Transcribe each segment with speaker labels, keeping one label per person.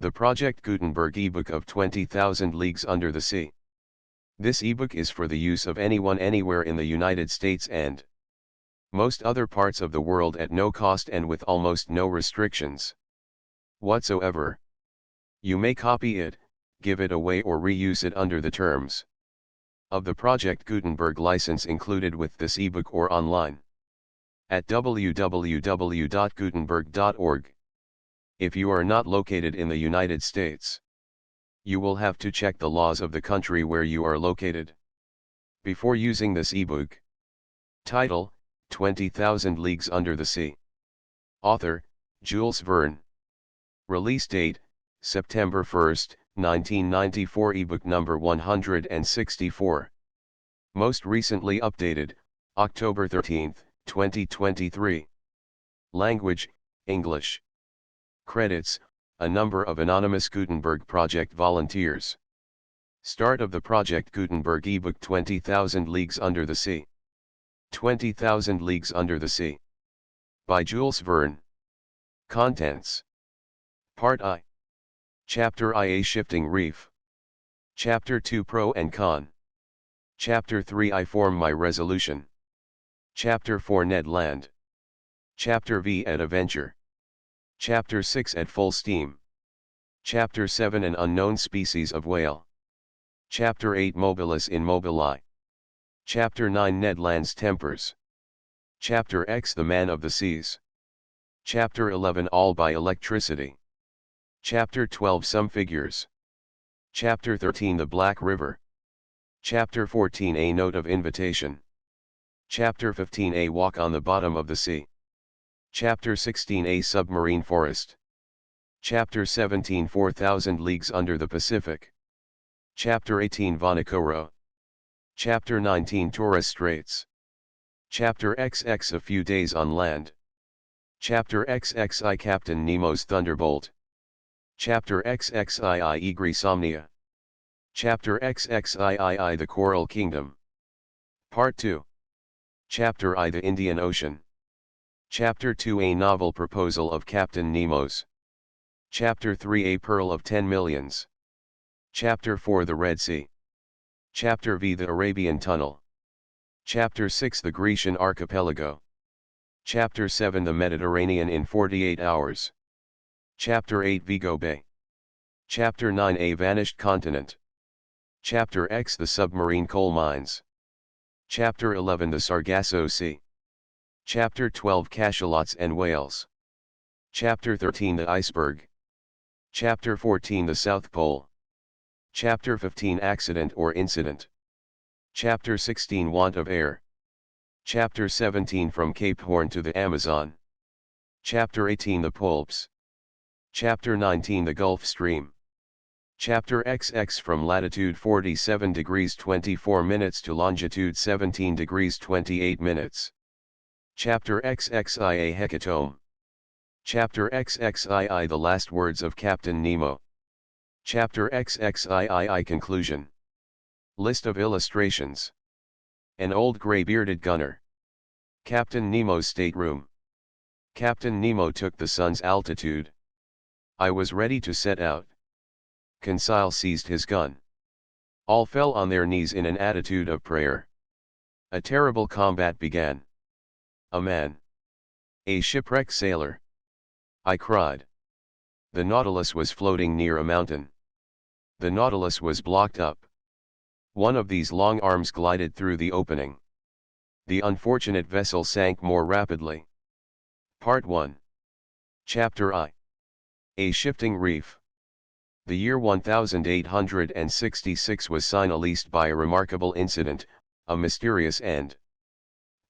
Speaker 1: The Project Gutenberg ebook of 20,000 Leagues Under the Sea. This ebook is for the use of anyone anywhere in the United States and most other parts of the world at no cost and with almost no restrictions whatsoever. You may copy it, give it away or reuse it under the terms of the Project Gutenberg license included with this ebook or online at www.gutenberg.org. If you are not located in the United States, you will have to check the laws of the country where you are located before using this ebook. Title: 20,000 Leagues Under the Sea. Author: Jules Verne. Release date: September 1, 1994. Ebook number 164. Most recently updated, October 13, 2023. Language: English. Credits: a number of anonymous Gutenberg Project volunteers. Start of the Project Gutenberg ebook 20,000 Leagues Under the Sea. 20,000 Leagues Under the Sea. By Jules Verne. Contents. Part I. Chapter I: A Shifting Reef. Chapter 2: Pro and Con. Chapter 3: I Form My Resolution. Chapter 4: Ned Land. Chapter V: At a Venture. Chapter 6: At Full Steam. Chapter 7: An Unknown Species of Whale. Chapter 8: Mobilis in Mobili. Chapter 9: Ned Land's Tempers. Chapter X: The Man of the Seas. Chapter 11: All by Electricity. Chapter 12: Some Figures. Chapter 13: The Black River. Chapter 14: A Note of Invitation. Chapter 15: A Walk on the Bottom of the Sea. Chapter 16: A Submarine Forest. Chapter 17: 4,000 Leagues Under the Pacific. Chapter 18: Vanikoro. Chapter 19: Torres Straits. Chapter XX: A Few Days on Land. Chapter XXI: Captain Nemo's Thunderbolt. Chapter XXII: Egrisomnia. Chapter XXII: The Coral Kingdom. Part 2. Chapter I: The Indian Ocean. Chapter 2: A Novel Proposal of Captain Nemo's. Chapter 3: A Pearl of 10 Millions. Chapter 4: The Red Sea. Chapter V: The Arabian Tunnel. Chapter 6: The Grecian Archipelago. Chapter 7: The Mediterranean in 48 Hours. Chapter 8: Vigo Bay. Chapter 9: A Vanished Continent. Chapter X: The Submarine Coal Mines. Chapter 11: The Sargasso Sea. Chapter 12: Cachalots and Whales. Chapter 13: The Iceberg. Chapter 14: The South Pole. Chapter 15: Accident or Incident. Chapter 16: Want of Air. Chapter 17: From Cape Horn to the Amazon. Chapter 18: The Pulps. Chapter 19: The Gulf Stream. Chapter XX: From latitude 47 degrees 24 minutes to longitude 17 degrees 28 minutes. Chapter XXI: A Hecatomb. Chapter XXII: The Last Words of Captain Nemo. Chapter XXII: Conclusion. List of illustrations. An old gray-bearded gunner. Captain Nemo's stateroom. Captain Nemo took the sun's altitude. I was ready to set out. Conseil seized his gun. All fell on their knees in an attitude of prayer. A terrible combat began. A man. A shipwrecked sailor. I cried. The Nautilus was floating near a mountain. The Nautilus was blocked up. One of these long arms glided through the opening. The unfortunate vessel sank more rapidly. Part 1. Chapter I. A Shifting Reef. The year 1866 was signaled by a remarkable incident, a mysterious and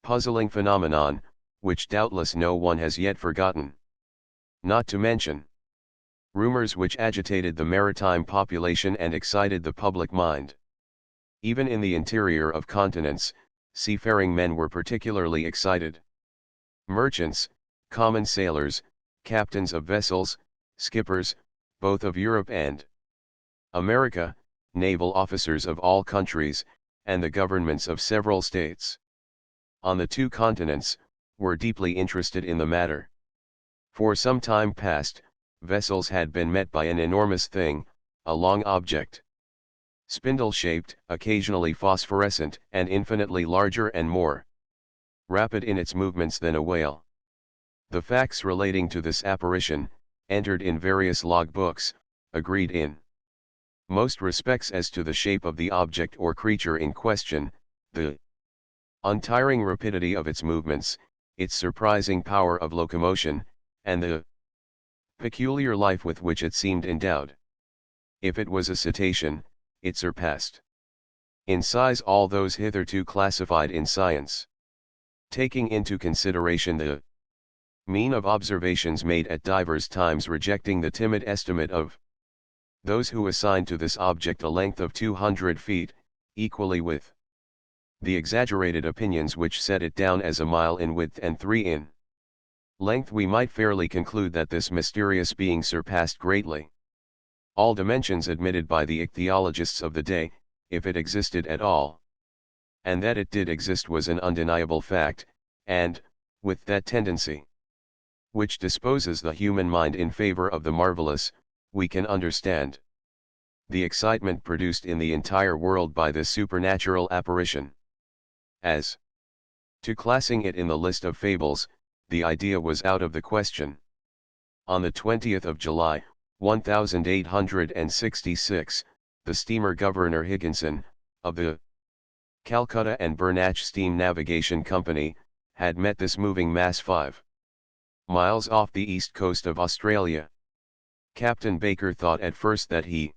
Speaker 1: puzzling phenomenon, which doubtless no one has yet forgotten. Not to mention rumors which agitated the maritime population and excited the public mind. Even in the interior of continents, seafaring men were particularly excited. Merchants, common sailors, captains of vessels, skippers, both of Europe and America, naval officers of all countries, and the governments of several states on the two continents, were deeply interested in the matter. For some time past, vessels had been met by an enormous thing, a long object. Spindle-shaped, occasionally phosphorescent, and infinitely larger and more rapid in its movements than a whale. The facts relating to this apparition, entered in various log books, agreed in most respects as to the shape of the object or creature in question, the untiring rapidity of its movements, its surprising power of locomotion, and the peculiar life with which it seemed endowed. If it was a cetacean, it surpassed in size all those hitherto classified in science. Taking into consideration the mean of observations made at divers times, rejecting the timid estimate of those who assigned to this object a length of 200 feet, equally with the exaggerated opinions which set it down as a mile in width and 3 in length, we might fairly conclude that this mysterious being surpassed greatly all dimensions admitted by the ichthyologists of the day, if it existed at all. And that it did exist was an undeniable fact, and, with that tendency which disposes the human mind in favor of the marvelous, we can understand the excitement produced in the entire world by this supernatural apparition. As to classing it in the list of fables, the idea was out of the question. On the 20th of July, 1866, the steamer Governor Higginson, of the Calcutta and Burnach Steam Navigation Company, had met this moving mass 5 miles off the east coast of Australia. Captain Baker thought at first that he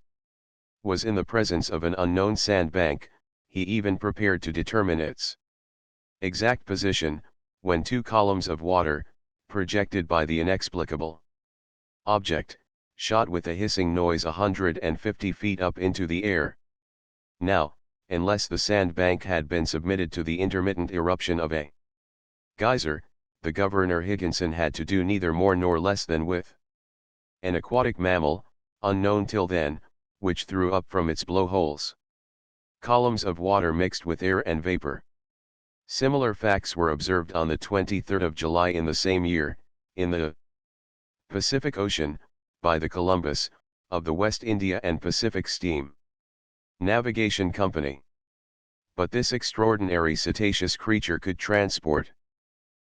Speaker 1: was in the presence of an unknown sandbank. He even prepared to determine its exact position, when 2 columns of water, projected by the inexplicable object, shot with a hissing noise 150 feet up into the air. Now, unless the sandbank had been submitted to the intermittent eruption of a geyser, the Governor Higginson had to do neither more nor less than with an aquatic mammal, unknown till then, which threw up from its blowholes columns of water mixed with air and vapor. Similar facts were observed on the 23rd of July in the same year, in the Pacific Ocean, by the Columbus, of the West India and Pacific Steam Navigation Company. But this extraordinary cetaceous creature could transport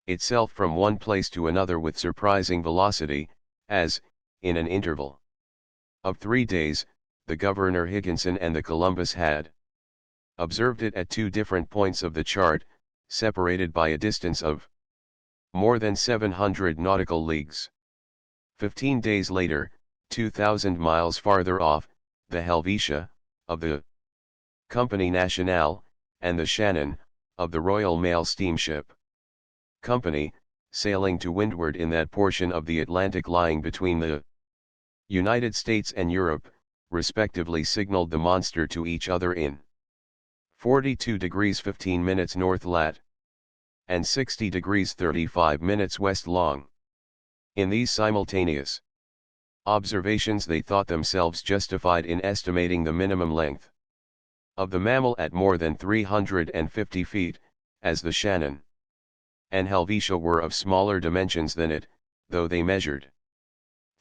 Speaker 1: itself from one place to another with surprising velocity, as, in an interval of 3 days, the Governor Higginson and the Columbus had observed it at 2 different points of the chart, separated by a distance of more than 700 nautical leagues. 15 days later, 2,000 miles farther off, the Helvetia, of the Compagnie Nationale, and the Shannon, of the Royal Mail Steamship Company, sailing to windward in that portion of the Atlantic lying between the United States and Europe, respectively signaled the monster to each other in 42 degrees 15 minutes north lat. And 60 degrees 35 minutes west long. In these simultaneous observations they thought themselves justified in estimating the minimum length of the mammal at more than 350 feet, as the Shannon and Helvetia were of smaller dimensions than it, though they measured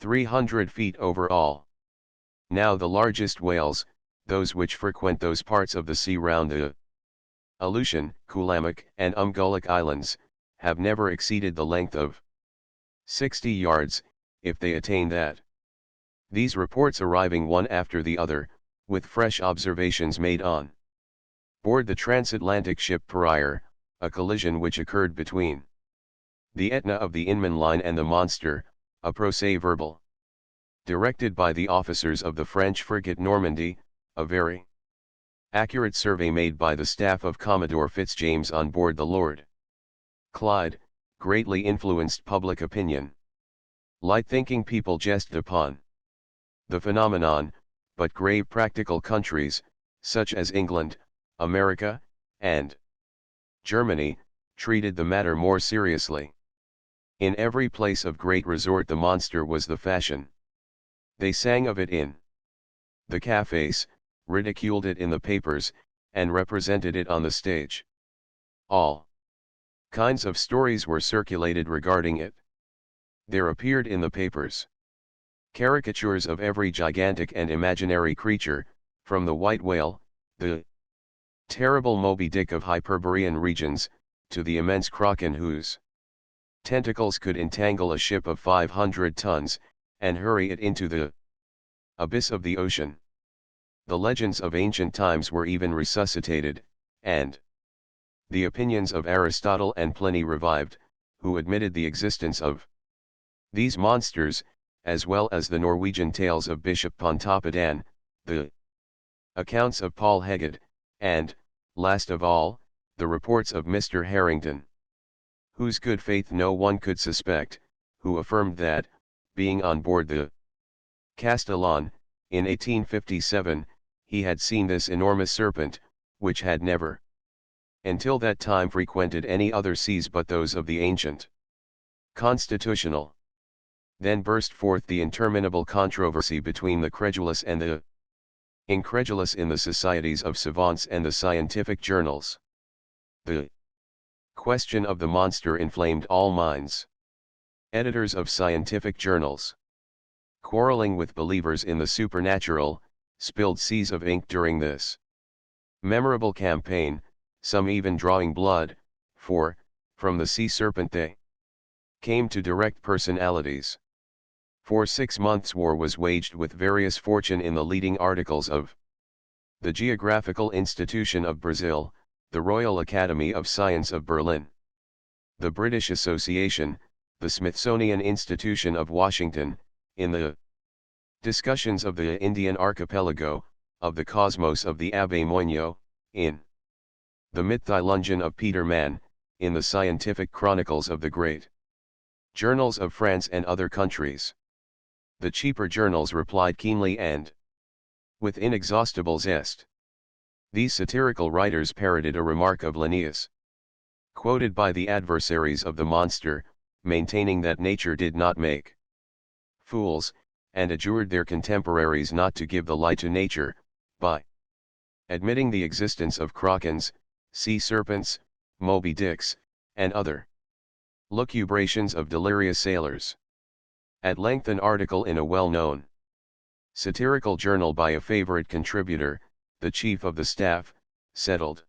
Speaker 1: 300 feet overall. Now the largest whales, those which frequent those parts of the sea round the Aleutian, Coolamuc, and Umgulloch Islands, have never exceeded the length of 60 yards, if they attain that. These reports arriving one after the other, with fresh observations made on board the transatlantic ship Prior, a collision which occurred between the Etna of the Inman line and the monster, a procès-verbal directed by the officers of the French frigate Normandy, a very accurate survey made by the staff of Commodore Fitzjames on board the Lord Clyde, greatly influenced public opinion. Light-thinking people jested upon the phenomenon, but grave practical countries, such as England, America, and Germany, treated the matter more seriously. In every place of great resort the monster was the fashion. They sang of it in the cafes, ridiculed it in the papers, and represented it on the stage. All kinds of stories were circulated regarding it. There appeared in the papers Caricatures of every gigantic and imaginary creature, from the white whale, the terrible Moby Dick of Hyperborean regions, to the immense kraken whose tentacles could entangle a ship of 500 tons, and hurry it into the abyss of the ocean. The legends of ancient times were even resuscitated, and the opinions of Aristotle and Pliny revived, who admitted the existence of these monsters, as well as the Norwegian tales of Bishop Pontoppidan, the accounts of Paul Heged, and, last of all, the reports of Mr. Harrington, whose good faith no one could suspect, who affirmed that, being on board the Castellan, in 1857, he had seen this enormous serpent, which had never until that time frequented any other seas but those of the ancient Constitutional. Then burst forth the interminable controversy between the credulous and the incredulous in the societies of savants and the scientific journals. The question of the monster inflamed all minds. Editors of scientific journals, quarreling with believers in the supernatural, spilled seas of ink during this memorable campaign, some even drawing blood, for, from the sea serpent they came to direct personalities. For 6 months war was waged with various fortune in the leading articles of the Geographical Institution of Brazil, the Royal Academy of Science of Berlin, the British Association, the Smithsonian Institution of Washington, in the discussions of the Indian Archipelago, of the cosmos of the Abbé Moigno, in the Mythologion of Peter Mann, in the scientific chronicles of the great journals of France and other countries. The cheaper journals replied keenly and with inexhaustible zest. These satirical writers parodied a remark of Linnaeus, quoted by the adversaries of the monster, maintaining that nature did not make fools, and adjured their contemporaries not to give the lie to nature, by admitting the existence of krakens, sea serpents, Moby Dicks, and other lucubrations of delirious sailors. At length an article in a well-known satirical journal by a favorite contributor, the chief of the staff, settled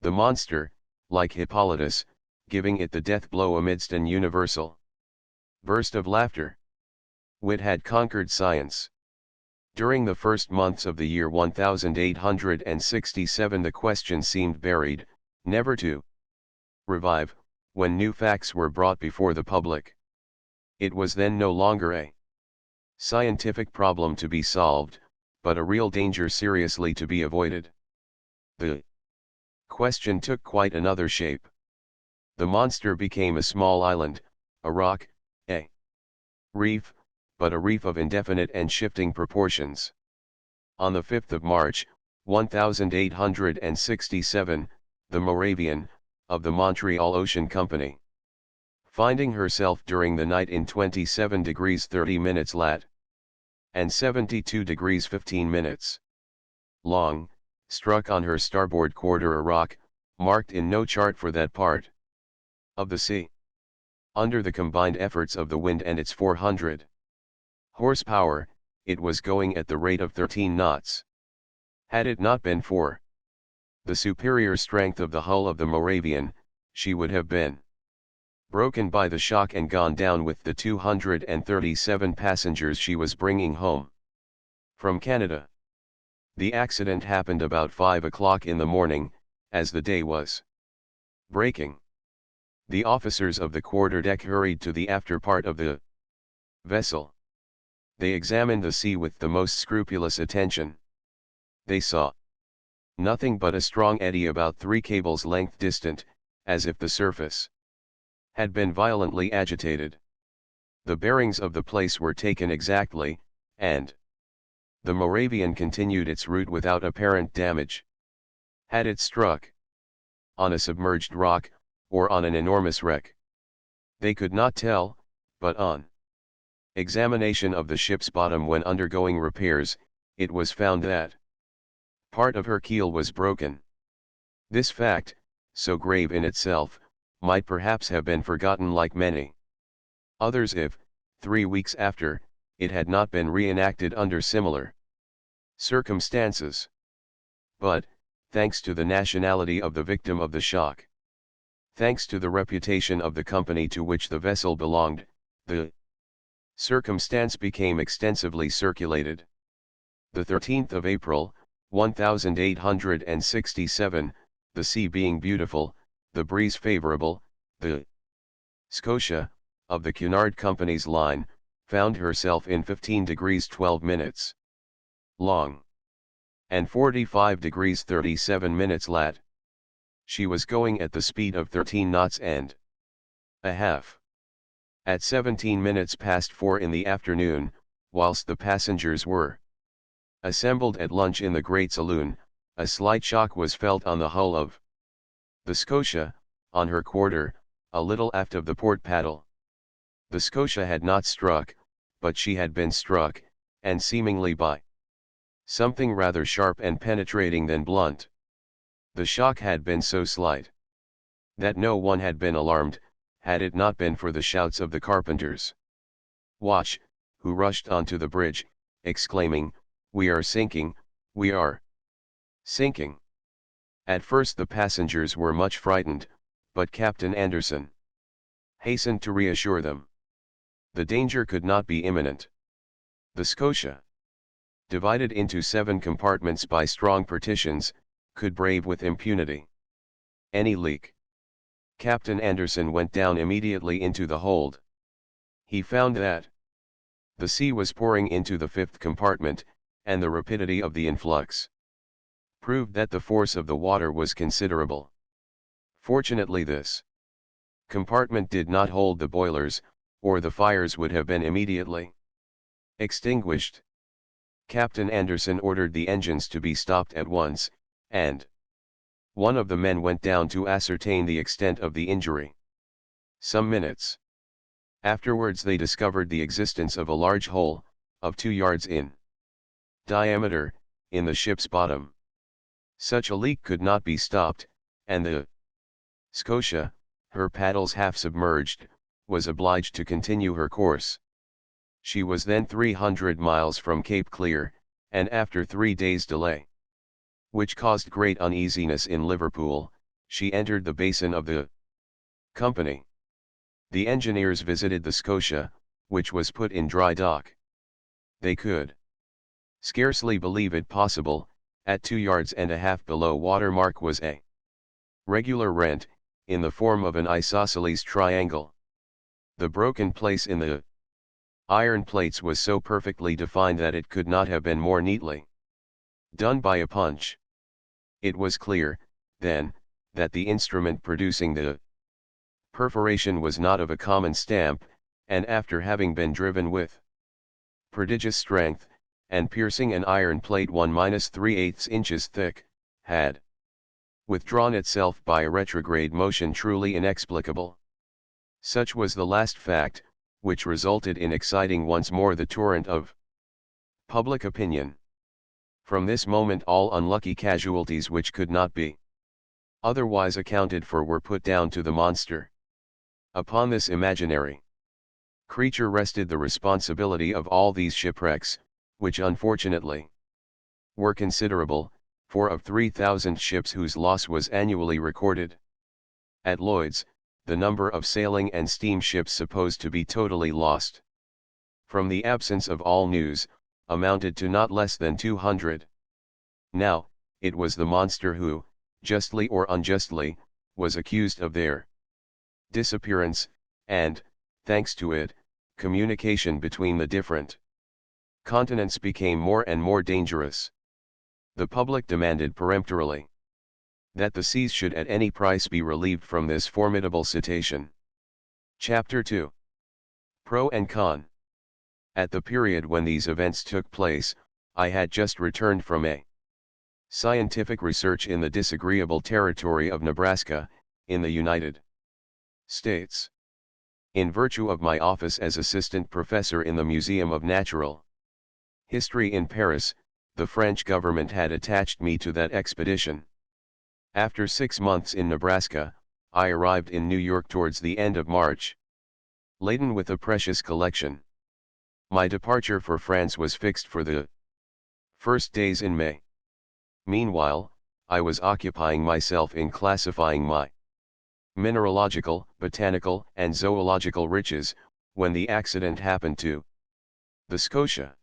Speaker 1: the monster, like Hippolytus, giving it the death blow amidst an universal burst of laughter. Wit had conquered science. During the first months of the year 1867 the question seemed buried, never to revive, when new facts were brought before the public. It was then no longer a scientific problem to be solved, but a real danger seriously to be avoided. The question took quite another shape. The monster became a small island, a rock, a reef, but a reef of indefinite and shifting proportions. On the 5th of March, 1867, the Moravian, of the Montreal Ocean Company, finding herself during the night in 27 degrees 30 minutes lat. and 72 degrees 15 minutes long, struck on her starboard quarter a rock, marked in no chart for that part of the sea. Under the combined efforts of the wind and its 400 horsepower, it was going at the rate of 13 knots. Had it not been for the superior strength of the hull of the Moravian, she would have been broken by the shock and gone down with the 237 passengers she was bringing home from Canada. The accident happened about 5 o'clock in the morning, as the day was breaking. The officers of the quarterdeck hurried to the after part of the vessel. They examined the sea with the most scrupulous attention. They saw nothing but a strong eddy about 3 cables' length distant, as if the surface had been violently agitated. The bearings of the place were taken exactly, and the Moravian continued its route without apparent damage. Had it struck on a submerged rock, or on an enormous wreck? They could not tell, but on examination of the ship's bottom when undergoing repairs, it was found that part of her keel was broken. This fact, so grave in itself, might perhaps have been forgotten like many others if, 3 weeks after, it had not been reenacted under similar circumstances. But, thanks to the nationality of the victim of the shock, thanks to the reputation of the company to which the vessel belonged, the circumstance became extensively circulated. The 13th of April, 1867, the sea being beautiful, the breeze favorable, the Scotia, of the Cunard Company's line, found herself in 15 degrees 12 minutes long, and 45 degrees 37 minutes lat. She was going at the speed of 13 knots and a half. At 17 minutes past 4 in the afternoon, whilst the passengers were assembled at lunch in the great saloon, a slight shock was felt on the hull of the Scotia, on her quarter, a little aft of the port paddle. The Scotia had not struck, but she had been struck, and seemingly by something rather sharp and penetrating than blunt. The shock had been so slight that no one had been alarmed, had it not been for the shouts of the carpenter's watch, who rushed onto the bridge, exclaiming, "We are sinking, we are sinking." At first the passengers were much frightened, but Captain Anderson hastened to reassure them. The danger could not be imminent. The Scotia, divided into 7 compartments by strong partitions, could brave with impunity any leak. Captain Anderson went down immediately into the hold. He found that the sea was pouring into the 5th compartment, and the rapidity of the influx proved that the force of the water was considerable. Fortunately this compartment did not hold the boilers, or the fires would have been immediately extinguished. Captain Anderson ordered the engines to be stopped at once, and one of the men went down to ascertain the extent of the injury. Some minutes afterwards they discovered the existence of a large hole, of 2 yards in diameter, in the ship's bottom. Such a leak could not be stopped, and the Scotia, her paddles half submerged, was obliged to continue her course. She was then 300 miles from Cape Clear, and after 3 days' delay, which caused great uneasiness in Liverpool, she entered the basin of the company. The engineers visited the Scotia, which was put in dry dock. They could scarcely believe it possible. At 2 yards and a half below water mark was a regular rent, in the form of an isosceles triangle. The broken place in the iron plates was so perfectly defined that it could not have been more neatly done by a punch. It was clear, then, that the instrument producing the perforation was not of a common stamp, and after having been driven with prodigious strength, and piercing an iron plate 1-3/8 inches thick, had withdrawn itself by a retrograde motion truly inexplicable. Such was the last fact, which resulted in exciting once more the torrent of public opinion. From this moment all unlucky casualties which could not be otherwise accounted for were put down to the monster. Upon this imaginary creature rested the responsibility of all these shipwrecks, which unfortunately were considerable, for of 3,000 ships whose loss was annually recorded at Lloyd's, the number of sailing and steamships supposed to be totally lost, from the absence of all news, amounted to not less than 200. Now, it was the monster who, justly or unjustly, was accused of their disappearance, and, thanks to it, communication between the different continents became more and more dangerous. The public demanded peremptorily that the seas should at any price be relieved from this formidable cetacean. Chapter 2. Pro and Con. At the period when these events took place, I had just returned from a scientific research in the disagreeable territory of Nebraska, in the United States. In virtue of my office as assistant professor in the Museum of Natural History in Paris, the French government had attached me to that expedition. After 6 months in Nebraska, I arrived in New York towards the end of March, laden with a precious collection My departure for France was fixed for the first days in May. Meanwhile, I was occupying myself in classifying my mineralogical, botanical, and zoological riches, when the accident happened to the Scotia.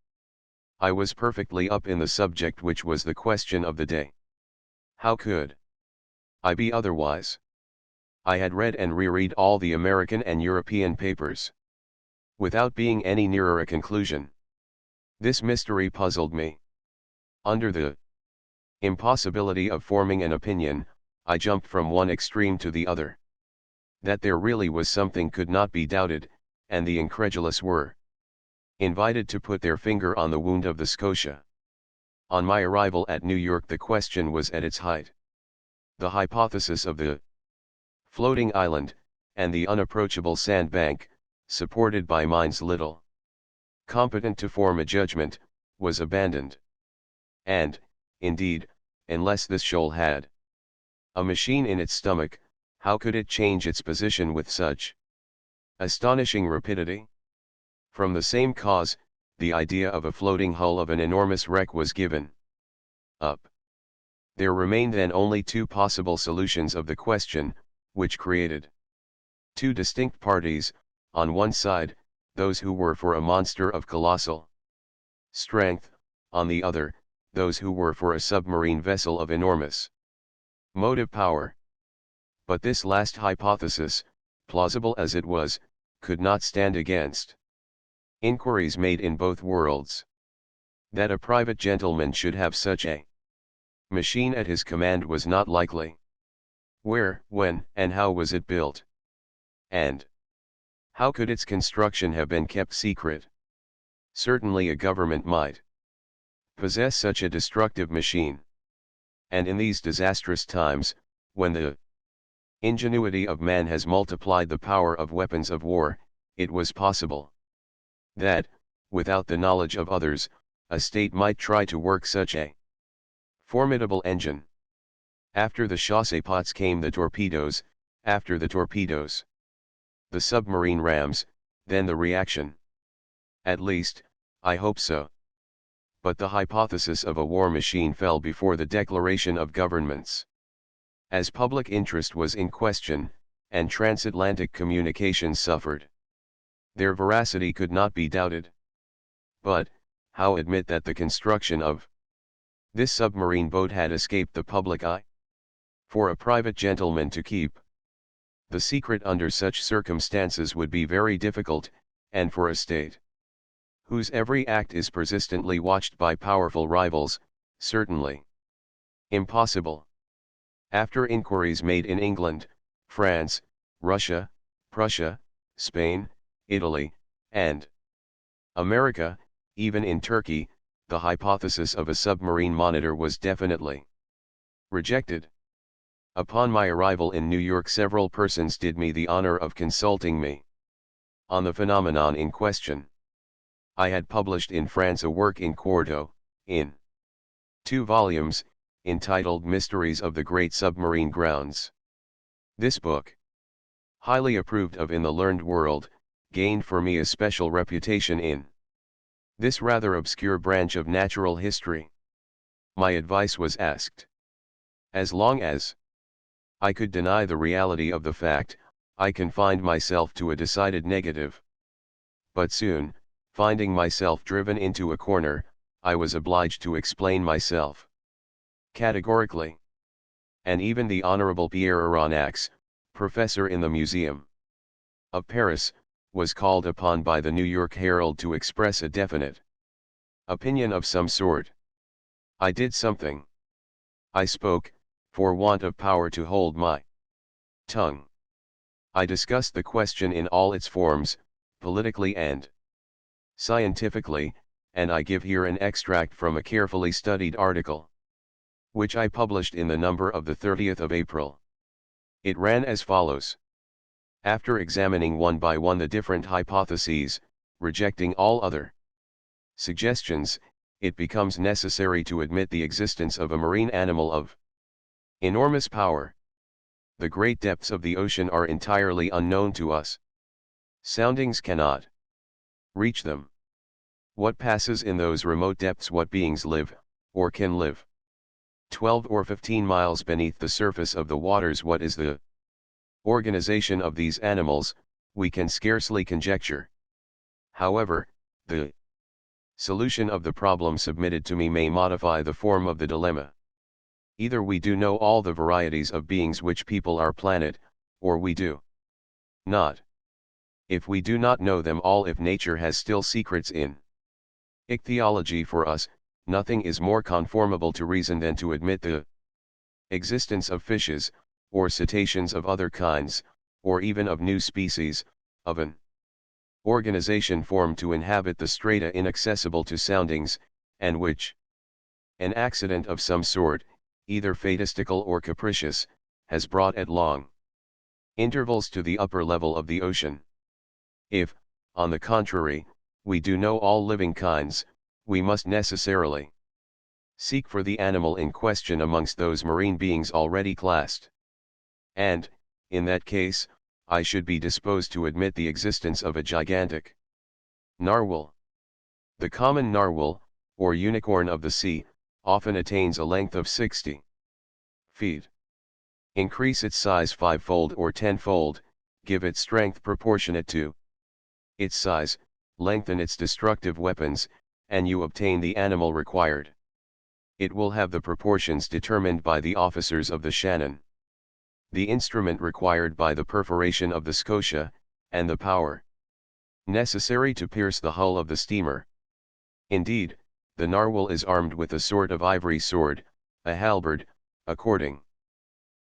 Speaker 1: I was perfectly up in the subject, which was the question of the day. How could I be otherwise? I had read and reread all the American and European papers, without being any nearer a conclusion. This mystery puzzled me. Under the impossibility of forming an opinion, I jumped from one extreme to the other. That there really was something could not be doubted, and the incredulous were invited to put their finger on the wound of the Scotia. On my arrival at New York, the question was at its height. The hypothesis of the floating island, and the unapproachable sandbank, supported by minds little competent to form a judgment, was abandoned. And, indeed, unless this shoal had a machine in its stomach, how could it change its position with such astonishing rapidity? From the same cause, the idea of a floating hull of an enormous wreck was given up. There remained then only two possible solutions of the question, which created two distinct parties. On one side, those who were for a monster of colossal strength; on the other, those who were for a submarine vessel of enormous motive power. But this last hypothesis, plausible as it was, could not stand against inquiries made in both worlds. That a private gentleman should have such a machine at his command was not likely. Where, when, and how was it built? And how could its construction have been kept secret? Certainly a government might possess such a destructive machine. And in these disastrous times, when the ingenuity of man has multiplied the power of weapons of war, it was possible that, without the knowledge of others, a state might try to work such a formidable engine. After the chassepôts came the torpedoes, after the torpedoes the submarine rams, then the reaction. At least, I hope so. But the hypothesis of a war machine fell before the declaration of governments. As public interest was in question, and transatlantic communications suffered, their veracity could not be doubted. But, how admit that the construction of this submarine boat had escaped the public eye? For a private gentleman to keep the secret under such circumstances would be very difficult, and for a state whose every act is persistently watched by powerful rivals, certainly impossible. After inquiries made in England, France, Russia, Prussia, Spain, Italy, and America, even in Turkey, the hypothesis of a submarine monitor was definitely rejected. Upon my arrival in New York, several persons did me the honor of consulting me on the phenomenon in question. I had published in France a work in quarto, in 2 volumes, entitled Mysteries of the Great Submarine Grounds. This book, highly approved of in the learned world, gained for me a special reputation in this rather obscure branch of natural history. My advice was asked. As long as I could deny the reality of the fact, I confined myself to a decided negative. But soon, finding myself driven into a corner, I was obliged to explain myself categorically. And even the Honorable Pierre Aronnax, professor in the Museum of Paris, was called upon by the New York Herald to express a definite opinion of some sort. I did something. I spoke, for want of power to hold my tongue. I discussed the question in all its forms, politically and scientifically, and I give here an extract from a carefully studied article, which I published in the number of the 30th of April. It ran as follows. After examining one by one the different hypotheses, rejecting all other suggestions, it becomes necessary to admit the existence of a marine animal of enormous power. The great depths of the ocean are entirely unknown to us. Soundings cannot reach them. What passes in those remote depths? What beings live, or can live 12 or 15 miles beneath the surface of the waters? What is the organization of these animals? We can scarcely conjecture. However, the solution of the problem submitted to me may modify the form of the dilemma. Either we do know all the varieties of beings which people our planet, or we do not. If we do not know them all, if nature has still secrets in ichthyology for us, nothing is more conformable to reason than to admit the existence of fishes, or cetaceans of other kinds, or even of new species, of an organization formed to inhabit the strata inaccessible to soundings, and which an accident of some sort, either fatistical or capricious, has brought at long intervals to the upper level of the ocean. If, on the contrary, we do know all living kinds, we must necessarily seek for the animal in question amongst those marine beings already classed. And, in that case, I should be disposed to admit the existence of a gigantic narwhal. The common narwhal, or unicorn of the sea, often attains a length of 60 feet. Increase its size 5-fold or 10-fold, give it strength proportionate to its size, lengthen its destructive weapons, and you obtain the animal required. It will have the proportions determined by the officers of the Shannon, the instrument required by the perforation of the Scotia, and the power necessary to pierce the hull of the steamer. Indeed, the narwhal is armed with a sort of ivory sword, a halberd, according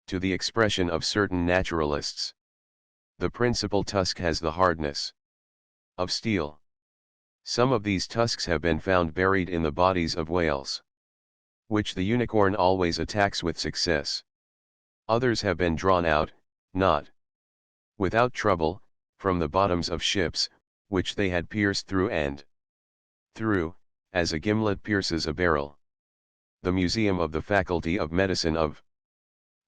Speaker 1: to the expression of certain naturalists. The principal tusk has the hardness of steel. Some of these tusks have been found buried in the bodies of whales, which the unicorn always attacks with success. Others have been drawn out, not without trouble, from the bottoms of ships, which they had pierced through and through, as a gimlet pierces a barrel. The Museum of the Faculty of Medicine of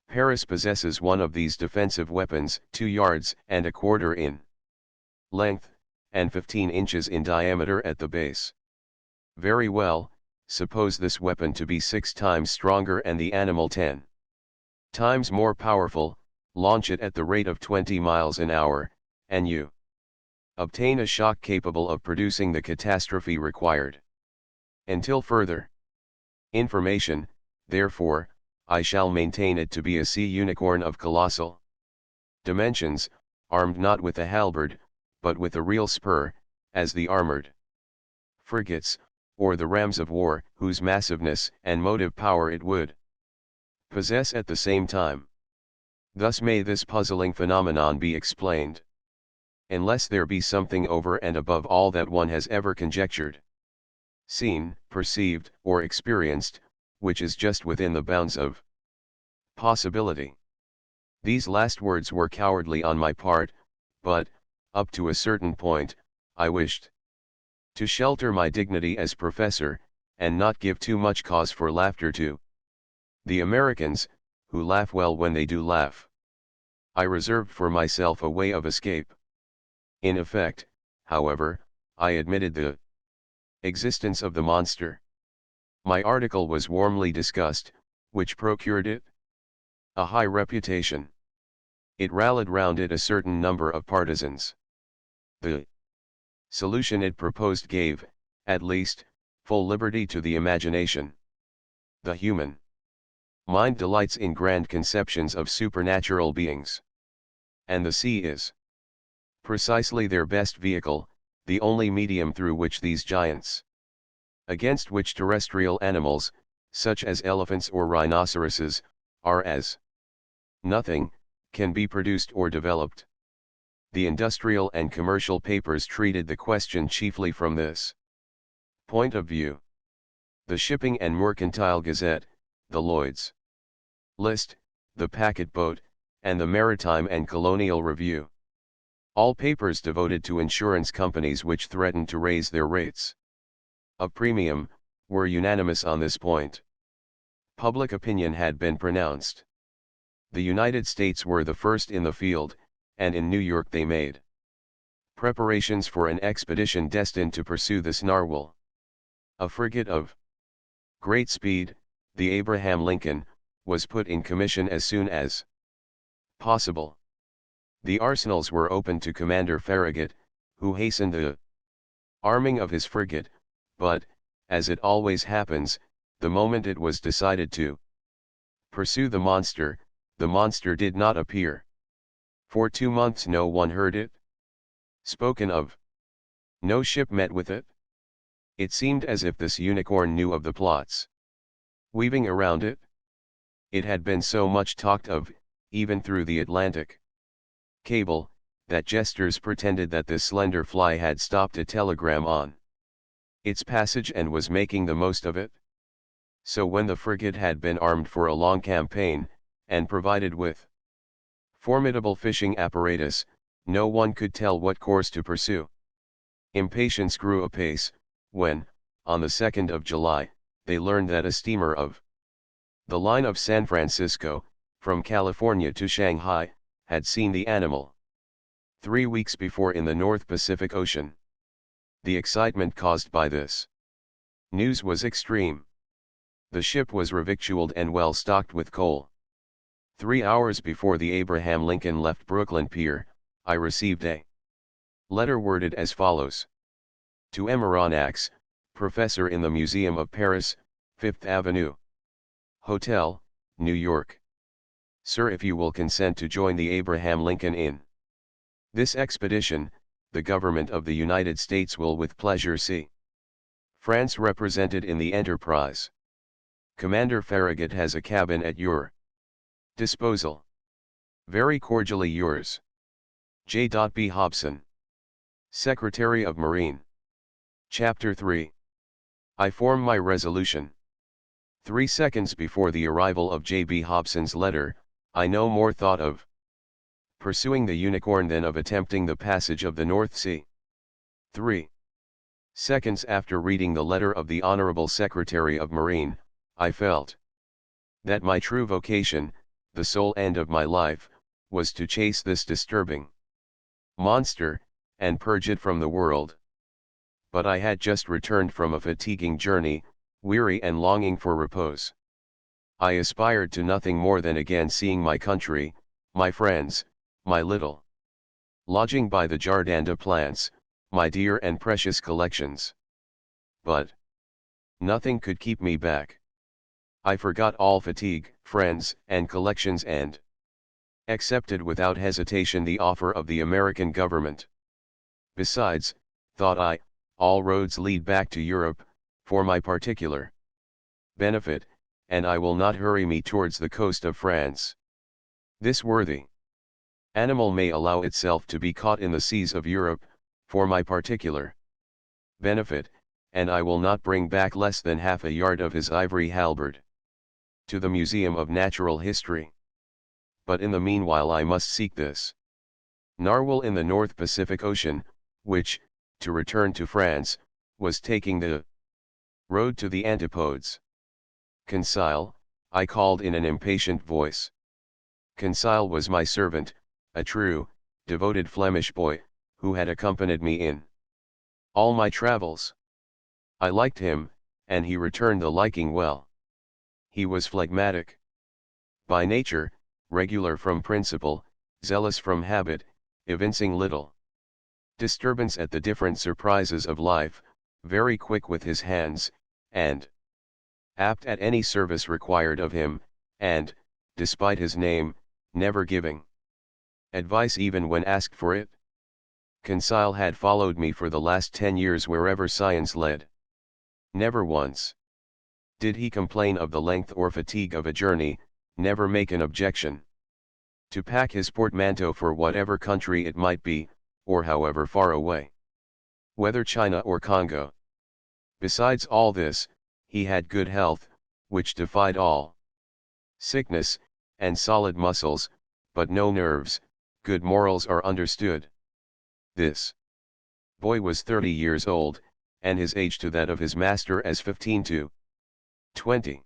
Speaker 1: Paris possesses one of these defensive weapons, 2 yards and a quarter in length, and 15 inches in diameter at the base. Very well, suppose this weapon to be 6 times stronger and the animal 10 times more powerful, launch it at the rate of 20 miles an hour, and you obtain a shock capable of producing the catastrophe required. Until further information, therefore, I shall maintain it to be a sea unicorn of colossal dimensions, armed not with a halberd, but with a real spur, as the armored frigates, or the rams of war, whose massiveness and motive power it would possess at the same time. Thus may this puzzling phenomenon be explained, unless there be something over and above all that one has ever conjectured, seen, perceived, or experienced, which is just within the bounds of possibility. These last words were cowardly on my part, but, up to a certain point, I wished to shelter my dignity as professor, and not give too much cause for laughter to the Americans, who laugh well when they do laugh. I reserved for myself a way of escape. In effect, however, I admitted the existence of the monster. My article was warmly discussed, which procured it a high reputation. It rallied round it a certain number of partisans. The solution it proposed gave, at least, full liberty to the imagination. The human mind delights in grand conceptions of supernatural beings, and the sea is precisely their best vehicle, the only medium through which these giants, against which terrestrial animals, such as elephants or rhinoceroses, are as nothing, can be produced or developed. The industrial and commercial papers treated the question chiefly from this point of view. The Shipping and Mercantile Gazette, the Lloyd's List, the Packet Boat, and the Maritime and Colonial Review, all papers devoted to insurance companies which threatened to raise their rates of premium, were unanimous on this point. Public opinion had been pronounced. The United States were the first in the field, and in New York they made preparations for an expedition destined to pursue this narwhal. A frigate of great speed, the Abraham Lincoln, was put in commission as soon as possible. The arsenals were opened to Commander Farragut, who hastened the arming of his frigate, but, as it always happens, the moment it was decided to pursue the monster did not appear. For 2 months no one heard it spoken of. No ship met with it. It seemed as if this unicorn knew of the plots weaving around it. It had been so much talked of, even through the Atlantic cable, that jesters pretended that this slender fly had stopped a telegram on its passage and was making the most of it. So when the frigate had been armed for a long campaign, and provided with formidable fishing apparatus, no one could tell what course to pursue. Impatience grew apace, when, on the 2nd of July, they learned that a steamer of the line of San Francisco, from California to Shanghai, had seen the animal 3 weeks before in the North Pacific Ocean. The excitement caused by this news was extreme. The ship was revictualled and well stocked with coal. 3 hours before the Abraham Lincoln left Brooklyn Pier, I received a letter worded as follows. To Amaranax, professor in the Museum of Paris, 5th Avenue Hotel, New York. Sir, if you will consent to join the Abraham Lincoln in this expedition, the government of the United States will with pleasure see France represented in the enterprise. Commander Farragut has a cabin at your disposal. Very cordially yours, J. B. Hobson, Secretary of Marine. Chapter 3. I form my resolution. 3 seconds before the arrival of J. B. Hobson's letter, I no more thought of pursuing the Unicorn than of attempting the passage of the North Sea. 3 seconds after reading the letter of the Honorable Secretary of Marine, I felt that my true vocation, the sole end of my life, was to chase this disturbing monster, and purge it from the world. But I had just returned from a fatiguing journey, weary and longing for repose. I aspired to nothing more than again seeing my country, my friends, my little lodging by the Jardin de Plantes, my dear and precious collections. But nothing could keep me back. I forgot all fatigue, friends, and collections and accepted without hesitation the offer of the American government. Besides, thought I, all roads lead back to Europe, for my particular benefit, and I will not hurry me towards the coast of France. This worthy animal may allow itself to be caught in the seas of Europe, for my particular benefit, and I will not bring back less than half a yard of his ivory halberd to the Museum of Natural History. But in the meanwhile I must seek this narwhal in the North Pacific Ocean, which, to return to France, was taking the road to the Antipodes. Conseil, I called in an impatient voice. Conseil was my servant, a true, devoted Flemish boy, who had accompanied me in all my travels. I liked him, and he returned the liking well. He was phlegmatic by nature, regular from principle, zealous from habit, evincing little disturbance at the different surprises of life, very quick with his hands, and apt at any service required of him, and, despite his name, never giving advice even when asked for it. Conseil had followed me for the last 10 years wherever science led. Never once did he complain of the length or fatigue of a journey, never make an objection to pack his portmanteau for whatever country it might be, or however far away, whether China or Congo. Besides all this, he had good health, which defied all sickness, and solid muscles, but no nerves. Good morals are understood. This boy was 30 years old, and his age to that of his master as 15 to 20.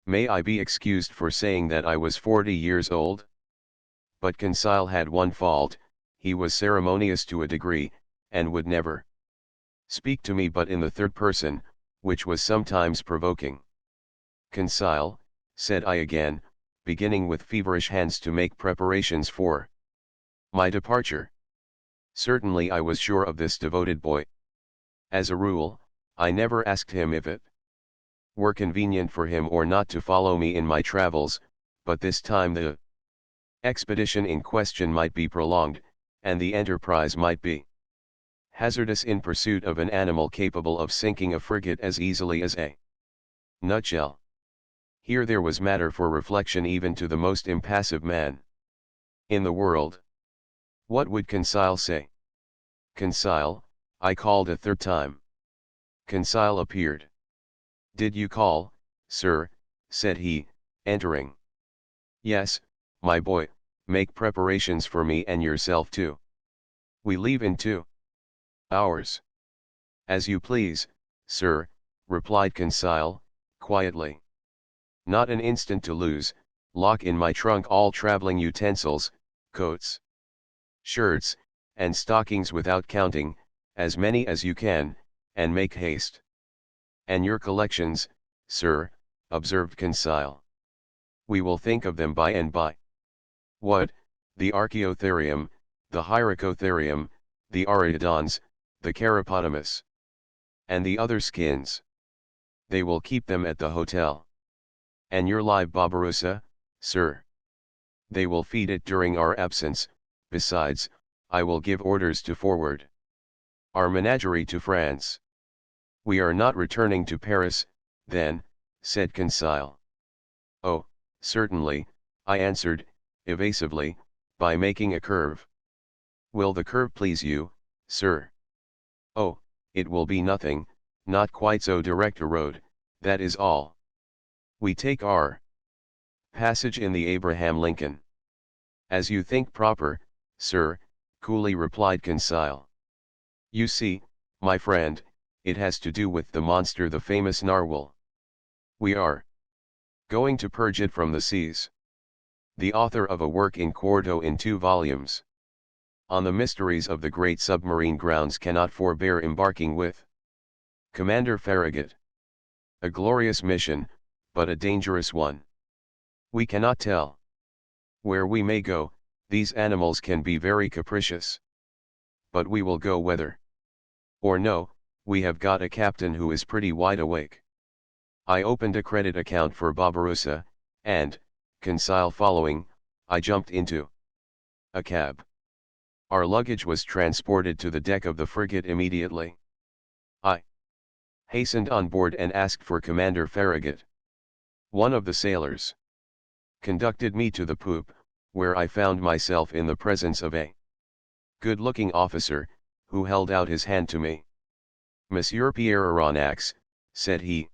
Speaker 1: May I be excused for saying that I was 40 years old? But Conseil had one fault, he was ceremonious to a degree, and would never speak to me but in the third person, which was sometimes provoking. "Conceal," said I again, beginning with feverish hands to make preparations for my departure. Certainly I was sure of this devoted boy. As a rule, I never asked him if it were convenient for him or not to follow me in my travels, but this time the expedition in question might be prolonged, and the enterprise might be hazardous in pursuit of an animal capable of sinking a frigate as easily as a nutshell. Here there was matter for reflection even to the most impassive man in the world. What would Conceal say? "Conceal," I called a third time. Conceal appeared. "Did you call, sir?" said he, entering. "Yes, my boy, make preparations for me and yourself too. We leave in 2 hours. "As you please, sir," replied Conceal, quietly. "Not an instant to lose. Lock in my trunk all traveling utensils, coats, shirts, and stockings without counting, as many as you can, and make haste." "And your collections, sir," observed Conceal. "We will think of them by and by." "What, the Archaeotherium, the Hyracotherium, the Ariodons, the Carapotamus, and the other skins?" "They will keep them at the hotel." "And your live Barbarossa, sir?" "They will feed it during our absence. Besides, I will give orders to forward our menagerie to France." "We are not returning to Paris, then," said Conceal. "Oh, certainly," I answered, evasively, by making a curve. "Will the curve please you, sir?" "Oh, it will be nothing, not quite so direct a road, that is all. We take our passage in the Abraham Lincoln." "As you think proper, sir," coolly replied Conceal. "You see, my friend, it has to do with the monster, the famous narwhal. We are going to purge it from the seas." The author of a work in quarto in 2 volumes on the mysteries of the great submarine grounds cannot forbear embarking with Commander Farragut. A glorious mission, but a dangerous one. We cannot tell where we may go. These animals can be very capricious. But we will go whether or no. We have got a captain who is pretty wide awake. I opened a credit account for Barbarossa, and, Conceal following, I jumped into a cab. Our luggage was transported to the deck of the frigate immediately. I hastened on board and asked for Commander Farragut. One of the sailors conducted me to the poop, where I found myself in the presence of a good-looking officer, who held out his hand to me. "Monsieur Pierre Aronnax," said he.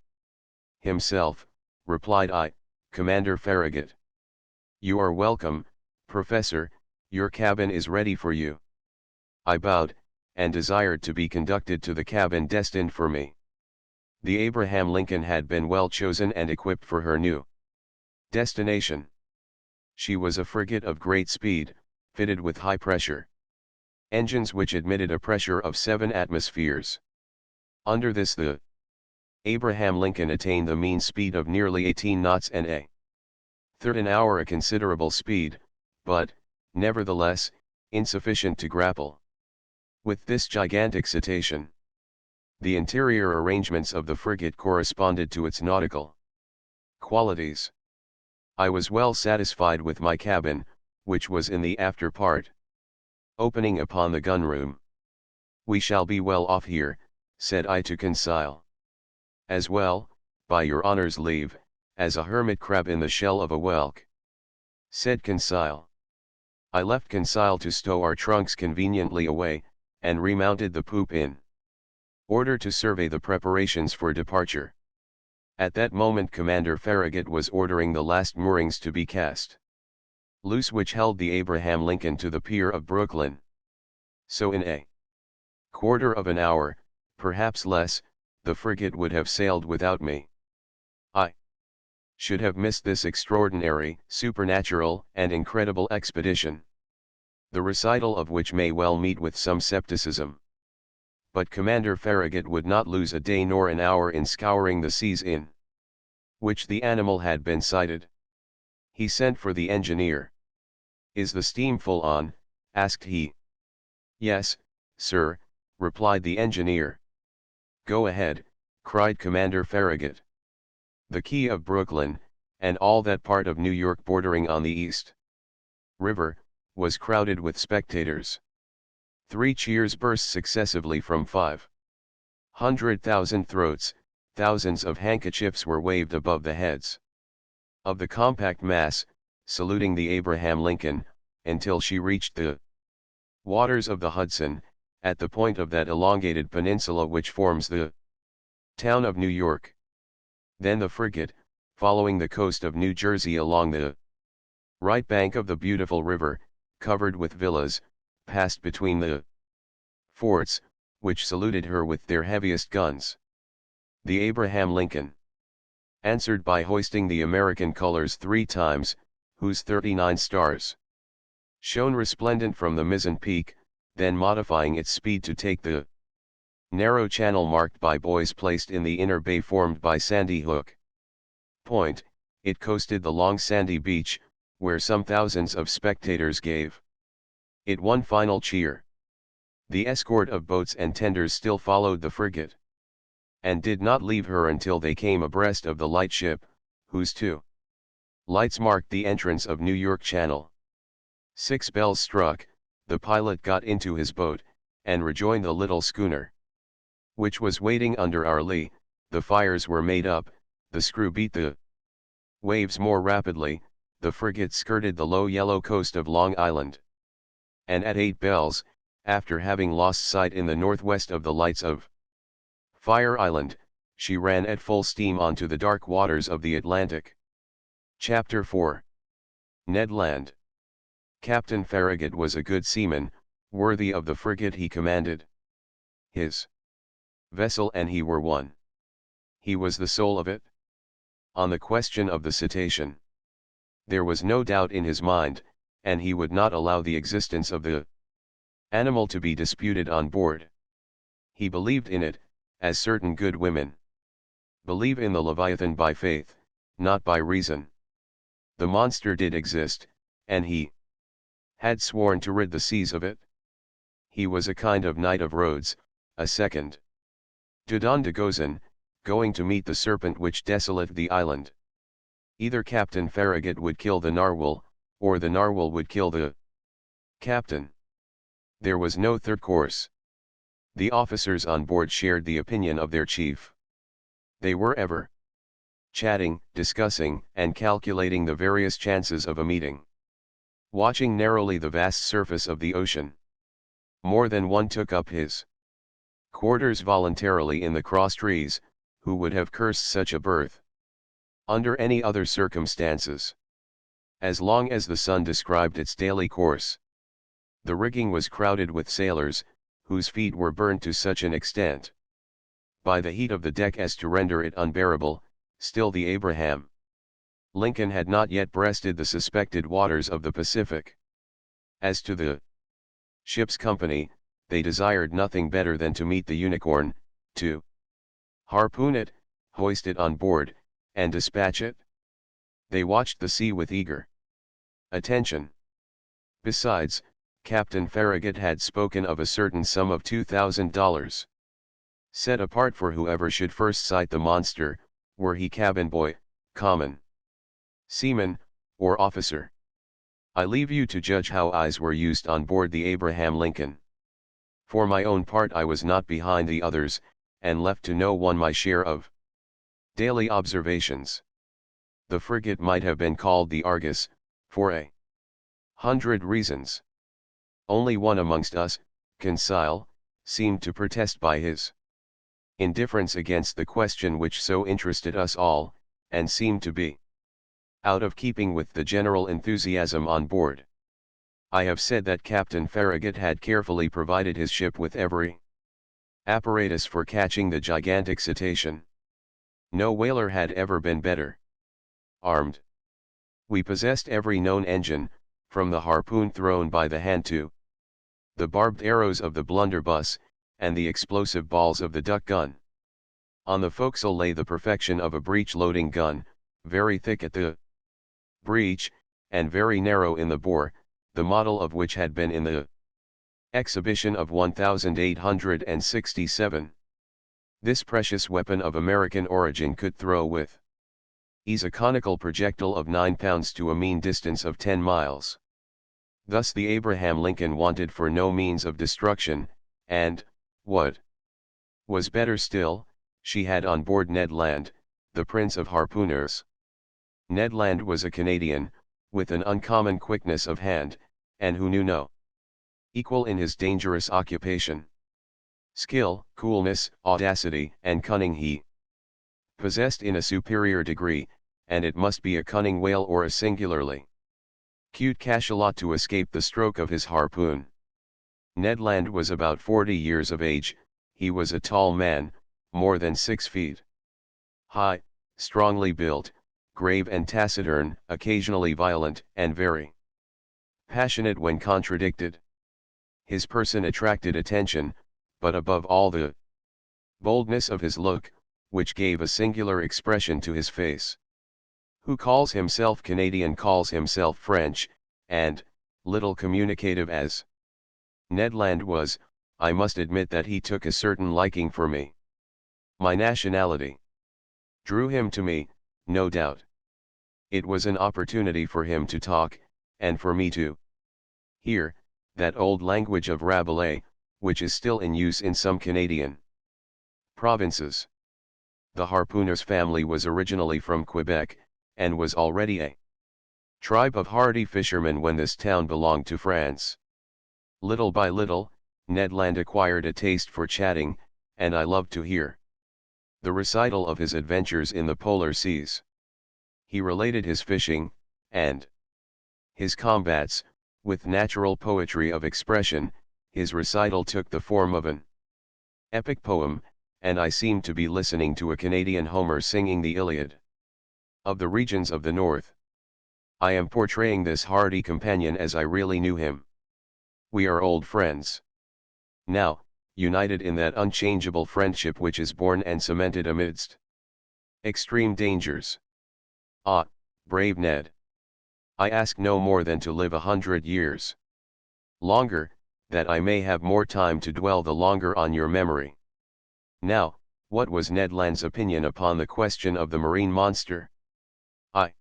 Speaker 1: "Himself," replied I, "Commander Farragut." "You are welcome, Professor, your cabin is ready for you." I bowed, and desired to be conducted to the cabin destined for me. The Abraham Lincoln had been well chosen and equipped for her new destination. She was a frigate of great speed, fitted with high-pressure engines which admitted a pressure of 7 atmospheres. Under this the Abraham Lincoln attained the mean speed of nearly 18 knots and a third an hour, a considerable speed, but, nevertheless, insufficient to grapple with this gigantic cetacean. The interior arrangements of the frigate corresponded to its nautical qualities. I was well satisfied with my cabin, which was in the after part, opening upon the gunroom. "We shall be well off here," said I to Conceal. "As well, by your honor's leave, as a hermit crab in the shell of a whelk," said Conceal. I left Conceal to stow our trunks conveniently away, and remounted the poop in order to survey the preparations for departure. At that moment Commander Farragut was ordering the last moorings to be cast loose which held the Abraham Lincoln to the pier of Brooklyn. So in a quarter of an hour, perhaps less, the frigate would have sailed without me. I should have missed this extraordinary, supernatural, and incredible expedition, the recital of which may well meet with some skepticism. but Commander Farragut would not lose a day nor an hour in scouring the seas in which the animal had been sighted. He sent for the engineer. "Is the steam full on?" asked he. "Yes, sir," replied the engineer. "Go ahead," cried Commander Farragut. The Key of Brooklyn, and all that part of New York bordering on the East River, was crowded with spectators. 3 cheers burst successively from 500,000 throats, thousands of handkerchiefs were waved above the heads of the compact mass, saluting the Abraham Lincoln, until she reached the waters of the Hudson, at the point of that elongated peninsula which forms the town of New York. Then the frigate, following the coast of New Jersey along the right bank of the beautiful river, covered with villas, passed between the forts, which saluted her with their heaviest guns. The Abraham Lincoln answered by hoisting the American colors 3 times, whose 39 stars shone resplendent from the mizzen peak, then modifying its speed to take the narrow channel marked by buoys placed in the inner bay formed by Sandy Hook Point, it coasted the long sandy beach, where some thousands of spectators gave it one final cheer. The escort of boats and tenders still followed the frigate, and did not leave her until they came abreast of the light ship, whose 2 lights marked the entrance of New York Channel. 6 bells struck, the pilot got into his boat, and rejoined the little schooner, which was waiting under our lee. The fires were made up, the screw beat the waves more rapidly, the frigate skirted the low yellow coast of Long Island. And at 8 bells, after having lost sight in the northwest of the lights of Fire Island, she ran at full steam onto the dark waters of the Atlantic. Chapter 4. Ned Land. Captain Farragut was a good seaman, worthy of the frigate he commanded. His vessel and he were one. He was the soul of it. On the question of the cetacean, there was no doubt in his mind, and he would not allow the existence of the animal to be disputed on board. He believed in it, as certain good women believe in the Leviathan by faith, not by reason. The monster did exist, and he had sworn to rid the seas of it. He was a kind of Knight of Rhodes, a second Dudon de Gozan, going to meet the serpent which desolate the island. Either Captain Farragut would kill the narwhal, or the narwhal would kill the captain. There was no third course. The officers on board shared the opinion of their chief. They were ever chatting, discussing, and calculating the various chances of a meeting, watching narrowly the vast surface of the ocean. More than one took up his quarters voluntarily in the cross trees, who would have cursed such a berth under any other circumstances. As long as the sun described its daily course, the rigging was crowded with sailors, whose feet were burned to such an extent by the heat of the deck as to render it unbearable. Still the Abraham Lincoln had not yet breasted the suspected waters of the Pacific. As to the ship's company, they desired nothing better than to meet the Unicorn, to harpoon it, hoist it on board, and dispatch it. They watched the sea with eager attention. Besides, Captain Farragut had spoken of a certain sum of $2,000, set apart for whoever should first sight the monster, were he cabin boy, common seaman, or officer. I leave you to judge how eyes were used on board the Abraham Lincoln. For my own part, I was not behind the others, and left to no one my share of daily observations. The frigate might have been called the Argus, for 100 reasons. Only one amongst us, Conseil, seemed to protest by his indifference against the question which so interested us all, and seemed to be out of keeping with the general enthusiasm on board. I have said that Captain Farragut had carefully provided his ship with every apparatus for catching the gigantic cetacean. No whaler had ever been better armed. We possessed every known engine, from the harpoon thrown by the hand to the barbed arrows of the blunderbuss, and the explosive balls of the duck gun. On the forecastle lay the perfection of a breech-loading gun, very thick at the breech, and very narrow in the bore, the model of which had been in the exhibition of 1867. This precious weapon of American origin could throw with ease a conical projectile of 9 pounds to a mean distance of 10 miles. Thus the Abraham Lincoln wanted for no means of destruction, and, what was better still, she had on board Ned Land, the prince of harpooners. Ned Land was a Canadian, with an uncommon quickness of hand, and who knew no equal in his dangerous occupation. Skill, coolness, audacity, and cunning he possessed in a superior degree, and it must be a cunning whale or a singularly cute cachalot to escape the stroke of his harpoon. Ned Land was about 40 years of age. He was a tall man, more than 6 feet high, strongly built, grave and taciturn, occasionally violent, and very passionate when contradicted. His person attracted attention, but above all the boldness of his look, which gave a singular expression to his face. Who calls himself Canadian calls himself French, and, little communicative as Ned Land was, I must admit that he took a certain liking for me. My nationality drew him to me, no doubt. It was an opportunity for him to talk, and for me to hear that old language of Rabelais, which is still in use in some Canadian provinces. The harpooner's family was originally from Quebec, and was already a tribe of hardy fishermen when this town belonged to France. Little by little, Ned Land acquired a taste for chatting, and I loved to hear the recital of his adventures in the polar seas. He related his fishing, and his combats, with natural poetry of expression. His recital took the form of an epic poem, and I seemed to be listening to a Canadian Homer singing the Iliad of the regions of the north. I am portraying this hardy companion as I really knew him. We are old friends now, united in that unchangeable friendship which is born and cemented amidst extreme dangers. Ah, brave Ned! I ask no more than to live 100 years longer, that I may have more time to dwell the longer on your memory. Now, what was Ned Land's opinion upon the question of the marine monster? I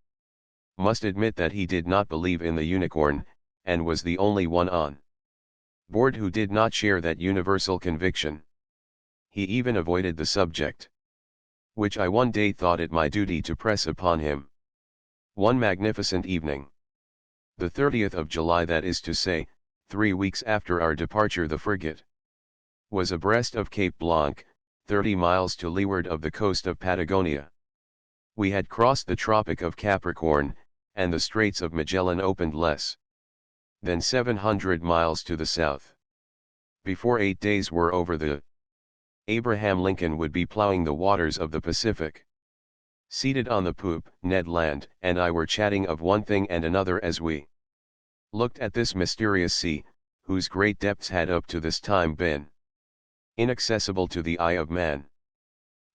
Speaker 1: must admit that he did not believe in the unicorn, and was the only one on board who did not share that universal conviction. He even avoided the subject, which I one day thought it my duty to press upon him. One magnificent evening, the 30th of July, that is to say, 3 weeks after our departure, the frigate was abreast of Cape Blanc, 30 miles to leeward of the coast of Patagonia. We had crossed the Tropic of Capricorn, and the Straits of Magellan opened less than 700 miles to the south. Before 8 days were over, the Abraham Lincoln would be plowing the waters of the Pacific. Seated on the poop, Ned Land and I were chatting of one thing and another as we looked at this mysterious sea, whose great depths had up to this time been inaccessible to the eye of man.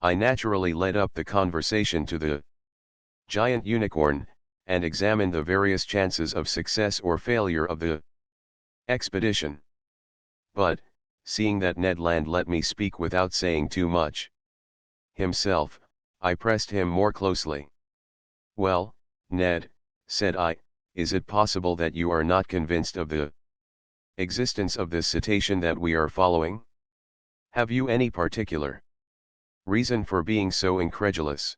Speaker 1: I naturally led up the conversation to the giant unicorn, and examined the various chances of success or failure of the expedition. But, seeing that Ned Land let me speak without saying too much himself, I pressed him more closely. Well, Ned, said I, is it possible that you are not convinced of the existence of this cetacean that we are following? Have you any particular reason for being so incredulous?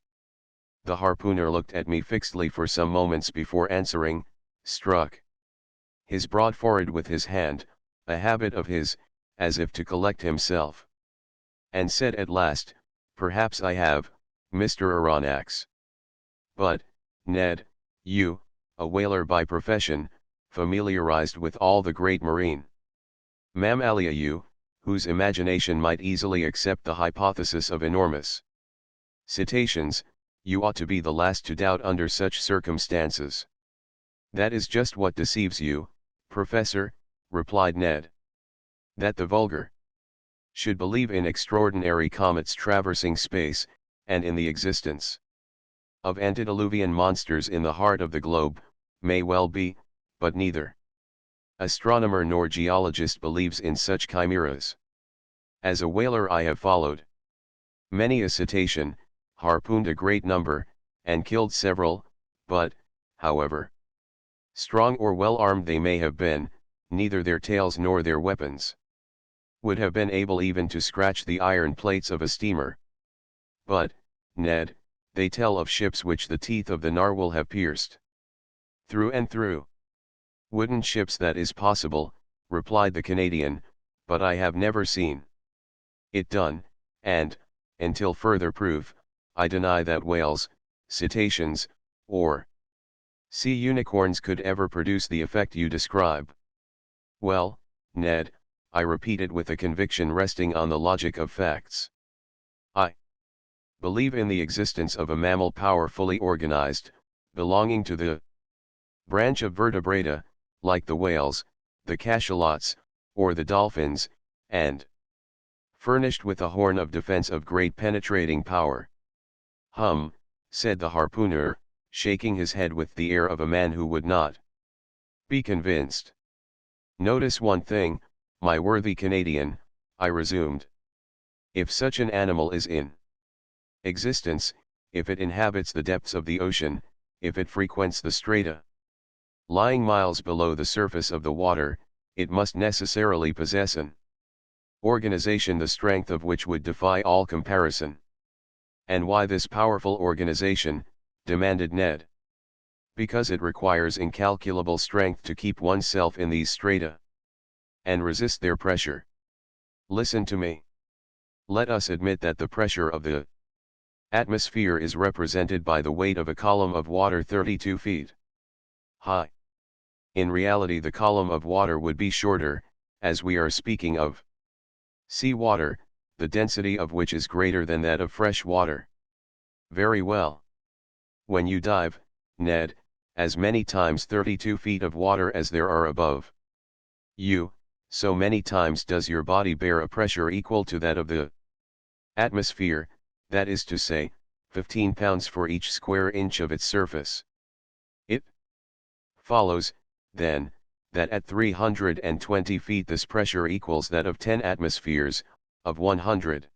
Speaker 1: The harpooner looked at me fixedly for some moments before answering, struck his broad forehead with his hand, a habit of his, as if to collect himself, and said at last, perhaps I have, Mr. Aronnax. But, Ned, you, a whaler by profession, familiarized with all the great marine mammalia, you, whose imagination might easily accept the hypothesis of enormous cetaceans, you ought to be the last to doubt under such circumstances. That is just what deceives you, Professor, replied Ned. That the vulgar should believe in extraordinary comets traversing space, and in the existence of antediluvian monsters in the heart of the globe, may well be, but neither astronomer nor geologist believes in such chimeras. As a whaler I have followed many a cetacean, harpooned a great number, and killed several, but, however strong or well armed they may have been, neither their tails nor their weapons would have been able even to scratch the iron plates of a steamer. But, Ned, they tell of ships which the teeth of the narwhal have pierced through and through. Wooden ships, that is possible, replied the Canadian, but I have never seen it done, and, until further proof, I deny that whales, cetaceans, or sea unicorns could ever produce the effect you describe. Well, Ned, I repeated with a conviction resting on the logic of facts. I believe in the existence of a mammal powerfully organized, belonging to the branch of vertebrata, like the whales, the cachalots, or the dolphins, and furnished with a horn of defense of great penetrating power. Said the harpooner, shaking his head with the air of a man who would not be convinced. Notice one thing, my worthy Canadian, I resumed. If such an animal is in existence, if it inhabits the depths of the ocean, if it frequents the strata lying miles below the surface of the water, it must necessarily possess an organization the strength of which would defy all comparison. And why this powerful organization? Demanded Ned. Because it requires incalculable strength to keep oneself in these strata and resist their pressure. Listen to me. Let us admit that the pressure of the atmosphere is represented by the weight of a column of water 32 feet high. In reality, the column of water would be shorter, as we are speaking of sea water, the density of which is greater than that of fresh water. Very well. When you dive, Ned, as many times 32 feet of water as there are above you, so many times does your body bear a pressure equal to that of the atmosphere, that is to say, 15 pounds for each square inch of its surface. It follows, then, that at 320 feet this pressure equals that of 10 atmospheres, of 100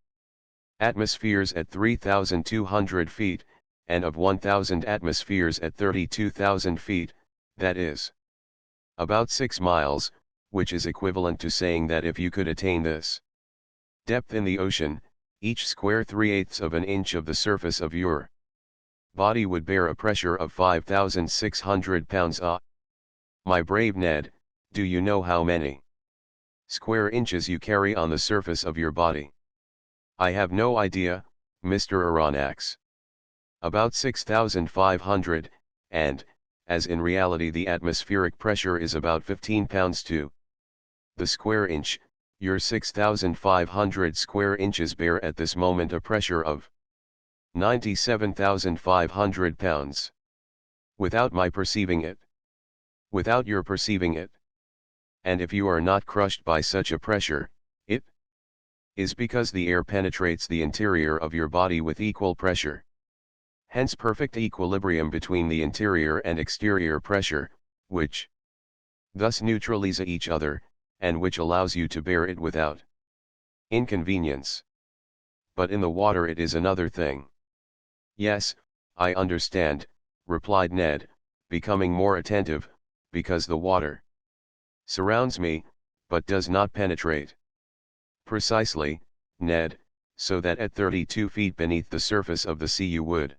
Speaker 1: atmospheres at 3,200 feet, and of 1,000 atmospheres at 32,000 feet, that is about 6 miles, which is equivalent to saying that if you could attain this depth in the ocean, each square 3/8 of an inch of the surface of your body would bear a pressure of 5,600 pounds. My brave Ned, do you know how many square inches you carry on the surface of your body? I have no idea, Mr. Aronnax. About 6,500, and, as in reality the atmospheric pressure is about 15 pounds to the square inch, your 6,500 square inches bear at this moment a pressure of 97,500 pounds. Without my perceiving it. Without your perceiving it. And if you are not crushed by such a pressure, it is because the air penetrates the interior of your body with equal pressure. Hence perfect equilibrium between the interior and exterior pressure, which thus neutralize each other, and which allows you to bear it without inconvenience. But in the water it is another thing. Yes, I understand, replied Ned, becoming more attentive, because the water surrounds me, but does not penetrate. Precisely, Ned, so that at 32 feet beneath the surface of the sea you would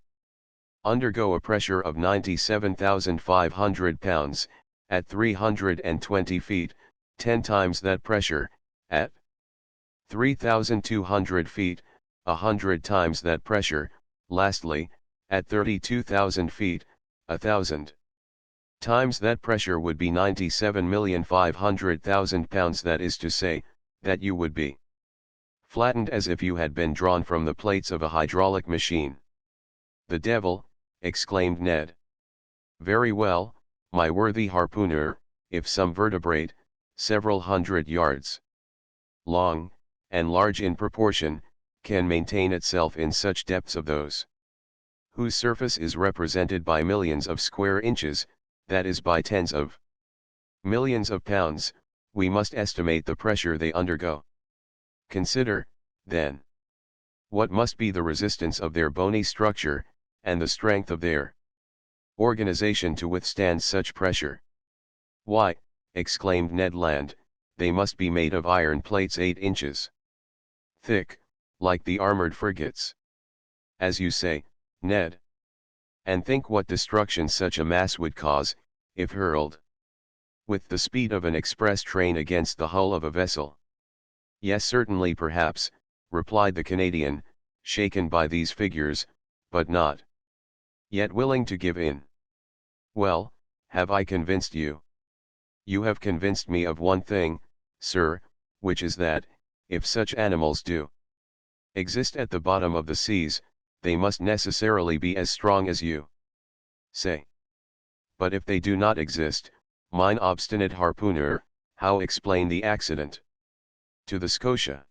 Speaker 1: undergo a pressure of 97,500 pounds, at 320 feet, 10 times that pressure, at 3,200 feet, 100 times that pressure, lastly, at 32,000 feet, 1,000 times that pressure would be 97,500,000 pounds. That is to say, that you would be flattened as if you had been drawn from the plates of a hydraulic machine. The devil, exclaimed Ned. Very well, my worthy harpooner, if some vertebrate, several hundred yards long, and large in proportion, can maintain itself in such depths of those whose surface is represented by millions of square inches, that is by tens of millions of pounds, we must estimate the pressure they undergo. Consider, then, what must be the resistance of their bony structure, and the strength of their organization to withstand such pressure. "Why," exclaimed Ned Land, "they must be made of iron plates 8 inches thick, like the armored frigates." "As you say, Ned. And think what destruction such a mass would cause, if hurled with the speed of an express train against the hull of a vessel." "Yes, certainly, perhaps," replied the Canadian, shaken by these figures, but not yet willing to give in. "Well, have I convinced you?" "You have convinced me of one thing, sir, which is that, if such animals do exist at the bottom of the seas, they must necessarily be as strong as you say. But if they do not exist, mine obstinate harpooner, how explain the accident?" To the Scotia.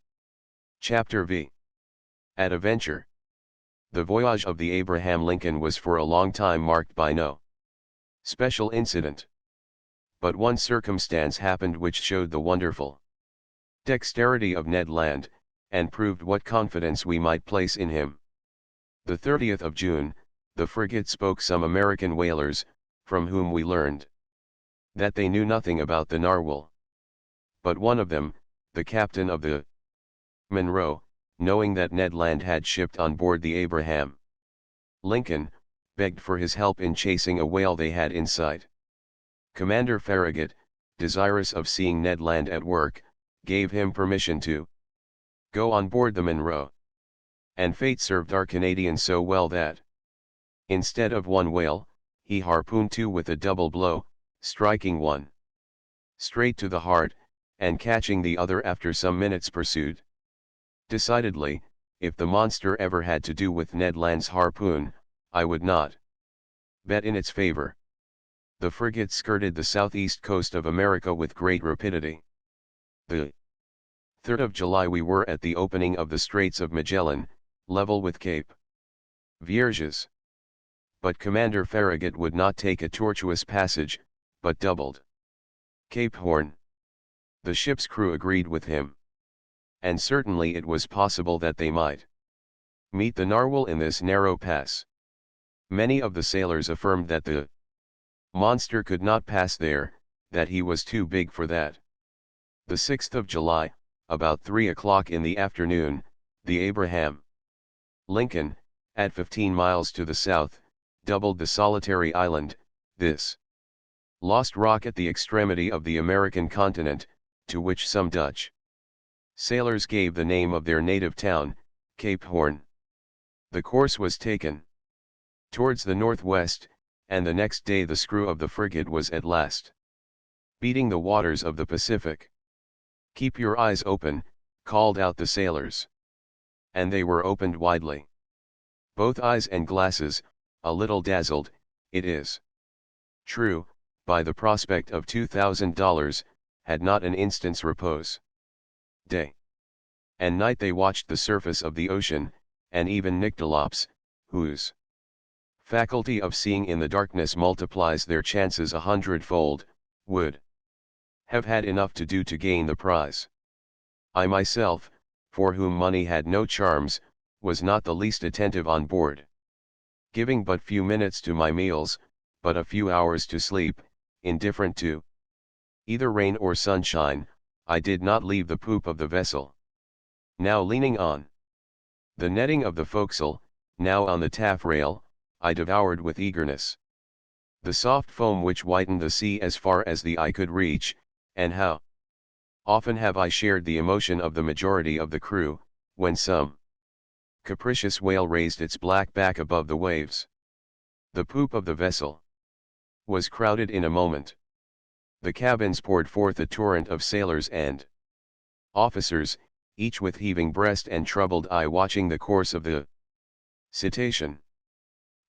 Speaker 1: Chapter V. At a venture. The voyage of the Abraham Lincoln was for a long time marked by no special incident. But one circumstance happened which showed the wonderful dexterity of Ned Land, and proved what confidence we might place in him. The 30th of June, the frigate spoke some American whalers, from whom we learned that they knew nothing about the Narwhal. But one of them, the captain of the Monroe, knowing that Ned Land had shipped on board the Abraham Lincoln, begged for his help in chasing a whale they had in sight. Commander Farragut, desirous of seeing Ned Land at work, gave him permission to go on board the Monroe. And fate served our Canadian so well that, instead of one whale, he harpooned 2 with a double blow, striking one straight to the heart, and catching the other after some minutes' pursuit. Decidedly, if the monster ever had to do with Ned Land's harpoon, I would not bet in its favor. The frigate skirted the southeast coast of America with great rapidity. The 3rd of July we were at the opening of the Straits of Magellan, level with Cape Vierges. But Commander Farragut would not take a tortuous passage, but doubled Cape Horn. The ship's crew agreed with him. And certainly it was possible that they might meet the Narwhal in this narrow pass. Many of the sailors affirmed that the monster could not pass there, that he was too big for that. The 6th of July, about 3 o'clock in the afternoon, the Abraham Lincoln, at 15 miles to the south, doubled the solitary island, this lost rock at the extremity of the American continent, to which some Dutch sailors gave the name of their native town, Cape Horn. The course was taken towards the northwest, and the next day the screw of the frigate was at last beating the waters of the Pacific. "Keep your eyes open," called out the sailors. And they were opened widely. Both eyes and glasses, a little dazzled, it is true, by the prospect of $2,000, had not an instant's repose. Day and night they watched the surface of the ocean, and even Nyctalopes, whose faculty of seeing in the darkness multiplies their chances 100-fold, would have had enough to do to gain the prize. I myself, for whom money had no charms, was not the least attentive on board. Giving but few minutes to my meals, but a few hours to sleep, indifferent to either rain or sunshine, I did not leave the poop of the vessel. Now leaning on the netting of the forecastle, now on the taffrail, I devoured with eagerness the soft foam which whitened the sea as far as the eye could reach, and how often have I shared the emotion of the majority of the crew, when some capricious whale raised its black back above the waves. The poop of the vessel was crowded in a moment. The cabins poured forth a torrent of sailors and officers, each with heaving breast and troubled eye watching the course of the cetacean.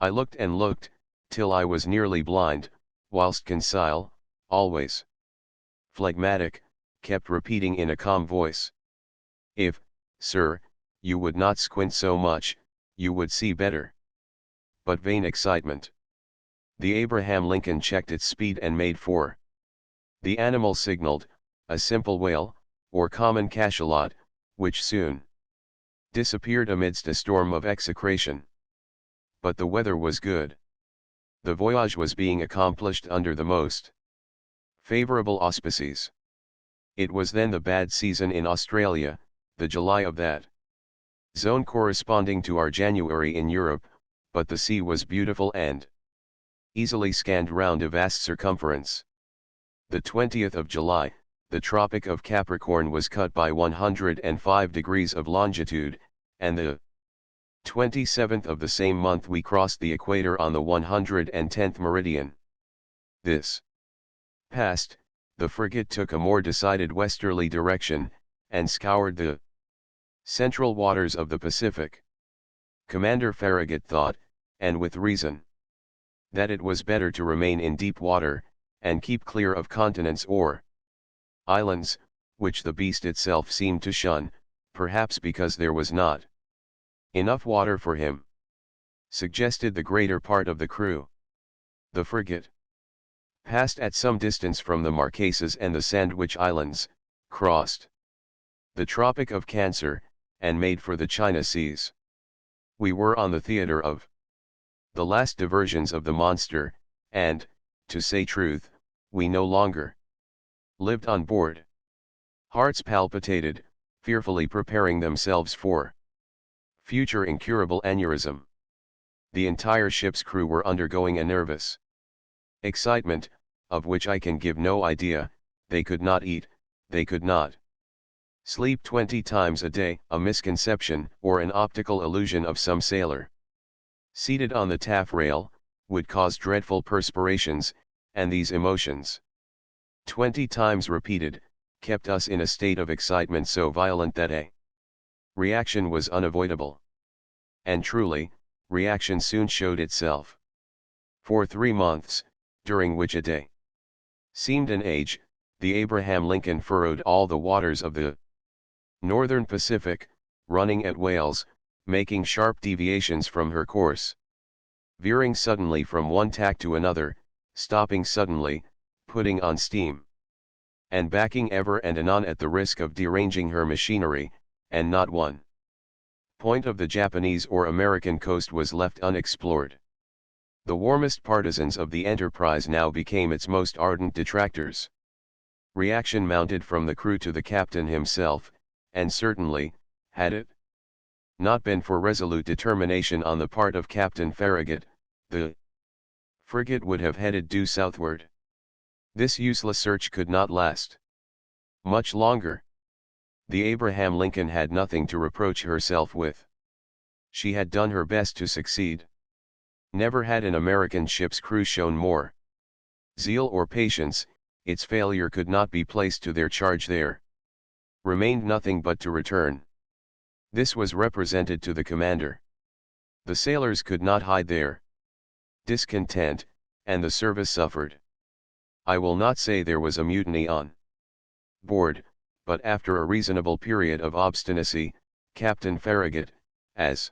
Speaker 1: I looked and looked, till I was nearly blind, whilst Conseil, always phlegmatic, kept repeating in a calm voice, If, sir, you would not squint so much, you would see better. But vain excitement. The Abraham Lincoln checked its speed and made for. The animal signaled, a simple whale, or common cachalot, which soon disappeared amidst a storm of execration. But the weather was good. The voyage was being accomplished under the most favorable auspices. It was then the bad season in Australia, the July of that zone corresponding to our January in Europe, but the sea was beautiful and easily scanned round a vast circumference. The 20th of July, the Tropic of Capricorn was cut by 105 degrees of longitude, and the 27th of the same month we crossed the equator on the 110th meridian. This past, the frigate took a more decided westerly direction, and scoured the central waters of the Pacific. Commander Farragut thought, and with reason, that it was better to remain in deep water, and keep clear of continents or islands, which the beast itself seemed to shun, perhaps because there was not enough water for him, suggested the greater part of the crew. The frigate passed at some distance from the Marquesas and the Sandwich Islands, crossed the Tropic of Cancer, and made for the China Seas. We were on the theater of the last diversions of the monster, and, to say truth, we no longer lived on board. Hearts palpitated, fearfully preparing themselves for future incurable aneurysm. The entire ship's crew were undergoing a nervous excitement, of which I can give no idea. They could not eat, they could not sleep 20 times a day, a misconception or an optical illusion of some sailor seated on the taffrail, would cause dreadful perspirations, and these emotions, 20 times repeated, kept us in a state of excitement so violent that a reaction was unavoidable. And truly, reaction soon showed itself. For 3 months, during which a day seemed an age, the Abraham Lincoln furrowed all the waters of the northern Pacific, running at whales, making sharp deviations from her course, veering suddenly from one tack to another, stopping suddenly, putting on steam, and backing ever and anon at the risk of deranging her machinery, and not one point of the Japanese or American coast was left unexplored. The warmest partisans of the enterprise now became its most ardent detractors. Reaction mounted from the crew to the captain himself, and certainly, had it not been for resolute determination on the part of Captain Farragut, the frigate would have headed due southward. This useless search could not last much longer. The Abraham Lincoln had nothing to reproach herself with. She had done her best to succeed. Never had an American ship's crew shown more zeal or patience. Its failure could not be placed to their charge. There remained nothing but to return. This was represented to the commander. The sailors could not hide their discontent, and the service suffered. I will not say there was a mutiny on board, but after a reasonable period of obstinacy, Captain Farragut, as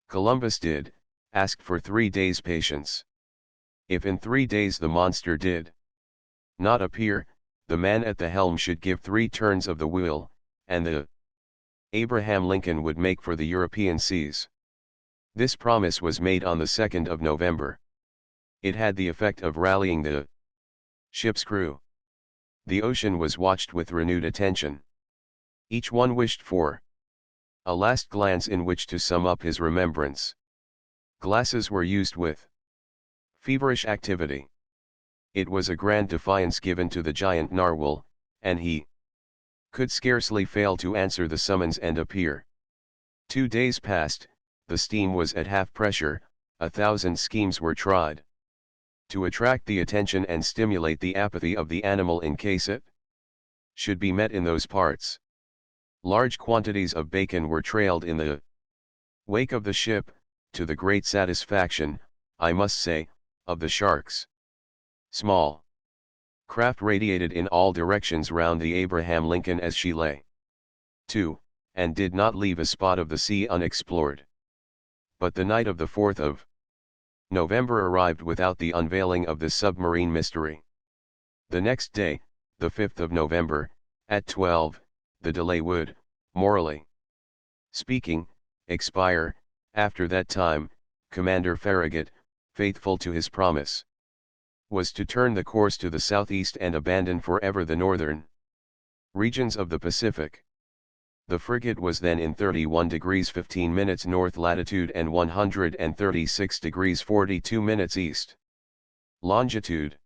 Speaker 1: Columbus did, asked for 3 days' patience. If in 3 days the monster did not appear, the man at the helm should give 3 turns of the wheel, and the Abraham Lincoln would make for the European seas. This promise was made on the 2nd of November. It had the effect of rallying the ship's crew. The ocean was watched with renewed attention. Each one wished for a last glance in which to sum up his remembrance. Glasses were used with feverish activity. It was a grand defiance given to the giant narwhal, and he could scarcely fail to answer the summons and appear. 2 days passed, the steam was at half pressure, 1,000 schemes were tried to attract the attention and stimulate the apathy of the animal in case it should be met in those parts. Large quantities of bacon were trailed in the wake of the ship, to the great satisfaction, I must say, of the sharks. Small craft radiated in all directions round the Abraham Lincoln as she lay to and did not leave a spot of the sea unexplored. But the night of the 4th of November arrived without the unveiling of this submarine mystery. The next day, the 5th of November, at 12, the delay would, morally speaking, expire. After that time, Commander Farragut, faithful to his promise, was to turn the course to the southeast and abandon forever the northern regions of the Pacific. The frigate was then in 31 degrees 15 minutes north latitude and 136 degrees 42 minutes east longitude.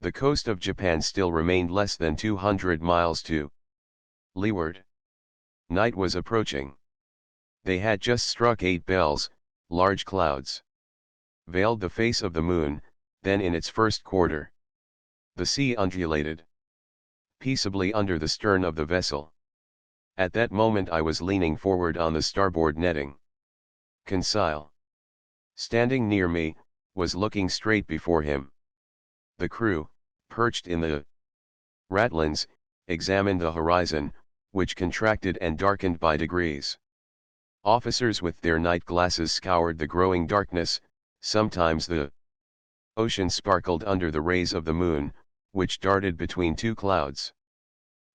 Speaker 1: The coast of Japan still remained less than 200 miles to leeward. Night was approaching. They had just struck 8 bells. Large clouds veiled the face of the moon, then in its first quarter. The sea undulated peaceably under the stern of the vessel. At that moment I was leaning forward on the starboard netting. Conseil, standing near me, was looking straight before him. The crew, perched in the ratlins, examined the horizon, which contracted and darkened by degrees. Officers with their night glasses scoured the growing darkness. Sometimes the ocean sparkled under the rays of the moon, which darted between two clouds.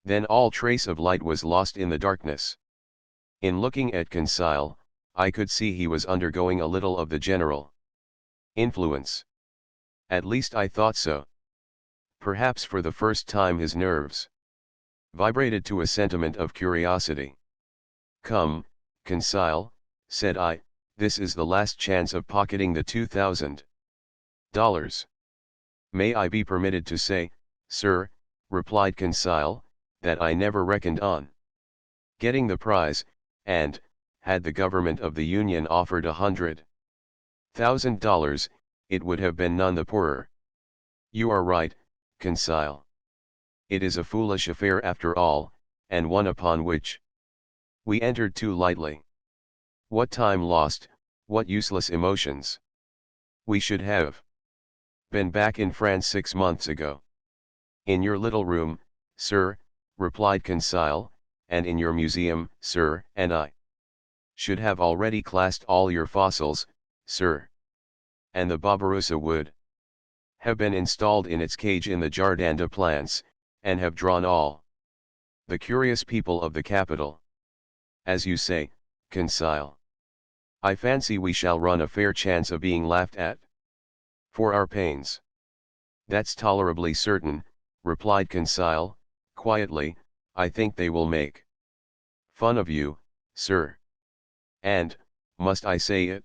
Speaker 1: Then all trace of light was lost in the darkness. In looking at Conseil, I could see he was undergoing a little of the general influence. At least I thought so. Perhaps for the first time his nerves vibrated to a sentiment of curiosity. "Come, Conseil," said I, "this is the last chance of pocketing the $2,000. May I be permitted to say, sir," replied Conseil, "that I never reckoned on getting the prize, and, had the government of the Union offered $100,000, it would have been none the poorer." "You are right, Conseil. It is a foolish affair after all, and one upon which we entered too lightly. What time lost, what useless emotions. We should have been back in France 6 months ago." "In your little room, sir," replied Conseil, "and in your museum, sir, and I should have already classed all your fossils, sir. And the Barbarossa would have been installed in its cage in the Jardin des Plantes, and have drawn all the curious people of the capital. As you say, Conseil, I fancy we shall run a fair chance of being laughed at for our pains." "That's tolerably certain," replied Conseil, quietly. "I think they will make fun of you, sir. And, must I say it?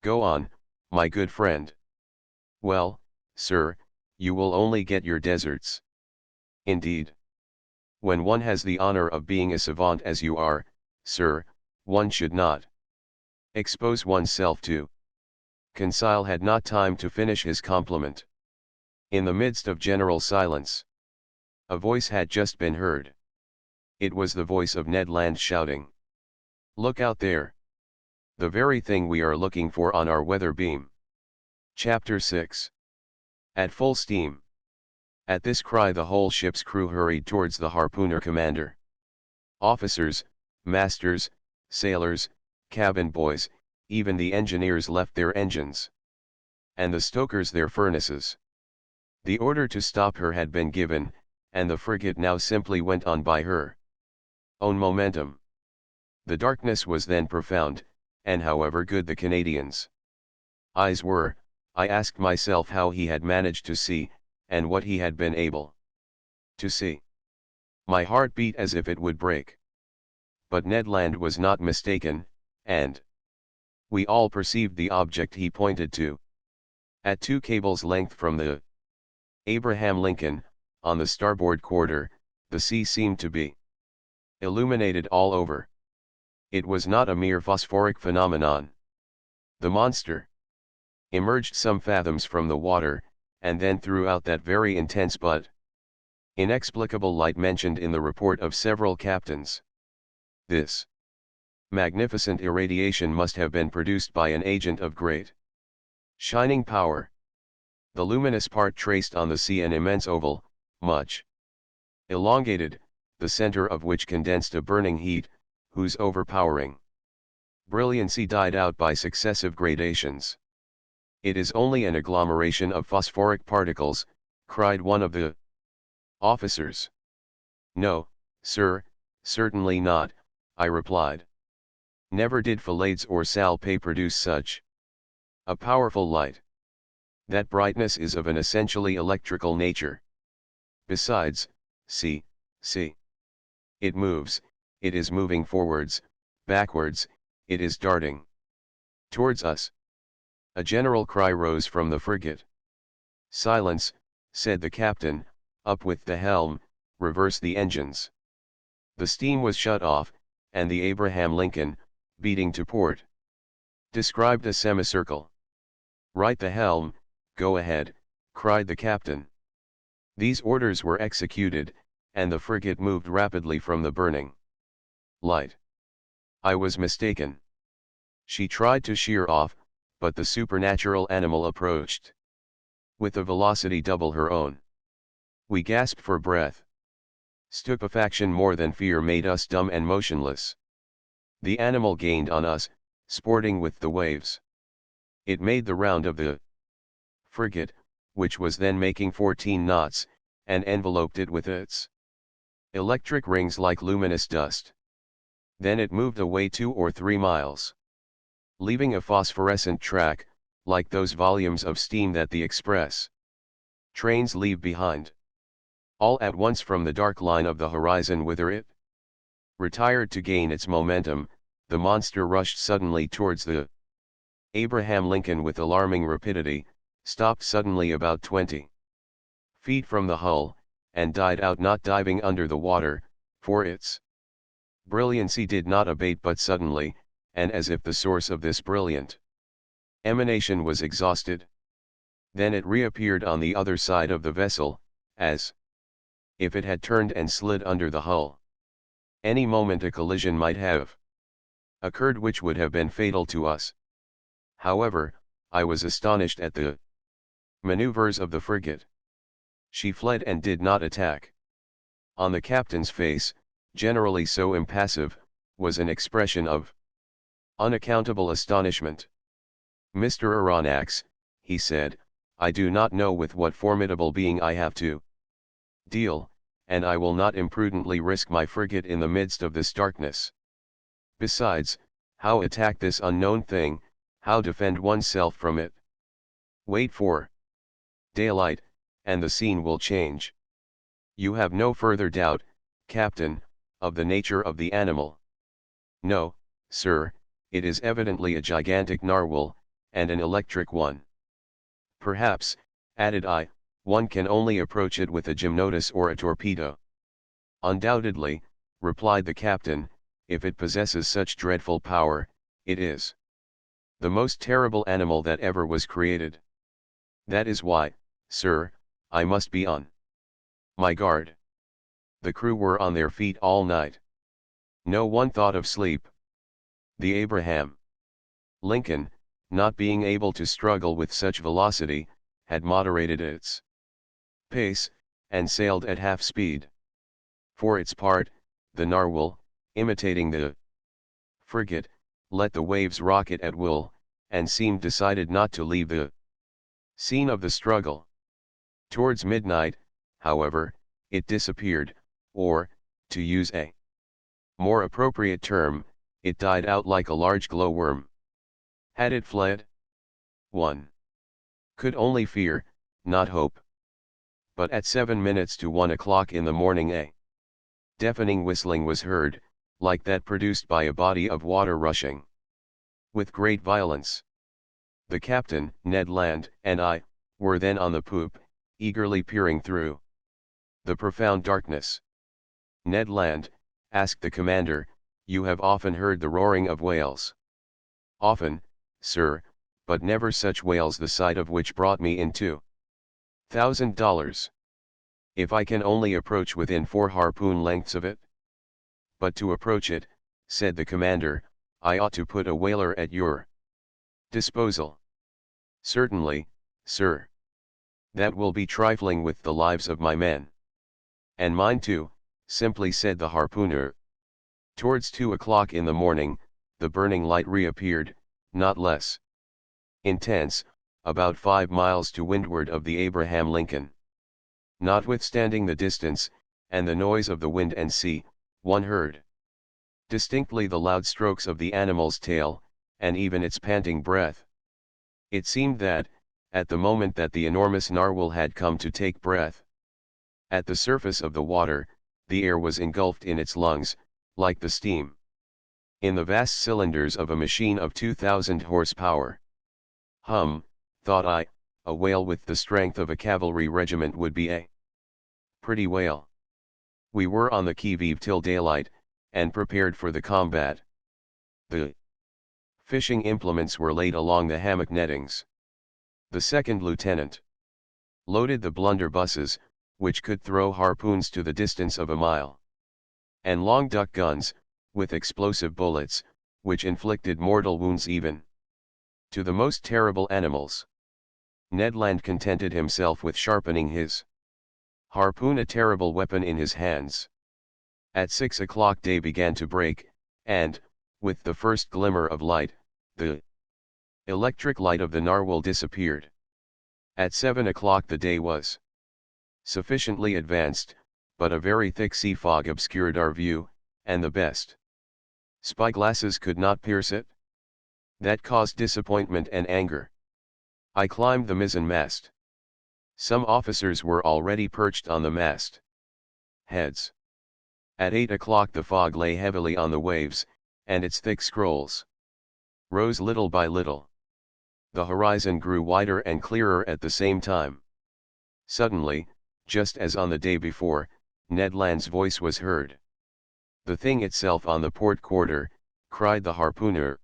Speaker 1: Go on, my good friend." "Well, sir, you will only get your deserts." "Indeed. When one has the honor of being a savant as you are, sir, one should not expose oneself to—" Conseil had not time to finish his compliment. In the midst of general silence, a voice had just been heard. It was the voice of Ned Land shouting, "Look out there! The very thing we are looking for on our weather beam." Chapter 6. At full steam. At this cry the whole ship's crew hurried towards the harpooner commander. Officers, masters, sailors, cabin boys, even the engineers left their engines, and the stokers their furnaces. The order to stop her had been given, and the frigate now simply went on by her own momentum. The darkness was then profound, and however good the Canadians' eyes were, I asked myself how he had managed to see, and what he had been able to see. My heart beat as if it would break. But Ned Land was not mistaken, and we all perceived the object he pointed to. At 2 cables' length from the Abraham Lincoln, on the starboard quarter, the sea seemed to be illuminated all over. It was not a mere phosphoric phenomenon. The monster emerged some fathoms from the water, and then threw out that very intense but inexplicable light mentioned in the report of several captains. This magnificent irradiation must have been produced by an agent of great shining power. The luminous part traced on the sea an immense oval, much elongated, the center of which condensed a burning heat, whose overpowering brilliancy died out by successive gradations. "It is only an agglomeration of phosphoric particles," cried one of the officers. "No, sir, certainly not," I replied. "Never did Pallades or salpé produce such a powerful light. That brightness is of an essentially electrical nature. Besides, see. It moves, it is moving forwards, backwards, it is darting towards us." A general cry rose from the frigate. "Silence," said the captain, "up with the helm, reverse the engines." The steam was shut off, and the Abraham Lincoln, beating to port, described a semicircle. "Right the helm, go ahead," cried the captain. These orders were executed, and the frigate moved rapidly from the burning light. I was mistaken. She tried to sheer off, but the supernatural animal approached with a velocity double her own. We gasped for breath. Stupefaction more than fear made us dumb and motionless. The animal gained on us, sporting with the waves. It made the round of the frigate, which was then making 14 knots, and enveloped it with its electric rings like luminous dust. Then it moved away 2 or 3 miles, leaving a phosphorescent track, like those volumes of steam that the express trains leave behind. All at once from the dark line of the horizon whither it retired to gain its momentum, the monster rushed suddenly towards the Abraham Lincoln with alarming rapidity, stopped suddenly about 20 feet from the hull, and died out, not diving under the water, for its brilliancy did not abate but suddenly, and as if the source of this brilliant emanation was exhausted. Then it reappeared on the other side of the vessel, as if it had turned and slid under the hull. Any moment a collision might have occurred which would have been fatal to us. However, I was astonished at the maneuvers of the frigate. She fled and did not attack. On the captain's face, generally so impassive, was an expression of unaccountable astonishment. "Mr. Aronnax," he said, "I do not know with what formidable being I have to deal, and I will not imprudently risk my frigate in the midst of this darkness. Besides, how attack this unknown thing, how defend oneself from it? Wait for daylight, and the scene will change. You have no further doubt, Captain, of the nature of the animal?" "No, sir, it is evidently a gigantic narwhal, and an electric one. Perhaps," added I, "one can only approach it with a gymnotus or a torpedo." "Undoubtedly," replied the captain, "if it possesses such dreadful power, it is the most terrible animal that ever was created. That is why, sir, I must be on my guard." The crew were on their feet all night. No one thought of sleep. The Abraham Lincoln, not being able to struggle with such velocity, had moderated its pace, and sailed at half speed. For its part, the narwhal, imitating the frigate, let the waves rock it at will, and seemed decided not to leave the scene of the struggle. Towards midnight, however, it disappeared, or, to use a more appropriate term, it died out like a large glowworm. Had it fled? One could only fear, not hope. But at 7 minutes to 1 o'clock in the morning a deafening whistling was heard, like that produced by a body of water rushing with great violence. The captain, Ned Land, and I, were then on the poop, eagerly peering through the profound darkness. "Ned Land," asked the commander, "you have often heard the roaring of whales?" "Often, sir, but never such whales the sight of which brought me in $2,000. If I can only approach within 4 harpoon lengths of it." "But to approach it," said the commander, "I ought to put a whaler at your disposal." "Certainly, sir. That will be trifling with the lives of my men." "And mine too," simply said the harpooner. Towards 2 o'clock in the morning, the burning light reappeared, not less intense, about 5 miles to windward of the Abraham Lincoln. Notwithstanding the distance, and the noise of the wind and sea, one heard distinctly the loud strokes of the animal's tail, and even its panting breath. It seemed that, at the moment that the enormous narwhal had come to take breath at the surface of the water, the air was engulfed in its lungs, like the steam in the vast cylinders of a machine of 2,000 horsepower. Thought I, a whale with the strength of a cavalry regiment would be a pretty whale. We were on the qui-vive till daylight, and prepared for the combat. The fishing implements were laid along the hammock nettings. The second lieutenant loaded the blunderbusses, which could throw harpoons to the distance of a mile, and long duck guns, with explosive bullets, which inflicted mortal wounds even to the most terrible animals. Ned Land contented himself with sharpening his harpoon, a terrible weapon, in his hands. At 6 o'clock day began to break, and, with the first glimmer of light, the electric light of the narwhal disappeared. At 7 o'clock the day was sufficiently advanced, but a very thick sea fog obscured our view, and the best spyglasses could not pierce it. That caused disappointment and anger. I climbed the mizzen mast. Some officers were already perched on the mast heads. At 8 o'clock the fog lay heavily on the waves, and its thick scrolls rose little by little. The horizon grew wider and clearer at the same time. Suddenly, just as on the day before, Ned Land's voice was heard. "The thing itself on the port quarter," cried the harpooner.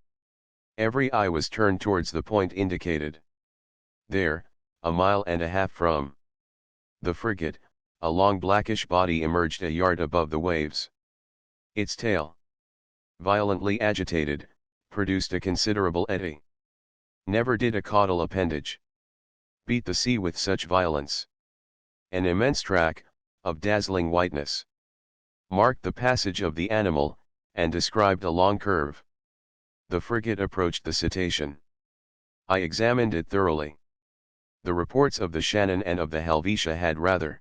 Speaker 1: Every eye was turned towards the point indicated. There, a mile and a half from the frigate, a long blackish body emerged a yard above the waves. Its tail, violently agitated, produced a considerable eddy. Never did a caudal appendage beat the sea with such violence. An immense track, of dazzling whiteness, marked the passage of the animal, and described a long curve. The frigate approached the cetacean. I examined it thoroughly. The reports of the Shannon and of the Helvetia had rather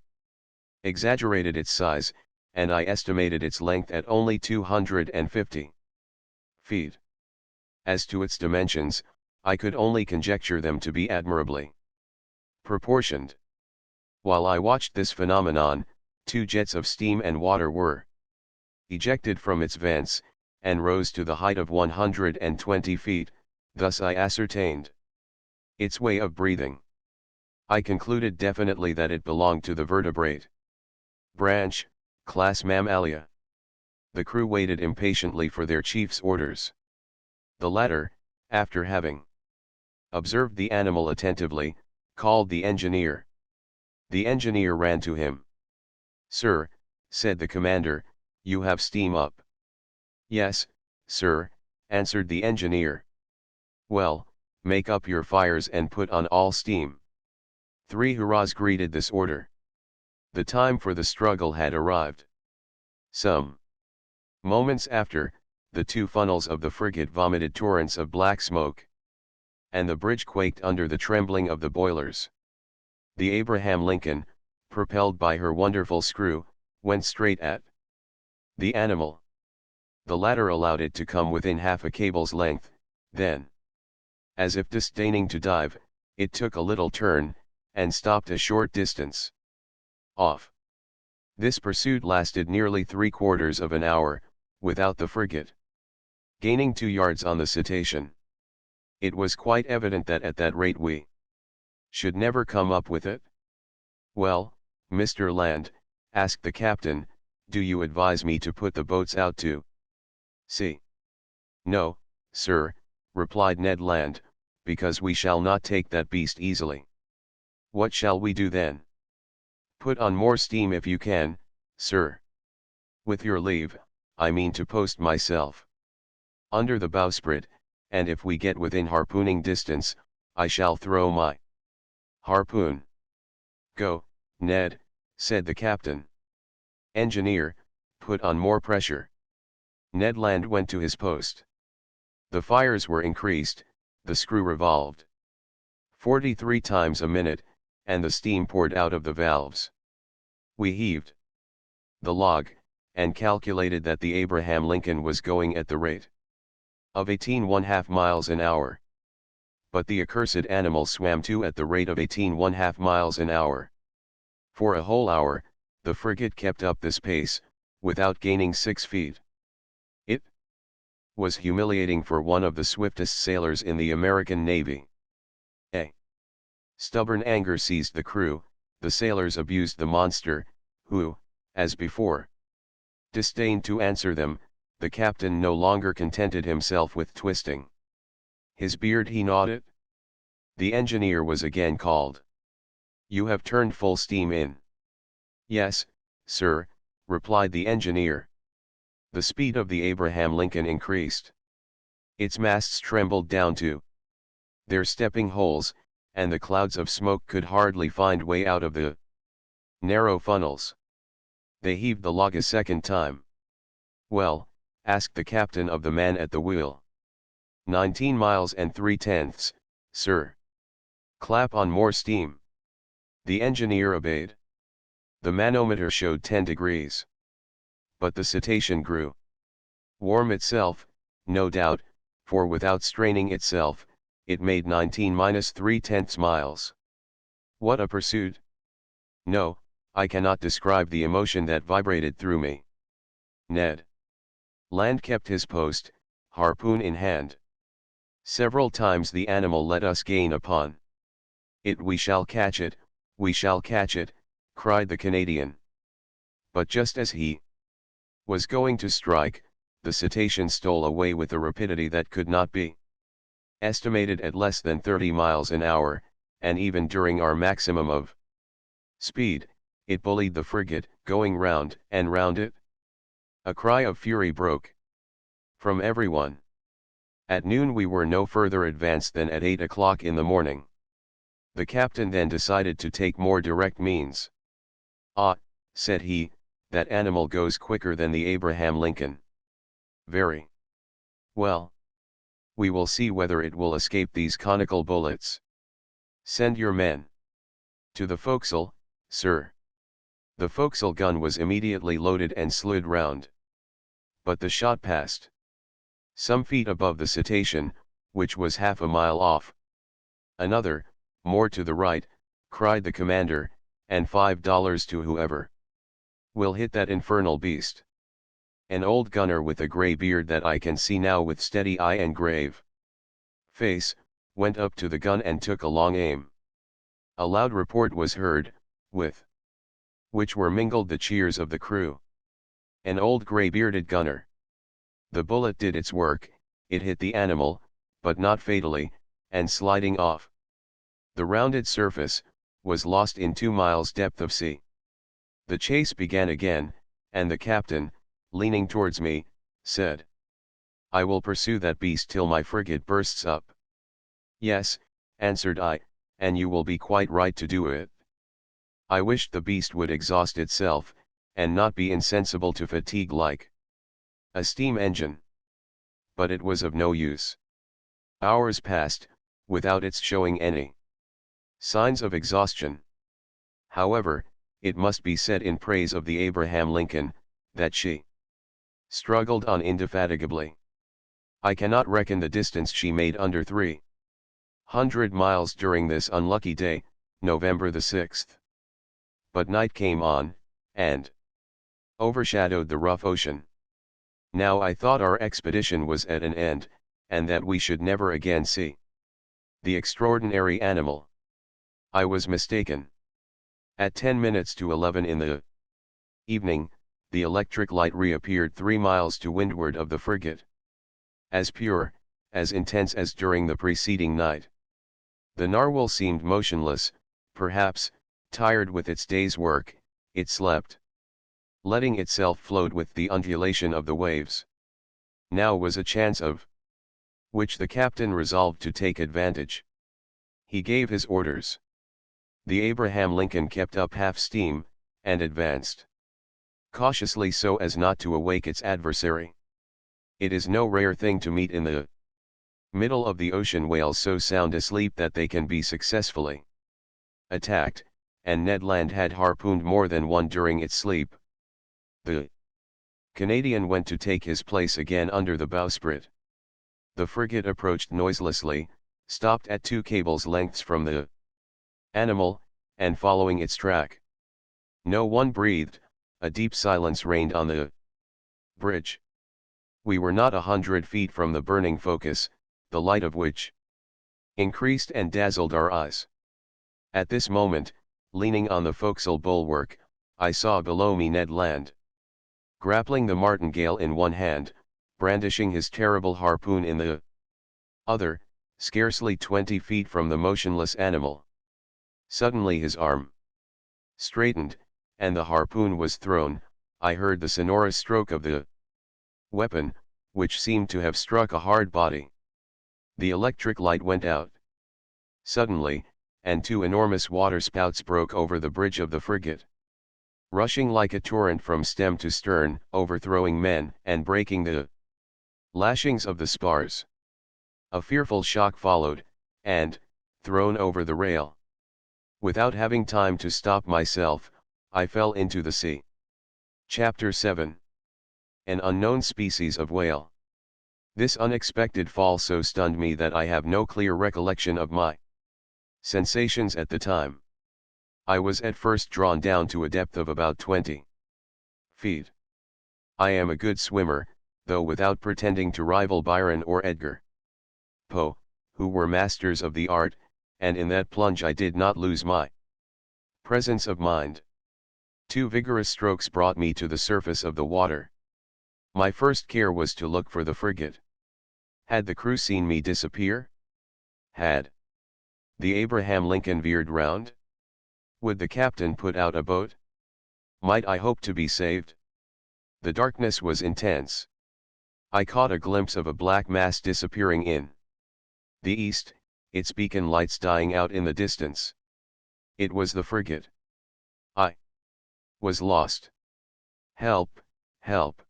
Speaker 1: exaggerated its size, and I estimated its length at only 250 feet. As to its dimensions, I could only conjecture them to be admirably proportioned. While I watched this phenomenon, 2 jets of steam and water were ejected from its vents, and rose to the height of 120 feet, thus I ascertained its way of breathing. I concluded definitely that it belonged to the vertebrate branch, class Mammalia. The crew waited impatiently for their chief's orders. The latter, after having observed the animal attentively, called the engineer. The engineer ran to him. "Sir," said the commander, "you have steam up." "Yes, sir," answered the engineer. "Well, make up your fires and put on all steam." 3 hurrahs greeted this order. The time for the struggle had arrived. Some moments after, the 2 funnels of the frigate vomited torrents of black smoke, and the bridge quaked under the trembling of the boilers. The Abraham Lincoln, propelled by her wonderful screw, went straight at the animal. The latter allowed it to come within half a cable's length, then, as if disdaining to dive, it took a little turn, and stopped a short distance off. This pursuit lasted nearly 3/4 of an hour, without the frigate gaining 2 yards on the cetacean. It was quite evident that at that rate we should never come up with it. "Well, Mr. Land," asked the captain, "do you advise me to put the boats out to sea?" "No, sir," replied Ned Land, "because we shall not take that beast easily." "What shall we do then?" "Put on more steam if you can, sir." "With your leave, I mean to post myself under the bowsprit, and if we get within harpooning distance, I shall throw my harpoon." "Go, Ned," said the captain. "Engineer, put on more pressure." Ned Land went to his post. The fires were increased, the screw revolved 43 times a minute, and the steam poured out of the valves. We heaved the log, and calculated that the Abraham Lincoln was going at the rate of 18½ miles an hour. But the accursed animal swam too at the rate of 18½ miles an hour. For a whole hour, the frigate kept up this pace, without gaining 6 feet. It was humiliating for one of the swiftest sailors in the American Navy. A stubborn anger seized the crew. The sailors abused the monster, who, as before, disdained to answer them. The captain no longer contented himself with twisting his beard, he gnawed it. The engineer was again called. "You have turned full steam in?" "Yes, sir," replied the engineer. The speed of the Abraham Lincoln increased. Its masts trembled down to their stepping holes, and the clouds of smoke could hardly find way out of the narrow funnels. They heaved the log a second time. "Well," asked the captain of the man at the wheel. 19 miles and 3/10, sir." "Clap on more steam." The engineer obeyed. The manometer showed 10 degrees. But the cetacean grew warm itself, no doubt, for without straining itself, it made 19 minus 3/10 miles. What a pursuit! No, I cannot describe the emotion that vibrated through me. Ned Land kept his post, harpoon in hand. Several times the animal let us gain upon it. "We shall catch it, we shall catch it," cried the Canadian. But just as he was going to strike, the cetacean stole away with a rapidity that could not be estimated at less than 30 miles an hour, and even during our maximum of speed, it bullied the frigate, going round and round it. A cry of fury broke from everyone. At noon we were no further advanced than at 8 o'clock in the morning. The captain then decided to take more direct means. "Ah," said he, "that animal goes quicker than the Abraham Lincoln." "Very well. We will see whether it will escape these conical bullets. Send your men." "To the forecastle, sir." The forecastle gun was immediately loaded and slewed round. But the shot passed some feet above the cetacean, which was half a mile off. "Another, more to the right," cried the commander, "and $5 to whoever will hit that infernal beast." An old gunner with a grey beard that I can see now with steady eye and grave face, went up to the gun and took a long aim. A loud report was heard, with which were mingled the cheers of the crew. An old grey-bearded gunner. The bullet did its work, it hit the animal, but not fatally, and sliding off the rounded surface, was lost in 2 miles depth of sea. The chase began again, and the captain, leaning towards me, said, "I will pursue that beast till my frigate bursts up." "Yes," answered I, "and you will be quite right to do it." I wished the beast would exhaust itself, and not be insensible to fatigue like a steam engine. But it was of no use. Hours passed, without its showing any signs of exhaustion. However, it must be said in praise of the Abraham Lincoln, that she struggled on indefatigably. I cannot reckon the distance she made under 300 miles during this unlucky day, November the 6th. But night came on, and overshadowed the rough ocean. Now I thought our expedition was at an end, and that we should never again see the extraordinary animal. I was mistaken. At 10 minutes to 11 in the evening, the electric light reappeared 3 miles to windward of the frigate. As pure, as intense as during the preceding night. The narwhal seemed motionless, perhaps, tired with its day's work. It slept, letting itself float with the undulation of the waves. Now was a chance of which the captain resolved to take advantage. He gave his orders. The Abraham Lincoln kept up half steam, and advanced cautiously so as not to awake its adversary. It is no rare thing to meet in the middle of the ocean whales so sound asleep that they can be successfully attacked, and Ned Land had harpooned more than one during its sleep. The Canadian went to take his place again under the bowsprit. The frigate approached noiselessly, stopped at 2 cables' lengths from the animal, and following its track. No one breathed, a deep silence reigned on the bridge. We were not 100 feet from the burning focus, the light of which increased and dazzled our eyes. At this moment, leaning on the forecastle bulwark, I saw below me Ned Land, grappling the martingale in one hand, brandishing his terrible harpoon in the other, scarcely 20 feet from the motionless animal. Suddenly his arm straightened, and the harpoon was thrown. I heard the sonorous stroke of the weapon, which seemed to have struck a hard body. The electric light went out suddenly, and 2 enormous waterspouts broke over the bridge of the frigate, rushing like a torrent from stem to stern, overthrowing men and breaking the lashings of the spars. A fearful shock followed, and, thrown over the rail, without having time to stop myself, I fell into the sea. Chapter 7. An unknown species of whale. This unexpected fall so stunned me that I have no clear recollection of my sensations at the time. I was at first drawn down to a depth of about 20 feet. I am a good swimmer, though without pretending to rival Byron or Edgar Poe, who were masters of the art, and in that plunge I did not lose my presence of mind. 2 vigorous strokes brought me to the surface of the water. My first care was to look for the frigate. Had the crew seen me disappear? Had the Abraham Lincoln veered round? Would the captain put out a boat? Might I hope to be saved? The darkness was intense. I caught a glimpse of a black mass disappearing in the east, its beacon lights dying out in the distance. It was the frigate. I was lost. Help, help!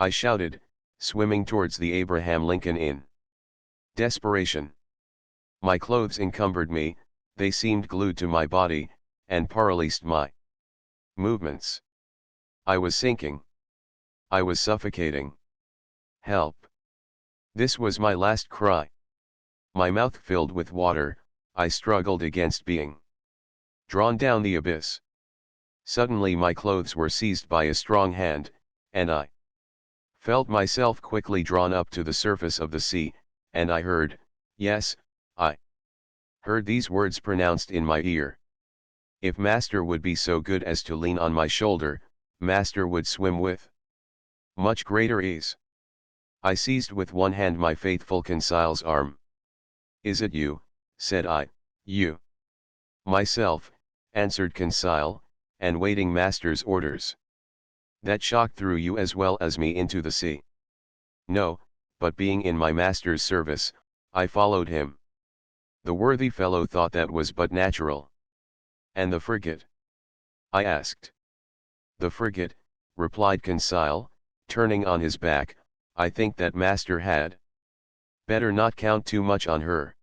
Speaker 1: I shouted, swimming towards the Abraham Lincoln in desperation. My clothes encumbered me, they seemed glued to my body, and paralyzed my movements. I was sinking. I was suffocating. Help! This was my last cry. My mouth filled with water, I struggled against being drawn down the abyss. Suddenly my clothes were seized by a strong hand, and I felt myself quickly drawn up to the surface of the sea, and I heard, yes, I heard these words pronounced in my ear. If master would be so good as to lean on my shoulder, master would swim with much greater ease. I seized with one hand my faithful Consile's arm. Is it you? Said I. You. Myself, answered Consile, and waiting master's orders. That shock threw you as well as me into the sea. No, but being in my master's service, I followed him. The worthy fellow thought that was but natural. And the frigate? I asked. The frigate, replied Consile, turning on his back, I think that master had better not count too much on her.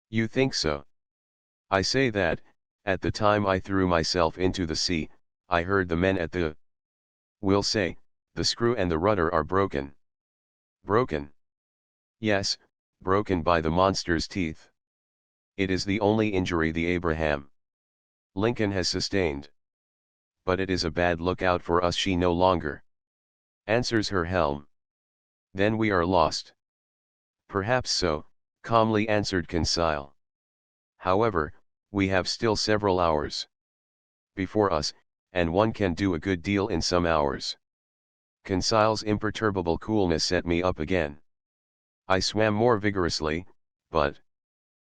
Speaker 1: You think so? I say that, at the time I threw myself into the sea, I heard the men at the wheel say, the screw and the rudder are broken. Broken? Yes, broken by the monster's teeth. It is the only injury the Abraham Lincoln has sustained. But it is a bad lookout for us she no longer answers her helm. Then we are lost. Perhaps so, calmly answered Consile. However, we have still several hours before us, and one can do a good deal in some hours. Consile's imperturbable coolness set me up again. I swam more vigorously, but,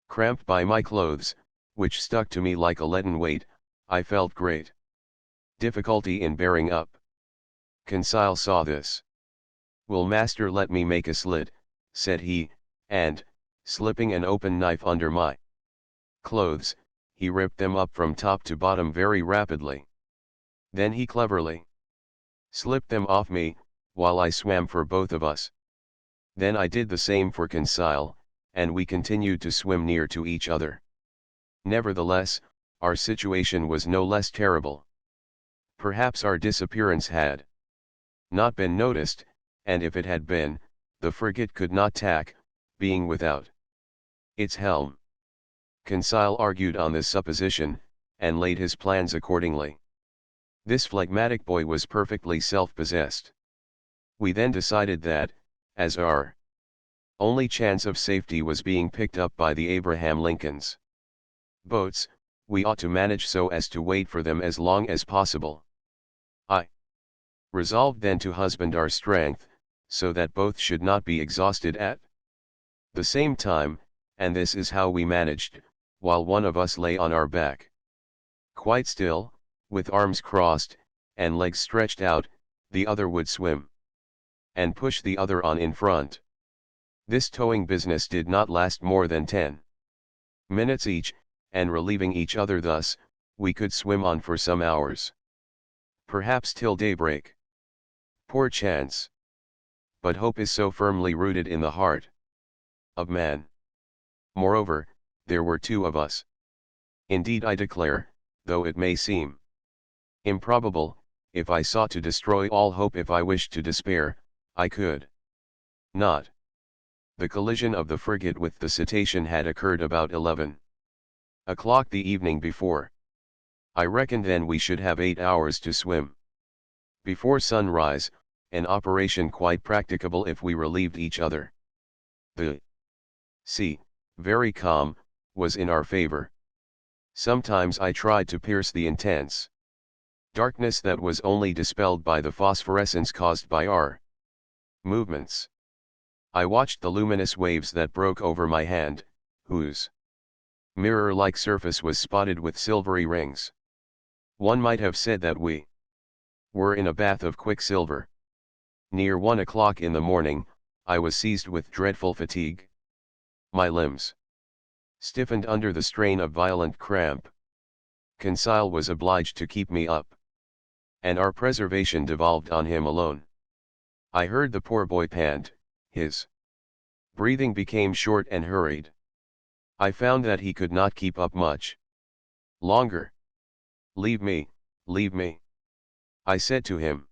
Speaker 1: cramped by my clothes, which stuck to me like a leaden weight, I felt great difficulty in bearing up. Consile saw this. Will master let me make a slit, said he, and, slipping an open knife under my clothes, he ripped them up from top to bottom very rapidly. Then he cleverly slipped them off me, while I swam for both of us. Then I did the same for Conseil, and we continued to swim near to each other. Nevertheless, our situation was no less terrible. Perhaps our disappearance had not been noticed, and if it had been, the frigate could not tack, being without its helm. Conseil argued on this supposition, and laid his plans accordingly. This phlegmatic boy was perfectly self-possessed. We then decided that, as our only chance of safety was being picked up by the Abraham Lincoln's boats, we ought to manage so as to wait for them as long as possible. I resolved then to husband our strength, so that both should not be exhausted at the same time, and this is how we managed, while one of us lay on our back, quite still, with arms crossed, and legs stretched out, the other would swim and push the other on in front. This towing business did not last more than 10 minutes each, and relieving each other thus, we could swim on for some hours. Perhaps till daybreak. Poor chance! But hope is so firmly rooted in the heart of man. Moreover, there were two of us. Indeed, I declare, though it may seem improbable, if I sought to destroy all hope, if I wished to despair, I could not. The collision of the frigate with the cetacean had occurred about 11 o'clock the evening before. I reckoned then we should have 8 hours to swim before sunrise, an operation quite practicable if we relieved each other. The sea, very calm, was in our favor. Sometimes I tried to pierce the intense darkness that was only dispelled by the phosphorescence caused by our movements. I watched the luminous waves that broke over my hand, whose mirror-like surface was spotted with silvery rings. One might have said that we were in a bath of quicksilver. Near 1 o'clock in the morning, I was seized with dreadful fatigue. My limbs stiffened under the strain of violent cramp. Conseil was obliged to keep me up, and our preservation devolved on him alone. I heard the poor boy pant, his breathing became short and hurried. I found that he could not keep up much longer. "Leave me, leave me," I said to him.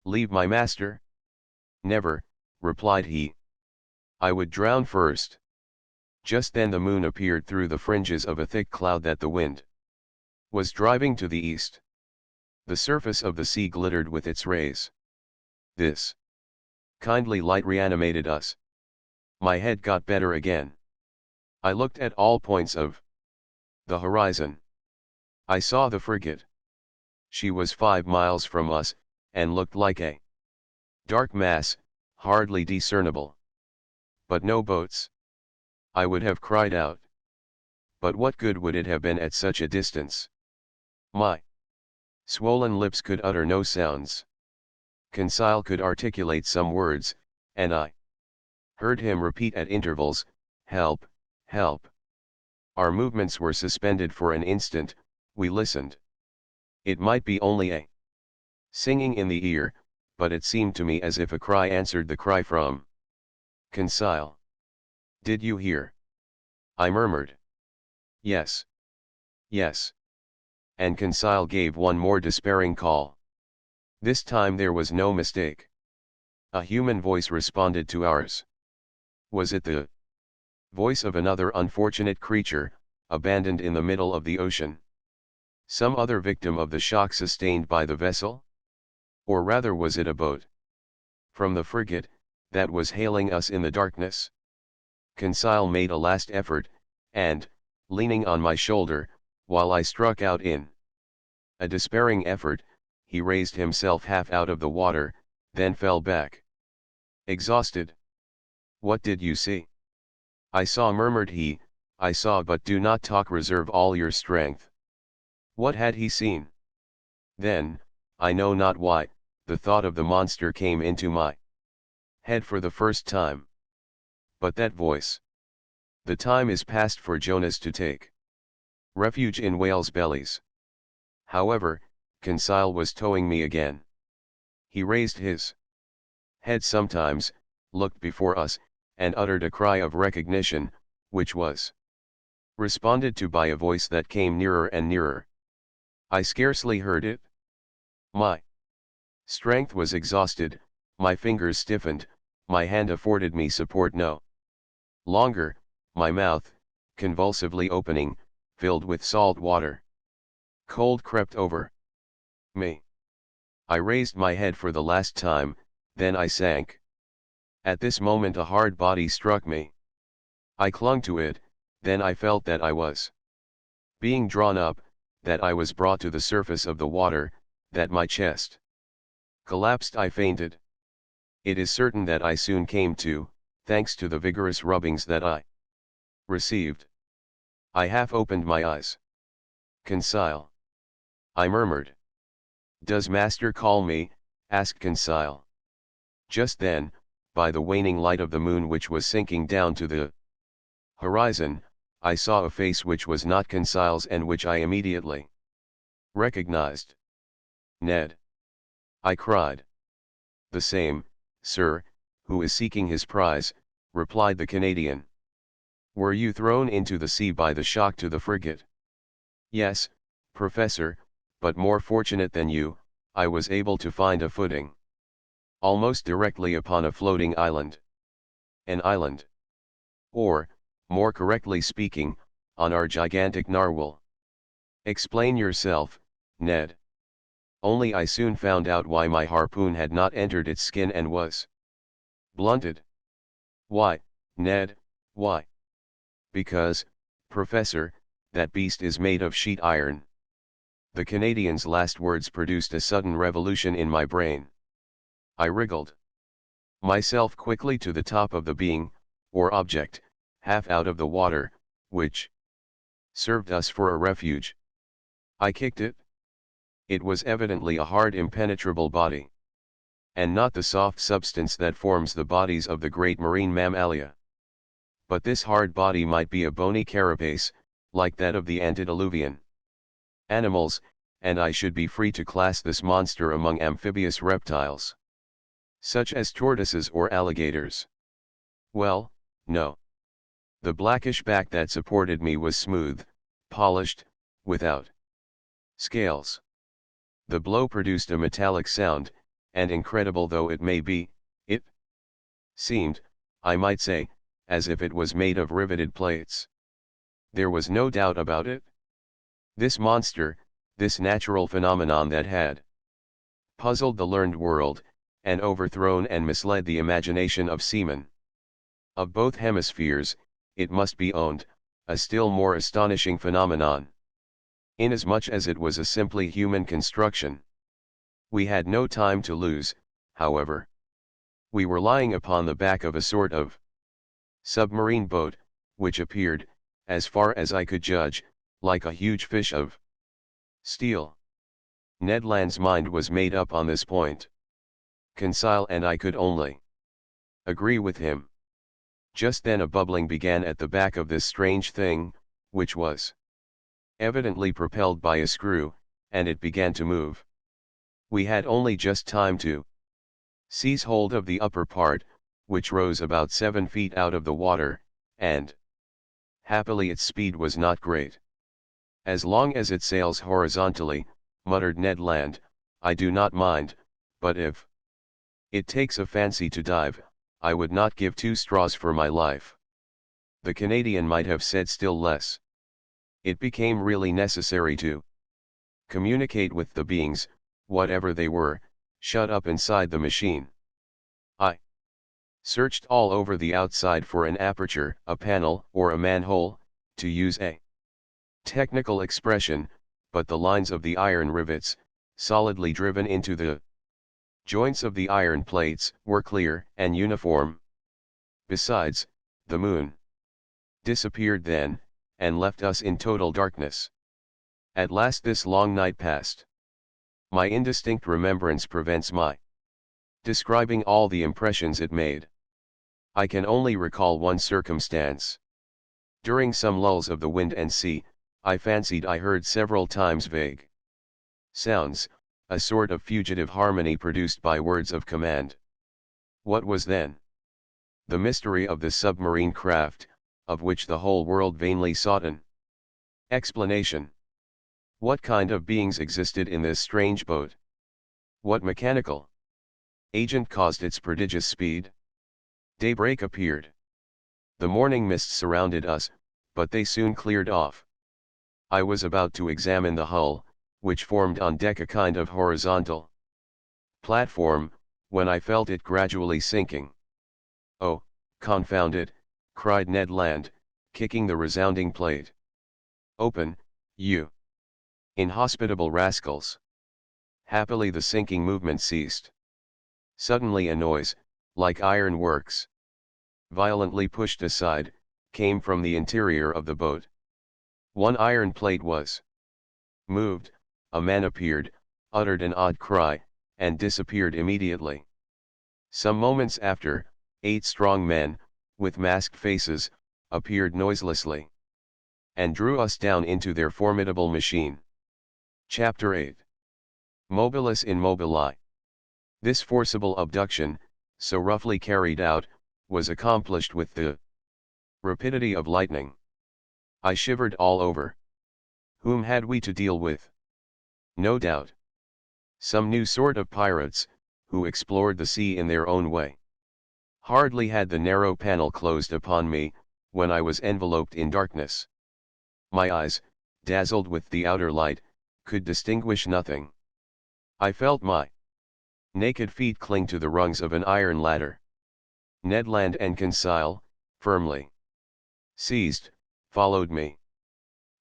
Speaker 1: "Leave my master? Never," replied he. "I would drown first." Just then the moon appeared through the fringes of a thick cloud that the wind was driving to the east. The surface of the sea glittered with its rays. This kindly light reanimated us. My head got better again. I looked at all points of the horizon. I saw the frigate. She was 5 miles from us, and looked like a dark mass, hardly discernible. But no boats. I would have cried out. But what good would it have been at such a distance? My swollen lips could utter no sounds. Conseil could articulate some words, and I heard him repeat at intervals, "Help, help." Our movements were suspended for an instant. We listened. It might be only a singing in the ear, but it seemed to me as if a cry answered the cry from Conseil. "Did you hear?" I murmured. "Yes. Yes." And Conseil gave one more despairing call. This time there was no mistake. A human voice responded to ours. Was it the voice of another unfortunate creature, abandoned in the middle of the ocean? Some other victim of the shock sustained by the vessel? Or rather, was it a boat from the frigate that was hailing us in the darkness? Conseil made a last effort, and, leaning on my shoulder, while I struck out in a despairing effort, he raised himself half out of the water, then fell back, exhausted. "What did you see?" "I saw," murmured he, "I saw, but do not talk, reserve all your strength." What had he seen? Then, I know not why, the thought of the monster came into my head for the first time. But that voice. The time is past for Jonas to take refuge in whales' bellies. However, Conseil was towing me again. He raised his head sometimes, looked before us, and uttered a cry of recognition, which was responded to by a voice that came nearer and nearer. I scarcely heard it. My strength was exhausted, my fingers stiffened, my hand afforded me support no longer, my mouth, convulsively opening, filled with salt water. Cold crept over me. I raised my head for the last time, then I sank. At this moment a hard body struck me. I clung to it, then I felt that I was being drawn up, that I was brought to the surface of the water, that my chest collapsed. I fainted. It is certain that I soon came to, thanks to the vigorous rubbings that I received. I half opened my eyes. Conseil, I murmured. Does master call me? Asked Conseil. Just then, by the waning light of the moon which was sinking down to the horizon, I saw a face which was not Conseil's and which I immediately recognized. Ned, I cried. The same, sir, who is seeking his prize, replied the Canadian. Were you thrown into the sea by the shock to the frigate? Yes, Professor, but more fortunate than you, I was able to find a footing almost directly upon a floating island. An island. Or, more correctly speaking, on our gigantic narwhal. Explain yourself, Ned. Only I soon found out why my harpoon had not entered its skin and was blunted. Why, Ned, why? Because, Professor, that beast is made of sheet iron. The Canadian's last words produced a sudden revolution in my brain. I wriggled myself quickly to the top of the being, or object, half out of the water, which served us for a refuge. I kicked it. It was evidently a hard impenetrable body, and not the soft substance that forms the bodies of the great marine mammalia. But this hard body might be a bony carapace, like that of the antediluvian animals, and I should be free to class this monster among amphibious reptiles, such as tortoises or alligators. Well, no. The blackish back that supported me was smooth, polished, without scales. The blow produced a metallic sound, and incredible though it may be, it seemed, I might say, as if it was made of riveted plates. There was no doubt about it. This monster, this natural phenomenon that had puzzled the learned world, and overthrown and misled the imagination of seamen of both hemispheres, it must be owned, a still more astonishing phenomenon, inasmuch as it was a simply human construction. We had no time to lose, however. We were lying upon the back of a sort of submarine boat, which appeared, as far as I could judge, like a huge fish of steel. Ned Land's mind was made up on this point. Conseil and I could only agree with him. Just then a bubbling began at the back of this strange thing, which was evidently propelled by a screw, and it began to move. We had only just time to seize hold of the upper part, which rose about 7 feet out of the water, and happily its speed was not great. As long as it sails horizontally, muttered Ned Land, I do not mind, but if it takes a fancy to dive, I would not give 2 straws for my life. The Canadian might have said still less. It became really necessary to communicate with the beings, whatever they were, shut up inside the machine. I searched all over the outside for an aperture, a panel, or a manhole, to use a technical expression, but the lines of the iron rivets, solidly driven into the joints of the iron plates, were clear and uniform. Besides, the moon disappeared then, and left us in total darkness. At last this long night passed. My indistinct remembrance prevents my describing all the impressions it made. I can only recall one circumstance. During some lulls of the wind and sea, I fancied I heard several times vague sounds, a sort of fugitive harmony produced by words of command. What was then? The mystery of this submarine craft, of which the whole world vainly sought an explanation. What kind of beings existed in this strange boat? What mechanical agent caused its prodigious speed? Daybreak appeared. The morning mists surrounded us, but they soon cleared off. I was about to examine the hull, which formed on deck a kind of horizontal platform, when I felt it gradually sinking. "Oh, confound it," cried Ned Land, kicking the resounding plate. "Open, you inhospitable rascals." Happily the sinking movement ceased. Suddenly a noise, like iron works, violently pushed aside, came from the interior of the boat. One iron plate was moved, a man appeared, uttered an odd cry, and disappeared immediately. Some moments after, 8 strong men, with masked faces, appeared noiselessly, and drew us down into their formidable machine. Chapter 8. Mobilis in mobili. This forcible abduction, so roughly carried out, was accomplished with the rapidity of lightning. I shivered all over. Whom had we to deal with? No doubt some new sort of pirates, who explored the sea in their own way. Hardly had the narrow panel closed upon me, when I was enveloped in darkness. My eyes, dazzled with the outer light, could distinguish nothing. I felt my naked feet cling to the rungs of an iron ladder. Ned Land and Conseil, firmly seized, followed me.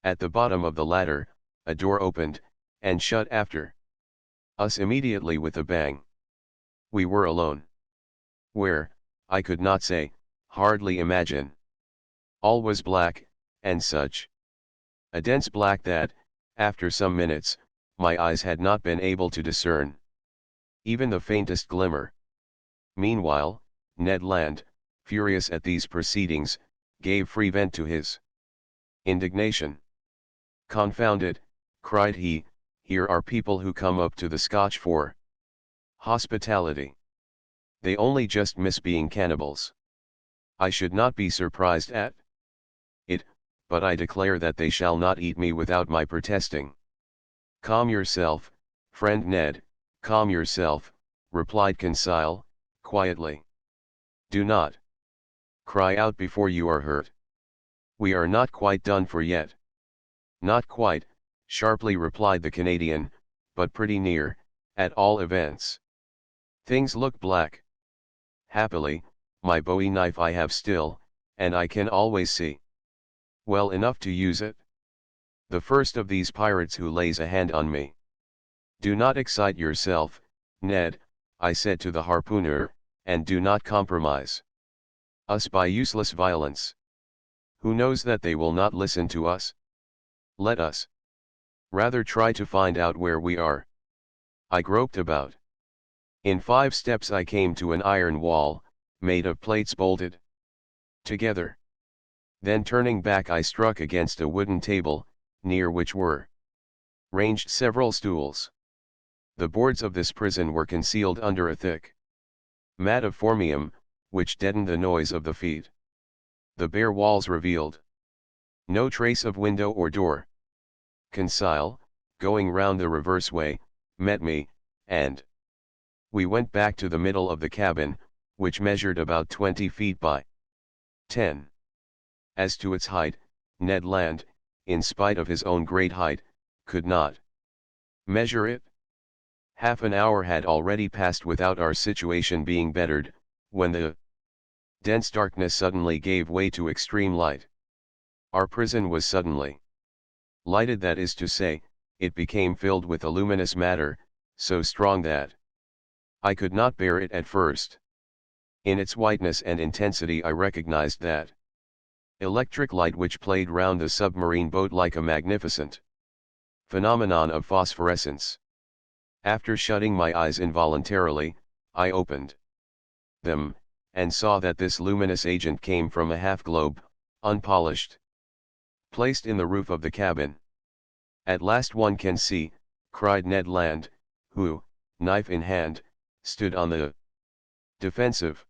Speaker 1: At the bottom of the ladder, a door opened, and shut after us immediately with a bang. We were alone. Where, I could not say, hardly imagine. All was black, and such a dense black that, after some minutes, my eyes had not been able to discern even the faintest glimmer. Meanwhile, Ned Land, furious at these proceedings, gave free vent to his indignation. "Confound it," cried he, "here are people who come up to the Scotch for hospitality. They only just miss being cannibals. I should not be surprised at it, but I declare that they shall not eat me without my protesting." "Calm yourself, friend Ned, calm yourself," replied Conseil, quietly. "Do not cry out before you are hurt. We are not quite done for yet." "Not quite," sharply replied the Canadian, "but pretty near, at all events. Things look black. Happily, my bowie knife I have still, and I can always see well enough to use it. The first of these pirates who lays a hand on me—" "Do not excite yourself, Ned," I said to the harpooner, "and do not compromise us by useless violence. Who knows that they will not listen to us? Let us rather try to find out where we are." I groped about. In 5 steps I came to an iron wall, made of plates bolted together. Then turning back I struck against a wooden table, near which were ranged several stools. The boards of this prison were concealed under a thick mat of formium, which deadened the noise of the feet. The bare walls revealed no trace of window or door. Conseil, going round the reverse way, met me, and we went back to the middle of the cabin, which measured about 20 feet by 10. As to its height, Ned Land, in spite of his own great height, could not measure it. Half an hour had already passed without our situation being bettered, when the dense darkness suddenly gave way to extreme light. Our prison was suddenly lighted, that is to say, it became filled with a luminous matter, so strong that I could not bear it at first. In its whiteness and intensity I recognized that electric light which played round the submarine boat like a magnificent phenomenon of phosphorescence. After shutting my eyes involuntarily, I opened them, and saw that this luminous agent came from a half-globe, unpolished, placed in the roof of the cabin. "At last one can see," cried Ned Land, who, knife in hand, stood on the Defensive.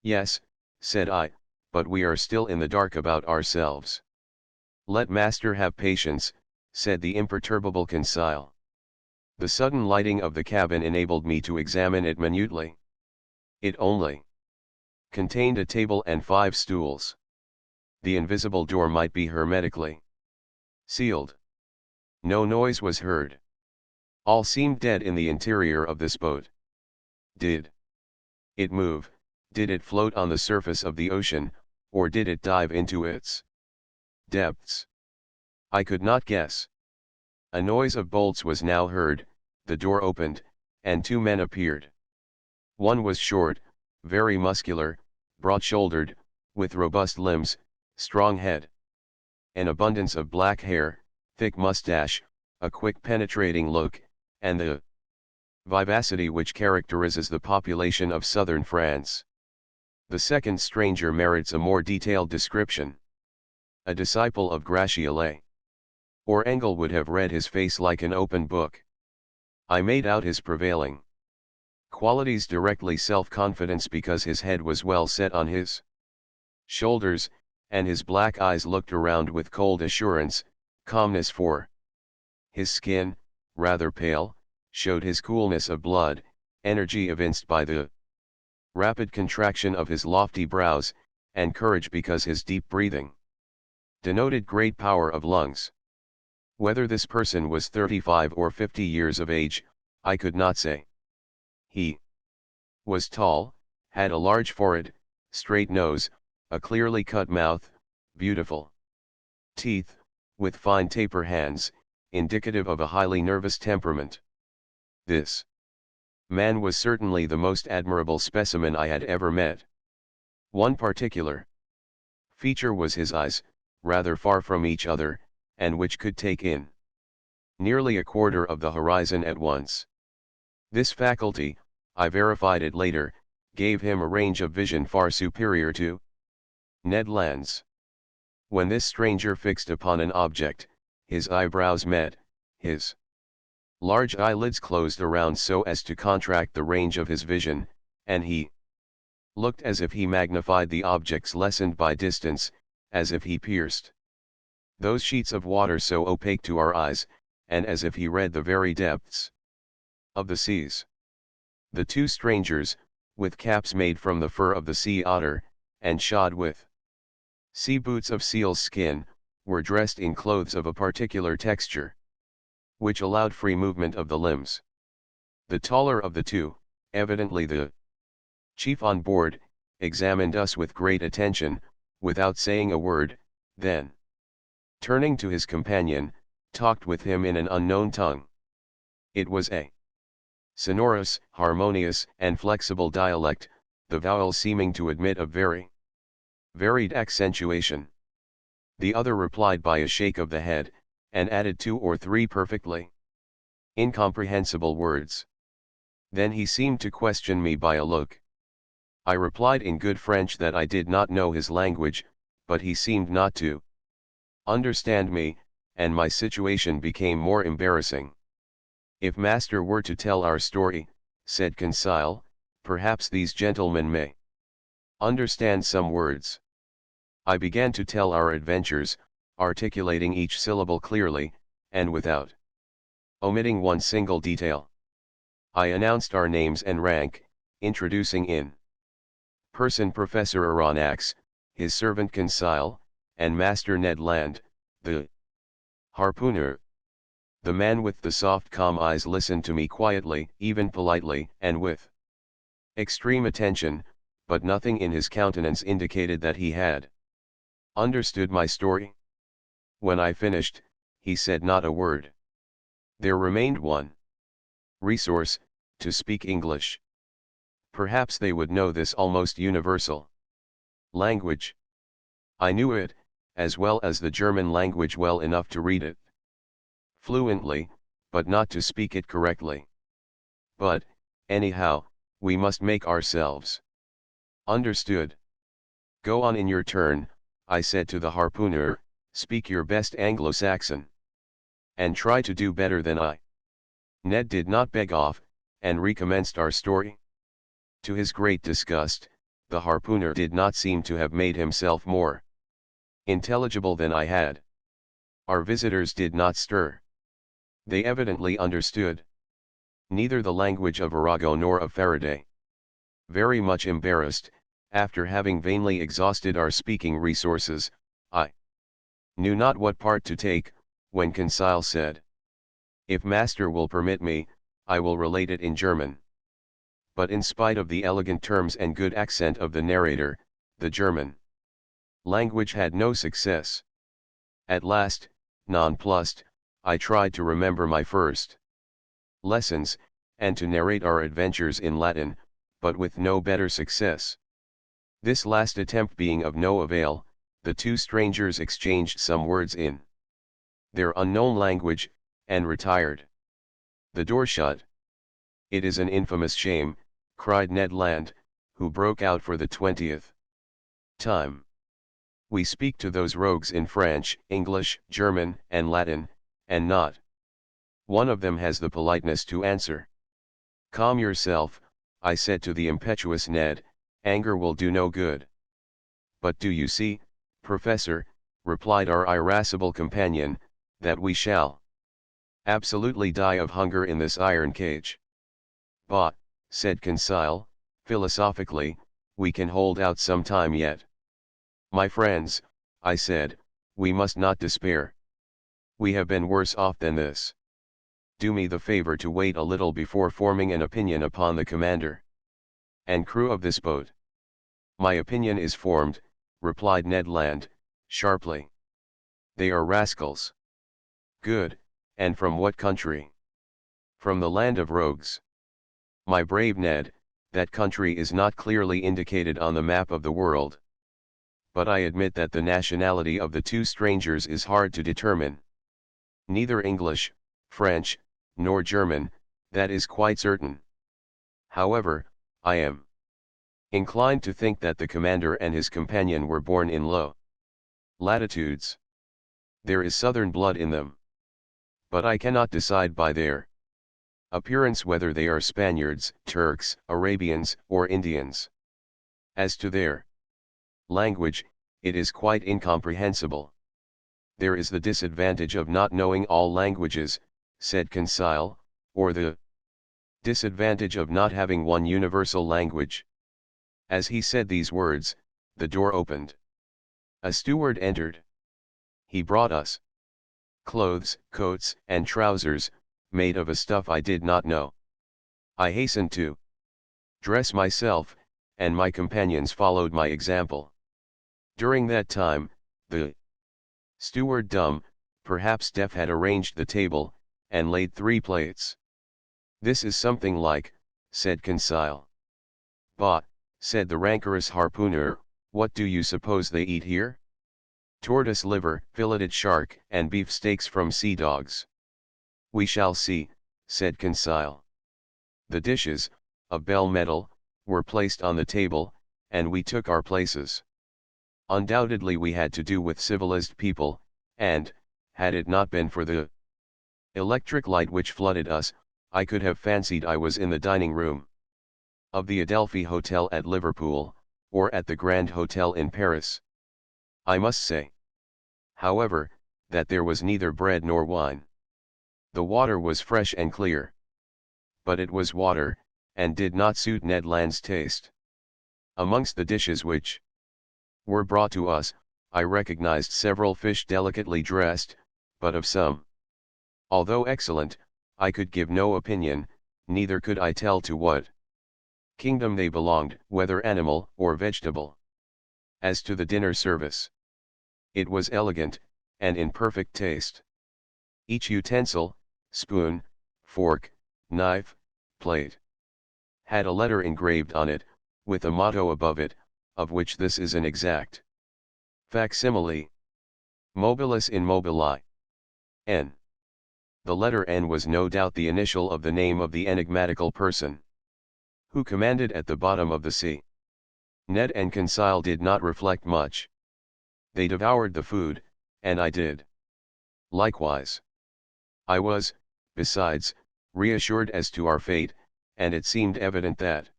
Speaker 1: Yes, said I, but we are still in the dark about ourselves. Let master have patience, said the imperturbable Conseil. The sudden lighting of the cabin enabled me to examine it minutely. It only contained a table and 5 stools. The invisible door might be hermetically sealed. No noise was heard. All seemed dead in the interior of this boat. Did it move? Did it float on the surface of the ocean, or did it dive into its depths? I could not guess. A noise of bolts was now heard, the door opened, and 2 men appeared. One was short, very muscular, broad-shouldered, with robust limbs, strong head, an abundance of black hair, thick mustache, a quick penetrating look, and the vivacity which characterizes the population of southern France. The second stranger merits a more detailed description. A disciple of Gratiolet or Engel would have read his face like an open book. I made out his prevailing qualities directly: self-confidence because his head was well set on his shoulders, and his black eyes looked around with cold assurance, calmness for his skin, rather pale, showed his coolness of blood, energy evinced by the rapid contraction of his lofty brows, and courage because his deep breathing denoted great power of lungs. Whether this person was 35 or 50 years of age, I could not say. He was tall, had a large forehead, straight nose, a clearly cut mouth, beautiful teeth, with fine taper hands, indicative of a highly nervous temperament. This man was certainly the most admirable specimen I had ever met. One particular feature was his eyes, rather far from each other, and which could take in nearly a quarter of the horizon at once. This faculty, I verified it later, gave him a range of vision far superior to Ned Land's. When this stranger fixed upon an object, his eyebrows met, his large eyelids closed around so as to contract the range of his vision, and he looked as if he magnified the objects lessened by distance, as if he pierced those sheets of water so opaque to our eyes, and as if he read the very depths of the seas. The 2 strangers, with caps made from the fur of the sea otter, and shod with sea boots of seal's skin, were dressed in clothes of a particular texture, which allowed free movement of the limbs. The taller of the 2, evidently the chief on board, examined us with great attention, without saying a word, then, turning to his companion, talked with him in an unknown tongue. It was a sonorous, harmonious, and flexible dialect, the vowels seeming to admit of very varied accentuation. The other replied by a shake of the head, and added 2 or 3 perfectly incomprehensible words. Then he seemed to question me by a look. I replied in good French that I did not know his language, but he seemed not to understand me, and my situation became more embarrassing. If master were to tell our story, said Conseil, perhaps these gentlemen may understand some words. I began to tell our adventures, articulating each syllable clearly, and without omitting one single detail. I announced our names and rank, introducing in person Professor Aronnax, his servant Conseil, and Master Ned Land, the harpooner. The man with the soft calm eyes listened to me quietly, even politely, and with extreme attention, but nothing in his countenance indicated that he had understood my story. When I finished, he said not a word. There remained one resource, to speak English. Perhaps they would know this almost universal language. I knew it, as well as the German language, well enough to read it fluently, but not to speak it correctly. But, anyhow, we must make ourselves understood. Go on in your turn, I said to the harpooner, speak your best Anglo-Saxon. And try to do better than I. Ned did not beg off, and recommenced our story. To his great disgust, the harpooner did not seem to have made himself more intelligible than I had. Our visitors did not stir. They evidently understood neither the language of Arago nor of Faraday. Very much embarrassed, after having vainly exhausted our speaking resources, I knew not what part to take, when Conseil said, "If master will permit me, I will relate it in German." But in spite of the elegant terms and good accent of the narrator, the German language had no success. At last, nonplussed, I tried to remember my first lessons, and to narrate our adventures in Latin, but with no better success. This last attempt being of no avail, the two strangers exchanged some words in their unknown language, and retired. The door shut. "It is an infamous shame," cried Ned Land, who broke out for the 20th time. "We speak to those rogues in French, English, German, and Latin, and not one of them has the politeness to answer." "Calm yourself," I said to the impetuous Ned, "anger will do no good." "But do you see, Professor," replied our irascible companion, "that we shall absolutely die of hunger in this iron cage?" "Bah," said Conseil, philosophically, "we can hold out some time yet." "My friends," I said, "we must not despair. We have been worse off than this. Do me the favor to wait a little before forming an opinion upon the commander and crew of this boat." "My opinion is formed," replied Ned Land, sharply. "They are rascals." "Good, and from what country?" "From the land of rogues." "My brave Ned, that country is not clearly indicated on the map of the world. But I admit that the nationality of the two strangers is hard to determine. Neither English, French, nor German, that is quite certain. However, I am inclined to think that the commander and his companion were born in low latitudes. There is southern blood in them. But I cannot decide by their appearance whether they are Spaniards, Turks, Arabians, or Indians. As to their language, it is quite incomprehensible." "There is the disadvantage of not knowing all languages," said Conseil, "or the disadvantage of not having one universal language." As he said these words, the door opened. A steward entered. He brought us clothes, coats, and trousers, made of a stuff I did not know. I hastened to dress myself, and my companions followed my example. During that time, the steward, dumb, perhaps deaf, had arranged the table, and laid 3 plates. "This is something like," said Conseil. "Bah," said the rancorous harpooner, "what do you suppose they eat here? Tortoise liver, filleted shark, and beef steaks from sea dogs." "We shall see," said Conseil. The dishes, of bell metal, were placed on the table, and we took our places. Undoubtedly we had to do with civilized people, and, had it not been for the electric light which flooded us, I could have fancied I was in the dining room of the Adelphi Hotel at Liverpool, or at the Grand Hotel in Paris. I must say, however, that there was neither bread nor wine. The water was fresh and clear. But it was water, and did not suit Ned Land's taste. Amongst the dishes which were brought to us, I recognized several fish delicately dressed, but of some, although excellent, I could give no opinion, neither could I tell to what kingdom they belonged, whether animal or vegetable. As to the dinner service, it was elegant, and in perfect taste. Each utensil, spoon, fork, knife, plate, had a letter engraved on it, with a motto above it, of which this is an exact facsimile: Mobilis in mobili. N. The letter N was no doubt the initial of the name of the enigmatical person who commanded at the bottom of the sea. Ned and Conseil did not reflect much. They devoured the food, and I did likewise. I was, besides, reassured as to our fate, and it seemed evident that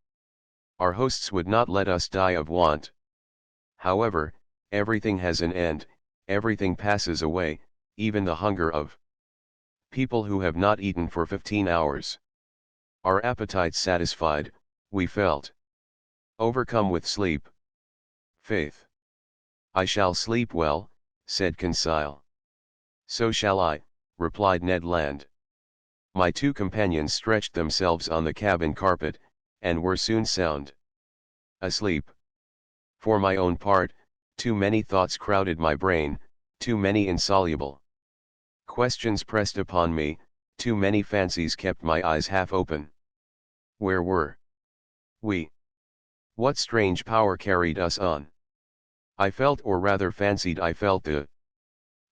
Speaker 1: Our hosts would not let us die of want. However, everything has an end, everything passes away, even the hunger of people who have not eaten for 15 hours. Our appetites satisfied, we felt overcome with sleep. Faith. I shall sleep well, said Conseil. So shall I, replied Ned Land. My two companions stretched themselves on the cabin carpet, and were soon sound asleep. For my own part, too many thoughts crowded my brain, too many insoluble questions pressed upon me, too many fancies kept my eyes half open. Where were we? What strange power carried us on? I felt, or rather fancied I felt, the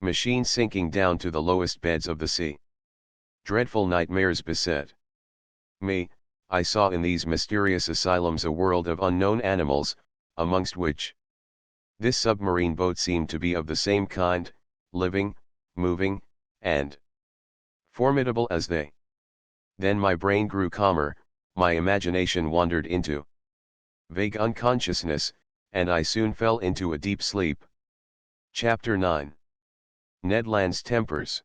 Speaker 1: machine sinking down to the lowest beds of the sea. Dreadful nightmares beset me. I saw in these mysterious asylums a world of unknown animals, amongst which this submarine boat seemed to be of the same kind, living, moving, and formidable as they. Then my brain grew calmer, my imagination wandered into vague unconsciousness, and I soon fell into a deep sleep. Chapter 9. Ned Land's Tempers.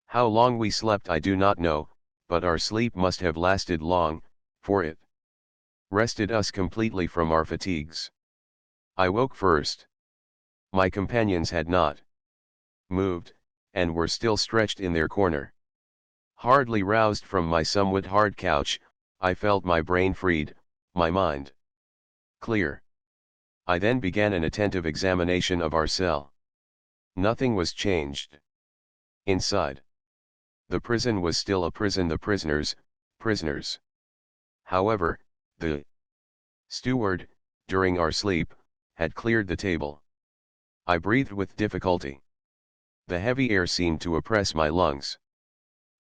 Speaker 1: How long we slept I do not know, but our sleep must have lasted long, for it rested us completely from our fatigues. I woke first. My companions had not moved, and were still stretched in their corner. Hardly roused from my somewhat hard couch, I felt my brain freed, my mind clear. I then began an attentive examination of our cell. Nothing was changed inside. The prison was still a prison, the prisoners. However, the steward, during our sleep, had cleared the table. I breathed with difficulty. The heavy air seemed to oppress my lungs.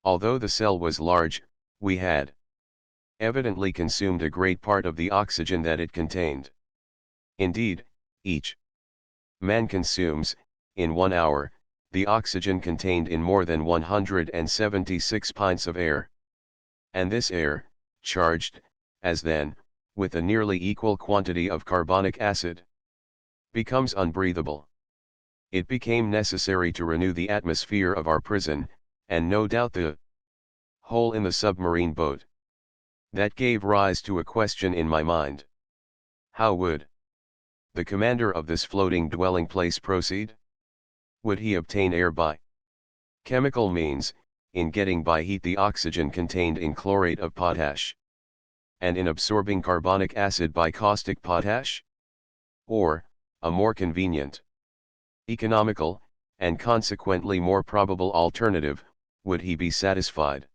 Speaker 1: Although the cell was large, we had evidently consumed a great part of the oxygen that it contained. Indeed, each man consumes, in 1 hour, the oxygen contained in more than 176 pints of air. And this air, charged, as then, with a nearly equal quantity of carbonic acid, becomes unbreathable. It became necessary to renew the atmosphere of our prison, and no doubt the hole in the submarine boat. That gave rise to a question in my mind. How would the commander of this floating dwelling place proceed? Would he obtain air by chemical means, in getting by heat the oxygen contained in chlorate of potash, and in absorbing carbonic acid by caustic potash? Or, a more convenient, economical, and consequently more probable alternative, would he be satisfied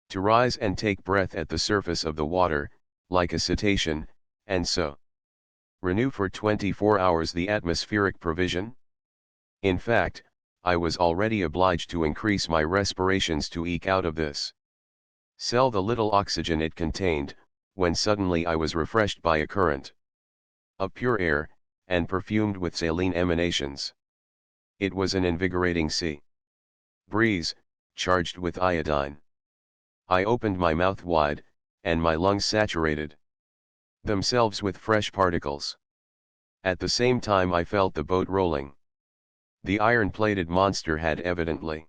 Speaker 1: to rise and take breath at the surface of the water, like a cetacean, and so renew for 24 hours the atmospheric provision? In fact, I was already obliged to increase my respirations to eke out of this cell the little oxygen it contained, when suddenly I was refreshed by a current of pure air, and perfumed with saline emanations. It was an invigorating sea breeze, charged with iodine. I opened my mouth wide, and my lungs saturated themselves with fresh particles. At the same time I felt the boat rolling. The iron-plated monster had evidently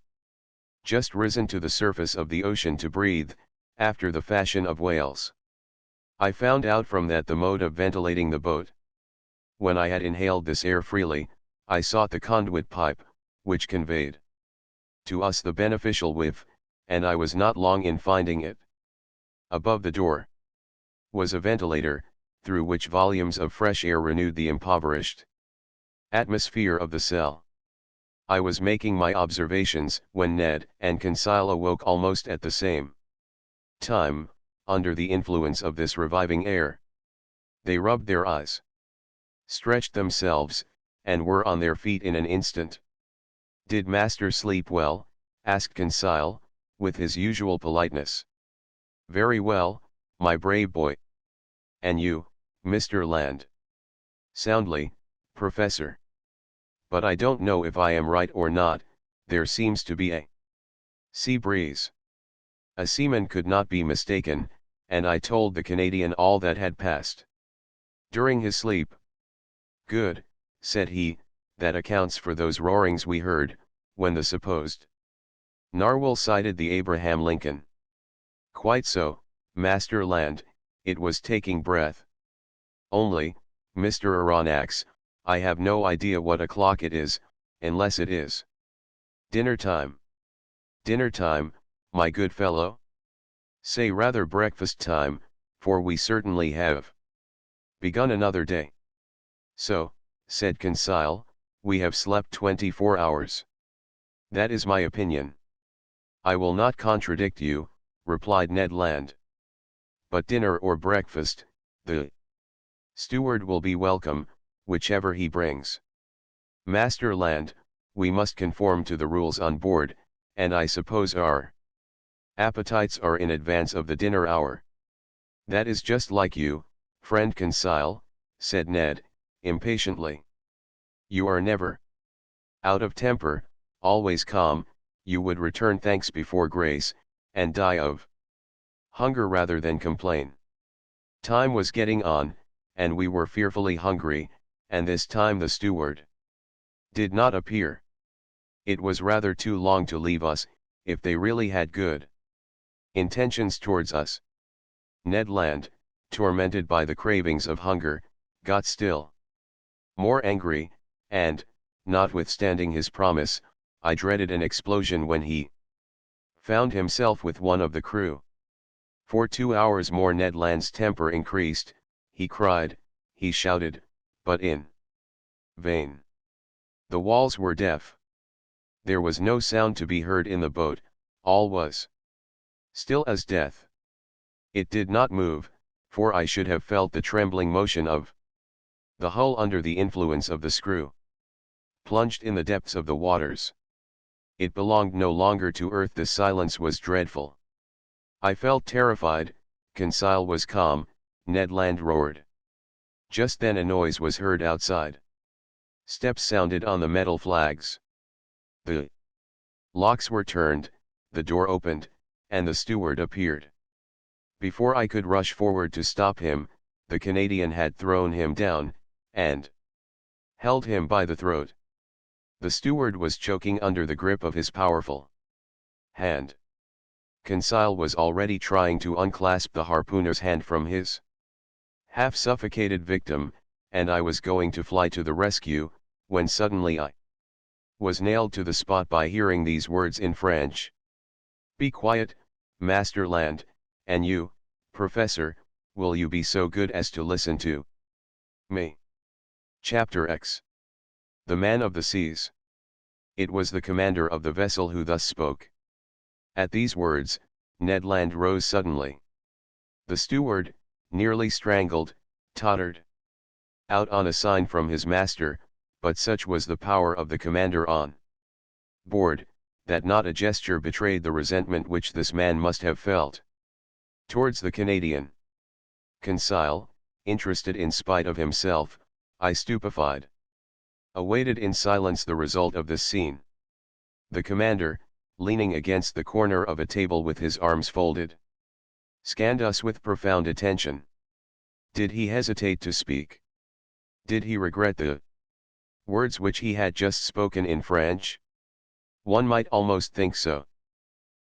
Speaker 1: just risen to the surface of the ocean to breathe, after the fashion of whales. I found out from that the mode of ventilating the boat. When I had inhaled this air freely, I sought the conduit pipe, which conveyed to us the beneficial whiff, and I was not long in finding it. Above the door was a ventilator, through which volumes of fresh air renewed the impoverished atmosphere of the cell. I was making my observations, when Ned and Conseil awoke almost at the same time, under the influence of this reviving air. They rubbed their eyes, stretched themselves, and were on their feet in an instant. "Did master sleep well?" asked Conseil, with his usual politeness. "Very well, my brave boy. And you, Mr. Land?" "Soundly, Professor. But I don't know if I am right or not, there seems to be a sea breeze." A seaman could not be mistaken, and I told the Canadian all that had passed. During his sleep. Good, said he, that accounts for those roarings we heard, when the supposed narwhal sighted the Abraham Lincoln. Quite so, Master Land, it was taking breath. Only, Mr. Aronnax, I have no idea what o'clock it is, unless it is dinner time. Dinner time, my good fellow? Say rather breakfast time, for we certainly have begun another day. So, said Conseil, we have slept 24 hours. That is my opinion. I will not contradict you, replied Ned Land. But dinner or breakfast, the steward will be welcome, whichever he brings. Master Land, we must conform to the rules on board, and I suppose our appetites are in advance of the dinner hour. That is just like you, friend Conseil, said Ned, impatiently. You are never out of temper, always calm, you would return thanks before grace, and die of hunger rather than complain. Time was getting on, and we were fearfully hungry, and this time the steward did not appear. It was rather too long to leave us, if they really had good intentions towards us. Ned Land, tormented by the cravings of hunger, got still more angry, and, notwithstanding his promise, I dreaded an explosion when he found himself with one of the crew. For 2 hours more Ned Land's temper increased, he cried, he shouted, but in vain. The walls were deaf. There was no sound to be heard in the boat, all was still as death. It did not move, for I should have felt the trembling motion of the hull under the influence of the screw. Plunged in the depths of the waters. It belonged no longer to earth. The silence was dreadful. I felt terrified. Conseil was calm. Ned Land roared. Just then a noise was heard outside. Steps sounded on the metal flags. The locks were turned, the door opened, and the steward appeared. Before I could rush forward to stop him, the Canadian had thrown him down, and held him by the throat. The steward was choking under the grip of his powerful hand. Conseil was already trying to unclasp the harpooner's hand from his half-suffocated victim, and I was going to fly to the rescue, when suddenly I was nailed to the spot by hearing these words in French. Be quiet, Master Land, and you, Professor, will you be so good as to listen to me? Chapter X. The Man of the Seas. It was the commander of the vessel who thus spoke. At these words, Ned Land rose suddenly. The steward, nearly strangled, tottered out on a sign from his master, but such was the power of the commander on board, that not a gesture betrayed the resentment which this man must have felt towards the Canadian. Conseil, interested in spite of himself, I stupefied, awaited in silence the result of this scene. The commander, leaning against the corner of a table with his arms folded, scanned us with profound attention. Did he hesitate to speak? Did he regret the words which he had just spoken in French? One might almost think so.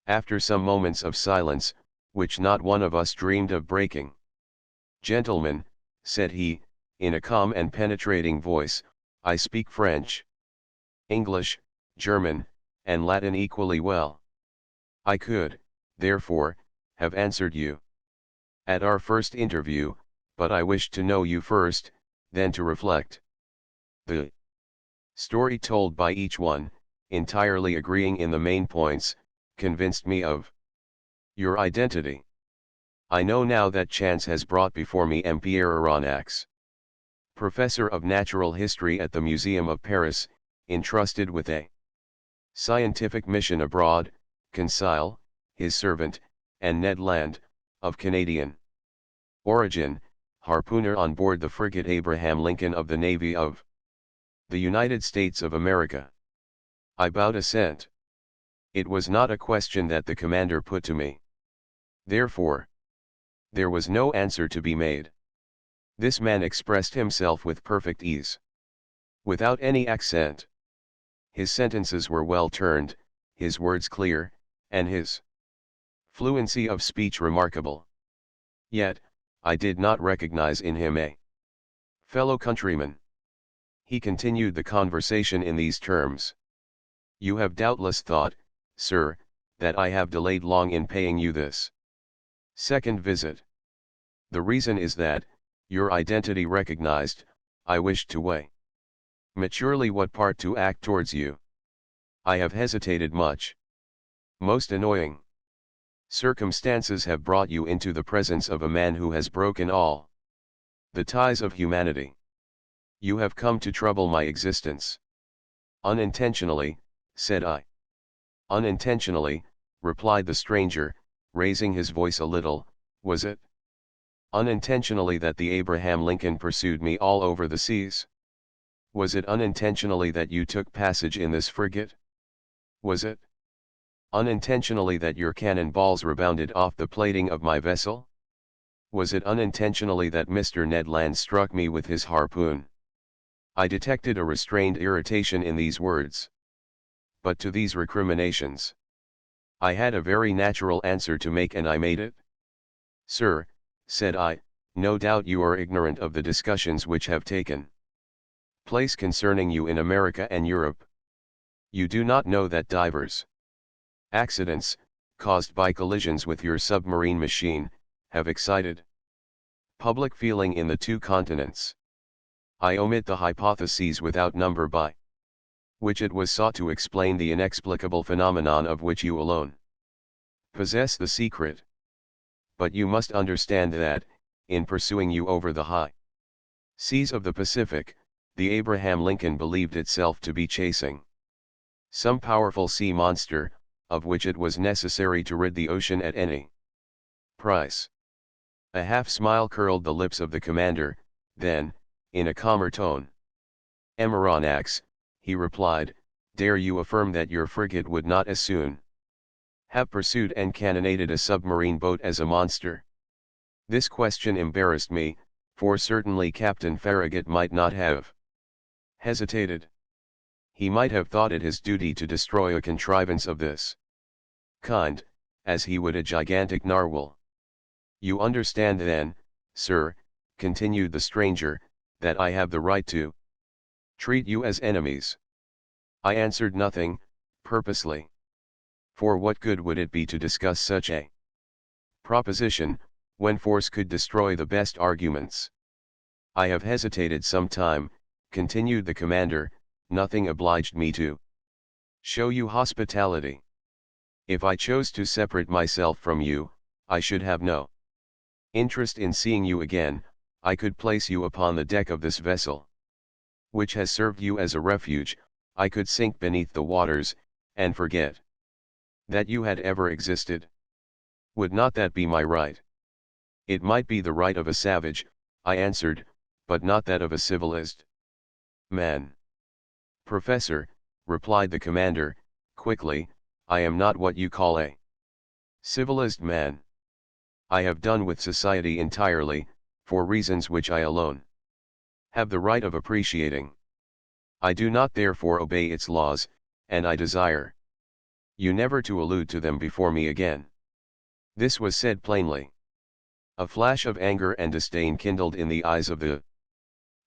Speaker 1: After some moments of silence, which not one of us dreamed of breaking, "Gentlemen," said he, in a calm and penetrating voice, "I speak French, English, German, and Latin equally well. I could, therefore, have answered you at our first interview, but I wished to know you first, then to reflect." The story told by each one, entirely agreeing in the main points, convinced me of your identity. I know now that chance has brought before me M. Pierre Aronnax, professor of natural history at the Museum of Paris, entrusted with a scientific mission abroad, Conseil, his servant, and Ned Land, of Canadian origin, harpooner on board the frigate Abraham Lincoln of the Navy of the United States of America. I bowed assent. It was not a question that the commander put to me. Therefore, There was no answer to be made. This man expressed himself with perfect ease, without any accent. His sentences were well turned, his words clear, and his fluency of speech remarkable. Yet, I did not recognize in him a fellow countryman. He continued the conversation in these terms. You have doubtless thought, sir, that I have delayed long in paying you this second visit. The reason is that, your identity recognized, I wished to weigh maturely what part to act towards you. I have hesitated much. Most annoying circumstances have brought you into the presence of a man who has broken all the ties of humanity. You have come to trouble my existence. Unintentionally, said I. Unintentionally, replied the stranger, raising his voice a little, was it unintentionally that the Abraham Lincoln pursued me all over the seas? Was it unintentionally that you took passage in this frigate? Was it unintentionally that your cannon balls rebounded off the plating of my vessel? Was it unintentionally that Mr. Ned Land struck me with his harpoon? I detected a restrained irritation in these words. But to these recriminations, I had a very natural answer to make, and I made it. Sir, said I, no doubt you are ignorant of the discussions which have taken place concerning you in America and Europe. You do not know that divers accidents, caused by collisions with your submarine machine, have excited public feeling in the two continents. I omit the hypotheses without number by which it was sought to explain the inexplicable phenomenon of which you alone possess the secret. But you must understand that, in pursuing you over the high seas of the Pacific, the Abraham Lincoln believed itself to be chasing some powerful sea monster, of which it was necessary to rid the ocean at any price. A half-smile curled the lips of the commander, then, in a calmer tone, Ameranax, he replied, dare you affirm that your frigate would not as soon have pursued and cannonaded a submarine boat as a monster? This question embarrassed me, for certainly Captain Farragut might not have hesitated. He might have thought it his duty to destroy a contrivance of this kind, as he would a gigantic narwhal. You understand then, sir, continued the stranger, that I have the right to treat you as enemies. I answered nothing, purposely. For what good would it be to discuss such a proposition, when force could destroy the best arguments? I have hesitated some time, continued the commander, nothing obliged me to show you hospitality. If I chose to separate myself from you, I should have no interest in seeing you again. I could place you upon the deck of this vessel, which has served you as a refuge. I could sink beneath the waters, and forget that you had ever existed. Would not that be my right? It might be the right of a savage, I answered, but not that of a civilized man. Professor, replied the commander, quickly, I am not what you call a civilized man. I have done with society entirely, for reasons which I alone have the right of appreciating. I do not therefore obey its laws, and I desire you never to allude to them before me again. This was said plainly. A flash of anger and disdain kindled in the eyes of the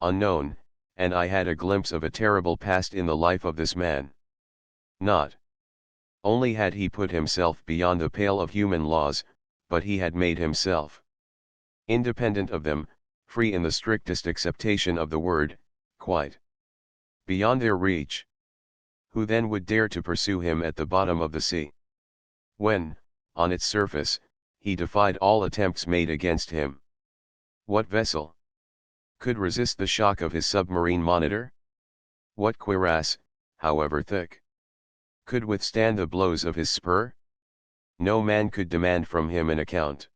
Speaker 1: unknown, and I had a glimpse of a terrible past in the life of this man. Not only had he put himself beyond the pale of human laws, but he had made himself independent of them, free in the strictest acceptation of the word, quite beyond their reach. Who then would dare to pursue him at the bottom of the sea, when, on its surface, he defied all attempts made against him? What vessel could resist the shock of his submarine monitor? What cuirass, however thick, could withstand the blows of his spur? No man could demand from him an account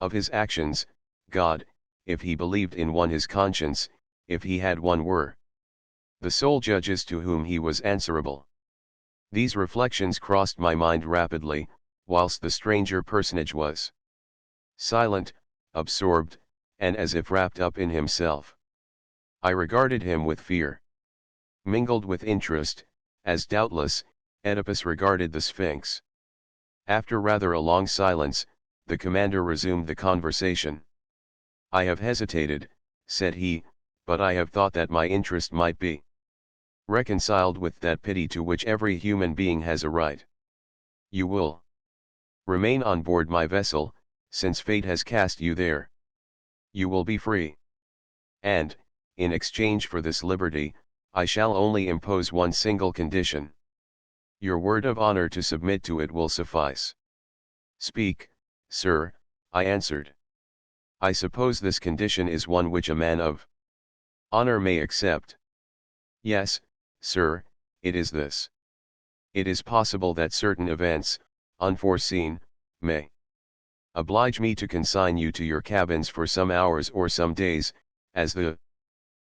Speaker 1: of his actions. God, if he believed in one, his conscience, if he had one, were the sole judges to whom he was answerable. These reflections crossed my mind rapidly, whilst the stranger personage was silent, absorbed, and as if wrapped up in himself. I regarded him with fear, mingled with interest, as doubtless, Oedipus regarded the Sphinx. After rather a long silence, the commander resumed the conversation. "I have hesitated," said he, "but I have thought that my interest might be reconciled with that pity to which every human being has a right. You will remain on board my vessel, since fate has cast you there. You will be free. And, in exchange for this liberty, I shall only impose one single condition. Your word of honor to submit to it will suffice." "Speak, sir," I answered. "I suppose this condition is one which a man of honor may accept." "Yes, sir, it is this. It is possible that certain events, unforeseen, may oblige me to consign you to your cabins for some hours or some days, as the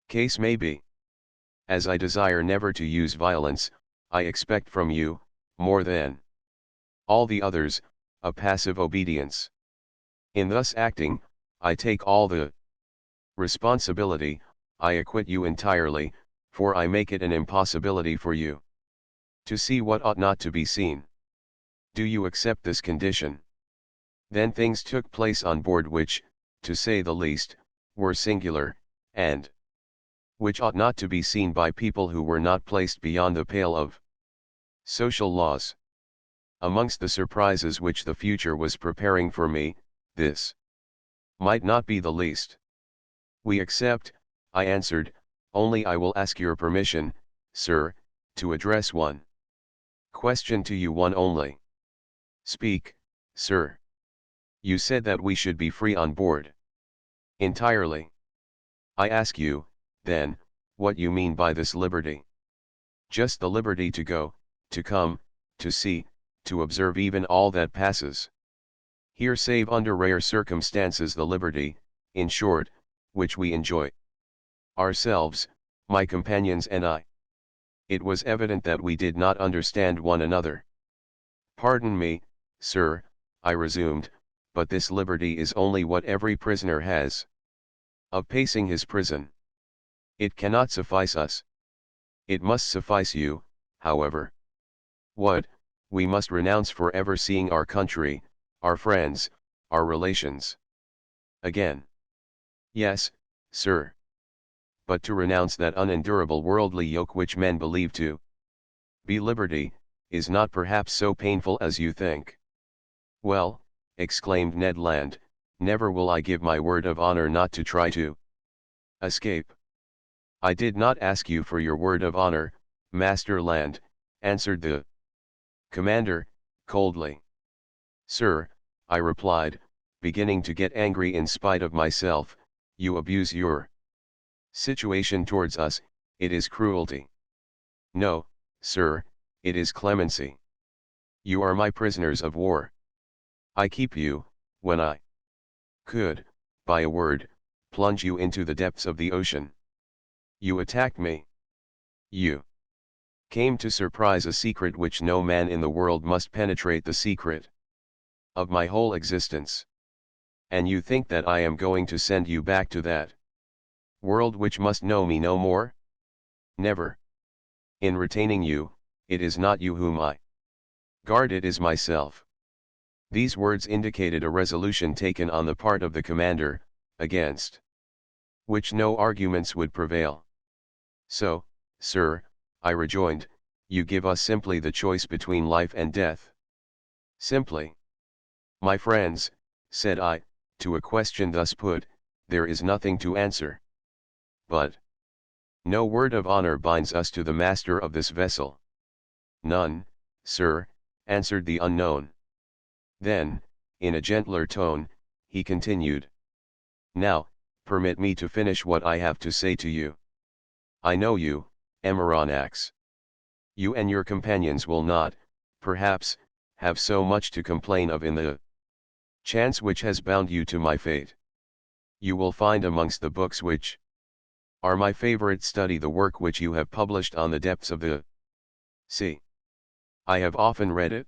Speaker 1: case may be. As I desire never to use violence, I expect from you, more than all the others, a passive obedience. In thus acting, I take all the responsibility, I acquit you entirely, for I make it an impossibility for you to see what ought not to be seen. Do you accept this condition?" Then things took place on board which, to say the least, were singular, and which ought not to be seen by people who were not placed beyond the pale of social laws. Amongst the surprises which the future was preparing for me, this might not be the least. "We accept," I answered, "only I will ask your permission, sir, to address one question to you, one only." "Speak, sir." "You said that we should be free on board." "Entirely." "I ask you, then, what you mean by this liberty?" "Just the liberty to go, to come, to see, to observe even all that passes here, save under rare circumstances the liberty, in short, which we enjoy ourselves, my companions and I." It was evident that we did not understand one another. "Pardon me, sir," I resumed, "but this liberty is only what every prisoner has, of pacing his prison. It cannot suffice us. It must suffice you, however. What, we must renounce for ever seeing our country, our friends, our relations again?" "Yes, sir. But to renounce that unendurable worldly yoke which men believe to be liberty, is not perhaps so painful as you think." "Well," exclaimed Ned Land, "never will I give my word of honor not to try to escape." "I did not ask you for your word of honor, Master Land," answered the commander, coldly. "Sir," I replied, beginning to get angry in spite of myself, "you abuse your situation towards us, it is cruelty." "No, sir, it is clemency. You are my prisoners of war. I keep you, when I could, by a word, plunge you into the depths of the ocean. You attacked me. You came to surprise a secret which no man in the world must penetrate, the secret of my whole existence. And you think that I am going to send you back to that world which must know me no more? Never. In retaining you, it is not you whom I guard, it is myself." These words indicated a resolution taken on the part of the commander, against which no arguments would prevail. "So, sir," I rejoined, "you give us simply the choice between life and death?" "Simply." "My friends," said I, "to a question thus put, there is nothing to answer. But no word of honor binds us to the master of this vessel." "None, sir," answered the unknown. Then, in a gentler tone, he continued, "Now, permit me to finish what I have to say to you. I know you, Emeranax. You and your companions will not, perhaps, have so much to complain of in the chance which has bound you to my fate. You will find amongst the books which are my favorite study the work which you have published on the depths of the sea. I have often read it.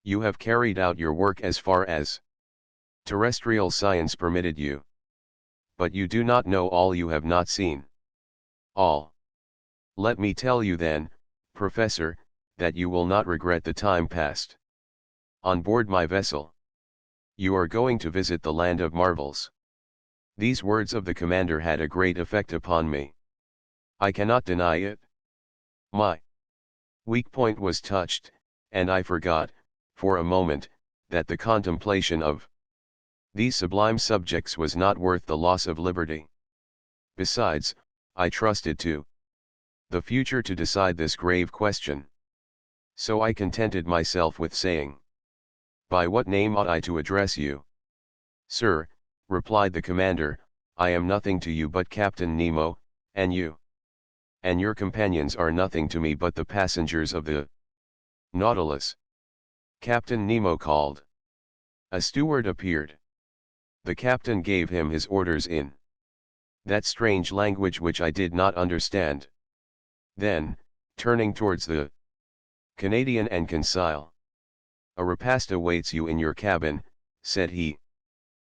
Speaker 1: You have carried out your work as far as Terrestrial science permitted you. But you do not know all you have not seen. All. Let me tell you then, Professor, that you will not regret the time past. On board my vessel. You are going to visit the land of marvels. These words of the commander had a great effect upon me. I cannot deny it. My weak point was touched, and I forgot, for a moment, that the contemplation of these sublime subjects was not worth the loss of liberty. Besides, I trusted to the future to decide this grave question. So I contented myself with saying, "By what name ought I to address you?" "Sir," replied the commander, "I am nothing to you but Captain Nemo, and you and your companions are nothing to me but the passengers of the Nautilus." Captain Nemo called. A steward appeared. The captain gave him his orders in that strange language which I did not understand. Then, turning towards the Canadian and Conseil, "A repast awaits you in your cabin," said he.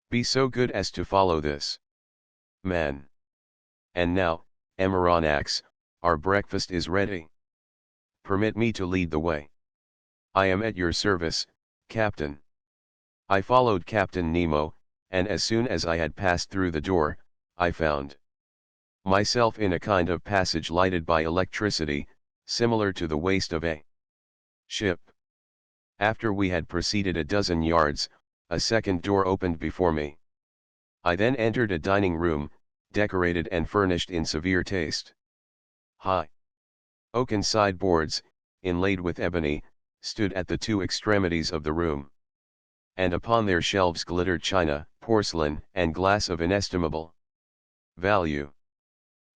Speaker 1: "Be so good as to follow this man. And now, Amaranax, our breakfast is ready. Permit me to lead the way." "I am at your service, Captain." I followed Captain Nemo, and as soon as I had passed through the door, I found myself in a kind of passage lighted by electricity, similar to the waist of a ship. After we had proceeded a dozen yards, a second door opened before me. I then entered a dining room, decorated and furnished in severe taste. High oaken sideboards, inlaid with ebony, stood at the two extremities of the room. And upon their shelves glittered china, porcelain, and glass of inestimable value.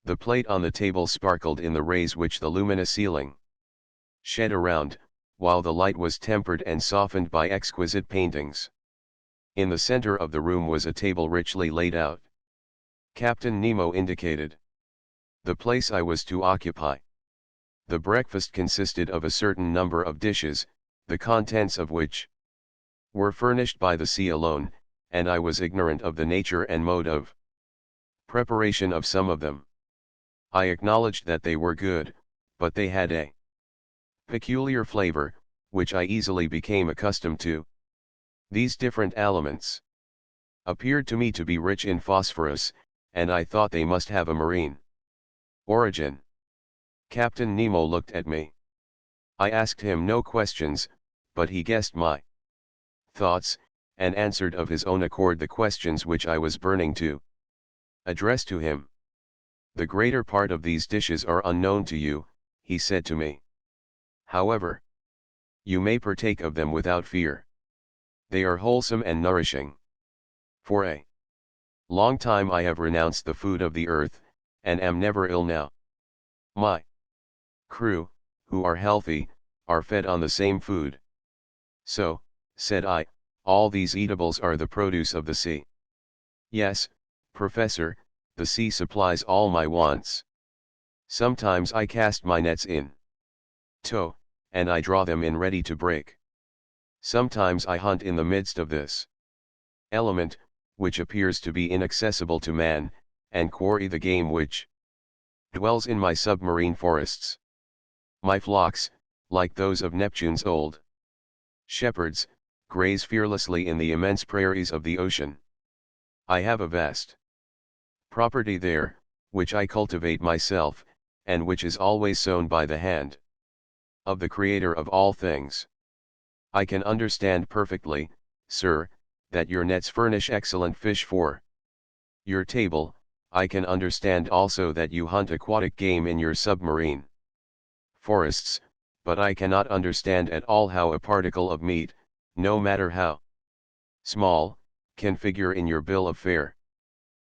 Speaker 1: The plate on the table sparkled in the rays which the luminous ceiling shed around, while the light was tempered and softened by exquisite paintings. In the center of the room was a table richly laid out. Captain Nemo indicated the place I was to occupy. The breakfast consisted of a certain number of dishes, the contents of which were furnished by the sea alone, and I was ignorant of the nature and mode of preparation of some of them. I acknowledged that they were good, but they had a peculiar flavor, which I easily became accustomed to. These different elements appeared to me to be rich in phosphorus, and I thought they must have a marine origin. Captain Nemo looked at me. I asked him no questions, but he guessed my thoughts, and answered of his own accord the questions which I was burning to address to him. "The greater part of these dishes are unknown to you," he said to me. "However, you may partake of them without fear. They are wholesome and nourishing. For a long time I have renounced the food of the earth, and am never ill now. My crew, who are healthy, are fed on the same food. So," said I, "all these eatables are the produce of the sea." "Yes, Professor, the sea supplies all my wants. Sometimes I cast my nets in tow, and I draw them in ready to break. Sometimes I hunt in the midst of this element, which appears to be inaccessible to man, and quarry the game which dwells in my submarine forests. My flocks, like those of Neptune's old shepherds, graze fearlessly in the immense prairies of the ocean. I have a vast property there, which I cultivate myself, and which is always sown by the hand of the Creator of all things. I can understand perfectly, sir, that your nets furnish excellent fish for your table. I can understand also that you hunt aquatic game in your submarine forests, but I cannot understand at all how a particle of meat, no matter how small, can figure in your bill of fare.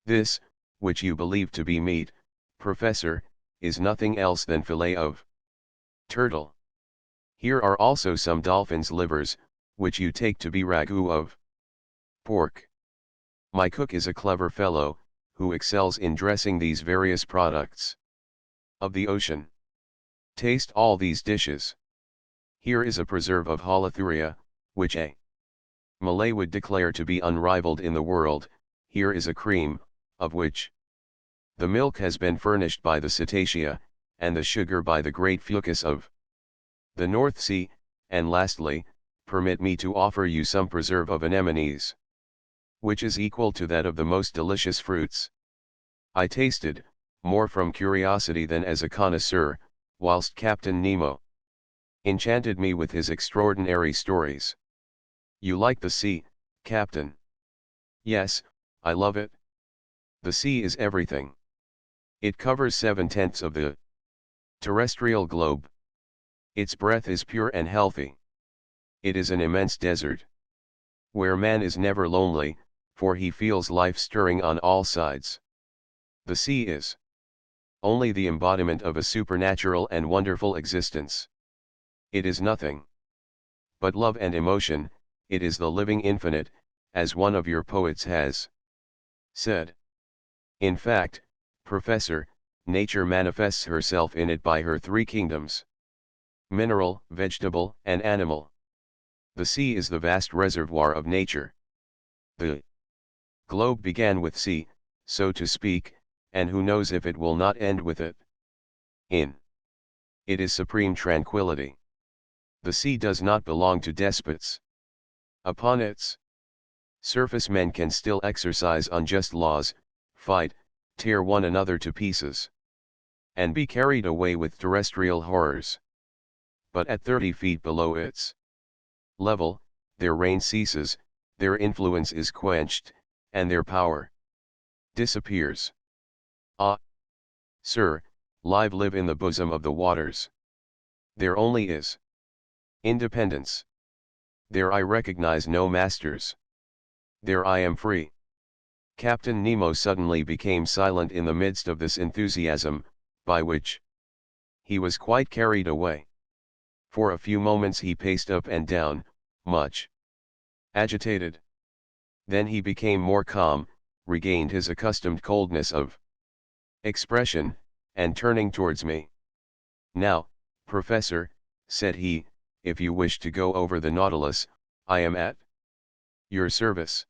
Speaker 1: This, which you believe to be meat, Professor, is nothing else than fillet of turtle. Here are also some dolphins' livers, which you take to be ragout of pork. My cook is a clever fellow, who excels in dressing these various products of the ocean. Taste all these dishes. Here is a preserve of holothuria, which a Malay would declare to be unrivaled in the world. Here is a cream, of which the milk has been furnished by the cetacea, and the sugar by the great fucus of the North Sea, and lastly, permit me to offer you some preserve of anemones, which is equal to that of the most delicious fruits. I tasted, more from curiosity than as a connoisseur, whilst Captain Nemo enchanted me with his extraordinary stories. You like the sea, Captain? Yes, I love it. The sea is everything. It covers 7/10 of the terrestrial globe. Its breath is pure and healthy. It is an immense desert, where man is never lonely, for he feels life stirring on all sides. The sea is only the embodiment of a supernatural and wonderful existence. It is nothing but love and emotion. It is the living infinite, as one of your poets has said. In fact, Professor, nature manifests herself in it by her three kingdoms: mineral, vegetable, and animal. The sea is the vast reservoir of nature. The globe began with sea, so to speak, and who knows if it will not end with it. In it is supreme tranquility. The sea does not belong to despots. Upon its surface men can still exercise unjust laws, fight, tear one another to pieces, and be carried away with terrestrial horrors. But at 30 feet below its level, their reign ceases, their influence is quenched, and their power disappears. Ah, sir, live in the bosom of the waters. There only is independence. There I recognize no masters. There I am free. Captain Nemo suddenly became silent in the midst of this enthusiasm, by which he was quite carried away. For a few moments he paced up and down, much agitated. Then he became more calm, regained his accustomed coldness of expression, and turning towards me: "Now, Professor," said he, "if you wish to go over the Nautilus, I am at your service."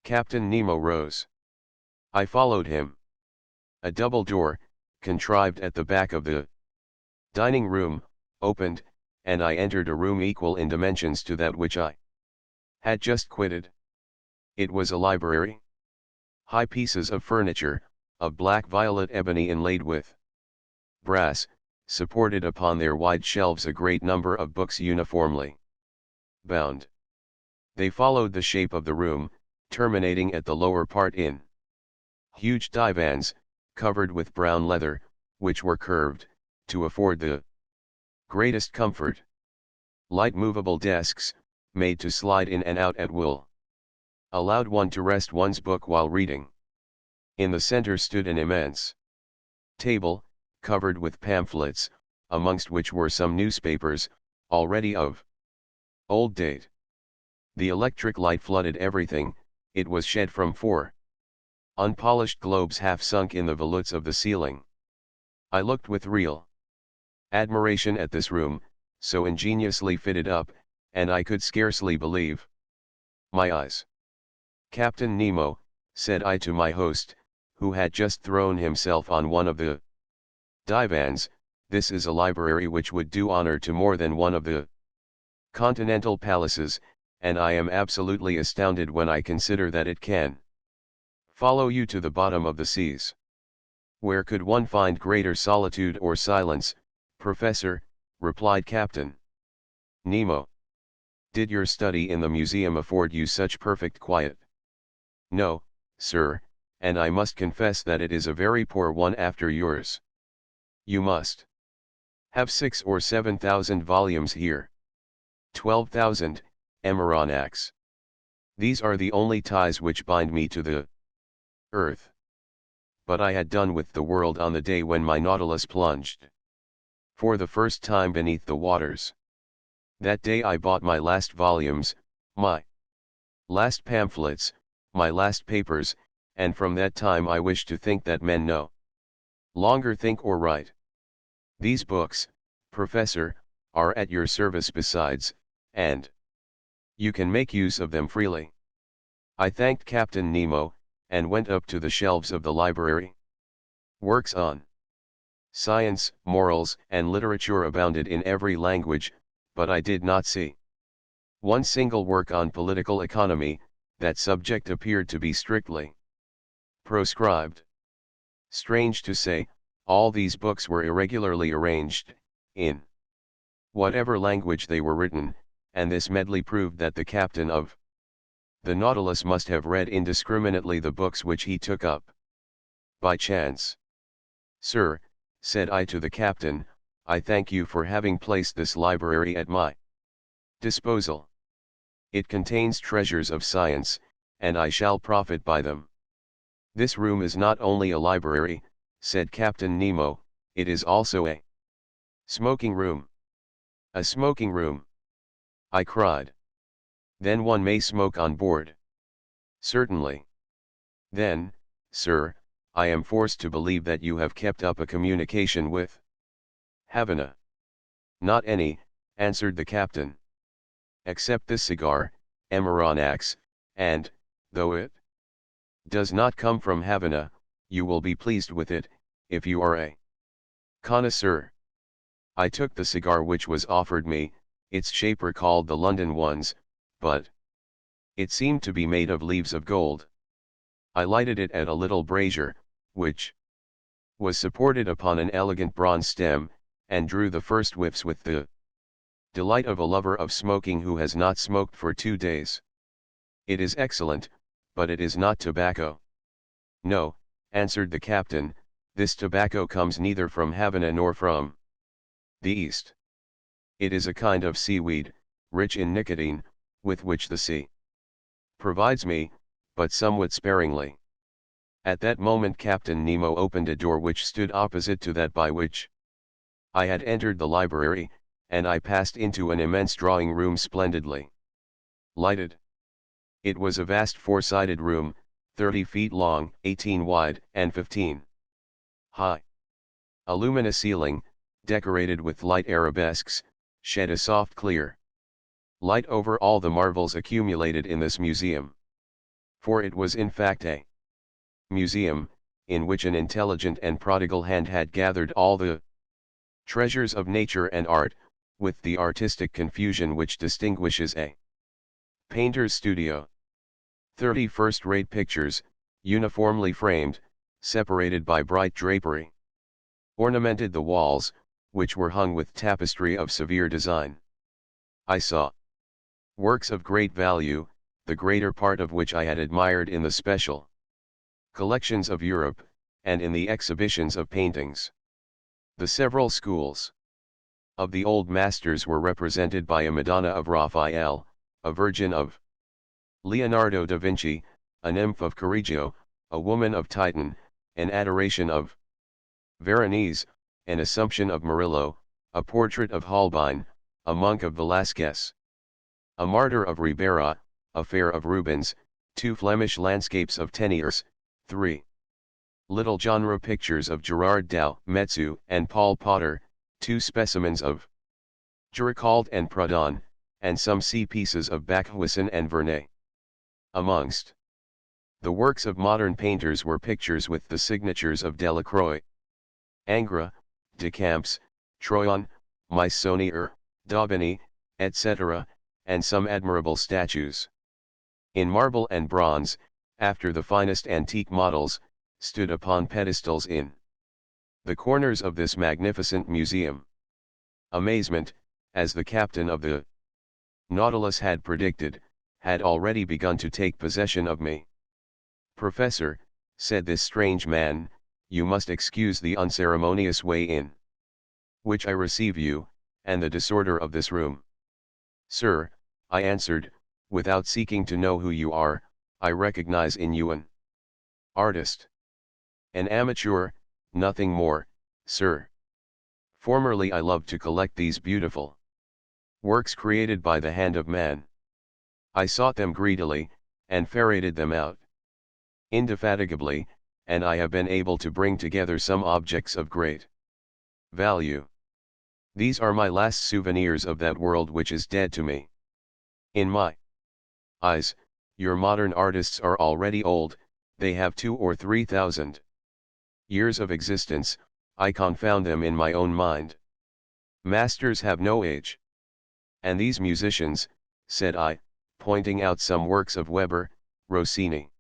Speaker 1: Captain Nemo rose. I followed him. A double door, contrived at the back of the dining room, opened, and I entered a room equal in dimensions to that which I had just quitted. It was a library. High pieces of furniture, of black violet ebony inlaid with brass, supported upon their wide shelves a great number of books uniformly bound. They followed the shape of the room, terminating at the lower part in huge divans, covered with brown leather, which were curved, to afford the greatest comfort. Light movable desks, made to slide in and out at will, allowed one to rest one's book while reading. In the center stood an immense table, covered with pamphlets, amongst which were some newspapers, already of old date. The electric light flooded everything. It was shed from 4 unpolished globes half sunk in the volutes of the ceiling. I looked with real admiration at this room, so ingeniously fitted up, and I could scarcely believe my eyes. "Captain Nemo," said I to my host, who had just thrown himself on one of the divans, "this is a library which would do honor to more than one of the continental palaces, and I am absolutely astounded when I consider that it can follow you to the bottom of the seas. Where could one find greater solitude or silence, Professor?" replied Captain Nemo. "Did your study in the museum afford you such perfect quiet?" "No, sir, and I must confess that it is a very poor one after yours. You must have 6 or 7,000 volumes here. 12,000, Emeranax. These are the only ties which bind me to the earth." But I had done with the world on the day when my Nautilus plunged for the first time beneath the waters. That day I bought my last volumes, my last pamphlets, my last papers, and from that time I wish to think that men no longer think or write. These books, Professor, are at your service besides, and You can make use of them freely. I thanked Captain Nemo, and went up to the shelves of the library. Works on science, morals, and literature abounded in every language, but I did not see one single work on political economy. That subject appeared to be strictly proscribed. Strange to say, all these books were irregularly arranged, in whatever language they were written, and this medley proved that the captain of the Nautilus must have read indiscriminately the books which he took up. By chance. Sir, said I to the captain, I thank you for having placed this library at my disposal. It contains treasures of science, and I shall profit by them. This room is not only a library, said Captain Nemo, it is also a smoking room. A smoking room, I cried. Then one may smoke on board. Certainly. Then, sir, I am forced to believe that you have kept up a communication with Havana. Not any, answered the captain. Except this cigar, Amaranax, and, though it does not come from Havana, you will be pleased with it, if you are a connoisseur. I took the cigar which was offered me, its shape recalled the London ones, but it seemed to be made of leaves of gold. I lighted it at a little brazier, which was supported upon an elegant bronze stem, and drew the first whiffs with the delight of a lover of smoking who has not smoked for 2 days. It is excellent, but it is not tobacco. No, answered the captain, this tobacco comes neither from Havana nor from the East. It is a kind of seaweed, rich in nicotine, with which the sea provides me, but somewhat sparingly. At that moment Captain Nemo opened a door which stood opposite to that by which I had entered the library, and I passed into an immense drawing room splendidly lighted. It was a vast four-sided room, 30 feet long, 18 wide, and 15 high. A luminous ceiling, decorated with light arabesques, shed a soft clear light over all the marvels accumulated in this museum. For it was in fact a museum, in which an intelligent and prodigal hand had gathered all the treasures of nature and art, with the artistic confusion which distinguishes a painter's studio. 30 first-rate pictures, uniformly framed, separated by bright drapery, ornamented the walls, which were hung with tapestry of severe design. I saw works of great value, the greater part of which I had admired in the special collections of Europe, and in the exhibitions of paintings. The several schools of the old masters were represented by a Madonna of Raphael, a Virgin of Leonardo da Vinci, a nymph of Correggio, a woman of Titan, an Adoration of Veronese, an Assumption of Murillo, a portrait of Holbein, a monk of Velázquez, a martyr of Ribera, a fair of Rubens, 2 Flemish landscapes of Teniers, 3 little genre pictures of Gerard Dow, Metzu, and Paul Potter, 2 specimens of Géricault and Proudhon, and some sea pieces of Bakhuysen and Verne. Amongst the works of modern painters were pictures with the signatures of Delacroix, Ingres, Decamps, Troyon, Meissonier, Daubigny, etc., and some admirable statues. In marble and bronze, after the finest antique models, stood upon pedestals in the corners of this magnificent museum. Amazement, as the captain of the Nautilus had predicted, had already begun to take possession of me. Professor, said this strange man, you must excuse the unceremonious way in which I receive you, and the disorder of this room. Sir, I answered, without seeking to know who you are, I recognize in you an artist. An amateur, nothing more, sir. Formerly I loved to collect these beautiful works created by the hand of man. I sought them greedily, and ferreted them out indefatigably, and I have been able to bring together some objects of great value. These are my last souvenirs of that world which is dead to me. In my Eyes, your modern artists are already old, they have 2 or 3,000 years of existence, I confound them in my own mind. Masters have no age. And these musicians, said I, pointing out some works of Weber, Rossini,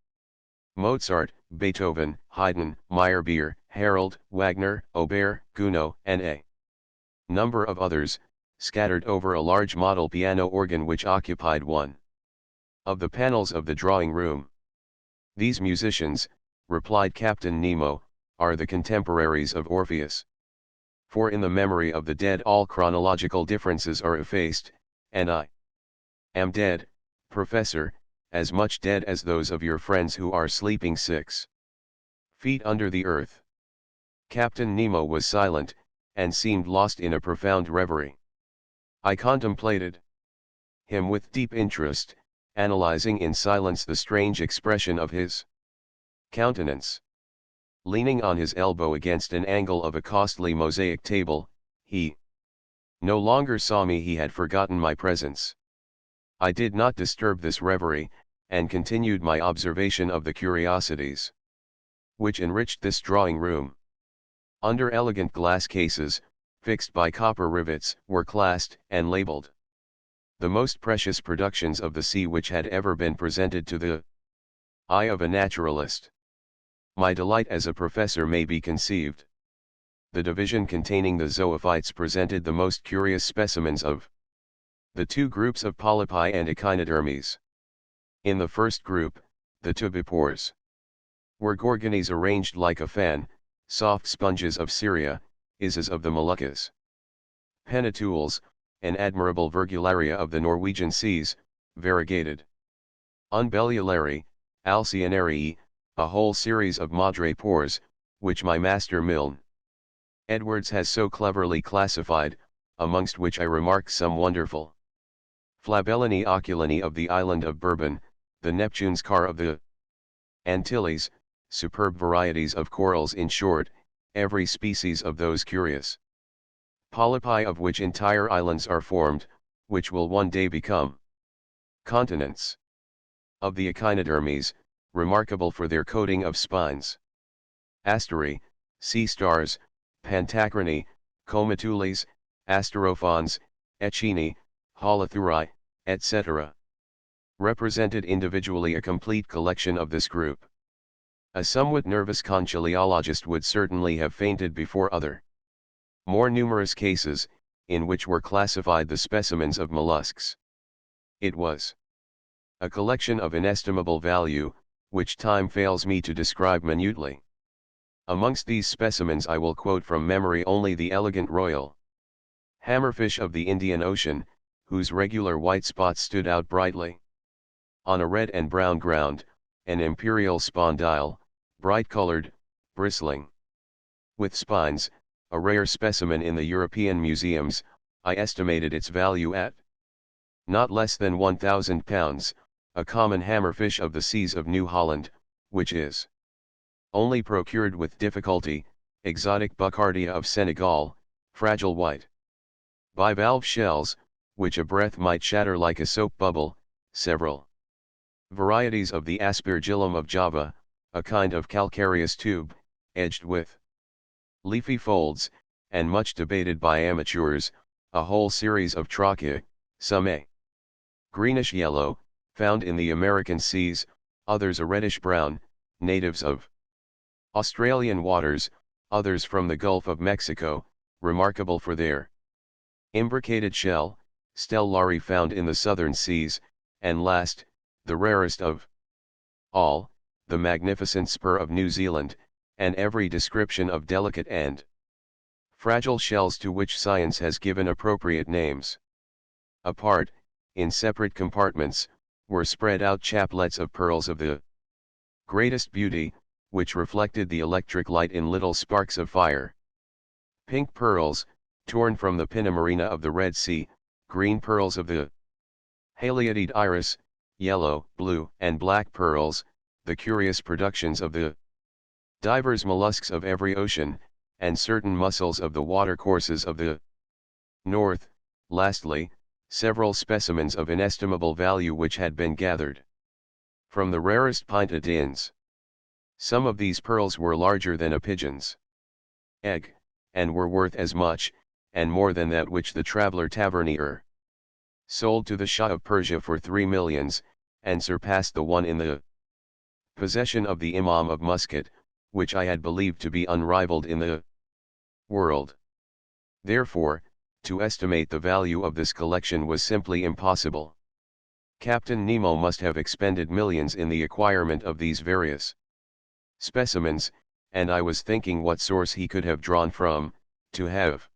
Speaker 1: Mozart, Beethoven, Haydn, Meyerbeer, Harold, Wagner, Auber, Gounod, and a number of others, scattered over a large model piano organ which occupied one of the panels of the drawing room. These musicians, replied Captain Nemo, are the contemporaries of Orpheus. For in the memory of the dead all chronological differences are effaced, and I am dead, Professor, as much dead as those of your friends who are sleeping 6 feet under the earth. Captain Nemo was silent, and seemed lost in a profound reverie. I contemplated him with deep interest, analyzing in silence the strange expression of his countenance. Leaning on his elbow against an angle of a costly mosaic table, he no longer saw me, he had forgotten my presence. I did not disturb this reverie, and continued my observation of the curiosities which enriched this drawing room. Under elegant glass cases, fixed by copper rivets, were classed and labeled the most precious productions of the sea which had ever been presented to the eye of a naturalist. My delight as a professor may be conceived. The division containing the zoophytes presented the most curious specimens of the 2 groups of polypi and echinodermes. In the first group, the tubipores were gorgonies arranged like a fan, soft sponges of Syria, izzes of the Moluccas, penatules, an admirable virgularia of the Norwegian seas, variegated unbellulari, alcyonarii, a whole series of madrepores, which my master Milne Edwards has so cleverly classified, amongst which I remark some wonderful Flabellini oculini of the island of Bourbon, the Neptune's car of the Antilles, superb varieties of corals, in short, every species of those curious polypi of which entire islands are formed, which will one day become continents. Of the echinodermes, remarkable for their coating of spines, asteri, sea stars, pantacrani, comatules, asterophons, echini, holothuri, etc. represented individually a complete collection of this group. A somewhat nervous conchiliologist would certainly have fainted before other more numerous cases, in which were classified the specimens of mollusks. It was a collection of inestimable value, which time fails me to describe minutely. Amongst these specimens I will quote from memory only the elegant royal hammerfish of the Indian Ocean, whose regular white spots stood out brightly on a red and brown ground, an imperial spondyle, bright-colored, bristling with spines, a rare specimen in the European museums. I estimated its value at not less than £1,000, a common hammerfish of the seas of New Holland, which is only procured with difficulty, exotic Buckardia of Senegal, fragile white bivalve shells, which a breath might shatter like a soap bubble, several varieties of the Aspergillum of Java, a kind of calcareous tube, edged with leafy folds, and much debated by amateurs, a whole series of trachea, some a greenish yellow, found in the American seas, others a reddish brown, natives of Australian waters, others from the Gulf of Mexico, remarkable for their imbricated shell, stellari found in the southern seas, and last, the rarest of all, the magnificent spur of New Zealand, and every description of delicate and fragile shells to which science has given appropriate names. Apart, in separate compartments, were spread out chaplets of pearls of the greatest beauty, which reflected the electric light in little sparks of fire. Pink pearls, torn from the pinna marina of the Red Sea, green pearls of the Haliotide iris, yellow, blue, and black pearls, the curious productions of the divers mollusks of every ocean, and certain mussels of the watercourses of the north. Lastly, several specimens of inestimable value which had been gathered from the rarest pinta dins. Some of these pearls were larger than a pigeon's egg, and were worth as much, and more than that which the traveller Tavernier sold to the Shah of Persia for 3 millions, and surpassed the one in the possession of the Imam of Muscat, which I had believed to be unrivaled in the world. Therefore, to estimate the value of this collection was simply impossible. Captain Nemo must have expended millions in the acquirement of these various specimens, and I was thinking what source he could have drawn from, to have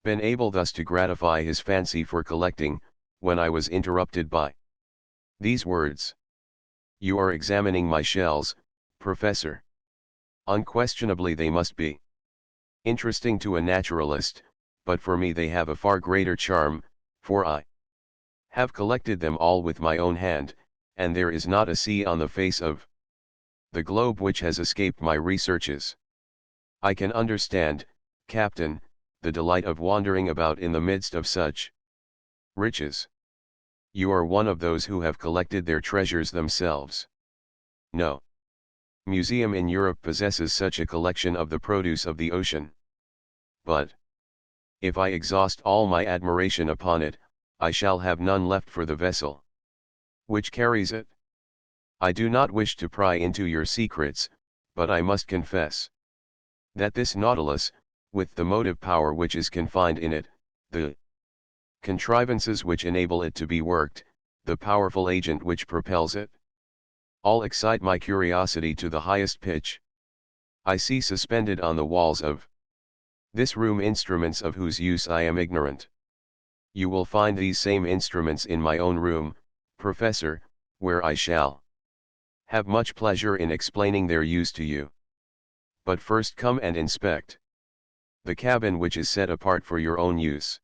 Speaker 1: been able thus to gratify his fancy for collecting, when I was interrupted by these words. "You are examining my shells, Professor." "Unquestionably they must be interesting to a naturalist, but for me they have a far greater charm, for I have collected them all with my own hand, and there is not a sea on the face of the globe which has escaped my researches. I can understand, Captain, the delight of wandering about in the midst of such riches. You are one of those who have collected their treasures themselves. No museum in Europe possesses such a collection of the produce of the ocean. But if I exhaust all my admiration upon it, I shall have none left for the vessel which carries it. I do not wish to pry into your secrets, but I must confess that this Nautilus, with the motive power which is confined in it, the contrivances which enable it to be worked, the powerful agent which propels it, all excite my curiosity to the highest pitch. I see suspended on the walls of this room instruments of whose use I am ignorant. You will find these same instruments in my own room, Professor, where I shall have much pleasure in explaining their use to you. But first come and inspect the cabin which is set apart for your own use.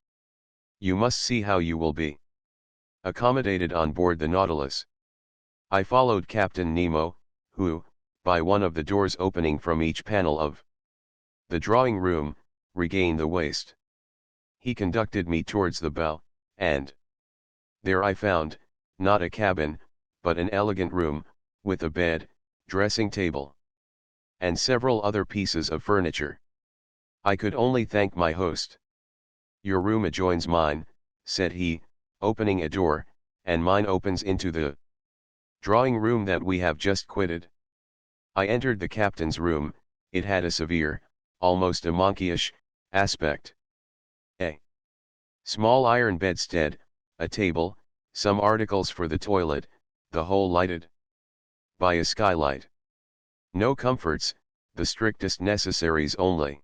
Speaker 1: You must see how you will be accommodated on board the Nautilus." I followed Captain Nemo, who, by one of the doors opening from each panel of the drawing room, regained the waist. He conducted me towards the bow, and there I found, not a cabin, but an elegant room, with a bed, dressing table, and several other pieces of furniture. I could only thank my host. "Your room adjoins mine," said he, opening a door, "and mine opens into the drawing room that we have just quitted." I entered the captain's room. It had a severe, almost a monkeyish, aspect. A small iron bedstead, a table, some articles for the toilet, the whole lighted by a skylight. No comforts, the strictest necessaries only.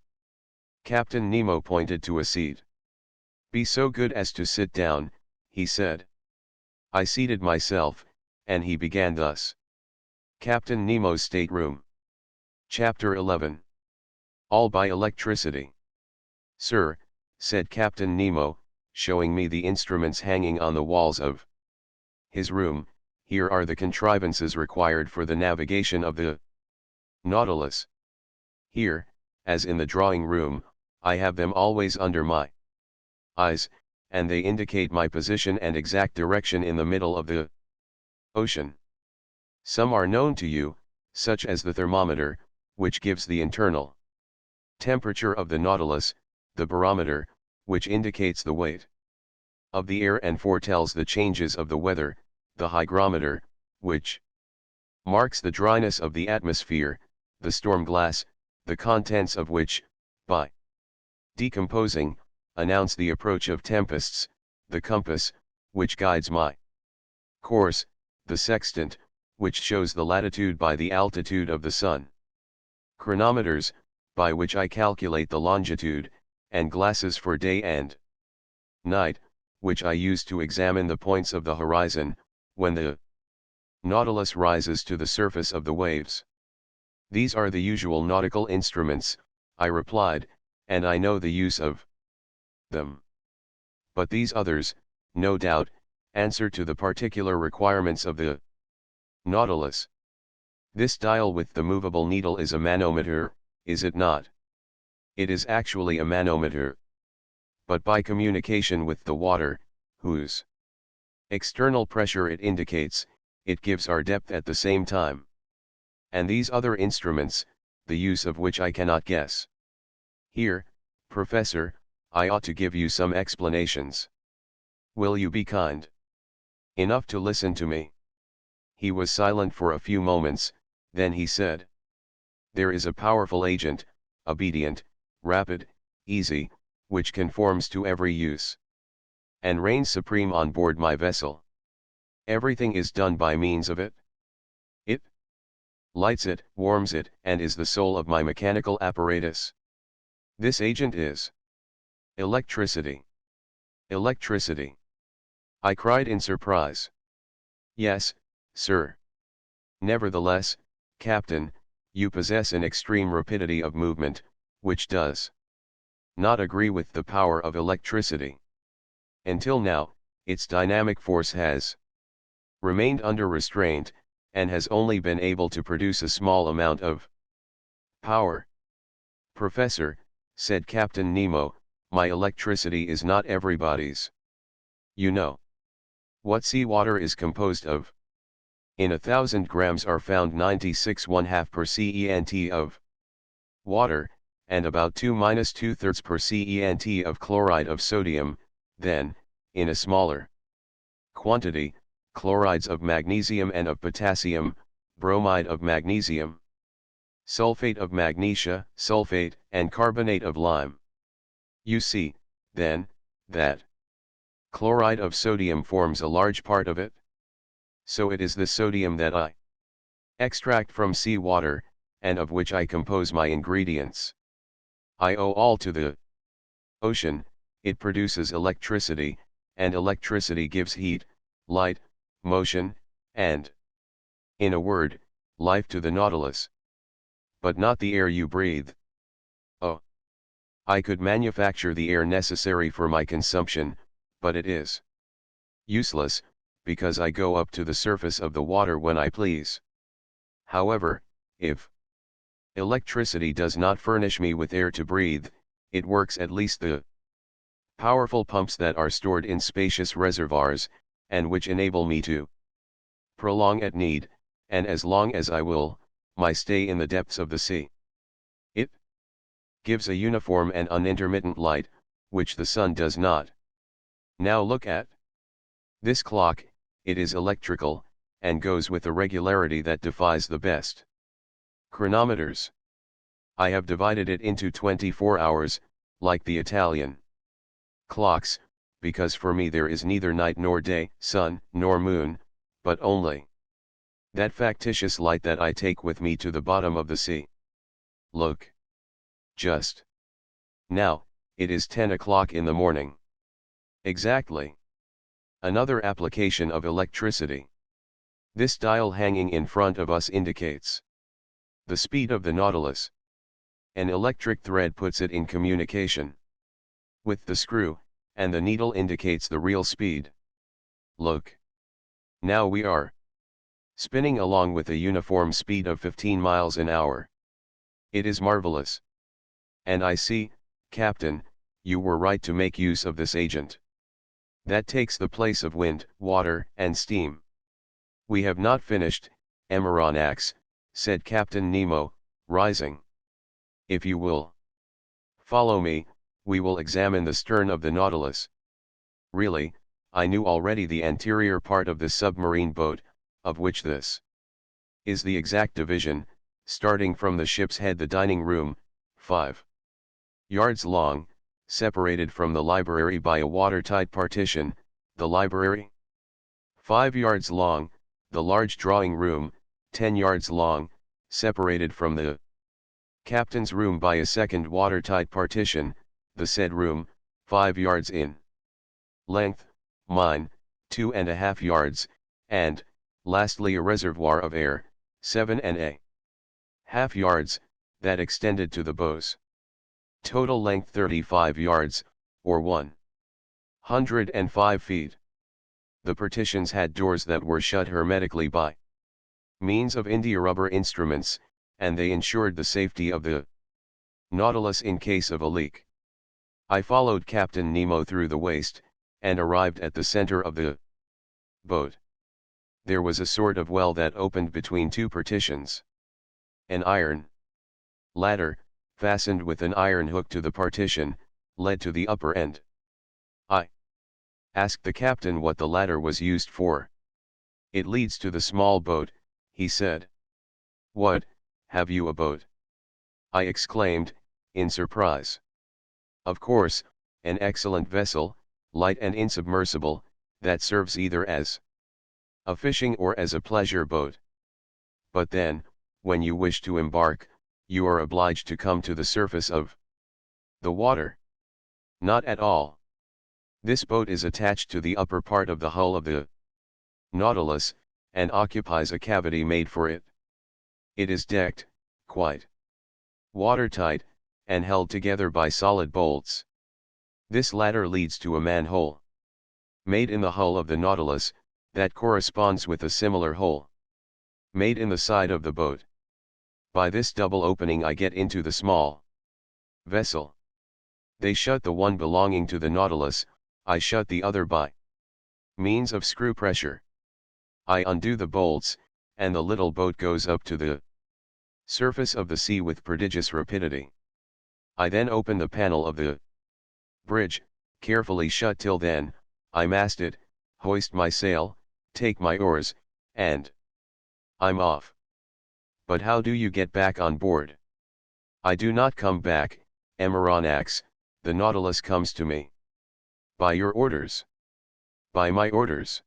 Speaker 1: Captain Nemo pointed to a seat. "Be so good as to sit down," he said. I seated myself, and he began thus. Captain Nemo's Stateroom. Chapter 11. All by electricity. "Sir," said Captain Nemo, showing me the instruments hanging on the walls of his room, "here are the contrivances required for the navigation of the Nautilus. Here, as in the drawing room, I have them always under my eyes, and they indicate my position and exact direction in the middle of the ocean. Some are known to you, such as the thermometer, which gives the internal temperature of the Nautilus, the barometer, which indicates the weight of the air and foretells the changes of the weather, the hygrometer, which marks the dryness of the atmosphere, the storm glass, the contents of which, by decomposing, announce the approach of tempests, the compass, which guides my course, the sextant, which shows the latitude by the altitude of the sun, chronometers, by which I calculate the longitude, and glasses for day and night, which I use to examine the points of the horizon, when the Nautilus rises to the surface of the waves." "These are the usual nautical instruments," I replied, "and I know the use of them. But these others, no doubt, answer to the particular requirements of the Nautilus. This dial with the movable needle is a manometer, is it not?" "It is actually a manometer. But by communication with the water, whose external pressure it indicates, it gives our depth at the same time. And these other instruments, the use of which I cannot guess. Here, Professor, I ought to give you some explanations. Will you be kind enough to listen to me? He was silent for a few moments, then he said. There is a powerful agent, obedient, rapid, easy, which conforms to every use, and reigns supreme on board my vessel. Everything is done by means of it. It lights it, warms it, and is the soul of my mechanical apparatus. This agent is electricity. Electricity! I cried in surprise. Yes, sir. Nevertheless, Captain, you possess an extreme rapidity of movement, which does not agree with the power of electricity. Until now, its dynamic force has remained under restraint, and has only been able to produce a small amount of power. Professor, said Captain Nemo, my electricity is not everybody's. You know what seawater is composed of. In 1,000 grams are found 96 1/2 per cent of water, and about 2⁻² per cent of chloride of sodium, then, in a smaller quantity, chlorides of magnesium and of potassium, bromide of magnesium, sulfate of magnesia, sulfate, and carbonate of lime. You see, then, that chloride of sodium forms a large part of it. So it is the sodium that I extract from sea water, and of which I compose my ingredients. I owe all to the ocean. It produces electricity, and electricity gives heat, light, motion, and, in a word, life to the Nautilus. But not the air you breathe. Oh! I could manufacture the air necessary for my consumption, but it is useless, because I go up to the surface of the water when I please. However, if electricity does not furnish me with air to breathe, it works at least the powerful pumps that are stored in spacious reservoirs, and which enable me to prolong at need, and as long as I will, my stay in the depths of the sea. It gives a uniform and unintermittent light, which the sun does not. Now look at this clock. It is electrical, and goes with a regularity that defies the best chronometers. I have divided it into 24 hours, like the Italian clocks, because for me there is neither night nor day, sun nor moon, but only that factitious light that I take with me to the bottom of the sea. Look. Just now, it is 10 o'clock in the morning. Exactly. Another application of electricity. This dial hanging in front of us indicates the speed of the Nautilus. An electric thread puts it in communication with the screw, and the needle indicates the real speed. Look. Now we are spinning along with a uniform speed of 15 miles an hour. It is marvelous. And I see, Captain, you were right to make use of this agent. That takes the place of wind, water, and steam. We have not finished, Amaranax, said Captain Nemo, rising. If you will follow me, we will examine the stern of the Nautilus. Really, I knew already the anterior part of the submarine boat, of which this is the exact division, starting from the ship's head. The dining room, 5 yards long, separated from the library by a watertight partition, the library 5 yards long, the large drawing room, 10 yards long, separated from the captain's room by a second watertight partition, the said room, 5 yards in length, mine, 2½ yards, and, lastly a reservoir of air, 7½ yards, that extended to the bows. Total length 35 yards, or 105 feet. The partitions had doors that were shut hermetically by means of india rubber instruments, and they ensured the safety of the Nautilus in case of a leak. I followed Captain Nemo through the waist, and arrived at the center of the boat. There was a sort of well that opened between two partitions. An iron ladder, fastened with an iron hook to the partition, led to the upper end. I asked the captain what the ladder was used for. "It leads to the small boat," he said. "What, have you a boat?" I exclaimed, in surprise. "Of course, an excellent vessel, light and insubmersible, that serves either as a fishing or as a pleasure boat. But then, when you wish to embark, you are obliged to come to the surface of the water." "Not at all. This boat is attached to the upper part of the hull of the Nautilus, and occupies a cavity made for it. It is decked, quite watertight, and held together by solid bolts. This ladder leads to a manhole made in the hull of the Nautilus, that corresponds with a similar hole made in the side of the boat. By this double opening I get into the small vessel. They shut the one belonging to the Nautilus, I shut the other by means of screw pressure. I undo the bolts, and the little boat goes up to the surface of the sea with prodigious rapidity. I then open the panel of the bridge, carefully shut till then, I mast it, hoist my sail, take my oars, and I'm off. But how do you get back on board?" "I do not come back, Amaranax, the Nautilus comes to me." "By your orders?" "By my orders.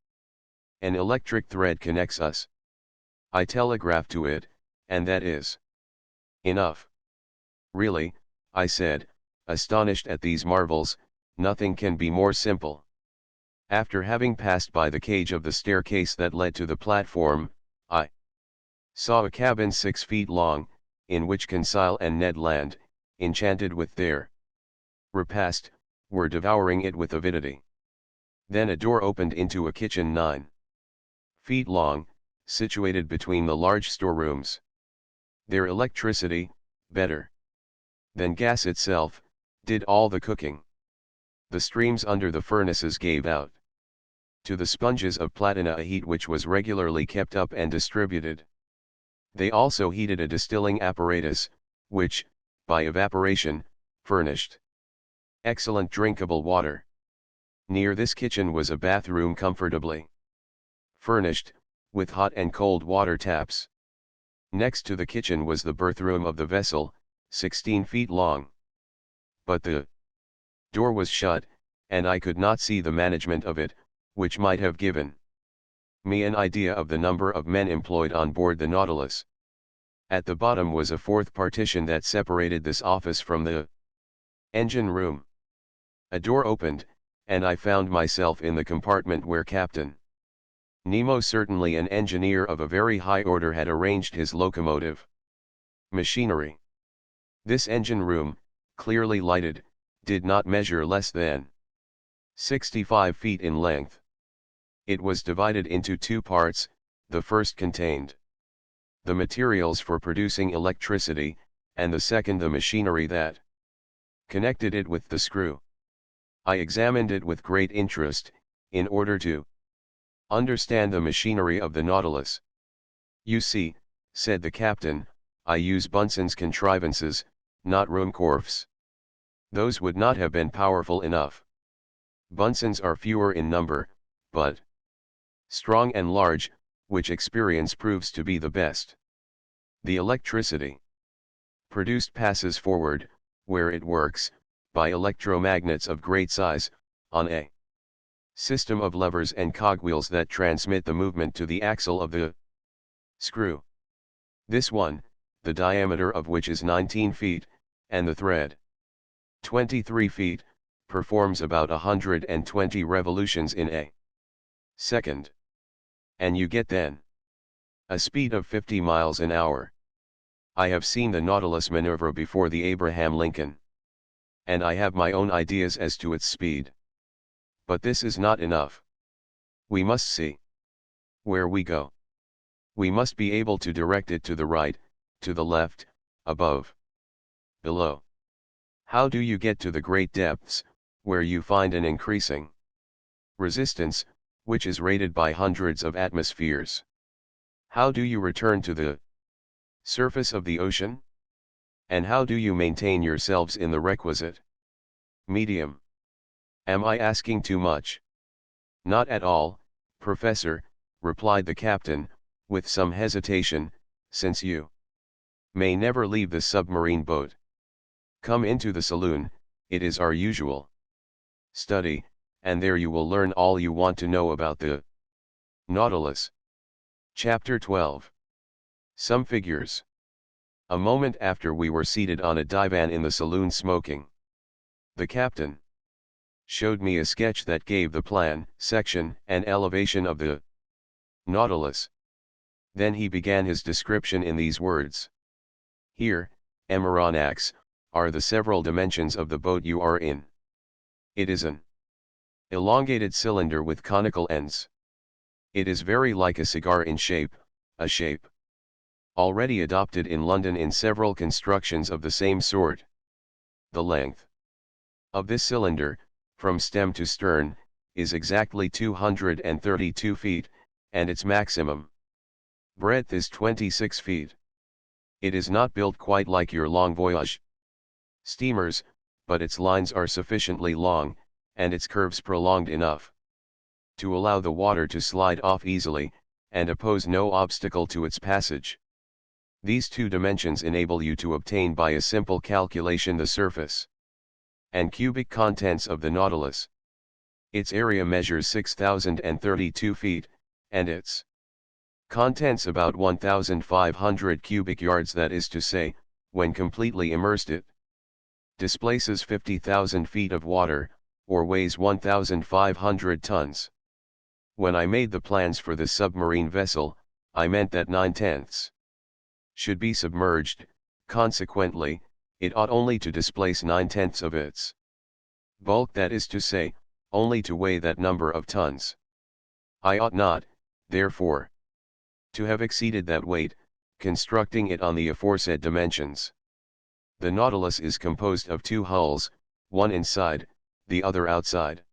Speaker 1: An electric thread connects us. I telegraph to it, and that is enough." "Really," I said, astonished at these marvels, "nothing can be more simple." After having passed by the cage of the staircase that led to the platform, I saw a cabin 6 feet long, in which Conseil and Ned Land, enchanted with their repast, were devouring it with avidity. Then a door opened into a kitchen 9 feet long, situated between the large storerooms. Their electricity, better than gas itself, did all the cooking. The streams under the furnaces gave out to the sponges of platina a heat which was regularly kept up and distributed. They also heated a distilling apparatus, which, by evaporation, furnished excellent drinkable water. Near this kitchen was a bathroom comfortably furnished, with hot and cold water taps. Next to the kitchen was the berthroom of the vessel, 16 feet long. But the door was shut, and I could not see the management of it, which might have given me an idea of the number of men employed on board the Nautilus. At the bottom was a fourth partition that separated this office from the engine room. A door opened, and I found myself in the compartment where Captain Nemo, certainly an engineer of a very high order, had arranged his locomotive machinery. This engine room, clearly lighted, did not measure less than 65 feet in length. It was divided into two parts. The first contained the materials for producing electricity, and the second the machinery that connected it with the screw. I examined it with great interest, in order to understand the machinery of the Nautilus. "You see," said the captain, "I use Bunsen's contrivances, not Ruhmkorff's. Those would not have been powerful enough. Bunsen's are fewer in number, but strong and large, which experience proves to be the best. The electricity produced passes forward, where it works, by electromagnets of great size, on a system of levers and cogwheels that transmit the movement to the axle of the screw. This one, the diameter of which is 19 feet, and the thread 23 feet, performs about 120 revolutions in a second. And you get then a speed of 50 miles an hour. I have seen the Nautilus maneuver before the Abraham Lincoln, and I have my own ideas as to its speed. But this is not enough. We must see where we go. We must be able to direct it to the right, to the left, above, below. How do you get to the great depths, where you find an increasing resistance, which is rated by hundreds of atmospheres. How do you return to the surface of the ocean? And how do you maintain yourselves in the requisite medium? Am I asking too much? Not at all, Professor, replied the captain, with some hesitation, since you may never leave the submarine boat. Come into the saloon, it is our usual study, and there you will learn all you want to know about the Nautilus. Chapter 12. Some figures. A moment after we were seated on a divan in the saloon smoking. The captain showed me a sketch that gave the plan, section, and elevation of the Nautilus. Then he began his description in these words. Here, Emeronax, are the several dimensions of the boat you are in. It is an elongated cylinder with conical ends. It is very like a cigar in shape, a shape already adopted in London in several constructions of the same sort. The length of this cylinder, from stem to stern, is exactly 232 feet, and its maximum breadth is 26 feet. It is not built quite like your long voyage steamers, but its lines are sufficiently long, and its curves prolonged enough to allow the water to slide off easily, and oppose no obstacle to its passage. These two dimensions enable you to obtain by a simple calculation the surface and cubic contents of the Nautilus. Its area measures 6,032 feet, and its contents about 1,500 cubic yards, that is to say, when completely immersed it displaces 50,000 feet of water, or weighs 1,500 tons. When I made the plans for this submarine vessel, I meant that 9/10 should be submerged, consequently, it ought only to displace 9/10 of its bulk, that is to say, only to weigh that number of tons. I ought not, therefore, to have exceeded that weight, constructing it on the aforesaid dimensions. The Nautilus is composed of two hulls, one inside, the other outside,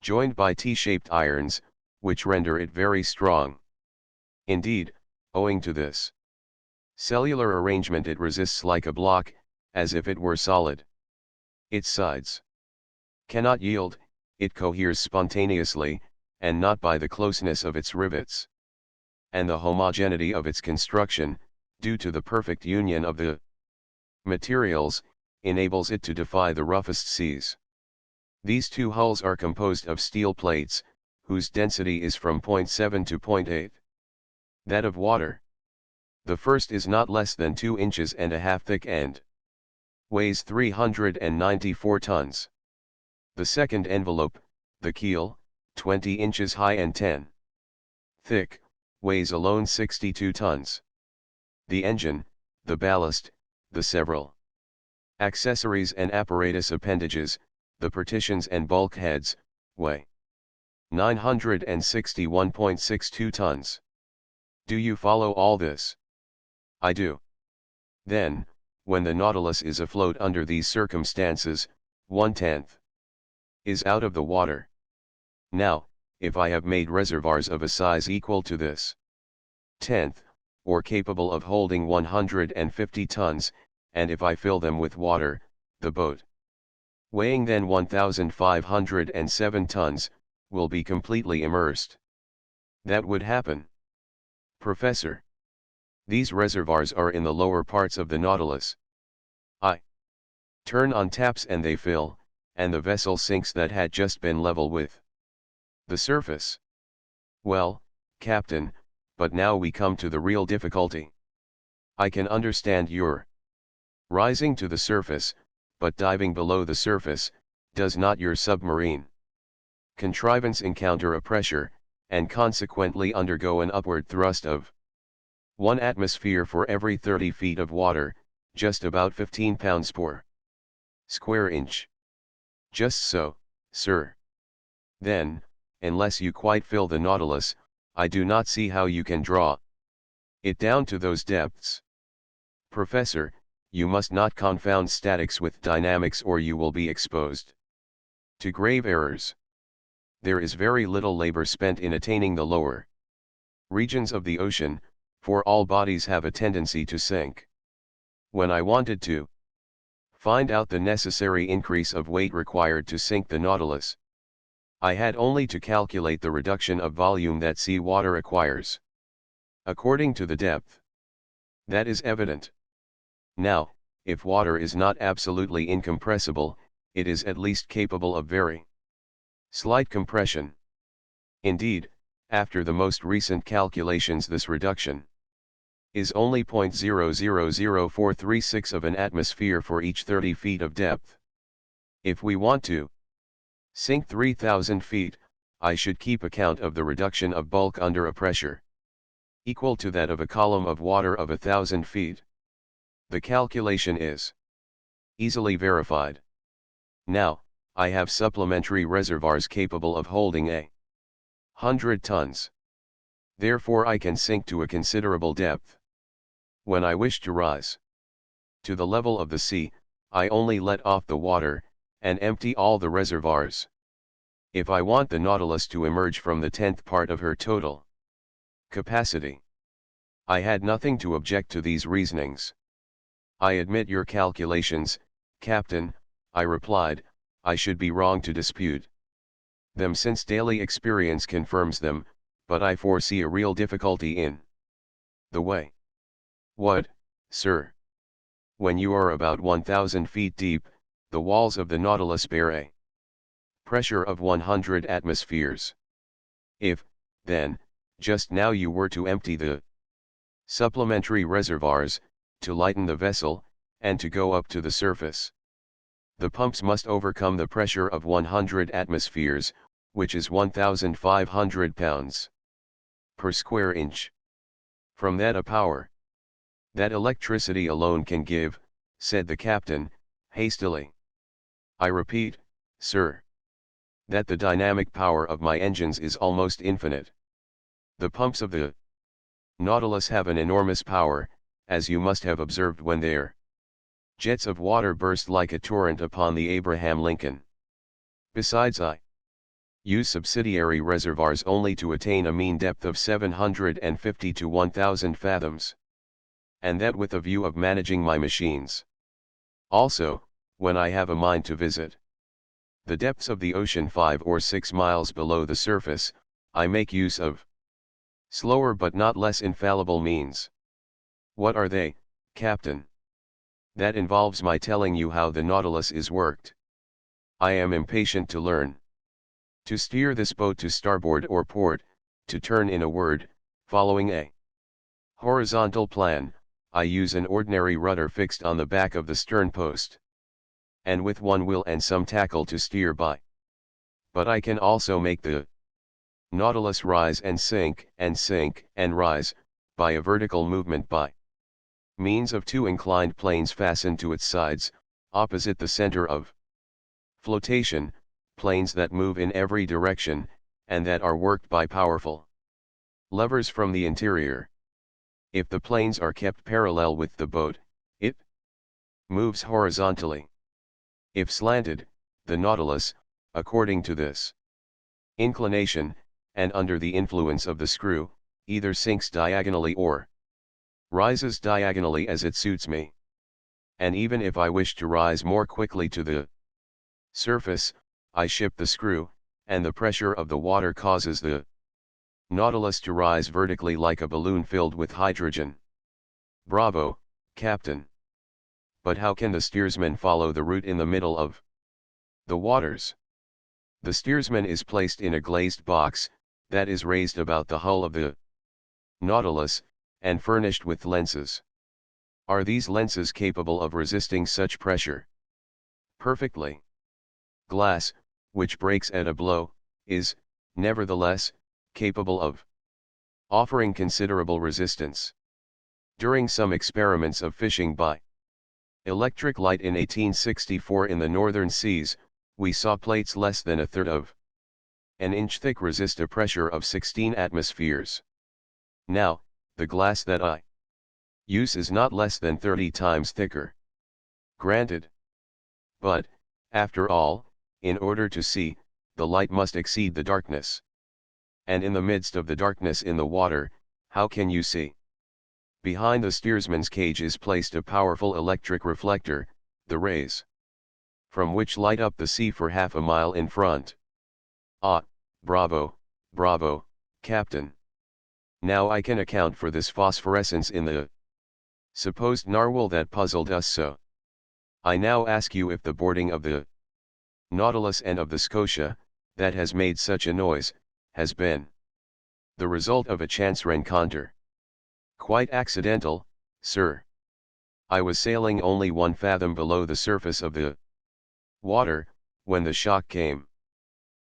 Speaker 1: joined by T-shaped irons, which render it very strong. Indeed, owing to this cellular arrangement, it resists like a block, as if it were solid. Its sides cannot yield, it coheres spontaneously, and not by the closeness of its rivets. And the homogeneity of its construction, due to the perfect union of the materials, enables it to defy the roughest seas. These two hulls are composed of steel plates, whose density is from 0.7 to 0.8 that of water. The first is not less than 2 inches and a half thick and weighs 394 tons. The second envelope, the keel, 20 inches high and 10 thick, weighs alone 62 tons. The engine, the ballast, the several accessories and apparatus appendages, the partitions and bulkheads, weigh 961.62 tons. Do you follow all this? I do. Then, when the Nautilus is afloat under these circumstances, 1/10 is out of the water. Now, if I have made reservoirs of a size equal to this 10th, or capable of holding 150 tons, and if I fill them with water, the boat, weighing then 1,507 tons, will be completely immersed. That would happen, Professor. These reservoirs are in the lower parts of the Nautilus. I turn on taps and they fill, and the vessel sinks that had just been level with the surface. Well, Captain, but now we come to the real difficulty. I can understand your rising to the surface, but diving below the surface, does not your submarine contrivance encounter a pressure, and consequently undergo an upward thrust of 1 atmosphere for every 30 feet of water, just about 15 pounds per square inch? Just so, sir. Then, unless you quite fill the Nautilus, I do not see how you can draw it down to those depths. Professor, you must not confound statics with dynamics, or you will be exposed to grave errors. there is very little labor spent in attaining the lower regions of the ocean, for all bodies have a tendency to sink. When I wanted to find out the necessary increase of weight required to sink the Nautilus, I had only to calculate the reduction of volume that sea water acquires, according to the depth. That is evident. Now, if water is not absolutely incompressible, it is at least capable of very slight compression. Indeed, after the most recent calculations, this reduction is only 0.000436 of an atmosphere for each 30 feet of depth. If we want to sink 3,000 feet, I should keep account of the reduction of bulk under a pressure equal to that of a column of water of 1,000 feet. The calculation is easily verified. Now, I have supplementary reservoirs capable of holding 100 tons. Therefore I can sink to a considerable depth. When I wish to rise to the level of the sea, I only let off the water, and empty all the reservoirs. If I want the Nautilus to emerge from the 10th part of her total capacity, I had nothing to object to these reasonings. I admit your calculations, Captain, I replied. I should be wrong to dispute them since daily experience confirms them, but I foresee a real difficulty in the way. What, sir? When you are about 1,000 feet deep, the walls of the Nautilus bear a pressure of 100 atmospheres. If, then, just now you were to empty the supplementary reservoirs, to lighten the vessel, and to go up to the surface, the pumps must overcome the pressure of 100 atmospheres, which is 1,500 pounds per square inch. From that a power that electricity alone can give, said the captain, hastily. I repeat, sir, that the dynamic power of my engines is almost infinite. The pumps of the Nautilus have an enormous power, as you must have observed when their jets of water burst like a torrent upon the Abraham Lincoln. Besides, I use subsidiary reservoirs only to attain a mean depth of 750 to 1,000 fathoms. And that with a view of managing my machines. Also, when I have a mind to visit the depths of the ocean 5 or 6 miles below the surface, I make use of slower but not less infallible means. What are they, Captain? That involves my telling you how the Nautilus is worked. I am impatient to learn. To steer this boat to starboard or port, to turn, in a word, following a horizontal plan, I use an ordinary rudder fixed on the back of the stern post, and with one wheel and some tackle to steer by. But I can also make the Nautilus rise and sink and rise, by a vertical movement by means of 2 inclined planes fastened to its sides, opposite the center of flotation, planes that move in every direction, and that are worked by powerful levers from the interior. If the planes are kept parallel with the boat, it moves horizontally. If slanted, the Nautilus, according to this inclination, and under the influence of the screw, either sinks diagonally or rises diagonally as it suits me. And even if I wish to rise more quickly to the surface, I shift the screw, and the pressure of the water causes the Nautilus to rise vertically like a balloon filled with hydrogen. Bravo, Captain! But how can the steersman follow the route in the middle of the waters? The steersman is placed in a glazed box, that is raised about the hull of the Nautilus, and furnished with lenses. Are these lenses capable of resisting such pressure? Perfectly. Glass, which breaks at a blow, is, nevertheless, capable of offering considerable resistance. During some experiments of fishing by electric light in 1864 in the northern seas, we saw plates less than a third of an inch thick resist a pressure of 16 atmospheres. Now, the glass that I use is not less than 30 times thicker. Granted. But, after all, in order to see, the light must exceed the darkness. And in the midst of the darkness in the water, how can you see? Behind the steersman's cage is placed a powerful electric reflector, the rays from which light up the sea for half a mile in front. Ah, bravo, bravo, Captain. Now I can account for this phosphorescence in the supposed narwhal that puzzled us so. I now ask you if the boarding of the Nautilus and of the Scotia, that has made such a noise, has been the result of a chance rencontre. Quite accidental, sir. I was sailing only 1 fathom below the surface of the water, when the shock came.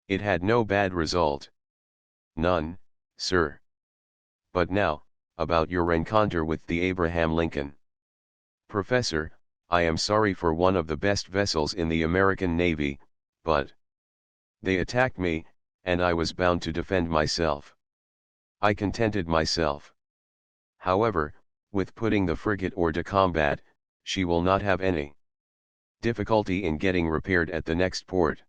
Speaker 1: It had no bad result. None, sir. But now, about your rencontre with the Abraham Lincoln. Professor, I am sorry for one of the best vessels in the American Navy, but they attacked me, and I was bound to defend myself. I contented myself, however, with putting the frigate hors de combat. She will not have any difficulty in getting repaired at the next port.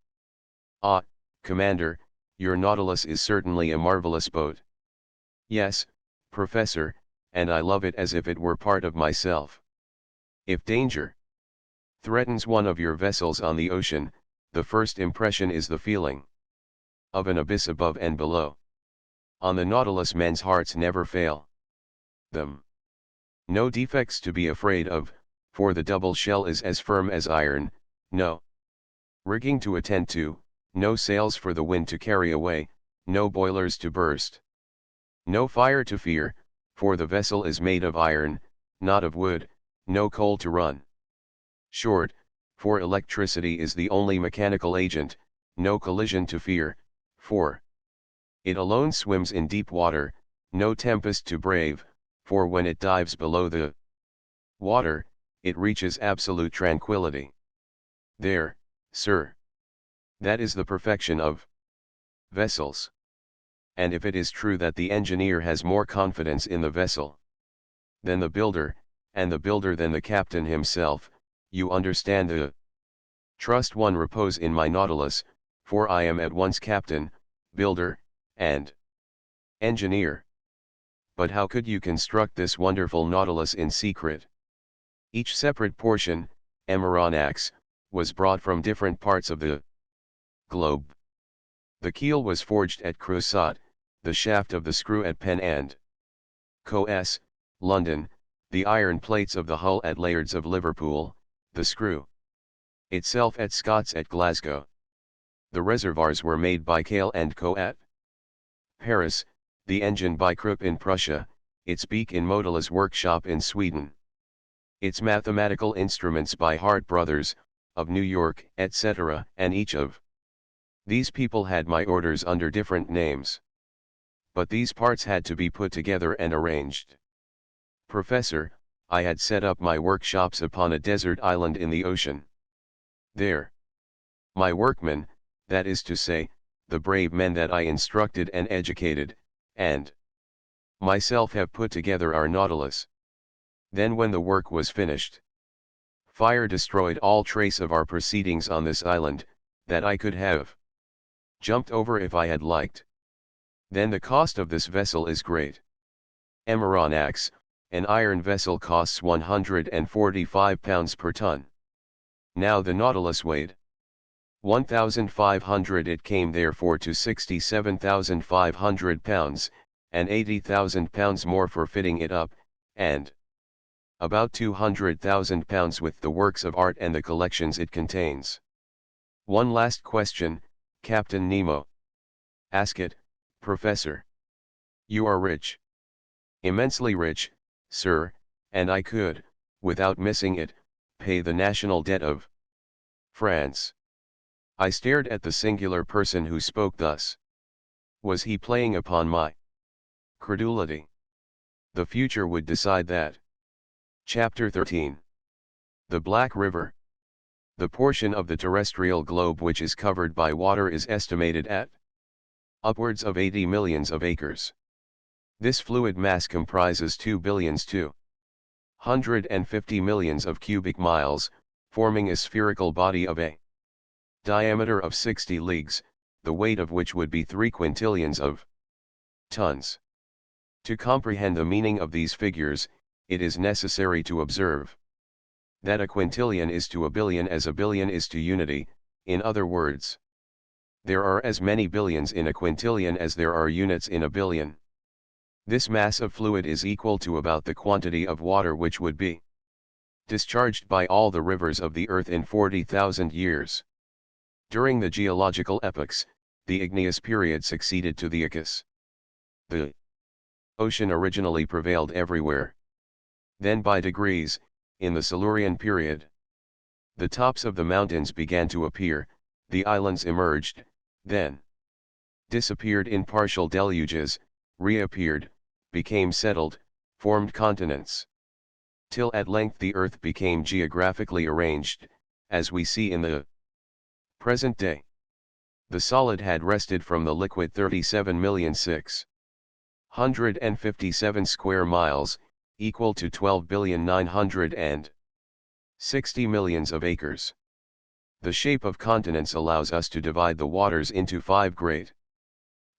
Speaker 1: Ah, Commander, your Nautilus is certainly a marvelous boat. Yes, Professor, and I love it as if it were part of myself. If danger threatens one of your vessels on the ocean, the first impression is the feeling of an abyss above and below. On the Nautilus men's hearts never fail them. No defects to be afraid of, for the double shell is as firm as iron, no rigging to attend to, no sails for the wind to carry away, no boilers to burst. No fire to fear, for the vessel is made of iron, not of wood, no coal to run short, for electricity is the only mechanical agent, no collision to fear, for it alone swims in deep water, no tempest to brave, for when it dives below the water, it reaches absolute tranquility. There, sir. That is the perfection of vessels. And if it is true that the engineer has more confidence in the vessel than the builder, and the builder than the captain himself, you understand the trust one repose in my Nautilus, for I am at once captain, builder, and engineer. But how could you construct this wonderful Nautilus in secret? Each separate portion, Amaranax, was brought from different parts of the globe. The keel was forged at Creusot, the shaft of the screw at Pen and Coes, London, the iron plates of the hull at Layards of Liverpool, the screw itself at Scott's at Glasgow. The reservoirs were made by Kale and Co at Paris, the engine by Krupp in Prussia, its beak in Motola's workshop in Sweden. Its mathematical instruments by Hart Brothers, of New York, etc., and each of these people had my orders under different names. But these parts had to be put together and arranged. Professor, I had set up my workshops upon a desert island in the ocean. There, my workmen, that is to say, the brave men that I instructed and educated, and myself have put together our Nautilus. Then when the work was finished, fire destroyed all trace of our proceedings on this island, that I could have jumped over if I had liked. Then the cost of this vessel is great. Amaranax, an iron vessel costs 145 pounds per ton. Now the Nautilus weighed 1,500. It came therefore to 67,500 pounds, and 80,000 pounds more for fitting it up, and about 200,000 pounds with the works of art and the collections it contains. One last question, Captain Nemo. Ask it, Professor. You are rich. Immensely rich, sir, and I could, without missing it, pay the national debt of France. I stared at the singular person who spoke thus. Was he playing upon my credulity? The future would decide that. Chapter 13. The Black River. The portion of the terrestrial globe which is covered by water is estimated at upwards of 80 millions of acres. This fluid mass comprises 2,250 millions of cubic miles, forming a spherical body of a diameter of 60 leagues, the weight of which would be 3 quintillions of tons. To comprehend the meaning of these figures, it is necessary to observe that a quintillion is to a billion as a billion is to unity. In other words, there are as many billions in a quintillion as there are units in a billion. This mass of fluid is equal to about the quantity of water which would be discharged by all the rivers of the earth in 40,000 years. During the geological epochs, the igneous period succeeded to the Ichus. The ocean originally prevailed everywhere. Then by degrees, in the Silurian period, the tops of the mountains began to appear, the islands emerged, then disappeared in partial deluges, reappeared, became settled, formed continents, till at length the earth became geographically arranged, as we see in the present day. The solid had rested from the liquid 37,657 square miles, equal to 12,960 millions of acres. The shape of continents allows us to divide the waters into 5 great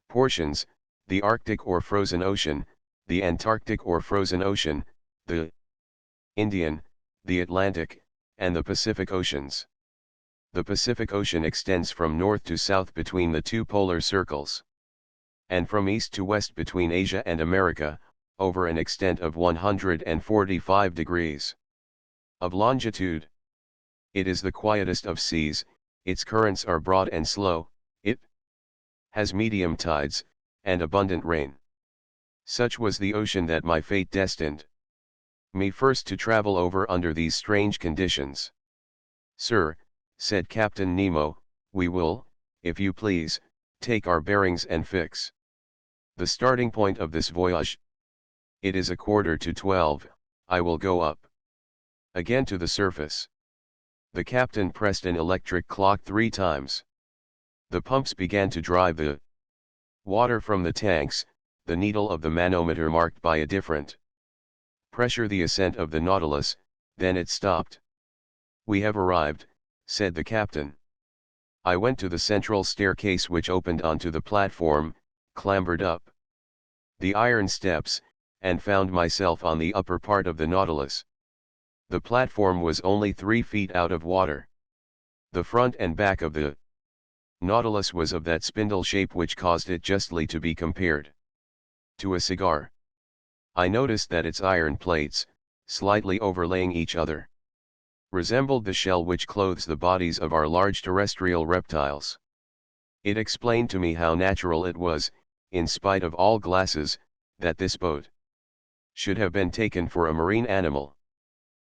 Speaker 1: portions: the Arctic or frozen ocean, the Antarctic or frozen ocean, the Indian, the Atlantic, and the Pacific Oceans. The Pacific Ocean extends from north to south between the 2 polar circles, and from east to west between Asia and America, over an extent of 145 degrees of longitude. It is the quietest of seas, its currents are broad and slow, it has medium tides, and abundant rain. Such was the ocean that my fate destined me first to travel over under these strange conditions. "Sir," said Captain Nemo, "we will, if you please, take our bearings and fix the starting point of this voyage. It is 11:45, I will go up again to the surface." The captain pressed an electric clock 3 times. The pumps began to drive the water from the tanks, the needle of the manometer marked by a different pressure the ascent of the Nautilus, then it stopped. "We have arrived," said the captain. I went to the central staircase which opened onto the platform, clambered up the iron steps, and found myself on the upper part of the Nautilus. The platform was only 3 feet out of water. The front and back of the Nautilus was of that spindle shape which caused it justly to be compared to a cigar. I noticed that its iron plates, slightly overlaying each other, resembled the shell which clothes the bodies of our large terrestrial reptiles. It explained to me how natural it was, in spite of all glasses, that this boat should have been taken for a marine animal.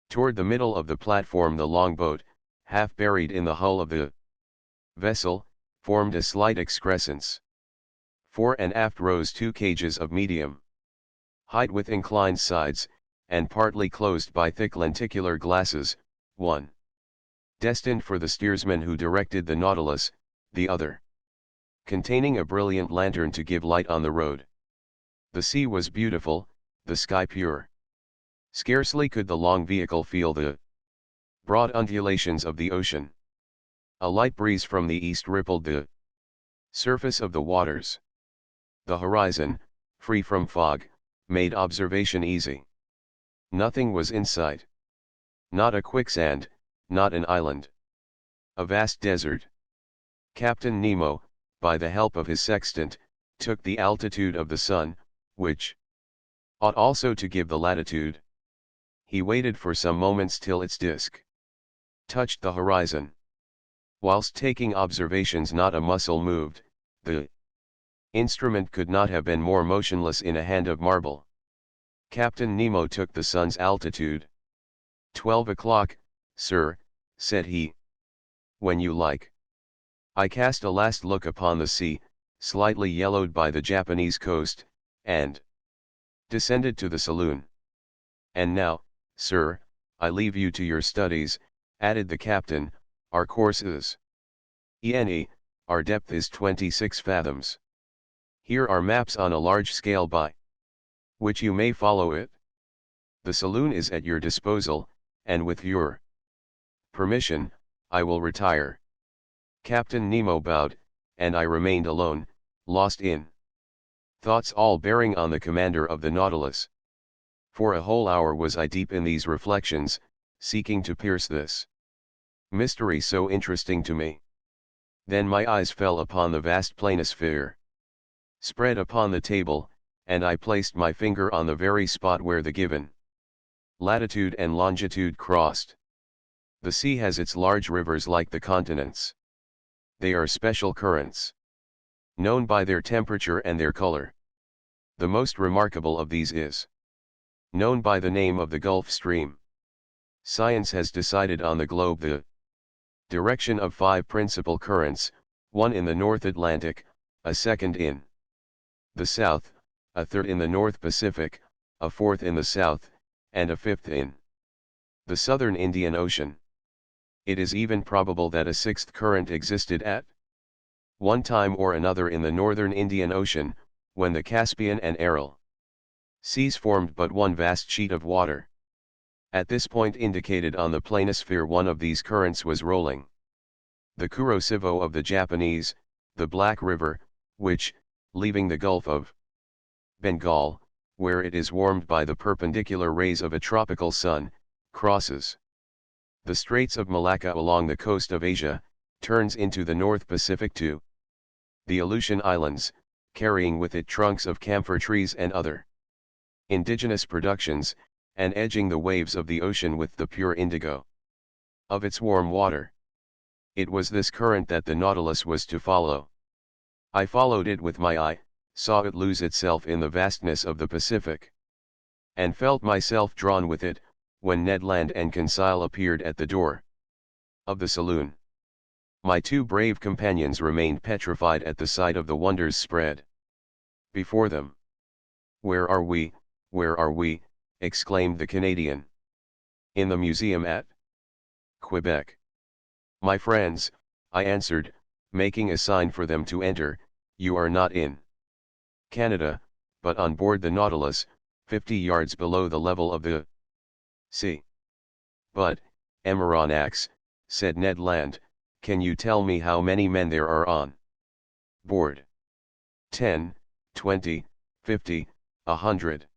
Speaker 1: Toward the middle of the platform the longboat, half buried in the hull of the vessel, formed a slight excrescence. Fore and aft rose 2 cages of medium height with inclined sides, and partly closed by thick lenticular glasses, one destined for the steersman who directed the Nautilus, the other containing a brilliant lantern to give light on the road. The sea was beautiful, the sky pure. Scarcely could the long vehicle feel the broad undulations of the ocean. A light breeze from the east rippled the surface of the waters. The horizon, free from fog, made observation easy. Nothing was in sight. Not a quicksand, not an island. A vast desert. Captain Nemo, by the help of his sextant, took the altitude of the sun, which ought also to give the latitude. He waited for some moments till its disk touched the horizon. Whilst taking observations not a muscle moved, the instrument could not have been more motionless in a hand of marble. Captain Nemo took the sun's altitude. 12 o'clock, sir, said he. When you like. I cast a last look upon the sea, slightly yellowed by the Japanese coast, and descended to the saloon. And now, sir, I leave you to your studies, added the captain. Our course is ENE, our depth is 26 fathoms. Here are maps on a large scale by which you may follow it. The saloon is at your disposal, and with your permission, I will retire. Captain Nemo bowed, and I remained alone, lost in thoughts all bearing on the commander of the Nautilus. For a whole hour was I deep in these reflections, seeking to pierce this mystery so interesting to me. Then my eyes fell upon the vast planisphere spread upon the table, and I placed my finger on the very spot where the given latitude and longitude crossed. The sea has its large rivers like the continents. They are special currents, known by their temperature and their color. The most remarkable of these is known by the name of the Gulf Stream. Science has decided on the globe the direction of 5 principal currents, one in the North Atlantic, a second in the South, a third in the North Pacific, a fourth in the South, and a fifth in the Southern Indian Ocean. It is even probable that a sixth current existed at one time or another in the Northern Indian Ocean, when the Caspian and Aral seas formed but one vast sheet of water. At this point indicated on the planisphere, one of these currents was rolling. The Kurosivo of the Japanese, the Black River, which, leaving the Gulf of Bengal, where it is warmed by the perpendicular rays of a tropical sun, crosses the Straits of Malacca along the coast of Asia, turns into the North Pacific to the Aleutian Islands, carrying with it trunks of camphor trees and other indigenous productions, and edging the waves of the ocean with the pure indigo of its warm water. It was this current that the Nautilus was to follow. I followed it with my eye, saw it lose itself in the vastness of the Pacific, and felt myself drawn with it, when Ned Land and Conseil appeared at the door of the saloon. My 2 brave companions remained petrified at the sight of the wonders spread before them. "Where are we, where are we?" exclaimed the Canadian. "In the museum at Quebec." "My friends," I answered, making a sign for them to enter, "you are not in Canada, but on board the Nautilus, 50 yards below the level of the sea." "But, Amaranax," said Ned Land, "can you tell me how many men there are on board?" 10, 20, 50, 100.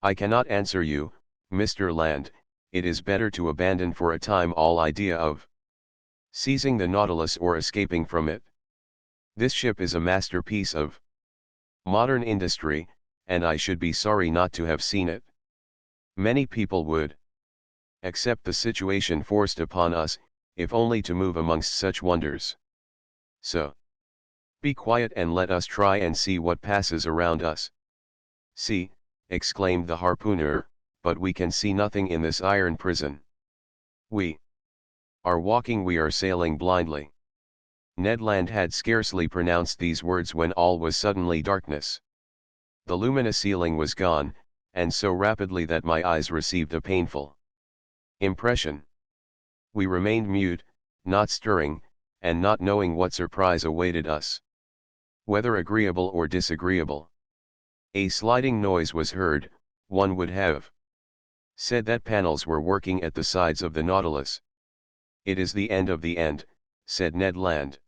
Speaker 1: "I cannot answer you, Mr. Land. It is better to abandon for a time all idea of seizing the Nautilus or escaping from it. This ship is a masterpiece of modern industry, and I should be sorry not to have seen it. Many people would accept the situation forced upon us, if only to move amongst such wonders. So, be quiet and let us try and see what passes around us." "See," exclaimed the harpooner, "but we can see nothing in this iron prison. We are walking, we are sailing blindly." Ned Land had scarcely pronounced these words when all was suddenly darkness. The luminous ceiling was gone, and so rapidly that my eyes received a painful impression. We remained mute, not stirring, and not knowing what surprise awaited us, whether agreeable or disagreeable. A sliding noise was heard. One would have said that panels were working at the sides of the Nautilus. "It is the end of the end," said Ned Land.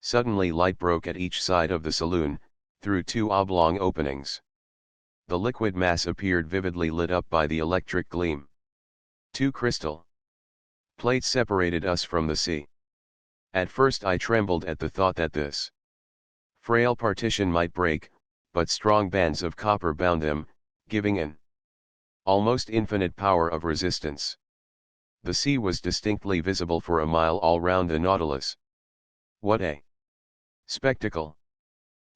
Speaker 1: Suddenly light broke at each side of the saloon, through 2 oblong openings. The liquid mass appeared vividly lit up by the electric gleam. 2 crystal plates separated us from the sea. At first I trembled at the thought that this frail partition might break, but strong bands of copper bound them, giving an almost infinite power of resistance. The sea was distinctly visible for a mile all round the Nautilus. What a spectacle!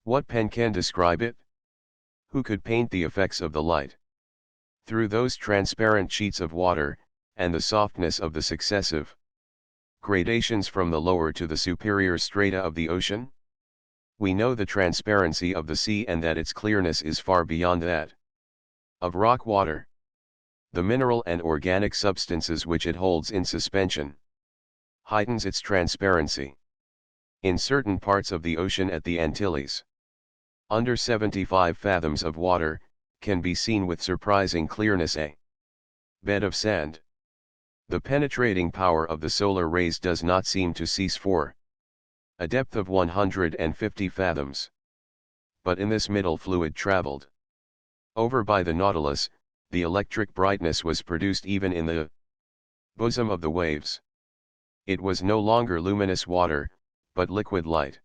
Speaker 1: What pen can describe it? Who could paint the effects of the light through those transparent sheets of water, and the softness of the successive gradations from the lower to the superior strata of the ocean? We know the transparency of the sea and that its clearness is far beyond that of rock water. The mineral and organic substances which it holds in suspension heightens its transparency. In certain parts of the ocean at the Antilles, under 75 fathoms of water, can be seen with surprising clearness a bed of sand. The penetrating power of the solar rays does not seem to cease for a depth of 150 fathoms. But in this middle fluid traveled. Over by the Nautilus, the electric brightness was produced even in the bosom of the waves. It was no longer luminous water, but liquid light.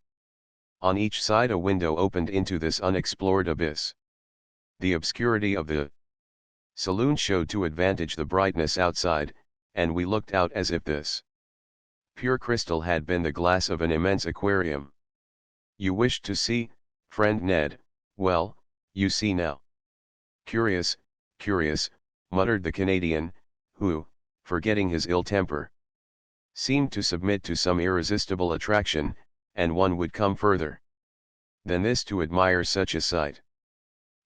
Speaker 1: On each side a window opened into this unexplored abyss. The obscurity of the saloon showed to advantage the brightness outside, and we looked out as if this pure crystal had been the glass of an immense aquarium. You wished to see, friend Ned, well, you see now. Curious, curious, muttered the Canadian, who, forgetting his ill temper, seemed to submit to some irresistible attraction, and one would come further than this to admire such a sight.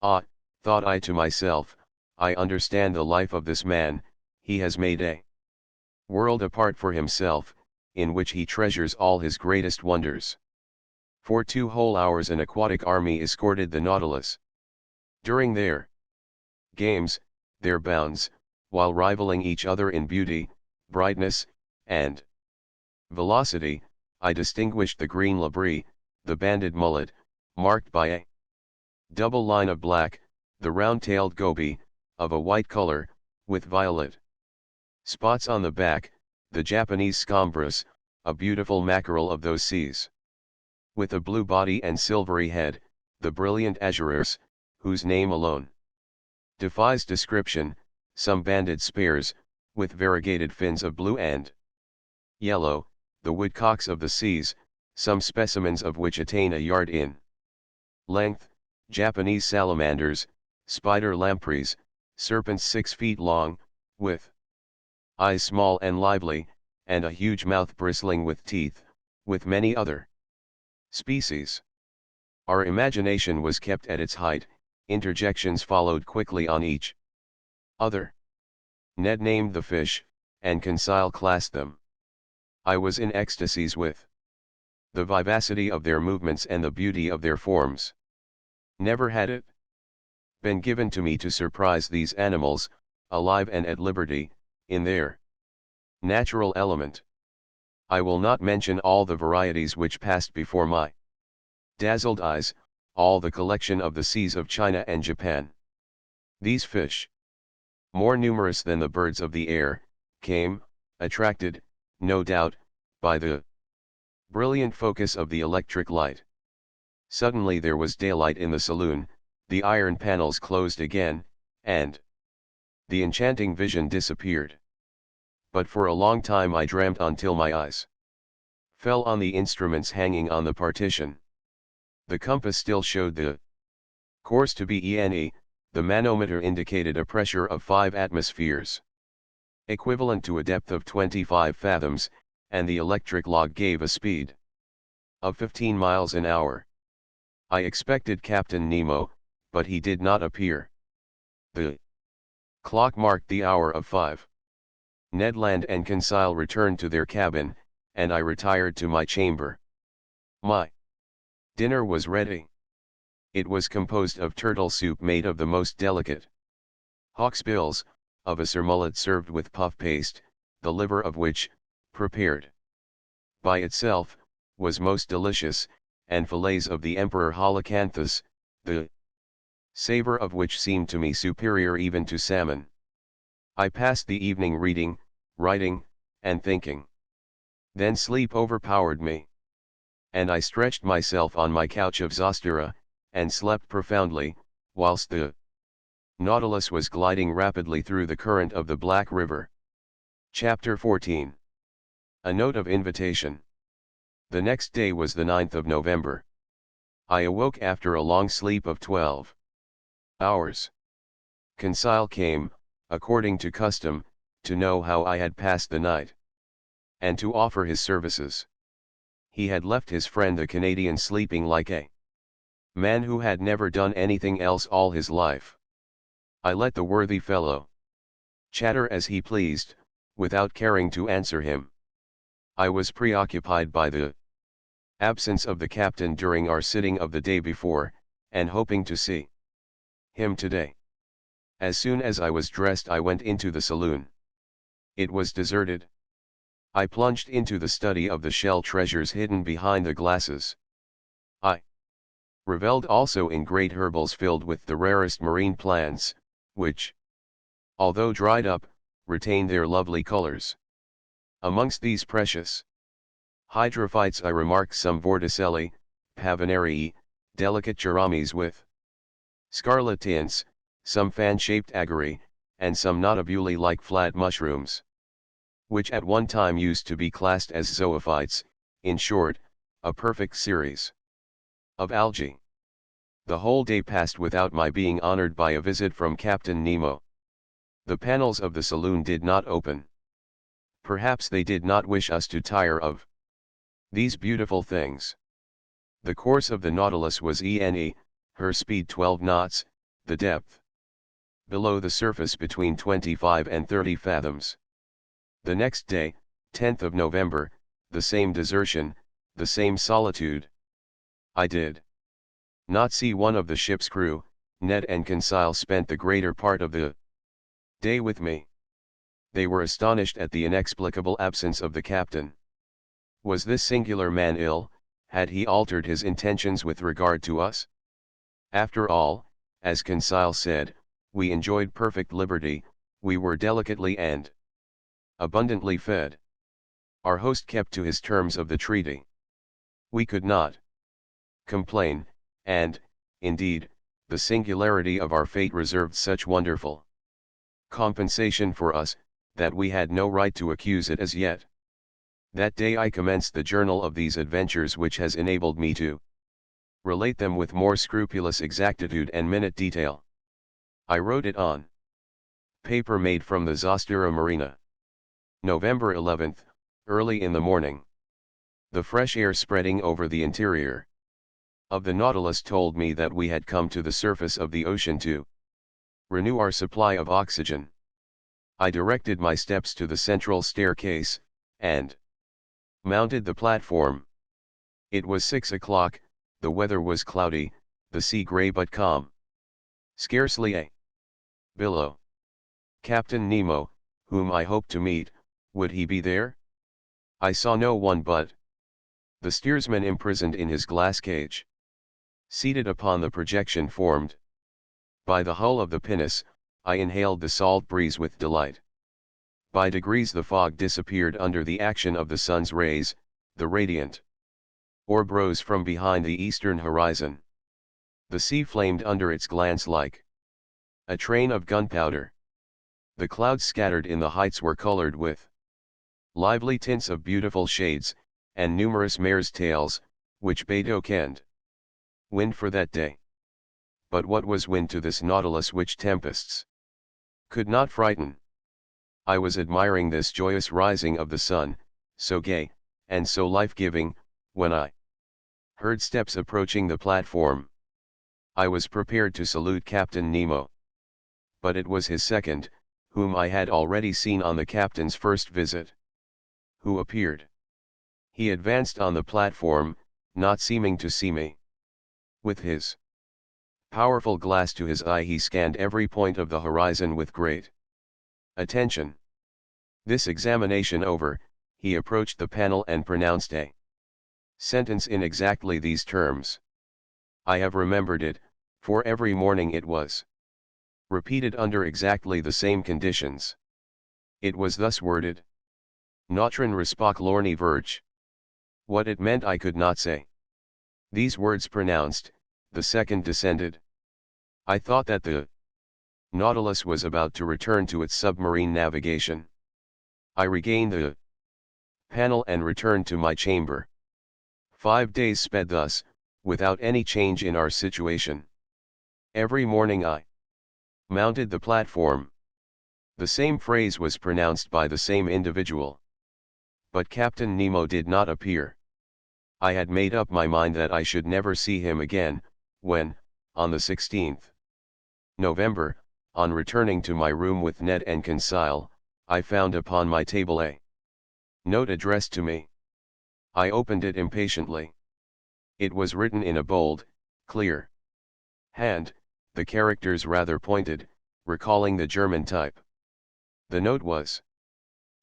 Speaker 1: Ah, thought I to myself, I understand the life of this man, he has made a world apart for himself, in which he treasures all his greatest wonders. For 2 whole hours an aquatic army escorted the Nautilus. During their games, their bounds, while rivaling each other in beauty, brightness, and velocity, I distinguished the green labrie, the banded mullet, marked by a double line of black, the round-tailed goby, of a white color, with violet spots on the back, the Japanese scombros, a beautiful mackerel of those seas, with a blue body and silvery head, the brilliant azurers, whose name alone defies description, some banded spears, with variegated fins of blue and yellow, the woodcocks of the seas, some specimens of which attain a yard in length, Japanese salamanders, spider lampreys, serpents 6 feet long, with eyes small and lively, and a huge mouth bristling with teeth, with many other species. Our imagination was kept at its height, interjections followed quickly on each other. Ned named the fish, and Conseil classed them. I was in ecstasies with the vivacity of their movements and the beauty of their forms. Never had it been given to me to surprise these animals, alive and at liberty, in their natural element. I will not mention all the varieties which passed before my dazzled eyes, all the collection of the seas of China and Japan. These fish, more numerous than the birds of the air, came, attracted, no doubt, by the brilliant focus of the electric light. Suddenly there was daylight in the saloon, the iron panels closed again, and the enchanting vision disappeared. But for a long time I dreamt until my eyes fell on the instruments hanging on the partition. The compass still showed the course to be ENE, the manometer indicated a pressure of 5 atmospheres, equivalent to a depth of 25 fathoms, and the electric log gave a speed of 15 miles an hour. I expected Captain Nemo, but he did not appear. The clock marked the hour of 5. Ned Land and Conseil returned to their cabin, and I retired to my chamber. My dinner was ready. It was composed of turtle soup made of the most delicate hawksbills, of a surmullet served with puff paste, the liver of which, prepared by itself, was most delicious, and fillets of the emperor holocanthus, the savor of which seemed to me superior even to salmon. I passed the evening reading, writing, and thinking. Then sleep overpowered me, and I stretched myself on my couch of zostera, and slept profoundly, whilst the Nautilus was gliding rapidly through the current of the Black River. Chapter 14. A note of invitation. The next day was the 9th of November. I awoke after a long sleep of 12 hours. Conseil came, according to custom, to know how I had passed the night, and to offer his services. He had left his friend the Canadian sleeping like a man who had never done anything else all his life. I let the worthy fellow chatter as he pleased, without caring to answer him. I was preoccupied by the absence of the captain during our sitting of the day before, and hoping to see him today. As soon as I was dressed I went into the saloon. It was deserted. I plunged into the study of the shell treasures hidden behind the glasses. I reveled also in great herbals filled with the rarest marine plants, which, although dried up, retain their lovely colors. Amongst these precious hydrophytes I remarked some vorticelli, pavinarii, delicate geramis with scarlet tints, some fan-shaped agari, and some notabuli-like flat mushrooms, which at one time used to be classed as zoophytes, in short, a perfect series of algae. The whole day passed without my being honored by a visit from Captain Nemo. The panels of the saloon did not open. Perhaps they did not wish us to tire of these beautiful things. The course of the Nautilus was her speed 12 knots, the depth below the surface between 25 and 30 fathoms. The next day, 10th of November, the same desertion, the same solitude. I did not see one of the ship's crew. Ned and Conseil spent the greater part of the day with me. They were astonished at the inexplicable absence of the captain. Was this singular man ill? Had he altered his intentions with regard to us? After all, as Conseil said, we enjoyed perfect liberty, we were delicately and abundantly fed. Our host kept to his terms of the treaty. We could not complain, and, indeed, the singularity of our fate reserved such wonderful compensation for us, that we had no right to accuse it as yet. That day I commenced the journal of these adventures, which has enabled me to relate them with more scrupulous exactitude and minute detail. I wrote it on paper made from the Zostera marina. November 11th, early in the morning. The fresh air spreading over the interior of the Nautilus told me that we had come to the surface of the ocean to renew our supply of oxygen. I directed my steps to the central staircase, and mounted the platform. It was 6 o'clock, the weather was cloudy, the sea grey but calm. Scarcely a billow. Captain Nemo, whom I hoped to meet, would he be there? I saw no one but the steersman imprisoned in his glass cage. Seated upon the projection formed by the hull of the pinnace, I inhaled the salt breeze with delight. By degrees the fog disappeared under the action of the sun's rays, the radiant orb rose from behind the eastern horizon. The sea flamed under its glance like a train of gunpowder. The clouds scattered in the heights were colored with lively tints of beautiful shades, and numerous mares' tails, which bade oak and wind for that day. But what was wind to this Nautilus which tempests could not frighten? I was admiring this joyous rising of the sun, so gay, and so life-giving, when I heard steps approaching the platform. I was prepared to salute Captain Nemo. But it was his second, whom I had already seen on the captain's first visit, who appeared. He advanced on the platform, not seeming to see me. With his powerful glass to his eye he scanned every point of the horizon with great attention. This examination over, he approached the panel and pronounced a sentence in exactly these terms. I have remembered it, for every morning it was repeated under exactly the same conditions. It was thus worded: Notre respect lorni verge. What it meant I could not say. These words pronounced, the second descended. I thought that the Nautilus was about to return to its submarine navigation. I regained the panel and returned to my chamber. 5 days sped thus, without any change in our situation. Every morning I mounted the platform. The same phrase was pronounced by the same individual. But Captain Nemo did not appear. I had made up my mind that I should never see him again, when, on the 16th November, on returning to my room with Ned and Conseil, I found upon my table a note addressed to me. I opened it impatiently. It was written in a bold, clear hand, the characters rather pointed, recalling the German type. The note was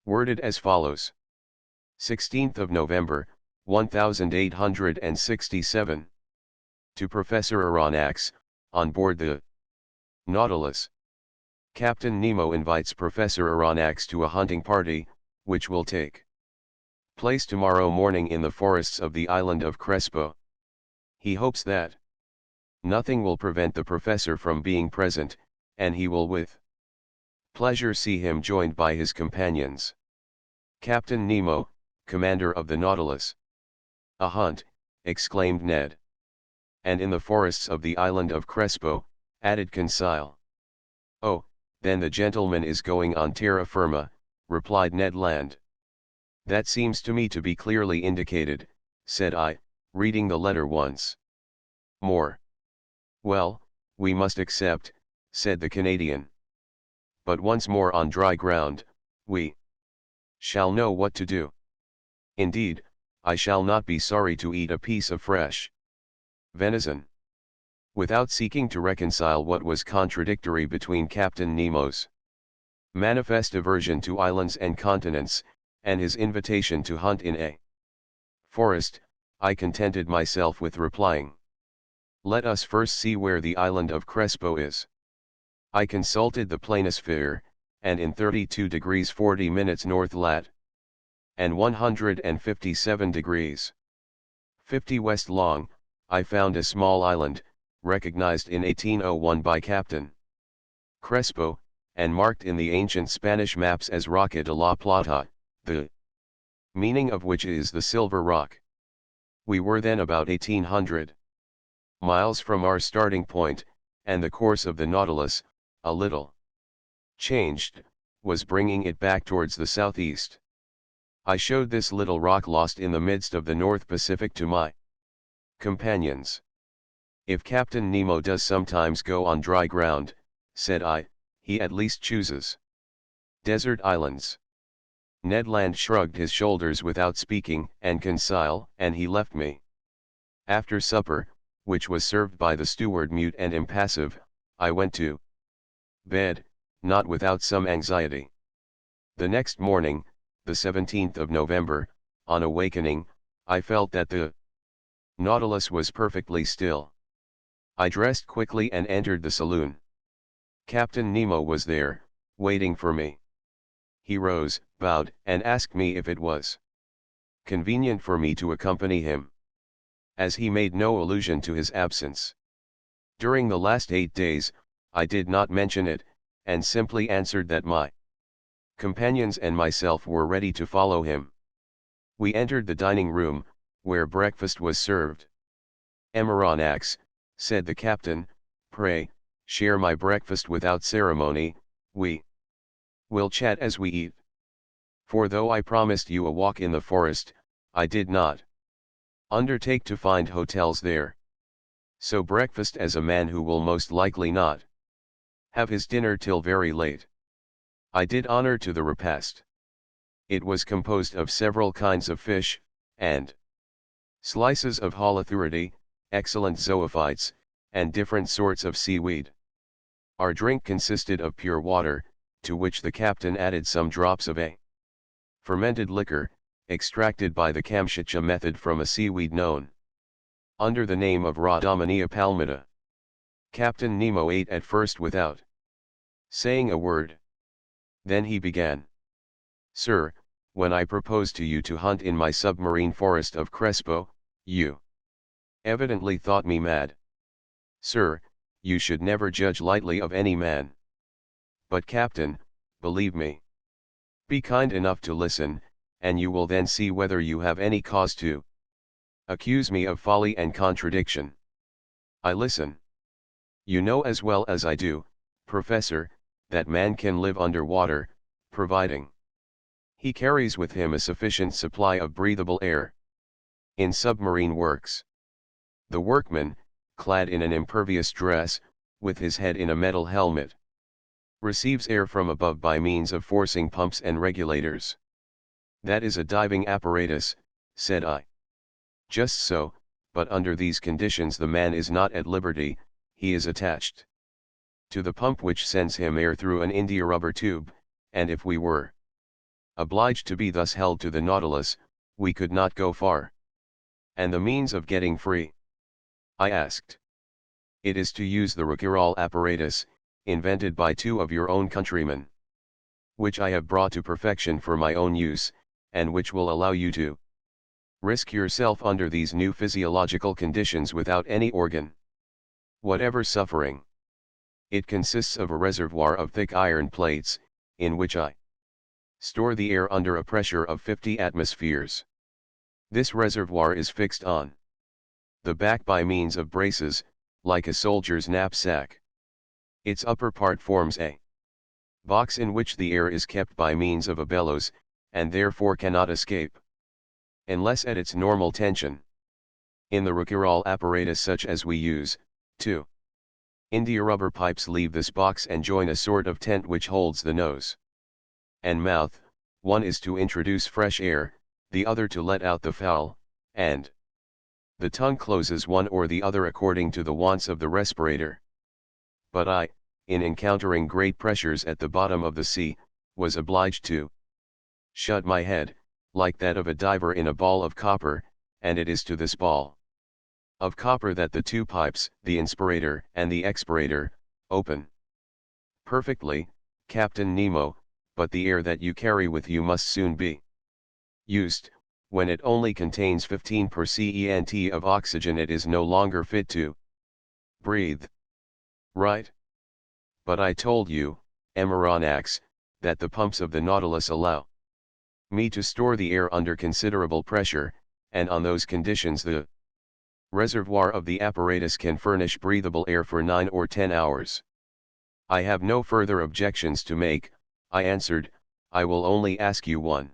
Speaker 1: worded as follows: 16th of November, 1867. To Professor Aronnax, on board the Nautilus. Captain Nemo invites Professor Aronnax to a hunting party, which will take place tomorrow morning in the forests of the island of Crespo. He hopes that nothing will prevent the professor from being present, and he will with pleasure see him joined by his companions. Captain Nemo, commander of the Nautilus. A hunt, exclaimed Ned. And in the forests of the island of Crespo, added Conseil. Oh, then the gentleman is going on terra firma, replied Ned Land. That seems to me to be clearly indicated, said I, reading the letter once more. Well, we must accept, said the Canadian. But once more on dry ground, we shall know what to do. Indeed, I shall not be sorry to eat a piece of fresh venison. Without seeking to reconcile what was contradictory between Captain Nemo's manifest aversion to islands and continents, and his invitation to hunt in a forest, I contented myself with replying, let us first see where the island of Crespo is. I consulted the planisphere, and in 32 degrees 40 minutes north lat. and 157 degrees 50 west long, I found a small island, recognized in 1801 by Captain Crespo, and marked in the ancient Spanish maps as Roca de la Plata, the meaning of which is the Silver Rock. We were then about 1800 miles from our starting point, and the course of the Nautilus, a little changed, was bringing it back towards the southeast. I showed this little rock lost in the midst of the North Pacific to my companions. If Captain Nemo does sometimes go on dry ground, said I, he at least chooses desert islands. Ned Land shrugged his shoulders without speaking, and Conseil, and he left me. After supper, which was served by the steward mute and impassive, I went to bed, not without some anxiety. The next morning, the 17th of November, on awakening, I felt that the Nautilus was perfectly still. I dressed quickly and entered the saloon. Captain Nemo was there, waiting for me. He rose, bowed, and asked me if it was convenient for me to accompany him, as he made no allusion to his absence. During the last 8 days, I did not mention it, and simply answered that my companions and myself were ready to follow him. We entered the dining room, where breakfast was served. Aronnax, said the captain, pray, share my breakfast without ceremony, we will chat as we eat. For though I promised you a walk in the forest, I did not undertake to find hotels there. So breakfast as a man who will most likely not have his dinner till very late. I did honor to the repast. It was composed of several kinds of fish, and slices of holothuridae, excellent zoophytes, and different sorts of seaweed. Our drink consisted of pure water, to which the captain added some drops of a fermented liquor, extracted by the Kamchatka method from a seaweed known under the name of Rhodomania palmata. Captain Nemo ate at first without saying a word. Then he began. Sir, when I proposed to you to hunt in my submarine forest of Crespo, you evidently thought me mad. Sir, you should never judge lightly of any man. But captain, believe me. Be kind enough to listen, and you will then see whether you have any cause to accuse me of folly and contradiction. I listen. You know as well as I do, Professor, that man can live under water, providing he carries with him a sufficient supply of breathable air. In submarine works, the workman, clad in an impervious dress, with his head in a metal helmet, receives air from above by means of forcing pumps and regulators. That is a diving apparatus, said I. Just so, but under these conditions the man is not at liberty, he is attached to the pump which sends him air through an india rubber tube, and if we were obliged to be thus held to the Nautilus, we could not go far. And the means of getting free? I asked. It is to use the Rouquayrol apparatus, invented by two of your own countrymen, which I have brought to perfection for my own use, and which will allow you to risk yourself under these new physiological conditions without any organ whatever suffering. It consists of a reservoir of thick iron plates, in which I store the air under a pressure of 50 atmospheres. This reservoir is fixed on the back by means of braces, like a soldier's knapsack. Its upper part forms a box in which the air is kept by means of a bellows, and therefore cannot escape, unless at its normal tension. In the Rouquayrol apparatus such as we use, two India rubber pipes leave this box and join a sort of tent which holds the nose and mouth. One is to introduce fresh air, the other to let out the foul, and the tongue closes one or the other according to the wants of the respirator. But I, in encountering great pressures at the bottom of the sea, was obliged to shut my head, like that of a diver in a ball of copper, and it is to this ball of copper that the two pipes, the inspirator and the expirator, open perfectly, Captain Nemo, but the air that you carry with you must soon be used. When it only contains 15% of oxygen, it is no longer fit to breathe. Right? But I told you, Amaranax, that the pumps of the Nautilus allow me to store the air under considerable pressure, and on those conditions the reservoir of the apparatus can furnish breathable air for 9 or 10 hours. I have no further objections to make, I answered. I will only ask you one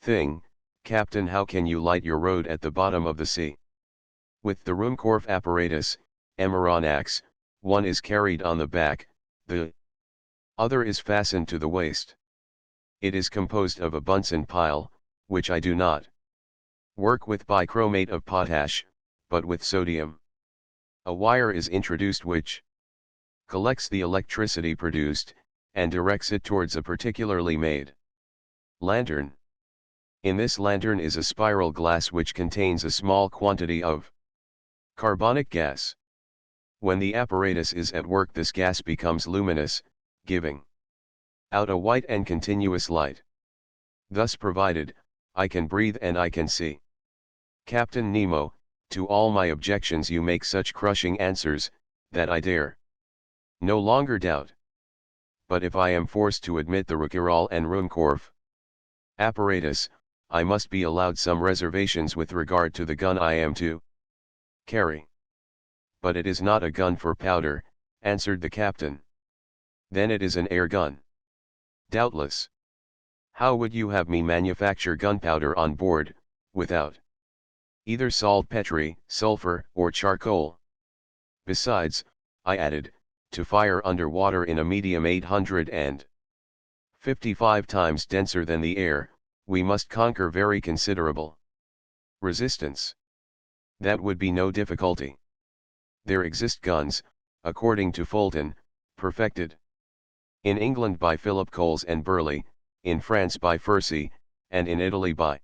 Speaker 1: thing, Captain. How can you light your road at the bottom of the sea? With the Ruhmkorff apparatus, Amaranax, one is carried on the back, the other is fastened to the waist. It is composed of a Bunsen pile, which I do not work with bichromate of potash, but with sodium. A wire is introduced which collects the electricity produced, and directs it towards a particularly made lantern. In this lantern is a spiral glass which contains a small quantity of carbonic gas. When the apparatus is at work, this gas becomes luminous, giving out a white and continuous light. Thus provided, I can breathe and I can see. Captain Nemo, to all my objections you make such crushing answers, that I dare no longer doubt. But if I am forced to admit the Rouquayrol and Ruhmkorff apparatus, I must be allowed some reservations with regard to the gun I am to carry. But it is not a gun for powder, answered the captain. Then it is an air gun. Doubtless. How would you have me manufacture gunpowder on board, without either saltpetre, sulfur, or charcoal? Besides, I added, to fire under water in a medium 855 times denser than the air, we must conquer very considerable resistance. That would be no difficulty. There exist guns, according to Fulton, perfected in England by Philip Coles and Burley, in France by Fursey, and in Italy by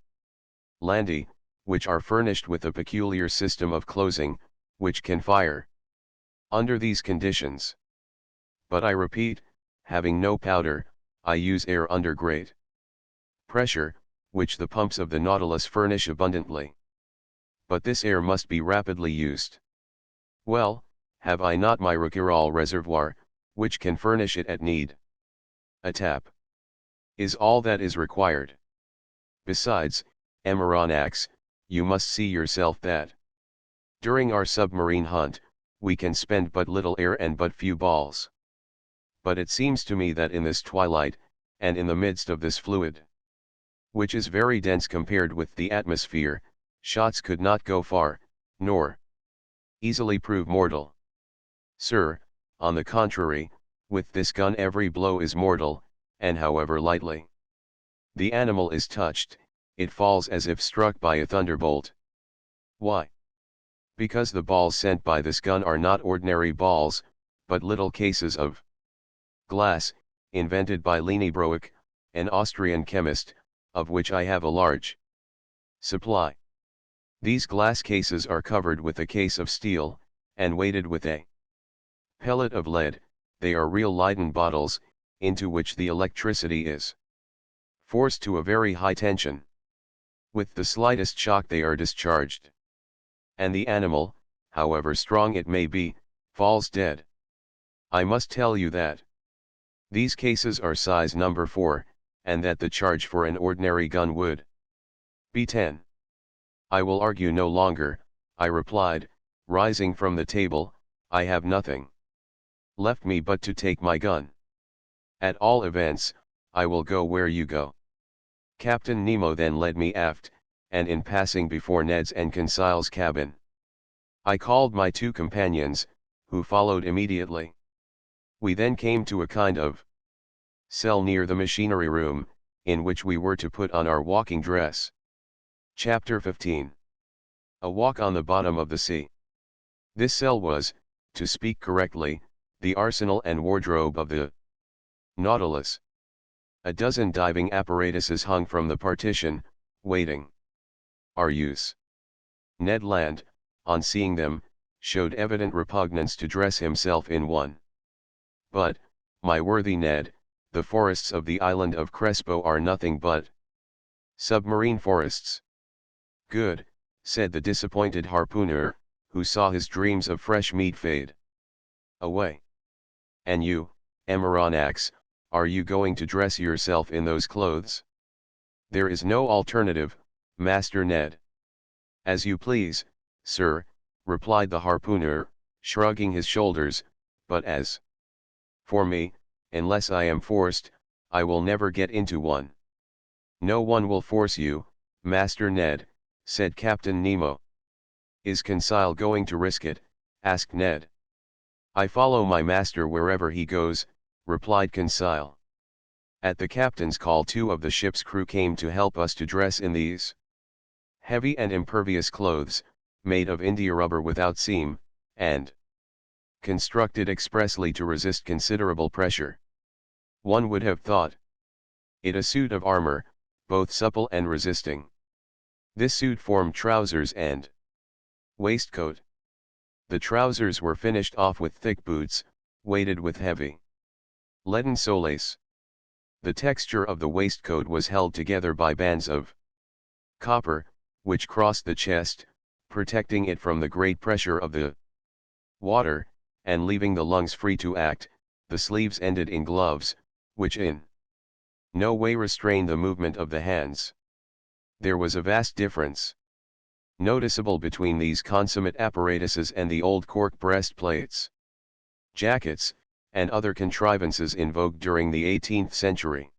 Speaker 1: Landi, which are furnished with a peculiar system of closing, which can fire under these conditions. But I repeat, having no powder, I use air under great pressure, which the pumps of the Nautilus furnish abundantly. But this air must be rapidly used. Well, have I not my Rouquayrol reservoir, which can furnish it at need? A tap is all that is required. Besides, Amaranax, you must see yourself that during our submarine hunt, we can spend but little air and but few balls. But it seems to me that in this twilight, and in the midst of this fluid, which is very dense compared with the atmosphere, shots could not go far, nor easily prove mortal. Sir, on the contrary, with this gun every blow is mortal, and however lightly the animal is touched, it falls as if struck by a thunderbolt. Why? Because the balls sent by this gun are not ordinary balls, but little cases of glass, invented by Lienebroek, an Austrian chemist, of which I have a large Supply. These glass cases are covered with a case of steel, and weighted with a pellet of lead. They are real Leyden bottles, into which the electricity is forced to a very high tension. With the slightest shock they are discharged. And the animal, however strong it may be, falls dead. I must tell you that these cases are size number 4, and that the charge for an ordinary gun would be 10. I will argue no longer, I replied, rising from the table. I have nothing left me but to take my gun. At all events, I will go where you go. Captain Nemo then led me aft, and in passing before Ned's and Conseil's cabin, I called my 2 companions, who followed immediately. We then came to a kind of cell near the machinery room, in which we were to put on our walking dress. Chapter 15. A walk on the bottom of the sea. This cell was, to speak correctly, the arsenal and wardrobe of the Nautilus. A dozen diving apparatuses hung from the partition, waiting our use. Ned Land, on seeing them, showed evident repugnance to dress himself in one. But, my worthy Ned, the forests of the island of Crespo are nothing but submarine forests. Good, said the disappointed harpooner, who saw his dreams of fresh meat fade away. And you, Amaranax, are you going to dress yourself in those clothes? There is no alternative, Master Ned. As you please, sir, replied the harpooner, shrugging his shoulders, but as for me, unless I am forced, I will never get into one. No one will force you, Master Ned, said Captain Nemo. Is Conseil going to risk it? Asked Ned. I follow my master wherever he goes, replied Conseil. At the captain's call 2 of the ship's crew came to help us to dress in these heavy and impervious clothes, made of India rubber without seam, and constructed expressly to resist considerable pressure. One would have thought it a suit of armor, both supple and resisting. This suit formed trousers and waistcoat. The trousers were finished off with thick boots, weighted with heavy leaden soles. The texture of the waistcoat was held together by bands of copper, which crossed the chest, protecting it from the great pressure of the water, and leaving the lungs free to act. The sleeves ended in gloves, which in no way restrained the movement of the hands. There was a vast difference noticeable between these consummate apparatuses and the old cork breastplates, jackets, and other contrivances in vogue during the 18th century.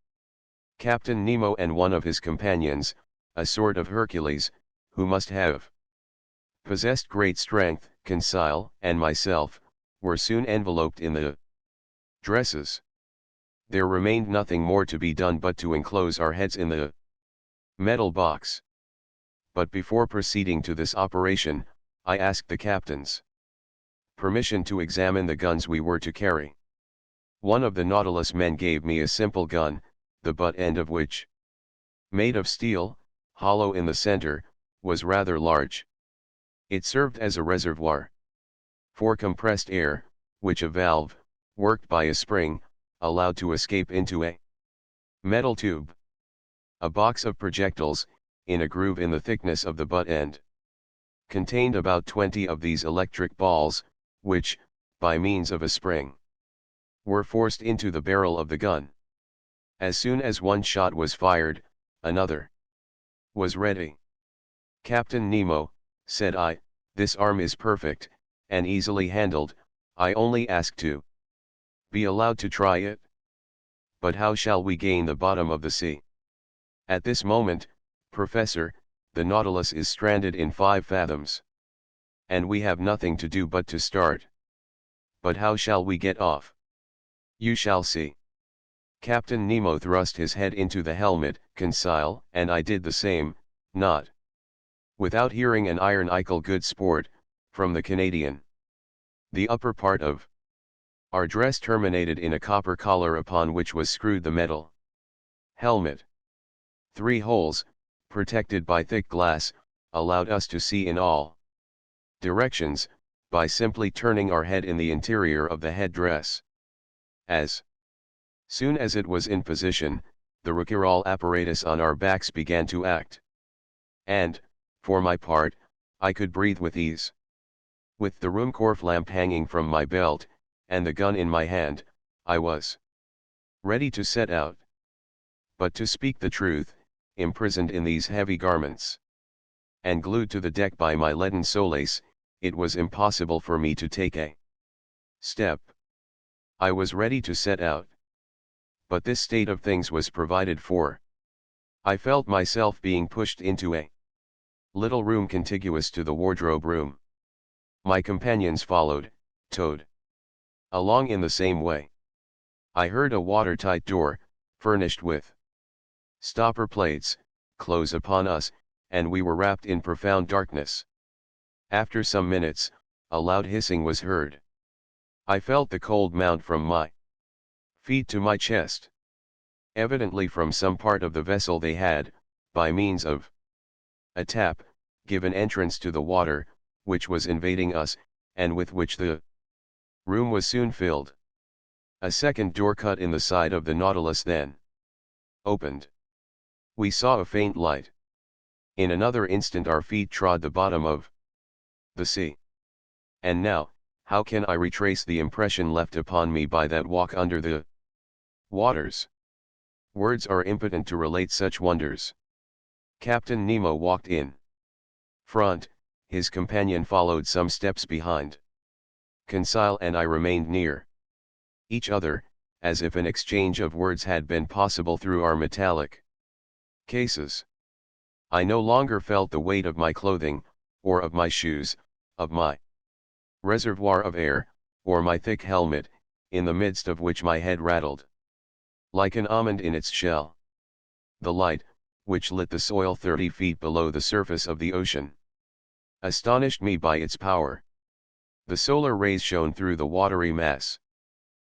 Speaker 1: Captain Nemo and one of his companions, a sort of Hercules, who must have possessed great strength, Conseil and myself, were soon enveloped in the dresses. There remained nothing more to be done but to enclose our heads in the metal box. But before proceeding to this operation, I asked the captain's permission to examine the guns we were to carry. One of the Nautilus men gave me a simple gun, the butt end of which, made of steel, hollow in the center, was rather large. It served as a reservoir for compressed air, which a valve, worked by a spring, allowed to escape into a metal tube. A box of projectiles, in a groove in the thickness of the butt end, contained about 20 of these electric balls, which, by means of a spring, were forced into the barrel of the gun. As soon as one shot was fired, another was ready. Captain Nemo, said I, this arm is perfect, and easily handled. I only ask to be allowed to try it. But how shall we gain the bottom of the sea? At this moment, Professor, the Nautilus is stranded in 5 fathoms. And we have nothing to do but to start. But how shall we get off? You shall see. Captain Nemo thrust his head into the helmet, Conseil, and I did the same, not without hearing an iron icle good sport, from the Canadian. The upper part of our dress terminated in a copper collar upon which was screwed the metal helmet. 3 holes, protected by thick glass, allowed us to see in all directions, by simply turning our head in the interior of the headdress. As soon as it was in position, the Rucurol apparatus on our backs began to act. And, for my part, I could breathe with ease. With the Ruhmkorff lamp hanging from my belt, and the gun in my hand, I was ready to set out. But to speak the truth, imprisoned in these heavy garments, and glued to the deck by my leaden solace, it was impossible for me to take a step. I was ready to set out. But this state of things was provided for. I felt myself being pushed into a little room contiguous to the wardrobe room. My companions followed, towed along in the same way. I heard a watertight door, furnished with stopper plates, close upon us, and we were wrapped in profound darkness. After some minutes, a loud hissing was heard. I felt the cold mount from my feet to my chest. Evidently from some part of the vessel they had, by means of a tap, given entrance to the water, which was invading us, and with which the room was soon filled. A second door cut in the side of the Nautilus then opened. We saw a faint light. In another instant our feet trod the bottom of the sea. And now, how can I retrace the impression left upon me by that walk under the waters? Words are impotent to relate such wonders. Captain Nemo walked in front, his companion followed some steps behind. Conseil and I remained near each other, as if an exchange of words had been possible through our metallic cases. I no longer felt the weight of my clothing, or of my shoes, of my reservoir of air, or my thick helmet, in the midst of which my head rattled like an almond in its shell. The light, which lit the soil 30 feet below the surface of the ocean, astonished me by its power. The solar rays shone through the watery mass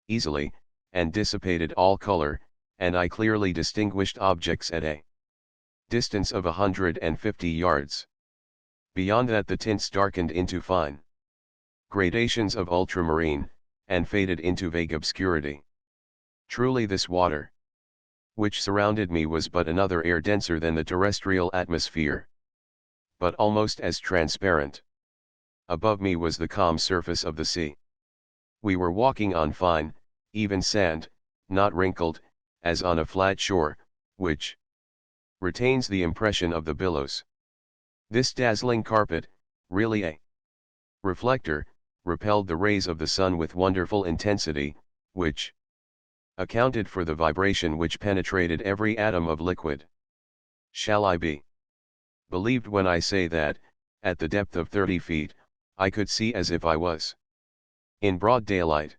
Speaker 1: easily, and dissipated all color, and I clearly distinguished objects at a distance of 150 yards. Beyond that the tints darkened into fine gradations of ultramarine, and faded into vague obscurity. Truly this water, which surrounded me, was but another air denser than the terrestrial atmosphere, but almost as transparent. Above me was the calm surface of the sea. We were walking on fine, even sand, not wrinkled, as on a flat shore, which retains the impression of the billows. This dazzling carpet, really a reflector, repelled the rays of the sun with wonderful intensity, which accounted for the vibration which penetrated every atom of liquid. Shall I be believed when I say that, at the depth of 30 feet, I could see as if I was in broad daylight?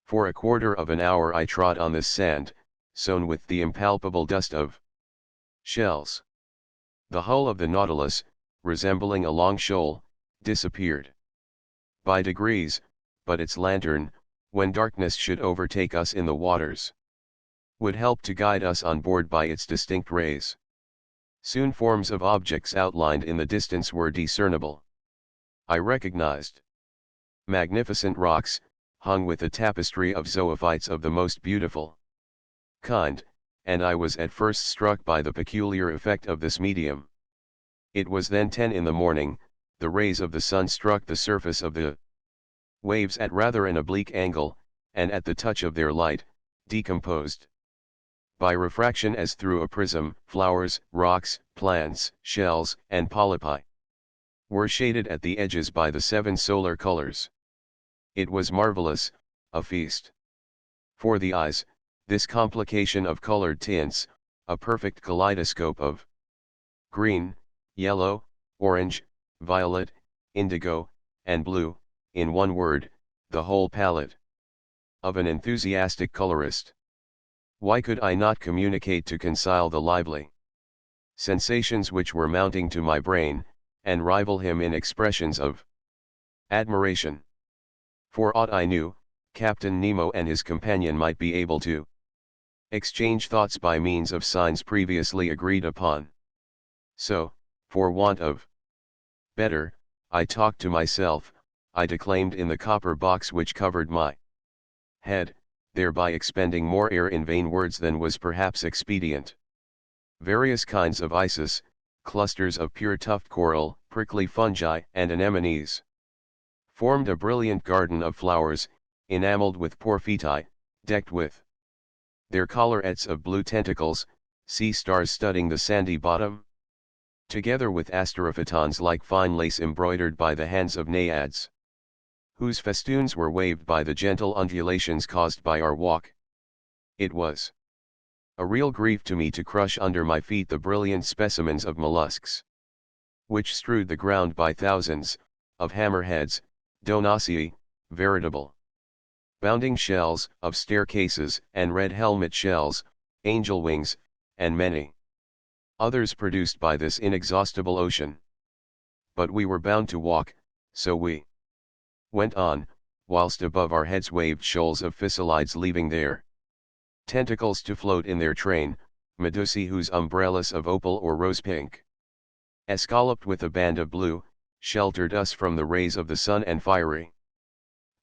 Speaker 1: For a quarter of an hour I trod on this sand, sown with the impalpable dust of shells. The hull of the Nautilus, resembling a long shoal, disappeared by degrees, but its lantern, when darkness should overtake us in the waters, would help to guide us on board by its distinct rays. Soon forms of objects outlined in the distance were discernible. I recognized magnificent rocks, hung with a tapestry of zoophytes of the most beautiful kind, and I was at first struck by the peculiar effect of this medium. It was then 10 in the morning, the rays of the sun struck the surface of the waves at rather an oblique angle, and at the touch of their light, decomposed by refraction as through a prism. Flowers, rocks, plants, shells, and polypi were shaded at the edges by the 7 solar colors. It was marvelous, a feast for the eyes, this complication of colored tints, a perfect kaleidoscope of green, yellow, orange, violet, indigo, and blue, in one word, the whole palette of an enthusiastic colorist. Why could I not communicate to Conseil the lively sensations which were mounting to my brain, and rival him in expressions of admiration? For aught I knew, Captain Nemo and his companion might be able to exchange thoughts by means of signs previously agreed upon. So, for want of better, I talked to myself, I declaimed in the copper box which covered my head, thereby expending more air in vain words than was perhaps expedient. Various kinds of isis, clusters of pure tuft coral, prickly fungi, and anemones formed a brilliant garden of flowers, enameled with porphyti, decked with their collarets of blue tentacles, sea stars studding the sandy bottom, together with asterophitons like fine lace embroidered by the hands of naiads, whose festoons were waved by the gentle undulations caused by our walk. It was a real grief to me to crush under my feet the brilliant specimens of mollusks, which strewed the ground by thousands, of hammerheads, donacei, veritable bounding shells, of staircases, and red helmet shells, angel wings, and many others produced by this inexhaustible ocean. But we were bound to walk, so we went on, whilst above our heads waved shoals of physallids leaving their tentacles to float in their train, medusae whose umbrellas of opal or rose pink, escalloped with a band of blue, sheltered us from the rays of the sun, and fiery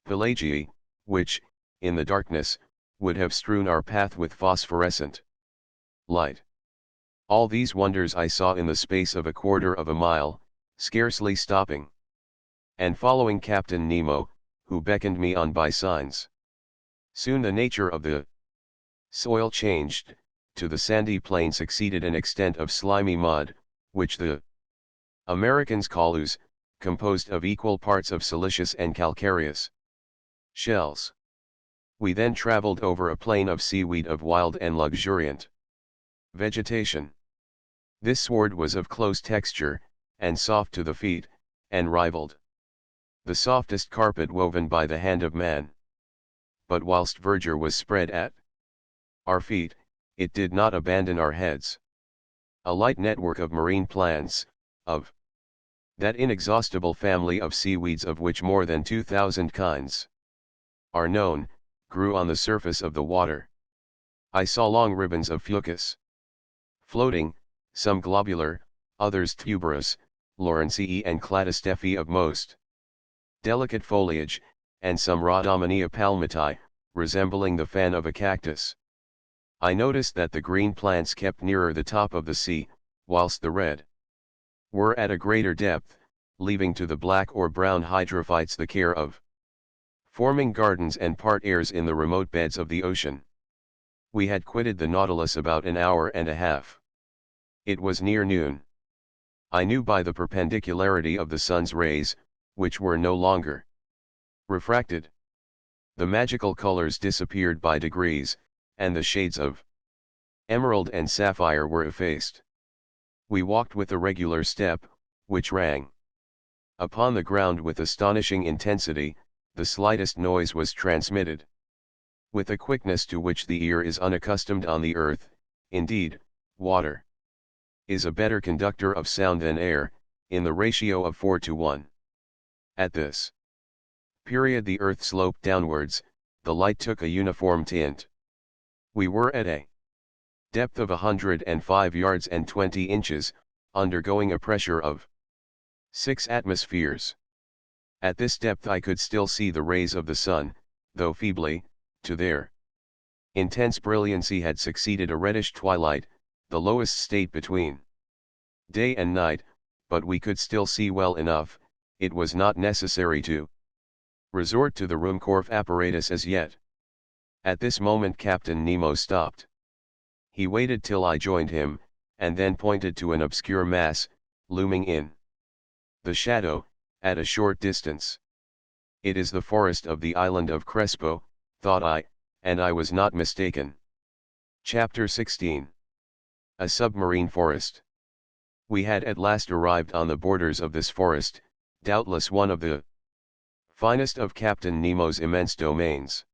Speaker 1: pelagiae, which, in the darkness, would have strewn our path with phosphorescent light. All these wonders I saw in the space of a quarter of a mile, scarcely stopping and following Captain Nemo, who beckoned me on by signs. Soon the nature of the soil changed, to the sandy plain succeeded an extent of slimy mud, which the Americans call ooze, composed of equal parts of siliceous and calcareous shells. We then traveled over a plain of seaweed of wild and luxuriant vegetation. This sward was of close texture, and soft to the feet, and rivaled the softest carpet woven by the hand of man. But whilst verdure was spread at our feet, it did not abandon our heads. A light network of marine plants, of that inexhaustible family of seaweeds of which more than 2,000 kinds are known, grew on the surface of the water. I saw long ribbons of fucus floating, some globular, others tuberous, Lawrencei and Cladistephae of most delicate foliage, and some Rhodomonia palmati, resembling the fan of a cactus. I noticed that the green plants kept nearer the top of the sea, whilst the red were at a greater depth, leaving to the black or brown hydrophytes the care of forming gardens and part airs in the remote beds of the ocean. We had quitted the Nautilus about an hour and a half. It was near noon. I knew by the perpendicularity of the sun's rays, which were no longer refracted. The magical colors disappeared by degrees, and the shades of emerald and sapphire were effaced. We walked with a regular step, which rang upon the ground with astonishing intensity. The slightest noise was transmitted with a quickness to which the ear is unaccustomed on the earth. Indeed, water is a better conductor of sound than air, in the ratio of 4 to 1. At this period the earth sloped downwards, the light took a uniform tint. We were at a depth of 105 yards and 20 inches, undergoing a pressure of 6 atmospheres. At this depth I could still see the rays of the sun, though feebly. To their intense brilliancy had succeeded a reddish twilight, the lowest state between day and night, but we could still see well enough. It was not necessary to resort to the Ruhmkorff apparatus as yet. At this moment Captain Nemo stopped. He waited till I joined him, and then pointed to an obscure mass, looming in the shadow, at a short distance. It is the forest of the island of Crespo, thought I, and I was not mistaken. Chapter 16. A submarine forest. We had at last arrived on the borders of this forest, doubtless one of the finest of Captain Nemo's immense domains.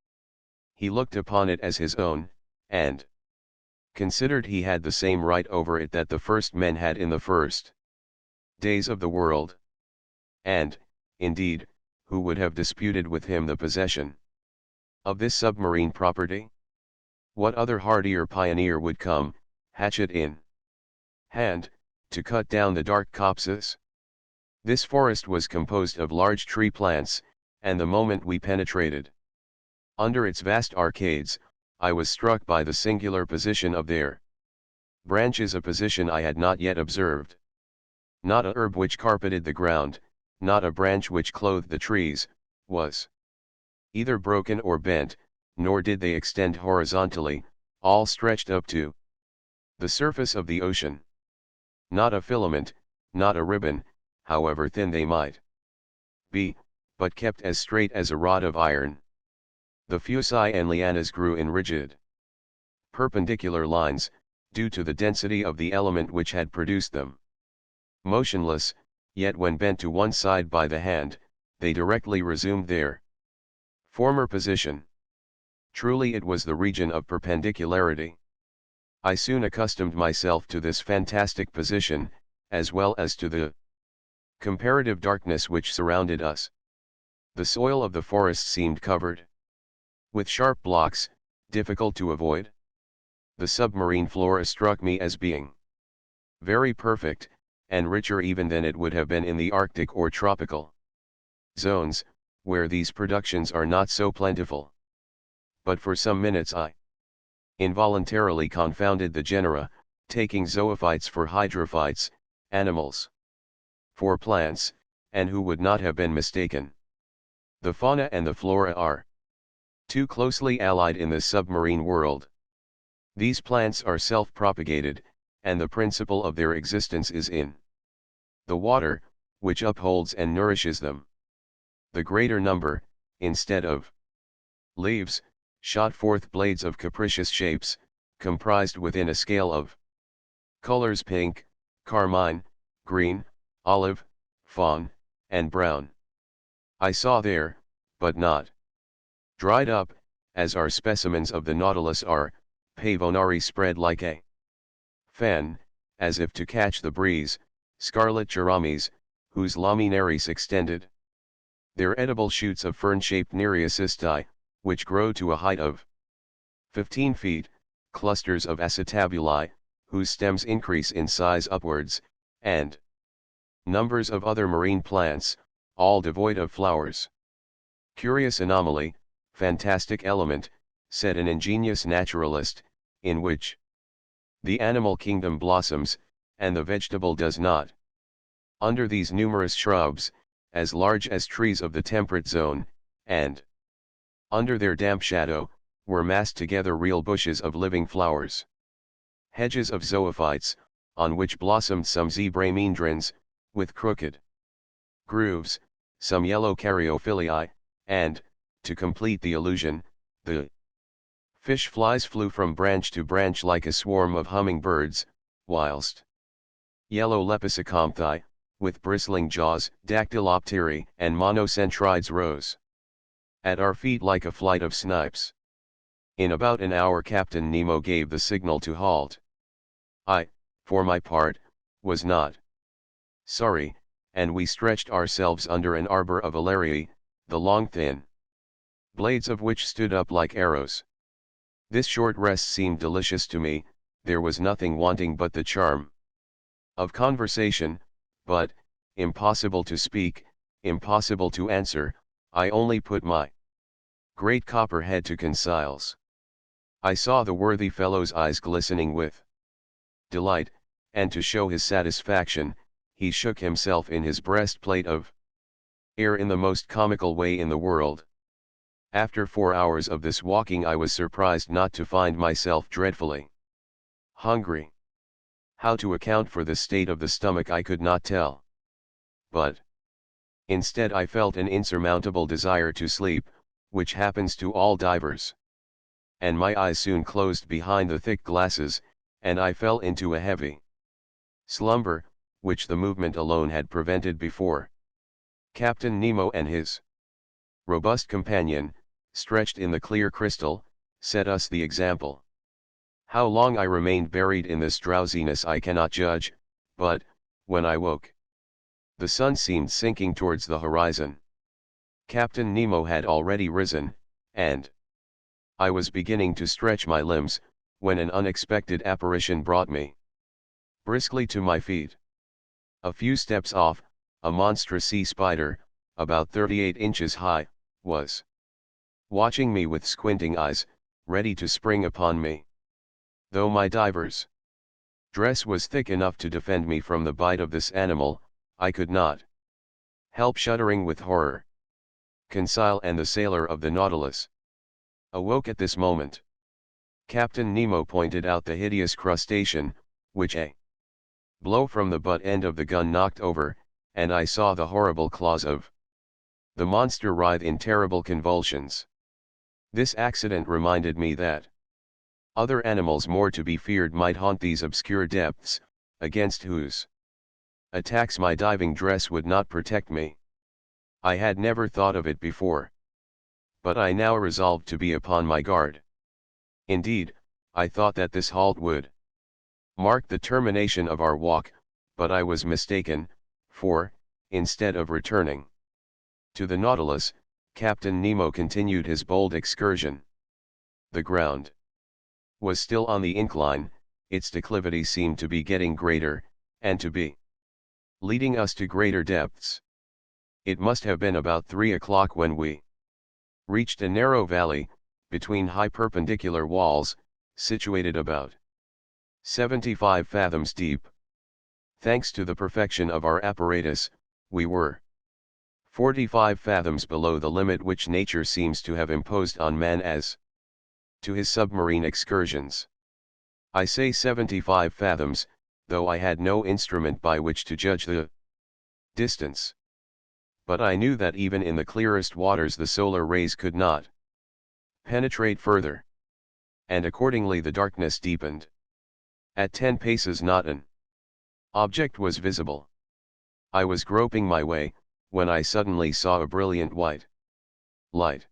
Speaker 1: He looked upon it as his own, and considered he had the same right over it that the first men had in the first days of the world. And, indeed, who would have disputed with him the possession of this submarine property? What other hardier pioneer would come, hatchet in hand, to cut down the dark copses. This forest was composed of large tree plants, and the moment we penetrated under its vast arcades, I was struck by the singular position of their branches, a position I had not yet observed. Not a herb which carpeted the ground, not a branch which clothed the trees, was either broken or bent, nor did they extend horizontally, all stretched up to the surface of the ocean. Not a filament, not a ribbon, however thin they might be, but kept as straight as a rod of iron. The fuci and lianas grew in rigid, perpendicular lines, due to the density of the element which had produced them. Motionless, yet when bent to one side by the hand, they directly resumed their former position. Truly it was the region of perpendicularity. I soon accustomed myself to this fantastic position, as well as to the comparative darkness which surrounded us. The soil of the forest seemed covered with sharp blocks, difficult to avoid. The submarine flora struck me as being very perfect, and richer even than it would have been in the Arctic or tropical zones, where these productions are not so plentiful. But for some minutes I involuntarily confounded the genera, taking zoophytes for hydrophytes, animals for plants, and who would not have been mistaken. The fauna and the flora are too closely allied in the submarine world. These plants are self-propagated, and the principle of their existence is in the water, which upholds and nourishes them. The greater number, instead of leaves, shot forth blades of capricious shapes, comprised within a scale of colors: pink, carmine, green, olive, fawn, and brown. I saw there, but not dried up, as our specimens of the nautilus are, pavonari spread like a fan, as if to catch the breeze, scarlet geramis, whose laminaries extended their edible shoots of fern-shaped nereocysti, which grow to a height of 15 feet, clusters of acetabuli, whose stems increase in size upwards, and numbers of other marine plants, all devoid of flowers. Curious anomaly, fantastic element, said an ingenious naturalist, in which the animal kingdom blossoms, and the vegetable does not. Under these numerous shrubs, as large as trees of the temperate zone, and under their damp shadow, were massed together real bushes of living flowers. Hedges of zoophytes, on which blossomed some zebramindrons, with crooked grooves, some yellow caryophyllae, and, to complete the illusion, the fish flies flew from branch to branch like a swarm of hummingbirds, whilst yellow lepidophytes, with bristling jaws, dactylopteri and monocentrides rose at our feet like a flight of snipes. In about an hour Captain Nemo gave the signal to halt. I, for my part, was not sorry, and we stretched ourselves under an arbor of alarii, the long thin blades of which stood up like arrows. This short rest seemed delicious to me, there was nothing wanting but the charm of conversation, but, impossible to speak, impossible to answer, I only put my great copper head to Conseil's. I saw the worthy fellow's eyes glistening with delight, and to show his satisfaction, he shook himself in his breastplate of air in the most comical way in the world. After 4 hours of this walking I was surprised not to find myself dreadfully hungry. How to account for the state of the stomach I could not tell. But instead I felt an insurmountable desire to sleep, which happens to all divers. And my eyes soon closed behind the thick glasses, and I fell into a heavy slumber, which the movement alone had prevented before. Captain Nemo and his robust companion, stretched in the clear crystal, set us the example. How long I remained buried in this drowsiness I cannot judge, but, when I woke, the sun seemed sinking towards the horizon. Captain Nemo had already risen, and I was beginning to stretch my limbs, when an unexpected apparition brought me briskly to my feet. A few steps off, a monstrous sea spider, about 38 inches high, was watching me with squinting eyes, ready to spring upon me. Though my diver's dress was thick enough to defend me from the bite of this animal, I could not help shuddering with horror. Conseil and the sailor of the Nautilus awoke at this moment. Captain Nemo pointed out the hideous crustacean, which a blow from the butt end of the gun knocked over, and I saw the horrible claws of the monster writhe in terrible convulsions. This accident reminded me that other animals more to be feared might haunt these obscure depths, against whose attacks my diving dress would not protect me. I had never thought of it before. But I now resolved to be upon my guard. Indeed, I thought that this halt would mark the termination of our walk, but I was mistaken, for, instead of returning to the Nautilus, Captain Nemo continued his bold excursion. The ground was still on the incline, its declivity seemed to be getting greater, and to be leading us to greater depths. It must have been about 3 o'clock when we reached a narrow valley, between high perpendicular walls, situated about 75 fathoms deep. Thanks to the perfection of our apparatus, we were 45 fathoms below the limit which nature seems to have imposed on man as to his submarine excursions. I say 75 fathoms, though I had no instrument by which to judge the distance. But I knew that even in the clearest waters the solar rays could not penetrate further. And accordingly the darkness deepened. At 10 paces not an object was visible. I was groping my way, when I suddenly saw a brilliant white light.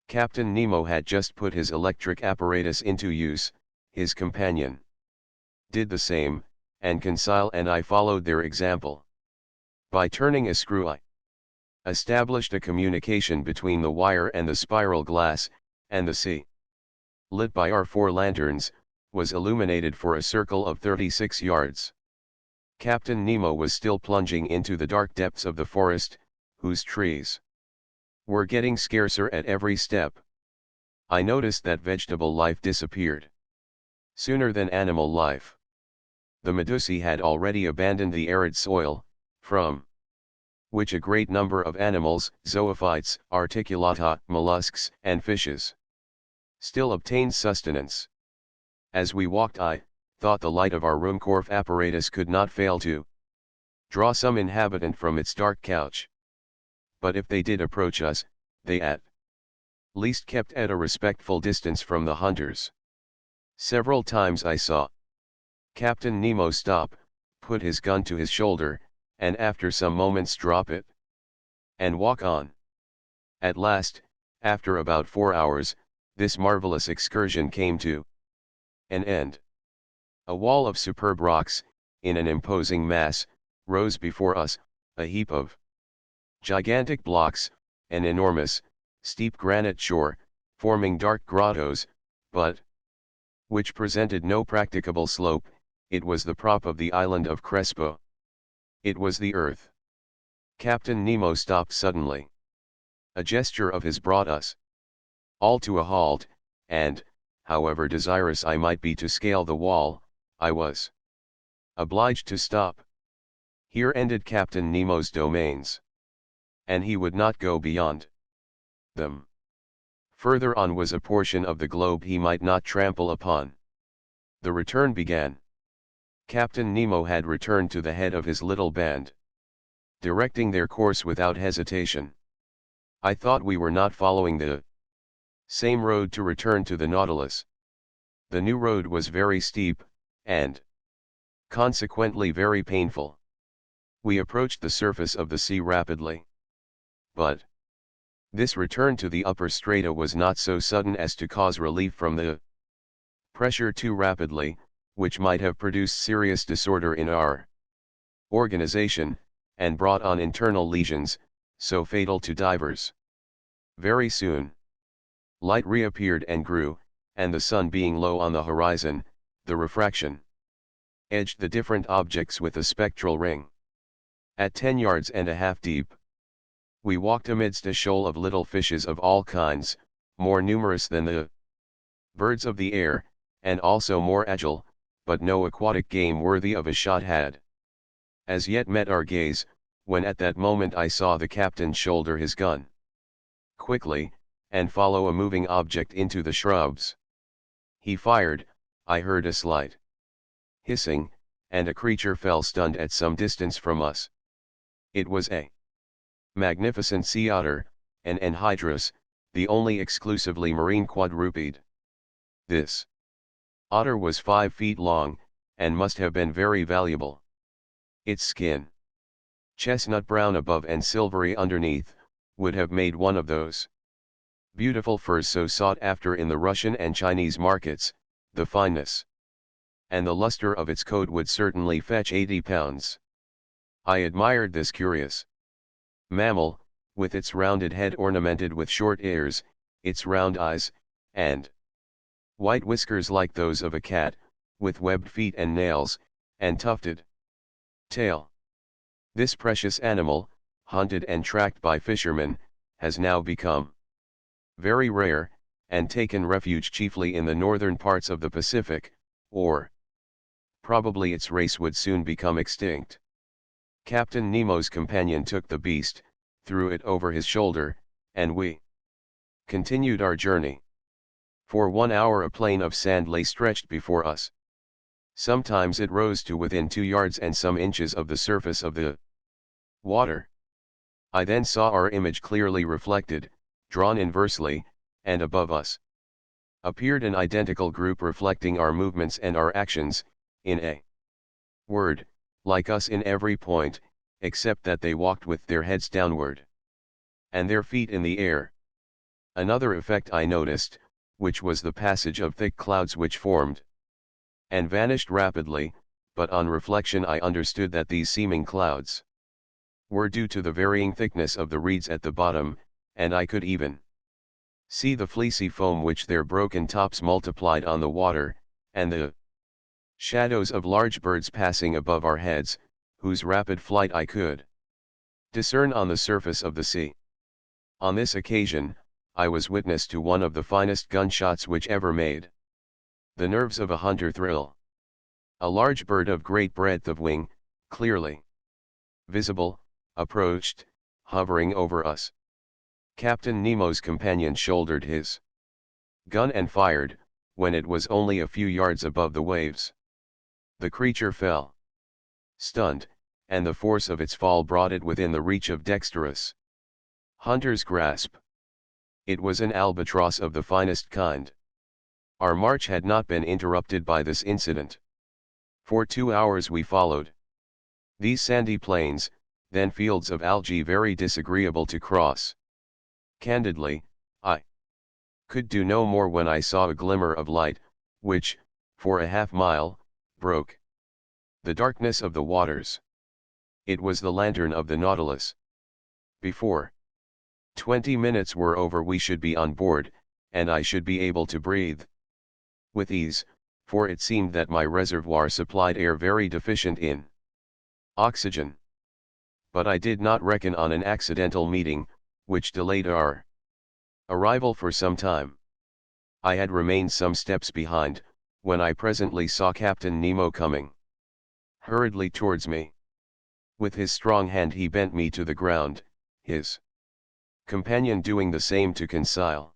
Speaker 1: Captain Nemo had just put his electric apparatus into use, his companion did the same, and Conseil and I followed their example. By turning a screw I established a communication between the wire and the spiral glass, and the sea, lit by our 4 lanterns, was illuminated for a circle of 36 yards. Captain Nemo was still plunging into the dark depths of the forest, whose trees were getting scarcer at every step. I noticed that vegetable life disappeared sooner than animal life. The medusae had already abandoned the arid soil, from which a great number of animals, zoophytes, articulata, mollusks, and fishes still obtained sustenance. As we walked I thought the light of our Ruhmkorff apparatus could not fail to draw some inhabitant from its dark couch. But if they did approach us, they at least kept at a respectful distance from the hunters. Several times I saw Captain Nemo stop, put his gun to his shoulder, and after some moments drop it and walk on. At last, after about 4 hours, this marvelous excursion came to an end. A wall of superb rocks, in an imposing mass, rose before us, a heap of gigantic blocks, an enormous, steep granite shore, forming dark grottos, but which presented no practicable slope. It was the prop of the island of Crespo. It was the earth. Captain Nemo stopped suddenly. A gesture of his brought us all to a halt, and, however desirous I might be to scale the wall, I was obliged to stop. Here ended Captain Nemo's domains, and he would not go beyond them. Further on was a portion of the globe he might not trample upon. The return began. Captain Nemo had returned to the head of his little band, directing their course without hesitation. I thought we were not following the same road to return to the Nautilus. The new road was very steep, and consequently very painful. We approached the surface of the sea rapidly. But this return to the upper strata was not so sudden as to cause relief from the pressure too rapidly, which might have produced serious disorder in our organization, and brought on internal lesions, so fatal to divers. Very soon, light reappeared and grew, and the sun being low on the horizon, the refraction edged the different objects with a spectral ring. At 10 yards and a half deep, we walked amidst a shoal of little fishes of all kinds, more numerous than the birds of the air, and also more agile, but no aquatic game worthy of a shot had as yet met our gaze, when at that moment I saw the captain shoulder his gun quickly, and follow a moving object into the shrubs. He fired, I heard a slight hissing, and a creature fell stunned at some distance from us. It was a magnificent sea otter, an anhydrous, the only exclusively marine quadruped. This otter was 5 feet long, and must have been very valuable. Its skin, chestnut brown above and silvery underneath, would have made one of those beautiful furs so sought after in the Russian and Chinese markets. The fineness and the luster of its coat would certainly fetch 80 pounds. I admired this curious mammal, with its rounded head ornamented with short ears, its round eyes, and white whiskers like those of a cat, with webbed feet and nails, and tufted tail. This precious animal, hunted and tracked by fishermen, has now become very rare, and taken refuge chiefly in the northern parts of the Pacific, or probably its race would soon become extinct. Captain Nemo's companion took the beast, threw it over his shoulder, and we continued our journey. For 1 hour a plain of sand lay stretched before us. Sometimes it rose to within 2 yards and some inches of the surface of the water. I then saw our image clearly reflected, drawn inversely, and above us appeared an identical group reflecting our movements and our actions, in a word, like us in every point, except that they walked with their heads downward, and their feet in the air. Another effect I noticed, which was the passage of thick clouds which formed and vanished rapidly, but on reflection I understood that these seeming clouds were due to the varying thickness of the reeds at the bottom, and I could even see the fleecy foam which their broken tops multiplied on the water, and the shadows of large birds passing above our heads, whose rapid flight I could discern on the surface of the sea. On this occasion, I was witness to one of the finest gunshots which ever made the nerves of a hunter thrill. A large bird of great breadth of wing, clearly visible, approached, hovering over us. Captain Nemo's companion shouldered his gun and fired, when it was only a few yards above the waves. The creature fell stunned, and the force of its fall brought it within the reach of dexterous hunter's grasp. It was an albatross of the finest kind. Our march had not been interrupted by this incident. For 2 hours we followed these sandy plains, then fields of algae very disagreeable to cross. Candidly, I could do no more when I saw a glimmer of light, which, for a half-mile, broke the darkness of the waters. It was the lantern of the Nautilus. Before 20 minutes were over we should be on board, and I should be able to breathe with ease, for it seemed that my reservoir supplied air very deficient in oxygen. But I did not reckon on an accidental meeting, which delayed our arrival for some time. I had remained some steps behind, when I presently saw Captain Nemo coming hurriedly towards me. With his strong hand he bent me to the ground, his companion doing the same to Conseil.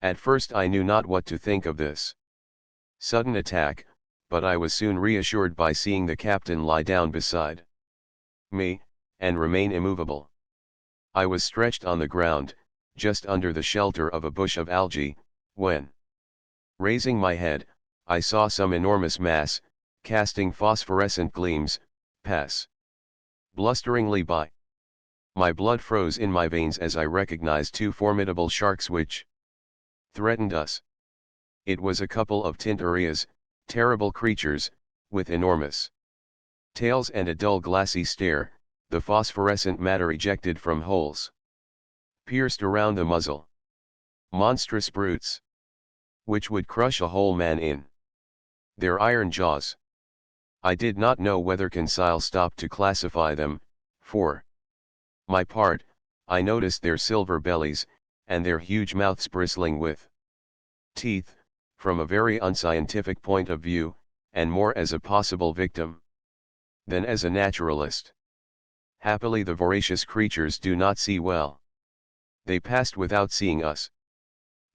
Speaker 1: At first I knew not what to think of this sudden attack, but I was soon reassured by seeing the captain lie down beside me, and remain immovable. I was stretched on the ground, just under the shelter of a bush of algae, when, raising my head, I saw some enormous mass, casting phosphorescent gleams, pass blusteringly by. My blood froze in my veins as I recognized 2 formidable sharks which threatened us. It was a couple of tinturias, terrible creatures, with enormous tails and a dull glassy stare, the phosphorescent matter ejected from holes pierced around the muzzle. Monstrous brutes, which would crush a whole man in their iron jaws. I did not know whether Conseil stopped to classify them, For my part, I noticed their silver bellies, and their huge mouths bristling with teeth, from a very unscientific point of view, and more as a possible victim than as a naturalist. Happily the voracious creatures do not see well. They passed without seeing us,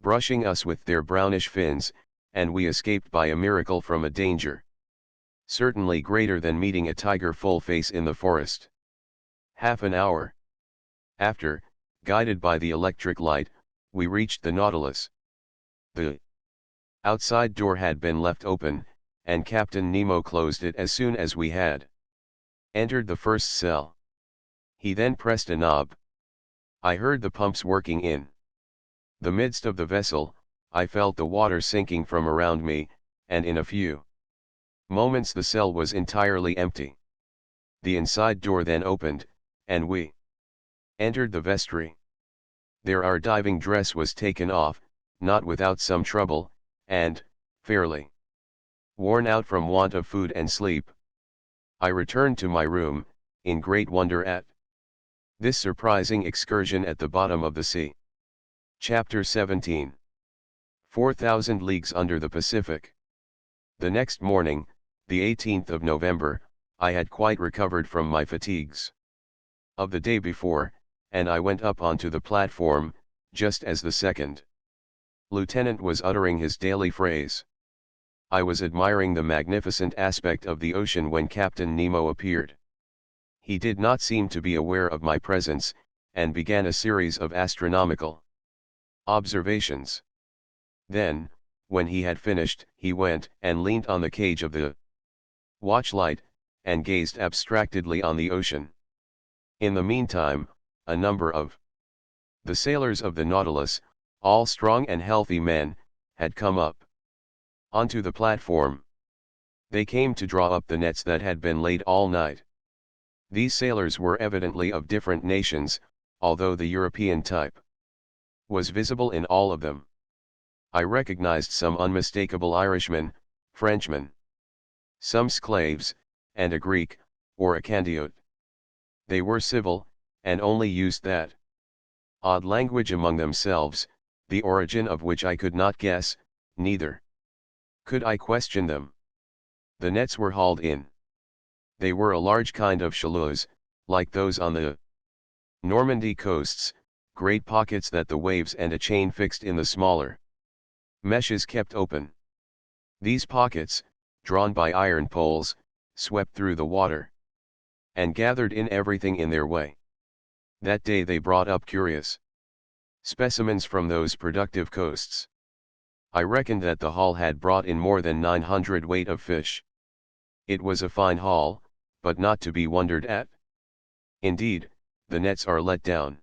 Speaker 1: brushing us with their brownish fins, and we escaped by a miracle from a danger certainly greater than meeting a tiger full face in the forest. Half an hour after, guided by the electric light, we reached the Nautilus. The outside door had been left open, and Captain Nemo closed it as soon as we had entered the first cell. He then pressed a knob. I heard the pumps working in the midst of the vessel. I felt the water sinking from around me, and in a few moments the cell was entirely empty. The inside door then opened, and we entered the vestry. There our diving dress was taken off, not without some trouble, and, fairly worn out from want of food and sleep, I returned to my room, in great wonder at this surprising excursion at the bottom of the sea. Chapter 17. 4,000 Leagues Under the Pacific. The next morning, the 18th of November, I had quite recovered from my fatigues of the day before, and I went up onto the platform, just as the second lieutenant was uttering his daily phrase. I was admiring the magnificent aspect of the ocean when Captain Nemo appeared. He did not seem to be aware of my presence, and began a series of astronomical observations. Then, when he had finished, he went and leaned on the cage of the watchlight, and gazed abstractedly on the ocean. In the meantime, a number of the sailors of the Nautilus, all strong and healthy men, had come up onto the platform. They came to draw up the nets that had been laid all night. These sailors were evidently of different nations, although the European type was visible in all of them. I recognized some unmistakable Irishmen, Frenchmen, some Sclaves, and a Greek, or a Candiote. They were civil, and only used that odd language among themselves, the origin of which I could not guess, neither could I question them. The nets were hauled in. They were a large kind of chaluts, like those on the Normandy coasts, great pockets that the waves and a chain fixed in the smaller meshes kept open. These pockets, drawn by iron poles, swept through the water, and gathered in everything in their way. That day they brought up curious specimens from those productive coasts. I reckoned that the haul had brought in more than 900 weight of fish. It was a fine haul, but not to be wondered at. Indeed, the nets are let down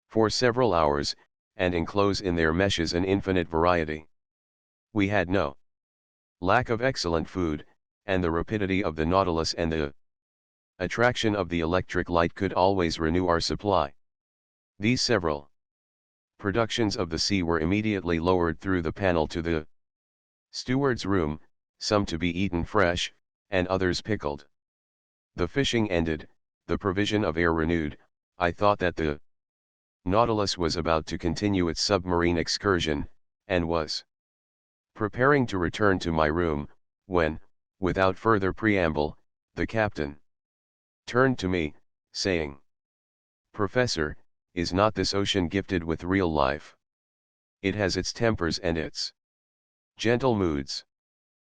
Speaker 1: for several hours, and enclose in their meshes an infinite variety. We had no lack of excellent food, and the rapidity of the Nautilus and the attraction of the electric light could always renew our supply. These several productions of the sea were immediately lowered through the panel to the steward's room, some to be eaten fresh, and others pickled. The fishing ended, the provision of air renewed, I thought that the Nautilus was about to continue its submarine excursion, and was preparing to return to my room, when, without further preamble, the captain turned to me, saying, "Professor, is not this ocean gifted with real life? It has its tempers and its gentle moods.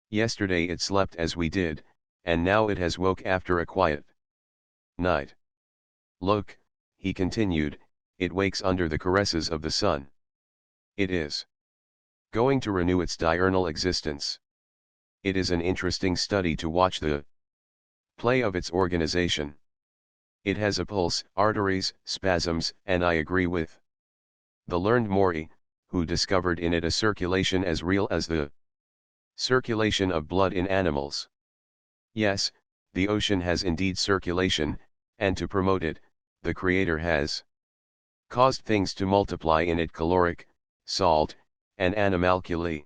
Speaker 1: Yesterday it slept as we did, and now it has woke after a quiet night. Look," he continued, "it wakes under the caresses of the sun. It is going to renew its diurnal existence. It is an interesting study to watch the play of its organization. It has a pulse, arteries, spasms, and I agree with the learned Maury, who discovered in it a circulation as real as the circulation of blood in animals. Yes, the ocean has indeed circulation, and to promote it, the Creator has caused things to multiply in it caloric, salt, and animalculae."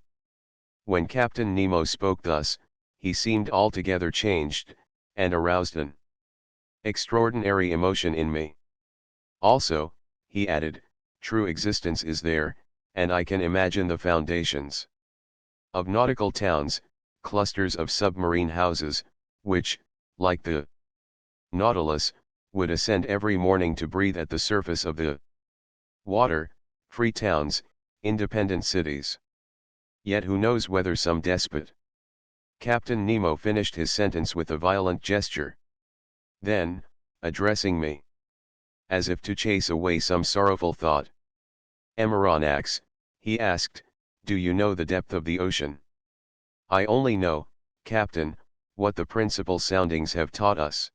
Speaker 1: When Captain Nemo spoke thus, he seemed altogether changed, and aroused an Extraordinary emotion in me. Also, he added, true existence is there, and I can imagine the foundations of nautical towns, clusters of submarine houses, which, like the Nautilus, would ascend every morning to breathe at the surface of the water, free towns, independent cities. Yet who knows whether some despot. Captain Nemo finished his sentence with a violent gesture. Then, addressing me, as if to chase away some sorrowful thought, Emeronax, he asked, do you know the depth of the ocean? I only know, Captain, what the principal soundings have taught us.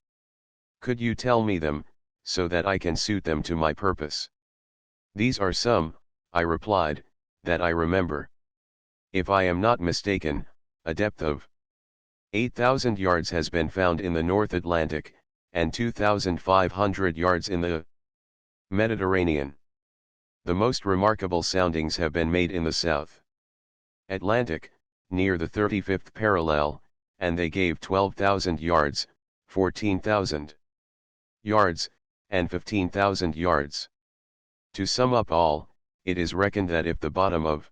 Speaker 1: Could you tell me them, so that I can suit them to my purpose? These are some, I replied, that I remember. If I am not mistaken, a depth of 8,000 yards has been found in the North Atlantic, and 2,500 yards in the Mediterranean. The most remarkable soundings have been made in the South Atlantic, near the 35th parallel, and they gave 12,000 yards, 14,000 yards, and 15,000 yards. To sum up all, it is reckoned that if the bottom of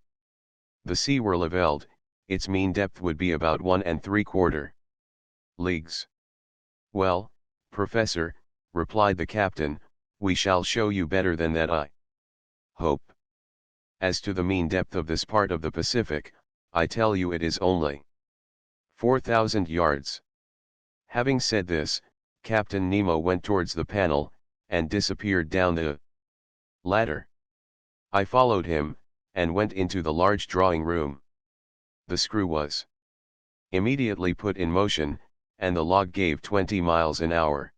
Speaker 1: the sea were leveled, its mean depth would be about 1¾ leagues. Well, Professor, replied the captain, we shall show you better than that, I hope. As to the mean depth of this part of the Pacific, I tell you it is only 4,000 yards. Having said this, Captain Nemo went towards the panel, and disappeared down the ladder. I followed him, and went into the large drawing room. The screw was immediately put in motion, and the log gave 20 miles an hour.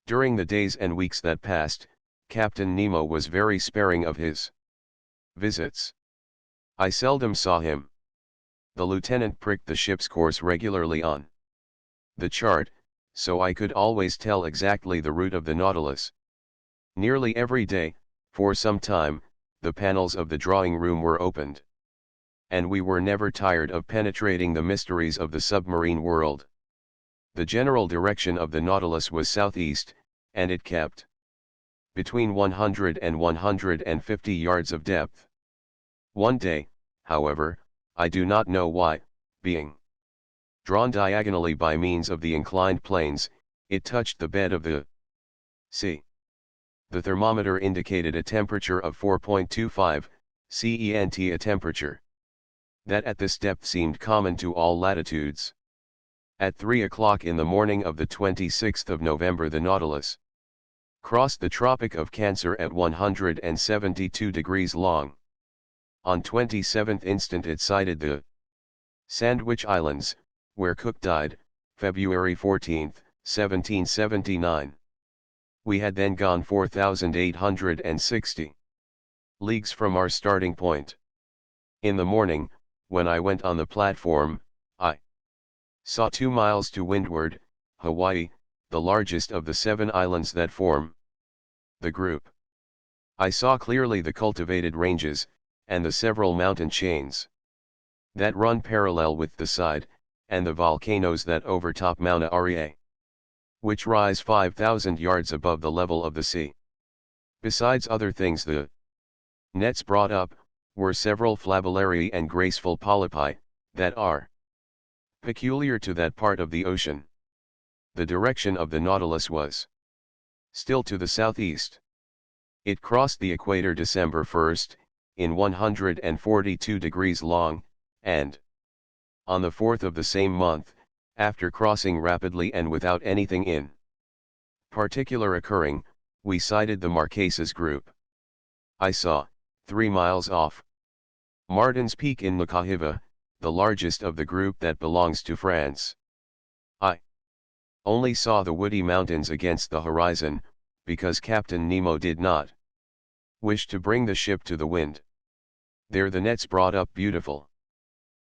Speaker 1: During the days and weeks that passed, Captain Nemo was very sparing of his visits. I seldom saw him. The lieutenant pricked the ship's course regularly on the chart, so I could always tell exactly the route of the Nautilus. Nearly every day, for some time, the panels of the drawing room were opened. And we were never tired of penetrating the mysteries of the submarine world. The general direction of the Nautilus was southeast, and it kept between 100 and 150 yards of depth. One day, however, I do not know why, being drawn diagonally by means of the inclined planes, it touched the bed of the sea. The thermometer indicated a temperature of 4.25, cent, a temperature that at this depth seemed common to all latitudes. At 3 o'clock in the morning of the 26th of November the Nautilus crossed the Tropic of Cancer at 172 degrees long. On 27th instant it sighted the Sandwich Islands, where Cook died, February 14, 1779. We had then gone 4,860 leagues from our starting point. In the morning, when I went on the platform, I saw 2 miles to windward, Hawaii, the largest of the 7 islands that form the group. I saw clearly the cultivated ranges, and the several mountain chains that run parallel with the side, and the volcanoes that overtop Mauna Arie, which rise 5,000 yards above the level of the sea. Besides other things, the nets brought up were several flabellarii and graceful polypi, that are peculiar to that part of the ocean. The direction of the Nautilus was still to the southeast. It crossed the equator December 1st, in 142 degrees long, and on the 4th of the same month, after crossing rapidly and without anything in particular occurring, we sighted the Marquesas group. I saw, 3 miles off, Martin's Peak in Nukahiva, the largest of the group that belongs to France. I only saw the woody mountains against the horizon, because Captain Nemo did not wish to bring the ship to the wind. There the nets brought up beautiful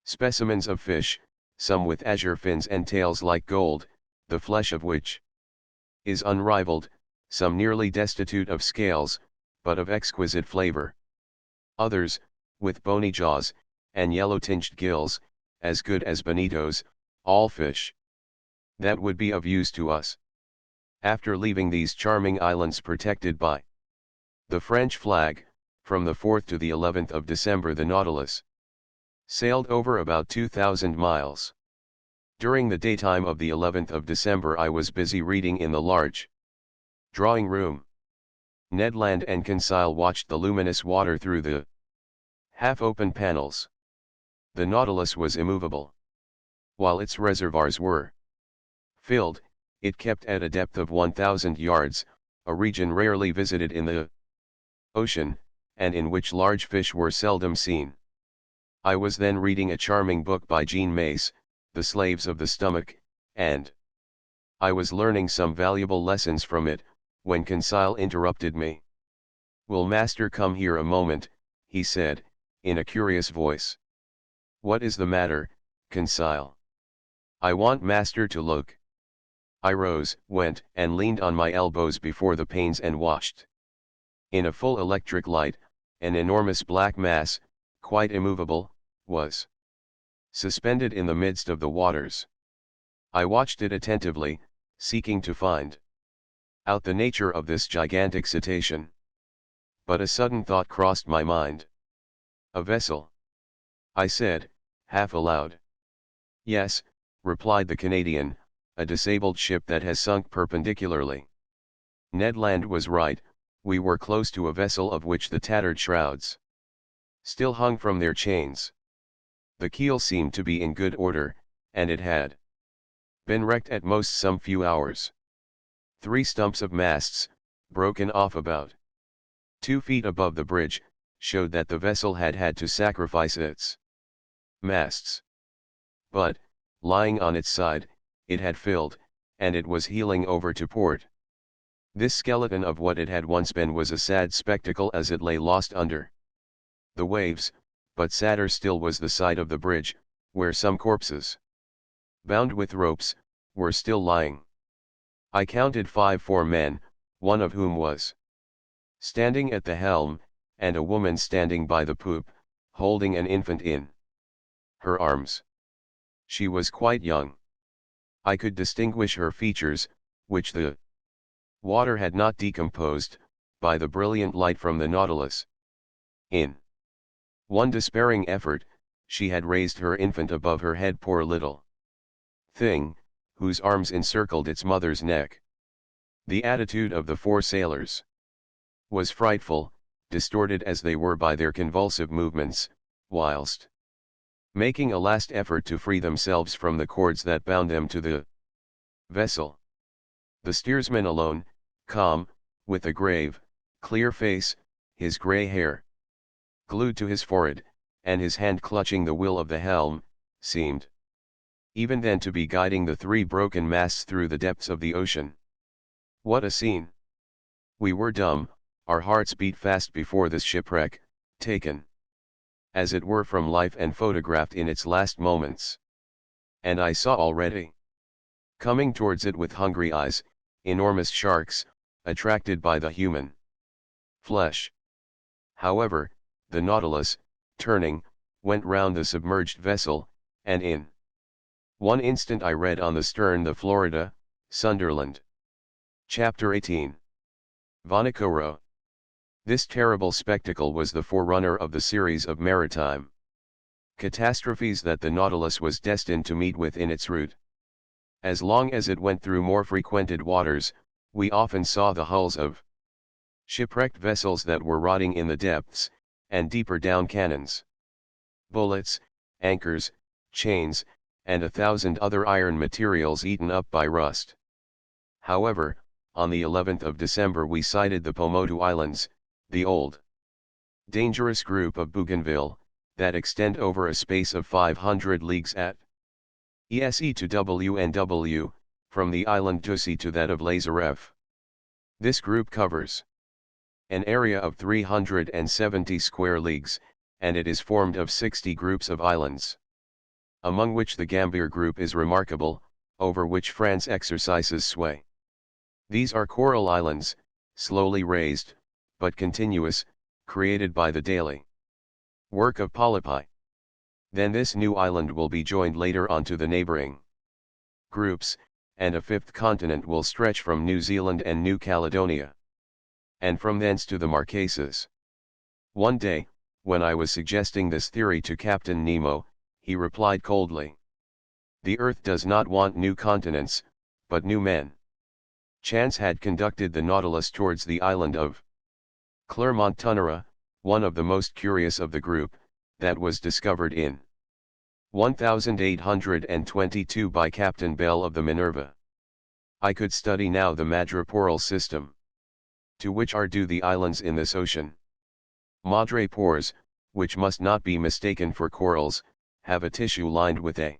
Speaker 1: specimens of fish, some with azure fins and tails like gold, the flesh of which is unrivaled, some nearly destitute of scales, but of exquisite flavor. Others, with bony jaws, and yellow-tinged gills, as good as bonitos, all fish that would be of use to us. After leaving these charming islands protected by the French flag, from the 4th to the 11th of December the Nautilus sailed over about 2,000 miles. During the daytime of the 11th of December I was busy reading in the large drawing room. Ned Land and Conseil watched the luminous water through the half-open panels. The Nautilus was immovable. While its reservoirs were filled, it kept at a depth of 1,000 yards, a region rarely visited in the ocean, and in which large fish were seldom seen. I was then reading a charming book by Jean Mace, The Slaves of the Stomach, and I was learning some valuable lessons from it, when Conseil interrupted me. "Will master come here a moment?" he said, in a curious voice. "What is the matter, Conseil?" "I want master to look." I rose, went, and leaned on my elbows before the panes and watched. In a full electric light, an enormous black mass, quite immovable, was suspended in the midst of the waters. I watched it attentively, seeking to find out the nature of this gigantic cetacean. But a sudden thought crossed my mind. "A vessel," I said, half aloud. "Yes," replied the Canadian, "a disabled ship that has sunk perpendicularly." Ned Land was right, we were close to a vessel of which the tattered shrouds still hung from their chains. The keel seemed to be in good order, and it had been wrecked at most some few hours. 3 stumps of masts, broken off about 2 feet above the bridge, showed that the vessel had had to sacrifice its masts. But, lying on its side, it had filled, and it was heeling over to port. This skeleton of what it had once been was a sad spectacle as it lay lost under the waves, but sadder still was the sight of the bridge, where some corpses, bound with ropes, were still lying. I counted 4 men, one of whom was standing at the helm, and a woman standing by the poop, holding an infant in her arms. She was quite young. I could distinguish her features, which the water had not decomposed, by the brilliant light from the Nautilus. In one despairing effort, she had raised her infant above her head, poor little thing, whose arms encircled its mother's neck. The attitude of the 4 sailors was frightful, distorted as they were by their convulsive movements, whilst making a last effort to free themselves from the cords that bound them to the vessel. The steersman alone, calm, with a grave, clear face, his grey hair glued to his forehead, and his hand clutching the wheel of the helm, seemed even then to be guiding the 3 broken masts through the depths of the ocean. What a scene! We were dumb, our hearts beat fast before this shipwreck, taken as it were from life and photographed in its last moments. And I saw already, coming towards it with hungry eyes, enormous sharks, attracted by the human flesh. However, the Nautilus, turning, went round the submerged vessel, and in one instant I read on the stern the Florida, Sunderland. Chapter 18. Vanikoro. This terrible spectacle was the forerunner of the series of maritime catastrophes that the Nautilus was destined to meet with in its route. As long as it went through more frequented waters, we often saw the hulls of shipwrecked vessels that were rotting in the depths, and deeper down cannons, bullets, anchors, chains, and 1,000 other iron materials eaten up by rust. However, on the 11th of December we sighted the Pomotou Islands, the old, dangerous group of Bougainville, that extend over a space of 500 leagues at ESE to WNW, from the island Dussy to that of Lazareff. This group covers an area of 370 square leagues, and it is formed of 60 groups of islands, among which the Gambier group is remarkable, over which France exercises sway. These are coral islands, slowly raised, but continuous, created by the daily work of polypi. Then this new island will be joined later on to the neighboring groups, and a fifth continent will stretch from New Zealand and New Caledonia, and from thence to the Marquesas. One day, when I was suggesting this theory to Captain Nemo, he replied coldly, "The Earth does not want new continents, but new men." Chance had conducted the Nautilus towards the island of Clermont-Tonnerre, one of the most curious of the group, that was discovered in 1822 by Captain Bell of the Minerva. I could study now the madreporal system, to which are due the islands in this ocean. Madrepores, which must not be mistaken for corals, have a tissue lined with a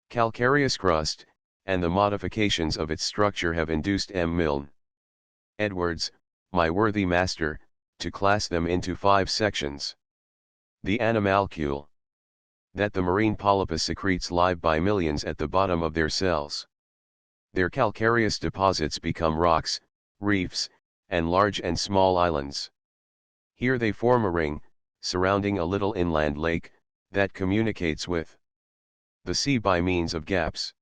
Speaker 1: calcareous crust, and the modifications of its structure have induced M. Milne Edwards, my worthy master, to class them into 5 sections. The animalcule. That the marine polypus secretes live by millions at the bottom of their cells. Their calcareous deposits become rocks, reefs, and large and small islands. Here they form a ring, surrounding a little inland lake, that communicates with the sea by means of gaps.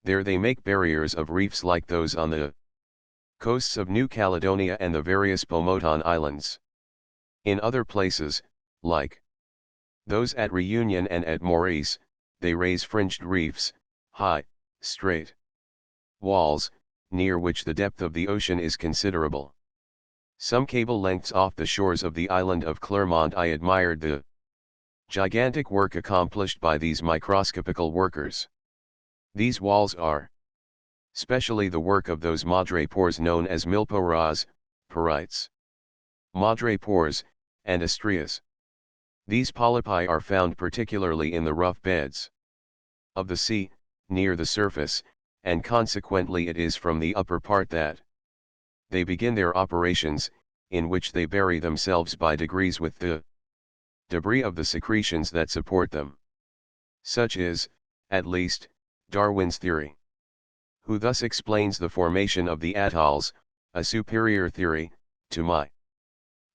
Speaker 1: There they make barriers of reefs like those on the coasts of New Caledonia and the various Pomotan Islands. In other places, like those at Reunion and at Maurice, they raise fringed reefs, high, straight walls, near which the depth of the ocean is considerable. Some cable lengths off the shores of the island of Clermont I admired the gigantic work accomplished by these microscopical workers. These walls are specially the work of those madrepores known as milporas, porites, madrepores, and estrias. These polypi are found particularly in the rough beds of the sea, near the surface, and consequently it is from the upper part that they begin their operations, in which they bury themselves by degrees with the debris of the secretions that support them. Such is, at least, Darwin's theory, who thus explains the formation of the atolls, a superior theory, to my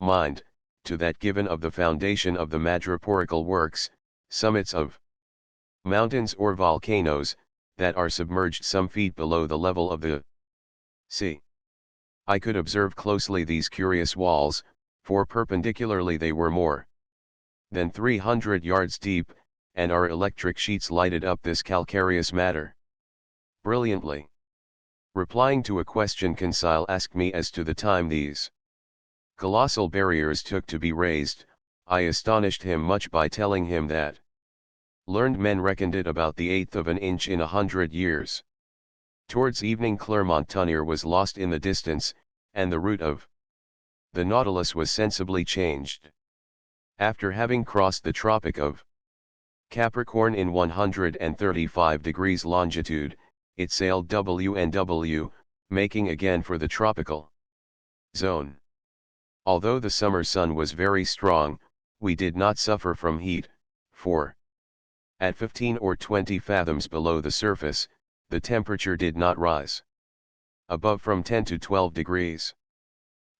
Speaker 1: mind, to that given of the foundation of the madreporical works, summits of mountains or volcanoes, that are submerged some feet below the level of the sea. I could observe closely these curious walls, for perpendicularly they were more than 300 yards deep, and our electric sheets lighted up this calcareous matter brilliantly. Replying to a question Conseil asked me as to the time these colossal barriers took to be raised, I astonished him much by telling him that learned men reckoned it about the 1/8 of an inch in 100 years. Towards evening Clermont-Tonnerre was lost in the distance, and the route of the Nautilus was sensibly changed. After having crossed the Tropic of Capricorn in 135 degrees longitude, it sailed W&W, making again for the tropical zone. Although the summer sun was very strong, we did not suffer from heat, for at 15 or 20 fathoms below the surface, the temperature did not rise above from 10 to 12 degrees.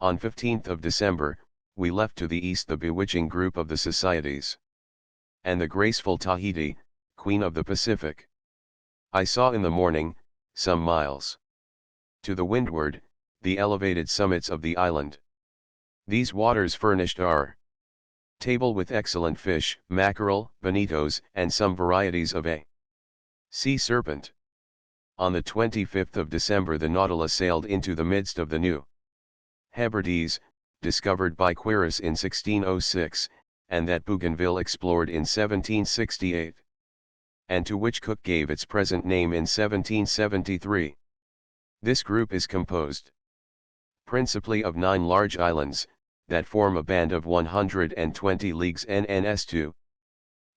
Speaker 1: On 15th of December, we left to the east the bewitching group of the Societies, and the graceful Tahiti, Queen of the Pacific. I saw in the morning, some miles to the windward, the elevated summits of the island. These waters furnished our table with excellent fish, mackerel, bonitos, and some varieties of a sea serpent. On the 25th of December the Nautilus sailed into the midst of the New Hebrides, discovered by Quiros in 1606, and that Bougainville explored in 1768, and to which Cook gave its present name in 1773. This group is composed principally of 9 large islands, that form a band of 120 leagues NNS2.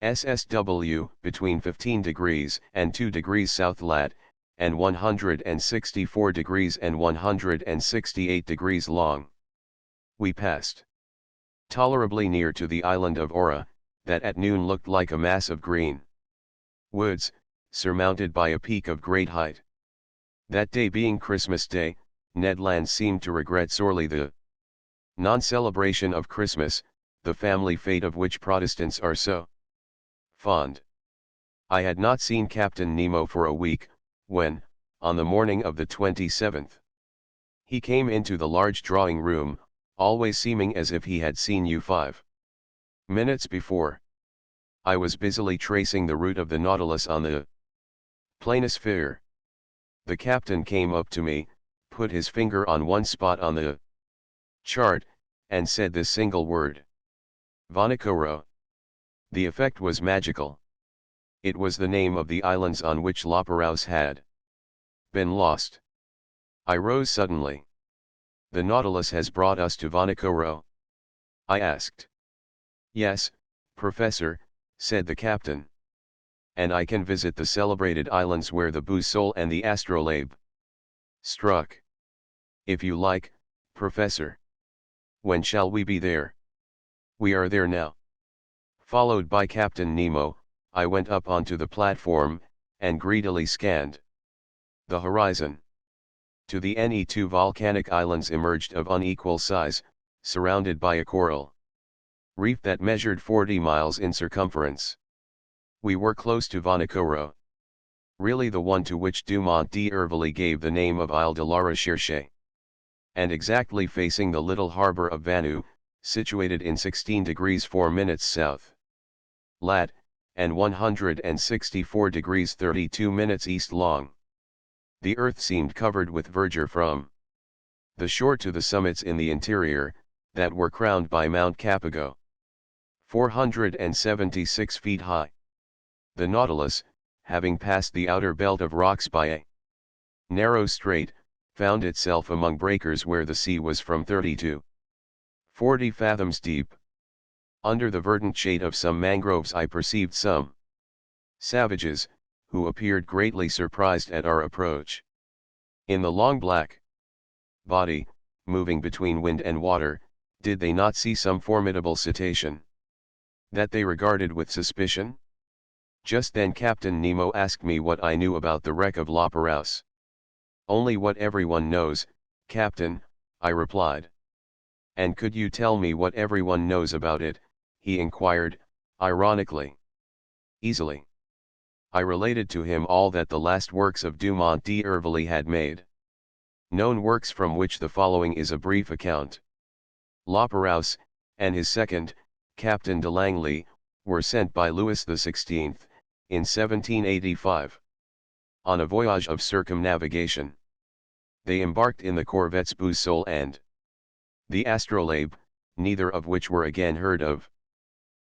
Speaker 1: SSW, between 15 degrees and 2 degrees south lat, and 164 degrees and 168 degrees long. We passed tolerably near to the island of Ora, that at noon looked like a mass of green woods, surmounted by a peak of great height. That day being Christmas Day, Ned Land seemed to regret sorely the non-celebration of Christmas, the family fate of which Protestants are so fond. I had not seen Captain Nemo for a week, when, on the morning of the 27th. He came into the large drawing room, always seeming as if he had seen you 5 minutes before. I was busily tracing the route of the Nautilus on the planisphere. The captain came up to me, put his finger on one spot on the chart, and said this single word: Vanikoro. The effect was magical. It was the name of the islands on which Lapérouse had been lost. I rose suddenly. The Nautilus has brought us to Vanikoro? I asked. Yes, Professor, said the captain. And I can visit the celebrated islands where the Boussole and the Astrolabe struck. If you like, Professor. When shall we be there? We are there now. Followed by Captain Nemo, I went up onto the platform, and greedily scanned the horizon. To the end, 2 volcanic islands emerged of unequal size, surrounded by a coral reef that measured 40 miles in circumference. We were close to Vanikoro. Really the one to which Dumont d'Urville gave the name of Isle de la Recherche. And exactly facing the little harbor of Vanu, situated in 16 degrees 4 minutes south lat, and 164 degrees 32 minutes east long. The earth seemed covered with verdure from the shore to the summits in the interior, that were crowned by Mount Capago, 476 feet high. The Nautilus, having passed the outer belt of rocks by a narrow strait, found itself among breakers where the sea was from 30 to 40 fathoms deep. Under the verdant shade of some mangroves I perceived some savages, who appeared greatly surprised at our approach. In the long black body, moving between wind and water, did they not see some formidable cetacean that they regarded with suspicion? Just then Captain Nemo asked me what I knew about the wreck of Lapérouse. Only what everyone knows, Captain, I replied. And could you tell me what everyone knows about it? He inquired, ironically. Easily. I related to him all that the last works of Dumont d'Urville had made known, works from which the following is a brief account. Lapérouse, and his second, Captain de Langley, were sent by Louis XVI, in 1785, on a voyage of circumnavigation. They embarked in the corvettes Boussole and the Astrolabe, neither of which were again heard of.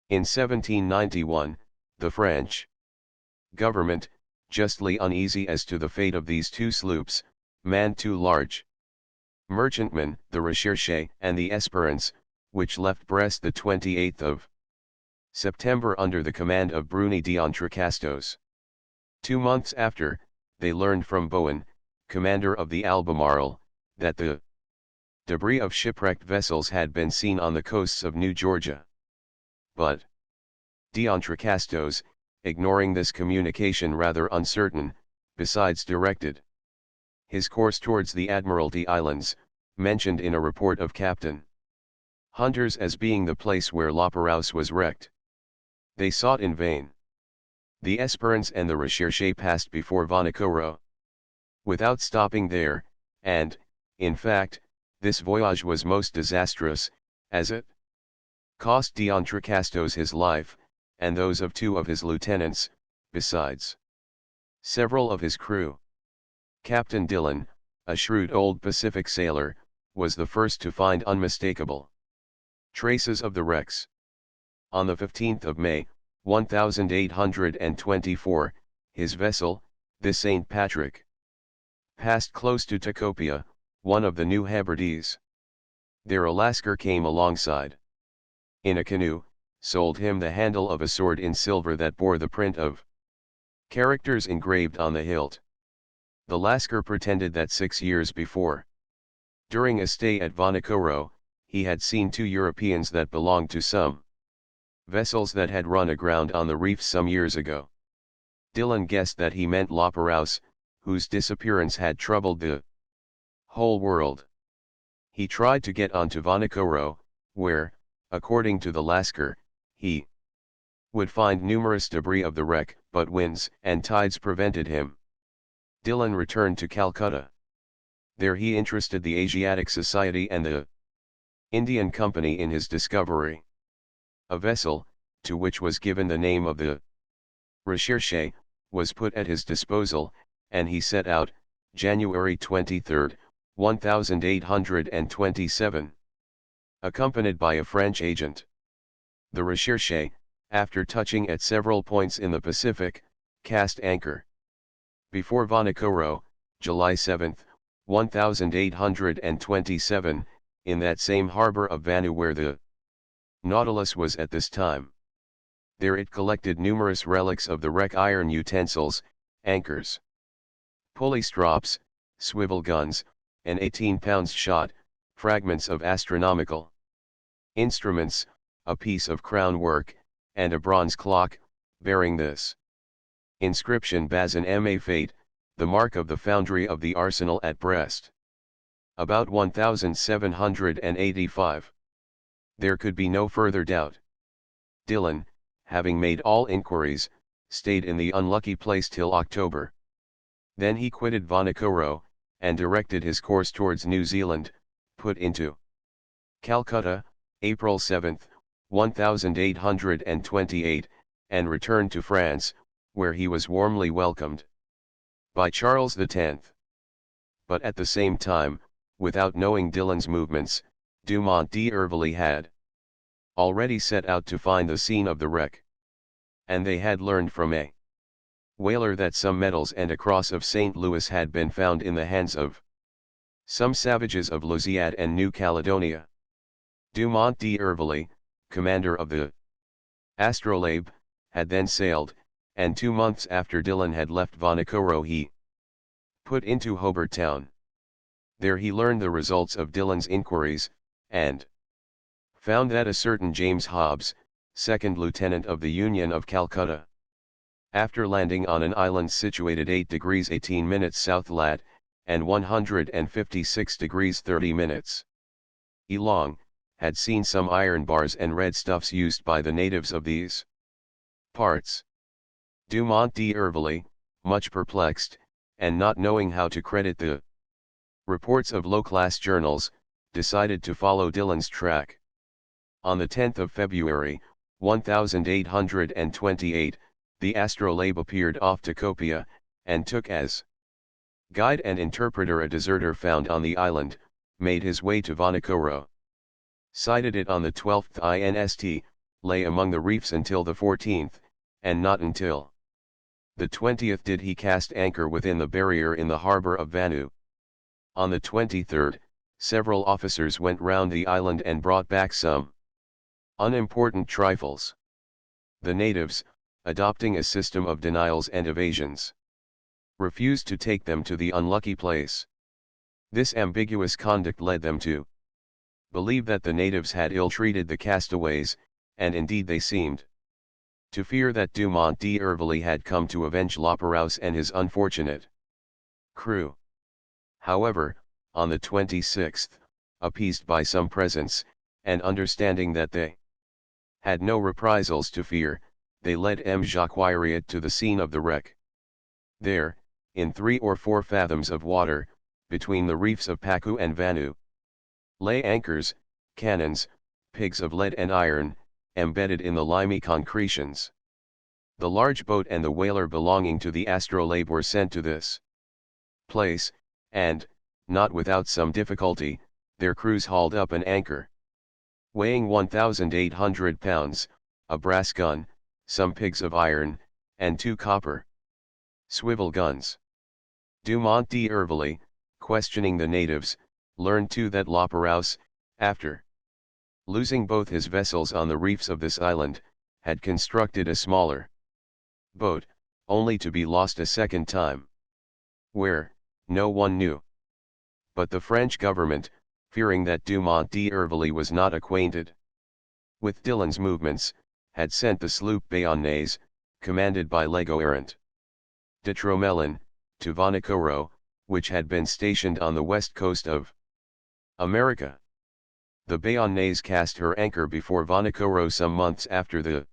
Speaker 1: In 1791, the French government, justly uneasy as to the fate of these 2 sloops, manned 2 large merchantmen, the Recherche and the Espérance, which left Brest the 28th of September under the command of Bruni d'Entrecasteaux. 2 months after, they learned from Bowen, commander of the Albemarle, that the debris of shipwrecked vessels had been seen on the coasts of New Georgia. But d'Entrecasteaux, ignoring this communication rather uncertain, besides directed his course towards the Admiralty Islands, mentioned in a report of Captain Hunter's as being the place where Lapérouse was wrecked. They sought in vain. The Espérance and the Recherche passed before Vanikoro without stopping there, and, in fact, this voyage was most disastrous, as it cost d'Entrecasteaux his life, and those of 2 of his lieutenants, besides several of his crew. Captain Dillon, a shrewd old Pacific sailor, was the first to find unmistakable traces of the wrecks. On the 15th of May, 1824, his vessel, the St. Patrick, passed close to Tacopia, one of the New Hebrides. There a Lascar came alongside in a canoe, sold him the handle of a sword in silver that bore the print of characters engraved on the hilt. The Lascar pretended that 6 years before, during a stay at Vanikoro, he had seen 2 Europeans that belonged to some vessels that had run aground on the reef some years ago. Dillon guessed that he meant Lapérouse, whose disappearance had troubled the whole world. He tried to get onto Vanikoro, where, according to the Lascar, he would find numerous debris of the wreck, but winds and tides prevented him. Dillon returned to Calcutta. There he interested the Asiatic Society and the Indian Company in his discovery. A vessel, to which was given the name of the Recherche, was put at his disposal, and he set out, January 23, 1827. Accompanied by a French agent. The Recherche, after touching at several points in the Pacific, cast anchor before Vanikoro, July 7, 1827, in that same harbor of Vanu where the Nautilus was at this time. There it collected numerous relics of the wreck: iron utensils, anchors, pulley strops, swivel guns, an 18-pound shot, fragments of astronomical instruments, a piece of crown work, and a bronze clock, bearing this inscription: Bazin ma fate, the mark of the foundry of the arsenal at Brest. About 1785. There could be no further doubt. Dillon, having made all inquiries, stayed in the unlucky place till October. Then he quitted Vanikoro, and directed his course towards New Zealand, put into Calcutta, April 7, 1828, and returned to France, where he was warmly welcomed by Charles X. But at the same time, without knowing Dillon's movements, Dumont d'Urville had already set out to find the scene of the wreck. And they had learned from a whaler that some medals and a cross of St. Louis had been found in the hands of some savages of Louisiade and New Caledonia. Dumont d'Urville, commander of the Astrolabe, had then sailed, and 2 months after Dillon had left Vanikoro he put into Hobart Town. There he learned the results of Dillon's inquiries, and found that a certain James Hobbs, second lieutenant of the Union of Calcutta, after landing on an island situated 8 degrees 18 minutes south lat, and 156 degrees 30 minutes long, had seen some iron bars and red stuffs used by the natives of these parts. Dumont d'Urville, much perplexed, and not knowing how to credit the reports of low-class journals, decided to follow Dillon's track. On the 10th of February, 1828, the Astrolabe appeared off Tikopia, and took as guide and interpreter a deserter found on the island, made his way to Vanikoro. Sighted it on the 12th inst, lay among the reefs until the 14th, and not until the 20th did he cast anchor within the barrier in the harbor of Vanu. On the 23rd, several officers went round the island and brought back some unimportant trifles. The natives, adopting a system of denials and evasions, refused to take them to the unlucky place. This ambiguous conduct led them to believe that the natives had ill-treated the castaways, and indeed they seemed to fear that Dumont d'Urville had come to avenge Lapérouse and his unfortunate crew. However, on the 26th, appeased by some presents, and understanding that they had no reprisals to fear, they led M. Jacquariot to the scene of the wreck. There, in 3 or 4 fathoms of water, between the reefs of Pacu and Vanu, lay anchors, cannons, pigs of lead and iron, embedded in the limy concretions. The large boat and the whaler belonging to the Astrolabe were sent to this place, and, not without some difficulty, their crews hauled up an anchor weighing 1,800 pounds, a brass gun, some pigs of iron, and 2 copper swivel guns. Dumont d'Urville, questioning the natives, learned too that Lapérouse, after losing both his vessels on the reefs of this island, had constructed a smaller boat, only to be lost a second time. Where, no one knew. But the French government, fearing that Dumont d'Urville was not acquainted with Dillon's movements, had sent the sloop Bayonnaise, commanded by Legoerant de Tromelin, to Vanikoro, which had been stationed on the west coast of America. The Bayonnaise cast her anchor before Vanikoro some months after the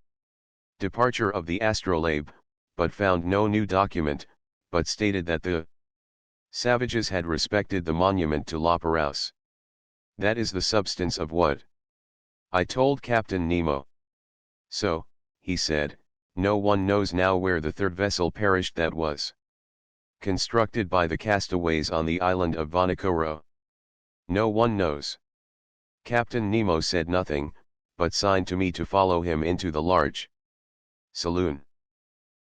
Speaker 1: departure of the Astrolabe, but found no new document, but stated that the Savages had respected the monument to La Perouse. That is the substance of what I told Captain Nemo. So, he said, no one knows now where the third vessel perished that was constructed by the castaways on the island of Vanikoro. No one knows. Captain Nemo said nothing, but signed to me to follow him into the large saloon.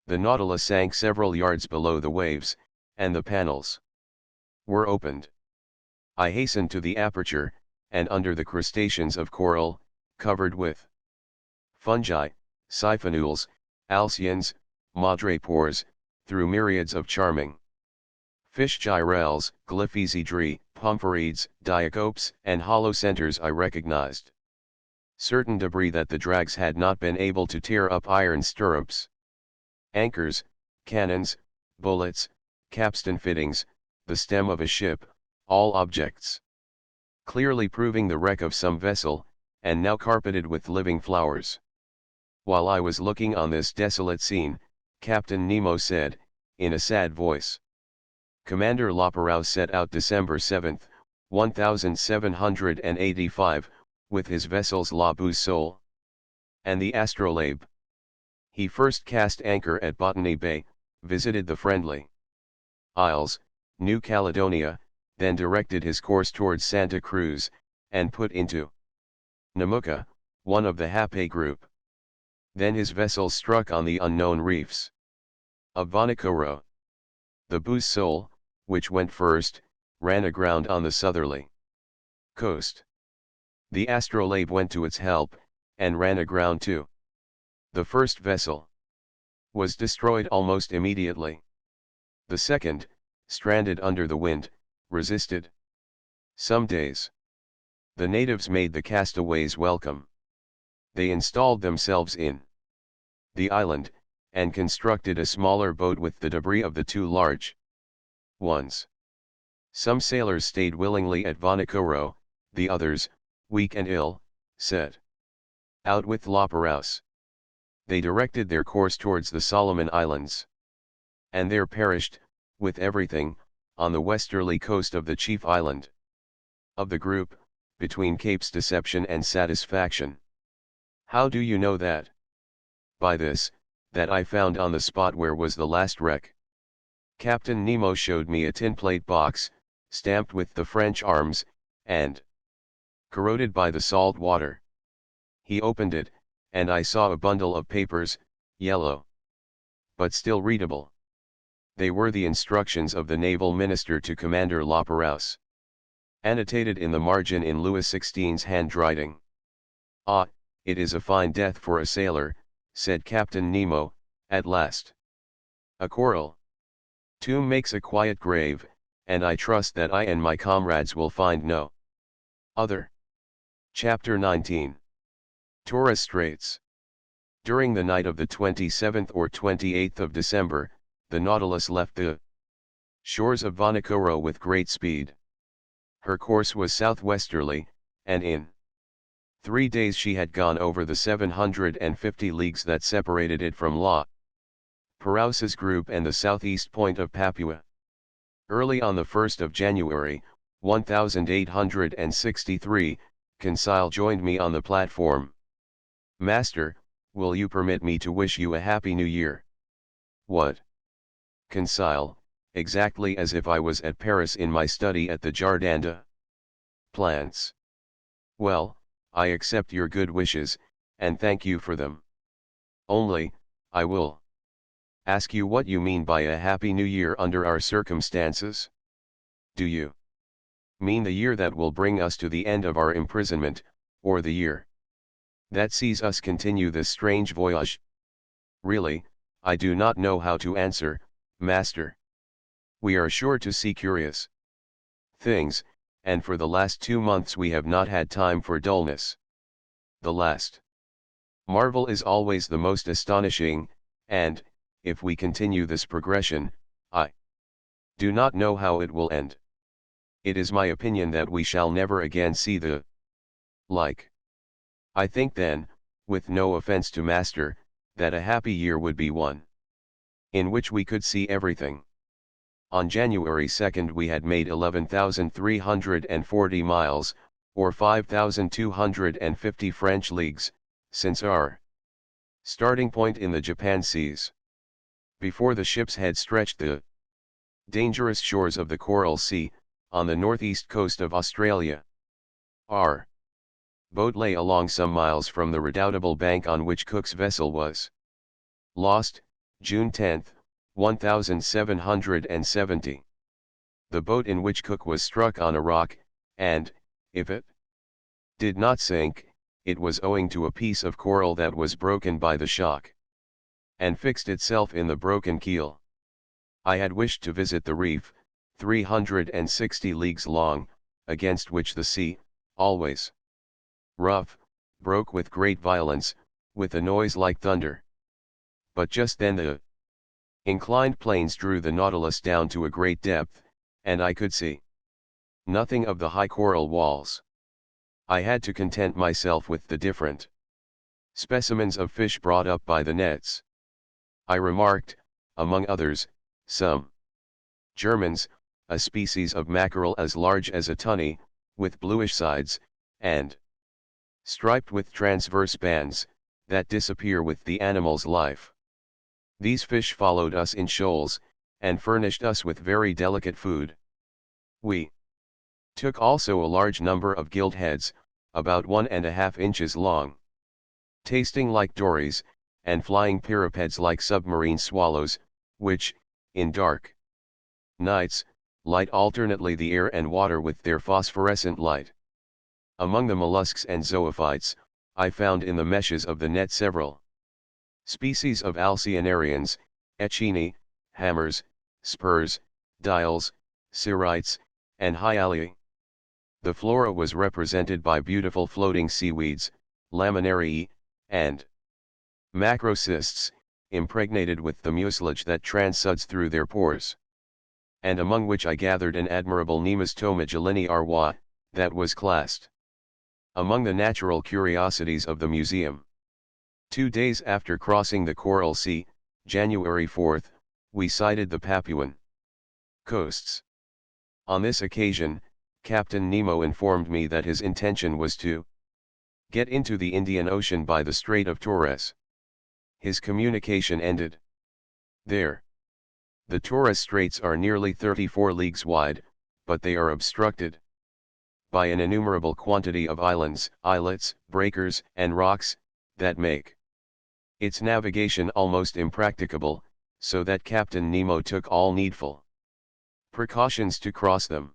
Speaker 1: The Nautilus sank several yards below the waves, and the panels were opened. I hastened to the aperture, and under the crustaceans of coral, covered with fungi, siphonules, alcyons, madrepores, through myriads of charming fish gyrelles, glyphizedri, pompharides, diacopes, and hollow centers I recognized certain debris that the drags had not been able to tear up: iron stirrups, anchors, cannons, bullets, capstan fittings, the stem of a ship, all objects clearly proving the wreck of some vessel, and now carpeted with living flowers. While I was looking on this desolate scene, Captain Nemo said, in a sad voice, Commander La Perouse set out December 7, 1785, with his vessels La Boussole and the Astrolabe. He first cast anchor at Botany Bay, visited the Friendly Isles, New Caledonia, then directed his course towards Santa Cruz, and put into Namuka, one of the Hape group. Then his vessels struck on the unknown reefs of Vanikoro. The Boussole, which went first, ran aground on the southerly coast. The Astrolabe went to its help, and ran aground too. The first vessel was destroyed almost immediately. The second, stranded under the wind, resisted some days. The natives made the castaways welcome. They installed themselves in the island, and constructed a smaller boat with the debris of the two large ones. Some sailors stayed willingly at Vanikoro, the others, weak and ill, set out with La Perouse. They directed their course towards the Solomon Islands, and there perished, with everything, on the westerly coast of the chief island of the group, between Capes Deception and Satisfaction. How do you know that? By this, that I found on the spot where was the last wreck. Captain Nemo showed me a tin plate box, stamped with the French arms, and corroded by the salt water. He opened it, and I saw a bundle of papers, yellow, but still readable. They were the instructions of the naval minister to Commander La Perouse, annotated in the margin in Louis XVI's handwriting. Ah, it is a fine death for a sailor, said Captain Nemo, at last. A coral tomb makes a quiet grave, and I trust that I and my comrades will find no other. Chapter 19. Torres Straits. During the night of the 27th or 28th of December, the Nautilus left the shores of Vanikoro with great speed. Her course was southwesterly, and in 3 days she had gone over the 750 leagues that separated it from La Perouse's group and the southeast point of Papua. Early on the 1st of January, 1863, Conseil joined me on the platform. Master, will you permit me to wish you a happy new year? What? Conseil, exactly as if I was at Paris in my study at the Jardin de Plantes. Well, I accept your good wishes, and thank you for them. Only, I will ask you what you mean by a happy new year under our circumstances. Do you mean the year that will bring us to the end of our imprisonment, or the year that sees us continue this strange voyage? Really, I do not know how to answer, Master. We are sure to see curious things, and for the last 2 months we have not had time for dullness. The last marvel is always the most astonishing, and, if we continue this progression, I do not know how it will end. It is my opinion that we shall never again see the like. I think then, with no offense to Master, that a happy year would be one in which we could see everything On January 2 we had made 11,340 miles, or 5,250 French leagues, since our starting point in the Japan seas. Before the ships had stretched the dangerous shores of the Coral Sea, on the northeast coast of Australia. Our boat lay along some miles from the redoubtable bank on which Cook's vessel was lost, June 10, 1770. The boat in which Cook was struck on a rock, and, if it did not sink, it was owing to a piece of coral that was broken by the shock, and fixed itself in the broken keel. I had wished to visit the reef, 360 leagues long, against which the sea, always rough, broke with great violence, with a noise like thunder. But just then the inclined planes drew the Nautilus down to a great depth, and I could see nothing of the high coral walls. I had to content myself with the different specimens of fish brought up by the nets. I remarked, among others, some Germans, a species of mackerel as large as a tunny, with bluish sides, and striped with transverse bands, that disappear with the animal's life. These fish followed us in shoals, and furnished us with very delicate food. We took also a large number of gilt heads, about 1½ inches long, tasting like dories, and flying piripeds like submarine swallows, which, in dark nights, light alternately the air and water with their phosphorescent light. Among the mollusks and zoophytes, I found in the meshes of the net several species of alcyanarians, echini, hammers, spurs, dials, cerites, and hyalii. The flora was represented by beautiful floating seaweeds, laminarii, and macrocysts, impregnated with the mucilage that transsuds through their pores, and among which I gathered an admirable Nemastoma Galini that was classed among the natural curiosities of the museum. 2 days after crossing the Coral Sea, January 4, we sighted the Papuan coasts. On this occasion, Captain Nemo informed me that his intention was to get into the Indian Ocean by the Strait of Torres. His communication ended there. The Torres Straits are nearly 34 leagues wide, but they are obstructed by an innumerable quantity of islands, islets, breakers, and rocks, that make its navigation almost impracticable, so that Captain Nemo took all needful precautions to cross them.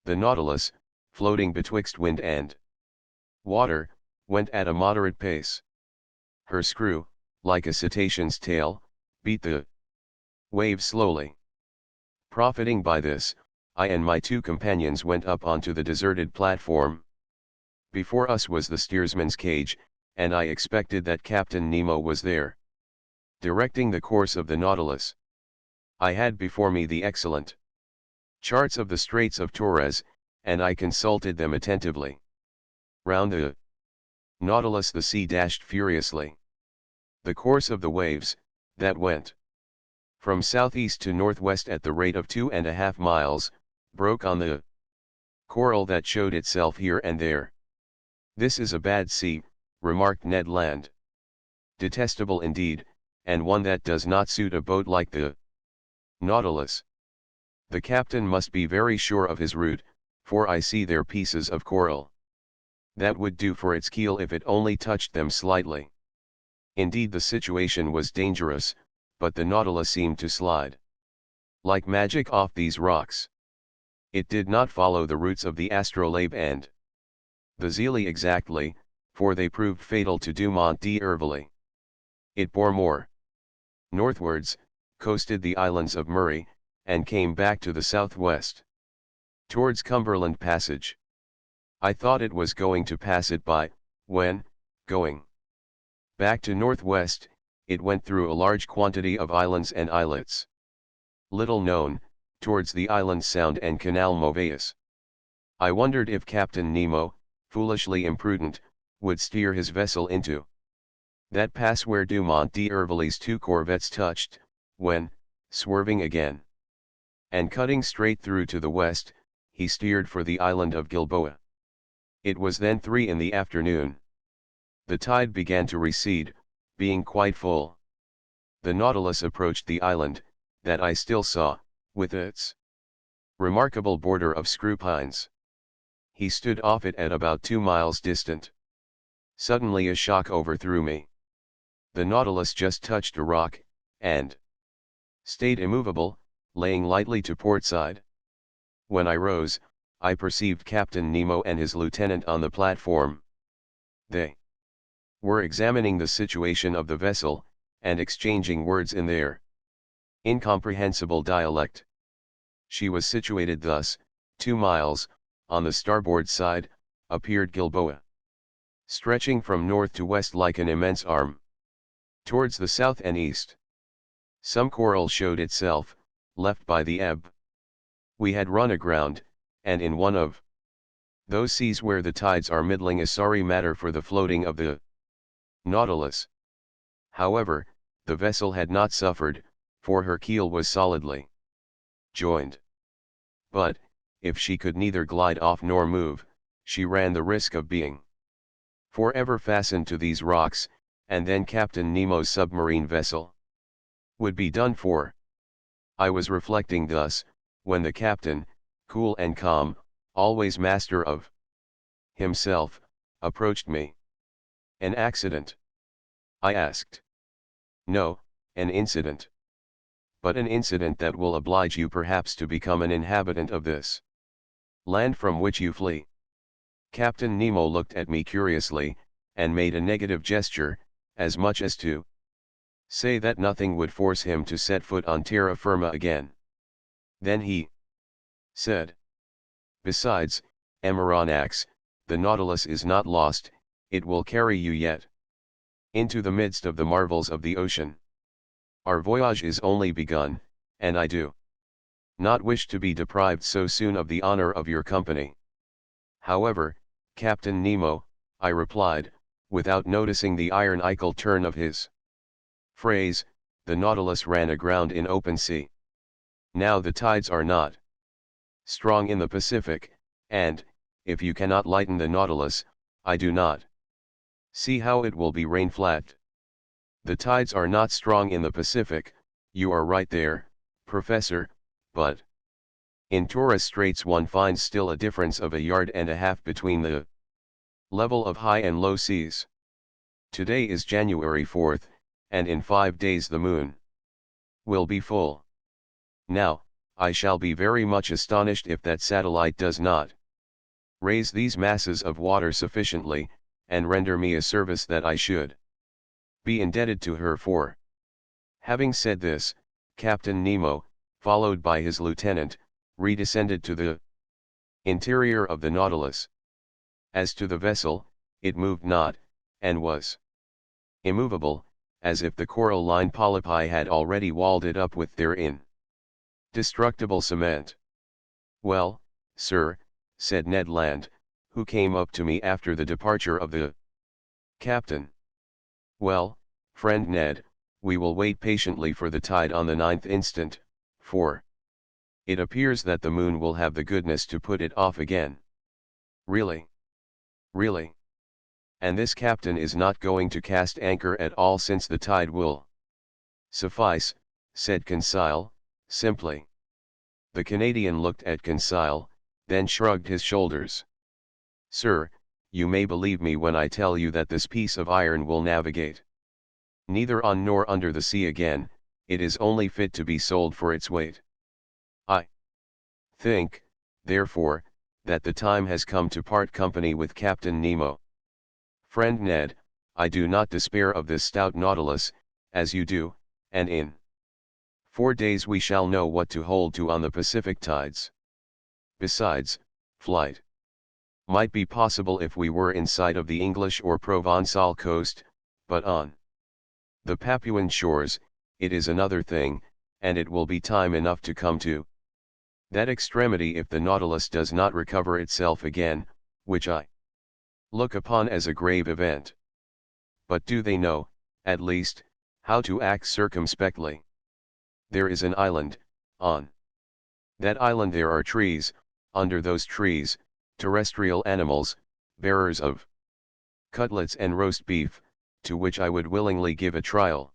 Speaker 1: The Nautilus, floating betwixt wind and water, went at a moderate pace. Her screw, like a cetacean's tail, beat the waves slowly. Profiting by this, I and my 2 companions went up onto the deserted platform. Before us was the steersman's cage, and I expected that Captain Nemo was there, directing the course of the Nautilus. I had before me the excellent charts of the Straits of Torres, and I consulted them attentively. Round the Nautilus the sea dashed furiously. The course of the waves, that went from southeast to northwest at the rate of 2½ miles, broke on the coral that showed itself here and there. "This is a bad sea," remarked Ned Land. "Detestable indeed, and one that does not suit a boat like the Nautilus. The captain must be very sure of his route, for I see there pieces of coral that would do for its keel if it only touched them slightly." Indeed, the situation was dangerous, but the Nautilus seemed to slide like magic off these rocks. It did not follow the routes of the Astrolabe and the Zélé exactly, for they proved fatal to Dumont d'Urville. It bore more northwards, coasted the islands of Murray, and came back to the southwest, towards Cumberland Passage. I thought it was going to pass it by, when, going back to northwest, it went through a large quantity of islands and islets, little known, towards the Island Sound and Canal Mauvaise. I wondered if Captain Nemo, foolishly imprudent, would steer his vessel into that pass where Dumont d'Urville's 2 corvettes touched, when, swerving again and cutting straight through to the west, he steered for the island of Gilboa. It was then 3 in the afternoon. The tide began to recede, being quite full. The Nautilus approached the island, that I still saw, with its remarkable border of screw pines. He stood off it at about 2 miles distant. Suddenly a shock overthrew me. The Nautilus just touched a rock, and stayed immovable, laying lightly to port side. When I rose, I perceived Captain Nemo and his lieutenant on the platform. They were examining the situation of the vessel, and exchanging words in their incomprehensible dialect. She was situated thus: 2 miles, on the starboard side, appeared Gilboa, stretching from north to west like an immense arm. Towards the south and east, some coral showed itself, left by the ebb. We had run aground, and in one of those seas where the tides are middling, a sorry matter for the floating of the Nautilus. However, the vessel had not suffered, for her keel was solidly joined. But, if she could neither glide off nor move, she ran the risk of being forever fastened to these rocks, and then Captain Nemo's submarine vessel would be done for. I was reflecting thus, when the captain, cool and calm, always master of himself, approached me. "An accident?" I asked. "No, an incident. But an incident that will oblige you perhaps to become an inhabitant of this land from which you flee." Captain Nemo looked at me curiously, and made a negative gesture, as much as to say that nothing would force him to set foot on terra firma again. Then he said, "Besides, Amaranax, the Nautilus is not lost, it will carry you yet into the midst of the marvels of the ocean. Our voyage is only begun, and I do not wish to be deprived so soon of the honor of your company." "However, Captain Nemo," I replied, without noticing the ironical turn of his phrase, "the Nautilus ran aground in open sea. Now the tides are not strong in the Pacific, and, if you cannot lighten the Nautilus, I do not see how it will be rain-flagged." "The tides are not strong in the Pacific, you are right there, Professor, but in Torres Straits one finds still a difference of 1.5 yards between the level of high and low seas. Today is January 4th, and in 5 days the moon will be full. Now, I shall be very much astonished if that satellite does not raise these masses of water sufficiently, and render me a service that I should be indebted to her for." Having said this, Captain Nemo, followed by his lieutenant, redescended to the interior of the Nautilus. As to the vessel, it moved not, and was immovable, as if the coralline polypi had already walled it up with their indestructible cement. "Well, sir," said Ned Land, who came up to me after the departure of the captain. "Well, friend Ned, we will wait patiently for the tide on the 9th instant, for it appears that the moon will have the goodness to put it off again." "Really? Really? And this captain is not going to cast anchor at all, since the tide will suffice," said Conseil, simply. The Canadian looked at Conseil, then shrugged his shoulders. "Sir, you may believe me when I tell you that this piece of iron will navigate neither on nor under the sea again, it is only fit to be sold for its weight. I think, therefore, that the time has come to part company with Captain Nemo. Friend Ned, I do not despair of this stout Nautilus, as you do, and in 4 days we shall know what to hold to on the Pacific tides. Besides, flight might be possible if we were in sight of the English or Provençal coast, but on the Papuan shores, it is another thing, and it will be time enough to come to that extremity if the Nautilus does not recover itself again, which I look upon as a grave event. But do they know, at least, how to act circumspectly? There is an island, on That island there are trees, under those trees, terrestrial animals, bearers of cutlets and roast beef, to which I would willingly give a trial.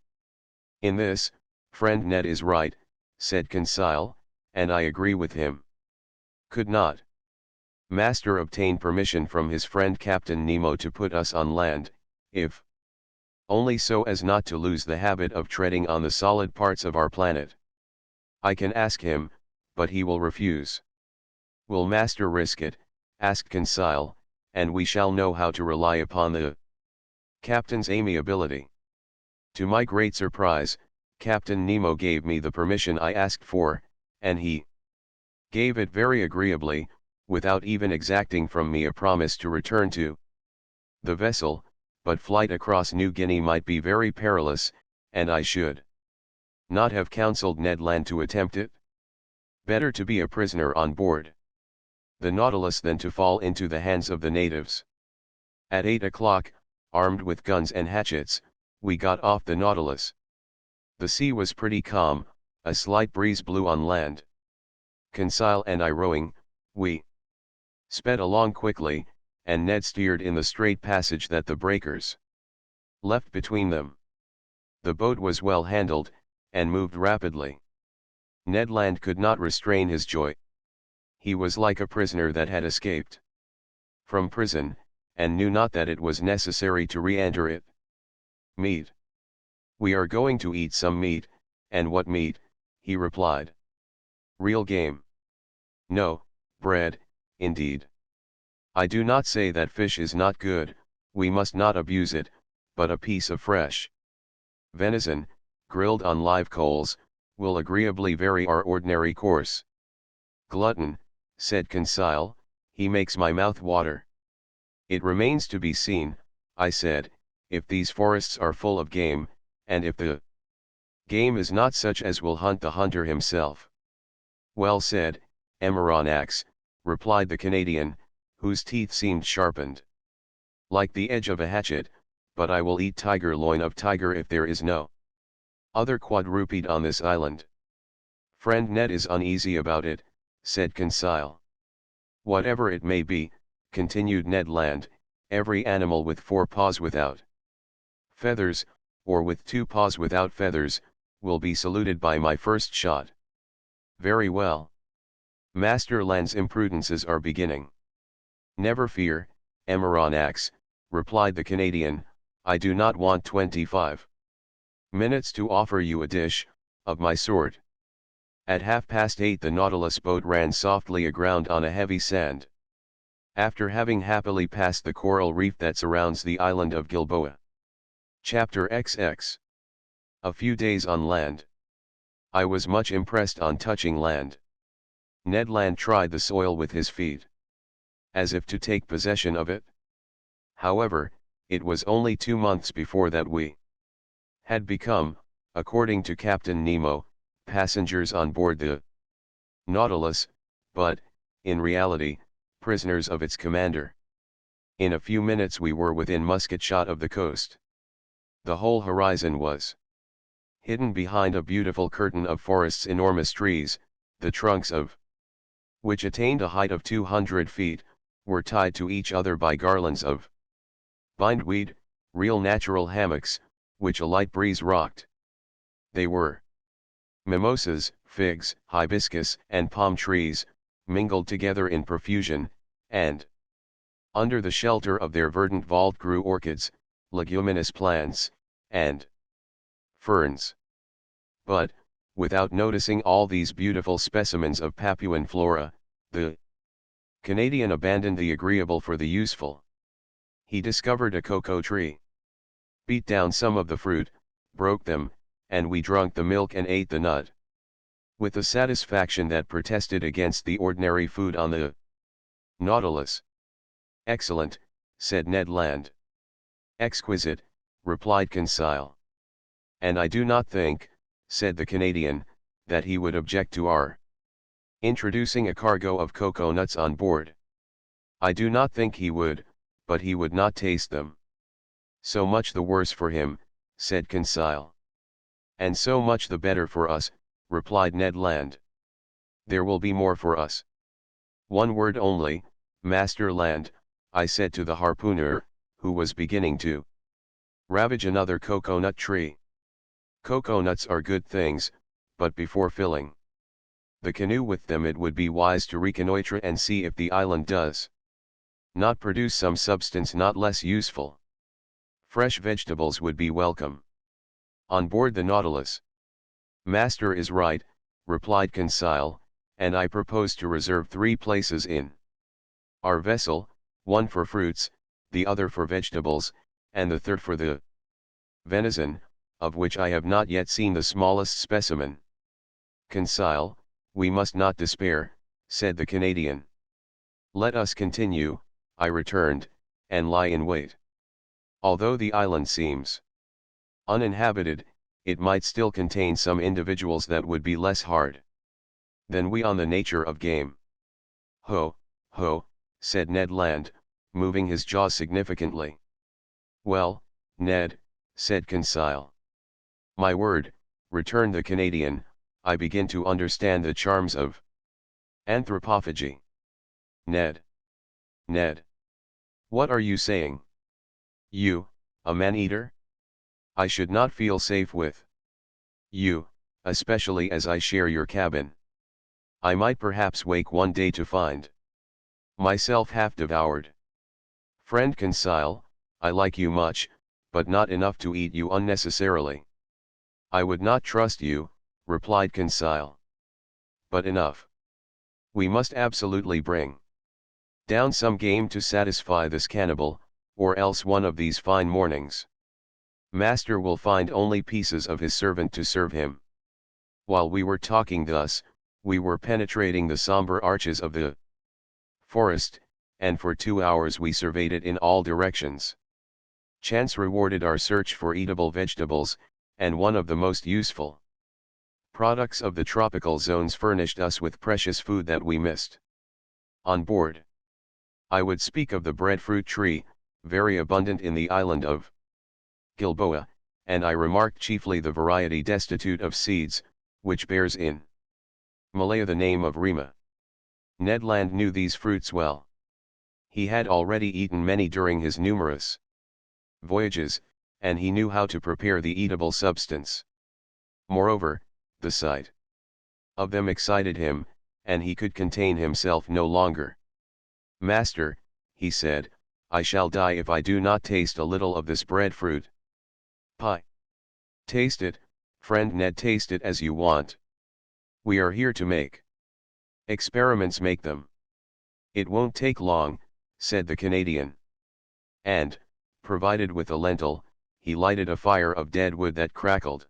Speaker 1: In this, friend Ned is right, said Conseil, and I agree with him. Could not Master obtain permission from his friend Captain Nemo to put us on land, if only so as not to lose the habit of treading on the solid parts of our planet? I can ask him, but he will refuse. Will Master risk it? Asked Conseil, and we shall know how to rely upon the captain's amiability. To my great surprise, Captain Nemo gave me the permission I asked for, and he gave it very agreeably, without even exacting from me a promise to return to the vessel, but flight across New Guinea might be very perilous, and I should not have counseled Ned Land to attempt it. Better to be a prisoner on board the Nautilus than to fall into the hands of the natives. At 8 o'clock, armed with guns and hatchets, we got off the Nautilus. The sea was pretty calm, a slight breeze blew on land. Conseil and I rowing, we sped along quickly, and Ned steered in the straight passage that the breakers left between them. The boat was well handled, and moved rapidly. Ned Land could not restrain his joy. He was like a prisoner that had escaped from prison, and knew not that it was necessary to re-enter it. Meat. We are going to eat some meat, and what meat? He replied. Real game. No, bread, indeed. I do not say that fish is not good, we must not abuse it, but a piece of fresh venison, grilled on live coals, will agreeably vary our ordinary course. Glutton, said Conseil, he makes my mouth water. It remains to be seen, I said, if these forests are full of game, and if the game is not such as will hunt the hunter himself. Well said, Emeronax, replied the Canadian, whose teeth seemed sharpened like the edge of a hatchet, but I will eat tiger loin of tiger if there is no other quadruped on this island. Friend Ned is uneasy about it, said Conseil. Whatever it may be, continued Ned Land, every animal with 4 paws without feathers, or with 2 paws without feathers, will be saluted by my first shot. Very well. Master Land's imprudences are beginning. Never fear, Emeronax, replied the Canadian, I do not want 25 minutes to offer you a dish of my sort. At 8:30 the Nautilus boat ran softly aground on a heavy sand. After having happily passed the coral reef that surrounds the island of Gilboa. Chapter XX. A few days on land. I was much impressed on touching land. Ned Land tried the soil with his feet, as if to take possession of it. However, it was only 2 months before that we had become, according to Captain Nemo, passengers on board the Nautilus, but, in reality, prisoners of its commander. In a few minutes we were within musket shot of the coast. The whole horizon was hidden behind a beautiful curtain of forest's enormous trees, the trunks of which attained a height of 200 feet, were tied to each other by garlands of bindweed, real natural hammocks, which a light breeze rocked. They were mimosas, figs, hibiscus, and palm trees, mingled together in profusion, and under the shelter of their verdant vault grew orchids, leguminous plants, and ferns. But, without noticing all these beautiful specimens of Papuan flora, the Canadian abandoned the agreeable for the useful. He discovered a cocoa tree, beat down some of the fruit, broke them, and we drank the milk and ate the nut, with a satisfaction that protested against the ordinary food on the Nautilus. Excellent, said Ned Land. Exquisite, replied Conseil. And I do not think, said the Canadian, that he would object to our introducing a cargo of cocoa nuts on board. I do not think he would, but he would not taste them. So much the worse for him, said Conseil. And so much the better for us, replied Ned Land. There will be more for us. One word only, Master Land, I said to the harpooner, who was beginning to ravage another coconut tree. Coconuts are good things, but before filling the canoe with them it would be wise to reconnoitre and see if the island does not produce some substance not less useful. Fresh vegetables would be welcome on board the Nautilus. Master is right, replied Conseil, and I propose to reserve 3 places in our vessel, one for fruits, the other for vegetables, and the third for the venison, of which I have not yet seen the smallest specimen. Conseil, we must not despair, said the Canadian. Let us continue, I returned, and lie in wait. Although the island seems uninhabited, it might still contain some individuals that would be less hard than we on the nature of game. Ho, ho, said Ned Land, moving his jaw significantly. Well, Ned, said Conseil. My word, returned the Canadian, I begin to understand the charms of anthropophagy. Ned. Ned. What are you saying? You, a man-eater? I should not feel safe with you, especially as I share your cabin. I might perhaps wake one day to find myself half devoured. Friend Conseil, I like you much, but not enough to eat you unnecessarily. I would not trust you, replied Conseil. But enough. We must absolutely bring down some game to satisfy this cannibal, or else one of these fine mornings Master will find only pieces of his servant to serve him. While we were talking thus, we were penetrating the somber arches of the forest, and for 2 hours we surveyed it in all directions. Chance rewarded our search for eatable vegetables, and one of the most useful products of the tropical zones furnished us with precious food that we missed on board. I would speak of the breadfruit tree, very abundant in the island of Gilboa, and I remarked chiefly the variety destitute of seeds, which bears in Malaya the name of rima. Ned Land knew these fruits well. He had already eaten many during his numerous voyages, and he knew how to prepare the eatable substance. Moreover, the sight of them excited him, and he could contain himself no longer. Master, he said, I shall die if I do not taste a little of this breadfruit pie. Taste it, friend Ned, taste it as you want. We are here to make experiments, make them. It won't take long, said the Canadian. And, provided with a lentil, he lighted a fire of dead wood that crackled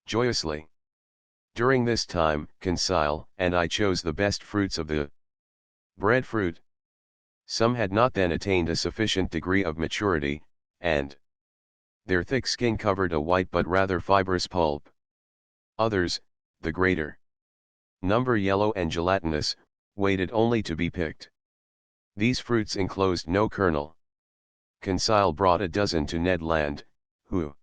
Speaker 1: joyously. During this time, Conseil and I chose the best fruits of the breadfruit. Some had not then attained a sufficient degree of maturity, and their thick skin covered a white but rather fibrous pulp. Others, the greater number yellow and gelatinous, waited only to be picked. These fruits enclosed no kernel. Conseil brought a dozen to Ned Land, who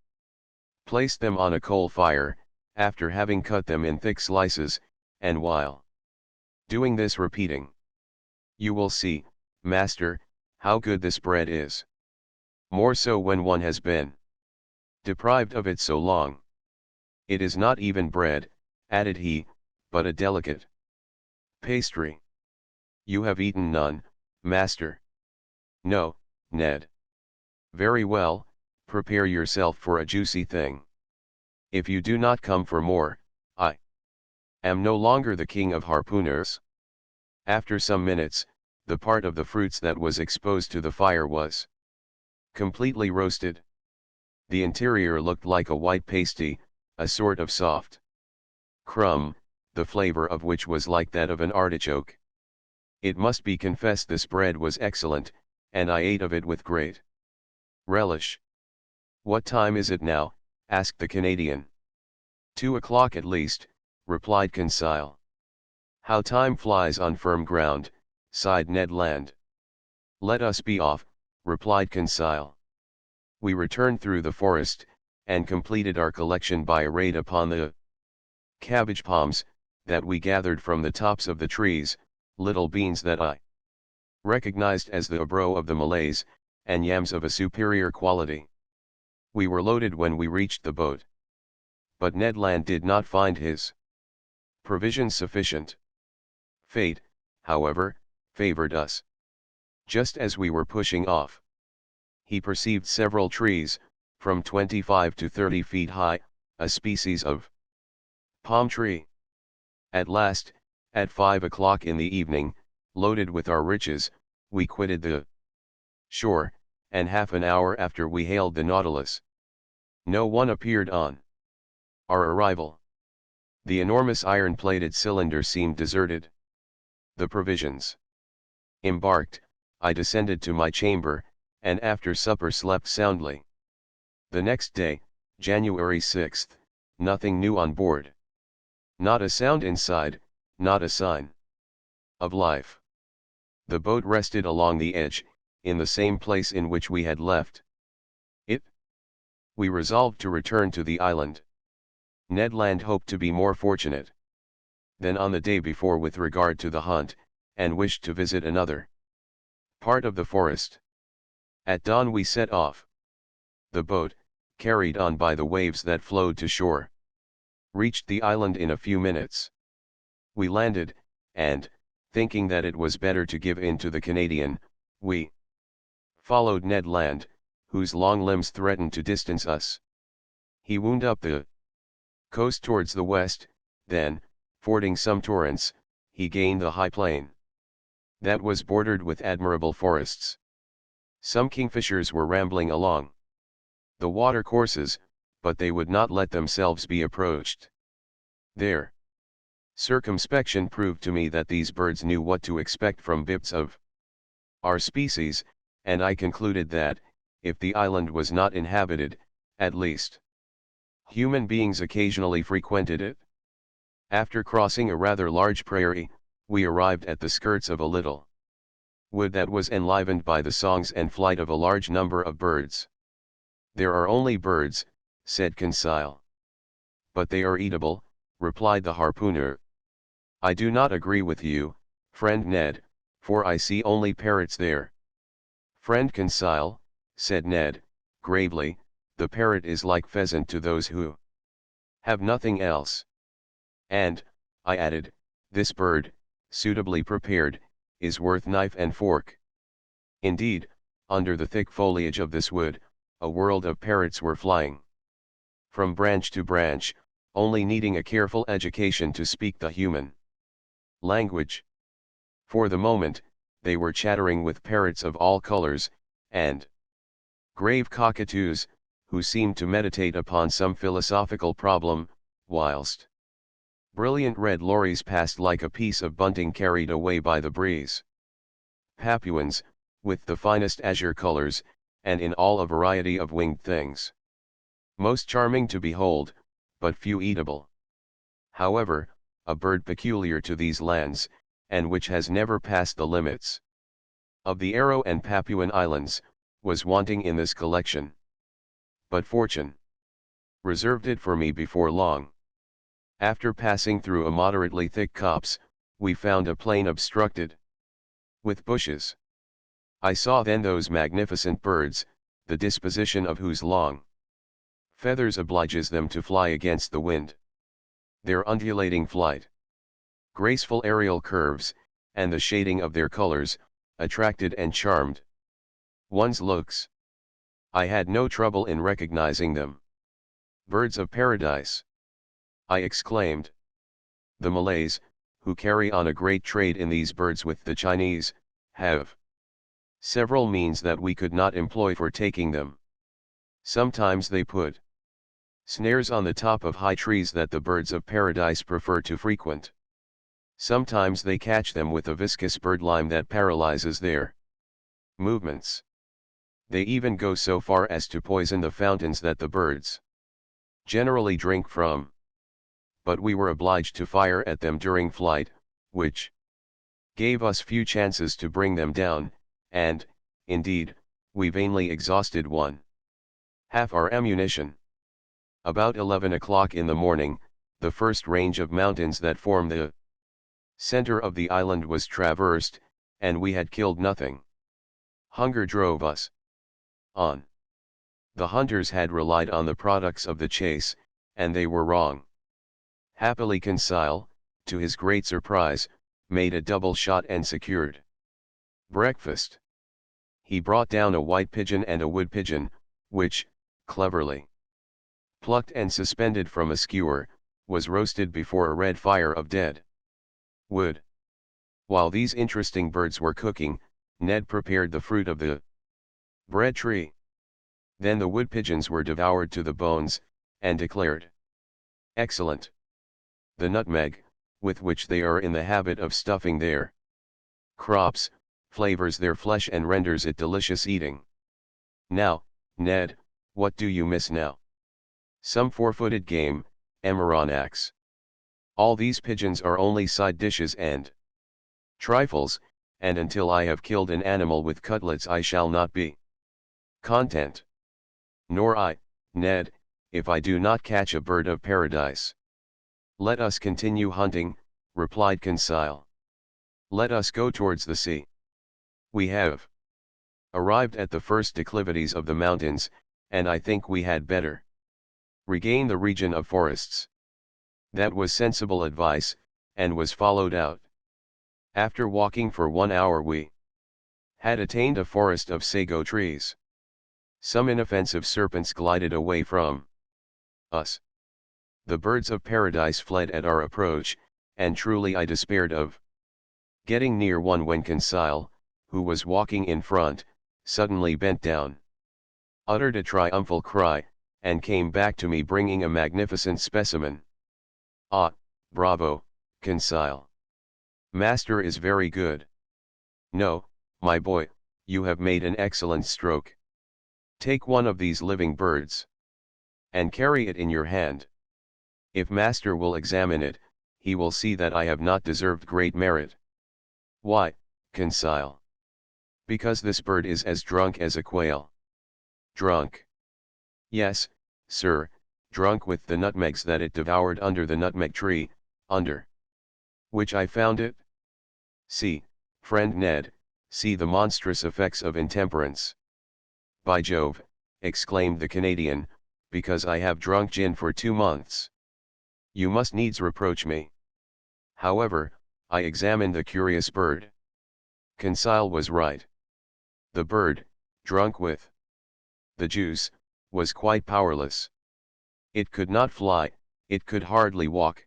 Speaker 1: placed them on a coal fire, after having cut them in thick slices, and while doing this repeating, You will see, master, how good this bread is. More so when one has been deprived of it so long. It is not even bread, added he, but a delicate pastry. You have eaten none, master? No, Ned. Very well, prepare yourself for a juicy thing. If you do not come for more, I am no longer the king of harpooners. After some minutes, the part of the fruits that was exposed to the fire was completely roasted. The interior looked like a white pasty, a sort of soft crumb, the flavor of which was like that of an artichoke. It must be confessed this bread was excellent, and I ate of it with great relish. What time is it now? Asked the Canadian. 2 o'clock at least, replied Conseil. How time flies on firm ground, sighed Ned Land. Let us be off, replied Conseil. We returned through the forest, and completed our collection by a raid upon the cabbage palms, that we gathered from the tops of the trees, little beans that I recognized as the abro of the Malays, and yams of a superior quality. We were loaded when we reached the boat. But Ned Land did not find his provisions sufficient. Fate, however, favored us. Just as we were pushing off, he perceived several trees, from 25 to 30 feet high, a species of palm tree. At last, at 5 o'clock in the evening, loaded with our riches, we quitted the shore, and half an hour after we hailed the Nautilus. No one appeared on our arrival. The enormous iron-plated cylinder seemed deserted. The provisions embarked, I descended to my chamber, and after supper slept soundly. The next day, January 6th, nothing new on board. Not a sound inside, not a sign of life. The boat rested along the edge, in the same place in which we had left it. We resolved to return to the island. Ned Land hoped to be more fortunate than on the day before with regard to the hunt, and wished to visit another part of the forest. At dawn we set off. The boat, carried on by the waves that flowed to shore, reached the island in a few minutes. We landed, and, thinking that it was better to give in to the Canadian, we followed Ned Land, whose long limbs threatened to distance us. He wound up the coast towards the west, then, fording some torrents, he gained the high plain that was bordered with admirable forests. Some kingfishers were rambling along the water courses, but they would not let themselves be approached. Their circumspection proved to me that these birds knew what to expect from bips of our species, and I concluded that, if the island was not inhabited, at least human beings occasionally frequented it. After crossing a rather large prairie, we arrived at the skirts of a little wood that was enlivened by the songs and flight of a large number of birds. "There are only birds," said Conseil. "But they are eatable," replied the harpooner. "I do not agree with you, friend Ned, for I see only parrots there." "Friend Conseil," said Ned, gravely, "the parrot is like pheasant to those who have nothing else. And," I added, "this bird, suitably prepared, is worth knife and fork." Indeed, under the thick foliage of this wood, a world of parrots were flying from branch to branch, only needing a careful education to speak the human language. For the moment, they were chattering with parrots of all colors, and grave cockatoos, who seemed to meditate upon some philosophical problem, whilst brilliant red lories passed like a piece of bunting carried away by the breeze. Papuans, with the finest azure colors, and in all a variety of winged things. Most charming to behold, but few eatable. However, a bird peculiar to these lands, and which has never passed the limits of the Aru and Papuan Islands, was wanting in this collection. But fortune reserved it for me before long. After passing through a moderately thick copse, we found a plain obstructed with bushes. I saw then those magnificent birds, the disposition of whose long feathers obliges them to fly against the wind. Their undulating flight, graceful aerial curves, and the shading of their colors, attracted and charmed one's looks. I had no trouble in recognizing them. "Birds of paradise!" I exclaimed. "The Malays, who carry on a great trade in these birds with the Chinese, have several means that we could not employ for taking them. Sometimes they put snares on the top of high trees that the birds of paradise prefer to frequent. Sometimes they catch them with a viscous birdlime that paralyzes their movements. They even go so far as to poison the fountains that the birds generally drink from. But we were obliged to fire at them during flight, which gave us few chances to bring them down, and, indeed, we vainly exhausted one half our ammunition. About 11 o'clock in the morning, the first range of mountains that form the center of the island was traversed, and we had killed nothing. Hunger drove us on. The hunters had relied on the products of the chase, and they were wrong. Happily Conseil, to his great surprise, made a double shot and secured breakfast. He brought down a white pigeon and a wood pigeon, which, cleverly plucked and suspended from a skewer, was roasted before a red fire of dead wood. While these interesting birds were cooking, Ned prepared the fruit of the bread tree. Then the wood pigeons were devoured to the bones, and declared excellent. The nutmeg, with which they are in the habit of stuffing their crops, flavors their flesh and renders it delicious eating. Now, Ned, what do you miss now? Some four-footed game, Amaranax. All these pigeons are only side dishes and trifles, and until I have killed an animal with cutlets I shall not be content. Nor I, Ned, if I do not catch a bird of paradise. Let us continue hunting, replied Conseil. Let us go towards the sea. We have arrived at the first declivities of the mountains, and I think we had better regain the region of forests. That was sensible advice, and was followed out. After walking for 1 hour we had attained a forest of sago trees. Some inoffensive serpents glided away from us. The birds of paradise fled at our approach, and truly I despaired of getting near one when Conseil, who was walking in front, suddenly bent down, uttered a triumphal cry, and came back to me bringing a magnificent specimen. Ah, bravo, Conseil. Master is very good. No, my boy, you have made an excellent stroke. Take one of these living birds and carry it in your hand. If master will examine it, he will see that I have not deserved great merit. Why, Conseil? Because this bird is as drunk as a quail. Drunk? Yes, sir, drunk with the nutmegs that it devoured under the nutmeg tree, under which I found it. See, friend Ned, see the monstrous effects of intemperance. By Jove, exclaimed the Canadian, because I have drunk gin for 2 months. You must needs reproach me. However, I examined the curious bird. Conseil was right. The bird, drunk with the juice, was quite powerless. It could not fly, it could hardly walk.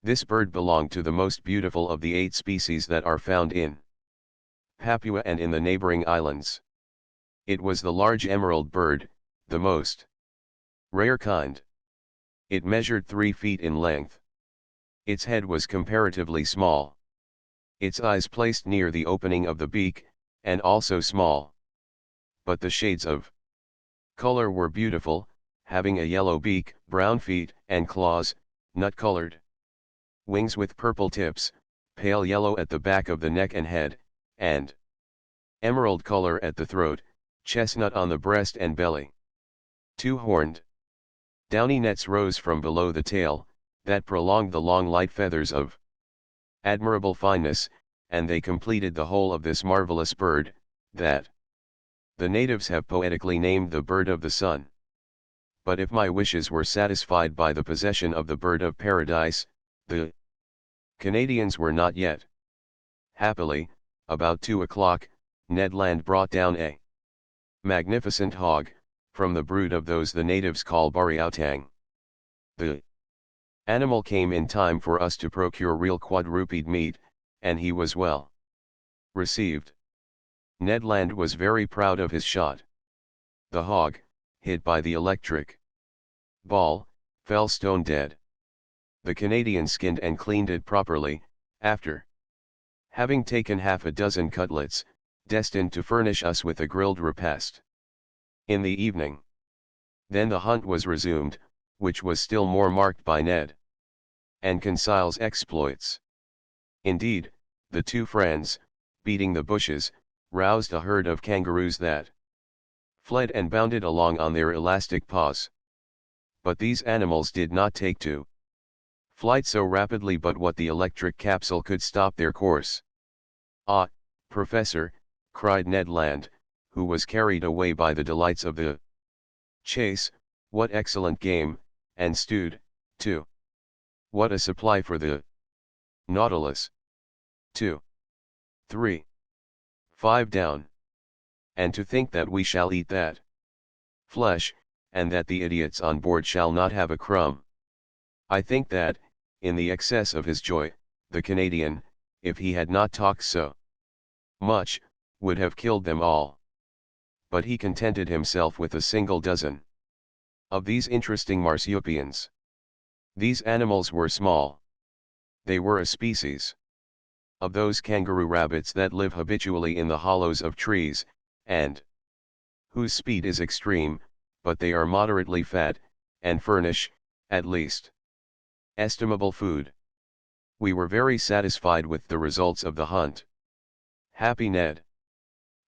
Speaker 1: This bird belonged to the most beautiful of the 8 species that are found in Papua and in the neighboring islands. It was the large emerald bird, the most rare kind. It measured 3 feet in length. Its head was comparatively small. Its eyes placed near the opening of the beak, and also small. But the shades of color were beautiful, having a yellow beak, brown feet and claws, nut-colored wings with purple tips, pale yellow at the back of the neck and head, and emerald color at the throat, chestnut on the breast and belly. 2-horned downy nets rose from below the tail, that prolonged the long light feathers of admirable fineness, and they completed the whole of this marvelous bird, that the natives have poetically named the bird of the sun. But if my wishes were satisfied by the possession of the bird of paradise, the Canadians were not yet. Happily, about 2 o'clock, Ned Land brought down a magnificent hog, from the brood of those the natives call bariautang. The animal came in time for us to procure real quadruped meat, and he was well received. Ned Land was very proud of his shot. The hog, hit by the electric ball, fell stone dead. The Canadian skinned and cleaned it properly, after having taken half a dozen cutlets, destined to furnish us with a grilled repast in the evening. Then the hunt was resumed, which was still more marked by Ned and Conseil's exploits. Indeed, the 2 friends, beating the bushes, roused a herd of kangaroos that fled and bounded along on their elastic paws. But these animals did not take to flight so rapidly, but what the electric capsule could stop their course. "Ah, Professor," cried Ned Land, who was carried away by the delights of the chase, "what excellent game, and stewed, too. What a supply for the Nautilus. 2, 3, 5 down. And to think that we shall eat that flesh, and that the idiots on board shall not have a crumb." I think that, in the excess of his joy, the Canadian, if he had not talked so much, would have killed them all. But he contented himself with a single dozen of these interesting marsupials. These animals were small. They were a species of those kangaroo rabbits that live habitually in the hollows of trees, and whose speed is extreme, but they are moderately fat, and furnish, at least, estimable food. We were very satisfied with the results of the hunt. Happy Ned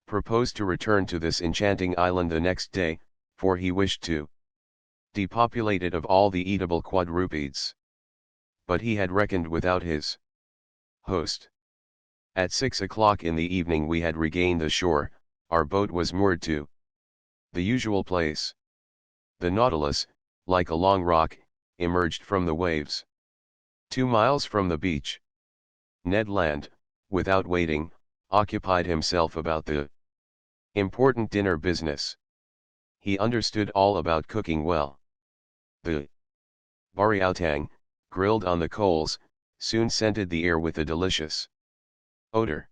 Speaker 1: proposed to return to this enchanting island the next day, for he wished to depopulate it of all the eatable quadrupeds. But he had reckoned without his host. At 6 o'clock in the evening we had regained the shore, our boat was moored to the usual place. The Nautilus, like a long rock, emerged from the waves 2 miles from the beach. Ned Land, without waiting, occupied himself about the important dinner business. He understood all about cooking well. The bariautang, grilled on the coals, soon scented the air with a delicious odor.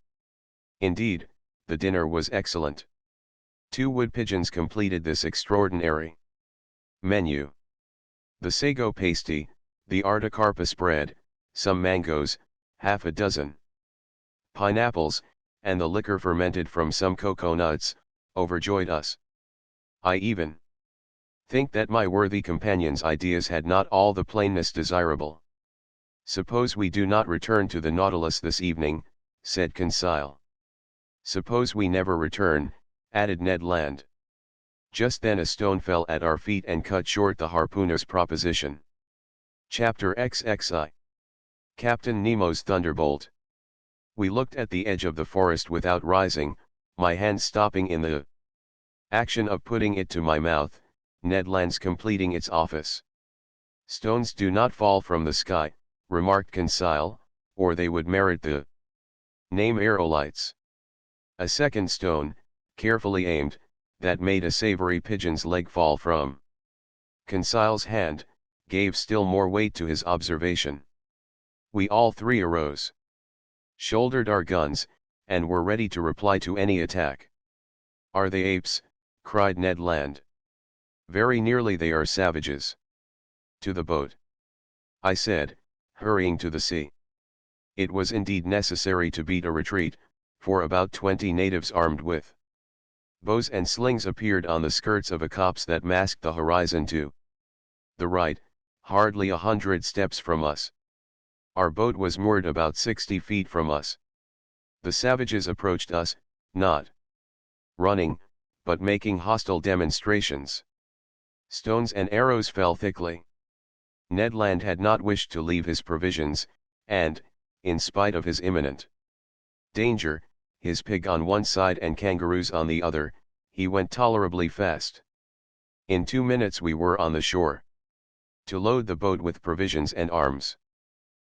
Speaker 1: Indeed, the dinner was excellent. 2 wood pigeons completed this extraordinary menu. The sago pasty, the articarpa spread, some mangoes, half a dozen pineapples, and the liquor fermented from some coconuts, overjoyed us. I even think that my worthy companion's ideas had not all the plainness desirable. "Suppose we do not return to the Nautilus this evening," said Conseil. "Suppose we never return," added Ned Land. Just then a stone fell at our feet and cut short the harpooner's proposition. Chapter XXI. Captain Nemo's Thunderbolt. We looked at the edge of the forest without rising, my hand stopping in the action of putting it to my mouth, Ned Land's completing its office. "Stones do not fall from the sky," remarked Conseil, "or they would merit the name aerolites." A second stone, carefully aimed, that made a savory pigeon's leg fall from Conseil's hand, gave still more weight to his observation. We all three arose, shouldered our guns, and were ready to reply to any attack. "Are they apes?" cried Ned Land. "Very nearly they are savages." "To the boat," I said, hurrying to the sea. It was indeed necessary to beat a retreat, for about 20 natives armed with bows and slings appeared on the skirts of a copse that masked the horizon to the right, hardly 100 steps from us. Our boat was moored about 60 feet from us. The savages approached us, not running, but making hostile demonstrations. Stones and arrows fell thickly. Ned Land had not wished to leave his provisions, and, in spite of his imminent danger, his pig on one side and kangaroos on the other, he went tolerably fast. In 2 minutes we were on the shore. To load the boat with provisions and arms,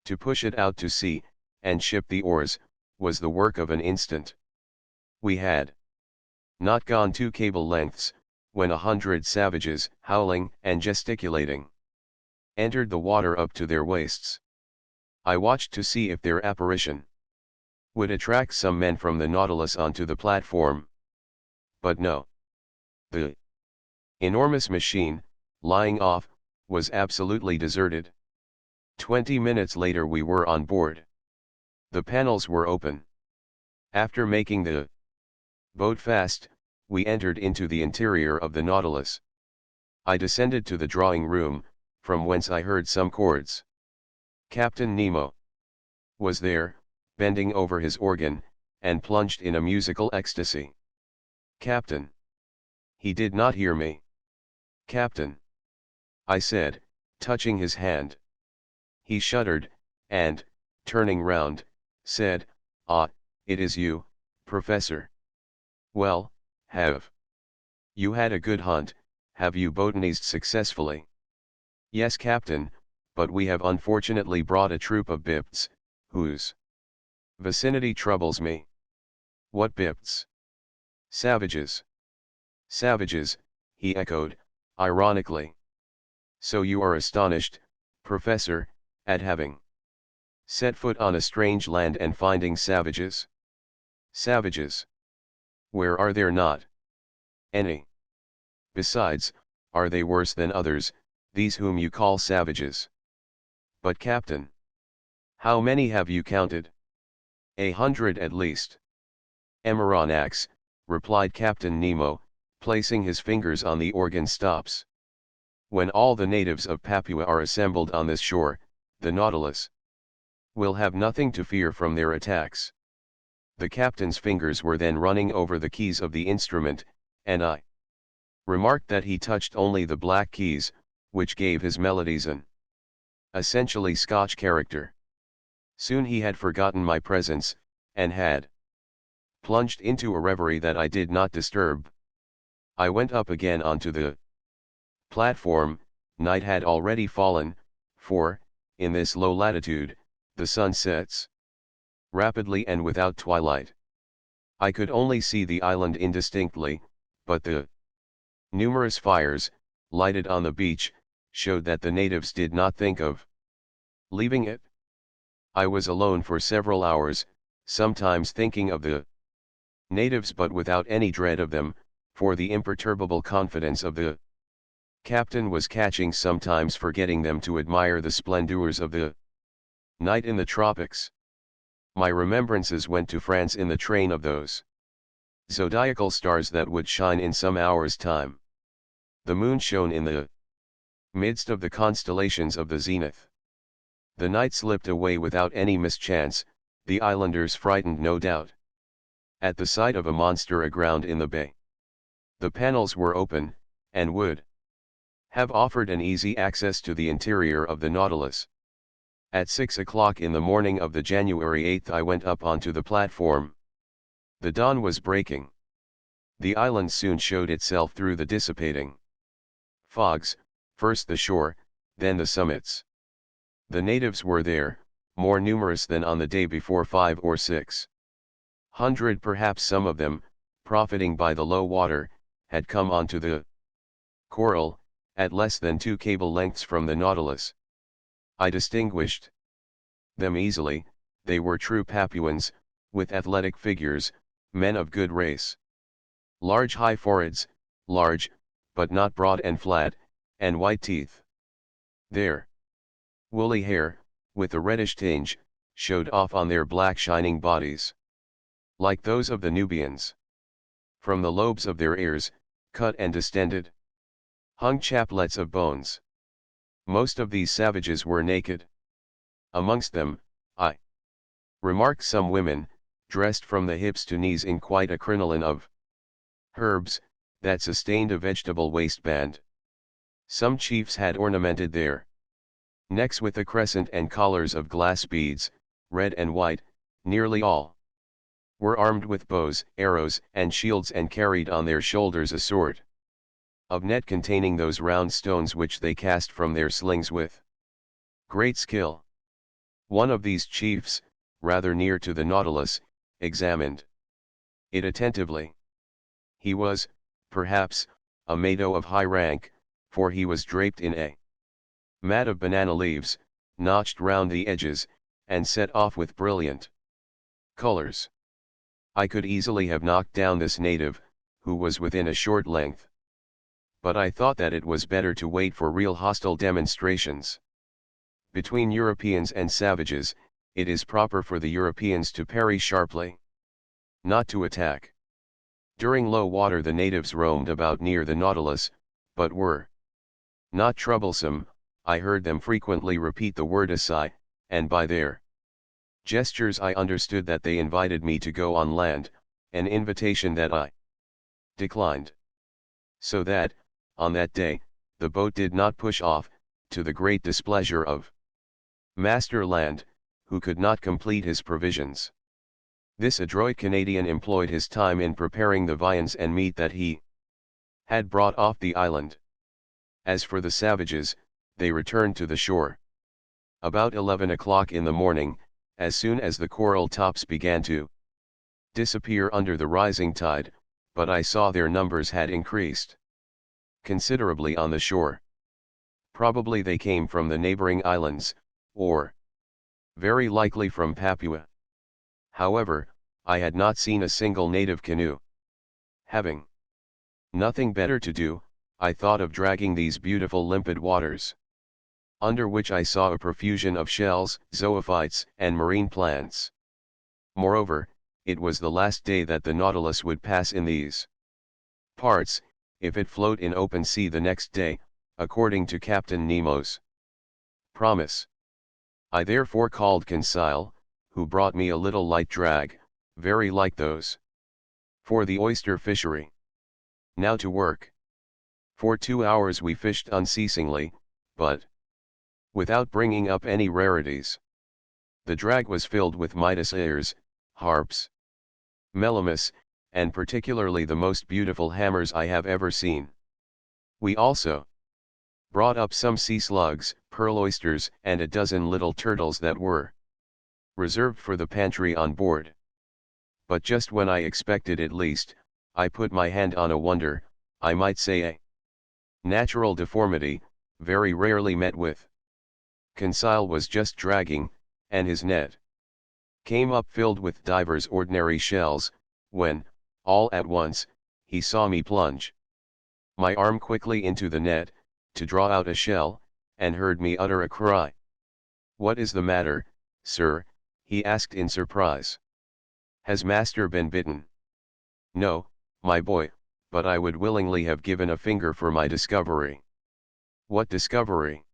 Speaker 1: to push it out to sea, and ship the oars, was the work of an instant. We had not gone 2 cable lengths, when 100 savages, howling and gesticulating, entered the water up to their waists. I watched to see if their apparition would attract some men from the Nautilus onto the platform. But no. The enormous machine, lying off, was absolutely deserted. 20 minutes later we were on board. The panels were open. After making the boat fast, we entered into the interior of the Nautilus. I descended to the drawing room, from whence I heard some chords. Captain Nemo was there, bending over his organ, and plunged in a musical ecstasy. "Captain!" He did not hear me. "Captain!" I said, touching his hand. He shuddered, and, turning round, said, "Ah, it is you, Professor. Well, have you had a good hunt? Have you botanized successfully?" "Yes, Captain, but we have unfortunately brought a troop of Bipts, whose vicinity troubles me." "What Bipts?" "Savages." "Savages," he echoed, ironically. "So you are astonished, Professor, at having set foot on a strange land and finding savages?" "Savages? Where are there not any? Besides, are they worse than others, these whom you call savages?" "But Captain, how many have you counted?" "100 at least." "Emeranax," replied Captain Nemo, placing his fingers on the organ stops. "When all the natives of Papua are assembled on this shore, the Nautilus will have nothing to fear from their attacks." The captain's fingers were then running over the keys of the instrument, and I remarked that he touched only the black keys, which gave his melodies an essentially Scotch character. Soon he had forgotten my presence, and had plunged into a reverie that I did not disturb. I went up again onto the platform. Night had already fallen, for, in this low latitude, the sun sets rapidly and without twilight. I could only see the island indistinctly, but the numerous fires, lighted on the beach, showed that the natives did not think of leaving it. I was alone for several hours, sometimes thinking of the natives but without any dread of them, for the imperturbable confidence of the captain was catching, sometimes forgetting them to admire the splendors of the night in the tropics. My remembrances went to France in the train of those zodiacal stars that would shine in some hours' time. The moon shone in the midst of the constellations of the zenith. The night slipped away without any mischance, the islanders frightened no doubt at the sight of a monster aground in the bay. The panels were open, and would have offered an easy access to the interior of the Nautilus. At 6 o'clock in the morning of the January 8th I went up onto the platform. The dawn was breaking. The island soon showed itself through the dissipating fogs, first the shore, then the summits. The natives were there, more numerous than on the day before, 5 or 600 perhaps. Some of them, profiting by the low water, had come onto the coral, at less than 2 cable lengths from the Nautilus. I distinguished them easily. They were true Papuans, with athletic figures, men of good race. Large high foreheads, large, but not broad and flat, and white teeth. Their woolly hair, with a reddish tinge, showed off on their black shining bodies, like those of the Nubians. From the lobes of their ears, cut and distended, hung chaplets of bones. Most of these savages were naked. Amongst them, I remarked some women, dressed from the hips to knees in quite a crinoline of herbs, that sustained a vegetable waistband. Some chiefs had ornamented their necks with a crescent and collars of glass beads, red and white. Nearly all were armed with bows, arrows, and shields, and carried on their shoulders a sort of net containing those round stones which they cast from their slings with great skill. One of these chiefs, rather near to the Nautilus, examined it attentively. He was, perhaps, a Mado of high rank, for he was draped in a mat of banana leaves, notched round the edges, and set off with brilliant colors. I could easily have knocked down this native, who was within a short length. But I thought that it was better to wait for real hostile demonstrations. Between Europeans and savages, it is proper for the Europeans to parry sharply, not to attack. During low water the natives roamed about near the Nautilus, but were not troublesome. I heard them frequently repeat the word "asai," and by their gestures I understood that they invited me to go on land, an invitation that I declined. So that, on that day, the boat did not push off, to the great displeasure of Master Land, who could not complete his provisions. This adroit Canadian employed his time in preparing the viands and meat that he had brought off the island. As for the savages, they returned to the shore. About 11 o'clock in the morning, as soon as the coral tops began to disappear under the rising tide, but I saw their numbers had increased considerably on the shore. Probably they came from the neighboring islands, or very likely from Papua. However, I had not seen a single native canoe. Having nothing better to do, I thought of dragging these beautiful limpid waters, under which I saw a profusion of shells, zoophytes, and marine plants. Moreover, it was the last day that the Nautilus would pass in these parts, if it float in open sea the next day, according to Captain Nemo's promise. I therefore called Conseil, who brought me a little light drag, very like those for the oyster fishery. Now to work. For 2 hours we fished unceasingly, but without bringing up any rarities. The drag was filled with Midas ears, harps, melamus, and particularly the most beautiful hammers I have ever seen. We also brought up some sea slugs, pearl oysters, and a dozen little turtles that were reserved for the pantry on board. But just when I expected it least, I put my hand on a wonder, I might say a natural deformity, very rarely met with. Conseil was just dragging, and his net came up filled with divers ordinary shells, when, all at once, he saw me plunge my arm quickly into the net, to draw out a shell, and heard me utter a cry. "What is the matter, sir?" he asked in surprise. "Has master been bitten?" "No, my boy, but I would willingly have given a finger for my discovery." "What discovery?"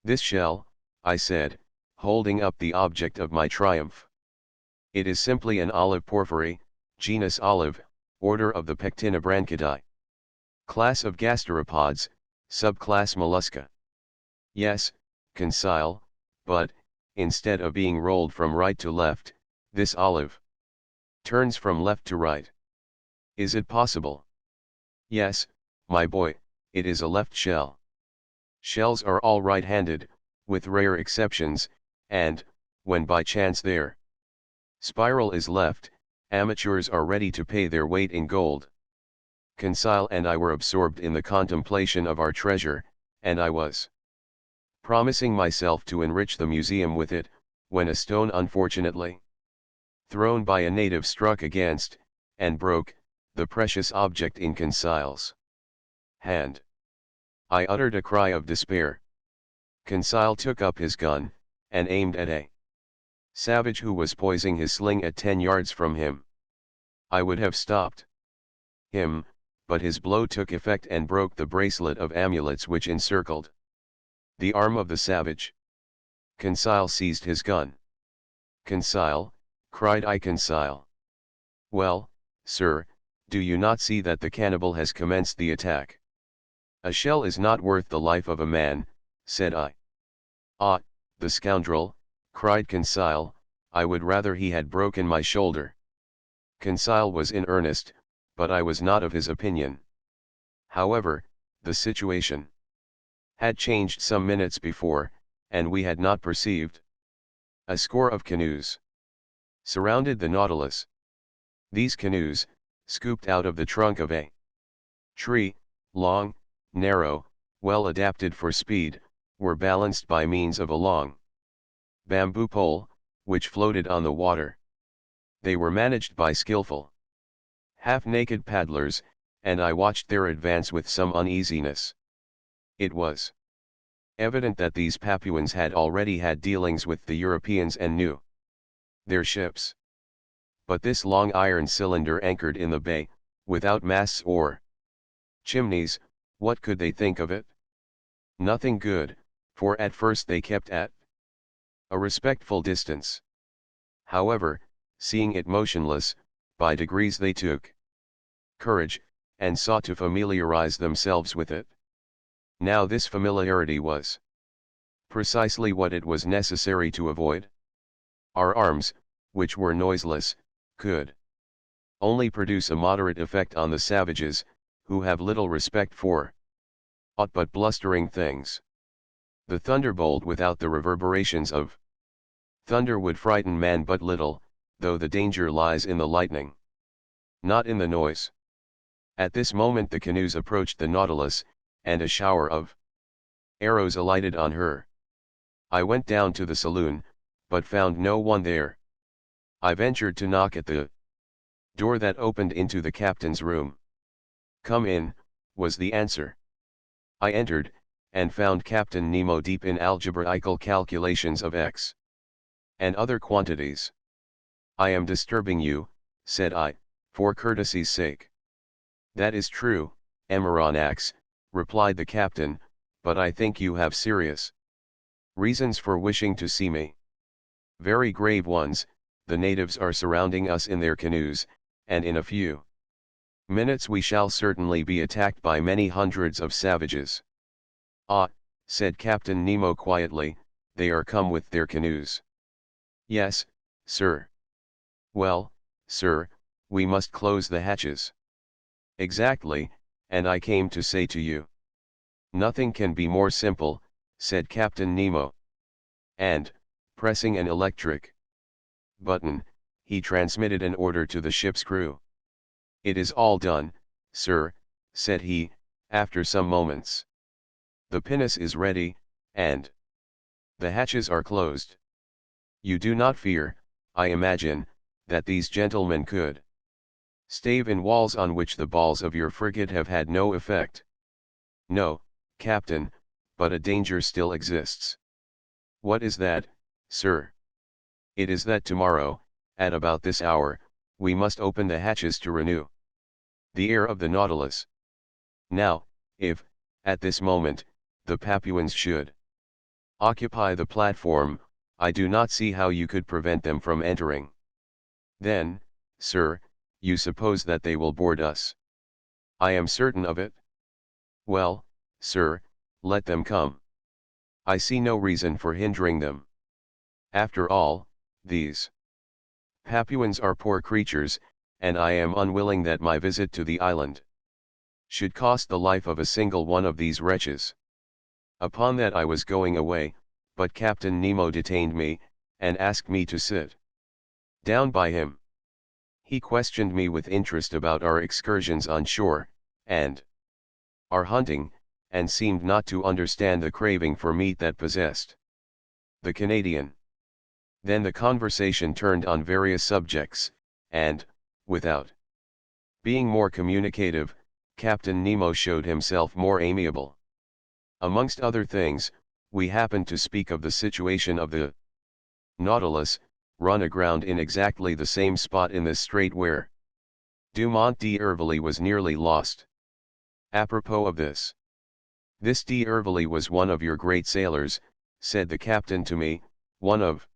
Speaker 1: "This shell," I said, holding up the object of my triumph. "It is simply an olive porphyry, genus olive, order of the Pectinobranchidae. Class of gasteropods, subclass mollusca." "Yes, Conseil, but, instead of being rolled from right to left, this olive turns from left to right. Is it possible?" "Yes, my boy, it is a left shell. Shells are all right-handed, with rare exceptions, and, when by chance their spiral is left, amateurs are ready to pay their weight in gold." Conseil and I were absorbed in the contemplation of our treasure, and I was promising myself to enrich the museum with it, when a stone unfortunately thrown by a native struck against, and broke, the precious object in Conseil's hand. I uttered a cry of despair. Conseil took up his gun, and aimed at a savage who was poising his sling at 10 yards from him. I would have stopped him, but his blow took effect and broke the bracelet of amulets which encircled the arm of the savage. Conseil seized his gun. "Conseil," cried I. "Conseil." "Well, sir, do you not see that the cannibal has commenced the attack?" "A shell is not worth the life of a man," said I. "Ah, the scoundrel," cried Conseil, "I would rather he had broken my shoulder." Conseil was in earnest, but I was not of his opinion. However, the situation had changed some minutes before, and we had not perceived. A score of canoes surrounded the Nautilus. These canoes, scooped out of the trunk of a tree, long, narrow, well adapted for speed, were balanced by means of a long bamboo pole, which floated on the water. They were managed by skillful, half-naked paddlers, and I watched their advance with some uneasiness. It was evident that these Papuans had already had dealings with the Europeans and knew their ships. But this long iron cylinder anchored in the bay, without masts or chimneys, what could they think of it? Nothing good, for at first they kept at a respectful distance. However, seeing it motionless, by degrees they took courage, and sought to familiarize themselves with it. Now this familiarity was Precisely what it was necessary to avoid. Our arms, which were noiseless, could only produce a moderate effect on the savages, who have little respect for aught but blustering things. The thunderbolt without the reverberations of thunder would frighten man but little, though the danger lies in the lightning, not in the noise. At this moment the canoes approached the Nautilus, and a shower of arrows alighted on her. I went down to the saloon, but found no one there. I ventured to knock at the door that opened into the captain's room. "Come in," was the answer. I entered, and found Captain Nemo deep in algebraical calculations of x and other quantities. "I am disturbing you," said I, "for courtesy's sake." "That is true, Emeronax," replied the captain, "but I think you have serious reasons for wishing to see me." "Very grave ones. The natives are surrounding us in their canoes, and in a few minutes we shall certainly be attacked by many hundreds of savages." "Ah," said Captain Nemo quietly, "they are come with their canoes." "Yes, sir." "Well, sir, we must close the hatches." "Exactly, and I came to say to you." "Nothing can be more simple," said Captain Nemo. And, pressing an electric button, he transmitted an order to the ship's crew. "It is all done, sir," said he, after some moments. "The pinnace is ready, and the hatches are closed. You do not fear, I imagine, that these gentlemen could stave in walls on which the balls of your frigate have had no effect." "No, Captain, but a danger still exists." "What is that, sir?" "It is that tomorrow, at about this hour, we must open the hatches to renew the air of the Nautilus. Now, if, at this moment, the Papuans should occupy the platform, I do not see how you could prevent them from entering." "Then, sir, you suppose that they will board us?" "I am certain of it." "Well, sir, let them come. I see no reason for hindering them. After all, these Papuans are poor creatures, and I am unwilling that my visit to the island should cost the life of a single one of these wretches." Upon that I was going away, but Captain Nemo detained me, and asked me to sit down by him. He questioned me with interest about our excursions on shore, and our hunting, and seemed not to understand the craving for meat that possessed the Canadian. Then the conversation turned on various subjects, and, without being more communicative, Captain Nemo showed himself more amiable. Amongst other things, we happened to speak of the situation of the Nautilus, run aground in exactly the same spot in this strait where Dumont d'Urville was nearly lost. Apropos of this d'Urville was one of your great sailors, said the captain to me, one of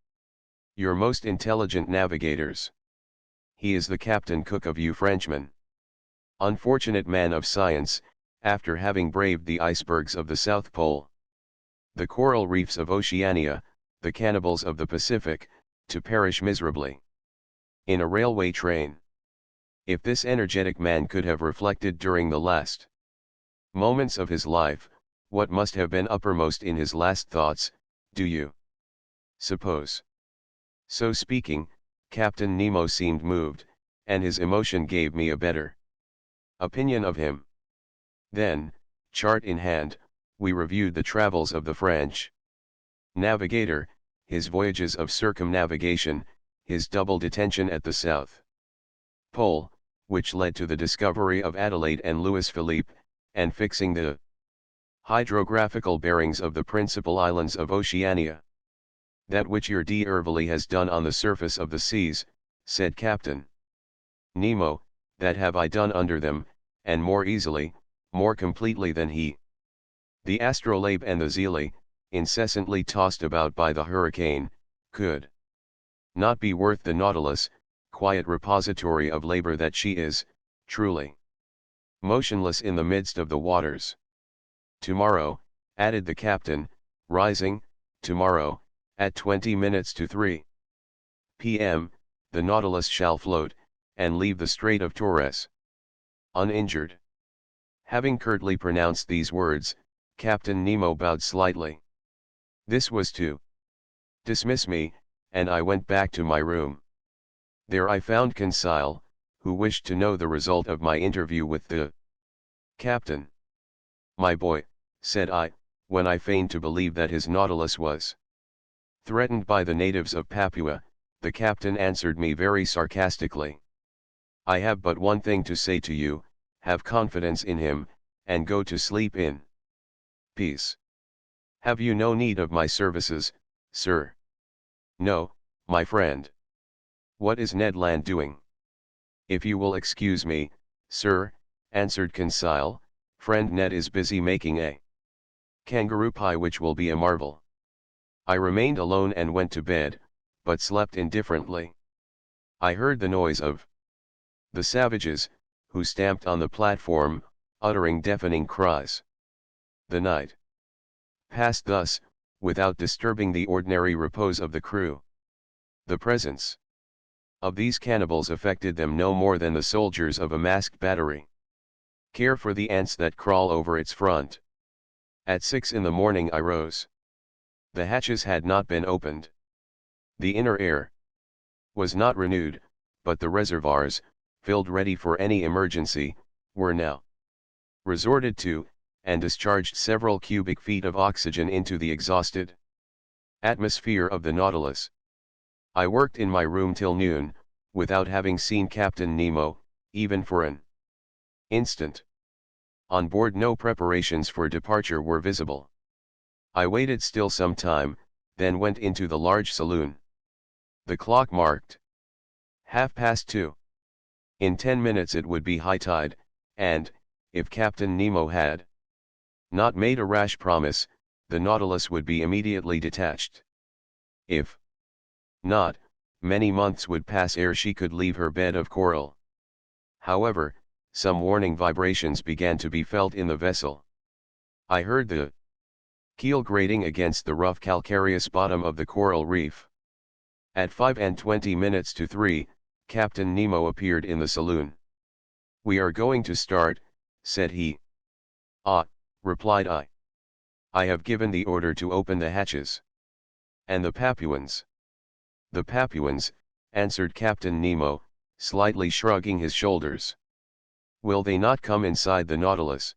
Speaker 1: your most intelligent navigators. He is the captain cook of you Frenchmen. Unfortunate man of science, after having braved the icebergs of the South Pole, the coral reefs of Oceania, the cannibals of the Pacific, to perish miserably in a railway train. If this energetic man could have reflected during the last moments of his life, what must have been uppermost in his last thoughts, do you suppose?" So speaking, Captain Nemo seemed moved, and his emotion gave me a better opinion of him. Then, chart in hand, we reviewed the travels of the French navigator, his voyages of circumnavigation, his double detention at the South Pole, which led to the discovery of Adelaide and Louis Philippe, and fixing the hydrographical bearings of the principal islands of Oceania. "That which your d'Urville has done on the surface of the seas," said Captain Nemo, "that have I done under them, and more easily, more completely than he. The Astrolabe and the Zelee, incessantly tossed about by the hurricane, could not be worth the Nautilus, quiet repository of labor that she is, truly motionless in the midst of the waters. Tomorrow," added the captain, rising, Tomorrow, at 20 minutes to 3 p.m., the Nautilus shall float, and leave the Strait of Torres uninjured. Having curtly pronounced these words, Captain Nemo bowed slightly. This was to dismiss me, and I went back to my room. There I found Conseil, who wished to know the result of my interview with the captain. "My boy," said I, when I feigned to believe that his Nautilus was threatened by the natives of Papua, the captain answered me very sarcastically. "I have but one thing to say to you: have confidence in him, and go to sleep in peace. Have you no need of my services, sir?" "No, my friend." "What is Ned Land doing?" "If you will excuse me, sir," answered Conseil, "friend Ned is busy making a kangaroo pie which will be a marvel." I remained alone and went to bed, but slept indifferently. I heard the noise of the savages, who stamped on the platform, uttering deafening cries. The night passed thus, without disturbing the ordinary repose of the crew. The presence of these cannibals affected them no more than the soldiers of a masked battery care for the ants that crawl over its front. At 6 in the morning I rose. The hatches had not been opened. The inner air was not renewed, but the reservoirs, filled ready for any emergency, were now resorted to, and discharged several cubic feet of oxygen into the exhausted atmosphere of the Nautilus. I worked in my room till noon, without having seen Captain Nemo, even for an instant. On board no preparations for departure were visible. I waited still some time, then went into the large saloon. The clock marked 2:30. In 10 minutes it would be high tide, and, if Captain Nemo had not made a rash promise, the Nautilus would be immediately detached. If not, many months would pass ere she could leave her bed of coral. However, some warning vibrations began to be felt in the vessel. I heard the keel grating against the rough calcareous bottom of the coral reef. At 5:20 minutes to 3, Captain Nemo appeared in the saloon. "We are going to start," said he. "Ah," replied I. "I have given the order to open the hatches." "And the Papuans?" "The Papuans," answered Captain Nemo, slightly shrugging his shoulders. "Will they not come inside the Nautilus?"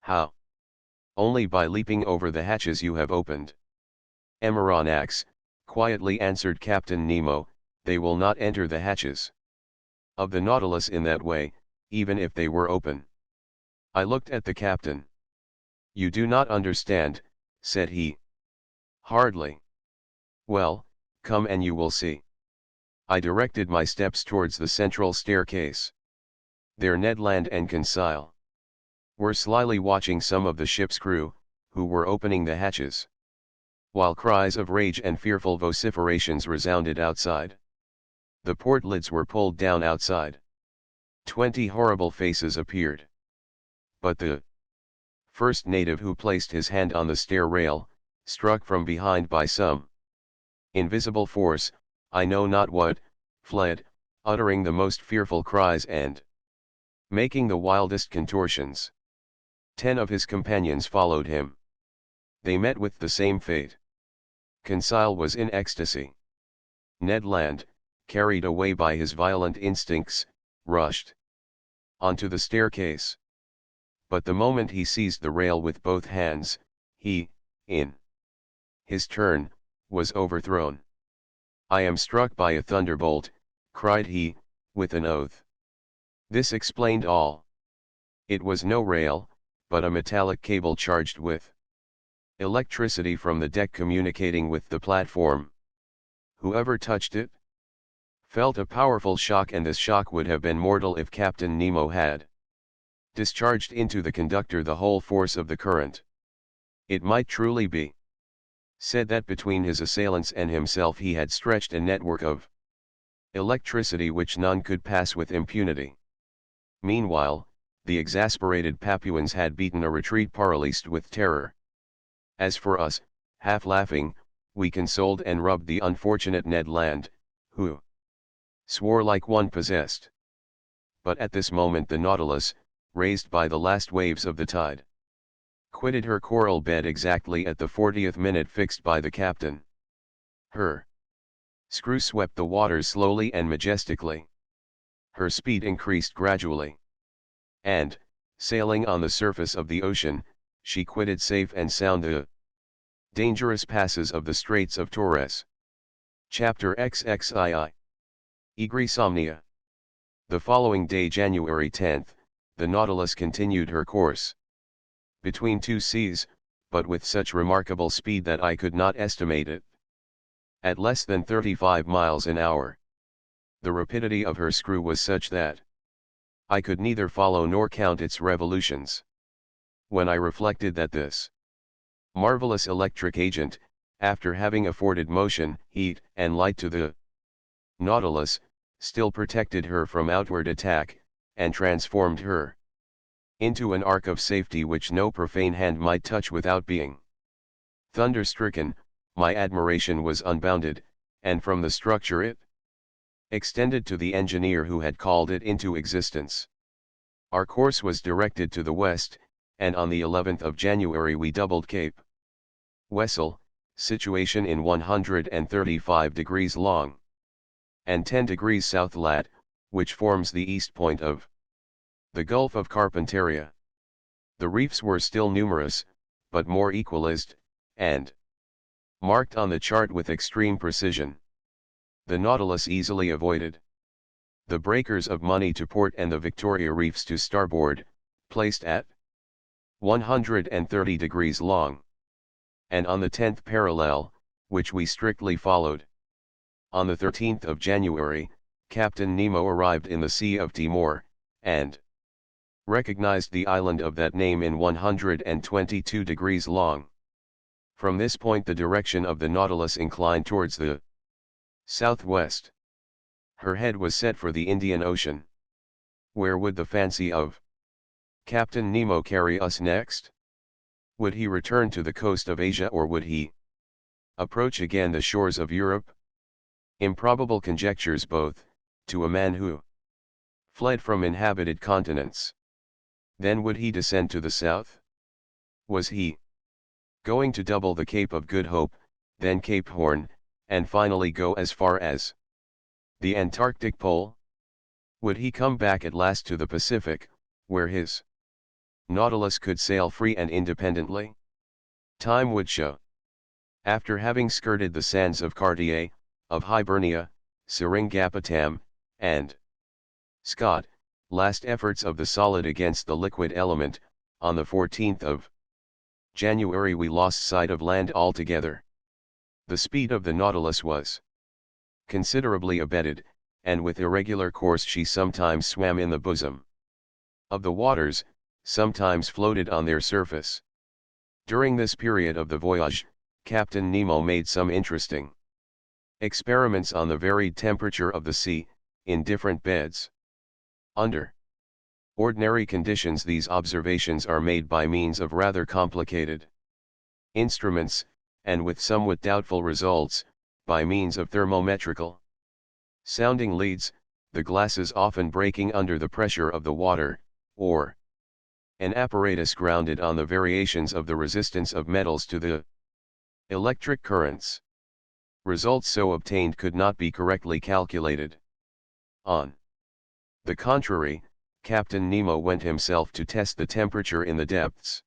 Speaker 1: "How?" "Only by leaping over the hatches you have opened." "Emeranax," quietly answered Captain Nemo, "they will not enter the hatches of the Nautilus in that way, even if they were open." I looked at the captain. "You do not understand," said he. "Hardly." "Well, come and you will see." I directed my steps towards the central staircase. There Ned Land and Conseil were slyly watching some of the ship's crew, who were opening the hatches, while cries of rage and fearful vociferations resounded outside. The port lids were pulled down outside. 20 horrible faces appeared. But the first native who placed his hand on the stair rail, struck from behind by some invisible force, I know not what, fled, uttering the most fearful cries and making the wildest contortions. 10 of his companions followed him. They met with the same fate. Conseil was in ecstasy. Ned Land, carried away by his violent instincts, rushed onto the staircase. But the moment he seized the rail with both hands, he, in his turn, was overthrown. "I am struck by a thunderbolt," cried he, with an oath. This explained all. It was no rail, but a metallic cable charged with electricity from the deck communicating with the platform. Whoever touched it felt a powerful shock, and this shock would have been mortal if Captain Nemo had discharged into the conductor the whole force of the current. It might truly be said that between his assailants and himself he had stretched a network of electricity which none could pass with impunity. Meanwhile, the exasperated Papuans had beaten a retreat paralyzed with terror. As for us, Half laughing, we consoled and rubbed the unfortunate Ned Land, who swore like one possessed. But at this moment the Nautilus, raised by the last waves of the tide, quitted her coral bed exactly at the 40th minute fixed by the captain. Her screw swept the waters slowly and majestically. Her speed increased gradually. And, sailing on the surface of the ocean, she quitted safe and sound the dangerous passes of the Straits of Torres. Chapter XXII. Egrisomnia. The following day, January 10, the Nautilus continued her course between two seas, but with such remarkable speed that I could not estimate it. At less than 35 miles an hour. The rapidity of her screw was such that I could neither follow nor count its revolutions. When I reflected that this marvelous electric agent, after having afforded motion, heat, and light to the Nautilus, still protected her from outward attack, and transformed her into an ark of safety which no profane hand might touch without being thunder-stricken, my admiration was unbounded, and from the structure it extended to the engineer who had called it into existence. Our course was directed to the west, and on the 11th of January we doubled Cape Wessel, situation in 135 degrees long, and 10 degrees south lat, which forms the east point of the Gulf of Carpentaria. The reefs were still numerous, but more equalized, and marked on the chart with extreme precision. The Nautilus easily avoided the breakers of Money to port and the Victoria reefs to starboard, placed at 130 degrees long. And on the 10th parallel, which we strictly followed. On the 13th of January, Captain Nemo arrived in the Sea of Timor, and recognized the island of that name in 122 degrees long. From this point the direction of the Nautilus inclined towards the southwest. Her head was set for the Indian Ocean. Where would the fancy of Captain Nemo carry us next? Would he return to the coast of Asia, or would he approach again the shores of Europe? Improbable conjectures both, to a man who fled from inhabited continents. Then would he descend to the south? Was he going to double the Cape of Good Hope, then Cape Horn, and finally go as far as the Antarctic Pole? Would he come back at last to the Pacific, where his Nautilus could sail free and independently? Time would show. After having skirted the sands of Cartier, of Hibernia, Seringapatam, and Scott, last efforts of the solid against the liquid element, on the 14th of January we lost sight of land altogether. The speed of the Nautilus was considerably abated, and with irregular course she sometimes swam in the bosom of the waters, sometimes floated on their surface. During this period of the voyage, Captain Nemo made some interesting experiments on the varied temperature of the sea, in different beds. Under ordinary conditions these observations are made by means of rather complicated instruments, and with somewhat doubtful results, by means of thermometrical sounding leads, the glasses often breaking under the pressure of the water, or an apparatus grounded on the variations of the resistance of metals to the electric currents. Results so obtained could not be correctly calculated. On the contrary, Captain Nemo went himself to test the temperature in the depths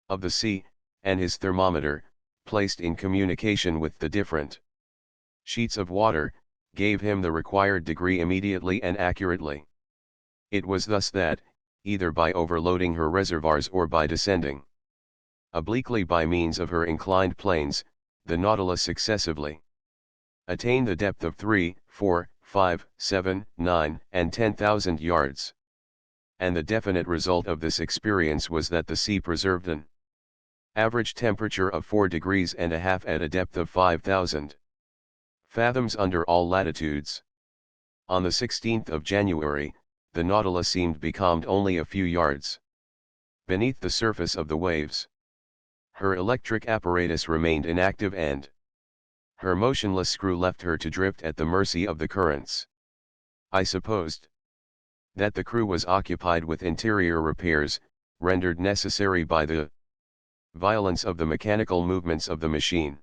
Speaker 1: of the sea, and his thermometer, placed in communication with the different sheets of water, gave him the required degree immediately and accurately. It was thus that, either by overloading her reservoirs or by descending obliquely by means of her inclined planes, the Nautilus successively attained the depth of 3, 4, 5, 7, 9, and 10,000 yards. And the definite result of this experience was that the sea preserved an average temperature of 4 degrees and a half at a depth of 5,000 fathoms under all latitudes. On the 16th of January, the Nautilus seemed becalmed only a few yards beneath the surface of the waves. Her electric apparatus remained inactive and her motionless screw left her to drift at the mercy of the currents. I supposed that the crew was occupied with interior repairs, rendered necessary by the violence of the mechanical movements of the machine.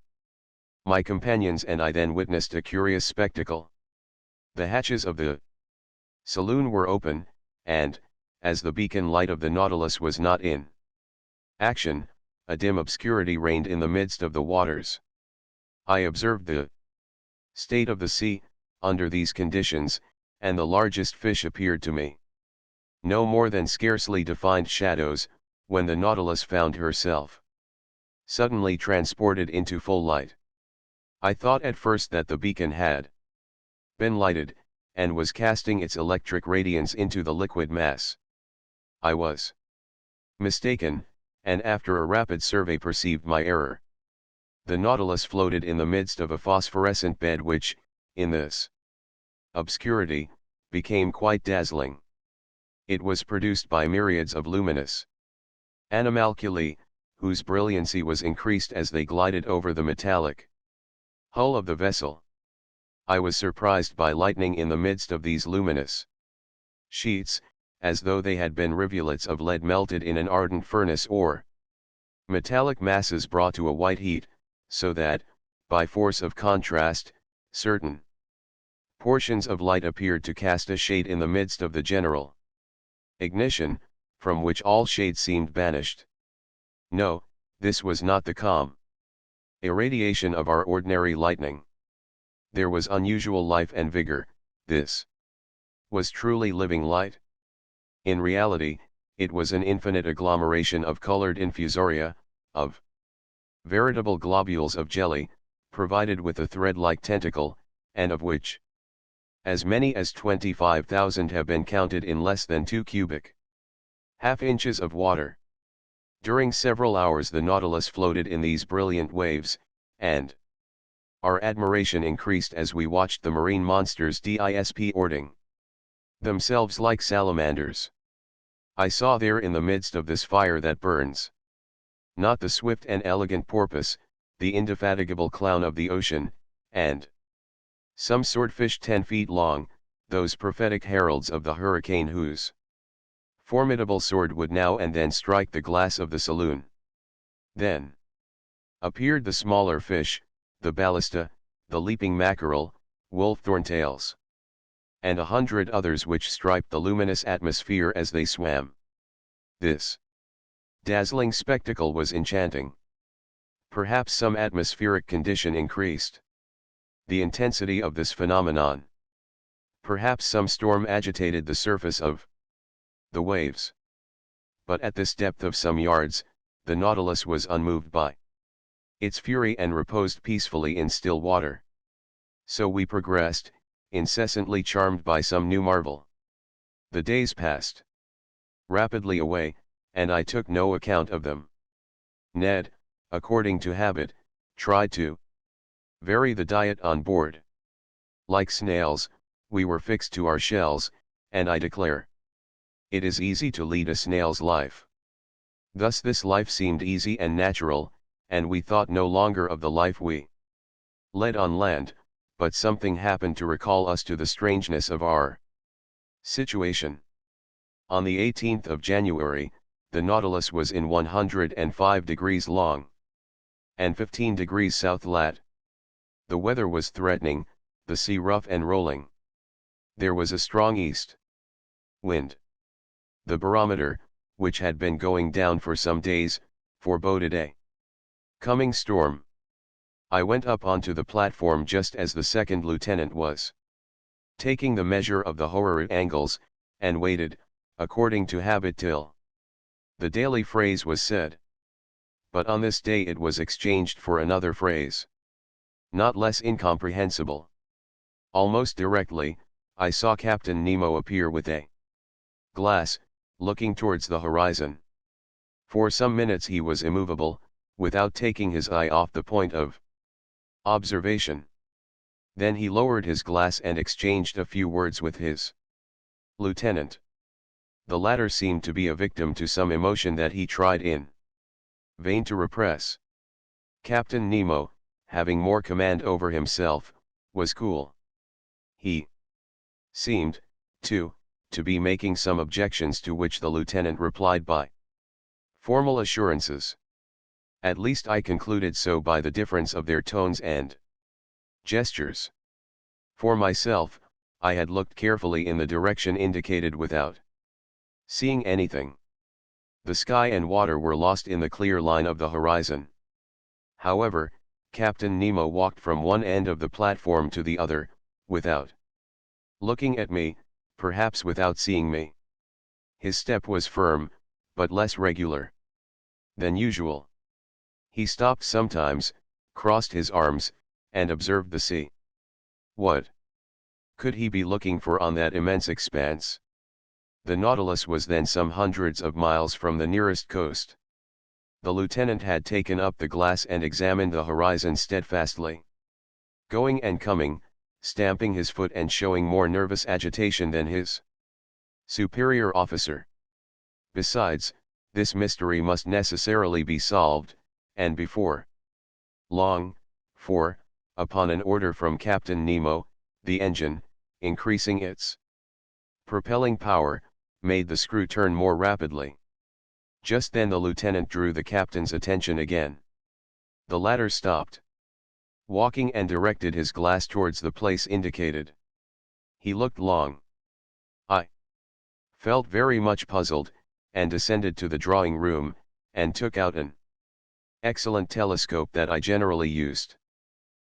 Speaker 1: My companions and I then witnessed a curious spectacle. The hatches of the saloon were open, and, as the beacon light of the Nautilus was not in action, a dim obscurity reigned in the midst of the waters. I observed the state of the sea, under these conditions, and the largest fish appeared to me no more than scarcely defined shadows, when the Nautilus found herself suddenly transported into full light. I thought at first that the beacon had been lighted, and was casting its electric radiance into the liquid mass. I was mistaken, and after a rapid survey perceived my error. The Nautilus floated in the midst of a phosphorescent bed which, in this obscurity, became quite dazzling. It was produced by myriads of luminous animalculae, whose brilliancy was increased as they glided over the metallic hull of the vessel. I was surprised by lightning in the midst of these luminous sheets, as though they had been rivulets of lead melted in an ardent furnace, or metallic masses brought to a white heat, so that, by force of contrast, certain portions of light appeared to cast a shade in the midst of the general ignition, from which all shade seemed banished. No, this was not the calm irradiation of our ordinary lightning. There was unusual life and vigor. This was truly living light. In reality, it was an infinite agglomeration of colored infusoria, of veritable globules of jelly, provided with a thread-like tentacle, and of which as many as 25,000 have been counted in less than 2 cubic half-inches of water. During several hours the Nautilus floated in these brilliant waves, and our admiration increased as we watched the marine monsters disporting themselves like salamanders. I saw there in the midst of this fire that burns, not the swift and elegant porpoise, the indefatigable clown of the ocean, and some swordfish 10 feet long, those prophetic heralds of the hurricane whose formidable sword would now and then strike the glass of the saloon. Then appeared the smaller fish, the ballista, the leaping mackerel, wolf thorntails, and 100 others which striped the luminous atmosphere as they swam. This dazzling spectacle was enchanting. Perhaps some atmospheric condition increased the intensity of this phenomenon. Perhaps some storm agitated the surface of the waves. But at this depth of some yards, the Nautilus was unmoved by its fury and reposed peacefully in still water. So we progressed, incessantly charmed by some new marvel. The days passed rapidly away, and I took no account of them. Ned, according to habit, tried to vary the diet on board. Like snails, we were fixed to our shells, and I declare, it is easy to lead a snail's life. Thus this life seemed easy and natural, and we thought no longer of the life we led on land, but something happened to recall us to the strangeness of our situation. On the 18th of January, the Nautilus was in 105 degrees long and 15 degrees south lat. The weather was threatening, the sea rough and rolling. There was a strong east wind. The barometer, which had been going down for some days, foreboded a coming storm. I went up onto the platform just as the second lieutenant was taking the measure of the horary angles, and waited, according to habit, till the daily phrase was said. But on this day it was exchanged for another phrase, not less incomprehensible. Almost directly, I saw Captain Nemo appear with a glass, looking towards the horizon. For some minutes he was immovable, without taking his eye off the point of observation. Then he lowered his glass and exchanged a few words with his lieutenant. The latter seemed to be a victim to some emotion that he tried in vain to repress. Captain Nemo, having more command over himself, was cool. He seemed, too, to be making some objections to which the lieutenant replied by formal assurances. At least I concluded so by the difference of their tones and gestures. For myself, I had looked carefully in the direction indicated without seeing anything. The sky and water were lost in the clear line of the horizon. However, Captain Nemo walked from one end of the platform to the other, without looking at me, perhaps without seeing me. His step was firm, but less regular than usual. He stopped sometimes, crossed his arms, and observed the sea. What could he be looking for on that immense expanse? The Nautilus was then some hundreds of miles from the nearest coast. The lieutenant had taken up the glass and examined the horizon steadfastly, going and coming, stamping his foot and showing more nervous agitation than his superior officer. Besides, this mystery must necessarily be solved, and before long, for, upon an order from Captain Nemo, the engine, increasing its propelling power, made the screw turn more rapidly. Just then the lieutenant drew the captain's attention again. The latter stopped walking and directed his glass towards the place indicated. He looked long. I felt very much puzzled, and descended to the drawing room, and took out an excellent telescope that I generally used.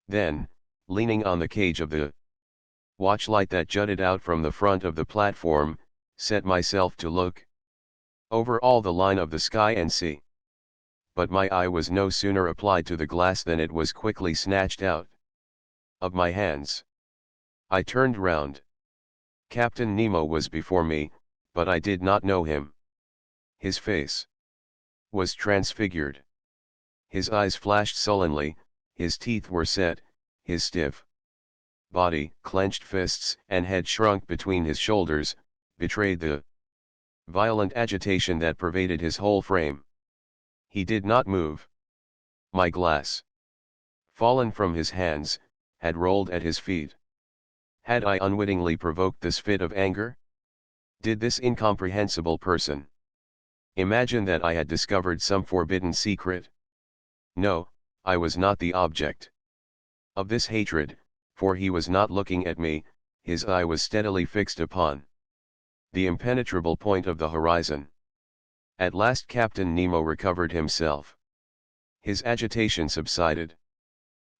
Speaker 1: Then, leaning on the cage of the watchlight that jutted out from the front of the platform, set myself to look over all the line of the sky and sea. But my eye was no sooner applied to the glass than it was quickly snatched out of my hands. I turned round. Captain Nemo was before me, but I did not know him. His face was transfigured. His eyes flashed sullenly, his teeth were set, his stiff body, clenched fists, and head shrunk between his shoulders, betrayed the violent agitation that pervaded his whole frame. He did not move. My glass, fallen from his hands, had rolled at his feet. Had I unwittingly provoked this fit of anger? Did this incomprehensible person imagine that I had discovered some forbidden secret? No, I was not the object of this hatred, for he was not looking at me, his eye was steadily fixed upon the impenetrable point of the horizon. At last Captain Nemo recovered himself. His agitation subsided.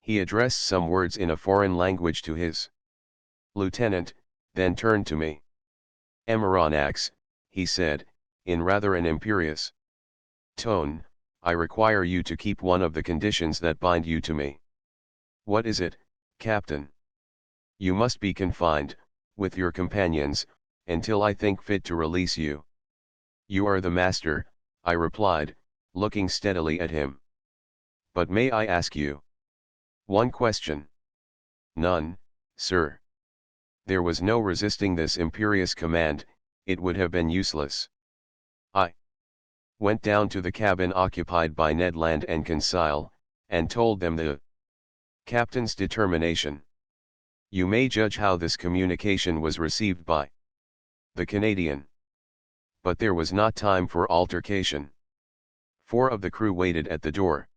Speaker 1: He addressed some words in a foreign language to his lieutenant, then turned to me. "Amaranax," he said, in rather an imperious tone, "I require you to keep one of the conditions that bind you to me." "What is it, Captain?" "You must be confined, with your companions, until I think fit to release you." "You are the master," I replied, looking steadily at him. "But may I ask you one question?" "None, sir." There was no resisting this imperious command, it would have been useless. I went down to the cabin occupied by Ned Land and Conseil, and told them the captain's determination. You may judge how this communication was received by the Canadian. But there was not time for altercation. 4 of the crew waited at the door,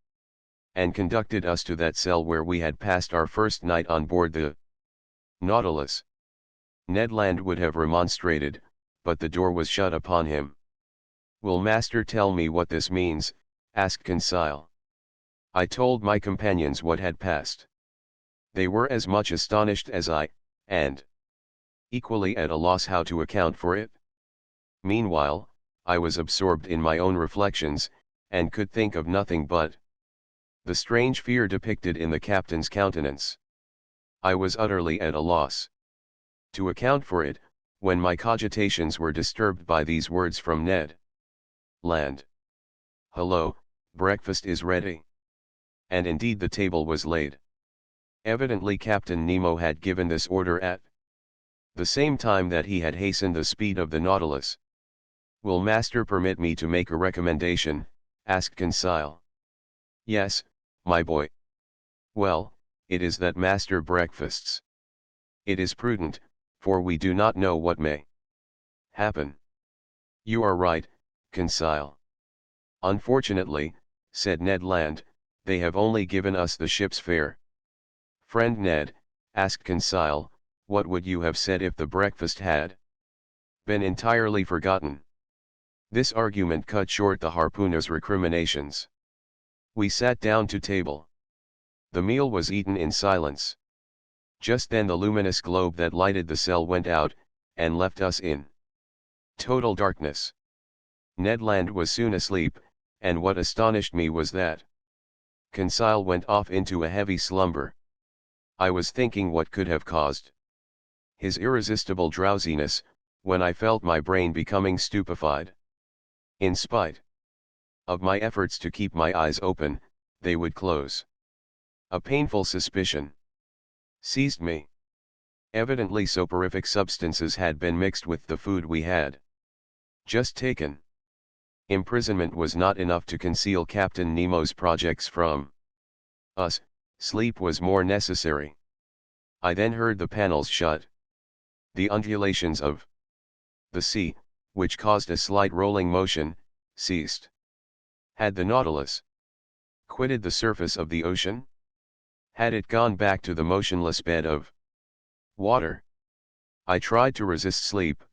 Speaker 1: and conducted us to that cell where we had passed our first night on board the Nautilus. Ned Land would have remonstrated, but the door was shut upon him. "Will master tell me what this means?" asked Conseil. I told my companions what had passed. They were as much astonished as I, and equally at a loss how to account for it. Meanwhile, I was absorbed in my own reflections, and could think of nothing but the strange fear depicted in the captain's countenance. I was utterly at a loss to account for it, when my cogitations were disturbed by these words from Ned Land. "Hello, breakfast is ready." And indeed the table was laid. Evidently Captain Nemo had given this order at the same time that he had hastened the speed of the Nautilus. "Will master permit me to make a recommendation?" asked Consile. Yes, my boy. Well, it is that master breakfasts. It is prudent, for we do not know what may happen. You are right, Consile. Unfortunately, said Ned Land, they have only given us the ship's fare. Friend Ned, asked Consile, what would you have said if the breakfast had been entirely forgotten? This argument cut short the harpooner's recriminations. We sat down to table. The meal was eaten in silence. Just then the luminous globe that lighted the cell went out, and left us in total darkness. Ned Land was soon asleep, and what astonished me was that Consile went off into a heavy slumber. I was thinking what could have caused his irresistible drowsiness, when I felt my brain becoming stupefied. In spite of my efforts to keep my eyes open, they would close. A painful suspicion seized me. Evidently soporific substances had been mixed with the food we had just taken. Imprisonment was not enough to conceal Captain Nemo's projects from us, sleep was more necessary. I then heard the panels shut. The undulations of the sea, which caused a slight rolling motion, ceased. Had the Nautilus quitted the surface of the ocean? Had it gone back to the motionless bed of water? I tried to resist sleep.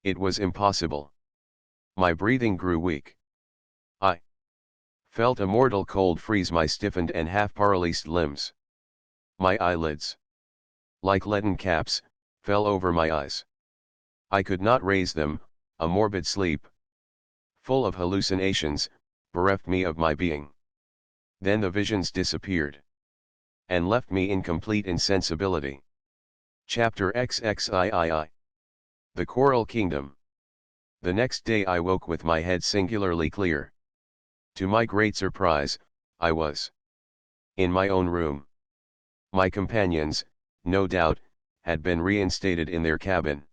Speaker 1: It was impossible. My breathing grew weak. I felt a mortal cold freeze my stiffened and half-paralyzed limbs. My eyelids, like leaden caps, fell over my eyes. I could not raise them. A morbid sleep, full of hallucinations, bereft me of my being. Then the visions disappeared, and left me in complete insensibility. Chapter XXIII. The Coral Kingdom. The next day I woke with my head singularly clear. To my great surprise, I was in my own room. My companions, no doubt, had been reinstated in their cabin.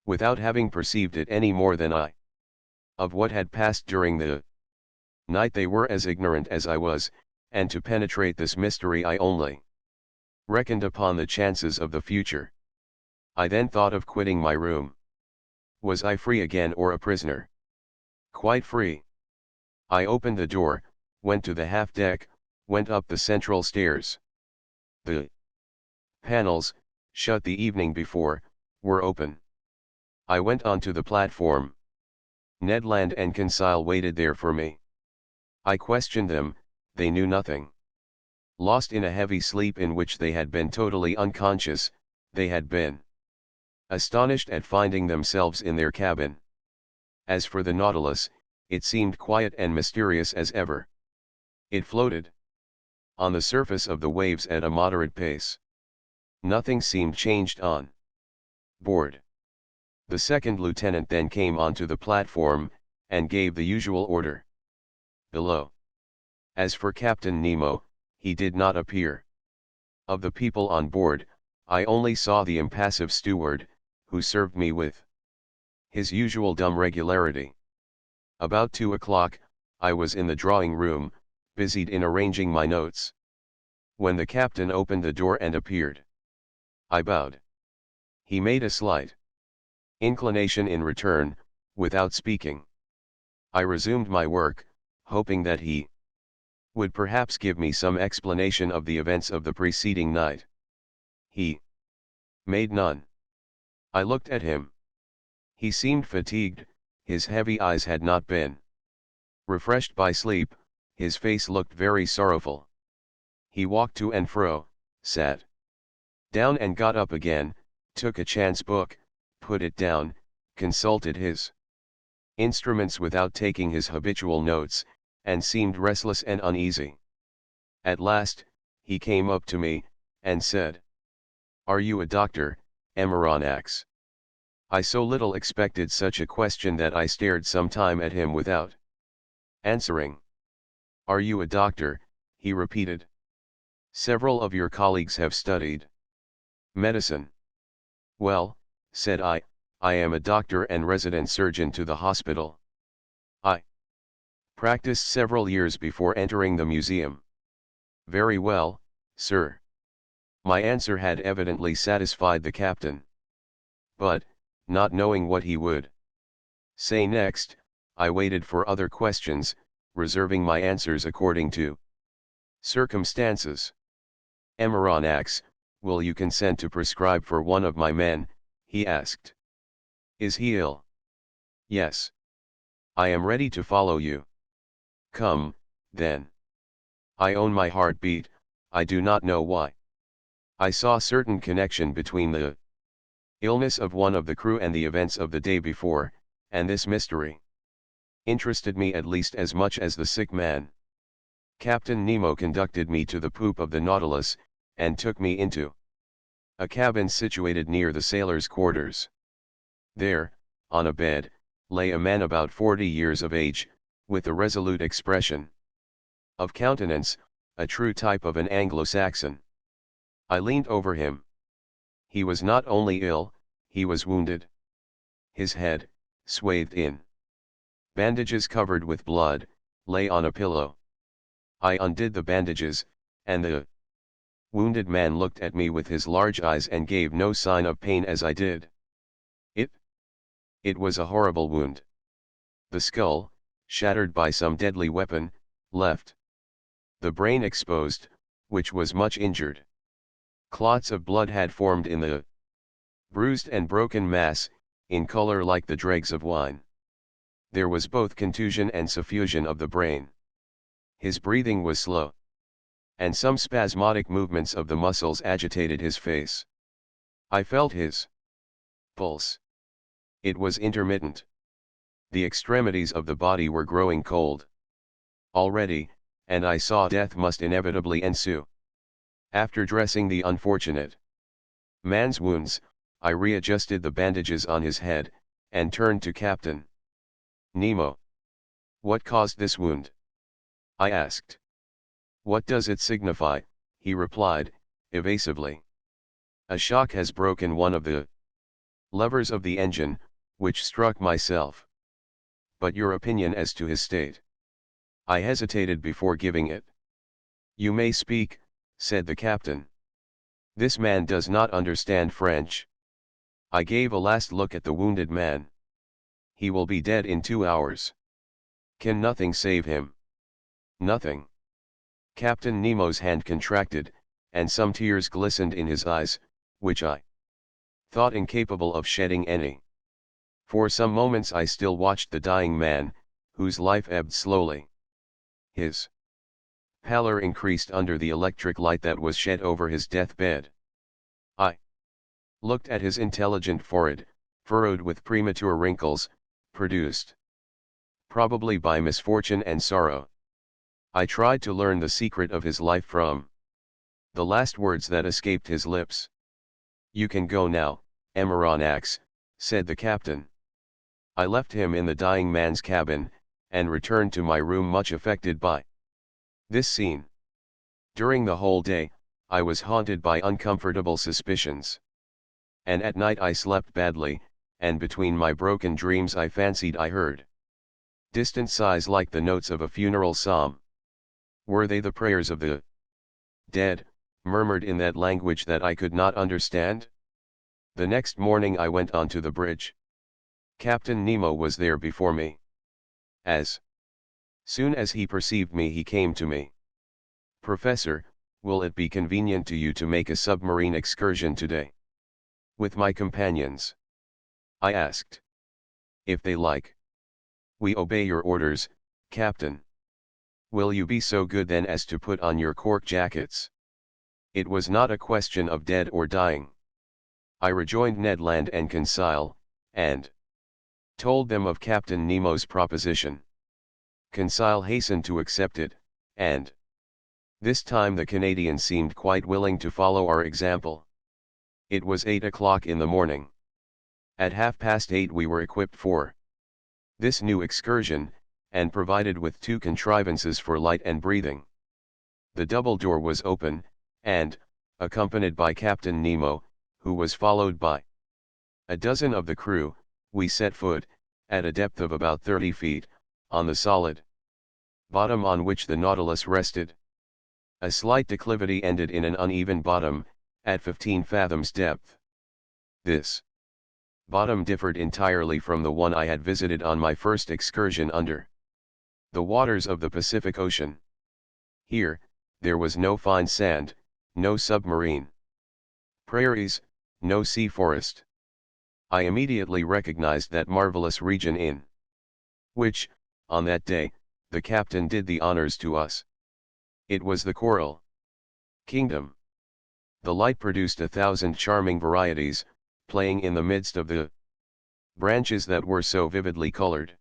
Speaker 1: Without having perceived it any more than I. Of what had passed during the night they were as ignorant as I was, and to penetrate this mystery I only reckoned upon the chances of the future. I then thought of quitting my room. Was I free again or a prisoner? Quite free. I opened the door, went to the half-deck, went up the central stairs. The panels, shut the evening before, were open. I went on to the platform. Ned Land and Consile waited there for me. I questioned them, they knew nothing. Lost in a heavy sleep in which they had been totally unconscious, they had been astonished at finding themselves in their cabin. As for the Nautilus, it seemed quiet and mysterious as ever. It floated on the surface of the waves at a moderate pace. Nothing seemed changed on board. The second lieutenant then came onto the platform, and gave the usual order below. As for Captain Nemo, he did not appear. Of the people on board, I only saw the impassive steward, who served me with his usual dumb regularity. About 2 o'clock, I was in the drawing room, busied in arranging my notes, when the captain opened the door and appeared. I bowed. He made a slight inclination in return, without speaking. I resumed my work, hoping that he would perhaps give me some explanation of the events of the preceding night. He made none. I looked at him. He seemed fatigued, his heavy eyes had not been refreshed by sleep, his face looked very sorrowful. He walked to and fro, sat down and got up again, took a chance book, put it down, consulted his instruments without taking his habitual notes, and seemed restless and uneasy. At last, he came up to me, and said, "Are you a doctor, Amaranax?" I so little expected such a question that I stared some time at him without answering. "Are you a doctor?" he repeated. "Several of your colleagues have studied medicine." "Well," said I am a doctor and resident surgeon to the hospital. I Practiced several years before entering the museum. Very well, sir. My answer had evidently satisfied the captain. But, not knowing what he would say next, I waited for other questions, reserving my answers according to circumstances. Emeronax, will you consent to prescribe for one of my men? He asked. Is he ill? Yes. I am ready to follow you. Come, then. I own my heartbeat, I do not know why. I saw certain connection between the illness of one of the crew and the events of the day before, and this mystery interested me at least as much as the sick man. Captain Nemo conducted me to the poop of the Nautilus, and took me into a cabin situated near the sailors' quarters. There, on a bed, lay a man about 40 years of age, with a resolute expression of countenance, a true type of an Anglo-Saxon. I leaned over him. He was not only ill, he was wounded. His head, swathed in bandages covered with blood, lay on a pillow. I undid the bandages, and the wounded man looked at me with his large eyes and gave no sign of pain as I did. It was a horrible wound. The skull, shattered by some deadly weapon, left the brain exposed, which was much injured. Clots of blood had formed in the bruised and broken mass, in color like the dregs of wine. There was both contusion and suffusion of the brain. His breathing was slow, and some spasmodic movements of the muscles agitated his face. I felt his pulse. It was intermittent. The extremities of the body were growing cold already, and I saw death must inevitably ensue. After dressing the unfortunate man's wounds, I readjusted the bandages on his head, and turned to Captain Nemo. What caused this wound? I asked. What does it signify? He replied, evasively. A shock has broken one of the levers of the engine, which struck myself. But your opinion as to his state? I hesitated before giving it. You may speak, said the captain. This man does not understand French. I gave a last look at the wounded man. He will be dead in 2 hours. Can nothing save him? Nothing. Captain Nemo's hand contracted, and some tears glistened in his eyes, which I thought incapable of shedding any. For some moments I still watched the dying man, whose life ebbed slowly. His pallor increased under the electric light that was shed over his deathbed. I looked at his intelligent forehead, furrowed with premature wrinkles, produced probably by misfortune and sorrow. I tried to learn the secret of his life from the last words that escaped his lips. You can go now, Emeronax, said the captain. I left him in the dying man's cabin, and returned to my room much affected by this scene. During the whole day, I was haunted by uncomfortable suspicions. And at night I slept badly, and between my broken dreams I fancied I heard distant sighs like the notes of a funeral psalm. Were they the prayers of the dead, murmured in that language that I could not understand? The next morning I went onto the bridge. Captain Nemo was there before me. As soon as he perceived me he came to me. Professor, will it be convenient to you to make a submarine excursion today? With my companions? I asked. If they like. We obey your orders, Captain. Will you be so good then as to put on your cork jackets? It was not a question of dead or dying. I rejoined Ned Land and Conseil, and told them of Captain Nemo's proposition. Conseil hastened to accept it, and this time the Canadian seemed quite willing to follow our example. It was 8 o'clock in the morning. At 8:30 we were equipped for this new excursion, and provided with 2 contrivances for light and breathing. The double door was open, and, accompanied by Captain Nemo, who was followed by a dozen of the crew, we set foot, at a depth of about 30 feet, on the solid bottom on which the Nautilus rested. A slight declivity ended in an uneven bottom, at 15 fathoms depth. This bottom differed entirely from the one I had visited on my first excursion under the waters of the Pacific Ocean. Here, there was no fine sand, no submarine prairies, no sea forest. I immediately recognized that marvelous region in which, on that day, the captain did the honors to us. It was the Coral Kingdom. The light produced 1,000 charming varieties, playing in the midst of the branches that were so vividly colored.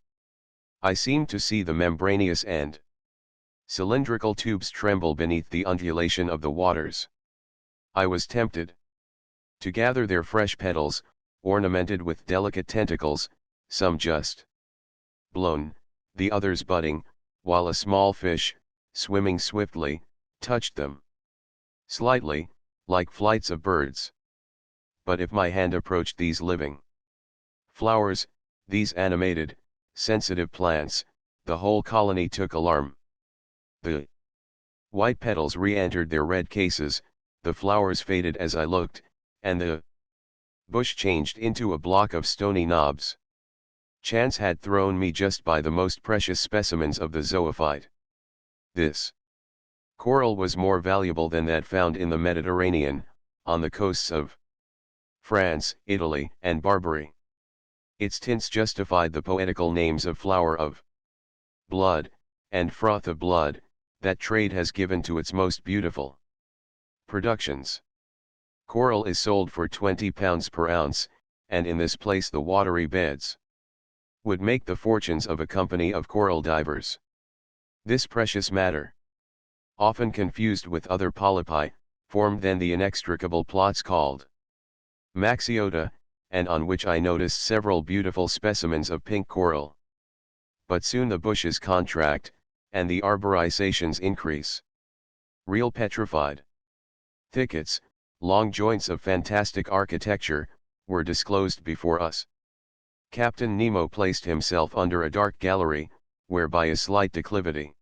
Speaker 1: I seemed to see the membranous and cylindrical tubes tremble beneath the undulation of the waters. I was tempted to gather their fresh petals, ornamented with delicate tentacles, some just blown, the others budding, while a small fish, swimming swiftly, touched them slightly, like flights of birds. But if my hand approached these living flowers, these animated, sensitive plants, the whole colony took alarm. The white petals re-entered their red cases, the flowers faded as I looked, and the bush changed into a block of stony knobs. Chance had thrown me just by the most precious specimens of the zoophyte. This coral was more valuable than that found in the Mediterranean, on the coasts of France, Italy, and Barbary. Its tints justified the poetical names of flower of blood, and froth of blood, that trade has given to its most beautiful productions. Coral is sold for £20 per ounce, and in this place the watery beds would make the fortunes of a company of coral divers. This precious matter, often confused with other polypi, formed then the inextricable plots called Maxiota, and on which I noticed several beautiful specimens of pink coral. But soon the bushes contract, and the arborizations increase. Real petrified thickets, long joints of fantastic architecture, were disclosed before us. Captain Nemo placed himself under a dark gallery, where by a slight declivity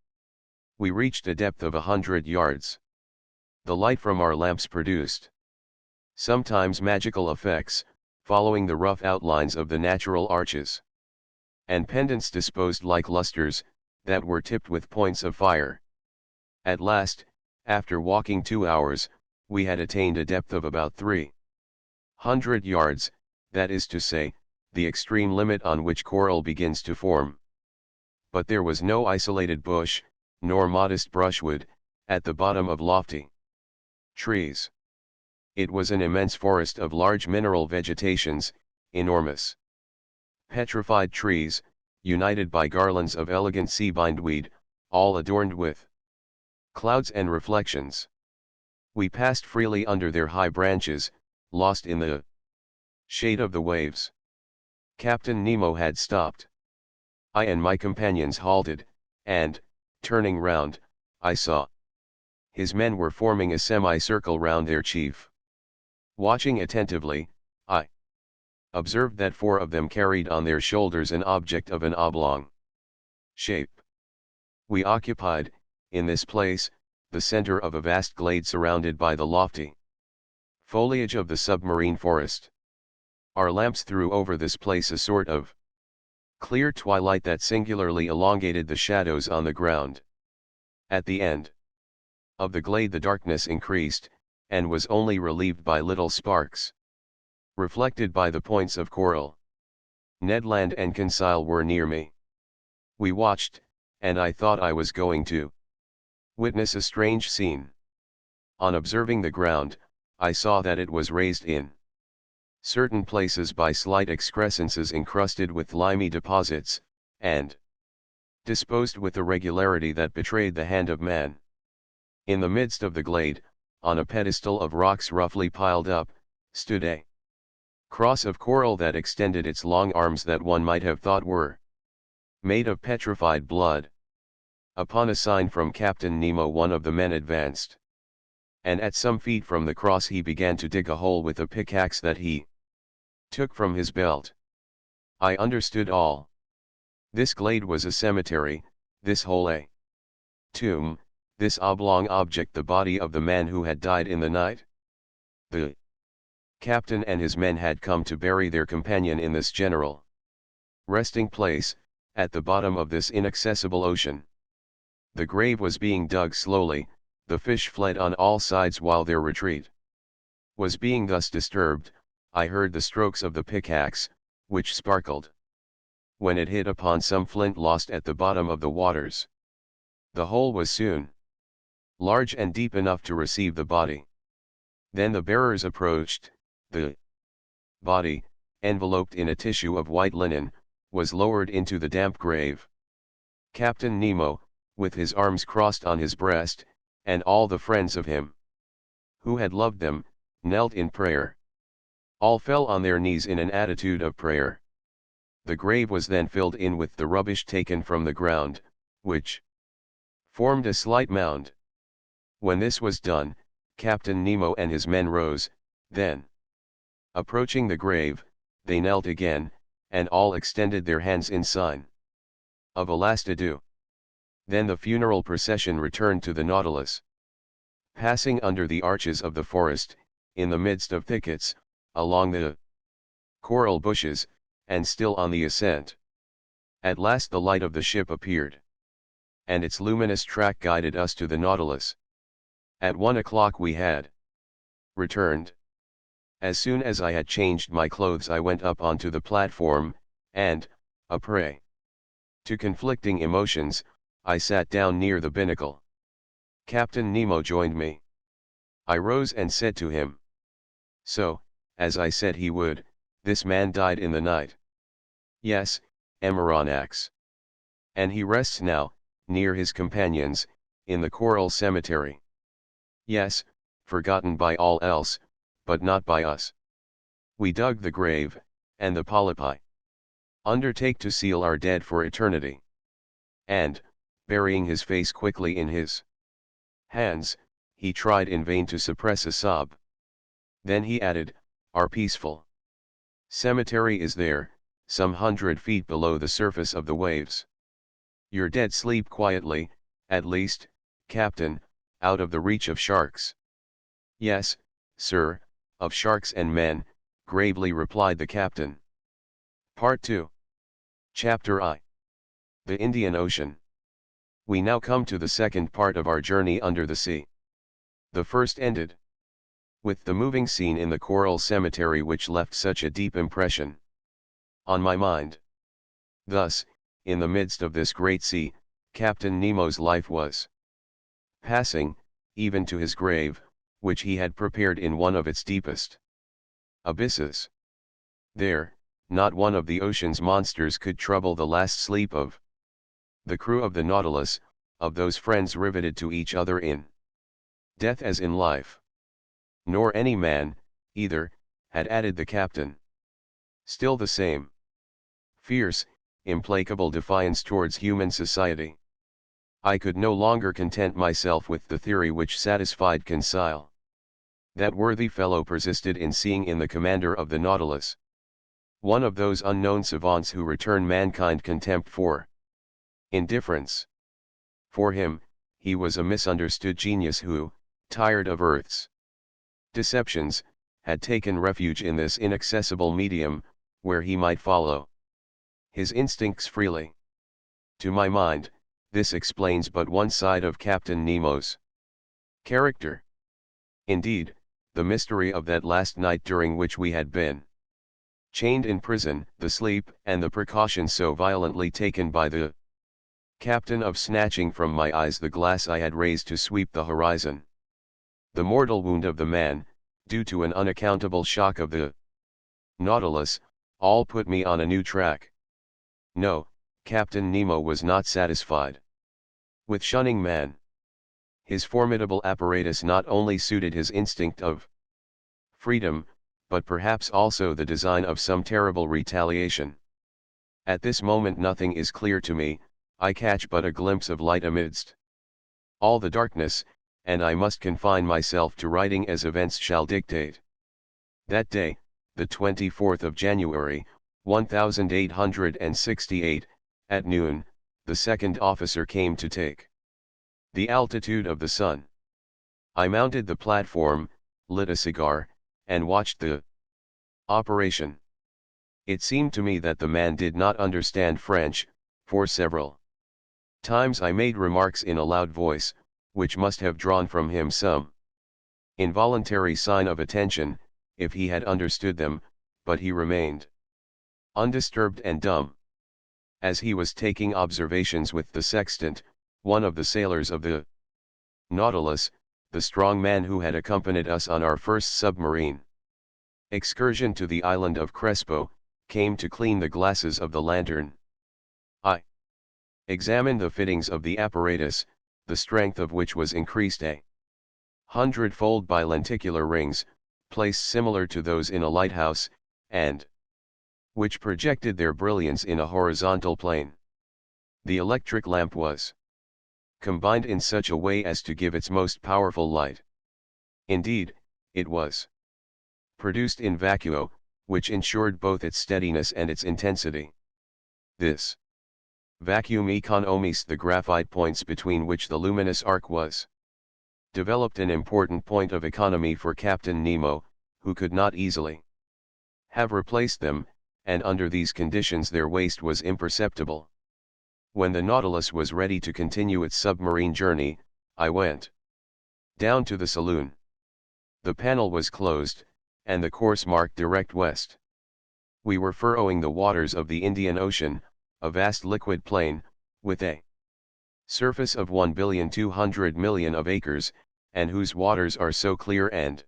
Speaker 1: we reached a depth of 100 yards. The light from our lamps produced sometimes magical effects, following the rough outlines of the natural arches and pendants disposed like lustres, that were tipped with points of fire. At last, after walking 2 hours, we had attained a depth of about 300 yards, that is to say, the extreme limit on which coral begins to form. But there was no isolated bush, nor modest brushwood, at the bottom of lofty trees. It was an immense forest of large mineral vegetations, enormous petrified trees, united by garlands of elegant sea bindweed, all adorned with clouds and reflections. We passed freely under their high branches, lost in the shade of the waves. Captain Nemo had stopped. I and my companions halted, and, turning round, I saw his men were forming a semicircle round their chief. Watching attentively, I observed that 4 of them carried on their shoulders an object of an oblong shape. We occupied, in this place, the center of a vast glade surrounded by the lofty foliage of the submarine forest. Our lamps threw over this place a sort of clear twilight that singularly elongated the shadows on the ground. At the end of the glade the darkness increased, and was only relieved by little sparks, reflected by the points of coral. Ned Land and Conseil were near me. We watched, and I thought I was going to witness a strange scene. On observing the ground, I saw that it was raised in certain places by slight excrescences encrusted with limy deposits, and disposed with a regularity that betrayed the hand of man. In the midst of the glade, on a pedestal of rocks roughly piled up, stood a cross of coral that extended its long arms that one might have thought were made of petrified blood. Upon a sign from Captain Nemo one of the men advanced, and at some feet from the cross he began to dig a hole with a pickaxe that he took from his belt. I understood all. This glade was a cemetery, this hole a Tomb, this oblong object the body of the man who had died in the night. The captain and his men had come to bury their companion in this general resting place, at the bottom of this inaccessible ocean. The grave was being dug slowly, the fish fled on all sides while their retreat was being thus disturbed. I heard the strokes of the pickaxe, which sparkled when it hit upon some flint lost at the bottom of the waters. The hole was soon large and deep enough to receive the body. Then the bearers approached. The body, enveloped in a tissue of white linen, was lowered into the damp grave. Captain Nemo, with his arms crossed on his breast, and all the friends of him who had loved them, knelt in prayer. All fell on their knees in an attitude of prayer. The grave was then filled in with the rubbish taken from the ground, which formed a slight mound. When this was done, Captain Nemo and his men rose, then, approaching the grave, they knelt again, and all extended their hands in sign of a last adieu. Then the funeral procession returned to the Nautilus. Passing under the arches of the forest, in the midst of thickets, along the coral bushes, and still on the ascent. At last the light of the ship appeared, and its luminous track guided us to the Nautilus. At 1 o'clock we had returned. As soon as I had changed my clothes I went up onto the platform, and, a prey to conflicting emotions, I sat down near the binnacle. Captain Nemo joined me. I rose and said to him, "So, as I said he would, this man died in the night." "Yes, Emeronax. And he rests now, near his companions, in the coral cemetery." "Yes, forgotten by all else, but not by us. We dug the grave, and the polypi undertake to seal our dead for eternity." And, burying his face quickly in his hands, he tried in vain to suppress a sob. Then he added, "Our peaceful cemetery is there, some 100 feet below the surface of the waves. Your dead sleep quietly, at least, Captain, out of the reach of sharks." "Yes, sir, of sharks and men," gravely replied the captain. Part 2. Chapter I. The Indian Ocean. We now come to the second part of our journey under the sea. The first ended with the moving scene in the coral cemetery which left such a deep impression on my mind. Thus, in the midst of this great sea, Captain Nemo's life was passing, even to his grave, which he had prepared in one of its deepest abysses. There, not one of the ocean's monsters could trouble the last sleep of the crew of the Nautilus, of those friends riveted to each other in death as in life. Nor any man, either, had added the captain. Still the same fierce, implacable defiance towards human society. I could no longer content myself with the theory which satisfied Conseil. That worthy fellow persisted in seeing in the commander of the Nautilus one of those unknown savants who return mankind contempt for indifference. For him, he was a misunderstood genius who, tired of Earth's deceptions, had taken refuge in this inaccessible medium, where he might follow his instincts freely. To my mind, this explains but one side of Captain Nemo's character. Indeed, the mystery of that last night during which we had been chained in prison, the sleep and the precautions so violently taken by the captain of snatching from my eyes the glass I had raised to sweep the horizon, the mortal wound of the man, due to an unaccountable shock of the Nautilus, all put me on a new track. No, Captain Nemo was not satisfied with shunning man. His formidable apparatus not only suited his instinct of freedom, but perhaps also the design of some terrible retaliation. At this moment nothing is clear to me, I catch but a glimpse of light amidst all the darkness, and I must confine myself to writing as events shall dictate. That day, the 24th of January, 1868, at noon, the second officer came to take The altitude of the sun. I mounted the platform, lit a cigar, and watched the operation. It seemed to me that the man did not understand French, for several times I made remarks in a loud voice, which must have drawn from him some involuntary sign of attention, if he had understood them, but he remained undisturbed and dumb. As he was taking observations with the sextant, one of the sailors of the Nautilus, the strong man who had accompanied us on our first submarine excursion to the island of Crespo, came to clean the glasses of the lantern. I examined the fittings of the apparatus, the strength of which was increased 100-fold by lenticular rings, placed similar to those in a lighthouse, and which projected their brilliance in a horizontal plane. The electric lamp was combined in such a way as to give its most powerful light. Indeed, it was produced in vacuo, which ensured both its steadiness and its intensity. This vacuum economised the graphite points between which the luminous arc was developed, an important point of economy for Captain Nemo, who could not easily have replaced them, and under these conditions their waste was imperceptible. When the Nautilus was ready to continue its submarine journey, I went down to the saloon. The panel was closed, and the course marked direct west. We were furrowing the waters of the Indian Ocean, a vast liquid plain, with a surface of 1,200,000,000 of acres, and whose waters are so clear and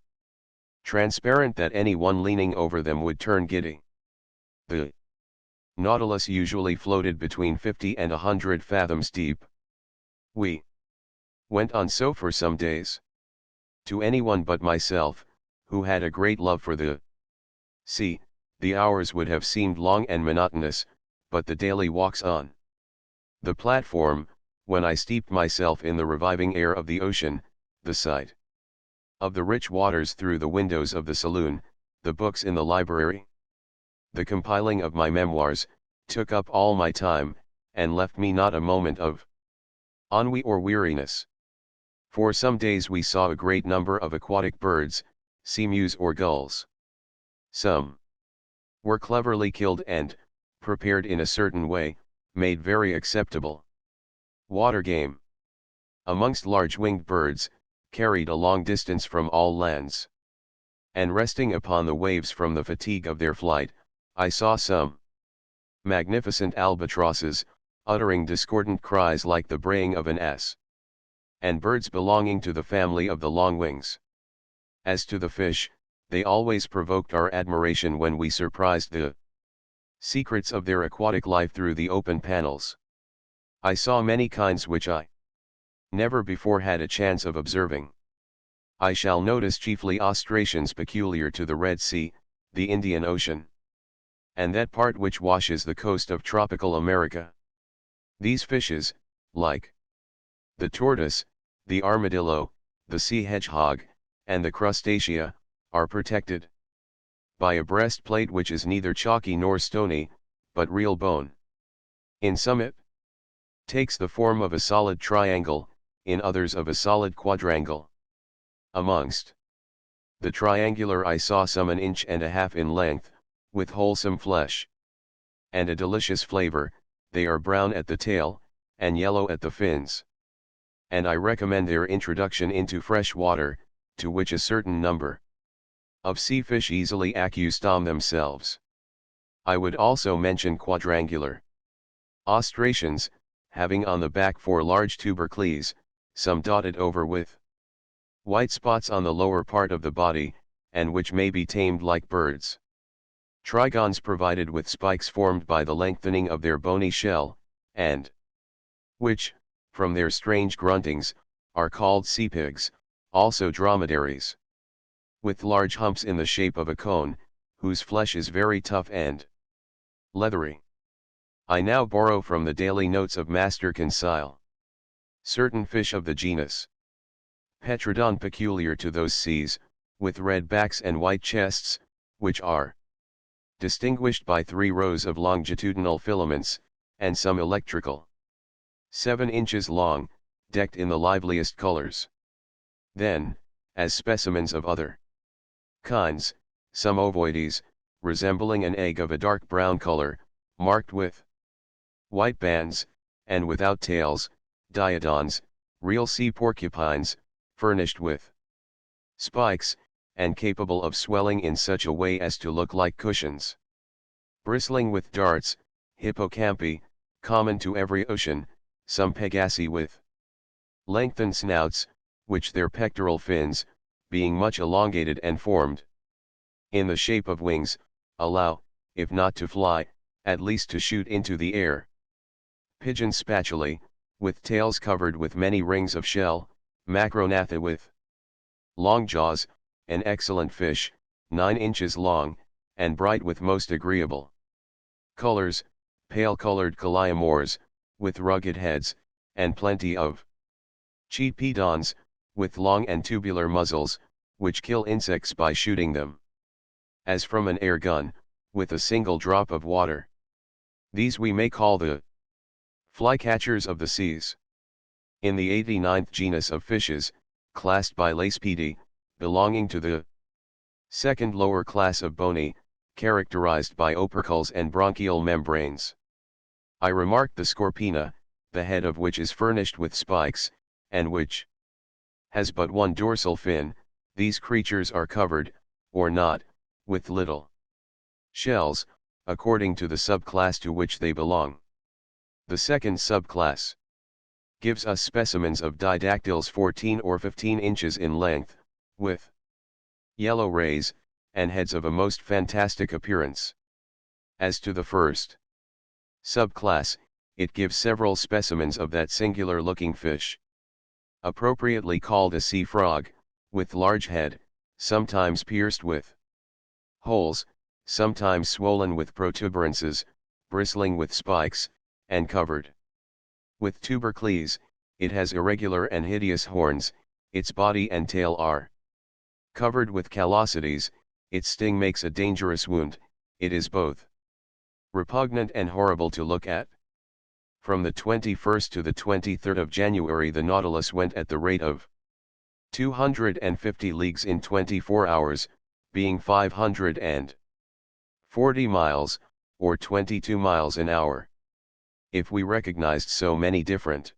Speaker 1: transparent that any one leaning over them would turn giddy. The Nautilus usually floated between 50 and 100 fathoms deep. We went on so for some days. To anyone but myself, who had a great love for the sea, the hours would have seemed long and monotonous, but the daily walks on the platform, when I steeped myself in the reviving air of the ocean, the sight of the rich waters through the windows of the saloon, the books in the library, the compiling of my memoirs, took up all my time, and left me not a moment of ennui or weariness. For some days we saw a great number of aquatic birds, seamews or gulls. Some were cleverly killed and, prepared in a certain way, made very acceptable water game. Amongst large winged birds, carried a long distance from all lands, and resting upon the waves from the fatigue of their flight, I saw some magnificent albatrosses, uttering discordant cries like the braying of an ass, and birds belonging to the family of the longwings. As to the fish, they always provoked our admiration when we surprised the secrets of their aquatic life through the open panels. I saw many kinds which I never before had a chance of observing. I shall notice chiefly ostracions peculiar to the Red Sea, the Indian Ocean, and that part which washes the coast of tropical America. These fishes, like the tortoise, the armadillo, the sea hedgehog, and the crustacea, are protected by a breastplate which is neither chalky nor stony, but real bone. In some it takes the form of a solid triangle, in others of a solid quadrangle. Amongst the triangular I saw some 1.5 inches in length, with wholesome flesh and a delicious flavor. They are brown at the tail, and yellow at the fins. And I recommend their introduction into fresh water, to which a certain number of sea fish easily accustom themselves. I would also mention quadrangular ostracions, having on the back 4 large tubercles, some dotted over with white spots on the lower part of the body, and which may be tamed like birds. Trigons provided with spikes formed by the lengthening of their bony shell, and which, from their strange gruntings, are called sea pigs, also dromedaries, with large humps in the shape of a cone, whose flesh is very tough and leathery. I now borrow from the daily notes of Master Conseil certain fish of the genus Petrodon peculiar to those seas, with red backs and white chests, which are distinguished by 3 rows of longitudinal filaments, and some electrical 7 inches long, decked in the liveliest colors. Then, as specimens of other kinds, some ovoides, resembling an egg of a dark brown color, marked with white bands, and without tails, diodons, real sea porcupines, furnished with spikes, and capable of swelling in such a way as to look like cushions. Bristling with darts, hippocampi, common to every ocean, some pegasi with lengthened snouts, which their pectoral fins, being much elongated and formed in the shape of wings, allow, if not to fly, at least to shoot into the air. Pigeons spatulae, with tails covered with many rings of shell, macronatha with long jaws, an excellent fish, 9 inches long, and bright with most agreeable colors, pale-colored caliamores, with rugged heads, and plenty of chepedons, with long and tubular muzzles, which kill insects by shooting them as from an air gun, with a single drop of water. These we may call the flycatchers of the seas. In the 89th genus of fishes, classed by Laspedi, belonging to the second lower class of boni, characterized by opercles and bronchial membranes, I remarked the scorpina, the head of which is furnished with spikes, and which has but one dorsal fin. These creatures are covered, or not, with little shells, according to the subclass to which they belong. The second subclass gives us specimens of didactyls 14 or 15 inches in length, with yellow rays, and heads of a most fantastic appearance. As to the first subclass, it gives several specimens of that singular-looking fish, appropriately called a sea frog, with large head, sometimes pierced with holes, sometimes swollen with protuberances, bristling with spikes, and covered with tubercles. It has irregular and hideous horns, its body and tail are covered with callosities, its sting makes a dangerous wound, it is both repugnant and horrible to look at. From the 21st to the 23rd of January the Nautilus went at the rate of 250 leagues in 24 hours, being 540 miles, or 22 miles an hour. If we recognized so many different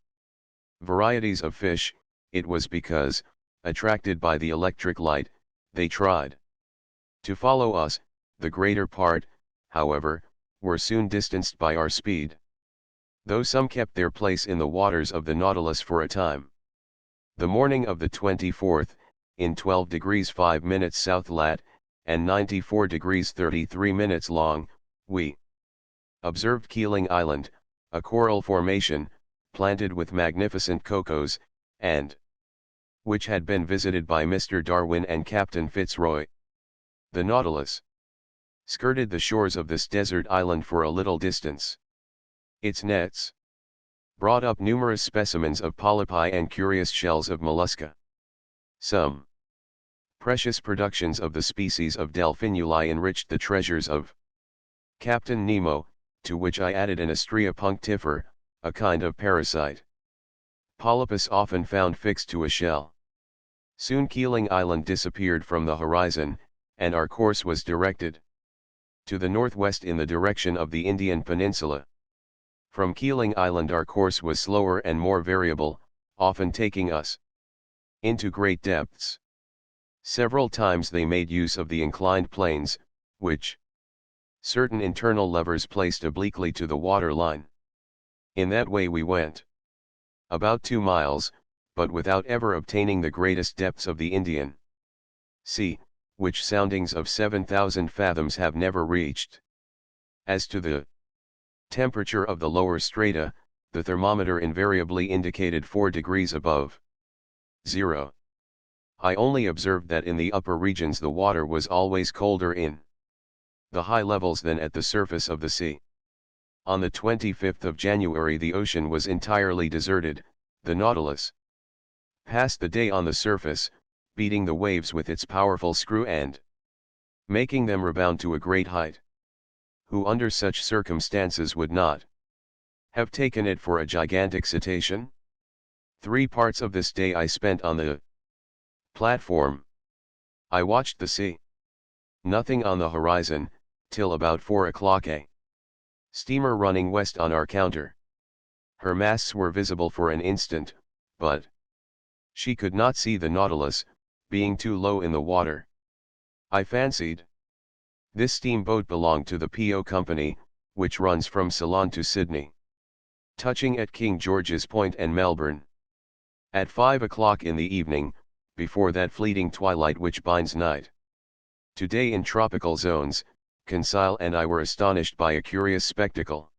Speaker 1: varieties of fish, it was because, attracted by the electric light, they tried to follow us. The greater part, however, were soon distanced by our speed, though some kept their place in the waters of the Nautilus for a time. The morning of the 24th, in 12 degrees 5 minutes south lat, and 94 degrees 33 minutes long, we observed Keeling Island, a coral formation, planted with magnificent cocos, and which had been visited by Mr. Darwin and Captain Fitzroy. The Nautilus skirted the shores of this desert island for a little distance. Its nets brought up numerous specimens of polypi and curious shells of mollusca. Some precious productions of the species of Delphinuli enriched the treasures of Captain Nemo, to which I added an Astrea punctifer, a kind of parasite polypus often found fixed to a shell. Soon Keeling Island disappeared from the horizon, and our course was directed to the northwest in the direction of the Indian Peninsula. From Keeling Island our course was slower and more variable, often taking us into great depths. Several times they made use of the inclined planes, which certain internal levers placed obliquely to the water line. In that way we went about 2 miles, but without ever obtaining the greatest depths of the Indian Sea, which soundings of 7,000 fathoms have never reached. As to the temperature of the lower strata, the thermometer invariably indicated 4 degrees above zero. I only observed that in the upper regions the water was always colder in the high levels than at the surface of the sea. On the 25th of January the ocean was entirely deserted. The Nautilus passed the day on the surface, beating the waves with its powerful screw and making them rebound to a great height. Who under such circumstances would not have taken it for a gigantic cetacean? 3 parts of this day I spent on the platform. I watched the sea. Nothing on the horizon, till about 4 o'clock a steamer running west on our counter. Her masts were visible for an instant, but she could not see the Nautilus, being too low in the water. I fancied this steamboat belonged to the P.O. Company, which runs from Ceylon to Sydney, touching at King George's Point and Melbourne. At 5 o'clock in the evening, before that fleeting twilight which binds night. Today in tropical zones, Conseil and I were astonished by a curious spectacle.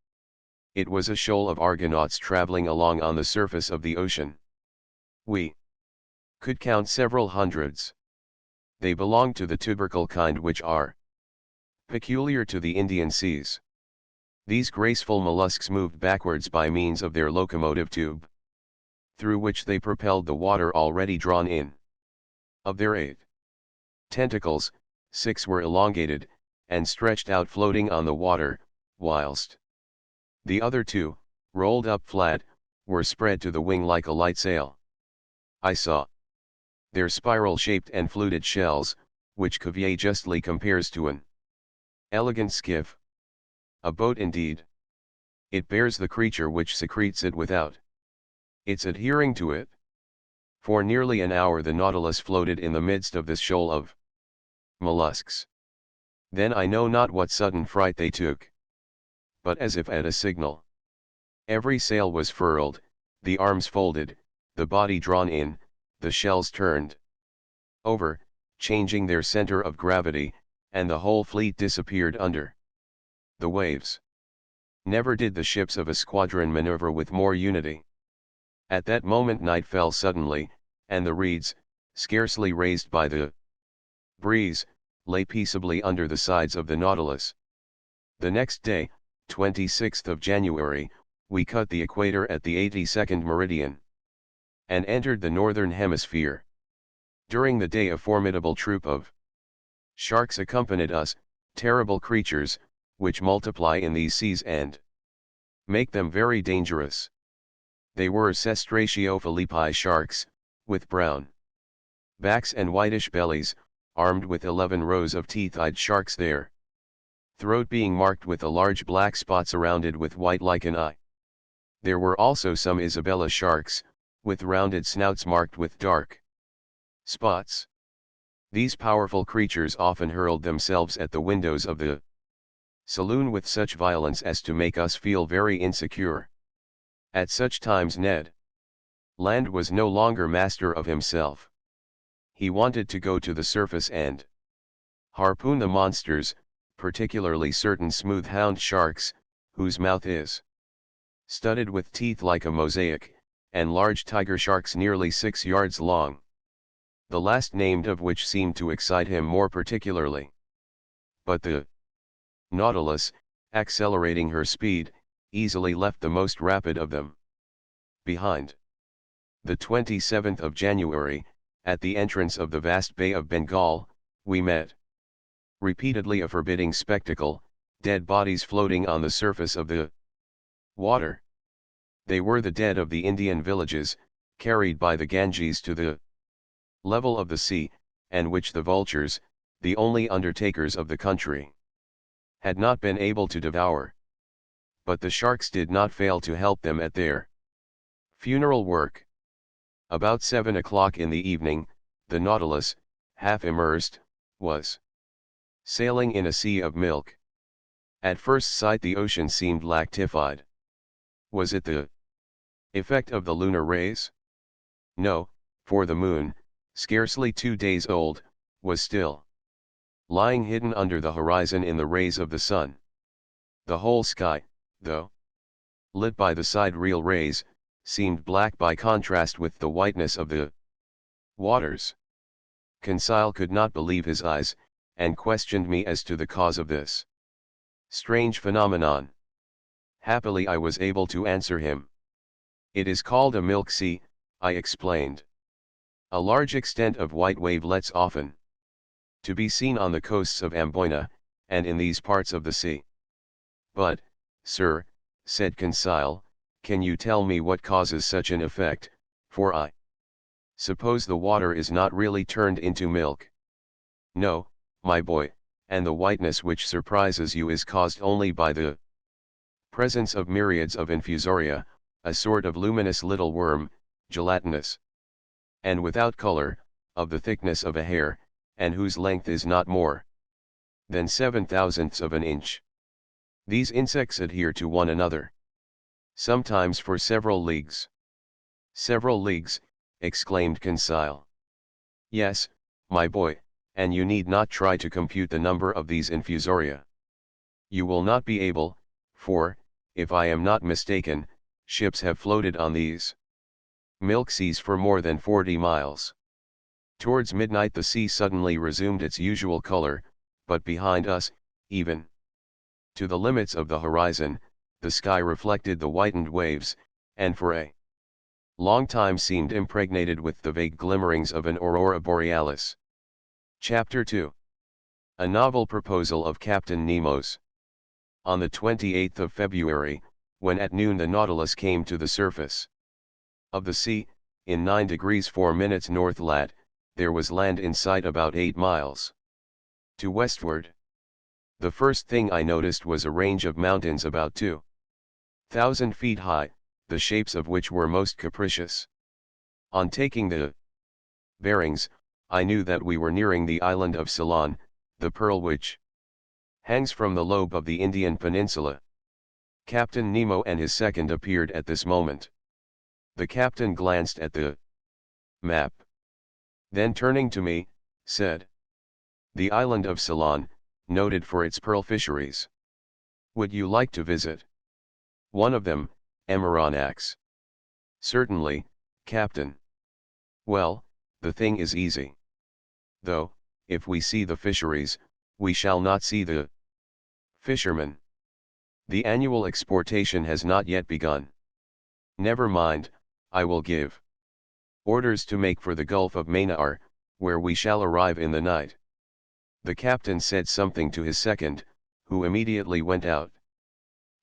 Speaker 1: It was a shoal of Argonauts traveling along on the surface of the ocean. We could count several hundreds. They belonged to the tubercle kind, which are peculiar to the Indian seas. These graceful mollusks moved backwards by means of their locomotive tube, through which they propelled the water already drawn in. Of their 8 tentacles, 6 were elongated, and stretched out floating on the water, whilst the other 2, rolled up flat, were spread to the wing like a light sail. I saw their spiral-shaped and fluted shells, which Cuvier justly compares to an elegant skiff. A boat indeed. It bears the creature which secretes it without its adhering to it. For nearly an hour the Nautilus floated in the midst of this shoal of mollusks. Then I know not what sudden fright they took. But as if at a signal, every sail was furled, the arms folded, the body drawn in, the shells turned over, changing their center of gravity, and the whole fleet disappeared under the waves. Never did the ships of a squadron maneuver with more unity. At that moment night fell suddenly, and the reeds, scarcely raised by the breeze, lay peaceably under the sides of the Nautilus. The next day, 26th of January, we cut the equator at the 82nd meridian, and entered the northern hemisphere. During the day a formidable troop of sharks accompanied us, terrible creatures, which multiply in these seas and make them very dangerous. They were Cestratio philippi sharks, with brown backs and whitish bellies, armed with 11 rows of teeth-eyed sharks, their throat being marked with a large black spot surrounded with white like an eye. There were also some Isabella sharks, with rounded snouts marked with dark spots. These powerful creatures often hurled themselves at the windows of the saloon with such violence as to make us feel very insecure. At such times Ned Land was no longer master of himself. He wanted to go to the surface and harpoon the monsters, particularly certain smooth hound sharks, whose mouth is studded with teeth like a mosaic, and large tiger sharks nearly 6 yards long, the last named of which seemed to excite him more particularly. But the Nautilus, accelerating her speed, easily left the most rapid of them behind. The 27th of January, at the entrance of the vast Bay of Bengal, we met repeatedly a forbidding spectacle, dead bodies floating on the surface of the water. They were the dead of the Indian villages, carried by the Ganges to the level of the sea, and which the vultures, the only undertakers of the country, had not been able to devour. But the sharks did not fail to help them at their funeral work. About 7 o'clock in the evening, the Nautilus, half immersed, was sailing in a sea of milk. At first sight the ocean seemed lactified. Was it the effect of the lunar rays? No, for the moon, scarcely 2 days old, was still lying hidden under the horizon in the rays of the sun. The whole sky, though lit by the sidereal rays, seemed black by contrast with the whiteness of the waters. Conseil could not believe his eyes, and questioned me as to the cause of this strange phenomenon. Happily I was able to answer him. It is called a milk sea, I explained. A large extent of white wavelets often to be seen on the coasts of Amboina, and in these parts of the sea. But, sir, said Conseil, can you tell me what causes such an effect, For I suppose the water is not really turned into milk. No, my boy, and the whiteness which surprises you is caused only by the presence of myriads of infusoria, a sort of luminous little worm, gelatinous, and without color, of the thickness of a hair, and whose length is not more than 7/1000 of an inch. These insects adhere to one another, sometimes for several leagues. Several leagues, exclaimed Conseil. Yes, my boy, and you need not try to compute the number of these infusoria. You will not be able, for, if I am not mistaken, ships have floated on these milk seas for more than 40 miles. Towards midnight the sea suddenly resumed its usual color, but behind us, even to the limits of the horizon, the sky reflected the whitened waves, and for a long time seemed impregnated with the vague glimmerings of an aurora borealis. Chapter 2. A novel proposal of Captain Nemo's. On the 28th of February, when at noon the Nautilus came to the surface of the sea, in 9 degrees 4 minutes north lat., there was land in sight about 8 miles to westward. The first thing I noticed was a range of mountains about 2,000 feet high, the shapes of which were most capricious. On taking the bearings, I knew that we were nearing the island of Ceylon, the pearl which hangs from the lobe of the Indian peninsula. Captain Nemo and his second appeared at this moment. The captain glanced at the map. Then turning to me, said, "The island of Ceylon, noted for its pearl fisheries. Would you like to visit one of them, Amaranax?" "Certainly, Captain." "Well, the thing is easy. Though, if we see the fisheries, we shall not see the fishermen. The annual exportation has not yet begun." "Never mind, I will give orders to make for the Gulf of Manaar, where we shall arrive in the night." The captain said something to his second, who immediately went out.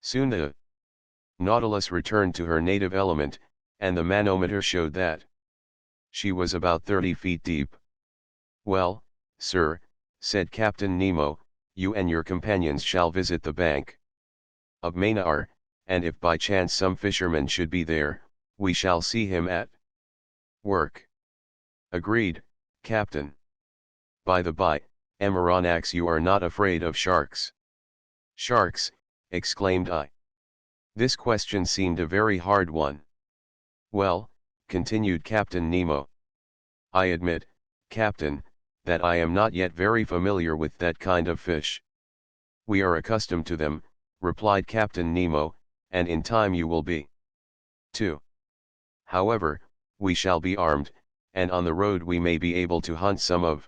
Speaker 1: Soon the Nautilus returned to her native element, and the manometer showed that she was about 30 feet deep. "Well, sir," said Captain Nemo, "you and your companions shall visit the bank of Manaar, and if by chance some fisherman should be there, we shall see him at work." "Agreed, Captain. By the by, Amaranax, you are not afraid of sharks?" "Sharks?" exclaimed I. This question seemed a very hard one. "Well," continued Captain Nemo, "I admit, Captain, that I am not yet very familiar with that kind of fish." "We are accustomed to them," replied Captain Nemo, "and in time you will be too. However, we shall be armed, and on the road we may be able to hunt some of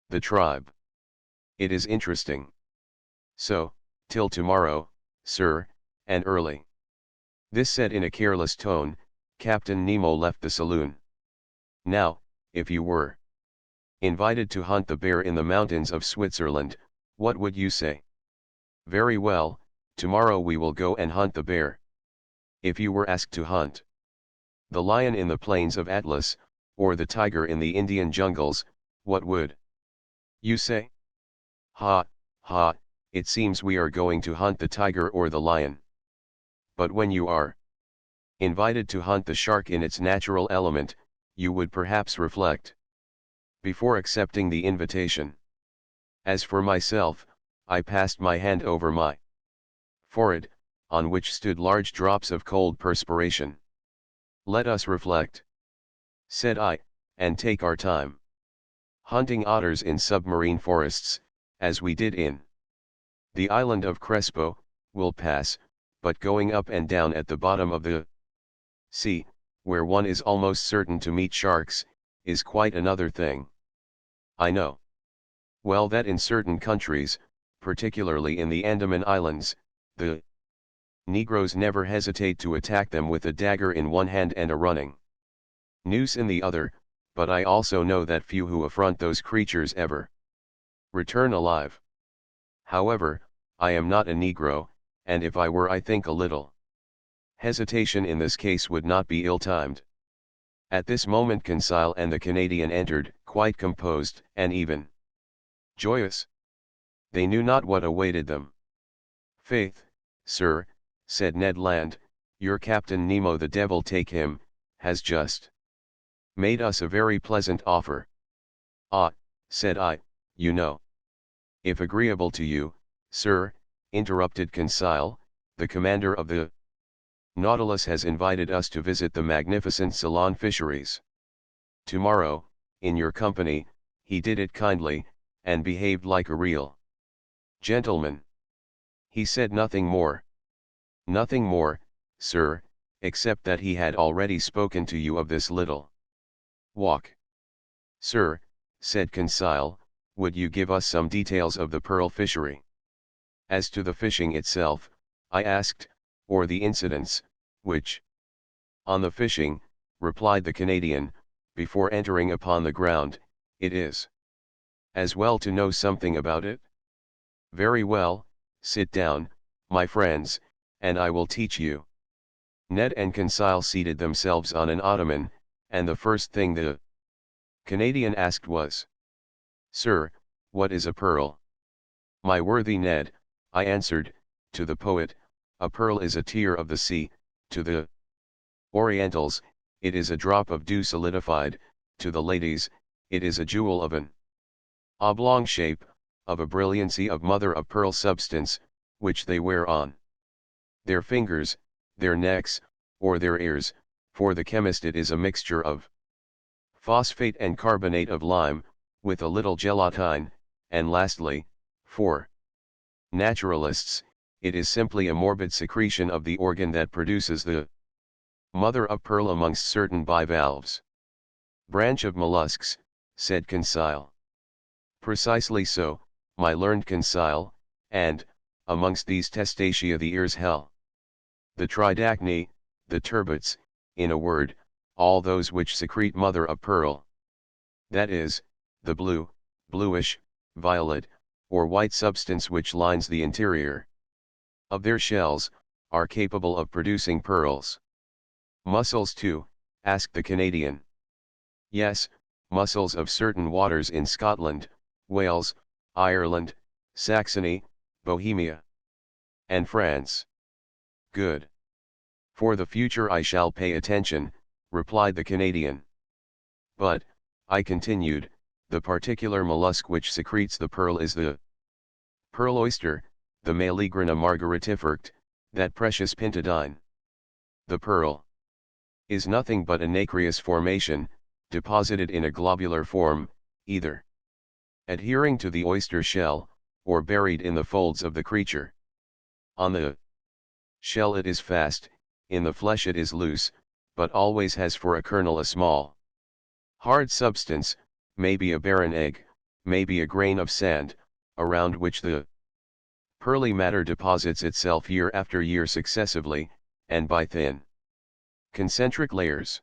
Speaker 1: the tribe. It is interesting. So, till tomorrow, sir, and early." This said in a careless tone, Captain Nemo left the saloon. "Now, if you were invited to hunt the bear in the mountains of Switzerland, what would you say?" "Very well, tomorrow we will go and hunt the bear." "If you were asked to hunt the lion in the plains of Atlas, or the tiger in the Indian jungles, what would you say?" "Ha, ha, it seems we are going to hunt the tiger or the lion." "But when you are invited to hunt the shark in its natural element, you would perhaps reflect before accepting the invitation." As for myself, I passed my hand over my forehead, on which stood large drops of cold perspiration. "Let us reflect," said I, "and take our time. Hunting otters in submarine forests, as we did in the island of Crespo, will pass, but going up and down at the bottom of the sea, where one is almost certain to meet sharks, is quite another thing." "I know well that in certain countries, particularly in the Andaman Islands, the Negroes never hesitate to attack them with a dagger in one hand and a running noose in the other, but I also know that few who affront those creatures ever return alive. However, I am not a Negro, and if I were, I think a little hesitation in this case would not be ill-timed." At this moment Conseil and the Canadian entered, quite composed, and even joyous. They knew not what awaited them. "Faith, sir," said Ned Land, "your Captain Nemo, the devil take him, has just made us a very pleasant offer." "Ah," said I, "you know." "If agreeable to you, sir," interrupted Conseil, "the commander of the Nautilus has invited us to visit the magnificent Ceylon fisheries. Tomorrow, in your company, he did it kindly, and behaved like a real gentleman. He said nothing more." "Nothing more, sir, except that he had already spoken to you of this little walk." "Sir," said Conseil, "would you give us some details of the pearl fishery?" "As to the fishing itself," I asked, "or the incidents, which—" "On the fishing," replied the Canadian, "before entering upon the ground, it is as well to know something about it." "Very well, sit down, my friends, and I will teach you." Ned and Conseil seated themselves on an ottoman, and the first thing the Canadian asked was, "Sir, what is a pearl?" "My worthy Ned," I answered, "to the poet, a pearl is a tear of the sea, to the Orientals, it is a drop of dew solidified, to the ladies, it is a jewel of an oblong shape, of a brilliancy of mother-of-pearl substance, which they wear on their fingers, their necks, or their ears, for the chemist it is a mixture of phosphate and carbonate of lime, with a little gelatine, and lastly, for naturalists, it is simply a morbid secretion of the organ that produces the mother-of-pearl amongst certain bivalves." "Branch of mollusks," said Conseil. "Precisely so, my learned Conseil, and, amongst these testacea the ears hell. The tridacne, the turbots, in a word, all those which secrete mother-of-pearl. That is, the blue, bluish, violet, or white substance which lines the interior of their shells, are capable of producing pearls." "Mussels too?" asked the Canadian. "Yes, mussels of certain waters in Scotland, Wales, Ireland, Saxony, Bohemia, and France." "Good. For the future I shall pay attention," replied the Canadian. "But," I continued, "the particular mollusk which secretes the pearl is the pearl oyster, the Meleagrana margaritifert, that precious pintadine. The pearl is nothing but a nacreous formation, deposited in a globular form, either adhering to the oyster shell, or buried in the folds of the creature. On the shell it is fast, in the flesh it is loose, but always has for a kernel a small hard substance, maybe a barren egg, maybe a grain of sand, around which the pearly matter deposits itself year after year successively, and by thin concentric layers."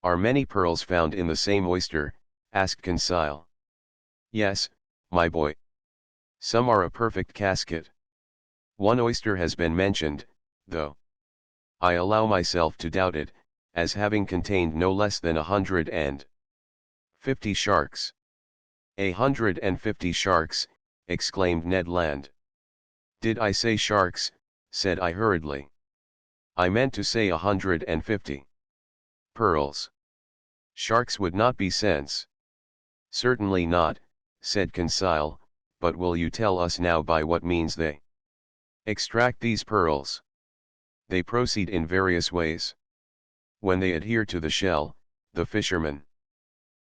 Speaker 1: "Are many pearls found in the same oyster?" asked Conseil. "Yes, my boy. Some are a perfect casket. One oyster has been mentioned, though I allow myself to doubt it, as having contained no less than 150 sharks." "150 sharks!" exclaimed Ned Land. "Did I say sharks?" said I hurriedly. "I meant to say 150 pearls. Sharks would not be sense." "Certainly not," said Conseil, "but will you tell us now by what means they extract these pearls?" "They proceed in various ways. When they adhere to the shell, the fishermen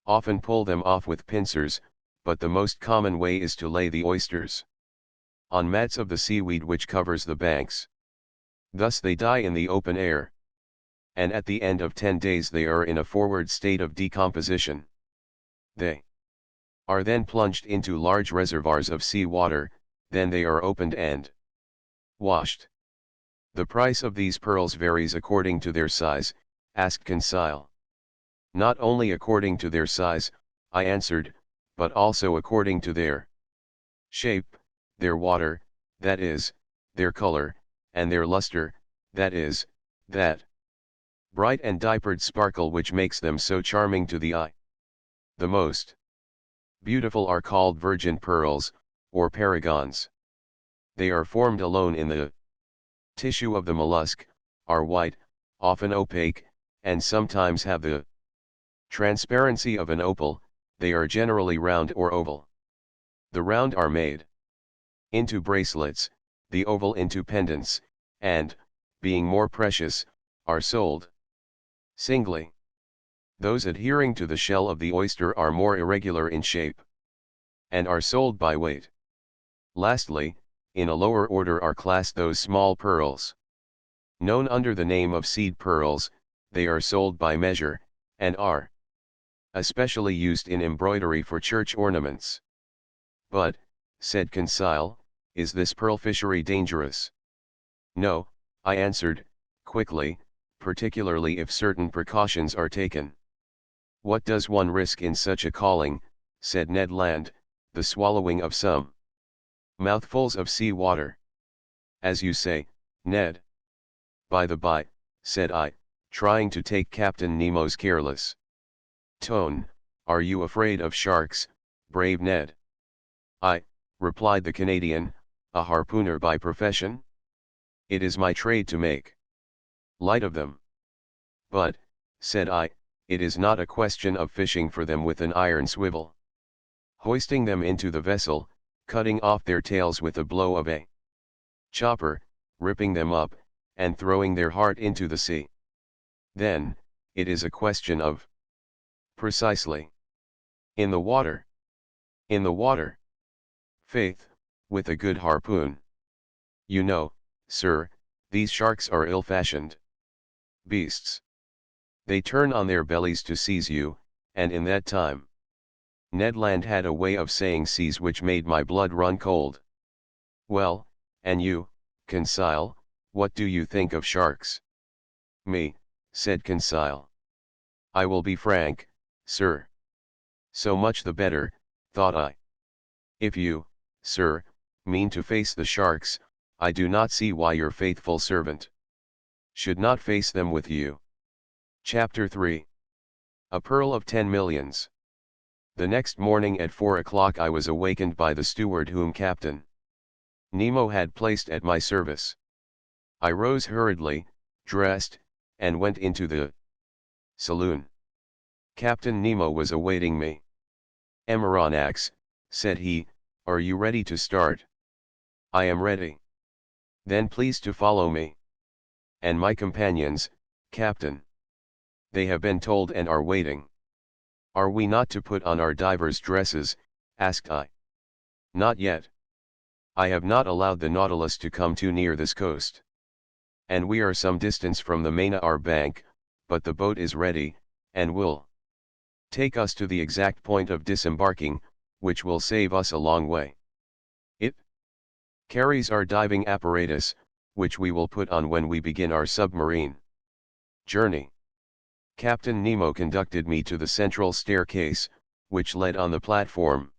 Speaker 1: often pull them off with pincers, but the most common way is to lay the oysters on mats of the seaweed which covers the banks. Thus they die in the open air. And at the end of 10 days they are in a forward state of decomposition. They are then plunged into large reservoirs of sea water, then they are opened and washed." "The price of these pearls varies according to their size?" asked Conseil. "Not only according to their size," I answered, "but also according to their shape, their water, that is, their color, and their luster, that is, that bright and diapered sparkle which makes them so charming to the eye. The most beautiful are called virgin pearls, or paragons. They are formed alone in the tissue of the mollusk, are white, often opaque, and sometimes have the transparency of an opal. They are generally round or oval. The round are made into bracelets, the oval into pendants, and, being more precious, are sold singly. Those adhering to the shell of the oyster are more irregular in shape, and are sold by weight. Lastly, in a lower order are classed those small pearls. Known under the name of seed pearls, they are sold by measure, and are especially used in embroidery for church ornaments. But, said Conseil, is this pearl fishery dangerous? No, I answered, quickly, particularly if certain precautions are taken. What does one risk in such a calling, said Ned Land, the swallowing of some mouthfuls of sea water. As you say, Ned. By the by, said I, trying to take Captain Nemo's careless tone, are you afraid of sharks, brave Ned? I, replied the Canadian, a harpooner by profession. It is my trade to make light of them. But, said I, it is not a question of fishing for them with an iron swivel, hoisting them into the vessel, cutting off their tails with a blow of a chopper, ripping them up, and throwing their heart into the sea. Then, it is a question of precisely in the water. In the water. Faith, with a good harpoon. You know, sir, these sharks are ill-fashioned beasts. They turn on their bellies to seize you, and in that time. Ned Land had a way of saying seize which made my blood run cold. Well, and you, Conseil, what do you think of sharks? Me, said Conseil. I will be frank, sir. So much the better, thought I. If you, sir, mean to face the sharks, I do not see why your faithful servant should not face them with you. Chapter 3. A Pearl of 10 Millions. The next morning at 4 o'clock I was awakened by the steward whom Captain Nemo had placed at my service. I rose hurriedly, dressed, and went into the saloon. Captain Nemo was awaiting me. Amaranax, said he, are you ready to start? I am ready. Then please to follow me. And my companions, Captain. They have been told and are waiting. Are we not to put on our divers' dresses? Asked I. Not yet. I have not allowed the Nautilus to come too near this coast. And we are some distance from the Manar bank, but the boat is ready, and will take us to the exact point of disembarking, which will save us a long way. It carries our diving apparatus, which we will put on when we begin our submarine journey. Captain Nemo conducted me to the central staircase, which led on the platform.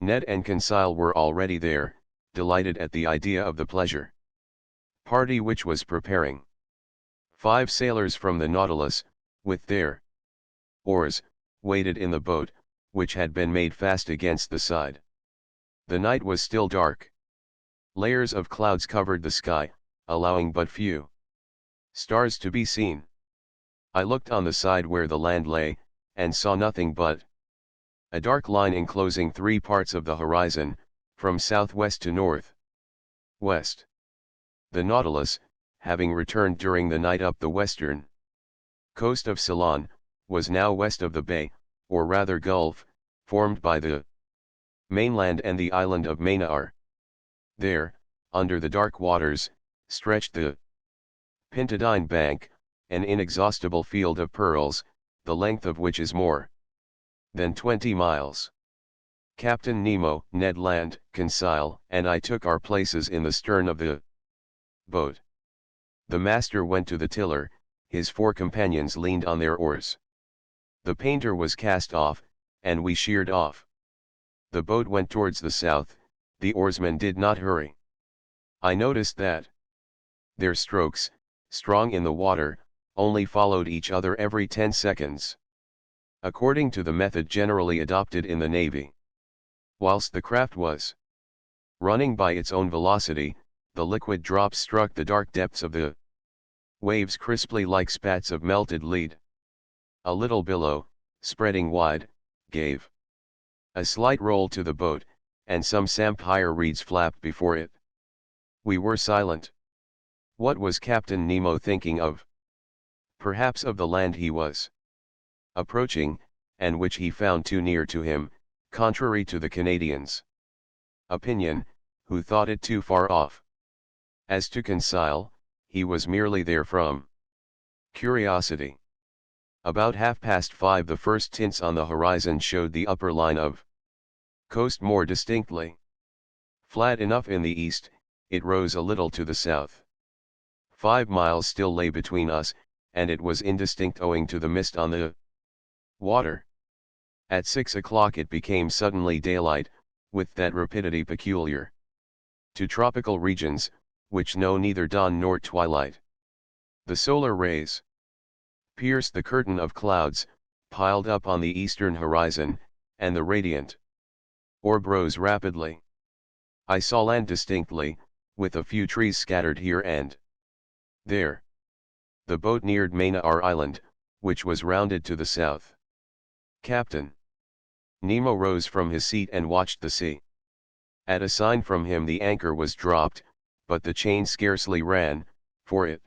Speaker 1: Ned and Conseil were already there, delighted at the idea of the pleasure party which was preparing. 5 sailors from the Nautilus, with their oars, waited in the boat, which had been made fast against the side. The night was still dark. Layers of clouds covered the sky, allowing but few stars to be seen. I looked on the side where the land lay, and saw nothing but a dark line enclosing 3 parts of the horizon, from southwest to northwest. The Nautilus, having returned during the night up the western coast of Ceylon, was now west of the bay, or rather gulf, formed by the mainland and the island of Manar. There, under the dark waters, stretched the Pintadine bank, an inexhaustible field of pearls, the length of which is more than 20 miles. Captain Nemo, Ned Land, Conseil, and I took our places in the stern of the boat. The master went to the tiller, his 4 companions leaned on their oars. The painter was cast off, and we sheered off. The boat went towards the south, the oarsmen did not hurry. I noticed that their strokes, strong in the water, only followed each other every 10 seconds. According to the method generally adopted in the Navy. Whilst the craft was running by its own velocity, the liquid drops struck the dark depths of the waves crisply like spats of melted lead. A little billow, spreading wide, gave a slight roll to the boat, and some samphire reeds flapped before it. We were silent. What was Captain Nemo thinking of? Perhaps of the land he was approaching, and which he found too near to him, contrary to the Canadians' opinion, who thought it too far off. As to Conseil, he was merely there from curiosity. About 5:30 the first tints on the horizon showed the upper line of coast more distinctly. Flat enough in the east, it rose a little to the south. 5 miles still lay between us, and it was indistinct owing to the mist on the water. At 6 o'clock it became suddenly daylight, with that rapidity peculiar to tropical regions, which know neither dawn nor twilight. The solar rays pierced the curtain of clouds, piled up on the eastern horizon, and the radiant orb rose rapidly. I saw land distinctly, with a few trees scattered here and there. The boat neared Maynard Island, which was rounded to the south. Captain Nemo rose from his seat and watched the sea. At a sign from him the anchor was dropped, but the chain scarcely ran, for it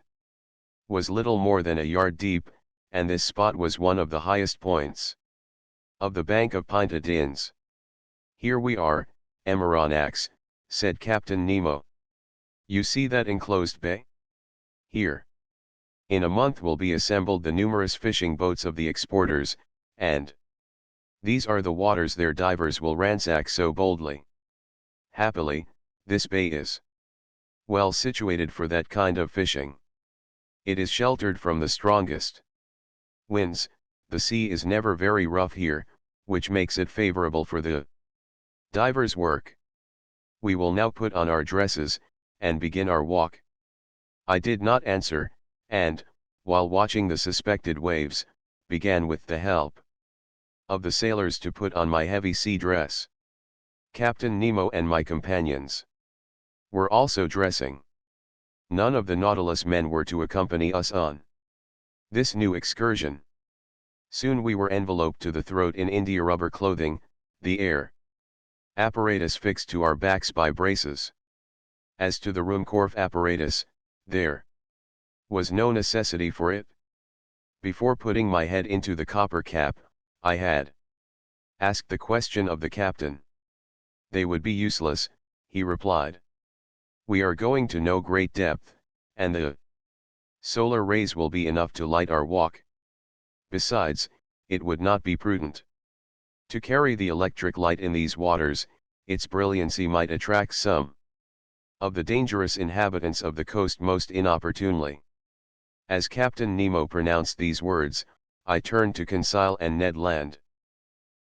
Speaker 1: was little more than a yard deep, and this spot was one of the highest points of the bank of Pinta Dins. "Here we are, Amaranax," said Captain Nemo. "You see that enclosed bay? Here, in a month will be assembled the numerous fishing boats of the exporters, and these are the waters their divers will ransack so boldly. Happily, this bay is well situated for that kind of fishing. It is sheltered from the strongest winds, the sea is never very rough here, which makes it favorable for the divers' work. We will now put on our dresses, and begin our walk." I did not answer, and, while watching the suspected waves, began with the help of the sailors to put on my heavy sea dress. Captain Nemo and my companions were also dressing. None of the Nautilus men were to accompany us on this new excursion. Soon we were enveloped to the throat in india rubber clothing, the air apparatus fixed to our backs by braces. As to the Ruhmkorff apparatus, there was no necessity for it. Before putting my head into the copper cap, I had asked the question of the captain. "They would be useless," he replied. "We are going to no great depth, and the solar rays will be enough to light our walk. Besides, it would not be prudent to carry the electric light in these waters, its brilliancy might attract some of the dangerous inhabitants of the coast most inopportunely." As Captain Nemo pronounced these words, I turned to Conseil and Ned Land.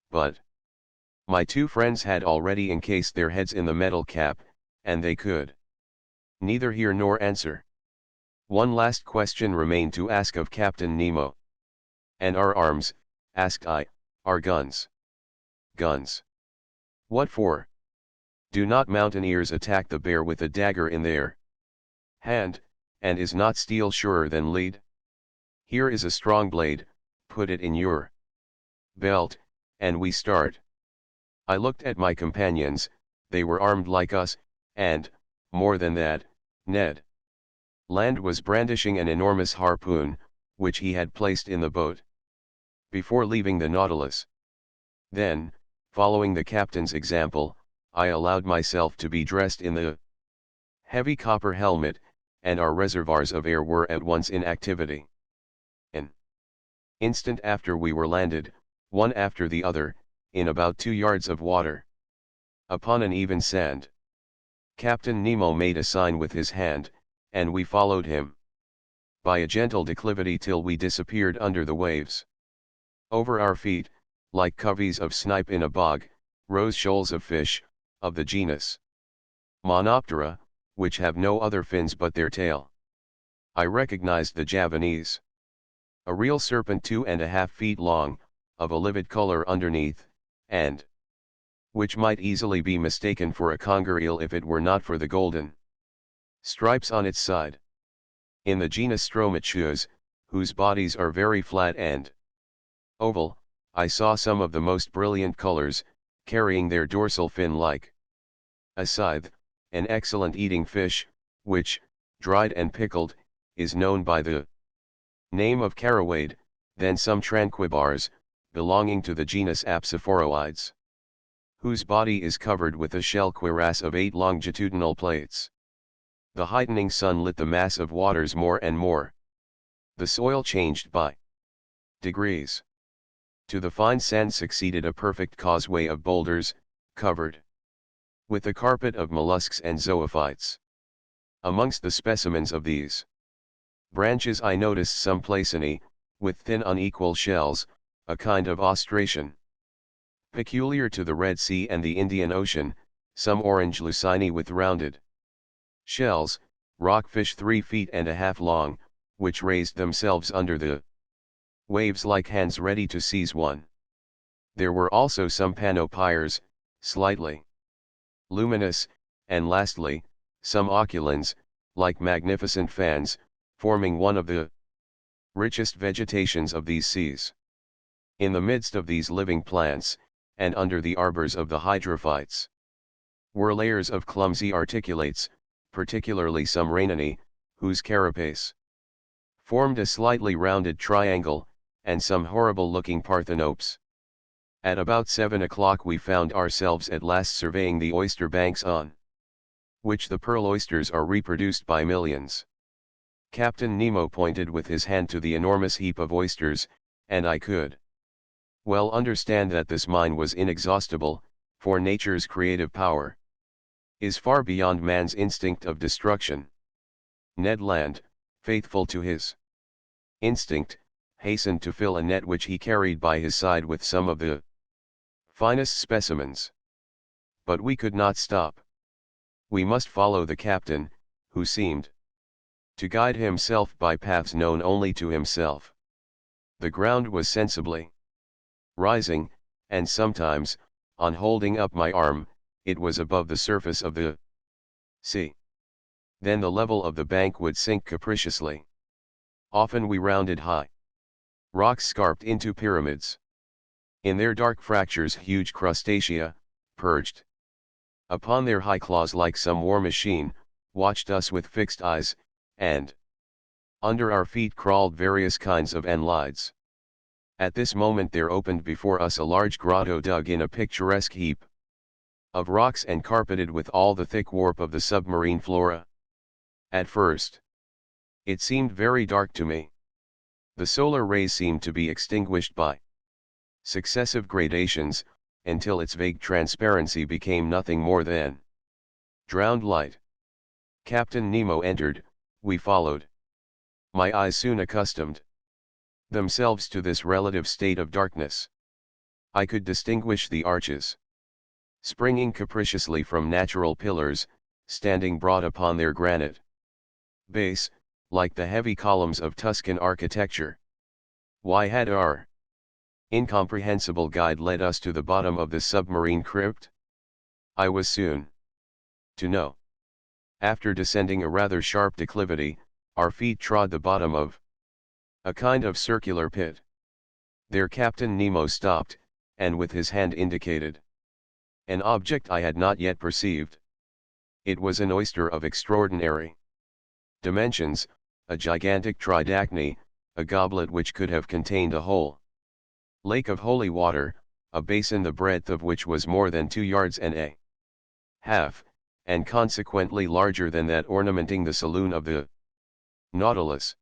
Speaker 1: But my two friends had already encased their heads in the metal cap, and they could neither hear nor answer. One last question remained to ask of Captain Nemo. "And our arms?" asked I. "Our guns." "Guns? What for? Do not mountaineers attack the bear with a dagger in their hand, and is not steel surer than lead? Here is a strong blade, put it in your belt, and we start." I looked at my companions, they were armed like us, and, more than that, Ned Land was brandishing an enormous harpoon, which he had placed in the boat before leaving the Nautilus. Then, following the captain's example, I allowed myself to be dressed in the heavy copper helmet, and our reservoirs of air were at once in activity. An instant after we were landed, one after the other, in about 2 yards of water, upon an even sand. Captain Nemo made a sign with his hand, and we followed him by a gentle declivity till we disappeared under the waves. Over our feet, like coveys of snipe in a bog, rose shoals of fish, of the genus Monoptera, which have no other fins but their tail. I recognized the Javanese A real serpent 2.5 feet long, of a livid color underneath, and which might easily be mistaken for a conger eel if it were not for the golden stripes on its side. In the genus Stromacheus, whose bodies are very flat and oval, I saw some of the most brilliant colors, carrying their dorsal fin like a scythe, an excellent eating fish, which, dried and pickled, is known by the name of carawade, then some tranquibars, belonging to the genus Apsophoroides, whose body is covered with a shell cuirass of 8 longitudinal plates. The heightening sun lit the mass of waters more and more. The soil changed by degrees. To the fine sand succeeded a perfect causeway of boulders, covered with a carpet of mollusks and zoophytes. Amongst the specimens of these branches I noticed some placinae, with thin unequal shells, a kind of ostration peculiar to the Red Sea and the Indian Ocean, some orange lucinae with rounded shells, rockfish 3.5 feet long, which raised themselves under the waves like hands ready to seize one. There were also some panopyres, slightly luminous, and lastly, some oculans, like magnificent fans, forming one of the richest vegetations of these seas. In the midst of these living plants, and under the arbors of the hydrophytes, were layers of clumsy articulates, particularly some rhenanae, whose carapace formed a slightly rounded triangle, and some horrible-looking parthenopes. At about 7 o'clock we found ourselves at last surveying the oyster banks on which the pearl oysters are reproduced by millions. Captain Nemo pointed with his hand to the enormous heap of oysters, and I could well understand that this mine was inexhaustible, for nature's creative power is far beyond man's instinct of destruction. Ned Land, faithful to his instinct, hastened to fill a net which he carried by his side with some of the finest specimens. But we could not stop. We must follow the captain, who seemed to guide himself by paths known only to himself. The ground was sensibly rising, and sometimes, on holding up my arm, it was above the surface of the sea. Then the level of the bank would sink capriciously. Often we rounded high rocks scarped into pyramids. In their dark fractures huge crustacea, perched upon their high claws like some war machine, watched us with fixed eyes, and under our feet crawled various kinds of annelids. At this moment there opened before us a large grotto dug in a picturesque heap of rocks and carpeted with all the thick warp of the submarine flora. At first, it seemed very dark to me. The solar rays seemed to be extinguished by successive gradations, until its vague transparency became nothing more than drowned light. Captain Nemo entered, we followed. My eyes soon accustomed themselves to this relative state of darkness. I could distinguish the arches springing capriciously from natural pillars, standing broad upon their granite base, like the heavy columns of Tuscan architecture. Why had our incomprehensible guide led us to the bottom of this submarine crypt? I was soon to know. After descending a rather sharp declivity, our feet trod the bottom of a kind of circular pit. There Captain Nemo stopped, and with his hand indicated an object I had not yet perceived. It was an oyster of extraordinary dimensions, a gigantic tridacne, a goblet which could have contained a whole lake of holy water, a basin the breadth of which was more than 2 yards and a half, and consequently larger than that ornamenting the saloon of the Nautilus.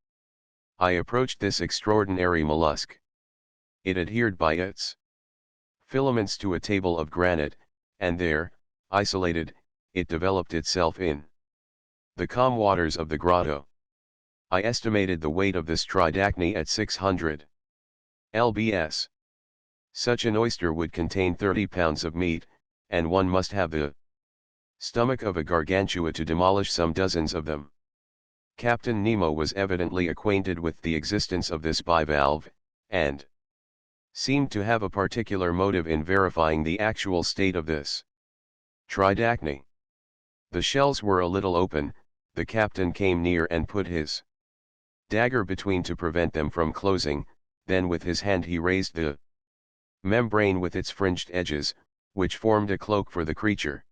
Speaker 1: I approached this extraordinary mollusk. It adhered by its filaments to a table of granite, and there, isolated, it developed itself in the calm waters of the grotto. I estimated the weight of this tridacne at 600 lbs. Such an oyster would contain 30 pounds of meat, and one must have the stomach of a gargantua to demolish some dozens of them. Captain Nemo was evidently acquainted with the existence of this bivalve, and seemed to have a particular motive in verifying the actual state of this tridacny. The shells were a little open, the captain came near and put his dagger between to prevent them from closing, then with his hand he raised the membrane with its fringed edges, which formed a cloak for the creature.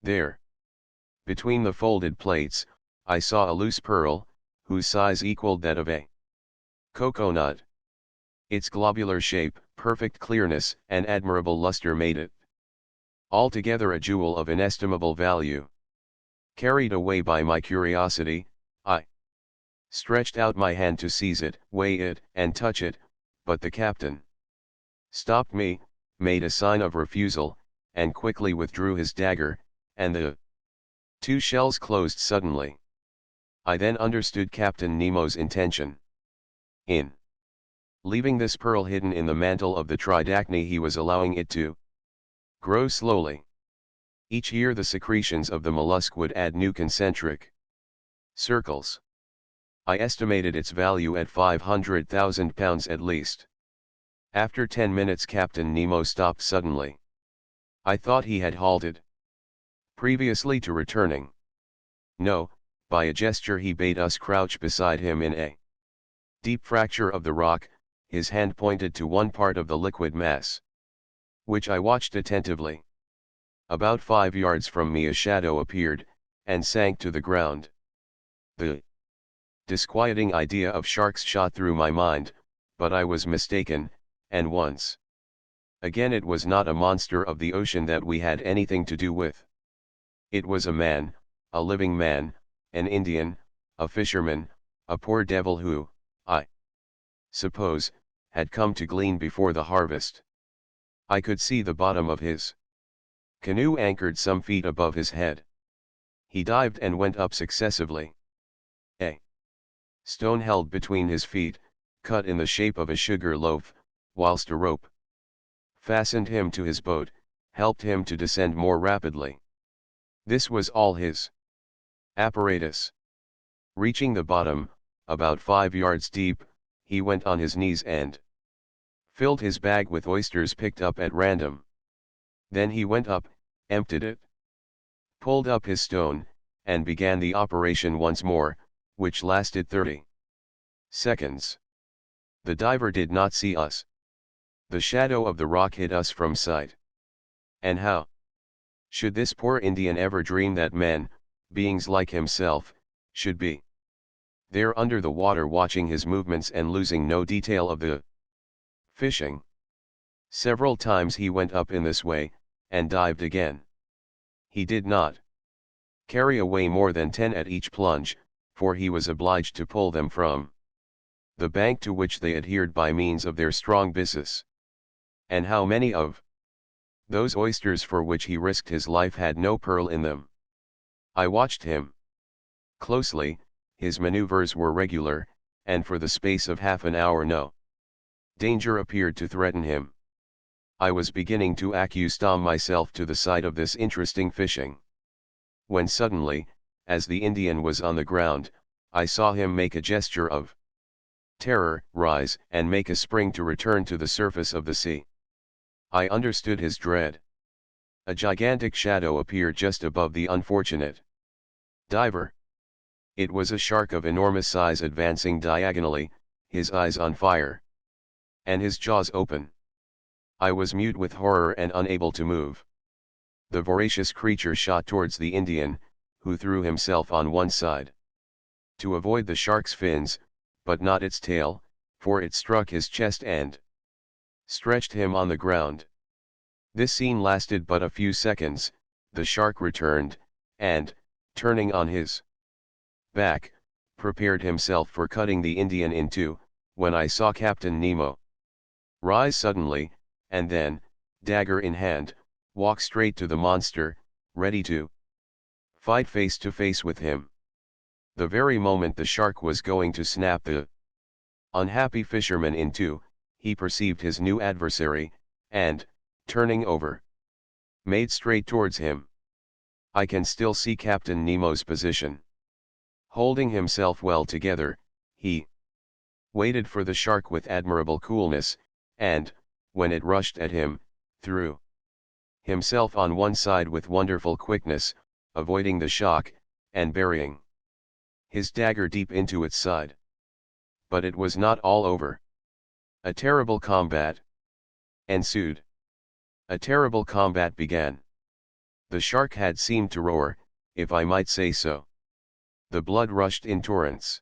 Speaker 1: There, between the folded plates, I saw a loose pearl, whose size equaled that of a coconut. Its globular shape, perfect clearness, and admirable luster made it altogether a jewel of inestimable value. Carried away by my curiosity, I stretched out my hand to seize it, weigh it, and touch it, but the captain stopped me, made a sign of refusal, and quickly withdrew his dagger, and the two shells closed suddenly. I then understood Captain Nemo's intention. In leaving this pearl hidden in the mantle of the tridacny, he was allowing it to grow slowly. Each year the secretions of the mollusk would add new concentric circles. I estimated its value at £500,000 at least. After 10 minutes Captain Nemo stopped suddenly. I thought he had halted previously to returning. No, by a gesture he bade us crouch beside him in a deep fracture of the rock. His hand pointed to one part of the liquid mass, which I watched attentively. About 5 yards from me a shadow appeared, and sank to the ground. The disquieting idea of sharks shot through my mind, but I was mistaken, and once again it was not a monster of the ocean that we had anything to do with. It was a man, a living man, an Indian, a fisherman, a poor devil who, I suppose, had come to glean before the harvest. I could see the bottom of his canoe anchored some feet above his head. He dived and went up successively. A stone held between his feet, cut in the shape of a sugar loaf, whilst a rope fastened him to his boat, helped him to descend more rapidly. This was all his apparatus. Reaching the bottom, about 5 yards deep, he went on his knees and filled his bag with oysters picked up at random. Then he went up, emptied it, pulled up his stone, and began the operation once more, which lasted 30 seconds. The diver did not see us. The shadow of the rock hid us from sight. And how should this poor Indian ever dream that men, beings like himself, should be there under the water watching his movements and losing no detail of the fishing? Several times he went up in this way, and dived again. He did not carry away more than 10 at each plunge, for he was obliged to pull them from the bank to which they adhered by means of their strong byssus. And how many of those oysters for which he risked his life had no pearl in them? I watched him closely. His maneuvers were regular, and for the space of half an hour no danger appeared to threaten him. I was beginning to accustom myself to the sight of this interesting fishing, when suddenly, as the Indian was on the ground, I saw him make a gesture of terror, rise, and make a spring to return to the surface of the sea. I understood his dread. A gigantic shadow appeared just above the unfortunate diver. It was a shark of enormous size advancing diagonally, his eyes on fire, and his jaws open. I was mute with horror and unable to move. The voracious creature shot towards the Indian, who threw himself on one side to avoid the shark's fins, but not its tail, for it struck his chest and stretched him on the ground. This scene lasted but a few seconds. The shark returned, and, turning on his back, prepared himself for cutting the Indian in two, when I saw Captain Nemo rise suddenly, and then, dagger in hand, walk straight to the monster, ready to fight face to face with him. The very moment the shark was going to snap the unhappy fisherman in two, he perceived his new adversary, and, turning over, made straight towards him. I can still see Captain Nemo's position. Holding himself well together, he waited for the shark with admirable coolness, and, when it rushed at him, threw himself on one side with wonderful quickness, avoiding the shock, and burying his dagger deep into its side. But it was not all over. A terrible combat ensued. A terrible combat began. The shark had seemed to roar, if I might say so. The blood rushed in torrents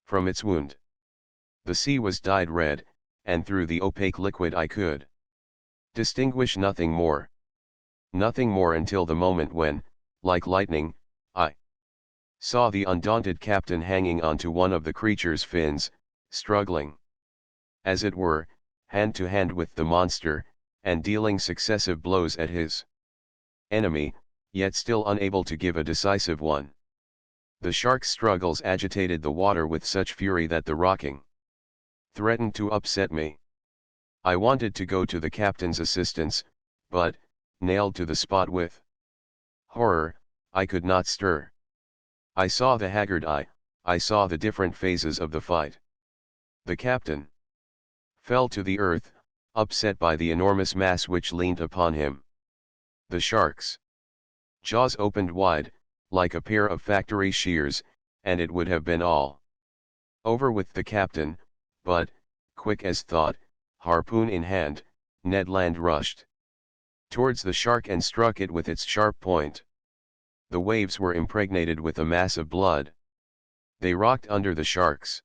Speaker 1: from its wound. The sea was dyed red, and through the opaque liquid I could distinguish nothing more. Nothing more until the moment when, like lightning, I saw the undaunted captain hanging onto one of the creature's fins, struggling, as it were, hand to hand with the monster, and dealing successive blows at his enemy, yet still unable to give a decisive one. The shark's struggles agitated the water with such fury that the rocking threatened to upset me. I wanted to go to the captain's assistance, but, nailed to the spot with horror, I could not stir. I saw the haggard eye, I saw the different phases of the fight. The captain fell to the earth, upset by the enormous mass which leaned upon him. The shark's jaws opened wide, like a pair of factory shears, and it would have been all over with the captain, but, quick as thought, harpoon in hand, Ned Land rushed towards the shark and struck it with its sharp point. The waves were impregnated with a mass of blood. They rocked under the shark's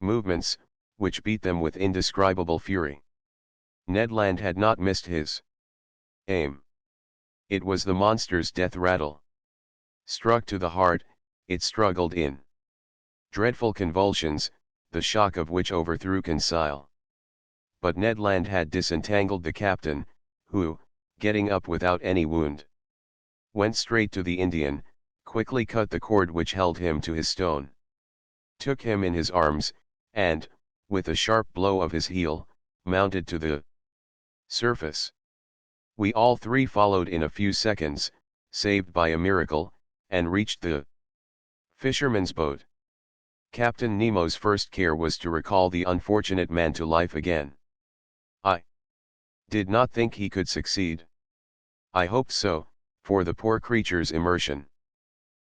Speaker 1: movements, which beat them with indescribable fury. Ned Land had not missed his aim. It was the monster's death rattle. Struck to the heart, it struggled in dreadful convulsions, the shock of which overthrew Conseil. But Ned Land had disentangled the captain, who, getting up without any wound, went straight to the Indian, quickly cut the cord which held him to his stone, took him in his arms, and, with a sharp blow of his heel, mounted to the surface. We all three followed in a few seconds, saved by a miracle, and reached the fisherman's boat. Captain Nemo's first care was to recall the unfortunate man to life again. I did not think he could succeed. I hoped so, for the poor creature's immersion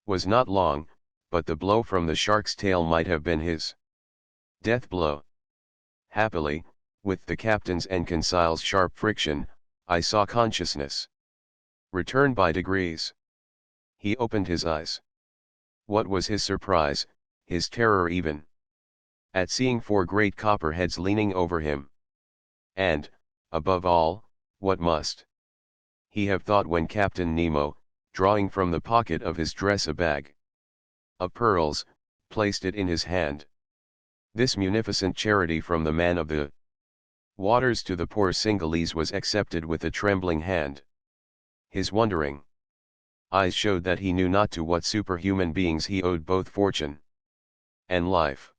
Speaker 1: was not long, but the blow from the shark's tail might have been his death blow. Happily, with the captain's and Conseil's sharp friction, I saw consciousness return by degrees. He opened his eyes. What was his surprise, his terror even, at seeing four great copperheads leaning over him. And, above all, what must he have thought when Captain Nemo, drawing from the pocket of his dress a bag of pearls, placed it in his hand. This munificent charity from the man of the waters to the poor Cingalese was accepted with a trembling hand. His wondering eyes showed that he knew not to what superhuman beings he owed both fortune and life.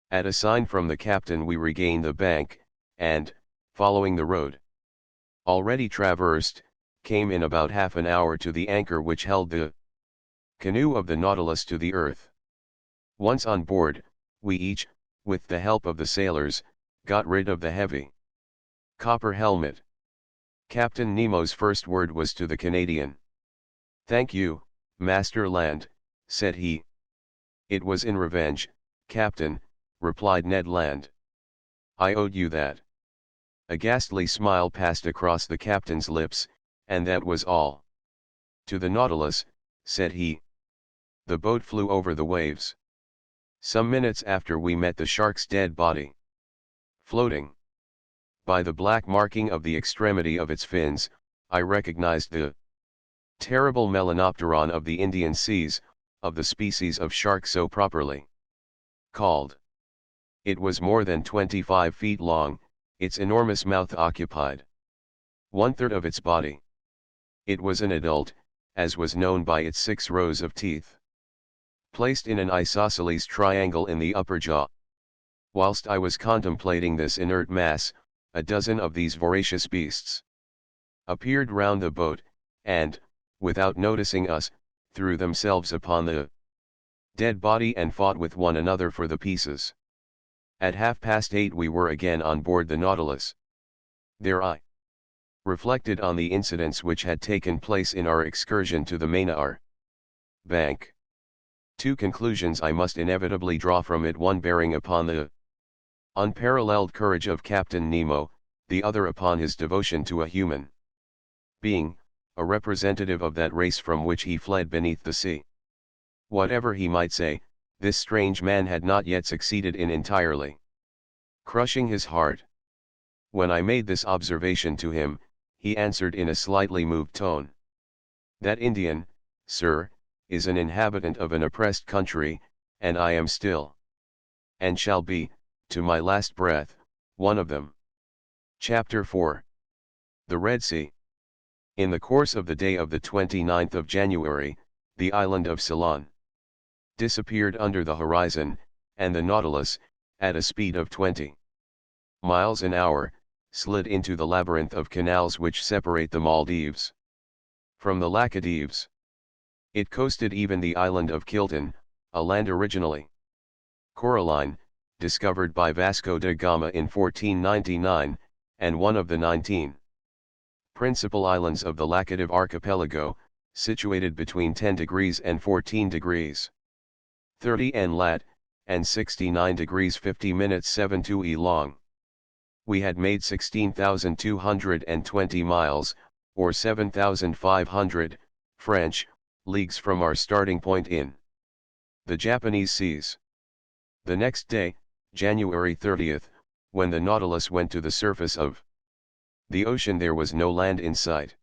Speaker 1: At a sign from the captain we regained the bank, and, following the road already traversed, came in about half an hour to the anchor which held the canoe of the Nautilus to the earth. Once on board, we each, with the help of the sailors, got rid of the heavy copper helmet. Captain Nemo's first word was to the Canadian. "Thank you, Master Land," said he. "It was in revenge, Captain," replied Ned Land. "I owed you that." A ghastly smile passed across the captain's lips, and that was all. "To the Nautilus," said he. The boat flew over the waves. Some minutes after we met the shark's dead body. Floating by the black marking of the extremity of its fins, I recognized the terrible Melanopteron of the Indian seas, of the species of shark so properly called. It was more than 25 feet long, its enormous mouth occupied 1/3 of its body. It was an adult, as was known by its 6 rows of teeth, placed in an isosceles triangle in the upper jaw. Whilst I was contemplating this inert mass, a dozen of these voracious beasts appeared round the boat, and, without noticing us, threw themselves upon the dead body and fought with one another for the pieces. At 8:30 we were again on board the Nautilus. There I reflected on the incidents which had taken place in our excursion to the Mainar bank. Two conclusions I must inevitably draw from it, one bearing upon the unparalleled courage of Captain Nemo, the other upon his devotion to a human being, a representative of that race from which he fled beneath the sea. Whatever he might say, this strange man had not yet succeeded in entirely crushing his heart. When I made this observation to him, he answered in a slightly moved tone: "That Indian, sir, is an inhabitant of an oppressed country, and I am still, and shall be, to my last breath, one of them." Chapter 4. The Red Sea. In the course of the day of the 29th of January, the island of Ceylon disappeared under the horizon, and the Nautilus, at a speed of 20 miles an hour, slid into the labyrinth of canals which separate the Maldives from the Laccadives. It coasted even the island of Kilton, a land originally coralline, discovered by Vasco da Gama in 1499, and one of the 19 principal islands of the Laccadive archipelago, situated between 10 degrees and 14 degrees 30 N lat, and 69 degrees 50 minutes 72 E long. We had made 16,220 miles, or 7,500, French, leagues from our starting point in the Japanese seas. The next day, January 30th, when the Nautilus went to the surface of the ocean, there was no land in sight.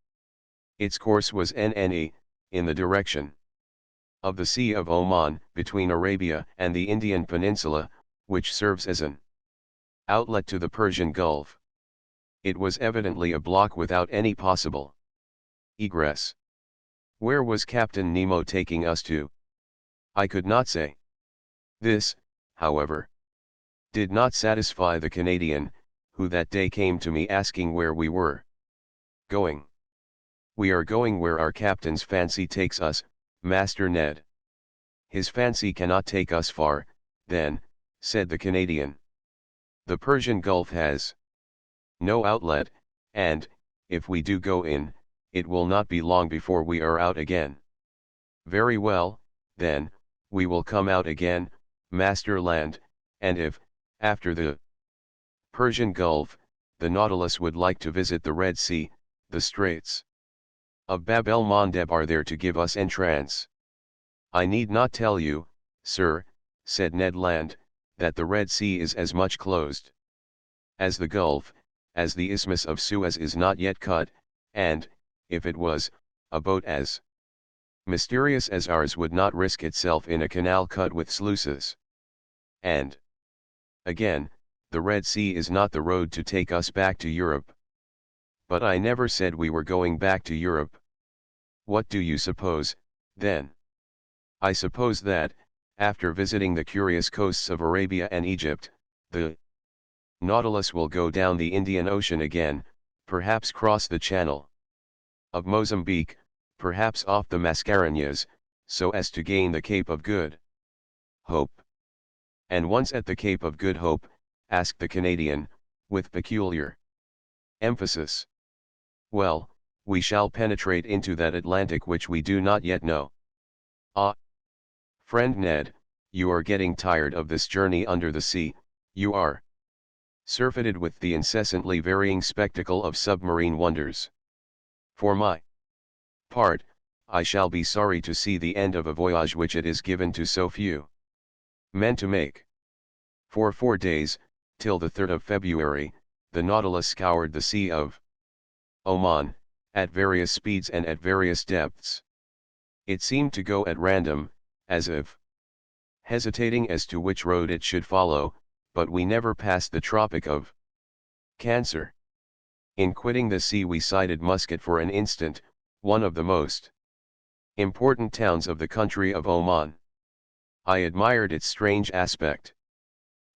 Speaker 1: Its course was NNE, in the direction of the Sea of Oman, between Arabia and the Indian Peninsula, which serves as an outlet to the Persian Gulf. It was evidently a block without any possible egress. Where was Captain Nemo taking us to? I could not say. This, however, did not satisfy the Canadian, who that day came to me asking where we were going. "We are going where our captain's fancy takes us, Master Ned." "His fancy cannot take us far, then," said the Canadian. "The Persian Gulf has no outlet, and, if we do go in, it will not be long before we are out again." "Very well, then, we will come out again, Master Land, and if, after the Persian Gulf, the Nautilus would like to visit the Red Sea, the Straits of Bab el Mandeb are there to give us entrance." "I need not tell you, sir," said Ned Land, "that the Red Sea is as much closed as the Gulf, as the Isthmus of Suez is not yet cut, and, if it was, a boat as mysterious as ours would not risk itself in a canal cut with sluices. And, again, the Red Sea is not the road to take us back to Europe." "But I never said we were going back to Europe." "What do you suppose, then?" "I suppose that, after visiting the curious coasts of Arabia and Egypt, the Nautilus will go down the Indian Ocean again, perhaps cross the Channel of Mozambique, perhaps off the Mascareñas, so as to gain the Cape of Good Hope." "And once at the Cape of Good Hope," asked the Canadian, with peculiar emphasis, "well, we shall penetrate into that Atlantic which we do not yet know." "Ah, friend Ned, you are getting tired of this journey under the sea, you are surfeited with the incessantly varying spectacle of submarine wonders. For my part, I shall be sorry to see the end of a voyage which it is given to so few men to make." For 4 days, till the 3rd of February, the Nautilus scoured the Sea of Oman, at various speeds and at various depths. It seemed to go at random, as if hesitating as to which road it should follow, but we never passed the Tropic of Cancer. In quitting the sea we sighted Muscat for an instant, one of the most important towns of the country of Oman. I admired its strange aspect.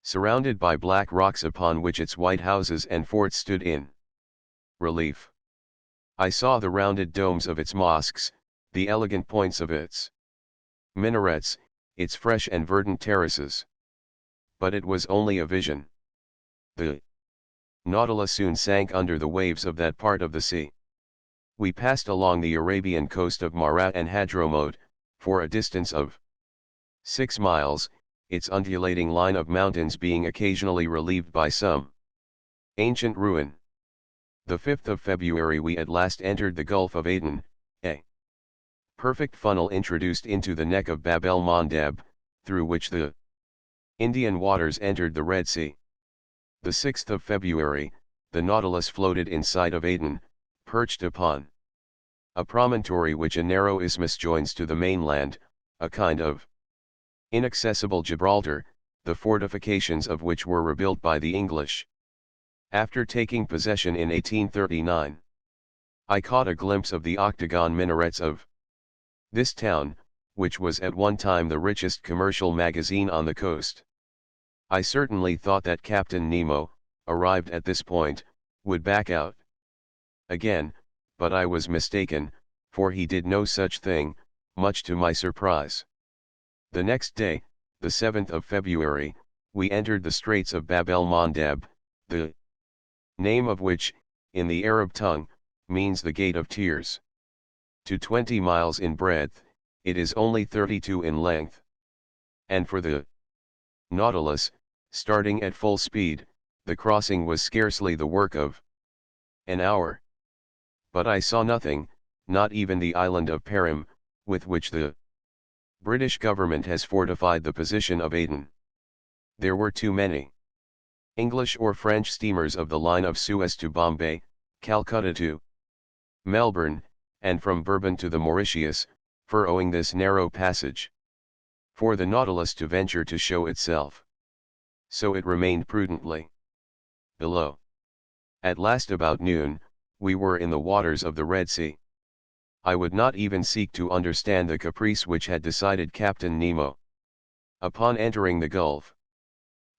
Speaker 1: Surrounded by black rocks upon which its white houses and forts stood in relief. I saw the rounded domes of its mosques, the elegant points of its minarets, its fresh and verdant terraces. But it was only a vision. The Nautilus soon sank under the waves of that part of the sea. We passed along the Arabian coast of Marat and Hadramaut, for a distance of 6 miles, its undulating line of mountains being occasionally relieved by some ancient ruin. The 5th of February we at last entered the Gulf of Aden, a perfect funnel introduced into the neck of Bab el Mandeb, through which the Indian waters entered the Red Sea. The 6th of February, the Nautilus floated in sight of Aden, perched upon a promontory which a narrow isthmus joins to the mainland, a kind of inaccessible Gibraltar, the fortifications of which were rebuilt by the English after taking possession in 1839. I caught a glimpse of the octagon minarets of this town, which was at one time the richest commercial magazine on the coast. I certainly thought that Captain Nemo, arrived at this point, would back out again, but I was mistaken, for he did no such thing, much to my surprise. The next day, the 7th of February, we entered the Straits of Bab el Mandeb, the name of which, in the Arab tongue, means the Gate of Tears. To 20 miles in breadth, it is only 32 in length. And for the Nautilus, starting at full speed, the crossing was scarcely the work of an hour. But I saw nothing, not even the island of Perim, with which the British government has fortified the position of Aden. There were too many English or French steamers of the line of Suez to Bombay, Calcutta to Melbourne, and from Bourbon to the Mauritius, furrowing this narrow passage, for the Nautilus to venture to show itself. So it remained prudently below. At last about noon, we were in the waters of the Red Sea. I would not even seek to understand the caprice which had decided Captain Nemo upon entering the Gulf.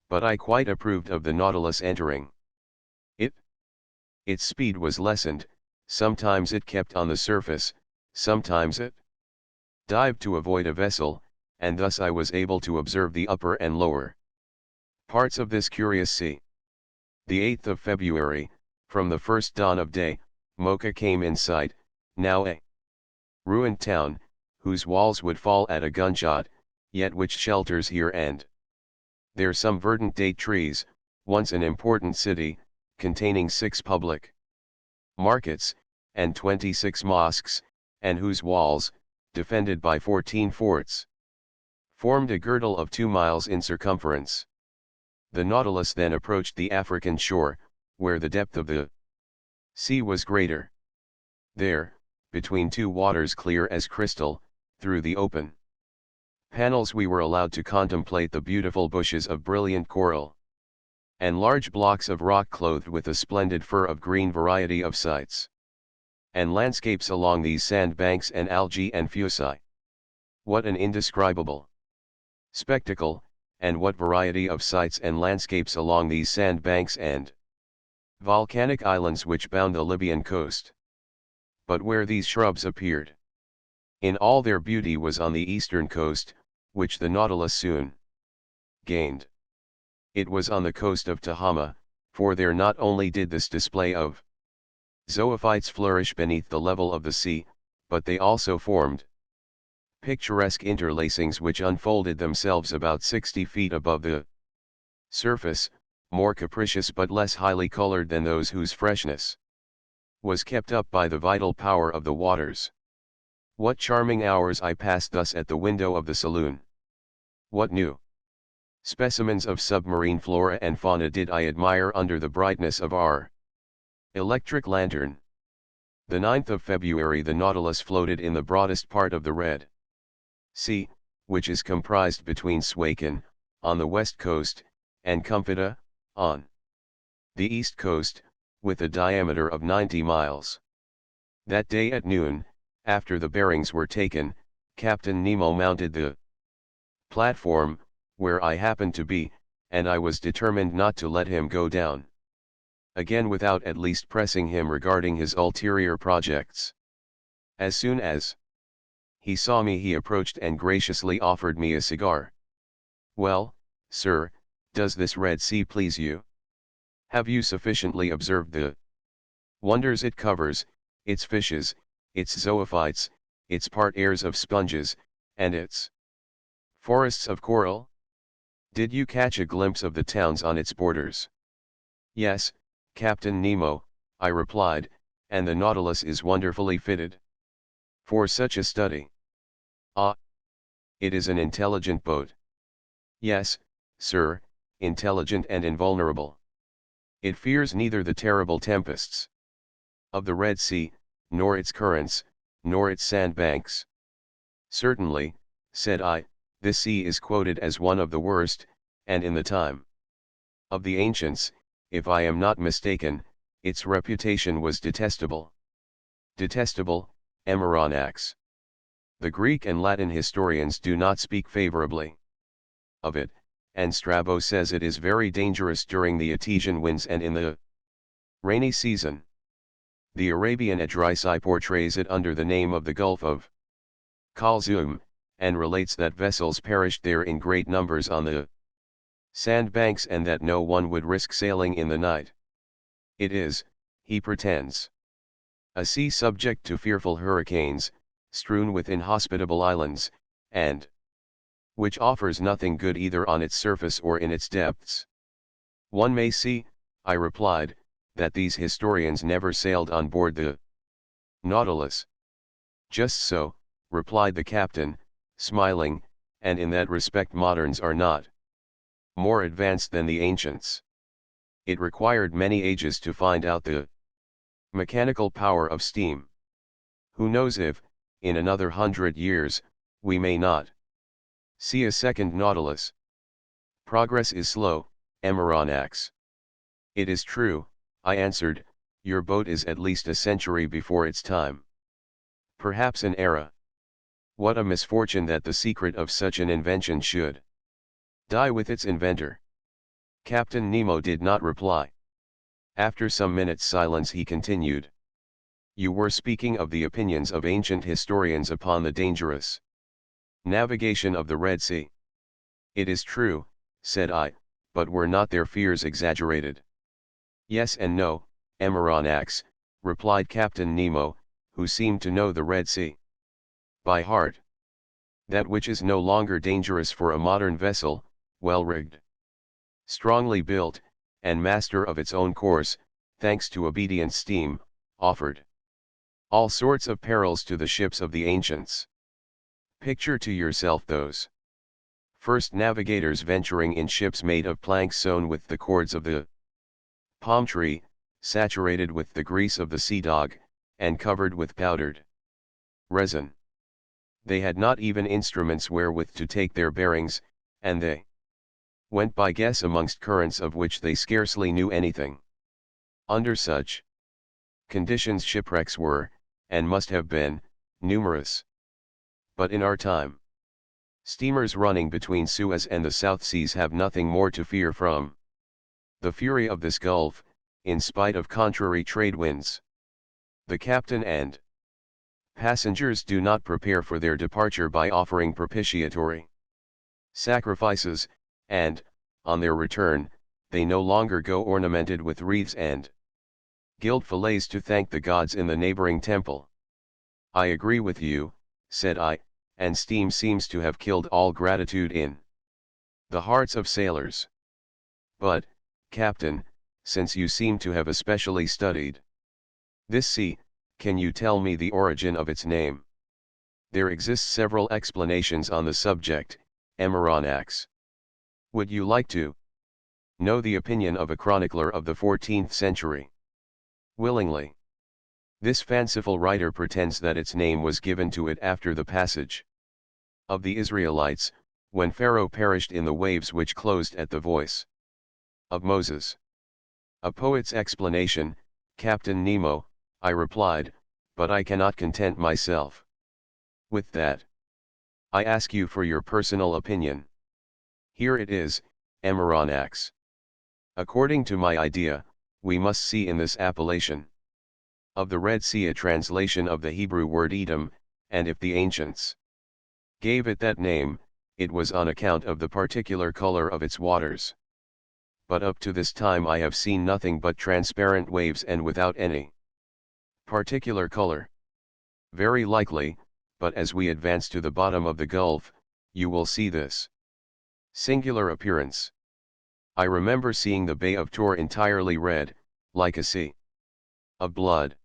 Speaker 1: But I quite approved of the Nautilus entering it. Its speed was lessened, sometimes it kept on the surface, sometimes it dived to avoid a vessel, and thus I was able to observe the upper and lower parts of this curious sea. The 8th of February, from the first dawn of day, Mocha came in sight, now a ruined town, whose walls would fall at a gunshot, yet which shelters here and there some verdant date trees, once an important city, containing 6 public markets, and 26 mosques, and whose walls, defended by 14 forts, formed a girdle of 2 miles in circumference. The Nautilus then approached the African shore, where the depth of the sea was greater. There, between 2 waters clear as crystal, through the open panels we were allowed to contemplate the beautiful bushes of brilliant coral, and large blocks of rock clothed with a splendid fur of green variety of sites, and landscapes along these sandbanks and algae and fuci. What an indescribable spectacle, and what variety of sites and landscapes along these sandbanks and volcanic islands which bound the Libyan coast. But where these shrubs appeared in all their beauty was on the eastern coast, which the Nautilus soon gained. It was on the coast of Tahama, for there not only did this display of zoophytes flourish beneath the level of the sea, but they also formed picturesque interlacings which unfolded themselves about 60 feet above the surface, more capricious but less highly colored than those whose freshness was kept up by the vital power of the waters. What charming hours I passed thus at the window of the saloon! What new specimens of submarine flora and fauna did I admire under the brightness of our electric lantern! The 9th of February the Nautilus floated in the broadest part of the Red Sea, which is comprised between Suakin, on the west coast, and Comfita, on the east coast, with a diameter of 90 miles. That day at noon, after the bearings were taken, Captain Nemo mounted the platform, where I happened to be, and I was determined not to let him go down again without at least pressing him regarding his ulterior projects. As soon as he saw me, he approached and graciously offered me a cigar. "Well, sir, does this Red Sea please you? Have you sufficiently observed the wonders it covers, its fishes, its zoophytes, its part airs of sponges, and its forests of coral? Did you catch a glimpse of the towns on its borders?" "Yes, Captain Nemo," I replied, "and the Nautilus is wonderfully fitted for such a study." "Ah, it is an intelligent boat." "Yes, sir, intelligent and invulnerable. It fears neither the terrible tempests of the Red Sea, nor its currents, nor its sandbanks." "Certainly," said I, "this sea is quoted as one of the worst, and in the time of the ancients, if I am not mistaken, its reputation was detestable." "Detestable, Emeranax. The Greek and Latin historians do not speak favorably of it, and Strabo says it is very dangerous during the Etesian winds and in the rainy season. The Arabian Edrisi portrays it under the name of the Gulf of Kalzoum, and relates that vessels perished there in great numbers on the sandbanks and that no one would risk sailing in the night. It is, he pretends, a sea subject to fearful hurricanes, strewn with inhospitable islands, and which offers nothing good either on its surface or in its depths." "One may see," I replied, "that these historians never sailed on board the Nautilus." "Just so," replied the captain, smiling, "and in that respect moderns are not more advanced than the ancients. It required many ages to find out the mechanical power of steam. Who knows if, in another 100 years, we may not see a second Nautilus? Progress is slow, Emeranax." "It is true," I answered, "your boat is at least a century before its time. Perhaps an era. What a misfortune that the secret of such an invention should die with its inventor." Captain Nemo did not reply. After some minutes' silence he continued, "You were speaking of the opinions of ancient historians upon the dangerous navigation of the Red Sea." "It is true," said I, "but were not their fears exaggerated?" "Yes and no, Emeranax," replied Captain Nemo, who seemed to know the Red Sea by heart. "That which is no longer dangerous for a modern vessel, well rigged, strongly built, and master of its own course, thanks to obedient steam, offered all sorts of perils to the ships of the ancients. Picture to yourself those first navigators venturing in ships made of planks sewn with the cords of the palm tree, saturated with the grease of the sea dog, and covered with powdered resin. They had not even instruments wherewith to take their bearings, and they went by guess amongst currents of which they scarcely knew anything. Under such conditions shipwrecks were, and must have been, numerous. But in our time, steamers running between Suez and the South Seas have nothing more to fear from the fury of this gulf, in spite of contrary trade winds. The captain and passengers do not prepare for their departure by offering propitiatory sacrifices, and, on their return, they no longer go ornamented with wreaths and gilt fillets to thank the gods in the neighboring temple." "I agree with you," said I, "and steam seems to have killed all gratitude in the hearts of sailors. But, Captain, since you seem to have especially studied this sea, can you tell me the origin of its name?" "There exist several explanations on the subject, Emeranax. Would you like to know the opinion of a chronicler of the 14th century?" "Willingly." This fanciful writer pretends that its name was given to it after the passage of the Israelites, when Pharaoh perished in the waves which closed at the voice of Moses. "A poet's explanation, Captain Nemo," I replied, "but I cannot content myself with that. I ask you for your personal opinion. Here it is, Emeranax. According to my idea, we must see in this appellation of the Red Sea a translation of the Hebrew word Edom, and if the ancients gave it that name, it was on account of the particular color of its waters. But up to this time I have seen nothing but transparent waves and without any particular color. Very likely, but as we advance to the bottom of the gulf, you will see this singular appearance. I remember seeing the Bay of Tor entirely red, like a sea of blood.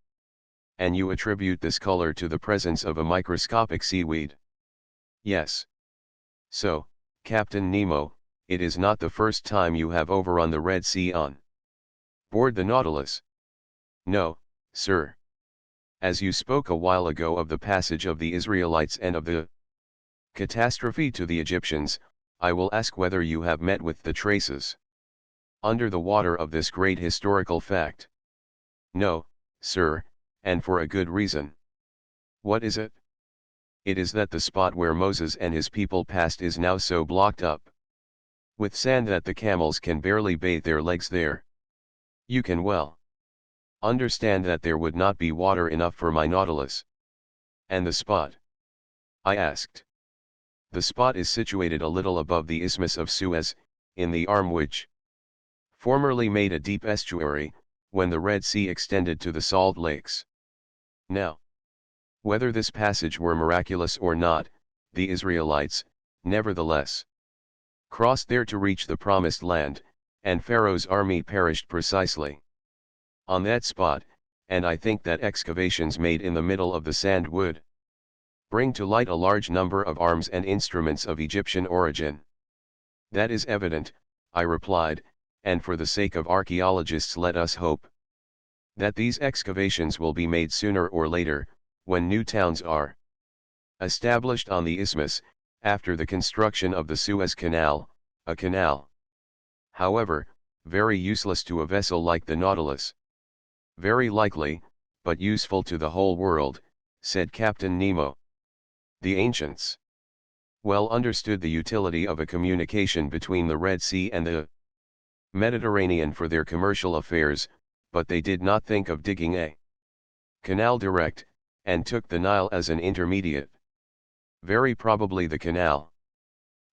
Speaker 1: And you attribute this color to the presence of a microscopic seaweed. Yes. So, Captain Nemo, it is not the first time you have overrun the Red Sea on board the Nautilus. No, sir. As you spoke a while ago of the passage of the Israelites and of the catastrophe to the Egyptians, I will ask whether you have met with the traces under the water of this great historical fact. No, sir, and for a good reason. What is it? It is that the spot where Moses and his people passed is now so blocked up with sand that the camels can barely bathe their legs there. You can well understand that there would not be water enough for my Nautilus. And the spot? I asked. The spot is situated a little above the Isthmus of Suez, in the arm which formerly made a deep estuary, when the Red Sea extended to the salt lakes. Now, whether this passage were miraculous or not, the Israelites, nevertheless, crossed there to reach the promised land, and Pharaoh's army perished precisely on that spot, and I think that excavations made in the middle of the sand would bring to light a large number of arms and instruments of Egyptian origin. That is evident, I replied, and for the sake of archaeologists let us hope that these excavations will be made sooner or later, when new towns are established on the isthmus, after the construction of the Suez Canal, a canal, however, very useless to a vessel like the Nautilus. Very likely, but useful to the whole world, said Captain Nemo. The ancients well understood the utility of a communication between the Red Sea and the Mediterranean for their commercial affairs, but they did not think of digging a canal direct, and took the Nile as an intermediate. Very probably the canal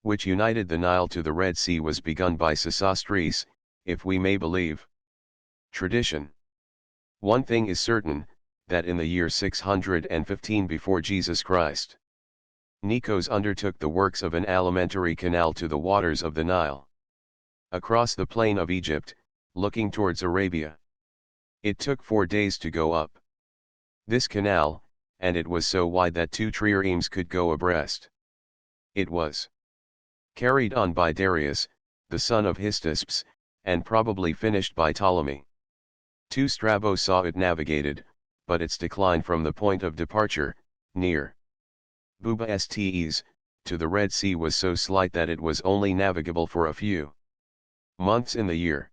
Speaker 1: which united the Nile to the Red Sea was begun by Sesostris, if we may believe tradition. One thing is certain, that in the year 615 before Jesus Christ, Nikos undertook the works of an alimentary canal to the waters of the Nile, across the plain of Egypt, looking towards Arabia. It took 4 days to go up this canal, and it was so wide that 2 triremes could go abreast. It was carried on by Darius, the son of Hystaspes, and probably finished by Ptolemy. 2 Strabo saw it navigated, but its decline from the point of departure, near Bubastes, to the Red Sea was so slight that it was only navigable for a few months in the year.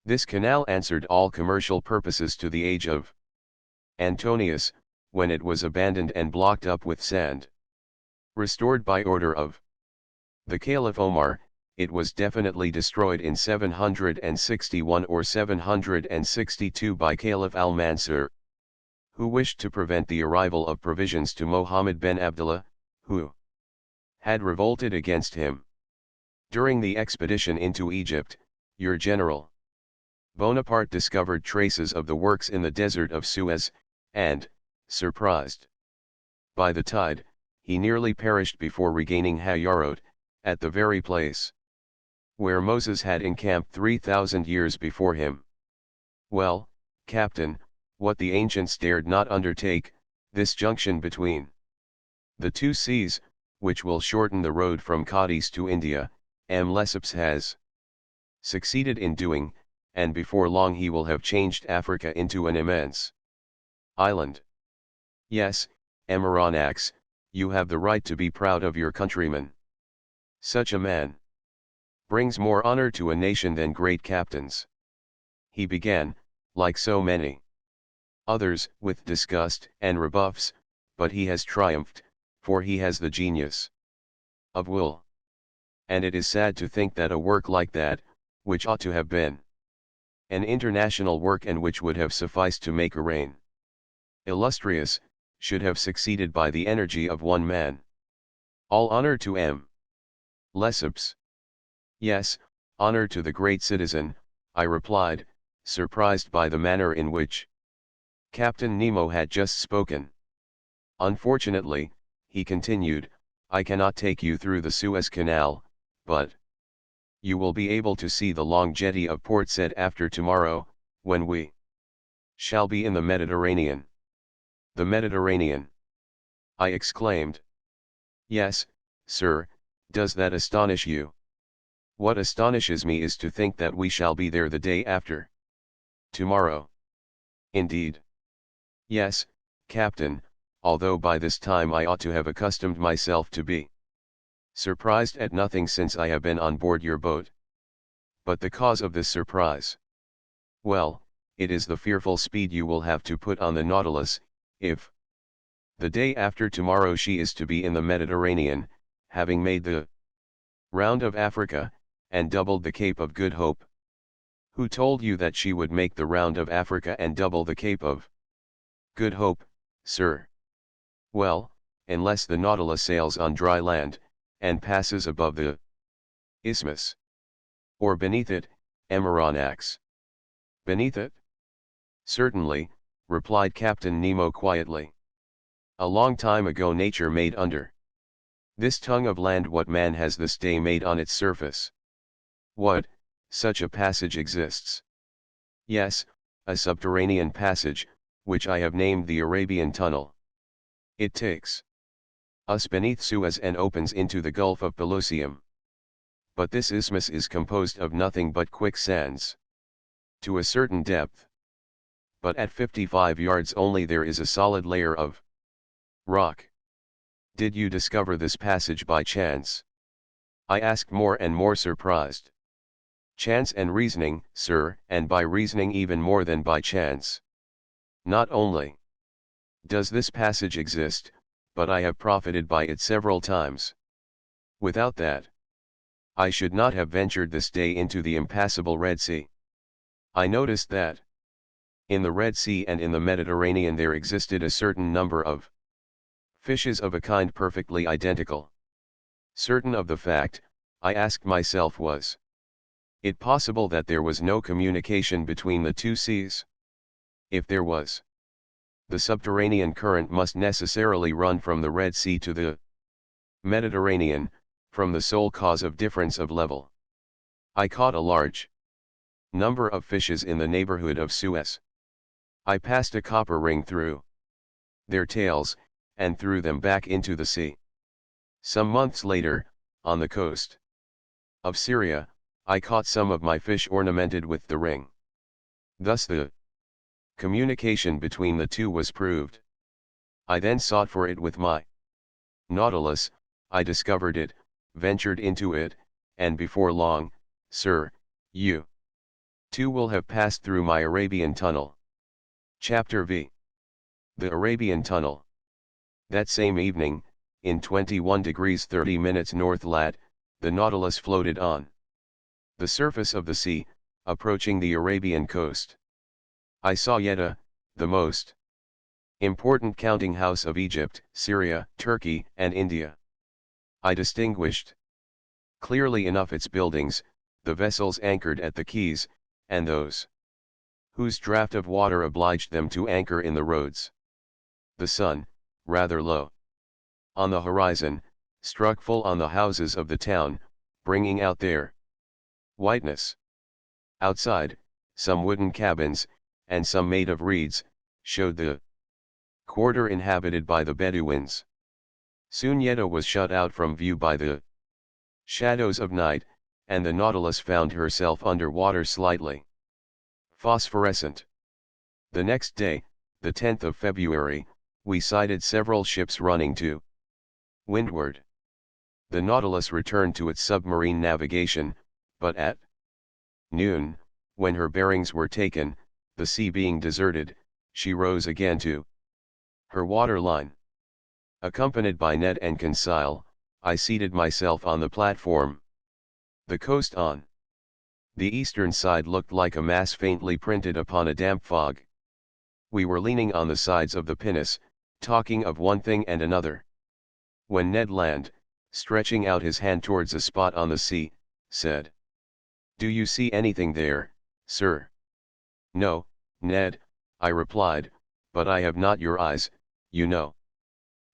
Speaker 1: This canal answered all commercial purposes to the age of Antonius, when it was abandoned and blocked up with sand. Restored by order of the Caliph Omar, it was definitely destroyed in 761 or 762 by Caliph al-Mansur, who wished to prevent the arrival of provisions to Mohammed ben Abdullah, who had revolted against him. During the expedition into Egypt, your general Bonaparte discovered traces of the works in the desert of Suez, and, surprised by the tide, he nearly perished before regaining Hayarot, at the very place where Moses had encamped 3,000 years before him. Well, Captain, what the ancients dared not undertake, this junction between the 2 seas, which will shorten the road from Cadiz to India, Lesseps has succeeded in doing, and before long he will have changed Africa into an immense island. Yes, Amaranax, you have the right to be proud of your countrymen. Such a man brings more honor to a nation than great captains. He began, like so many others, with disgust and rebuffs, but he has triumphed, for he has the genius of will. And it is sad to think that a work like that, which ought to have been an international work and which would have sufficed to make a reign illustrious, should have succeeded by the energy of one man. All honor to M. Lesseps. Yes, honor to the great citizen, I replied, surprised by the manner in which Captain Nemo had just spoken. Unfortunately, he continued, I cannot take you through the Suez Canal, but you will be able to see the long jetty of Port Said after tomorrow, when we shall be in the Mediterranean. The Mediterranean! I exclaimed. Yes, sir, does that astonish you? What astonishes me is to think that we shall be there the day after. Tomorrow. Indeed. Yes, Captain, although by this time I ought to have accustomed myself to be surprised at nothing since I have been on board your boat. But the cause of this surprise? Well, it is the fearful speed you will have to put on the Nautilus, if the day after tomorrow she is to be in the Mediterranean, having made the round of Africa, and doubled the Cape of Good Hope. Who told you that she would make the round of Africa and double the Cape of Good Hope, sir? Well, unless the Nautilus sails on dry land, and passes above the isthmus. Or beneath it, Amaranax. Beneath it? Certainly, replied Captain Nemo quietly. A long time ago nature made under this tongue of land what man has this day made on its surface. What, such a passage exists? Yes, a subterranean passage, which I have named the Arabian Tunnel. It takes us beneath Suez and opens into the Gulf of Pelusium. But this isthmus is composed of nothing but quicksands. To a certain depth. But at 55 yards only there is a solid layer of rock. Did you discover this passage by chance? I asked, more and more surprised. Chance and reasoning, sir, and by reasoning even more than by chance. Not only does this passage exist, but I have profited by it several times. Without that, I should not have ventured this day into the impassable Red Sea. I noticed that in the Red Sea and in the Mediterranean there existed a certain number of fishes of a kind perfectly identical. Certain of the fact, I asked myself, was it possible that there was no communication between the two seas? If there was, the subterranean current must necessarily run from the Red Sea to the Mediterranean, from the sole cause of difference of level. I caught a large number of fishes in the neighborhood of Suez. I passed a copper ring through their tails, and threw them back into the sea. Some months later, on the coast of Syria, I caught some of my fish ornamented with the ring. Thus the communication between the two was proved. I then sought for it with my Nautilus, I discovered it, ventured into it, and before long, sir, you too will have passed through my Arabian Tunnel. Chapter V. The Arabian Tunnel. That same evening, in 21 degrees 30 minutes north lat., the Nautilus floated on the surface of the sea, approaching the Arabian coast. I saw Jeddah, the most important counting house of Egypt, Syria, Turkey, and India. I distinguished clearly enough its buildings, the vessels anchored at the quays, and those whose draught of water obliged them to anchor in the roads. The sun, rather low on the horizon, struck full on the houses of the town, bringing out their whiteness. Outside, some wooden cabins, and some made of reeds, showed the quarter inhabited by the Bedouins. Soon Jeddah was shut out from view by the shadows of night, and the Nautilus found herself under water slightly phosphorescent. The next day, the 10th of February, we sighted several ships running to windward. The Nautilus returned to its submarine navigation, but at noon, when her bearings were taken, the sea being deserted, she rose again to her water line. Accompanied by Ned and Conseil, I seated myself on the platform. The coast on the eastern side looked like a mass faintly printed upon a damp fog. We were leaning on the sides of the pinnace, talking of one thing and another. When Ned Land, stretching out his hand towards a spot on the sea, said, "Do you see anything there, sir?" "No, Ned," I replied, "but I have not your eyes, you know."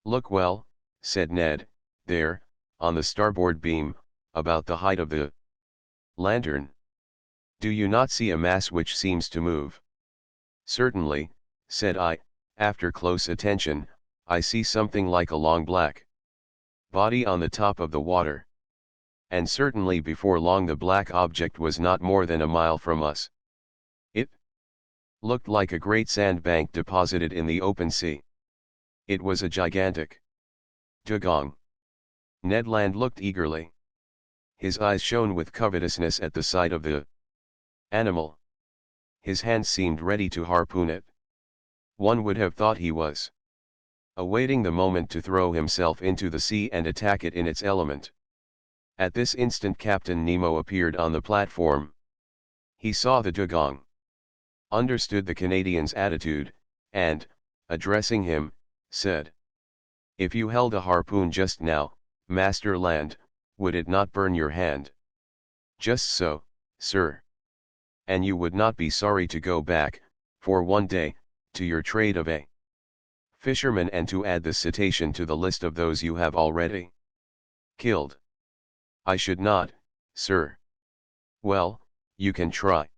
Speaker 1: "Look well," said Ned, "there, on the starboard beam, about the height of the lantern. Do you not see a mass which seems to move?" "Certainly," said I, "after close attention, I see something like a long black body on the top of the water." And certainly before long the black object was not more than a mile from us. It looked like a great sandbank deposited in the open sea. It was a gigantic dugong. Ned Land looked eagerly. His eyes shone with covetousness at the sight of the animal. His hands seemed ready to harpoon it. One would have thought he was awaiting the moment to throw himself into the sea and attack it in its element. At this instant Captain Nemo appeared on the platform. He saw the dugong, understood the Canadian's attitude, and, addressing him, said, "If you held a harpoon just now, Master Land, would it not burn your hand?" "Just so, sir." "And you would not be sorry to go back, for one day, to your trade of a fisherman and to add the cetacean to the list of those you have already killed?" "I should not, sir." "Well, you can try."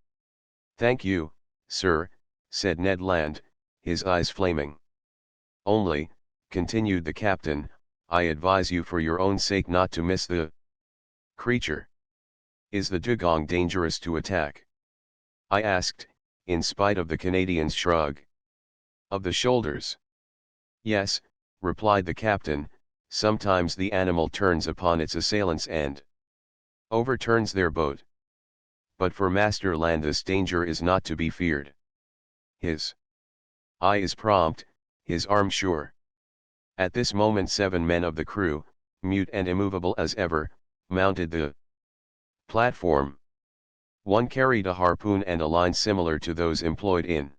Speaker 1: "Thank you, sir," said Ned Land, his eyes flaming. "Only," continued the captain, "I advise you for your own sake not to miss the creature." "Is the dugong dangerous to attack?" I asked, in spite of the Canadian's shrug of the shoulders. "Yes," replied the captain, "sometimes the animal turns upon its assailants and overturns their boat. But for Master Land this danger is not to be feared. His eye is prompt, his arm sure." At this moment 7 men of the crew, mute and immovable as ever, mounted the platform. One carried a harpoon and a line similar to those employed in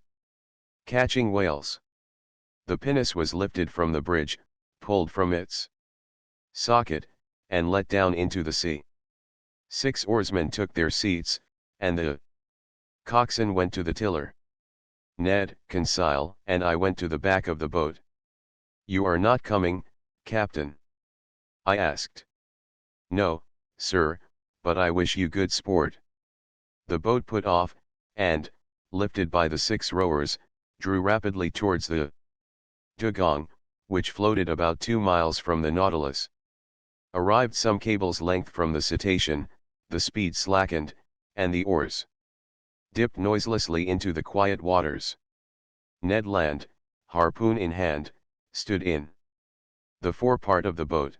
Speaker 1: catching whales. The pinnace was lifted from the bridge, pulled from its socket, and let down into the sea. 6 oarsmen took their seats, and the coxswain went to the tiller. Ned, Conseil, and I went to the back of the boat. "You are not coming, Captain?" I asked. "No, sir, but I wish you good sport." The boat put off, and, lifted by the 6 rowers, drew rapidly towards the dugong, which floated about 2 miles from the Nautilus. Arrived some cable's length from the cetacean, the speed slackened, and the oars dipped noiselessly into the quiet waters. Ned Land, harpoon in hand, stood in the forepart of the boat.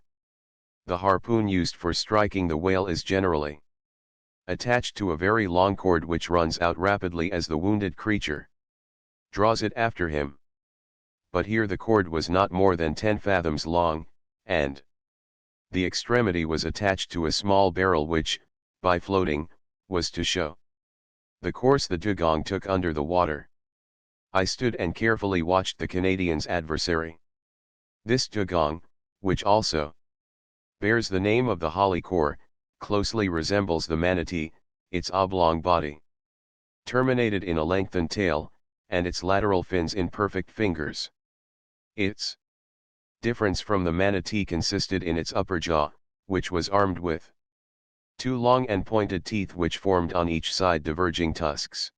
Speaker 1: The harpoon used for striking the whale is generally attached to a very long cord which runs out rapidly as the wounded creature draws it after him. But here the cord was not more than 10 fathoms long, and the extremity was attached to a small barrel which, by floating, was to show the course the dugong took under the water. I stood and carefully watched the Canadian's adversary. This dugong, which also bears the name of the halicore, closely resembles the manatee, its oblong body terminated in a lengthened tail, and its lateral fins in perfect fingers. Its difference from the manatee consisted in its upper jaw, which was armed with 2 long and pointed teeth which formed on each side diverging tusks.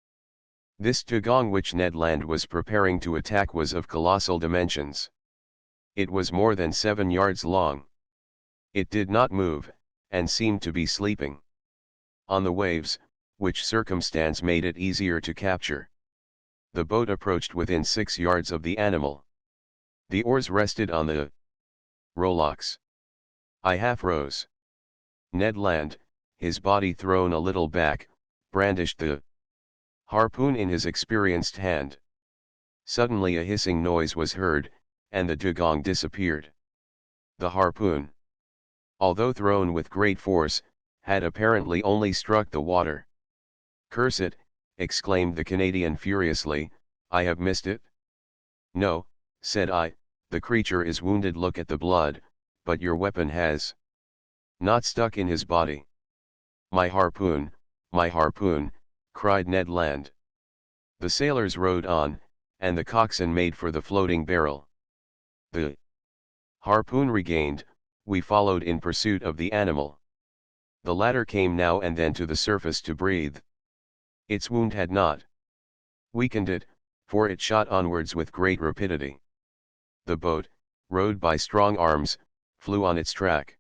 Speaker 1: This dugong which Ned Land was preparing to attack was of colossal dimensions. It was more than 7 yards long. It did not move, and seemed to be sleeping on the waves, which circumstance made it easier to capture. The boat approached within 6 yards of the animal. The oars rested on the rowlocks. I half rose. Ned Land, his body thrown a little back, brandished the harpoon in his experienced hand. Suddenly a hissing noise was heard, and the dugong disappeared. The harpoon, although thrown with great force, had apparently only struck the water. "Curse it," exclaimed the Canadian furiously, "I have missed it." "No," said I, The creature is wounded, look at the blood, but your weapon has not stuck in his body. My harpoon, cried Ned Land. The sailors rowed on, and the coxswain made for the floating barrel. The harpoon regained, we followed in pursuit of the animal. The latter came now and then to the surface to breathe. Its wound had not weakened it, for it shot onwards with great rapidity. The boat, rowed by strong arms, flew on its track.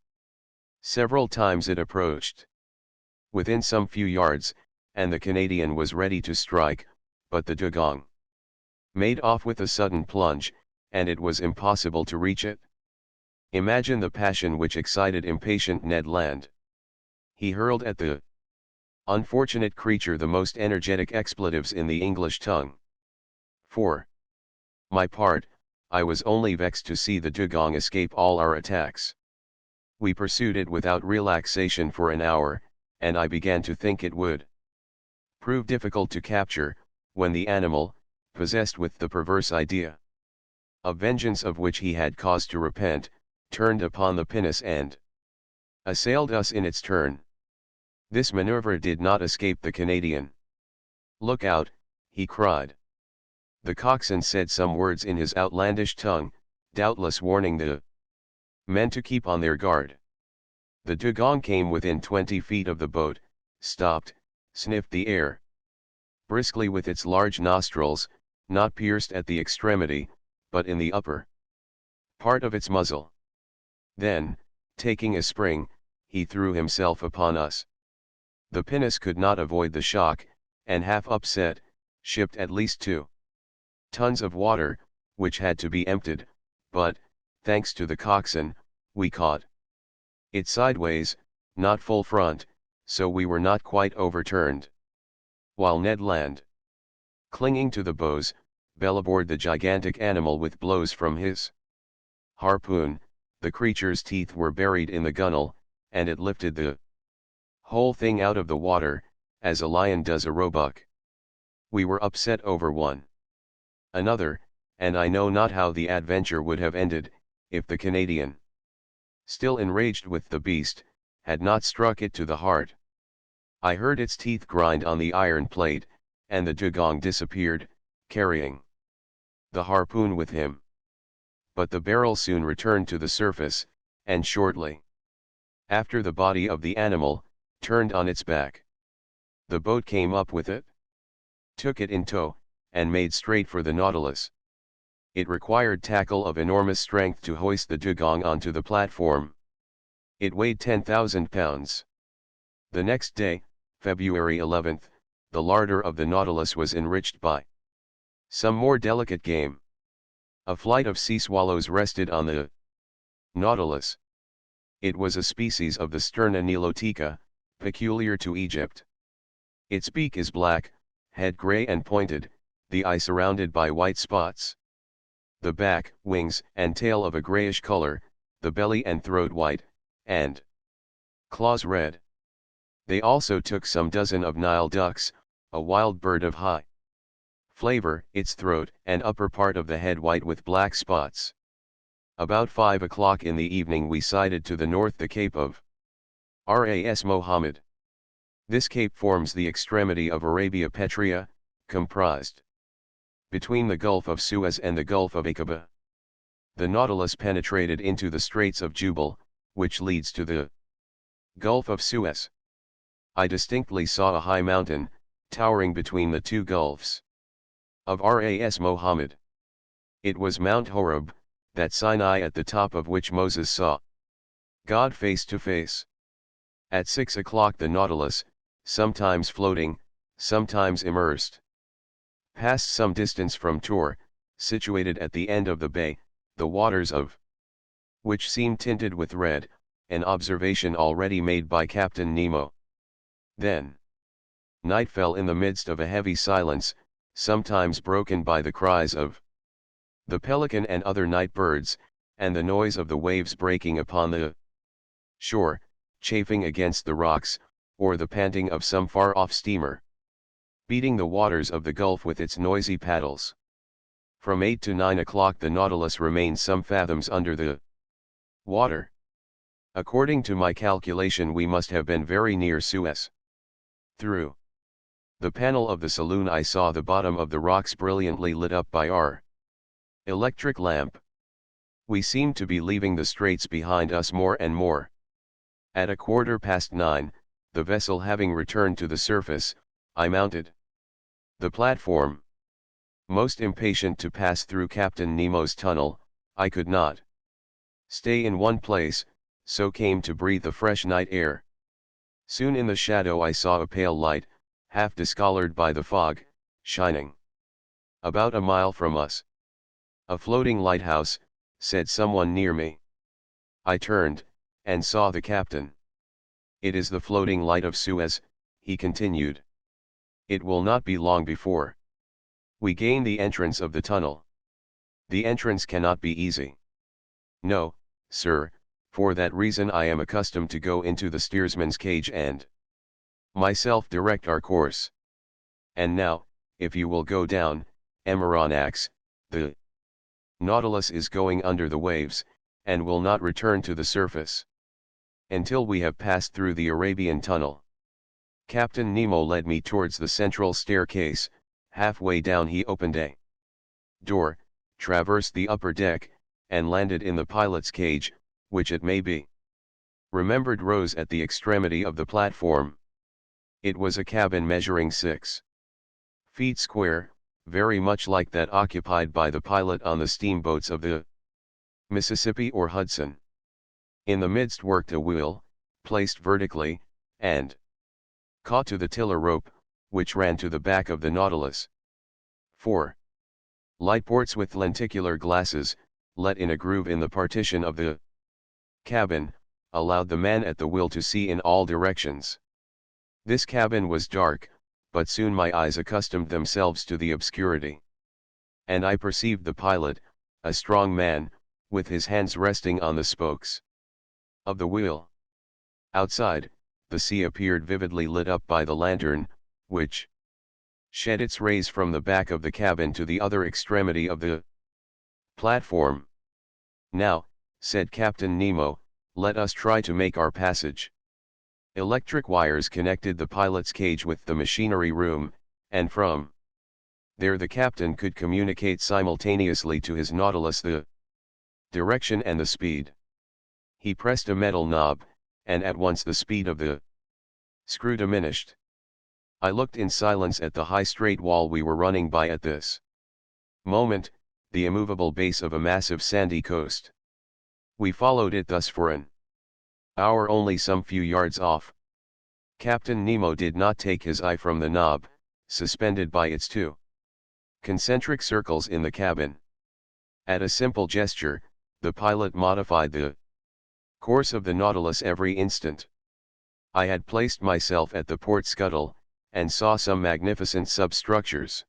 Speaker 1: Several times it approached within some few yards, and the Canadian was ready to strike, but the dugong made off with a sudden plunge, and it was impossible to reach it. Imagine the passion which excited impatient Ned Land. He hurled at the unfortunate creature the most energetic expletives in the English tongue. For my part, I was only vexed to see the dugong escape all our attacks. We pursued it without relaxation for an hour, and I began to think it would prove difficult to capture, when the animal, possessed with the perverse idea of vengeance of which he had cause to repent, turned upon the pinnace and assailed us in its turn. This maneuver did not escape the Canadian. "Look out," he cried. The coxswain said some words in his outlandish tongue, doubtless warning the men to keep on their guard. The dugong came within 20 feet of the boat, stopped, sniffed the air briskly with its large nostrils, not pierced at the extremity, but in the upper part of its muzzle. Then, taking a spring, he threw himself upon us. The pinnace could not avoid the shock, and half upset, shipped at least 2 tons of water, which had to be emptied, but, thanks to the coxswain, we caught it sideways, not full front, so we were not quite overturned. While Ned Land, clinging to the bows, bellowed the gigantic animal with blows from his harpoon, the creature's teeth were buried in the gunwale, and it lifted the whole thing out of the water, as a lion does a roebuck. We were upset over one another, and I know not how the adventure would have ended, if the Canadian, still enraged with the beast, had not struck it to the heart. I heard its teeth grind on the iron plate, and the dugong disappeared, carrying the harpoon with him. But the barrel soon returned to the surface, and shortly after the body of the animal turned on its back. The boat came up with it, took it in tow, and made straight for the Nautilus. It required tackle of enormous strength to hoist the dugong onto the platform. It weighed 10,000 pounds. The next day, February 11th, the larder of the Nautilus was enriched by some more delicate game. A flight of sea swallows rested on the Nautilus. It was a species of the Sterna nilotica, peculiar to Egypt. Its beak is black, head gray and pointed, the eye surrounded by white spots. The back, wings, and tail of a grayish color, the belly and throat white, and claws red. They also took some dozen of Nile ducks, a wild bird of high flavor, its throat and upper part of the head white with black spots. About 5 o'clock in the evening we sighted to the north the Cape of Ras Mohammed. This cape forms the extremity of Arabia Petrea, comprised between the Gulf of Suez and the Gulf of Aqaba. The Nautilus penetrated into the Straits of Jubal, which leads to the Gulf of Suez. I distinctly saw a high mountain, towering between the two gulfs of Ras Mohammed. It was Mount Horeb, that Sinai at the top of which Moses saw God face to face. At 6 o'clock the Nautilus, sometimes floating, sometimes immersed, passed some distance from Tor, situated at the end of the bay, the waters of which seemed tinted with red, an observation already made by Captain Nemo. Then night fell in the midst of a heavy silence, sometimes broken by the cries of the pelican and other night birds, and the noise of the waves breaking upon the shore, chafing against the rocks, or the panting of some far-off steamer, beating the waters of the gulf with its noisy paddles. From 8 to 9 o'clock the Nautilus remained some fathoms under the water. According to my calculation we must have been very near Suez. Through the panel of the saloon I saw the bottom of the rocks brilliantly lit up by our electric lamp. We seemed to be leaving the straits behind us more and more. At 9:15, the vessel having returned to the surface, I mounted the platform. Most impatient to pass through Captain Nemo's tunnel, I could not stay in one place, so came to breathe the fresh night air. Soon in the shadow I saw a pale light, half discolored by the fog, shining about a mile from us. "A floating lighthouse," said someone near me. I turned, and saw the captain. "It is the floating light of Suez," he continued. "It will not be long before we gain the entrance of the tunnel. The entrance cannot be easy." "No, sir, for that reason I am accustomed to go into the steersman's cage and myself direct our course. And now, if you will go down, Emeronax, the Nautilus is going under the waves, and will not return to the surface until we have passed through the Arabian Tunnel." Captain Nemo led me towards the central staircase. Halfway down he opened a door, traversed the upper deck, and landed in the pilot's cage, which it may be remembered rose at the extremity of the platform. It was a cabin measuring 6 feet square, very much like that occupied by the pilot on the steamboats of the Mississippi or Hudson. In the midst worked a wheel, placed vertically, and caught to the tiller rope, which ran to the back of the Nautilus. 4 light ports with lenticular glasses, let in a groove in the partition of the cabin, allowed the man at the wheel to see in all directions. This cabin was dark, but soon my eyes accustomed themselves to the obscurity, and I perceived the pilot, a strong man, with his hands resting on the spokes of the wheel. Outside, the sea appeared vividly lit up by the lantern, which shed its rays from the back of the cabin to the other extremity of the platform. "Now," said Captain Nemo, "let us try to make our passage." Electric wires connected the pilot's cage with the machinery room, and from there the captain could communicate simultaneously to his Nautilus the direction and the speed. He pressed a metal knob, and at once the speed of the screw diminished. I looked in silence at the high straight wall we were running by at this moment, the immovable base of a massive sandy coast. We followed it thus for an hour only some few yards off. Captain Nemo did not take his eye from the knob, suspended by its 2 concentric circles in the cabin. At a simple gesture, the pilot modified the course of the Nautilus every instant. I had placed myself at the port scuttle, and saw some magnificent substructures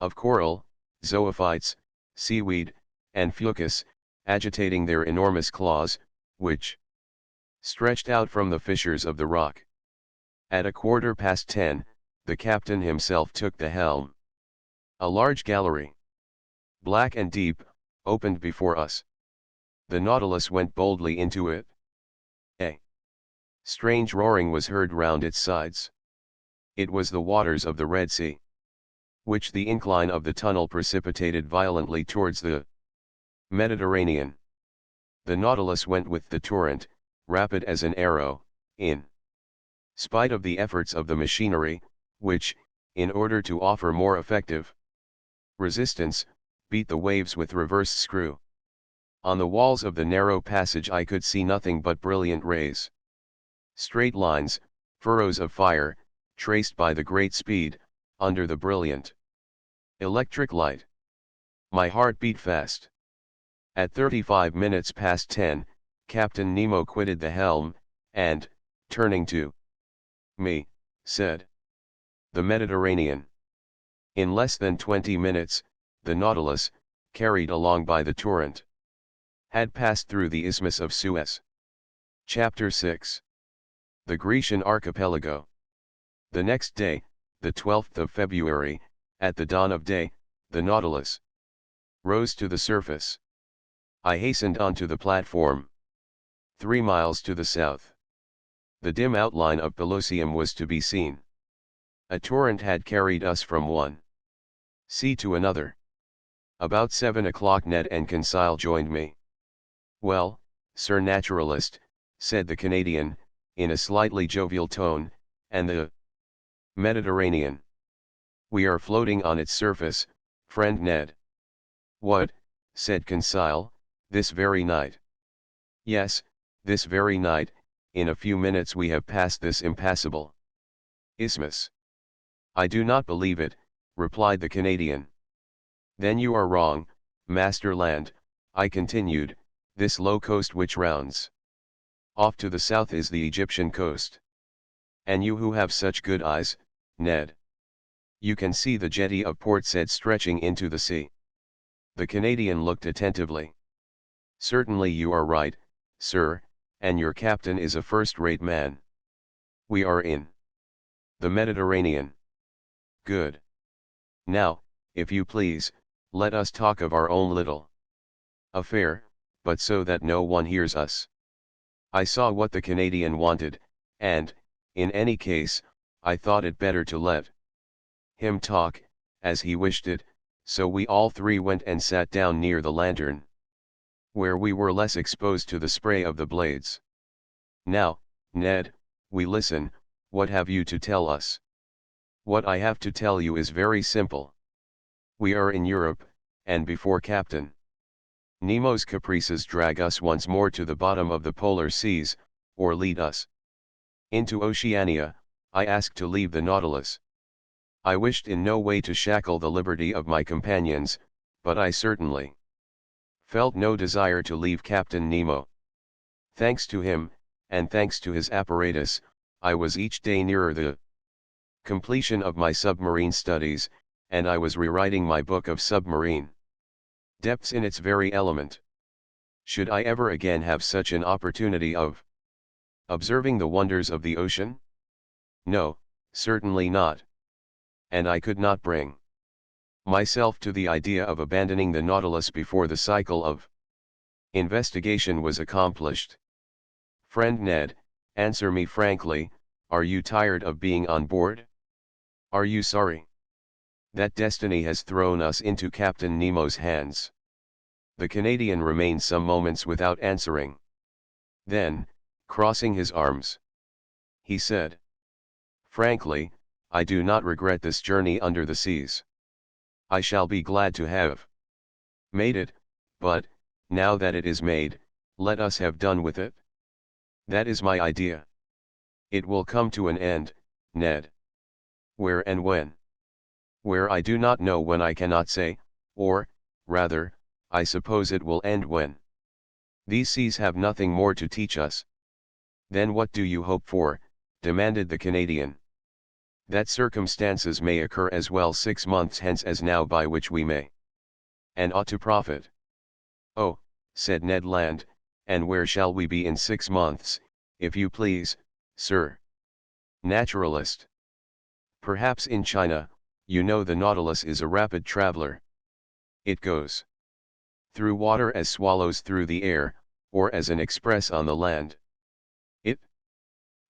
Speaker 1: of coral, zoophytes, seaweed, and fucus, agitating their enormous claws, which stretched out from the fissures of the rock. At 10:15, the captain himself took the helm. A large gallery, black and deep, opened before us. The Nautilus went boldly into it. A strange roaring was heard round its sides. It was the waters of the Red Sea, which the incline of the tunnel precipitated violently towards the Mediterranean. The Nautilus went with the torrent, rapid as an arrow, in spite of the efforts of the machinery, which, in order to offer more effective resistance, beat the waves with reversed screw. On the walls of the narrow passage I could see nothing but brilliant rays. Straight lines, furrows of fire, traced by the great speed, under the brilliant electric light. My heart beat fast. At 10:35, Captain Nemo quitted the helm, and, turning to me, said, "The Mediterranean." In less than 20 minutes, the Nautilus, carried along by the torrent, had passed through the Isthmus of Suez. Chapter 6. The Grecian Archipelago. The next day, the 12th of February, at the dawn of day, the Nautilus rose to the surface. I hastened onto the platform. 3 miles to the south, the dim outline of Pelusium was to be seen. A torrent had carried us from one sea to another. About 7 o'clock Ned and Conseil joined me. "Well, Sir Naturalist," said the Canadian, in a slightly jovial tone, "and the Mediterranean?" "We are floating on its surface, friend Ned." "What," said Conseil, "this very night?" "Yes, this very night. In a few minutes we have passed this impassable isthmus." "I do not believe it," replied the Canadian. "Then you are wrong, Master Land," I continued. "This low coast which rounds off to the south is the Egyptian coast. And you who have such good eyes, Ned, you can see the jetty of Port Said stretching into the sea." The Canadian looked attentively. "Certainly you are right, sir, and your captain is a first-rate man. We are in the Mediterranean. Good. Now, if you please, let us talk of our own little affair, but so that no one hears us." I saw what the Canadian wanted, and, in any case, I thought it better to let him talk, as he wished it, so we all three went and sat down near the lantern, where we were less exposed to the spray of the blades. "Now, Ned, we listen. What have you to tell us?" "What I have to tell you is very simple. We are in Europe, and before Captain Nemo's caprices drag us once more to the bottom of the polar seas, or lead us into Oceania, I ask to leave the Nautilus. I wished in no way to shackle the liberty of my companions, but I certainly felt no desire to leave Captain Nemo. Thanks to him, and thanks to his apparatus, I was each day nearer the completion of my submarine studies, and I was rewriting my book of submarine depths in its very element. Should I ever again have such an opportunity of observing the wonders of the ocean? No, certainly not. And I could not bring myself to the idea of abandoning the Nautilus before the cycle of investigation was accomplished. Friend Ned, answer me frankly, are you tired of being on board? Are you sorry that destiny has thrown us into Captain Nemo's hands?" The Canadian remained some moments without answering. Then, crossing his arms, he said, "Frankly, I do not regret this journey under the seas. I shall be glad to have made it, but, now that it is made, let us have done with it. That is my idea. It will come to an end, Ned. Where and when? Where I do not know, when I cannot say, or, rather, I suppose it will end when these seas have nothing more to teach us." "Then what do you hope for?" demanded the Canadian. "That circumstances may occur as well 6 months hence as now, by which we may and ought to profit." "Oh," said Ned Land, "and where shall we be in 6 months, if you please, sir?" Naturalist. "Perhaps in China. You know the Nautilus is a rapid traveler. It goes through water as swallows through the air, or as an express on the land. It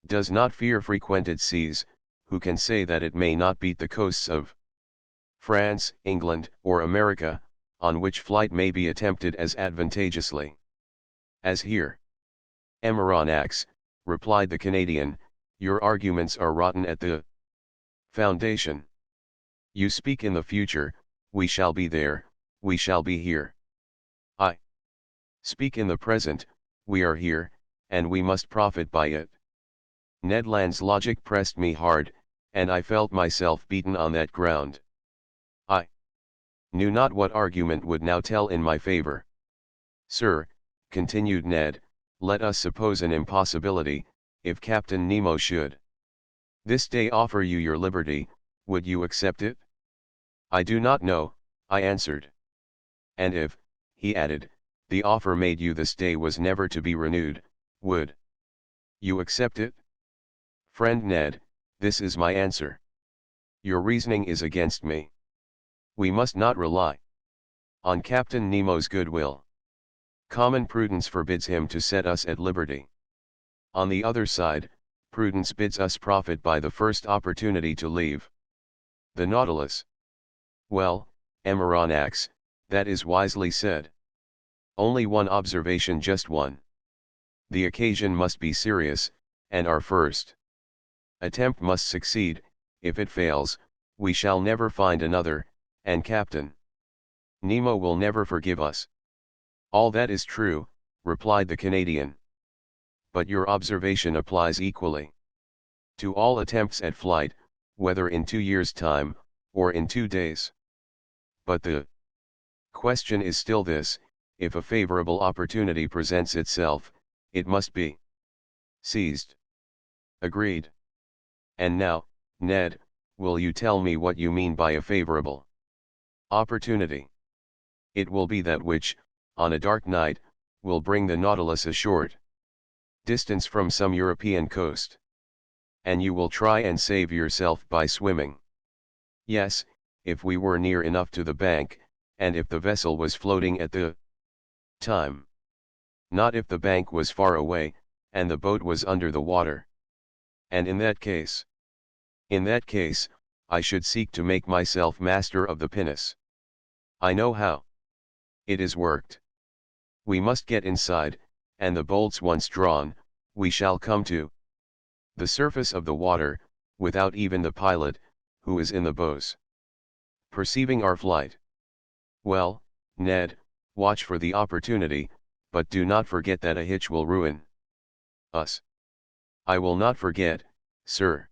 Speaker 1: does not fear frequented seas. Who can say that it may not beat the coasts of France, England, or America, on which flight may be attempted as advantageously as here?" "Emeranax," replied the Canadian, "your arguments are rotten at the foundation. You speak in the future. We shall be there, we shall be here. I speak in the present. We are here, and we must profit by it." Ned Land's logic pressed me hard, and I felt myself beaten on that ground. I knew not what argument would now tell in my favor. "Sir," continued Ned, "let us suppose an impossibility. If Captain Nemo should this day offer you your liberty, would you accept it?" "I do not know," I answered. "And if," he added, "the offer made you this day was never to be renewed, would you accept it?" Friend Ned, this is my answer. Your reasoning is against me. We must not rely On Captain Nemo's goodwill. Common prudence forbids him to set us at liberty. On the other side, prudence bids us profit by the first opportunity to leave the Nautilus. Well, Amaranax, that is wisely said. Only one observation, just one. The occasion must be serious, and our first attempt must succeed. If it fails, we shall never find another, and Captain Nemo will never forgive us. All that is true, replied the Canadian. But your observation applies equally to all attempts at flight, whether in 2 years' time, or in 2 days. But the question is still this: if a favorable opportunity presents itself, it must be seized. Agreed. And now, Ned, will you tell me what you mean by a favorable opportunity? It will be that which, on a dark night, will bring the Nautilus a short distance from some European coast. And you will try and save yourself by swimming. Yes, if we were near enough to the bank, and if the vessel was floating at the time. Not if the bank was far away, and the boat was under the water. And in that case, I should seek to make myself master of the pinnace. I know how it is worked. We must get inside, and the bolts once drawn, we shall come to the surface of the water, without even the pilot, who is in the bows, perceiving our flight. Well, Ned, watch for the opportunity, but do not forget that a hitch will ruin us. I will not forget, sir.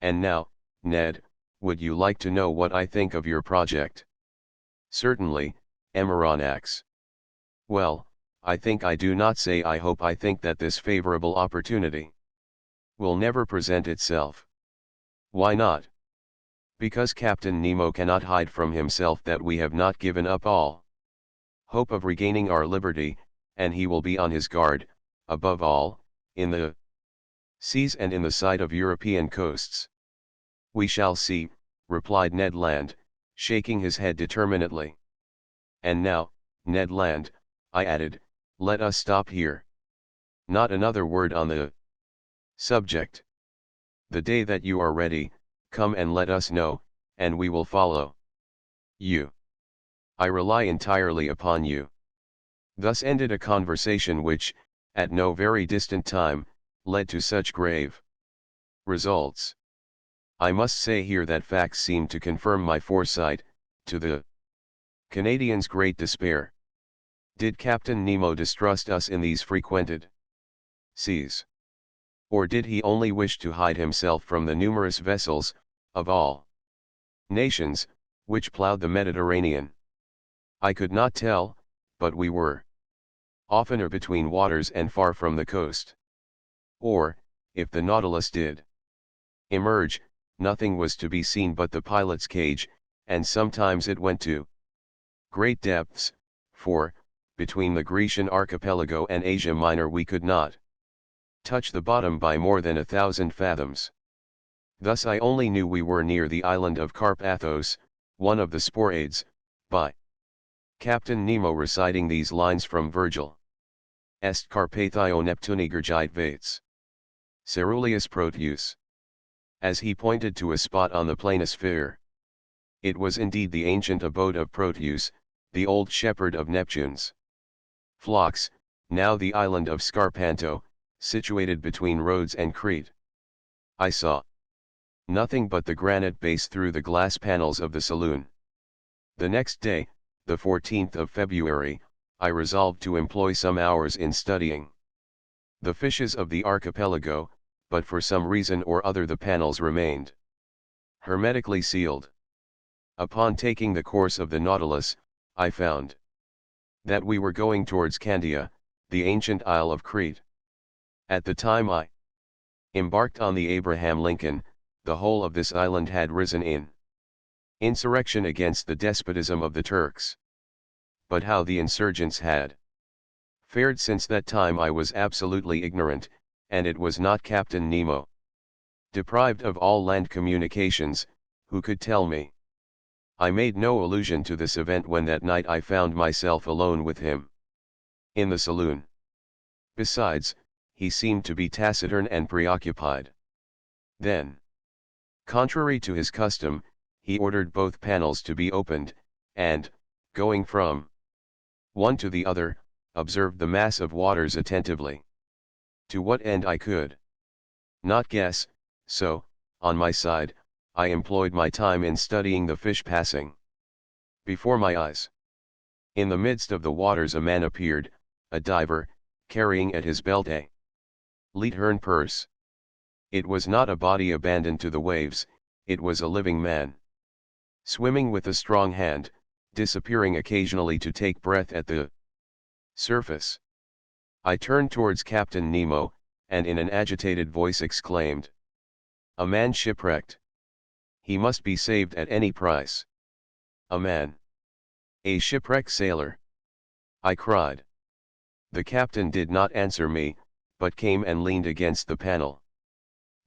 Speaker 1: And now, Ned, would you like to know what I think of your project? Certainly, Amaranax. Well, I think, I do not say I hope, I think that this favorable opportunity will never present itself. Why not? Because Captain Nemo cannot hide from himself that we have not given up all hope of regaining our liberty, and he will be on his guard, above all, in the seas and in the sight of European coasts. We shall see, replied Ned Land, shaking his head determinedly. And now, Ned Land, I added, let us stop here. Not another word on the subject. The day that you are ready, come and let us know, and we will follow you. I rely entirely upon you. Thus ended a conversation which, at no very distant time, led to such grave results. I must say here that facts seem to confirm my foresight, to the Canadian's great despair. Did Captain Nemo distrust us in these frequented seas? Or did he only wish to hide himself from the numerous vessels, of all nations, which plowed the Mediterranean? I could not tell, but we were oftener between waters and far from the coast. Or, if the Nautilus did emerge, nothing was to be seen but the pilot's cage, and sometimes it went to great depths, for, between the Grecian archipelago and Asia Minor we could not touch the bottom by more than 1,000 fathoms. Thus I only knew we were near the island of Carpathos, one of the Sporades, by Captain Nemo reciting these lines from Virgil. Est Carpathio Neptuni Gergite Vates. Ceruleus Proteus. As he pointed to a spot on the planisphere. It was indeed the ancient abode of Proteus, the old shepherd of Neptune's flocks, now the island of Scarpanto, situated between Rhodes and Crete. I saw nothing but the granite base through the glass panels of the saloon. The next day, the 14th of February, I resolved to employ some hours in studying the fishes of the archipelago, but for some reason or other the panels remained hermetically sealed. Upon taking the course of the Nautilus, I found that we were going towards Candia, the ancient isle of Crete. At the time I embarked on the Abraham Lincoln, the whole of this island had risen in insurrection against the despotism of the Turks. But how the insurgents had fared since that time I was absolutely ignorant, and it was not Captain Nemo, deprived of all land communications, who could tell me. I made no allusion to this event when that night I found myself alone with him in the saloon. Besides, he seemed to be taciturn and preoccupied. Then, contrary to his custom, he ordered both panels to be opened, and, going from one to the other, observed the mass of waters attentively. To what end I could not guess, so, on my side, I employed my time in studying the fish passing before my eyes. In the midst of the waters a man appeared, a diver, carrying at his belt a Leithern purse. It was not a body abandoned to the waves, it was a living man, swimming with a strong hand, disappearing occasionally to take breath at the surface. I turned towards Captain Nemo, and in an agitated voice exclaimed, "A man shipwrecked. He must be saved at any price." "A man? A shipwrecked sailor?" I cried. The captain did not answer me, but came and leaned against the panel.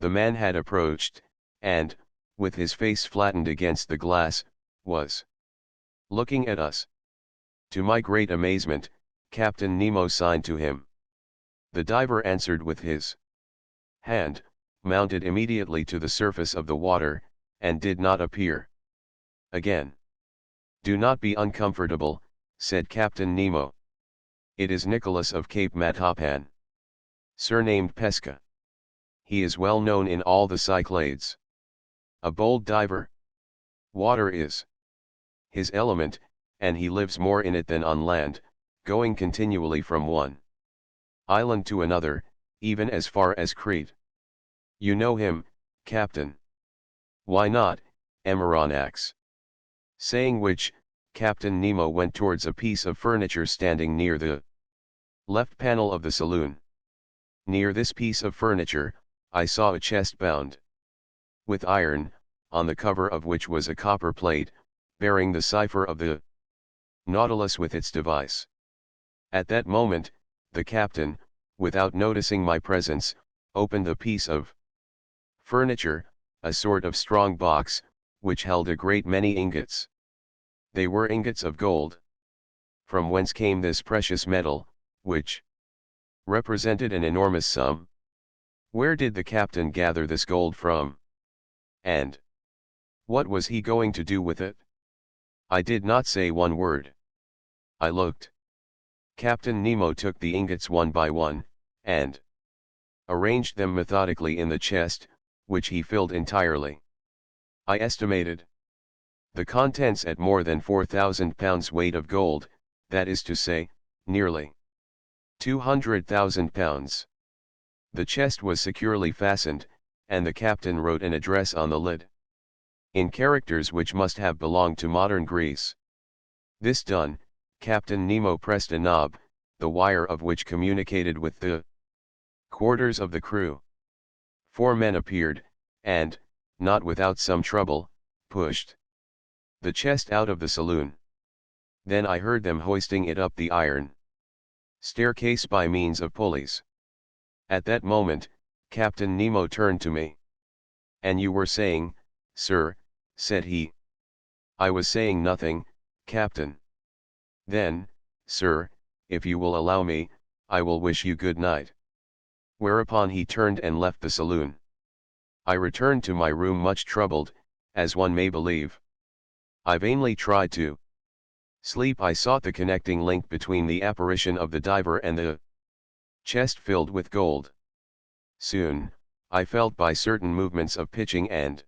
Speaker 1: The man had approached, and, with his face flattened against the glass, was looking at us. To my great amazement, Captain Nemo signed to him. The diver answered with his hand, mounted immediately to the surface of the water, and did not appear again. "Do not be uncomfortable," said Captain Nemo. "It is Nicholas of Cape Matapan, surnamed Pesca. He is well known in all the Cyclades. A bold diver. Water is his element, and he lives more in it than on land, going continually from one island to another, even as far as Crete. You know him, Captain." "Why not, Amaranax?" Saying which, Captain Nemo went towards a piece of furniture standing near the left panel of the saloon. Near this piece of furniture, I saw a chest bound with iron, on the cover of which was a copper plate, bearing the cipher of the Nautilus with its device. At that moment, the captain, without noticing my presence, opened the piece of furniture, a sort of strong box, which held a great many ingots. They were ingots of gold. From whence came this precious metal, which represented an enormous sum? Where did the captain gather this gold from? And what was he going to do with it? I did not say one word. I looked. Captain Nemo took the ingots one by one, and arranged them methodically in the chest, which he filled entirely. I estimated the contents at more than 4,000 pounds weight of gold, that is to say, nearly 200,000 pounds. The chest was securely fastened, and the captain wrote an address on the lid, in characters which must have belonged to modern Greece. This done, Captain Nemo pressed a knob, the wire of which communicated with the quarters of the crew. 4 men appeared, and, not without some trouble, pushed the chest out of the saloon. Then I heard them hoisting it up the iron staircase by means of pulleys. At that moment, Captain Nemo turned to me. "And you were saying, sir," said he. "I was saying nothing, Captain." "Then, sir, if you will allow me, I will wish you good night." Whereupon he turned and left the saloon. I returned to my room much troubled, as one may believe. I vainly tried to sleep. I sought the connecting link between the apparition of the diver and the chest filled with gold. Soon, I felt by certain movements of pitching and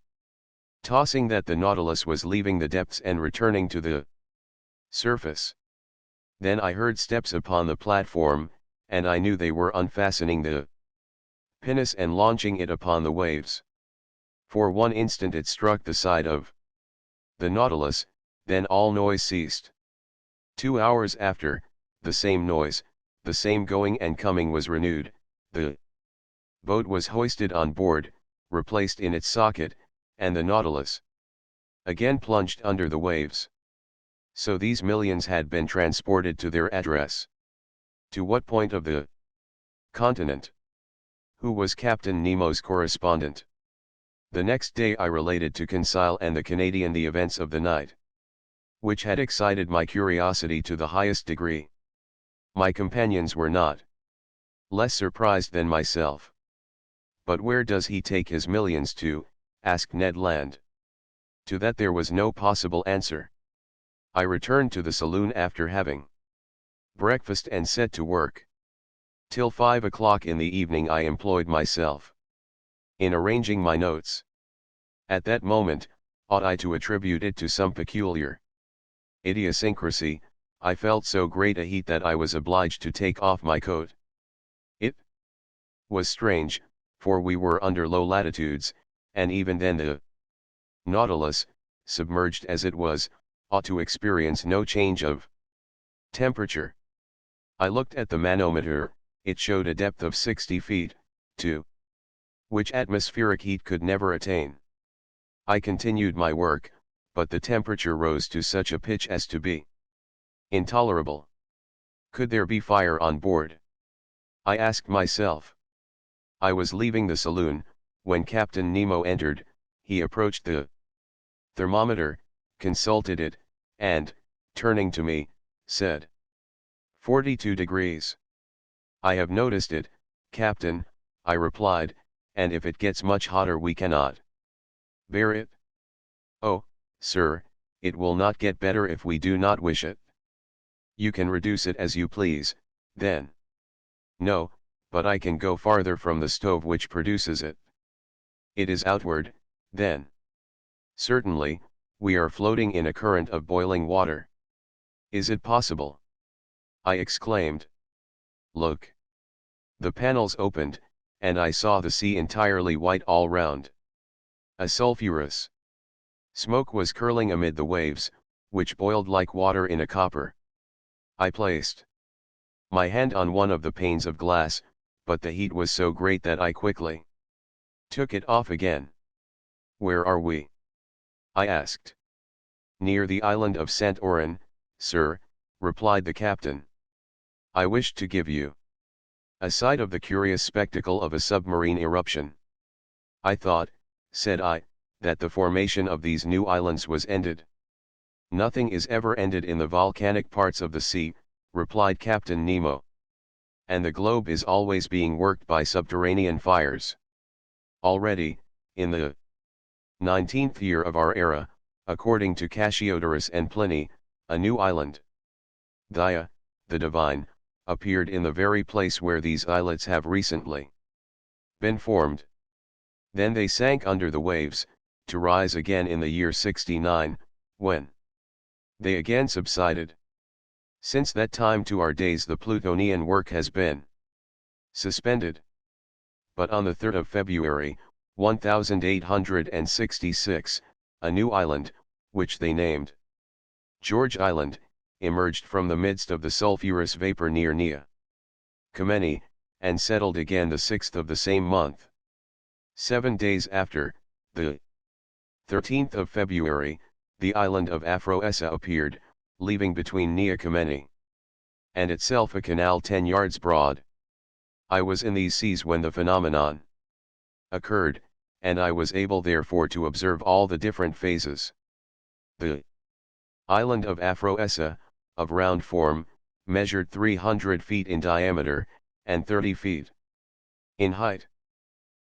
Speaker 1: tossing that the Nautilus was leaving the depths and returning to the surface. Then I heard steps upon the platform, and I knew they were unfastening the pinnace and launching it upon the waves. For one instant it struck the side of the Nautilus, then all noise ceased. 2 hours after, the same noise, the same going and coming was renewed. The boat was hoisted on board, replaced in its socket, and the Nautilus again plunged under the waves. So these millions had been transported to their address. To what point of the continent? Who was Captain Nemo's correspondent? The next day I related to Conseil and the Canadian the events of the night. which had excited my curiosity to the highest degree. My companions were not less surprised than myself. "But where does he take his millions to?" asked Ned Land. To that there was no possible answer. I returned to the saloon after having breakfast and set to work. Till 5 o'clock in the evening I employed myself in arranging my notes. At that moment, ought I to attribute it to some peculiar idiosyncrasy, I felt so great a heat that I was obliged to take off my coat. It was strange, for we were under low latitudes, and even then the Nautilus, submerged as it was, ought to experience no change of temperature. I looked at the manometer, it showed a depth of 60 feet, to which atmospheric heat could never attain. I continued my work, but the temperature rose to such a pitch as to be intolerable. Could there be fire on board? I asked myself. I was leaving the saloon, when Captain Nemo entered. He approached the thermometer, consulted it, and, turning to me, said, 42 degrees. "I have noticed it, Captain," I replied, "and if it gets much hotter we cannot bear it." "Oh, sir, it will not get better if we do not wish it." "You can reduce it as you please, then." "No, but I can go farther from the stove which produces it." "It is outward, then." "Certainly, we are floating in a current of boiling water." "Is it possible?" I exclaimed. "Look." The panels opened, and I saw the sea entirely white all round. A sulphurous smoke was curling amid the waves, which boiled like water in a copper. I placed my hand on one of the panes of glass, but the heat was so great that I quickly took it off again. "Where are we?" I asked. "Near the island of St. Oran, sir," replied the captain. I wished to give you a sight of the curious spectacle of a submarine eruption. "I thought," said I, "that the formation of these new islands was ended." "Nothing is ever ended in the volcanic parts of the sea," replied Captain Nemo. "And the globe is always being worked by subterranean fires. Already, in the 19th year of our era, according to Cassiodorus and Pliny, a new island, Dia, the Divine, appeared in the very place where these islets have recently been formed. Then they sank under the waves, to rise again in the year 69, when they again subsided. Since that time to our days the Plutonian work has been suspended. But on the 3rd of February, 1866, a new island, which they named George Island, emerged from the midst of the sulphurous vapor near Nea Kamenni, and settled again the 6th of the same month. 7 days after, the 13th of February, the island of Aphroessa appeared, leaving between Nea Kamenni and itself a canal 10 yards broad. I was in these seas when the phenomenon occurred, and I was able therefore to observe all the different phases. The island of Aphroessa, of round form, measured 300 feet in diameter, and 30 feet in height.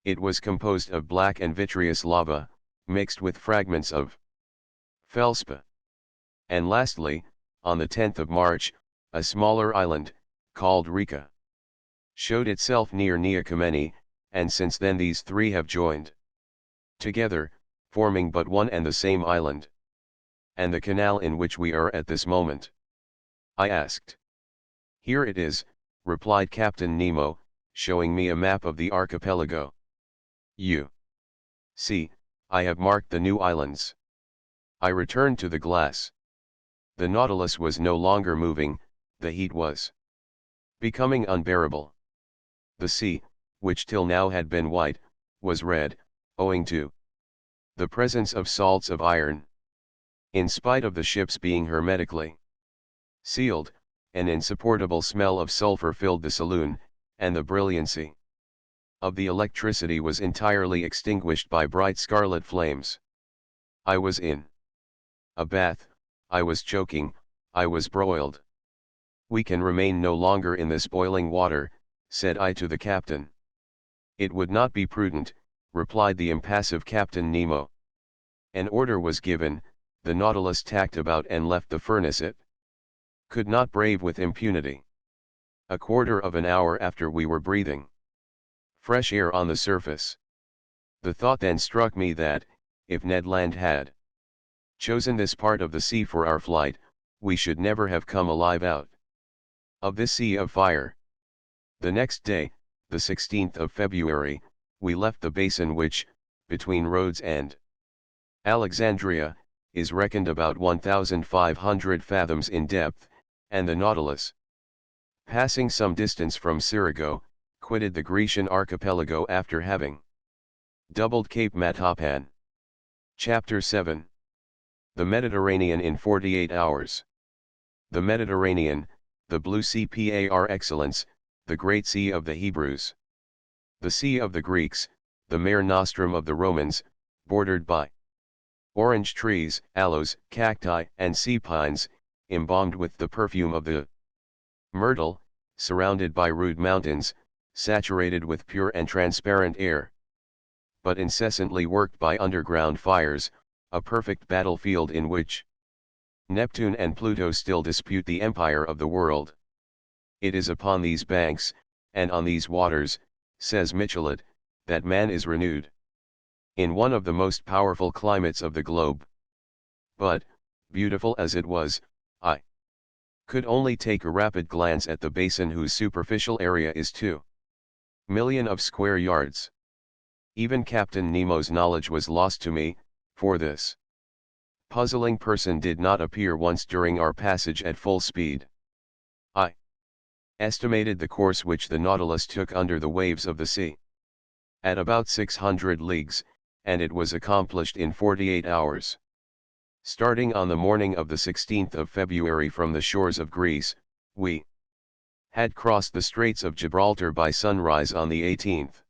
Speaker 1: It was composed of black and vitreous lava, mixed with fragments of felspar. And lastly, on the 10th of March, a smaller island, called Rika, showed itself near Nea Kamenni, and since then these three have joined together, forming but one and the same island. "And the canal in which we are at this moment?" I asked. "Here it is," replied Captain Nemo, showing me a map of the archipelago. "You see, I have marked the new islands." I returned to the glass. The Nautilus was no longer moving, the heat was becoming unbearable. The sea, which till now had been white, was red, owing to the presence of salts of iron. In spite of the ships being hermetically sealed, an insupportable smell of sulfur filled the saloon, and the brilliancy of the electricity was entirely extinguished by bright scarlet flames. I was in a bath, I was choking, I was broiled. "We can remain no longer in this boiling water," said I to the captain. "It would not be prudent," replied the impassive Captain Nemo. An order was given, the Nautilus tacked about and left the furnace. It could not brave with impunity. A quarter of an hour after we were breathing fresh air on the surface. The thought then struck me that, if Ned Land had chosen this part of the sea for our flight, we should never have come alive out of this sea of fire. The next day, the 16th of February, we left the basin which, between Rhodes and Alexandria, is reckoned about 1,500 fathoms in depth, and the Nautilus, passing some distance from Cirigo, quitted the Grecian archipelago after having doubled Cape Matapan. Chapter 7. The Mediterranean in 48 hours. The Mediterranean, the Blue Sea par excellence, the Great Sea of the Hebrews. The Sea of the Greeks, the Mare Nostrum of the Romans, bordered by orange trees, aloes, cacti, and sea pines, embalmed with the perfume of the myrtle, surrounded by rude mountains, saturated with pure and transparent air, but incessantly worked by underground fires, a perfect battlefield in which Neptune and Pluto still dispute the empire of the world. It is upon these banks, and on these waters, says Michelet, that man is renewed. In one of the most powerful climates of the globe. But, beautiful as it was, I could only take a rapid glance at the basin whose superficial area is 2,000,000 of square yards. Even Captain Nemo's knowledge was lost to me, for this puzzling person did not appear once during our passage at full speed. I estimated the course which the Nautilus took under the waves of the sea at about 600 leagues, and it was accomplished in 48 hours. Starting on the morning of the 16th of February from the shores of Greece, we had crossed the Straits of Gibraltar by sunrise on the 18th.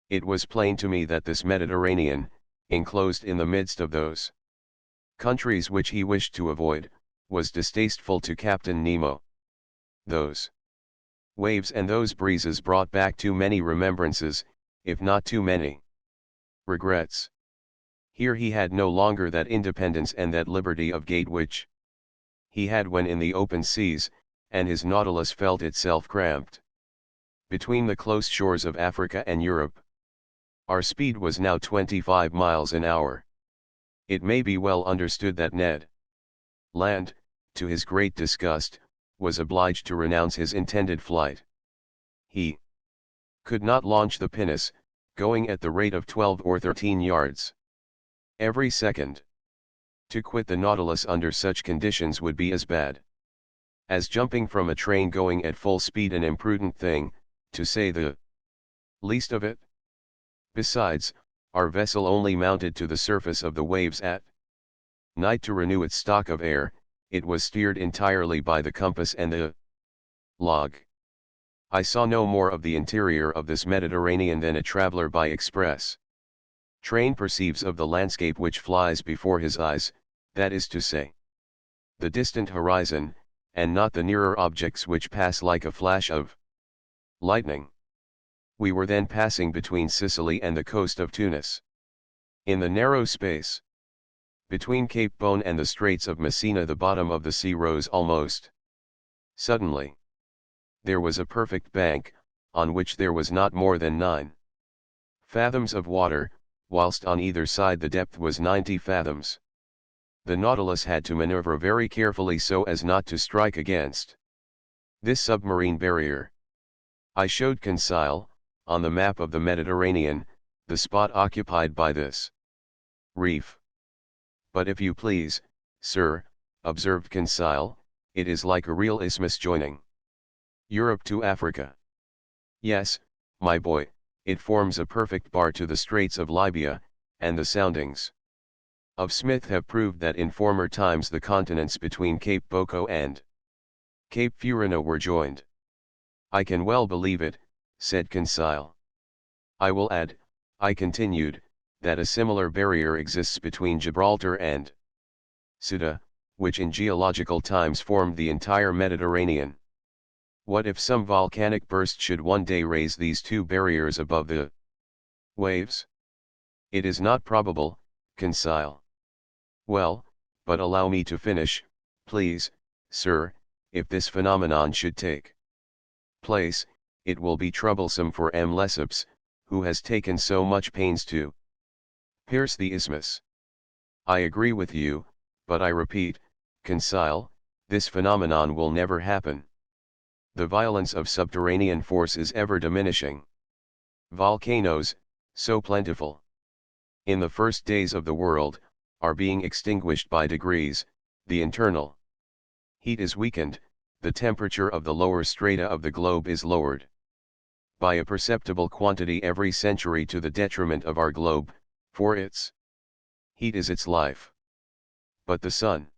Speaker 1: It was plain to me that this Mediterranean, enclosed in the midst of those countries which he wished to avoid, was distasteful to Captain Nemo. Those waves and those breezes brought back too many remembrances, if not too many regrets. Here he had no longer that independence and that liberty of gait which he had when in the open seas, and his Nautilus felt itself cramped between the close shores of Africa and Europe. Our speed was now 25 miles an hour. It may be well understood that Ned Land, to his great disgust, was obliged to renounce his intended flight. He could not launch the pinnace, going at the rate of 12 or 13 yards every second. To quit the Nautilus under such conditions would be as bad as jumping from a train going at full speed, an imprudent thing, to say the least of it. Besides, our vessel only mounted to the surface of the waves at night to renew its stock of air. It was steered entirely by the compass and the log. I saw no more of the interior of this Mediterranean than a traveler by express train perceives of the landscape which flies before his eyes, that is to say, the distant horizon, and not the nearer objects which pass like a flash of lightning. We were then passing between Sicily and the coast of Tunis. In the narrow space between Cape Bone and the Straits of Messina, the bottom of the sea rose almost suddenly. There was a perfect bank, on which there was not more than 9 fathoms of water, whilst on either side the depth was 90 fathoms. The Nautilus had to maneuver very carefully so as not to strike against this submarine barrier. I showed Conseil, on the map of the Mediterranean, the spot occupied by this reef. "But if you please, sir," observed Conseil, "it is like a real isthmus joining Europe to Africa." "Yes, my boy, it forms a perfect bar to the Straits of Libya, and the soundings of Smith have proved that in former times the continents between Cape Boko and Cape Furina were joined." "I can well believe it," said Conseil. "I will add," I continued, "that a similar barrier exists between Gibraltar and Ceuta, which in geological times formed the entire Mediterranean. What if some volcanic burst should one day raise these two barriers above the waves? It is not probable, Conseil. Well, but allow me to finish, please, sir. If this phenomenon should take place, it will be troublesome for M. Lesseps, who has taken so much pains to pierce the isthmus. I agree with you, but I repeat, Conseil, this phenomenon will never happen. The violence of subterranean force is ever diminishing. Volcanoes, so plentiful in the first days of the world, are being extinguished by degrees. The internal heat is weakened, the temperature of the lower strata of the globe is lowered by a perceptible quantity every century to the detriment of our globe, for its heat is its life. But the sun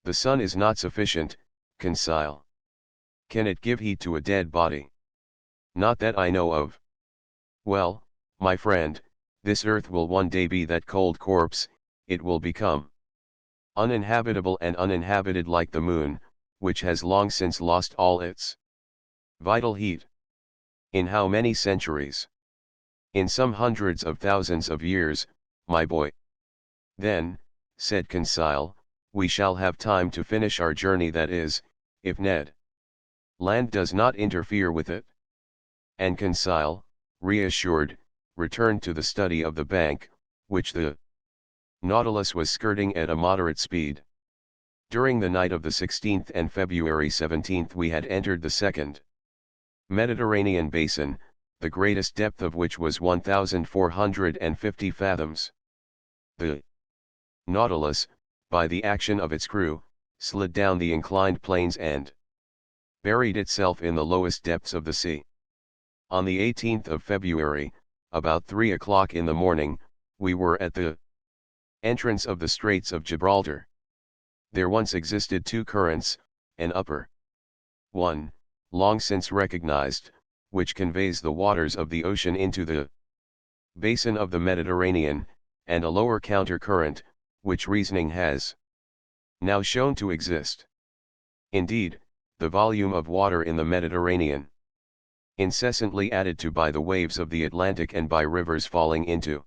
Speaker 1: is not sufficient, Conseil. Can it give heat to a dead body? Not that I know of. Well, my friend, this earth will one day be that cold corpse. It will become uninhabitable and uninhabited like the moon, which has long since lost all its vital heat. In how many centuries? In some hundreds of thousands of years, my boy. Then, said Conseil, we shall have time to finish our journey, that is, if Ned Land does not interfere with it. And Conseil, reassured, returned to the study of the bank, which the Nautilus was skirting at a moderate speed. During the night of the 16th and February 17th we had entered the second Mediterranean basin, the greatest depth of which was 1,450 fathoms. The Nautilus, by the action of its crew, slid down the inclined planes and buried itself in the lowest depths of the sea. On the 18th of February, about 3 o'clock in the morning, we were at the entrance of the Straits of Gibraltar. There once existed two currents, an upper one, long since recognized, which conveys the waters of the ocean into the basin of the Mediterranean, and a lower counter-current, which reasoning has now shown to exist. Indeed, the volume of water in the Mediterranean, incessantly added to by the waves of the Atlantic and by rivers falling into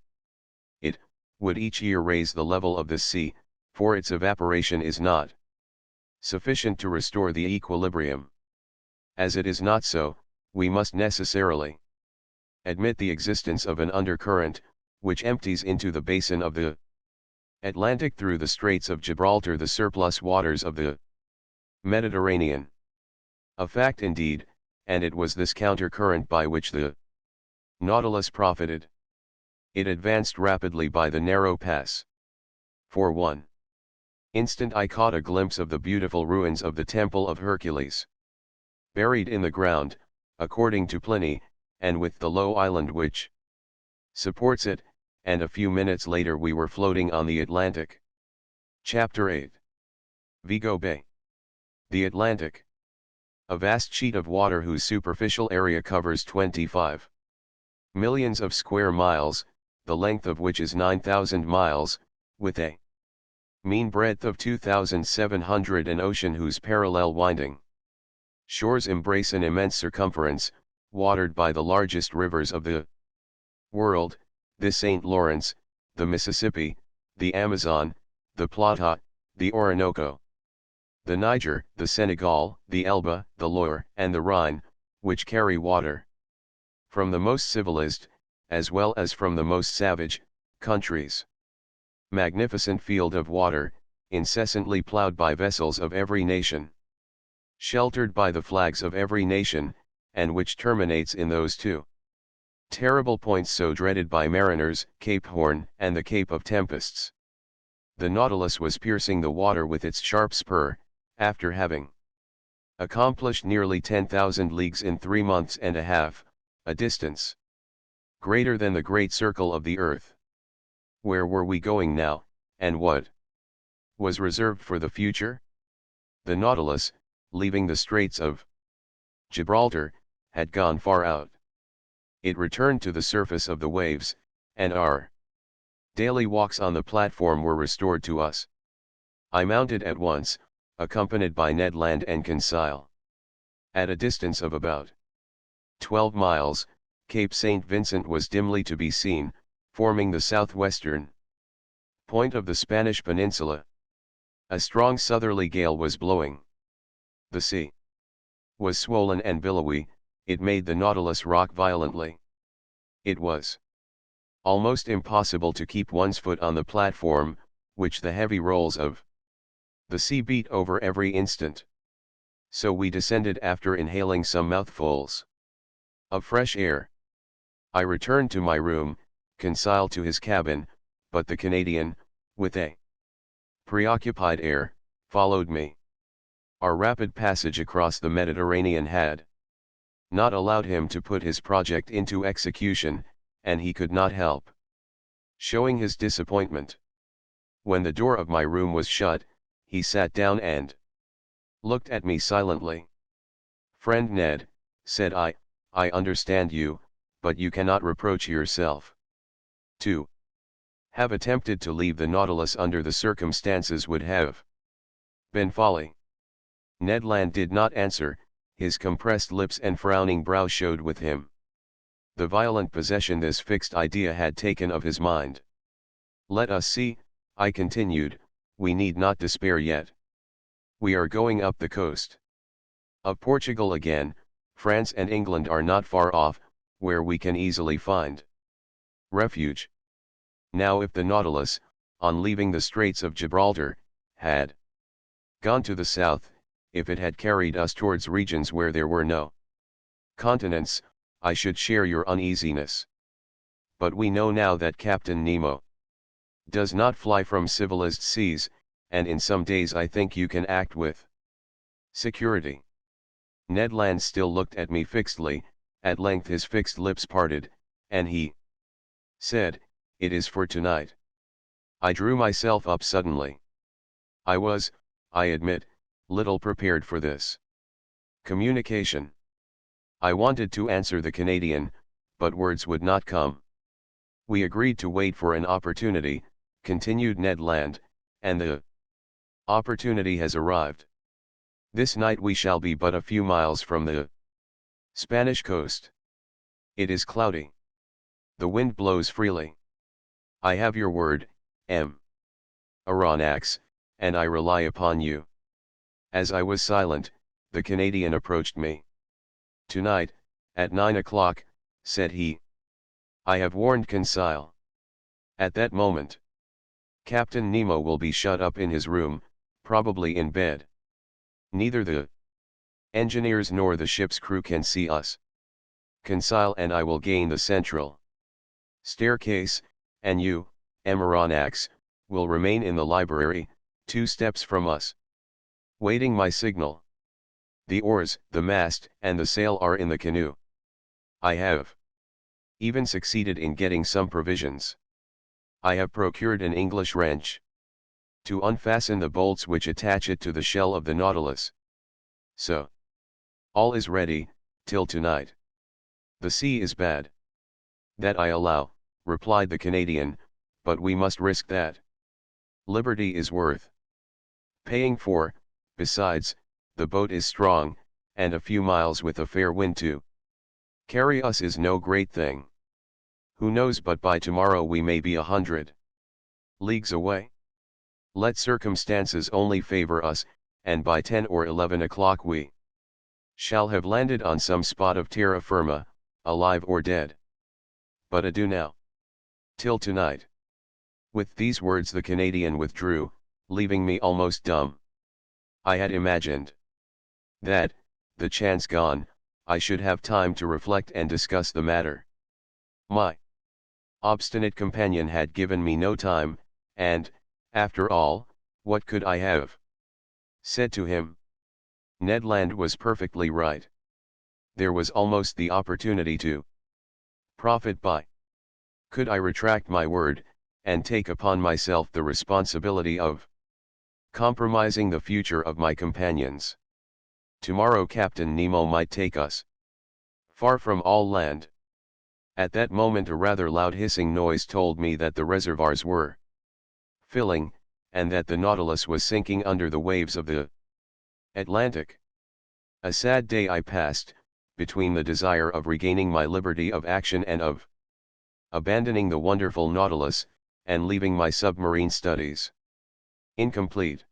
Speaker 1: it, would each year raise the level of the sea, for its evaporation is not sufficient to restore the equilibrium. As it is not so, we must necessarily admit the existence of an undercurrent, which empties into the basin of the Atlantic through the Straits of Gibraltar the surplus waters of the Mediterranean. A fact indeed, and it was this counter-current by which the Nautilus profited. It advanced rapidly by the narrow pass. For one instant I caught a glimpse of the beautiful ruins of the Temple of Hercules. Buried in the ground, according to Pliny, and with the low island which supports it, and a few minutes later we were floating on the Atlantic. Chapter 8. Vigo Bay. The Atlantic. A vast sheet of water whose superficial area covers 25 millions of square miles, the length of which is 9,000 miles, with a mean breadth of 2,700, an ocean whose parallel winding shores embrace an immense circumference, watered by the largest rivers of the world, the St. Lawrence, the Mississippi, the Amazon, the Plata, the Orinoco, the Niger, the Senegal, the Elbe, the Loire, and the Rhine, which carry water from the most civilized, as well as from the most savage, countries. Magnificent field of water, incessantly plowed by vessels of every nation, sheltered by the flags of every nation, and which terminates in those two terrible points so dreaded by mariners, Cape Horn and the Cape of Tempests. The Nautilus was piercing the water with its sharp spur, after having accomplished nearly 10,000 leagues in 3 months and a half, a distance greater than the great circle of the earth. Where were we going now, and what was reserved for the future? The Nautilus, leaving the Straits of Gibraltar, had gone far out. It returned to the surface of the waves, and our daily walks on the platform were restored to us. I mounted at once, accompanied by Ned Land and Conseil. At a distance of about 12 miles, Cape St. Vincent was dimly to be seen, forming the southwestern point of the Spanish peninsula. A strong southerly gale was blowing. The sea was swollen and billowy, it made the Nautilus rock violently. It was almost impossible to keep one's foot on the platform, which the heavy rolls of the sea beat over every instant. So we descended after inhaling some mouthfuls of fresh air. I returned to my room, Conseil to his cabin, but the Canadian, with a preoccupied air, followed me. Our rapid passage across the Mediterranean had not allowed him to put his project into execution, and he could not help showing his disappointment. When the door of my room was shut, he sat down and looked at me silently. "Friend Ned," said I understand you, but you cannot reproach yourself. To have attempted to leave the Nautilus under the circumstances would have been folly." Ned Land did not answer, his compressed lips and frowning brow showed with him the violent possession this fixed idea had taken of his mind. "Let us see," I continued, "we need not despair yet. We are going up the coast of Portugal again. France and England are not far off, where we can easily find refuge. Now if the Nautilus, on leaving the Straits of Gibraltar, had gone to the south, if it had carried us towards regions where there were no continents, I should share your uneasiness. But we know now that Captain Nemo does not fly from civilized seas, and in some days I think you can act with security." Ned Land still looked at me fixedly. At length his fixed lips parted, and he said, "It is for tonight." I drew myself up suddenly. I was, I admit, little prepared for this communication. I wanted to answer the Canadian, but words would not come. "We agreed to wait for an opportunity," continued Ned Land, "and the opportunity has arrived. This night we shall be but a few miles from the Spanish coast. It is cloudy. The wind blows freely. I have your word, M. Aronnax, and I rely upon you." As I was silent, the Canadian approached me. "Tonight, at 9 o'clock, said he. "I have warned Conseil. At that moment, Captain Nemo will be shut up in his room, probably in bed. Neither the engineers nor the ship's crew can see us. Conseil and I will gain the central staircase, and you, Aronnax, will remain in the library, 2 steps from us, waiting my signal. The oars, the mast, and the sail are in the canoe. I have even succeeded in getting some provisions. I have procured an English wrench to unfasten the bolts which attach it to the shell of the Nautilus. So, all is ready, till tonight. The sea is bad." "That I allow," replied the Canadian, "but we must risk that. Liberty is worth paying for. Besides, the boat is strong, and a few miles with a fair wind to carry us is no great thing. Who knows but by tomorrow we may be 100 leagues away? Let circumstances only favor us, and by 10 or 11 o'clock we shall have landed on some spot of terra firma, alive or dead. But adieu now. Till tonight." With these words the Canadian withdrew, leaving me almost dumb. I had imagined that, the chance gone, I should have time to reflect and discuss the matter. My obstinate companion had given me no time, and, after all, what could I have said to him? Ned Land was perfectly right. There was almost the opportunity to profit by. Could I retract my word, and take upon myself the responsibility of compromising the future of my companions? Tomorrow Captain Nemo might take us far from all land. At that moment a rather loud hissing noise told me that the reservoirs were filling, and that the Nautilus was sinking under the waves of the Atlantic. A sad day I passed, between the desire of regaining my liberty of action and of abandoning the wonderful Nautilus, and leaving my submarine studies incomplete.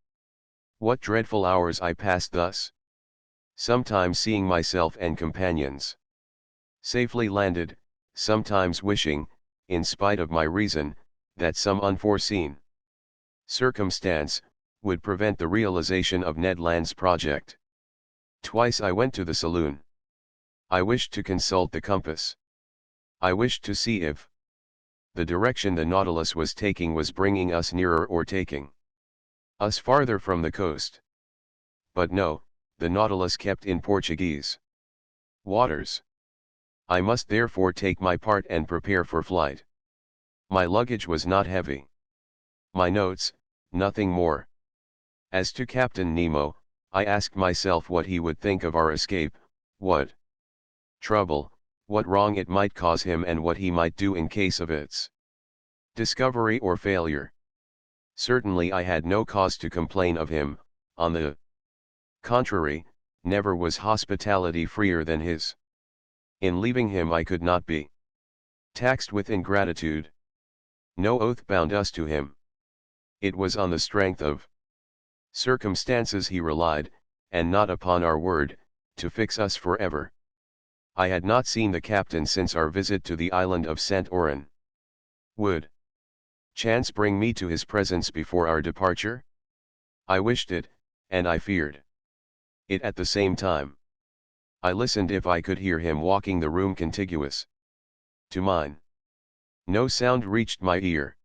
Speaker 1: What dreadful hours I passed thus! Sometimes seeing myself and companions safely landed, sometimes wishing, in spite of my reason, that some unforeseen circumstance would prevent the realization of Ned Land's project. Twice I went to the saloon. I wished to consult the compass. I wished to see if the direction the Nautilus was taking was bringing us nearer or taking us farther from the coast. But no, the Nautilus kept in Portuguese waters. I must therefore take my part and prepare for flight. My luggage was not heavy. My notes, nothing more. As to Captain Nemo, I asked myself what he would think of our escape, what trouble, what wrong it might cause him, and what he might do in case of its discovery or failure. Certainly I had no cause to complain of him. On the contrary, never was hospitality freer than his. In leaving him I could not be taxed with ingratitude. No oath bound us to him. It was on the strength of circumstances he relied, and not upon our word, to fix us forever. I had not seen the captain since our visit to the island of St. Oran. Would chance bring me to his presence before our departure? I wished it, and I feared it at the same time. I listened if I could hear him walking the room contiguous to mine. No sound reached my ear.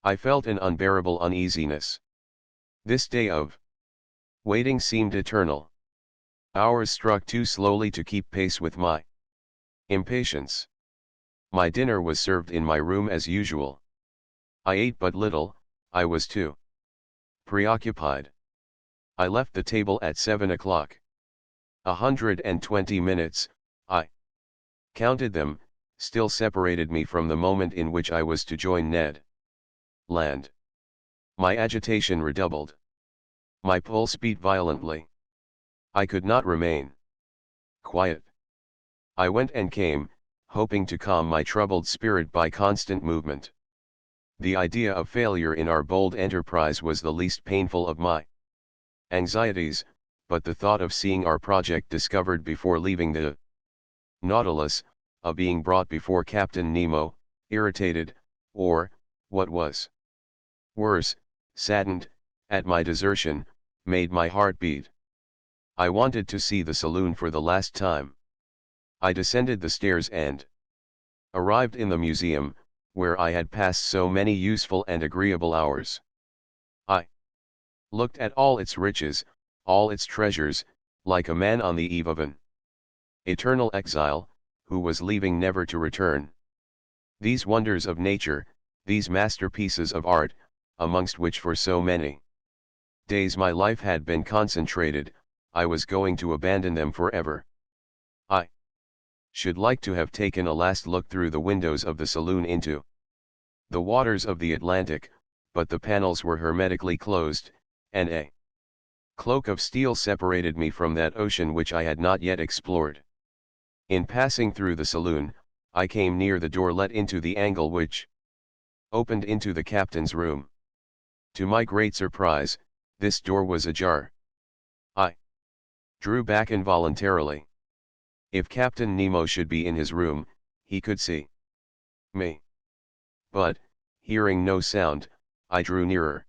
Speaker 1: I felt an unbearable uneasiness. This day of waiting seemed eternal. Hours struck too slowly to keep pace with my impatience. My dinner was served in my room as usual. I ate but little, I was too preoccupied. I left the table at 7 o'clock. 120 minutes, I counted them, still separated me from the moment in which I was to join Ned Land. My agitation redoubled. My pulse beat violently. I could not remain quiet. I went and came, hoping to calm my troubled spirit by constant movement. The idea of failure in our bold enterprise was the least painful of my anxieties, but the thought of seeing our project discovered before leaving the Nautilus, of being brought before Captain Nemo, irritated, or, what was worse, saddened, at my desertion, made my heart beat. I wanted to see the saloon for the last time. I descended the stairs and arrived in the museum, where I had passed so many useful and agreeable hours. I looked at all its riches, all its treasures, like a man on the eve of an eternal exile, who was leaving never to return. These wonders of nature, these masterpieces of art, amongst which for so many days my life had been concentrated, I was going to abandon them forever. I should like to have taken a last look through the windows of the saloon into the waters of the Atlantic, but the panels were hermetically closed, and a cloak of steel separated me from that ocean which I had not yet explored. In passing through the saloon, I came near the door let into the angle which opened into the captain's room. To my great surprise, this door was ajar. I drew back involuntarily. If Captain Nemo should be in his room, he could see me. But, hearing no sound, I drew nearer.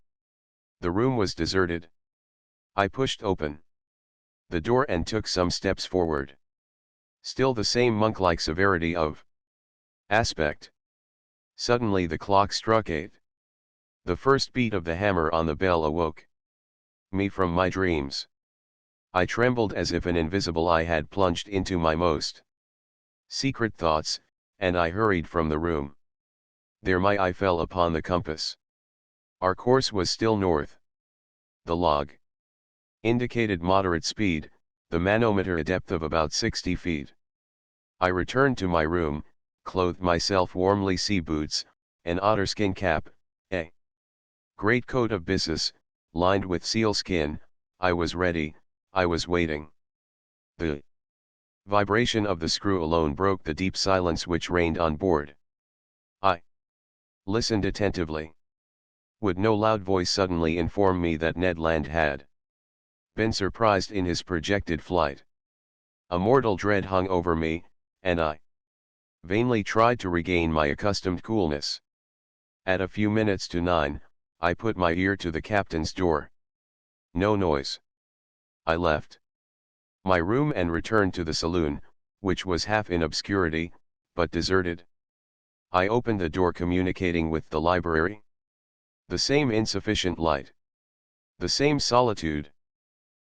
Speaker 1: The room was deserted. I pushed open the door and took some steps forward. Still the same monk-like severity of aspect. Suddenly the clock struck 8. The first beat of the hammer on the bell awoke me from my dreams. I trembled as if an invisible eye had plunged into my most secret thoughts, and I hurried from the room. There my eye fell upon the compass. Our course was still north. The log indicated moderate speed, the manometer a depth of about 60 feet. I returned to my room, clothed myself warmly, sea boots, an otterskin cap, a Great coat of byssus, lined with seal skin, I was ready, I was waiting. The vibration of the screw alone broke the deep silence which reigned on board. I listened attentively. Would no loud voice suddenly inform me that Ned Land had been surprised in his projected flight? A mortal dread hung over me, and I vainly tried to regain my accustomed coolness. At a few minutes to 9, I put my ear to the captain's door. No noise. I left my room and returned to the saloon, which was half in obscurity, but deserted. I opened the door communicating with the library. The same insufficient light. The same solitude.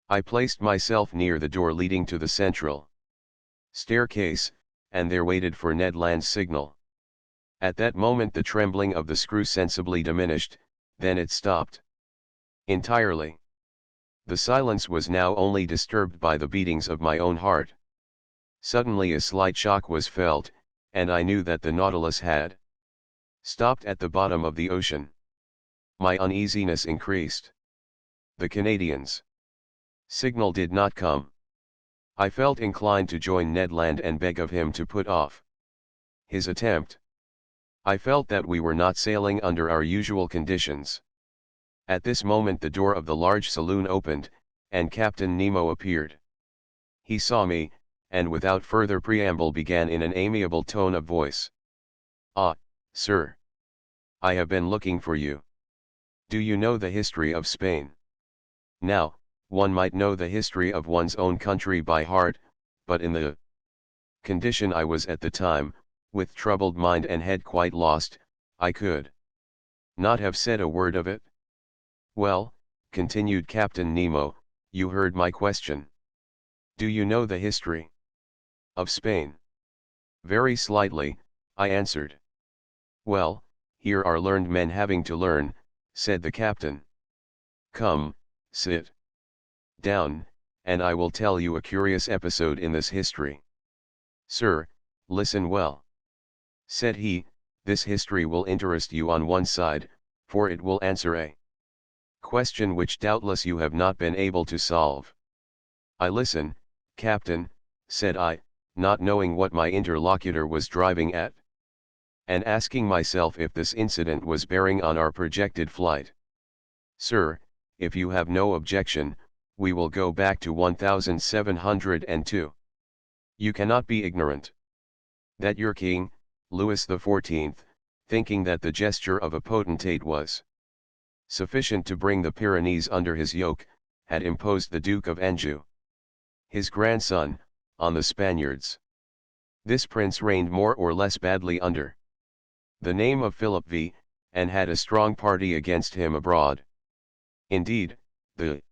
Speaker 1: I placed myself near the door leading to the central staircase, and there waited for Ned Land's signal. At that moment the trembling of the screw sensibly diminished, then it stopped entirely. The silence was now only disturbed by the beatings of my own heart. Suddenly a slight shock was felt, and I knew that the Nautilus had stopped at the bottom of the ocean. My uneasiness increased. The Canadian's signal did not come. I felt inclined to join Ned Land and beg of him to put off his attempt. I felt that we were not sailing under our usual conditions. At this moment the door of the large saloon opened, and Captain Nemo appeared. He saw me, and without further preamble began in an amiable tone of voice. "Ah, sir. I have been looking for you. Do you know the history of Spain?" Now, one might know the history of one's own country by heart, but in the condition I was at the time, with troubled mind and head quite lost, I could not have said a word of it. "Well," continued Captain Nemo, "you heard my question. Do you know the history of Spain?" "Very slightly," I answered. "Well, here are learned men having to learn," said the captain. "Come, sit down, and I will tell you a curious episode in this history." "Sir, listen well," said he, "this history will interest you on one side, for it will answer a question which doubtless you have not been able to solve." "I listen, Captain," said I, not knowing what my interlocutor was driving at, and asking myself if this incident was bearing on our projected flight. "Sir, if you have no objection, we will go back to 1702. You cannot be ignorant that your king, Louis XIV, thinking that the gesture of a potentate was sufficient to bring the Pyrenees under his yoke, had imposed the Duke of Anjou, his grandson, on the Spaniards. This prince reigned more or less badly under the name of Philip V, and had a strong party against him abroad. Indeed, the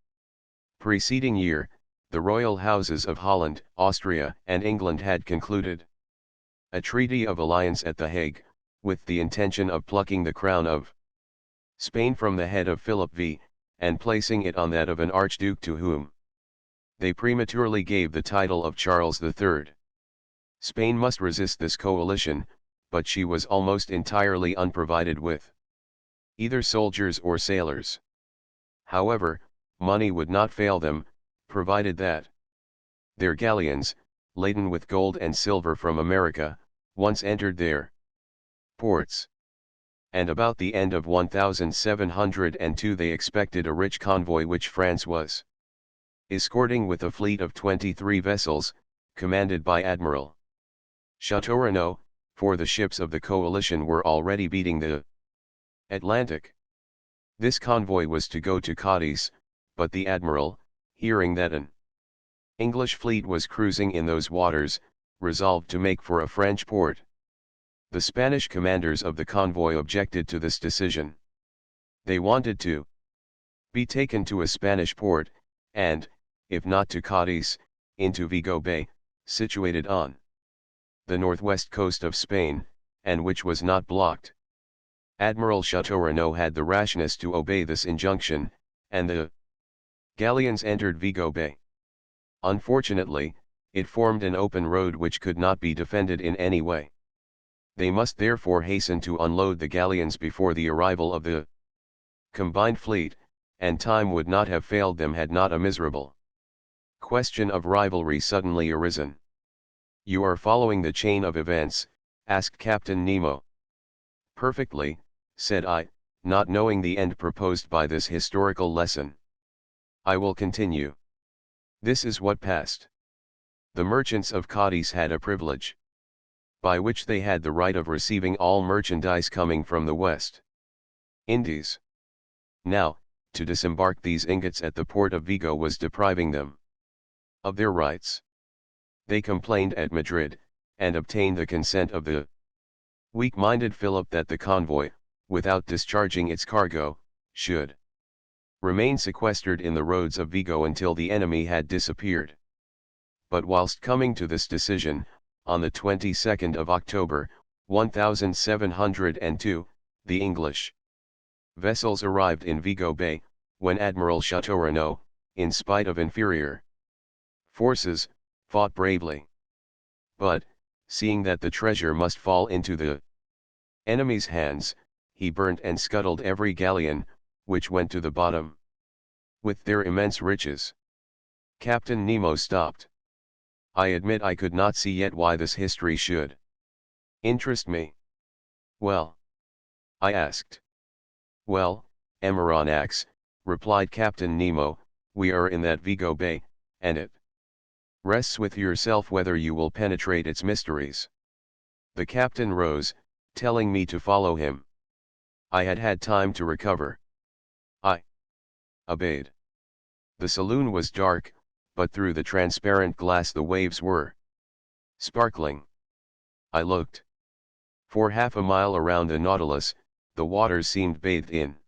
Speaker 1: preceding year, the royal houses of Holland, Austria, and England had concluded a treaty of alliance at The Hague, with the intention of plucking the crown of Spain from the head of Philip V, and placing it on that of an archduke to whom they prematurely gave the title of Charles III. Spain must resist this coalition, but she was almost entirely unprovided with either soldiers or sailors. However, money would not fail them, provided that their galleons, laden with gold and silver from America, once entered their ports. And about the end of 1702 they expected a rich convoy which France was escorting with a fleet of 23 vessels, commanded by Admiral Chateaurenaud, for the ships of the coalition were already beating the Atlantic. This convoy was to go to Cadiz, but the admiral, hearing that an English fleet was cruising in those waters, resolved to make for a French port. The Spanish commanders of the convoy objected to this decision. They wanted to be taken to a Spanish port, and, if not to Cadiz, into Vigo Bay, situated on the northwest coast of Spain, and which was not blocked. Admiral Chateaurenaud had the rashness to obey this injunction, and the galleons entered Vigo Bay. Unfortunately, it formed an open road which could not be defended in any way. They must therefore hasten to unload the galleons before the arrival of the combined fleet, and time would not have failed them had not a miserable question of rivalry suddenly arisen. "You are following the chain of events?" asked Captain Nemo. "Perfectly," said I, not knowing the end proposed by this historical lesson. "I will continue. This is what passed. The merchants of Cadiz had a privilege, by which they had the right of receiving all merchandise coming from the West Indies. Now, to disembark these ingots at the port of Vigo was depriving them of their rights. They complained at Madrid, and obtained the consent of the weak-minded Philip that the convoy, without discharging its cargo, should remain sequestered in the roads of Vigo until the enemy had disappeared. But whilst coming to this decision, on the 22nd of October, 1702, the English vessels arrived in Vigo Bay, when Admiral Chateaurenaud, in spite of inferior forces, fought bravely. But, seeing that the treasure must fall into the enemy's hands, he burnt and scuttled every galleon, which went to the bottom with their immense riches." Captain Nemo stopped. I admit I could not see yet why this history should interest me. "Well?" I asked. "Well, Amaranax," replied Captain Nemo, "we are in that Vigo Bay, and it rests with yourself whether you will penetrate its mysteries." The captain rose, telling me to follow him. I had had time to recover. I obeyed. The saloon was dark, but through the transparent glass the waves were sparkling. I looked. For half a mile around the Nautilus, the waters seemed bathed in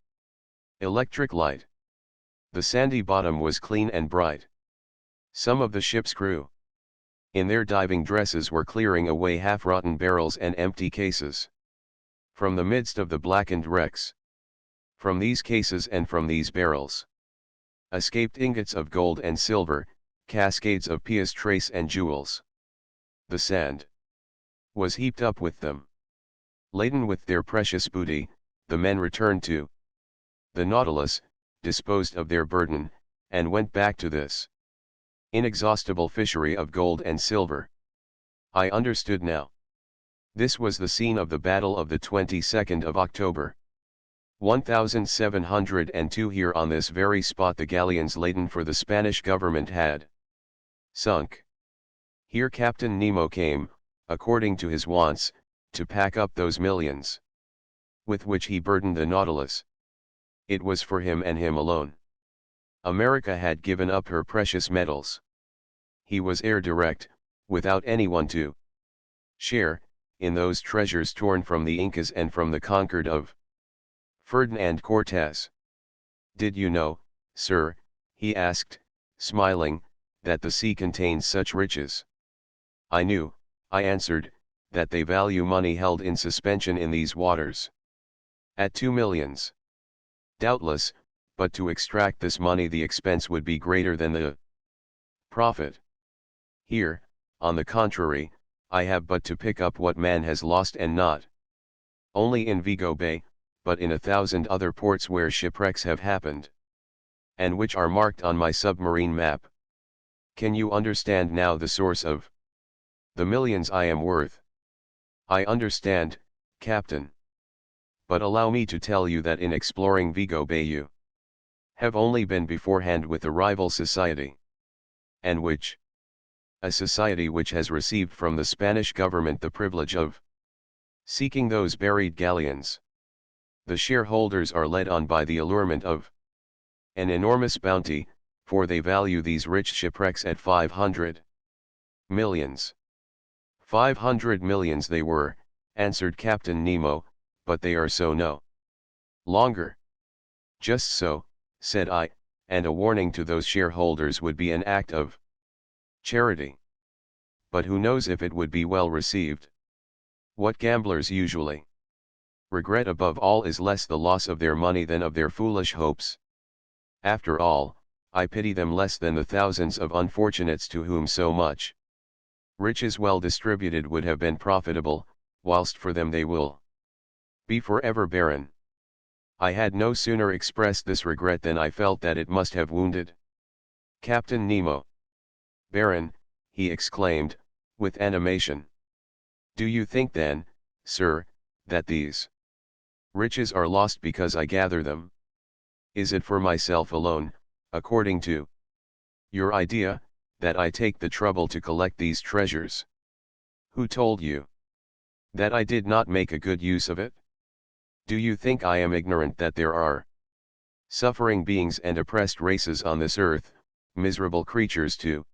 Speaker 1: electric light. The sandy bottom was clean and bright. Some of the ship's crew, in their diving dresses, were clearing away half-rotten barrels and empty cases from the midst of the blackened wrecks. From these cases and from these barrels escaped ingots of gold and silver, cascades of piastres and jewels. The sand was heaped up with them. Laden with their precious booty, the men returned to the Nautilus, disposed of their burden, and went back to this inexhaustible fishery of gold and silver. I understood now. This was the scene of the battle of the 22nd of October. 1702. Here on this very spot the galleons laden for the Spanish government had sunk. Here Captain Nemo came, according to his wants, to pack up those millions with which he burdened the Nautilus. It was for him and him alone. America had given up her precious metals. He was heir direct, without anyone to share in those treasures torn from the Incas and from the conquered of Ferdinand Cortés. "Did you know, sir," he asked, smiling, "that the sea contains such riches?" "I knew," I answered, "that they value money held in suspension in these waters at 2 millions. Doubtless, but to extract this money the expense would be greater than the profit. Here, on the contrary, I have but to pick up what man has lost, and not only in Vigo Bay, but in 1,000 other ports where shipwrecks have happened, and which are marked on my submarine map. Can you understand now the source of the millions I am worth?" "I understand, Captain. But allow me to tell you that in exploring Vigo Bay you have only been beforehand with a rival society." "And which?" "A society which has received from the Spanish government the privilege of seeking those buried galleons. The shareholders are led on by the allurement of an enormous bounty, for they value these rich shipwrecks at 500 millions. 500 millions they were," answered Captain Nemo, "but they are so no longer." "Just so," said I, "and a warning to those shareholders would be an act of charity. But who knows if it would be well received? What gamblers usually regret above all is less the loss of their money than of their foolish hopes. After all, I pity them less than the thousands of unfortunates to whom so much riches well distributed would have been profitable, whilst for them they will be forever barren." I had no sooner expressed this regret than I felt that it must have wounded Captain Nemo. "Baron," he exclaimed, with animation. "Do you think then, sir, that these riches are lost because I gather them? Is it for myself alone, according to your idea, that I take the trouble to collect these treasures? Who told you that I did not make a good use of it? Do you think I am ignorant that there are suffering beings and oppressed races on this earth, miserable creatures to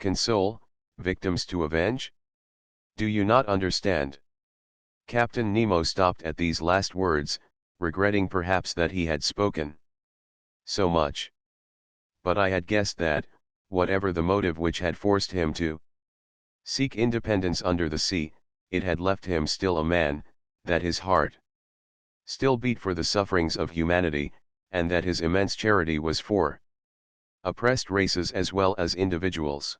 Speaker 1: console, victims to avenge? Do you not understand?" Captain Nemo stopped at these last words, regretting perhaps that he had spoken so much. But I had guessed that, whatever the motive which had forced him to seek independence under the sea, it had left him still a man, that his heart still beat for the sufferings of humanity, and that his immense charity was for oppressed races as well as individuals.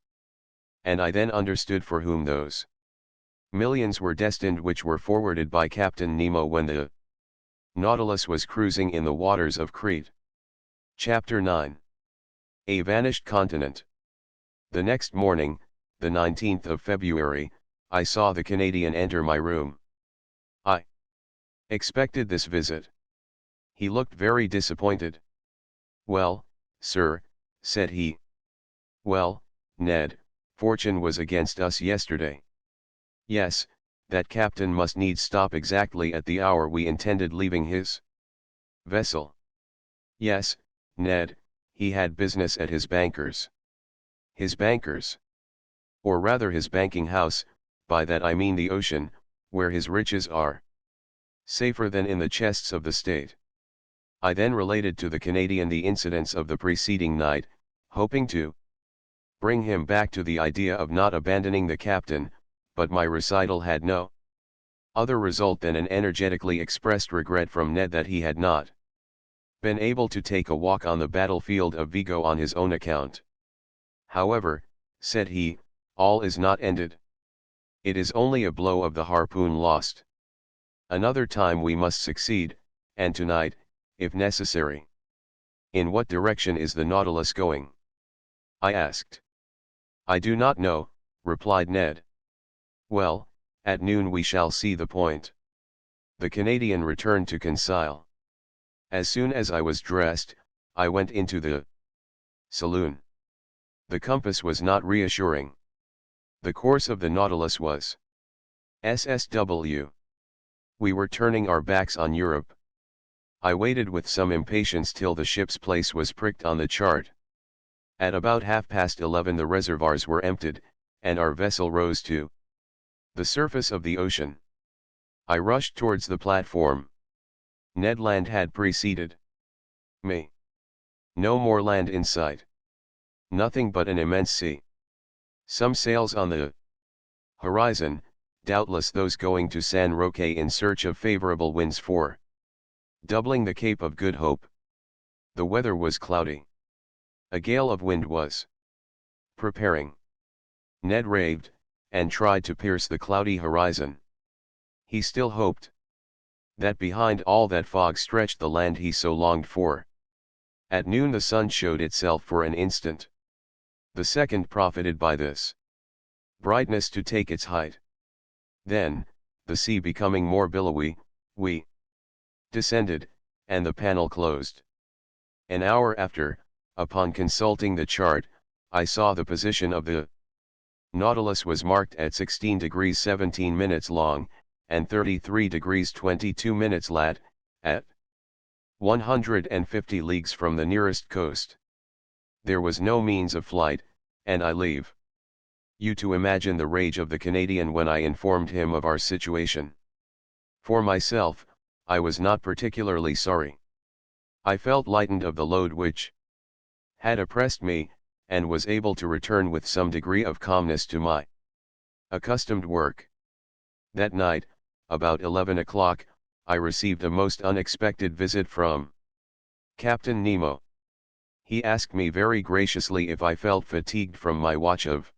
Speaker 1: And I then understood for whom those millions were destined which were forwarded by Captain Nemo when the Nautilus was cruising in the waters of Crete. Chapter 9. A Vanished Continent. The next morning, the 19th of February, I saw the Canadian enter my room. I expected this visit. He looked very disappointed. "Well, sir," said he. "Well, Ned, fortune was against us yesterday." "Yes, that captain must needs stop exactly at the hour we intended leaving his vessel." "Yes, Ned, he had business at his bankers." "His bankers? Or rather his banking house, by that I mean the ocean, where his riches are safer than in the chests of the state." I then related to the Canadian the incidents of the preceding night, hoping to bring him back to the idea of not abandoning the captain, but my recital had no other result than an energetically expressed regret from Ned that he had not been able to take a walk on the battlefield of Vigo on his own account. "However," said he, "all is not ended. It is only a blow of the harpoon lost. Another time we must succeed, and tonight, if necessary." "In what direction is the Nautilus going?" I asked. "I do not know," replied Ned. "Well, at noon we shall see the point." The Canadian returned to Conseil. As soon as I was dressed, I went into the saloon. The compass was not reassuring. The course of the Nautilus was SSW. We were turning our backs on Europe. I waited with some impatience till the ship's place was pricked on the chart. At about 11:30 the reservoirs were emptied, and our vessel rose to the surface of the ocean. I rushed towards the platform. Ned Land had preceded me. No more land in sight. Nothing but an immense sea. Some sails on the horizon, doubtless those going to San Roque in search of favorable winds for doubling the Cape of Good Hope. The weather was cloudy. A gale of wind was preparing. Ned raved, and tried to pierce the cloudy horizon. He still hoped that behind all that fog stretched the land he so longed for. At noon the sun showed itself for an instant. The second profited by this brightness to take its height. Then, the sea becoming more billowy, we descended, and the panel closed. An hour after, upon consulting the chart, I saw the position of the Nautilus was marked at 16 degrees 17 minutes long, and 33 degrees 22 minutes lat, at 150 leagues from the nearest coast. There was no means of flight, and I leave you to imagine the rage of the Canadian when I informed him of our situation. For myself, I was not particularly sorry. I felt lightened of the load which had oppressed me, and was able to return with some degree of calmness to my accustomed work. That night, about 11 o'clock, I received a most unexpected visit from Captain Nemo. He asked me very graciously if I felt fatigued from my watch of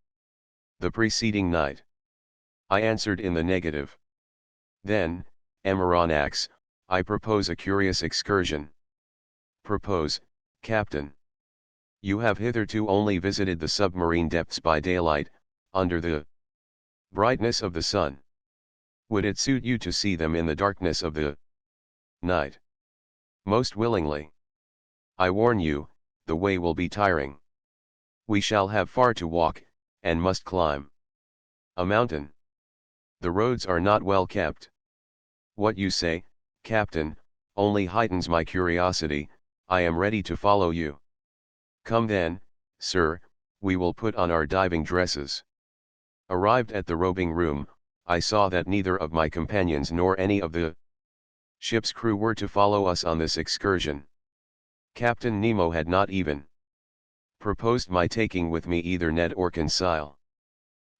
Speaker 1: the preceding night. I answered in the negative. Then, Amaranax, I propose a curious excursion. Propose, Captain. You have hitherto only visited the submarine depths by daylight, under the brightness of the sun. Would it suit you to see them in the darkness of the night? Most willingly. I warn you, the way will be tiring. We shall have far to walk, and must climb a mountain. The roads are not well kept. What you say, Captain, only heightens my curiosity. I am ready to follow you. Come then, sir, we will put on our diving dresses. Arrived at the robing room, I saw that neither of my companions nor any of the ship's crew were to follow us on this excursion. Captain Nemo had not even proposed my taking with me either Ned or Conseil.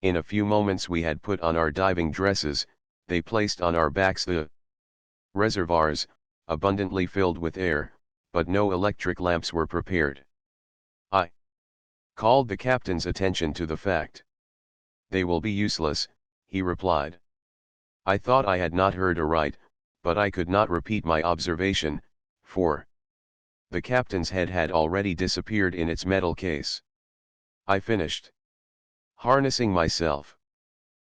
Speaker 1: In a few moments we had put on our diving dresses. They placed on our backs the reservoirs, abundantly filled with air, but no electric lamps were prepared. I called the captain's attention to the fact. They will be useless, he replied. I thought I had not heard aright, but I could not repeat my observation, for the captain's head had already disappeared in its metal case. I finished harnessing myself.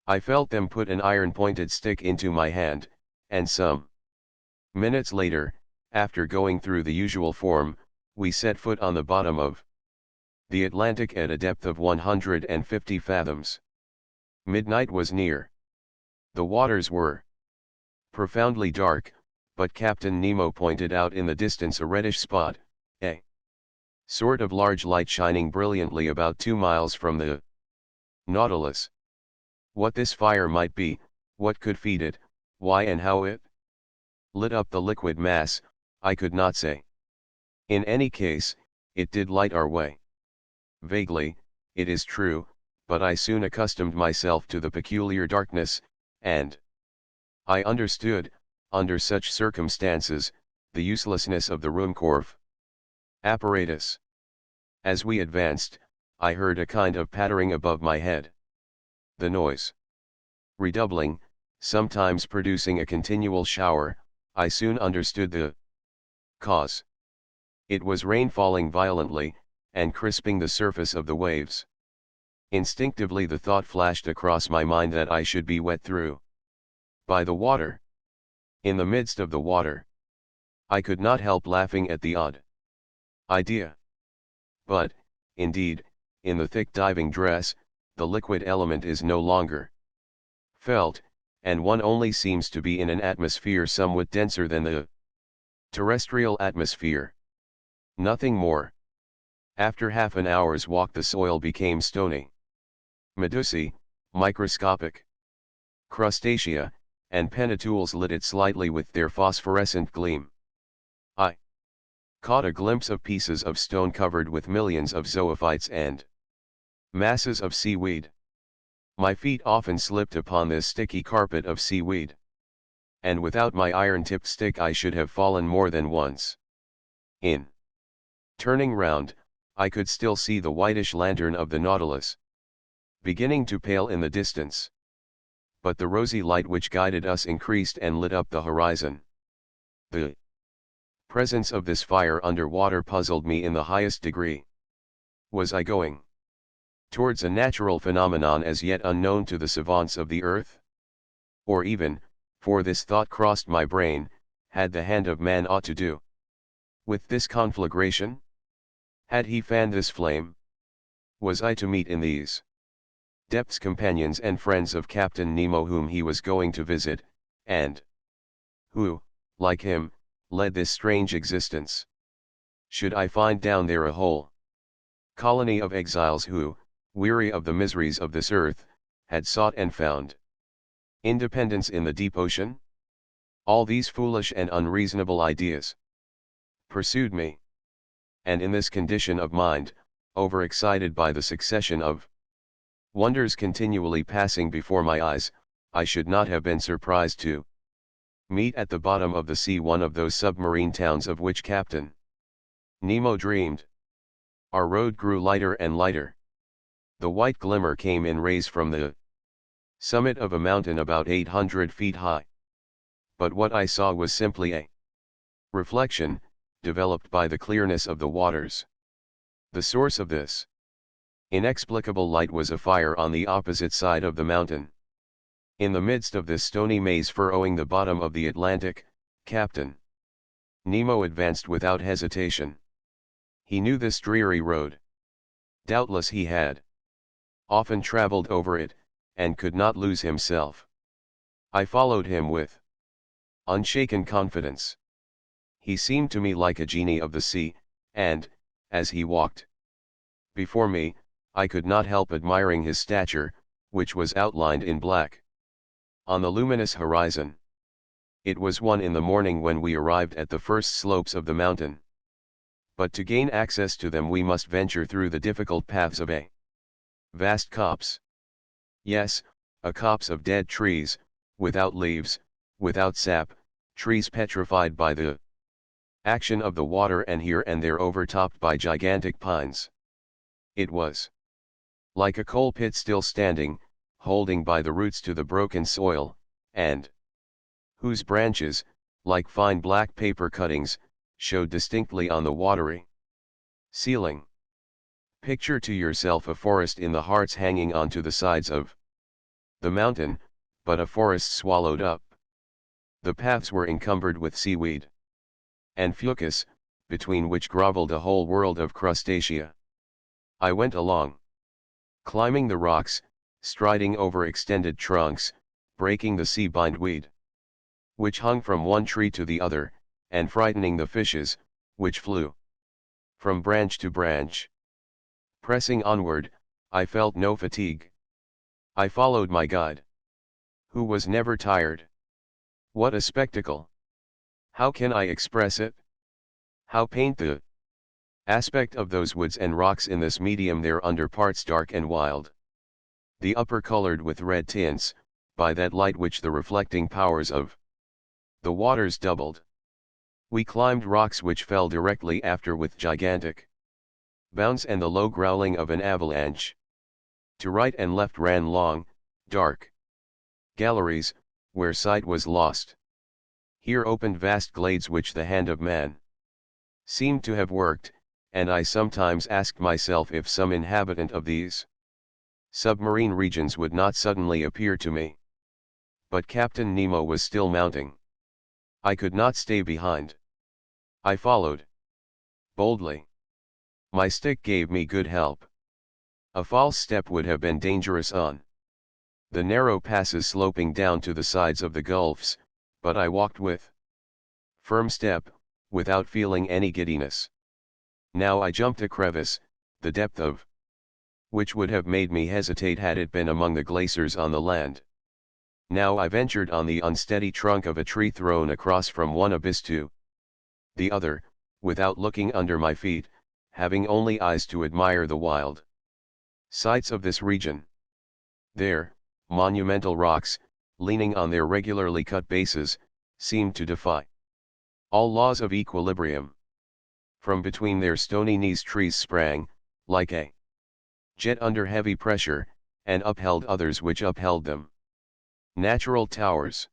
Speaker 1: I felt them put an iron-pointed stick into my hand, and some minutes later, after going through the usual form, we set foot on the bottom of the Atlantic at a depth of 150 fathoms. Midnight was near. The waters were profoundly dark, but Captain Nemo pointed out in the distance a reddish spot, a sort of large light shining brilliantly about 2 miles from the Nautilus. What this fire might be, what could feed it, why and how it lit up the liquid mass, I could not say. In any case, it did light our way. Vaguely, it is true, but I soon accustomed myself to the peculiar darkness, and I understood, under such circumstances, the uselessness of the Ruhmkorff apparatus. As we advanced, I heard a kind of pattering above my head. The noise redoubling, sometimes producing a continual shower. I soon understood the cause. It was rain falling violently, and crisping the surface of the waves. Instinctively the thought flashed across my mind that I should be wet through by the water. In the midst of the water, I could not help laughing at the odd idea. But, indeed, in the thick diving dress, the liquid element is no longer felt, and one only seems to be in an atmosphere somewhat denser than the terrestrial atmosphere. Nothing more. After half an hour's walk the soil became stony. Medusae, microscopic crustacea, and pentateuls lit it slightly with their phosphorescent gleam. I caught a glimpse of pieces of stone covered with millions of zoophytes and masses of seaweed. My feet often slipped upon this sticky carpet of seaweed. And without my iron-tipped stick I should have fallen more than once. In turning round, I could still see the whitish lantern of the Nautilus beginning to pale in the distance. But the rosy light which guided us increased and lit up the horizon. The presence of this fire under water puzzled me in the highest degree. Was I going towards a natural phenomenon as yet unknown to the savants of the earth? Or even, for this thought crossed my brain, had the hand of man aught to do with this conflagration? Had he fanned this flame? Was I to meet in these depths companions and friends of Captain Nemo whom he was going to visit, and who, like him, led this strange existence? Should I find down there a whole colony of exiles who, weary of the miseries of this earth, had sought and found independence in the deep ocean? All these foolish and unreasonable ideas pursued me. And in this condition of mind, overexcited by the succession of wonders continually passing before my eyes, I should not have been surprised to meet at the bottom of the sea one of those submarine towns of which Captain Nemo dreamed. Our road grew lighter and lighter. The white glimmer came in rays from the summit of a mountain about 800 feet high. But what I saw was simply a reflection, developed by the clearness of the waters. The source of this inexplicable light was a fire on the opposite side of the mountain. In the midst of this stony maze furrowing the bottom of the Atlantic, Captain Nemo advanced without hesitation. He knew this dreary road. Doubtless he had often traveled over it, and could not lose himself. I followed him with unshaken confidence. He seemed to me like a genie of the sea, and, as he walked before me, I could not help admiring his stature, which was outlined in black on the luminous horizon. It was 1 in the morning when we arrived at the first slopes of the mountain. But to gain access to them we must venture through the difficult paths of a vast copse. Yes, a copse of dead trees, without leaves, without sap, trees petrified by the action of the water and here and there overtopped by gigantic pines. It was like a coal pit still standing, holding by the roots to the broken soil, and whose branches, like fine black paper cuttings, showed distinctly on the watery ceiling. Picture to yourself a forest in the hearts hanging onto the sides of the mountain, but a forest swallowed up. The paths were encumbered with seaweed and fucus, between which groveled a whole world of crustacea. I went along, climbing the rocks, striding over extended trunks, breaking the sea bindweed, which hung from one tree to the other, and frightening the fishes, which flew from branch to branch. Pressing onward, I felt no fatigue. I followed my guide, who was never tired. What a spectacle! How can I express it? How paint the aspect of those woods and rocks in this medium, their under parts dark and wild, the upper colored with red tints, by that light which the reflecting powers of the waters doubled. We climbed rocks which fell directly after with gigantic bounds and the low growling of an avalanche. To right and left ran long, dark galleries, where sight was lost. Here opened vast glades which the hand of man seemed to have worked, and I sometimes asked myself if some inhabitant of these submarine regions would not suddenly appear to me. But Captain Nemo was still mounting. I could not stay behind. I followed boldly. My stick gave me good help. A false step would have been dangerous on the narrow passes sloping down to the sides of the gulfs, but I walked with firm step, without feeling any giddiness. Now I jumped a crevice, the depth of which would have made me hesitate had it been among the glaciers on the land. Now I ventured on the unsteady trunk of a tree thrown across from one abyss to the other, without looking under my feet, having only eyes to admire the wild sights of this region. There, monumental rocks, leaning on their regularly cut bases, seemed to defy all laws of equilibrium. From between their stony knees trees sprang, like a jet under heavy pressure, and upheld others which upheld them. Natural towers.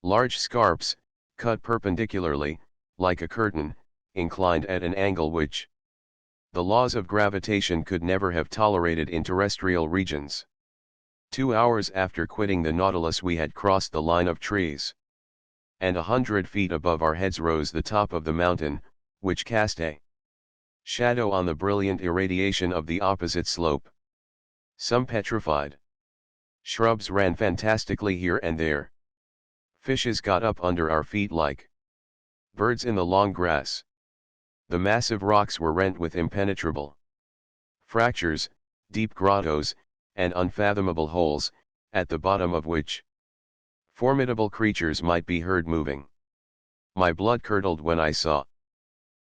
Speaker 1: Large scarps, cut perpendicularly, like a curtain, inclined at an angle which the laws of gravitation could never have tolerated in terrestrial regions. 2 hours after quitting the Nautilus we had crossed the line of trees. And 100 feet above our heads rose the top of the mountain, which cast a shadow on the brilliant irradiation of the opposite slope. Some petrified shrubs ran fantastically here and there. Fishes got up under our feet like birds in the long grass. The massive rocks were rent with impenetrable fractures, deep grottos, and unfathomable holes, at the bottom of which formidable creatures might be heard moving. My blood curdled when I saw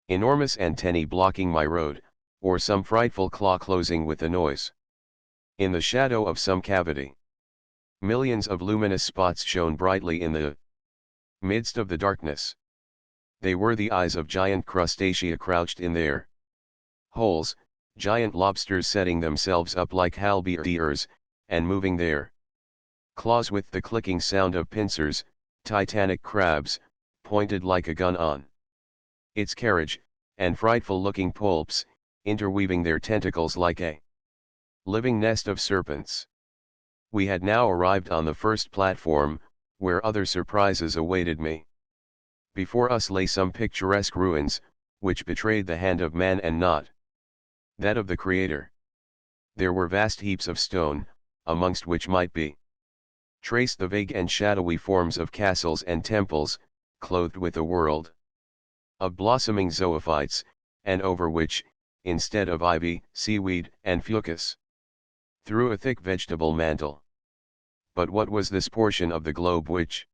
Speaker 1: enormous antennae blocking my road, or some frightful claw closing with the noise. In the shadow of some cavity, millions of luminous spots shone brightly in the midst of the darkness. They were the eyes of giant crustacea crouched in their holes, giant lobsters setting themselves up like halberdiers, and moving their claws with the clicking sound of pincers, titanic crabs, pointed like a gun on its carriage, and frightful-looking poulps, interweaving their tentacles like a living nest of serpents. We had now arrived on the first platform, where other surprises awaited me. Before us lay some picturesque ruins, which betrayed the hand of man and not that of the Creator. There were vast heaps of stone, amongst which might be traced the vague and shadowy forms of castles and temples, clothed with a world of blossoming zoophytes, and over which, instead of ivy, seaweed, and fucus, threw a thick vegetable mantle. But what was this portion of the globe which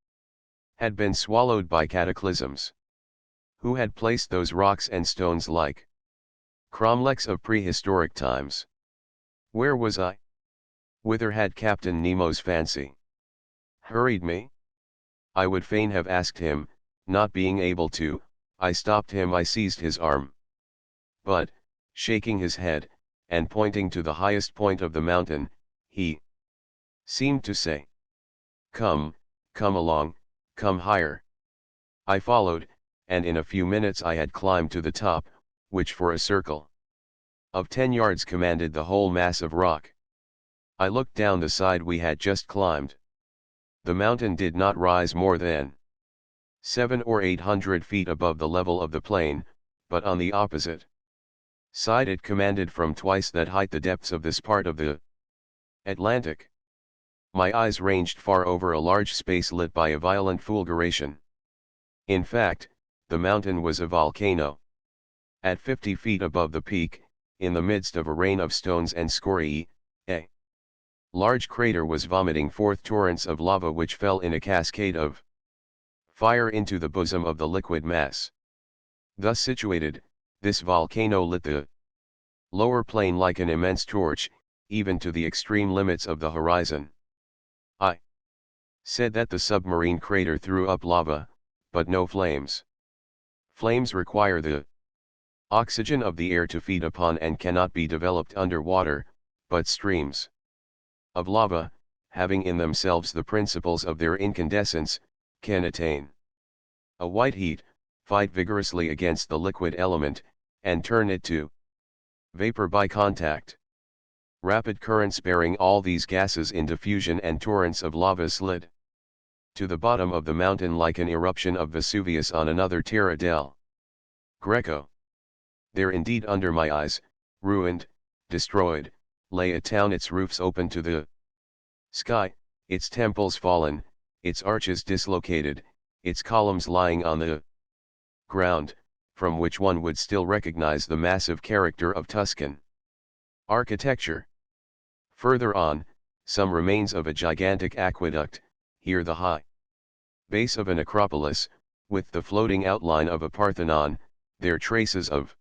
Speaker 1: had been swallowed by cataclysms? Who had placed those rocks and stones like cromlechs of prehistoric times? Where was I? Whither had Captain Nemo's fancy hurried me? I would fain have asked him, not being able to. I stopped him. I seized his arm. But, shaking his head, and pointing to the highest point of the mountain, he seemed to say, "Come, come along, come higher." I followed, and in a few minutes I had climbed to the top, which for a circle of 10 yards commanded the whole mass of rock. I looked down the side we had just climbed. The mountain did not rise more than 700 or 800 feet above the level of the plain, but on the opposite side it commanded from twice that height the depths of this part of the Atlantic. My eyes ranged far over a large space lit by a violent fulguration. In fact, the mountain was a volcano. At 50 feet above the peak, in the midst of a rain of stones and scoriae, a large crater was vomiting forth torrents of lava which fell in a cascade of fire into the bosom of the liquid mass. Thus situated, this volcano lit the lower plain like an immense torch, even to the extreme limits of the horizon. I said that the submarine crater threw up lava, but no flames. Flames require the oxygen of the air to feed upon and cannot be developed under water, but streams of lava, having in themselves the principles of their incandescence, can attain a white heat, fight vigorously against the liquid element, and turn it to vapor by contact. Rapid currents bearing all these gases in diffusion and torrents of lava slid to the bottom of the mountain like an eruption of Vesuvius on another Terra del Greco. There indeed under my eyes, ruined, destroyed, lay a town, its roofs open to the sky, its temples fallen, its arches dislocated, its columns lying on the ground, from which one would still recognize the massive character of Tuscan architecture. Further on, some remains of a gigantic aqueduct, here the high base of an acropolis, with the floating outline of a Parthenon, there traces of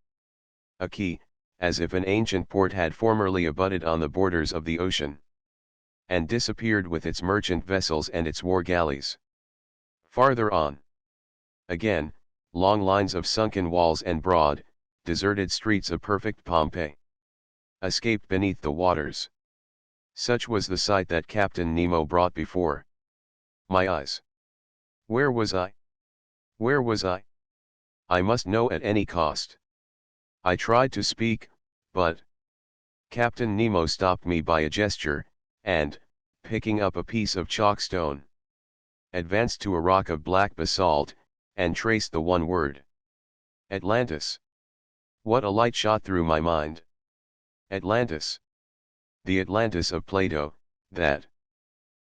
Speaker 1: a quay, as if an ancient port had formerly abutted on the borders of the ocean, and disappeared with its merchant vessels and its war galleys. Farther on, again, long lines of sunken walls and broad, deserted streets of perfect Pompeii escaped beneath the waters. Such was the sight that Captain Nemo brought before my eyes. Where was I? Where was I? I must know at any cost. I tried to speak, but Captain Nemo stopped me by a gesture, and, picking up a piece of chalkstone, advanced to a rock of black basalt, and traced the one word: Atlantis. What a light shot through my mind! Atlantis. The Atlantis of Plato, that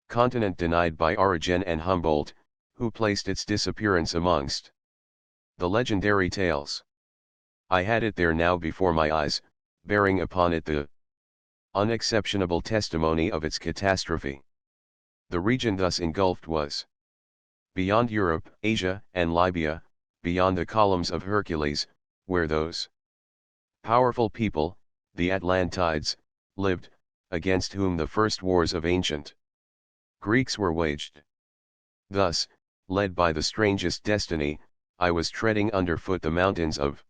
Speaker 1: continent denied by Origen and Humboldt, who placed its disappearance amongst the legendary tales. I had it there now before my eyes, bearing upon it the unexceptionable testimony of its catastrophe. The region thus engulfed was beyond Europe, Asia, and Libya, beyond the columns of Hercules, where those powerful people, the Atlantides, lived, against whom the first wars of ancient Greeks were waged. Thus, led by the strangest destiny, I was treading underfoot the mountains of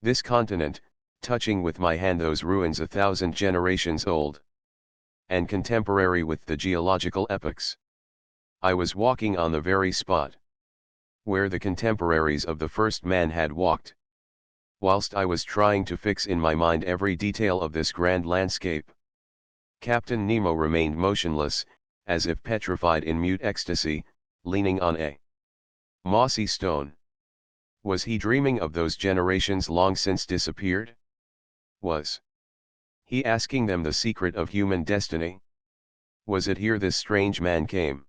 Speaker 1: this continent, touching with my hand those ruins 1,000 generations old, and contemporary with the geological epochs. I was walking on the very spot where the contemporaries of the first man had walked. Whilst I was trying to fix in my mind every detail of this grand landscape, Captain Nemo remained motionless, as if petrified in mute ecstasy, leaning on a mossy stone. Was he dreaming of those generations long since disappeared? Was he asking them the secret of human destiny? Was it here this strange man came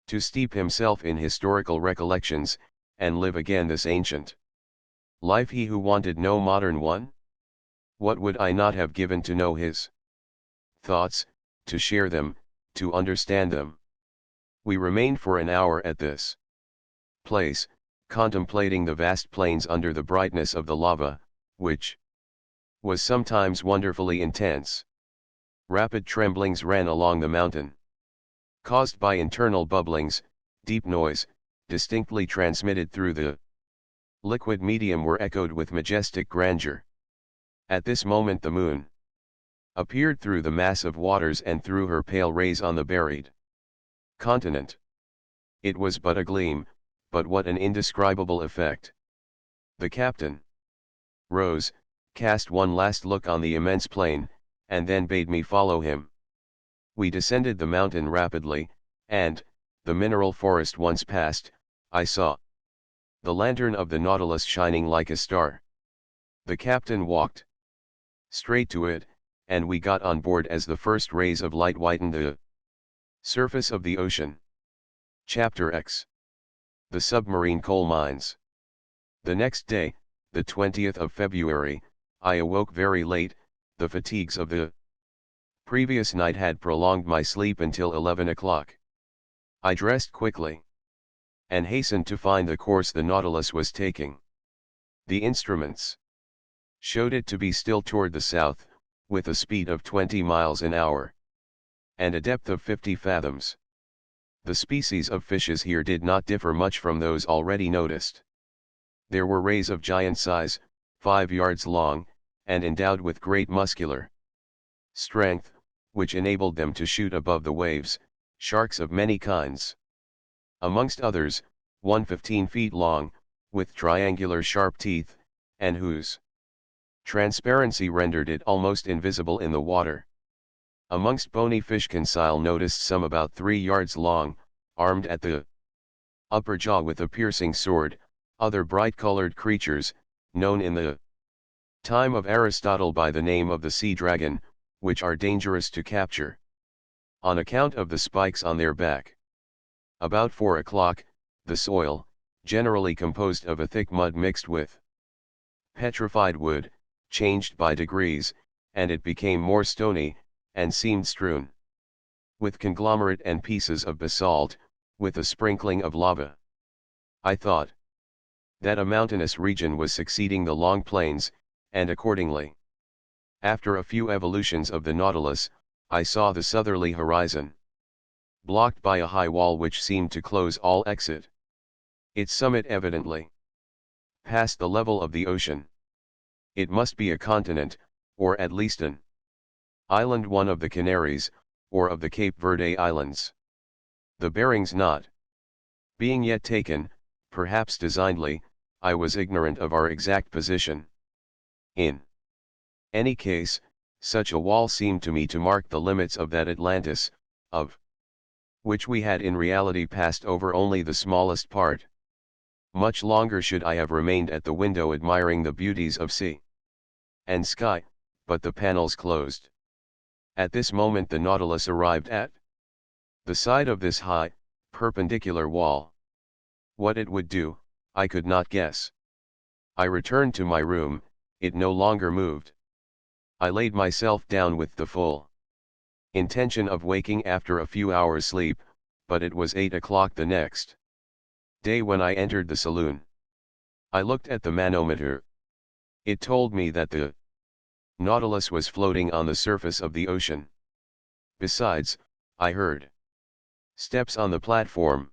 Speaker 1: to steep himself in historical recollections, and live again this ancient life, he who wanted no modern one? What would I not have given to know his thoughts, to share them, to understand them? We remained for an hour at this place, contemplating the vast plains under the brightness of the lava, which was sometimes wonderfully intense. Rapid tremblings ran along the mountain, caused by internal bubblings. Deep noise, distinctly transmitted through the liquid medium, were echoed with majestic grandeur. At this moment the moon appeared through the mass of waters and threw her pale rays on the buried continent. It was but a gleam, but what an indescribable effect! The captain rose, cast one last look on the immense plain, and then bade me follow him. We descended the mountain rapidly, and, the mineral forest once passed, I saw the lantern of the Nautilus shining like a star. The captain walked straight to it, and we got on board as the first rays of light whitened the surface of the ocean. Chapter X. The submarine coal mines. The next day, the 20th of February, I awoke very late. The fatigues of the previous night had prolonged my sleep until 11 o'clock. I dressed quickly and hastened to find the course the Nautilus was taking. The instruments showed it to be still toward the south, with a speed of 20 miles an hour and a depth of 50 fathoms. The species of fishes here did not differ much from those already noticed. There were rays of giant size, 5 yards long, and endowed with great muscular strength, which enabled them to shoot above the waves, sharks of many kinds. Amongst others, one 15 feet long, with triangular sharp teeth, and whose transparency rendered it almost invisible in the water. Amongst bony fish Conseil noticed some about 3 yards long, armed at the upper jaw with a piercing sword. Other bright-colored creatures, known in the time of Aristotle by the name of the sea dragon, which are dangerous to capture on account of the spikes on their back. About 4 o'clock, the soil, generally composed of a thick mud mixed with petrified wood, changed by degrees, and it became more stony, and seemed strewn with conglomerate and pieces of basalt, with a sprinkling of lava. I thought that a mountainous region was succeeding the long plains, and accordingly, after a few evolutions of the Nautilus, I saw the southerly horizon blocked by a high wall which seemed to close all exit. Its summit evidently passed the level of the ocean. It must be a continent, or at least an island, one of the Canaries, or of the Cape Verde Islands. The bearings not being yet taken, perhaps designedly, I was ignorant of our exact position. In any case, such a wall seemed to me to mark the limits of that Atlantis, of which we had in reality passed over only the smallest part. Much longer should I have remained at the window admiring the beauties of sea and sky, but the panels closed. At this moment the Nautilus arrived at the side of this high, perpendicular wall. What it would do, I could not guess. I returned to my room. It no longer moved. I laid myself down with the full intention of waking after a few hours' sleep, but it was 8 o'clock the next day when I entered the saloon. I looked at the manometer. It told me that the Nautilus was floating on the surface of the ocean. Besides, I heard steps on the platform.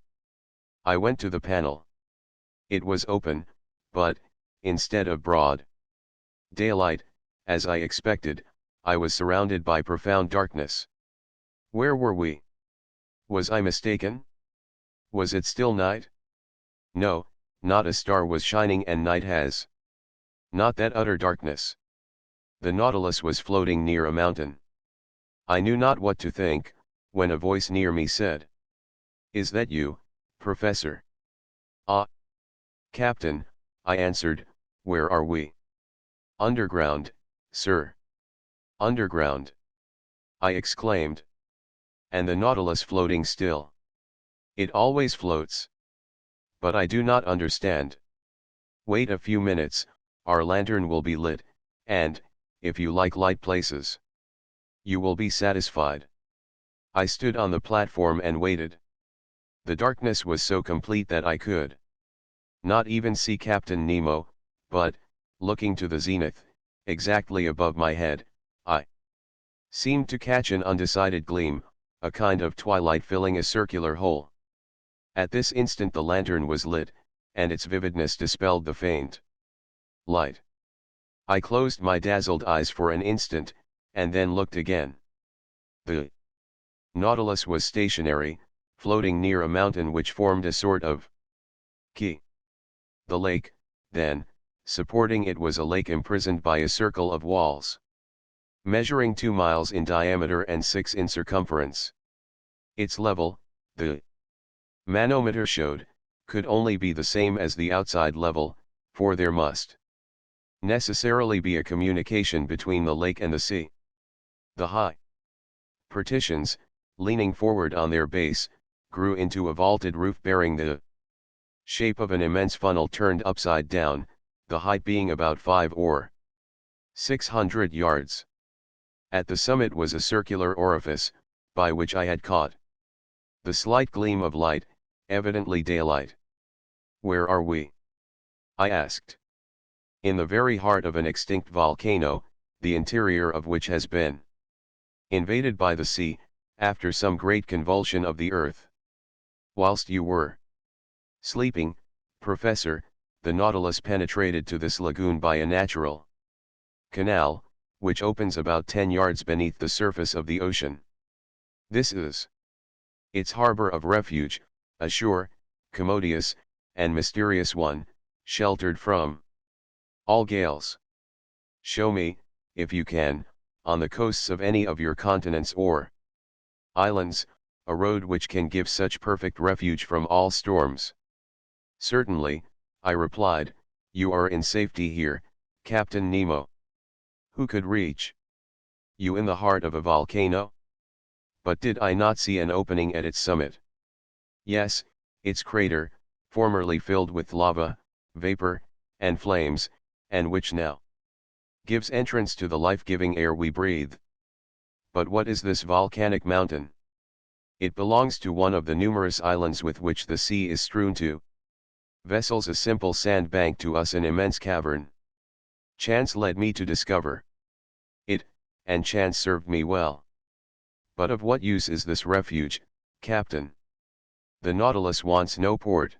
Speaker 1: I went to the panel. It was open, but, instead of broad daylight, as I expected, I was surrounded by profound darkness. Where were we? Was I mistaken? Was it still night? No, not a star was shining, and night has not that utter darkness. The Nautilus was floating near a mountain. I knew not what to think, when a voice near me said, "Is that you, Professor?" "Ah, Captain," I answered, "where are we?" "Underground, sir." "Underground!" I exclaimed. "And the Nautilus floating still?" "It always floats." "But I do not understand." "Wait a few minutes, our lantern will be lit, and, if you like light places, you will be satisfied." I stood on the platform and waited. The darkness was so complete that I could not even see Captain Nemo, but, looking to the zenith, exactly above my head, I seemed to catch an undecided gleam, a kind of twilight filling a circular hole. At this instant the lantern was lit, and its vividness dispelled the faint light. I closed my dazzled eyes for an instant, and then looked again. The Nautilus was stationary, floating near a mountain which formed a sort of key. The lake, then, supporting it was a lake imprisoned by a circle of walls, measuring 2 miles in diameter and 6 in circumference. Its level, the manometer showed, could only be the same as the outside level, for there must necessarily be a communication between the lake and the sea. The high partitions, leaning forward on their base, grew into a vaulted roof bearing the shape of an immense funnel turned upside down, the height being about 500 or 600 yards. At the summit was a circular orifice, by which I had caught the slight gleam of light, evidently daylight. "Where are we?" I asked. "In the very heart of an extinct volcano, the interior of which has been invaded by the sea, after some great convulsion of the earth. Whilst you were sleeping, Professor, the Nautilus penetrated to this lagoon by a natural canal, which opens about 10 yards beneath the surface of the ocean. This is its harbor of refuge, a sure, commodious, and mysterious one, sheltered from all gales. Show me, if you can, on the coasts of any of your continents or islands, a road which can give such perfect refuge from all storms." "Certainly," I replied, "you are in safety here, Captain Nemo." "Who could reach you in the heart of a volcano?" "But did I not see an opening at its summit?" "Yes, its crater, formerly filled with lava, vapor, and flames, and which now gives entrance to the life-giving air we breathe." "But what is this volcanic mountain?" "It belongs to one of the numerous islands with which the sea is strewn to vessels, a simple sand bank, to us an immense cavern. Chance led me to discover it, and chance served me well. But of what use is this refuge, Captain?" "The Nautilus wants no port."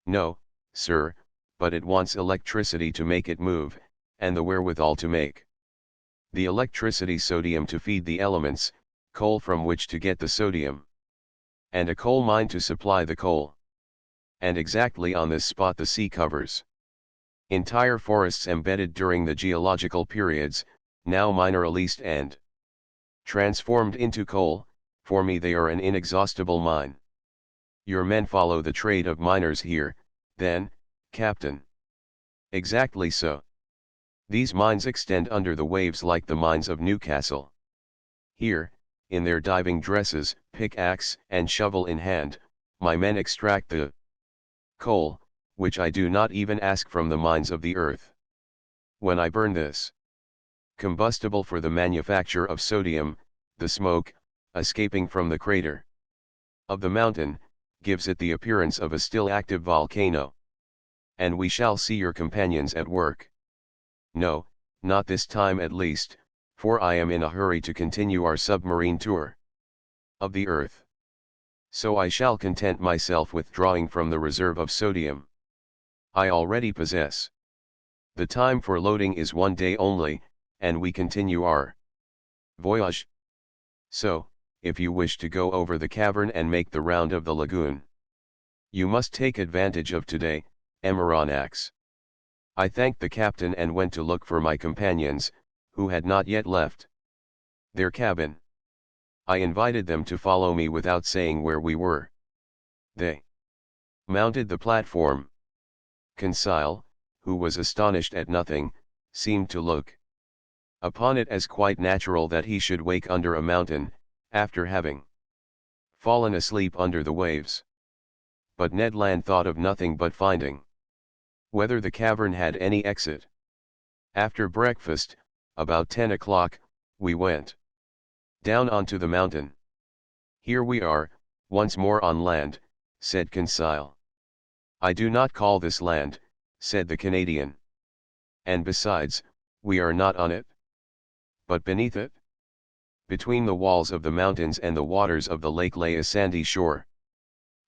Speaker 1: "No, sir, but it wants electricity to make it move, and the wherewithal to make the electricity, sodium to feed the elements, coal from which to get the sodium, and a coal mine to supply the coal. And exactly on this spot the sea covers entire forests embedded during the geological periods, now mineralized and transformed into coal. For me they are an inexhaustible mine." "Your men follow the trade of miners here, then, Captain?" "Exactly so. These mines extend under the waves like the mines of Newcastle. Here, in their diving dresses, pickaxe and shovel in hand, my men extract the coal, which I do not even ask from the mines of the earth. When I burn this combustible for the manufacture of sodium, the smoke, escaping from the crater of the mountain, gives it the appearance of a still active volcano. And we shall see your companions at work." "No, not this time at least, for I am in a hurry to continue our submarine tour of the earth. So I shall content myself with drawing from the reserve of sodium I already possess. The time for loading is 1 day only, and we continue our voyage. So, if you wish to go over the cavern and make the round of the lagoon, You must take advantage of today, Emeranax. I thanked the captain and went to look for my companions, who had not yet left their cabin. I invited them to follow me without saying where we were. They mounted the platform. Conseil, who was astonished at nothing, seemed to look upon it as quite natural that he should wake under a mountain, after having fallen asleep under the waves. But Ned Land thought of nothing but finding whether the cavern had any exit. After breakfast, about 10 o'clock, we went down onto the mountain. Here we are, once more on land, said Conseil. I do not call this land, said the Canadian. And besides, we are not on it, but beneath it. Between the walls of the mountains and the waters of the lake lay a sandy shore,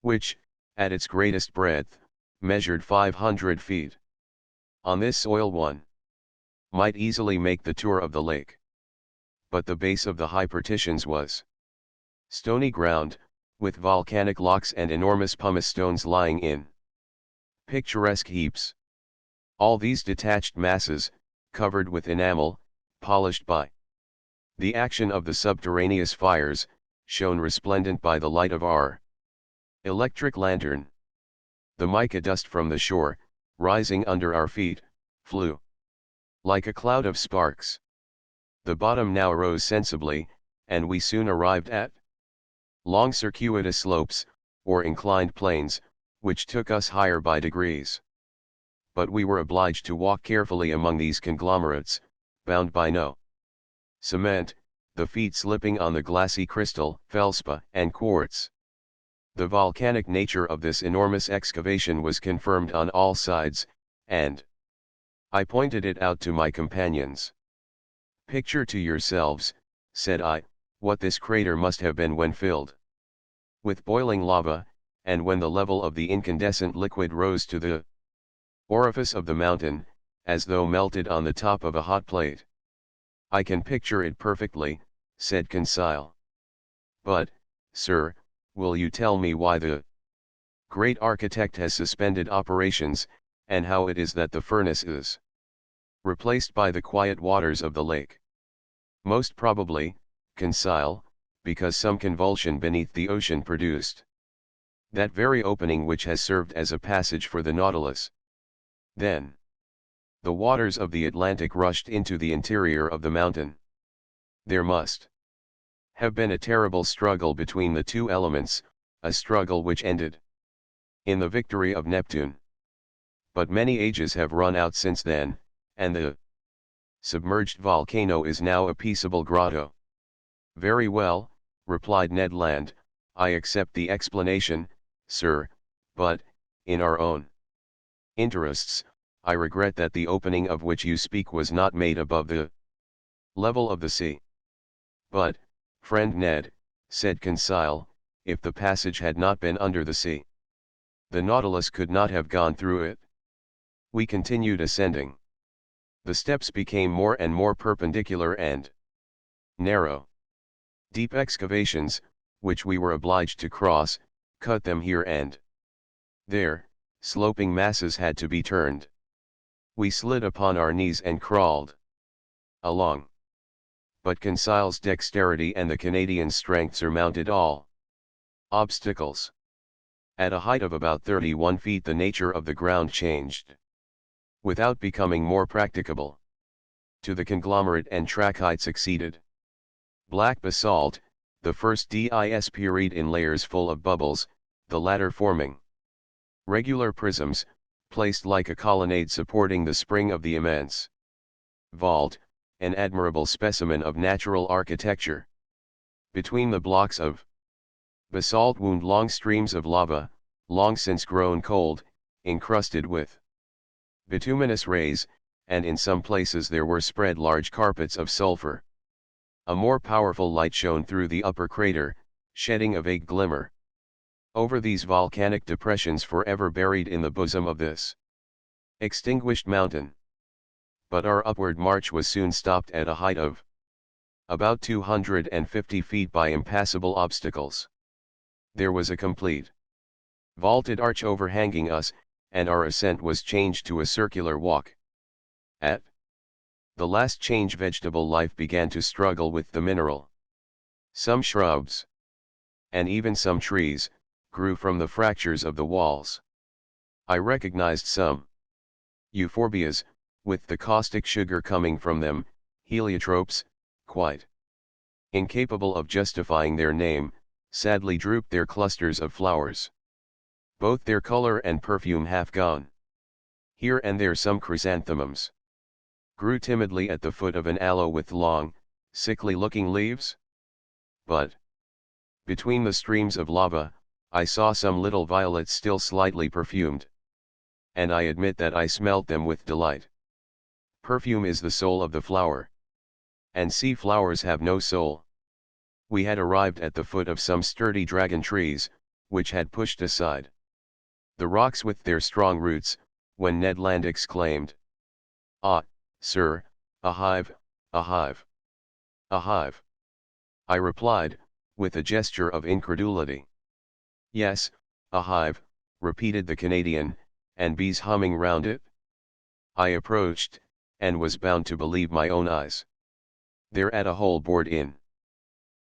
Speaker 1: which, at its greatest breadth, measured 500 feet. On this soil one might easily make the tour of the lake. But the base of the high partitions was stony ground, with volcanic locks and enormous pumice stones lying in picturesque heaps. All these detached masses, covered with enamel, polished by the action of the subterraneous fires, shone resplendent by the light of our electric lantern. The mica dust from the shore, rising under our feet, flew like a cloud of sparks. The bottom now rose sensibly, and we soon arrived at long circuitous slopes, or inclined planes, which took us higher by degrees. But we were obliged to walk carefully among these conglomerates, bound by no cement, the feet slipping on the glassy crystal, felspar, and quartz. The volcanic nature of this enormous excavation was confirmed on all sides, and I pointed it out to my companions. Picture to yourselves, said I, what this crater must have been when filled with boiling lava, and when the level of the incandescent liquid rose to the orifice of the mountain, as though melted on the top of a hot plate. I can picture it perfectly, said Conseil. But, sir, will you tell me why the great architect has suspended operations, and how it is that the furnace is replaced by the quiet waters of the lake? Most probably, Conseil, because some convulsion beneath the ocean produced that very opening which has served as a passage for the Nautilus. Then the waters of the Atlantic rushed into the interior of the mountain. There must have been a terrible struggle between the two elements, a struggle which ended in the victory of Neptune. But many ages have run out since then, and the submerged volcano is now a peaceable grotto. Very well, replied Ned Land, I accept the explanation, sir, but, in our own interests, I regret that the opening of which you speak was not made above the level of the sea. But, friend Ned, said Conseil, if the passage had not been under the sea, the Nautilus could not have gone through it. We continued ascending. The steps became more and more perpendicular and narrow. Deep excavations, which we were obliged to cross, cut them here and there, sloping masses had to be turned. We slid upon our knees and crawled along. But Conseil's dexterity and the Canadian's strength surmounted all obstacles. At a height of about 31 feet the nature of the ground changed, without becoming more practicable. To the conglomerate and trachyte succeeded black basalt, the first dispiried in layers full of bubbles, the latter forming regular prisms, placed like a colonnade supporting the spring of the immense vault, an admirable specimen of natural architecture. Between the blocks of basalt wound long streams of lava, long since grown cold, encrusted with bituminous rays, and in some places there were spread large carpets of sulfur. A more powerful light shone through the upper crater, shedding a vague glimmer over these volcanic depressions forever buried in the bosom of this extinguished mountain. But our upward march was soon stopped at a height of about 250 feet by impassable obstacles. There was a complete vaulted arch overhanging us, and our ascent was changed to a circular walk. At the last change vegetable life began to struggle with the mineral. Some shrubs, and even some trees, grew from the fractures of the walls. I recognized some euphorbias, with the caustic sugar coming from them, heliotropes, quite incapable of justifying their name, sadly drooped their clusters of flowers. Both their color and perfume half gone. Here and there some chrysanthemums grew timidly at the foot of an aloe with long, sickly-looking leaves. But between the streams of lava, I saw some little violets still slightly perfumed. And I admit that I smelt them with delight. Perfume is the soul of the flower. And sea flowers have no soul. We had arrived at the foot of some sturdy dragon trees, which had pushed aside the rocks with their strong roots, when Ned Land exclaimed, "Ah, sir, a hive, a hive, a hive." I replied, with a gesture of incredulity. "Yes, a hive," repeated the Canadian, "and bees humming round it?" I approached, and was bound to believe my own eyes. There at a hole bored in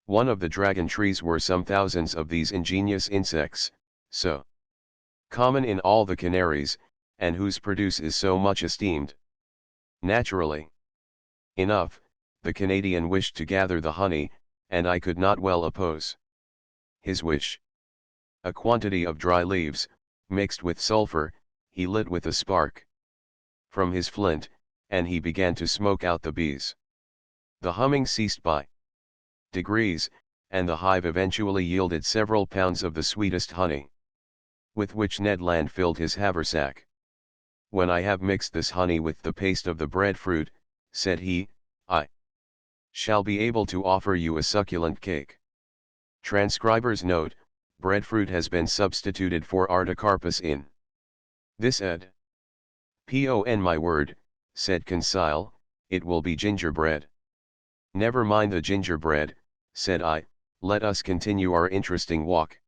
Speaker 1: one of the dragon trees were some thousands of these ingenious insects, so common in all the Canaries, and whose produce is so much esteemed. Naturally enough, the Canadian wished to gather the honey, and I could not well oppose his wish. A quantity of dry leaves, mixed with sulfur, he lit with a spark from his flint, and he began to smoke out the bees. The humming ceased by degrees, and the hive eventually yielded several pounds of the sweetest honey, with which Ned Land filled his haversack. "When I have mixed this honey with the paste of the breadfruit," said he, "I shall be able to offer you a succulent cake." Transcriber's note: breadfruit has been substituted for artocarpus in this ed. "Pon my word," said Conseil, "it will be gingerbread." "Never mind the gingerbread," said I, "let us continue our interesting walk."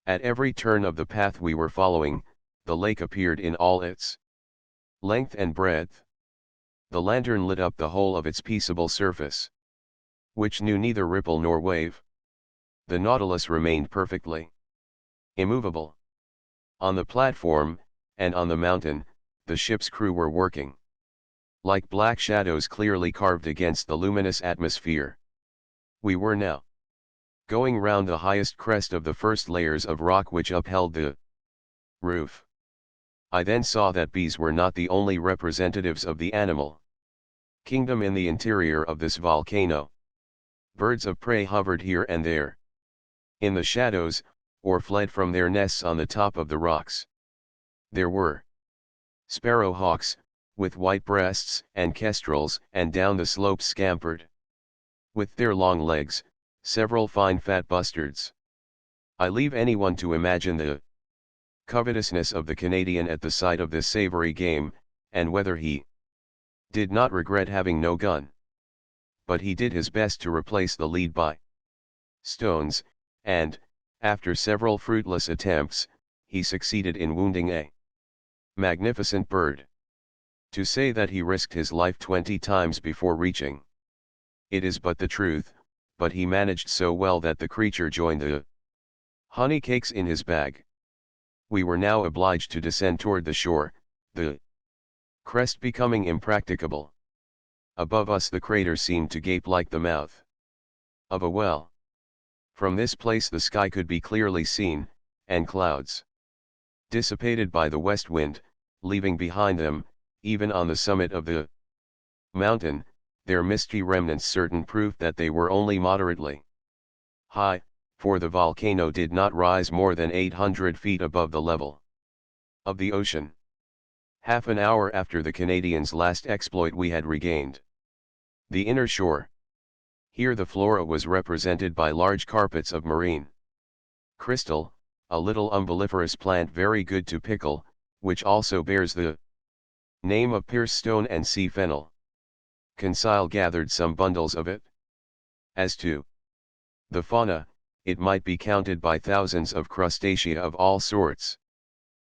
Speaker 1: At every turn of the path we were following, the lake appeared in all its length and breadth. The lantern lit up the whole of its peaceable surface, which knew neither ripple nor wave. The Nautilus remained perfectly immovable. On the platform, and on the mountain, the ship's crew were working like black shadows clearly carved against the luminous atmosphere. We were now going round the highest crest of the first layers of rock which upheld the roof. I then saw that bees were not the only representatives of the animal kingdom in the interior of this volcano. Birds of prey hovered here and there in the shadows, or fled from their nests on the top of the rocks. There were sparrowhawks, with white breasts, and kestrels, and down the slopes scampered, with their long legs, several fine fat bustards. I leave anyone to imagine the covetousness of the Canadian at the sight of this savory game, and whether he did not regret having no gun. But he did his best to replace the lead by stones, and, after several fruitless attempts, he succeeded in wounding a magnificent bird. To say that he risked his life 20 times before reaching it is but the truth, but he managed so well that the creature joined the honey cakes in his bag. We were now obliged to descend toward the shore, the crest becoming impracticable. Above us the crater seemed to gape like the mouth of a well. From this place the sky could be clearly seen, and clouds, dissipated by the west wind, leaving behind them, even on the summit of the mountain, their misty remnants certain proof that they were only moderately high, for the volcano did not rise more than 800 feet above the level of the ocean. Half an hour after the Canadians' last exploit we had regained the inner shore. Here the flora was represented by large carpets of marine crystal, a little umbelliferous plant very good to pickle, which also bears the name of pierce stone and sea fennel. Conseil gathered some bundles of it. As to the fauna, it might be counted by thousands of crustacea of all sorts.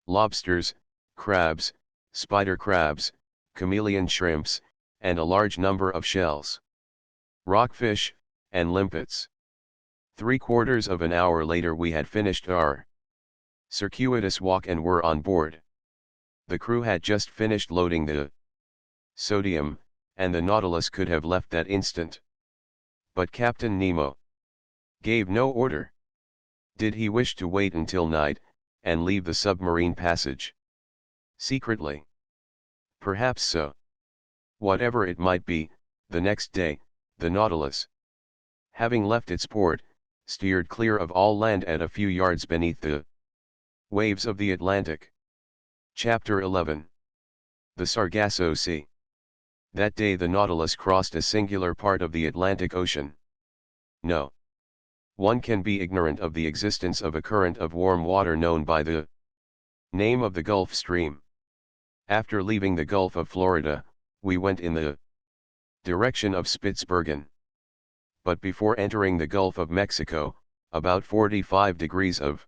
Speaker 1: Lobsters, crabs, spider crabs, chameleon shrimps, and a large number of shells, rockfish, and limpets. 3/4 of an hour later we had finished our circuitous walk and were on board. The crew had just finished loading the sodium, and the Nautilus could have left that instant. But Captain Nemo gave no order. Did he wish to wait until night, and leave the submarine passage secretly? Perhaps so. Whatever it might be, the next day, the Nautilus, having left its port, steered clear of all land at a few yards beneath the waves of the Atlantic. Chapter 11. The Sargasso Sea. That day the Nautilus crossed a singular part of the Atlantic Ocean. No one can be ignorant of the existence of a current of warm water known by the name of the Gulf Stream. After leaving the Gulf of Florida, we went in the direction of Spitzbergen. But before entering the Gulf of Mexico, about 45 degrees of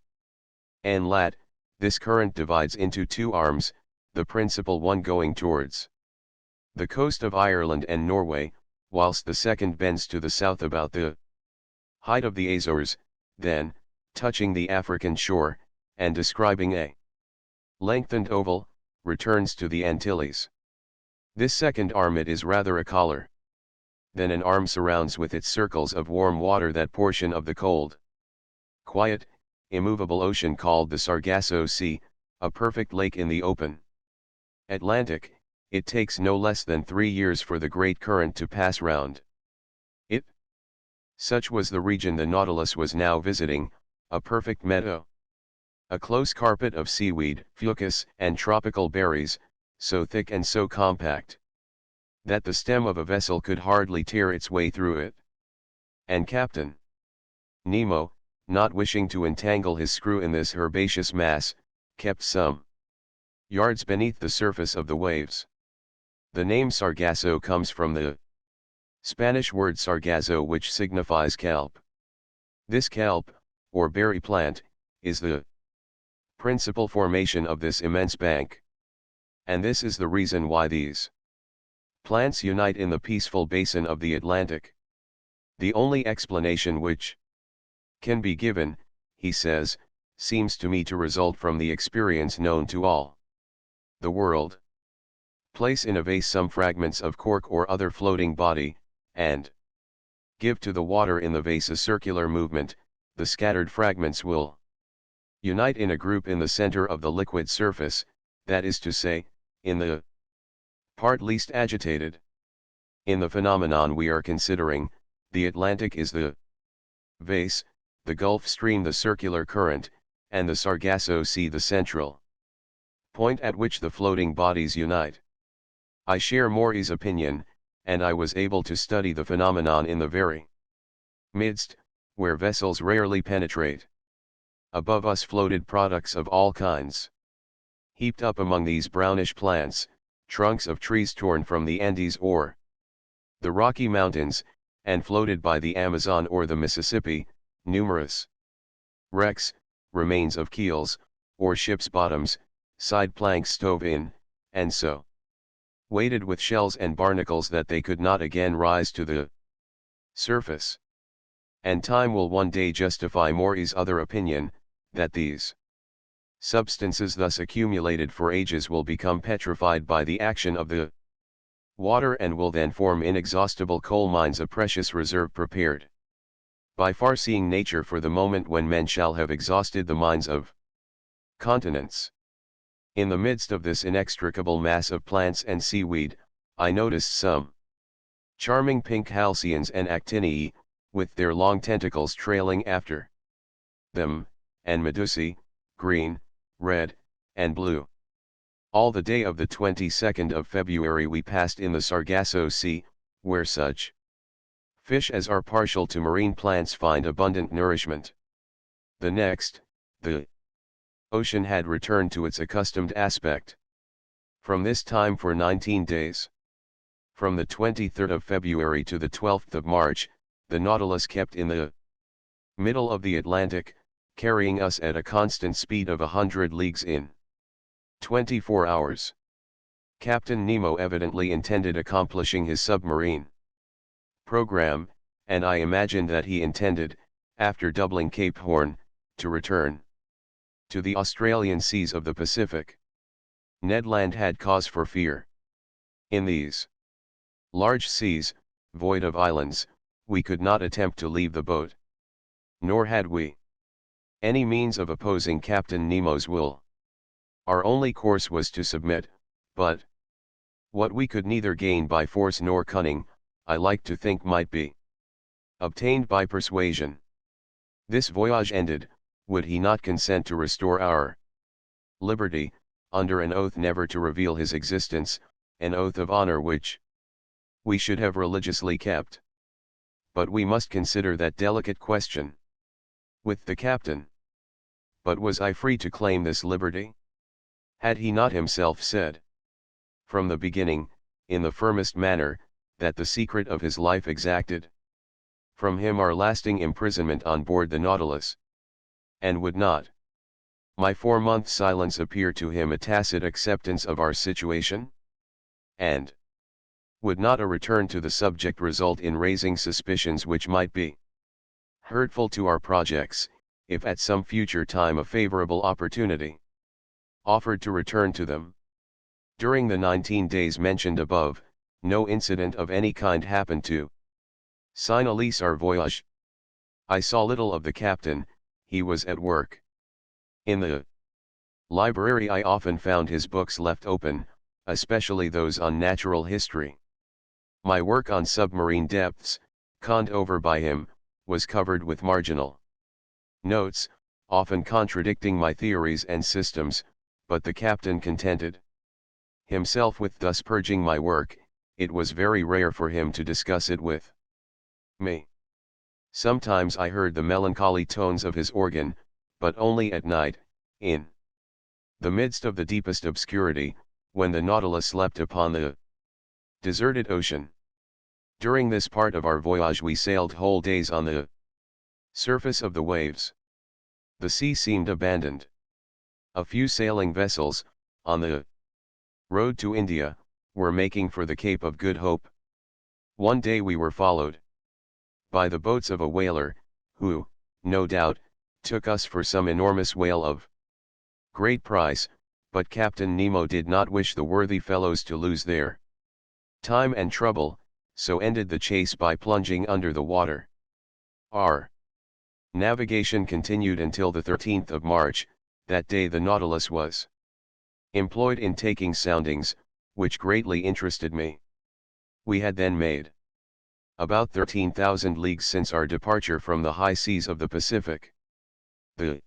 Speaker 1: N lat, this current divides into two arms, the principal one going towards the coast of Ireland and Norway, whilst the second bends to the south about the height of the Azores, then, touching the African shore, and describing a lengthened oval, returns to the Antilles. This second arm it is rather a collar than an arm surrounds with its circles of warm water that portion of the cold, quiet, immovable ocean called the Sargasso Sea, a perfect lake in the open Atlantic. It takes no less than 3 years for the great current to pass round it. Such was the region the Nautilus was now visiting, a perfect meadow. A close carpet of seaweed, fucus, and tropical berries, so thick and so compact that the stem of a vessel could hardly tear its way through it. And Captain Nemo, not wishing to entangle his screw in this herbaceous mass, kept some yards beneath the surface of the waves. The name Sargasso comes from the Spanish word sargazo, which signifies kelp. This kelp, or berry plant, is the principal formation of this immense bank. And this is the reason why these plants unite in the peaceful basin of the Atlantic. The only explanation which can be given, he says, seems to me to result from the experience known to all the world. Place in a vase some fragments of cork or other floating body, and give to the water in the vase a circular movement, the scattered fragments will unite in a group in the center of the liquid surface, that is to say, in the part least agitated. In the phenomenon we are considering, the Atlantic is the vase, the Gulf Stream the circular current, and the Sargasso Sea the central point at which the floating bodies unite. I share Maury's opinion, and I was able to study the phenomenon in the very midst, where vessels rarely penetrate. Above us floated products of all kinds. Heaped up among these brownish plants, trunks of trees torn from the Andes or the Rocky Mountains, and floated by the Amazon or the Mississippi, numerous wrecks, remains of keels, or ships' bottoms, side planks stove in, and so weighted with shells and barnacles that they could not again rise to the surface. And time will one day justify Maury's other opinion, that these substances thus accumulated for ages will become petrified by the action of the water and will then form inexhaustible coal mines, a precious reserve prepared by far-seeing nature for the moment when men shall have exhausted the mines of continents. In the midst of this inextricable mass of plants and seaweed, I noticed some charming pink halcyons and actiniae, with their long tentacles trailing after them, and medusae, green, red, and blue. All the day of the 22nd of February we passed in the Sargasso Sea, where such fish as are partial to marine plants find abundant nourishment. The next, the ocean had returned to its accustomed aspect. From this time for 19 days, from the 23rd of February to the 12th of March, the Nautilus kept in the middle of the Atlantic, carrying us at a constant speed of 100 leagues in 24 hours. Captain Nemo evidently intended accomplishing his submarine program, and I imagined that he intended, after doubling Cape Horn, to return to the Australian seas of the Pacific. Ned Land had cause for fear. In these large seas, void of islands, we could not attempt to leave the boat. Nor had we any means of opposing Captain Nemo's will. Our only course was to submit, but what we could neither gain by force nor cunning, I like to think might be obtained by persuasion. This voyage ended, would he not consent to restore our liberty, under an oath never to reveal his existence, an oath of honor which we should have religiously kept? But we must consider that delicate question with the captain. But was I free to claim this liberty? Had he not himself said, from the beginning, in the firmest manner, that the secret of his life exacted from him our lasting imprisonment on board the Nautilus? And would not my 4-month silence appear to him a tacit acceptance of our situation? And would not a return to the subject result in raising suspicions which might be hurtful to our projects, if at some future time a favorable opportunity offered to return to them? During the 19 days mentioned above, no incident of any kind happened to signalise our voyage. I saw little of the captain, he was at work. In the library I often found his books left open, especially those on natural history. My work on submarine depths, conned over by him, was covered with marginal notes, often contradicting my theories and systems, but the captain contented himself with thus purging my work. It was very rare for him to discuss it with me. Sometimes I heard the melancholy tones of his organ, but only at night, in the midst of the deepest obscurity, when the Nautilus slept upon the deserted ocean. During this part of our voyage we sailed whole days on the surface of the waves. The sea seemed abandoned. A few sailing vessels, on the road to India, were making for the Cape of Good Hope. One day we were followed by the boats of a whaler, who, no doubt, took us for some enormous whale of great price, but Captain Nemo did not wish the worthy fellows to lose their time and trouble, so ended the chase by plunging under the water. Our navigation continued until the 13th of March, that day the Nautilus was employed in taking soundings, which greatly interested me. We had then made about 13,000 leagues since our departure from the high seas of the Pacific. The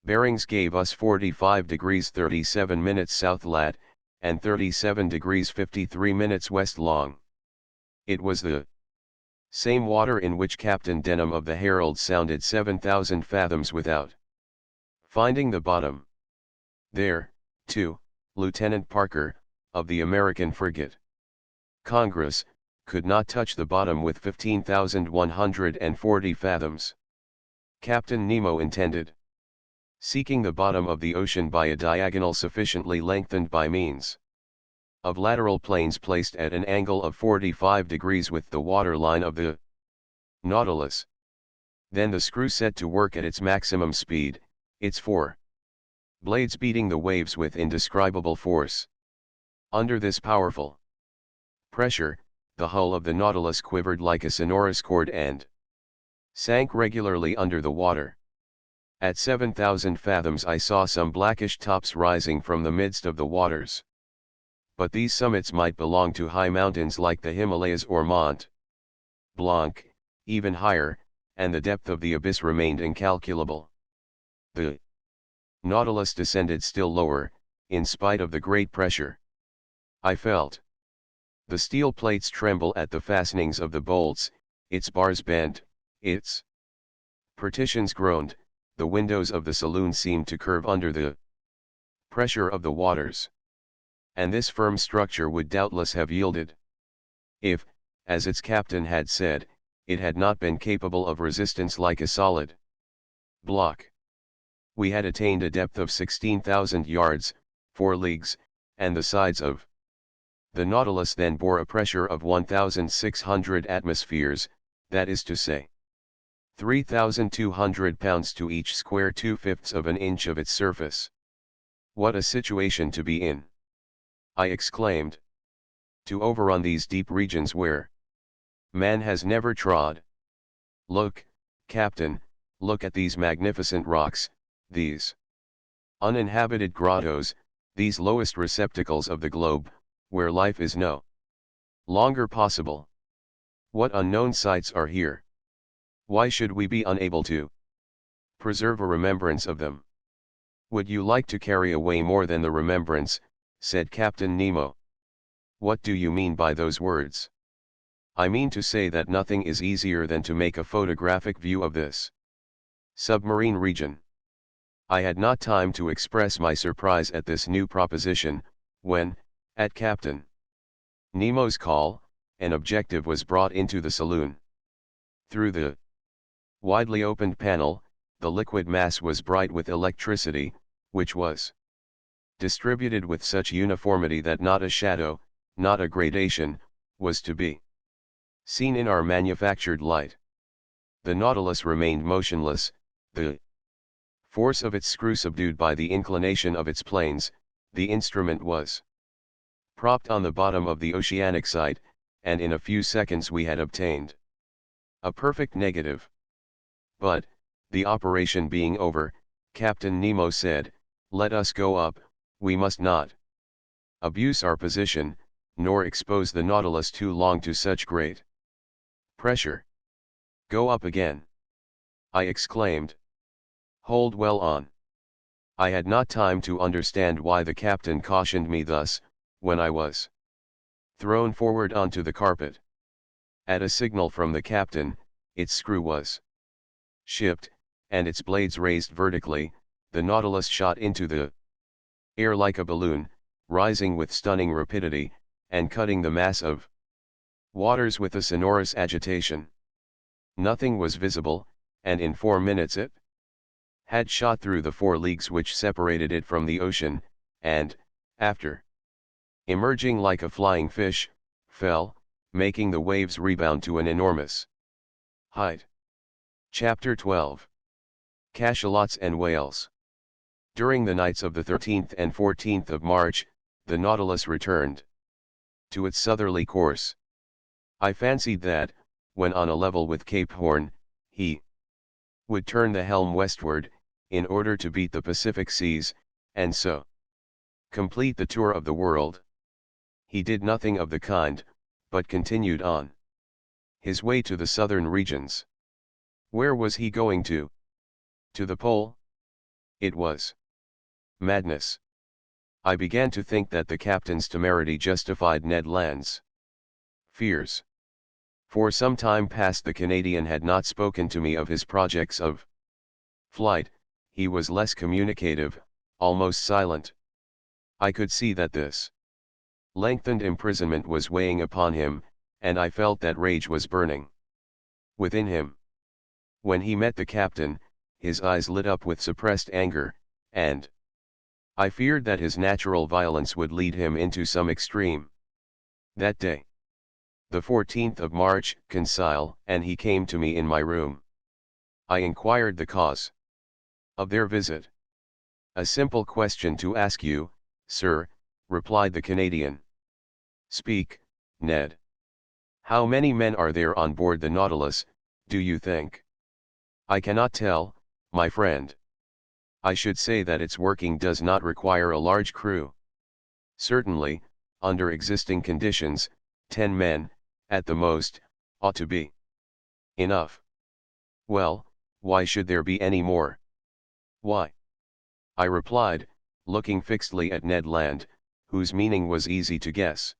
Speaker 1: bearings gave us 45 degrees 37 minutes south lat, and 37 degrees 53 minutes west long. It was the same water in which Captain Denham of the Herald sounded 7,000 fathoms without finding the bottom. There, too, Lieutenant Parker, of the American frigate Congress, could not touch the bottom with 15,140 fathoms. Captain Nemo intended seeking the bottom of the ocean by a diagonal sufficiently lengthened by means of lateral planes placed at an angle of 45 degrees with the water line of the Nautilus. Then the screw set to work at its maximum speed, its 4 blades beating the waves with indescribable force. Under this powerful pressure, the hull of the Nautilus quivered like a sonorous chord and sank regularly under the water. At 7,000 fathoms I saw some blackish tops rising from the midst of the waters. But these summits might belong to high mountains like the Himalayas or Mont Blanc, even higher, and the depth of the abyss remained incalculable. The Nautilus descended still lower, in spite of the great pressure. I felt the steel plates tremble at the fastenings of the bolts, its bars bent, its partitions groaned, the windows of the saloon seemed to curve under the pressure of the waters. And this firm structure would doubtless have yielded, if, as its captain had said, it had not been capable of resistance like a solid block. We had attained a depth of 16,000 yards, 4 leagues, and the sides of the Nautilus then bore a pressure of 1,600 atmospheres, that is to say, 3,200 pounds to each square 2/5 of an inch of its surface. What a situation to be in! I exclaimed. To overrun these deep regions where man has never trod. Look, Captain, look at these magnificent rocks, these uninhabited grottos, these lowest receptacles of the globe, where life is no longer possible. What unknown sights are here? Why should we be unable to preserve a remembrance of them? Would you like to carry away more than the remembrance, said Captain Nemo. What do you mean by those words? I mean to say that nothing is easier than to make a photographic view of this submarine region. I had not time to express my surprise at this new proposition, when, at Captain Nemo's call, an objective was brought into the saloon. Through the widely opened panel, the liquid mass was bright with electricity, which was distributed with such uniformity that not a shadow, not a gradation, was to be seen in our manufactured light. The Nautilus remained motionless, the force of its screw subdued by the inclination of its planes. The instrument was propped on the bottom of the oceanic site, and in a few seconds we had obtained a perfect negative. But, the operation being over, Captain Nemo said, "Let us go up, we must not abuse our position, nor expose the Nautilus too long to such great pressure." "Go up again!" I exclaimed. "Hold well on." I had not time to understand why the captain cautioned me thus, when I was thrown forward onto the carpet. At a signal from the captain, its screw was shipped, and its blades raised vertically. The Nautilus shot into the air like a balloon, rising with stunning rapidity, and cutting the mass of waters with a sonorous agitation. Nothing was visible, and in 4 minutes it had shot through the 4 leagues which separated it from the ocean, and, after emerging like a flying fish, fell, making the waves rebound to an enormous height. Chapter 12. Cachalots and Whales. During the nights of the 13th and 14th of March, the Nautilus returned to its southerly course. I fancied that, when on a level with Cape Horn, he would turn the helm westward, in order to beat the Pacific seas, and so complete the tour of the world. He did nothing of the kind, but continued on his way to the southern regions. Where was he going to? To the pole? It was madness. I began to think that the captain's temerity justified Ned Land's fears. For some time past the Canadian had not spoken to me of his projects of flight. He was less communicative, almost silent. I could see that this lengthened imprisonment was weighing upon him, and I felt that rage was burning within him. When he met the captain, his eyes lit up with suppressed anger, and I feared that his natural violence would lead him into some extreme. That day, the 14th of March, Consil, and he came to me in my room. I inquired the cause of their visit. "A simple question to ask you, sir," replied the Canadian. "Speak, Ned. How many men are there on board the Nautilus, do you think?" "I cannot tell, my friend. I should say that its working does not require a large crew. Certainly, under existing conditions, 10 men, at the most, ought to be enough." "Well, why should there be any more?" "Why?" I replied, looking fixedly at Ned Land, whose meaning was easy to guess.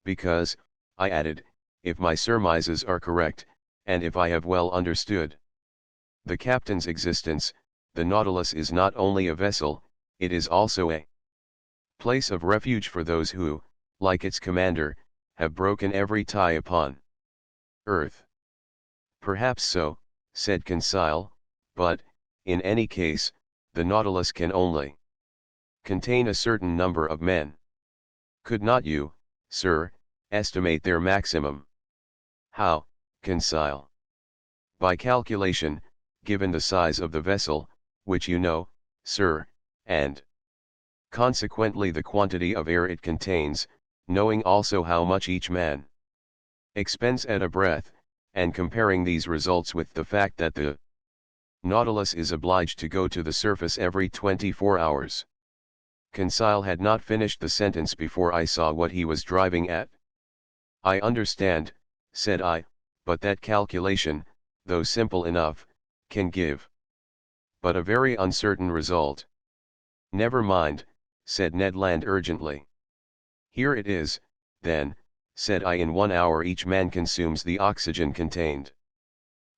Speaker 1: "Because," I added, "if my surmises are correct, and if I have well understood the captain's existence, the Nautilus is not only a vessel, it is also a place of refuge for those who, like its commander, have broken every tie upon earth." Perhaps so, said Conseil, but, in any case, the Nautilus can only contain a certain number of men. Could not you, sir, estimate their maximum? How, Conseil? By calculation, given the size of the vessel, which you know, sir, and consequently the quantity of air it contains, knowing also how much each man expends at a breath, and comparing these results with the fact that the Nautilus is obliged to go to the surface every 24 hours. Conseil had not finished the sentence before I saw what he was driving at. I understand, said I, but that calculation, though simple enough, can give but a very uncertain result. Never mind, said Ned Land urgently. Here it is, then, said I. In 1 hour each man consumes the oxygen contained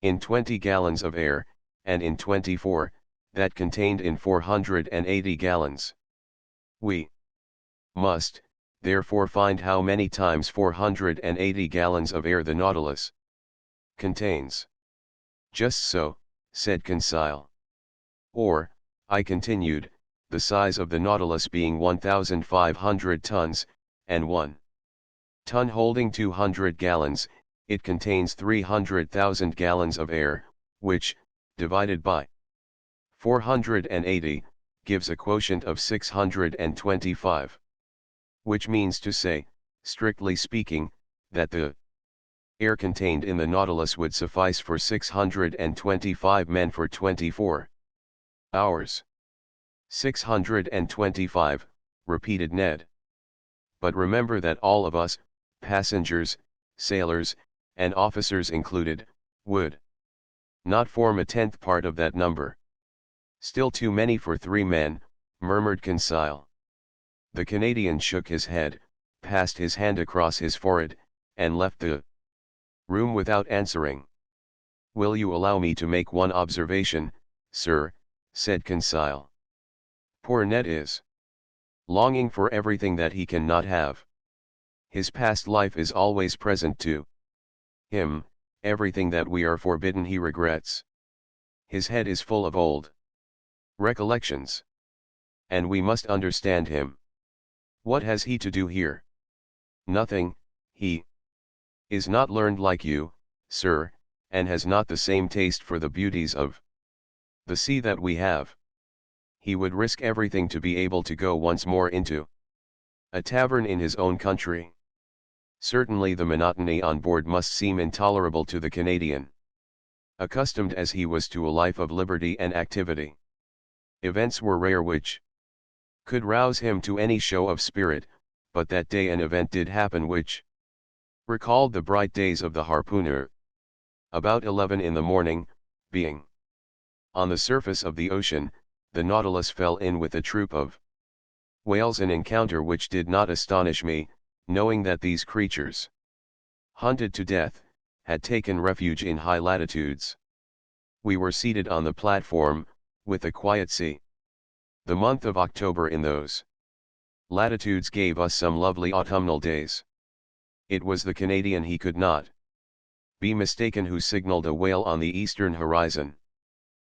Speaker 1: in 20 gallons of air, and in 24, that contained in 480 gallons. We must, therefore, find how many times 480 gallons of air the Nautilus contains. Just so, said Conseil. Or, I continued, the size of the Nautilus being 1,500 tons, and 1 ton holding 200 gallons, it contains 300,000 gallons of air, which, divided by 480, gives a quotient of 625. Which means to say, strictly speaking, that the air contained in the Nautilus would suffice for 625 men for 24 hours. 625, repeated Ned. But remember that all of us, passengers, sailors, and officers included, would not form a tenth part of that number. Still too many for 3 men, murmured Conseil. The Canadian shook his head, passed his hand across his forehead, and left the room without answering. Will you allow me to make one observation, sir, said Conseil. Poor Ned is longing for everything that he cannot have. His past life is always present to him, everything that we are forbidden he regrets. His head is full of old recollections. And we must understand him. What has he to do here? Nothing. He is not learned like you, sir, and has not the same taste for the beauties of the sea that we have. He would risk everything to be able to go once more into a tavern in his own country. Certainly the monotony on board must seem intolerable to the Canadian, accustomed as he was to a life of liberty and activity. Events were rare which could rouse him to any show of spirit, but that day an event did happen which recalled the bright days of the harpooner. About 11 in the morning, being on the surface of the ocean, the Nautilus fell in with a troop of whales, an encounter which did not astonish me, knowing that these creatures, hunted to death, had taken refuge in high latitudes. We were seated on the platform, with a quiet sea. The month of October in those latitudes gave us some lovely autumnal days. It was the Canadian, he could not be mistaken, who signaled a whale on the eastern horizon.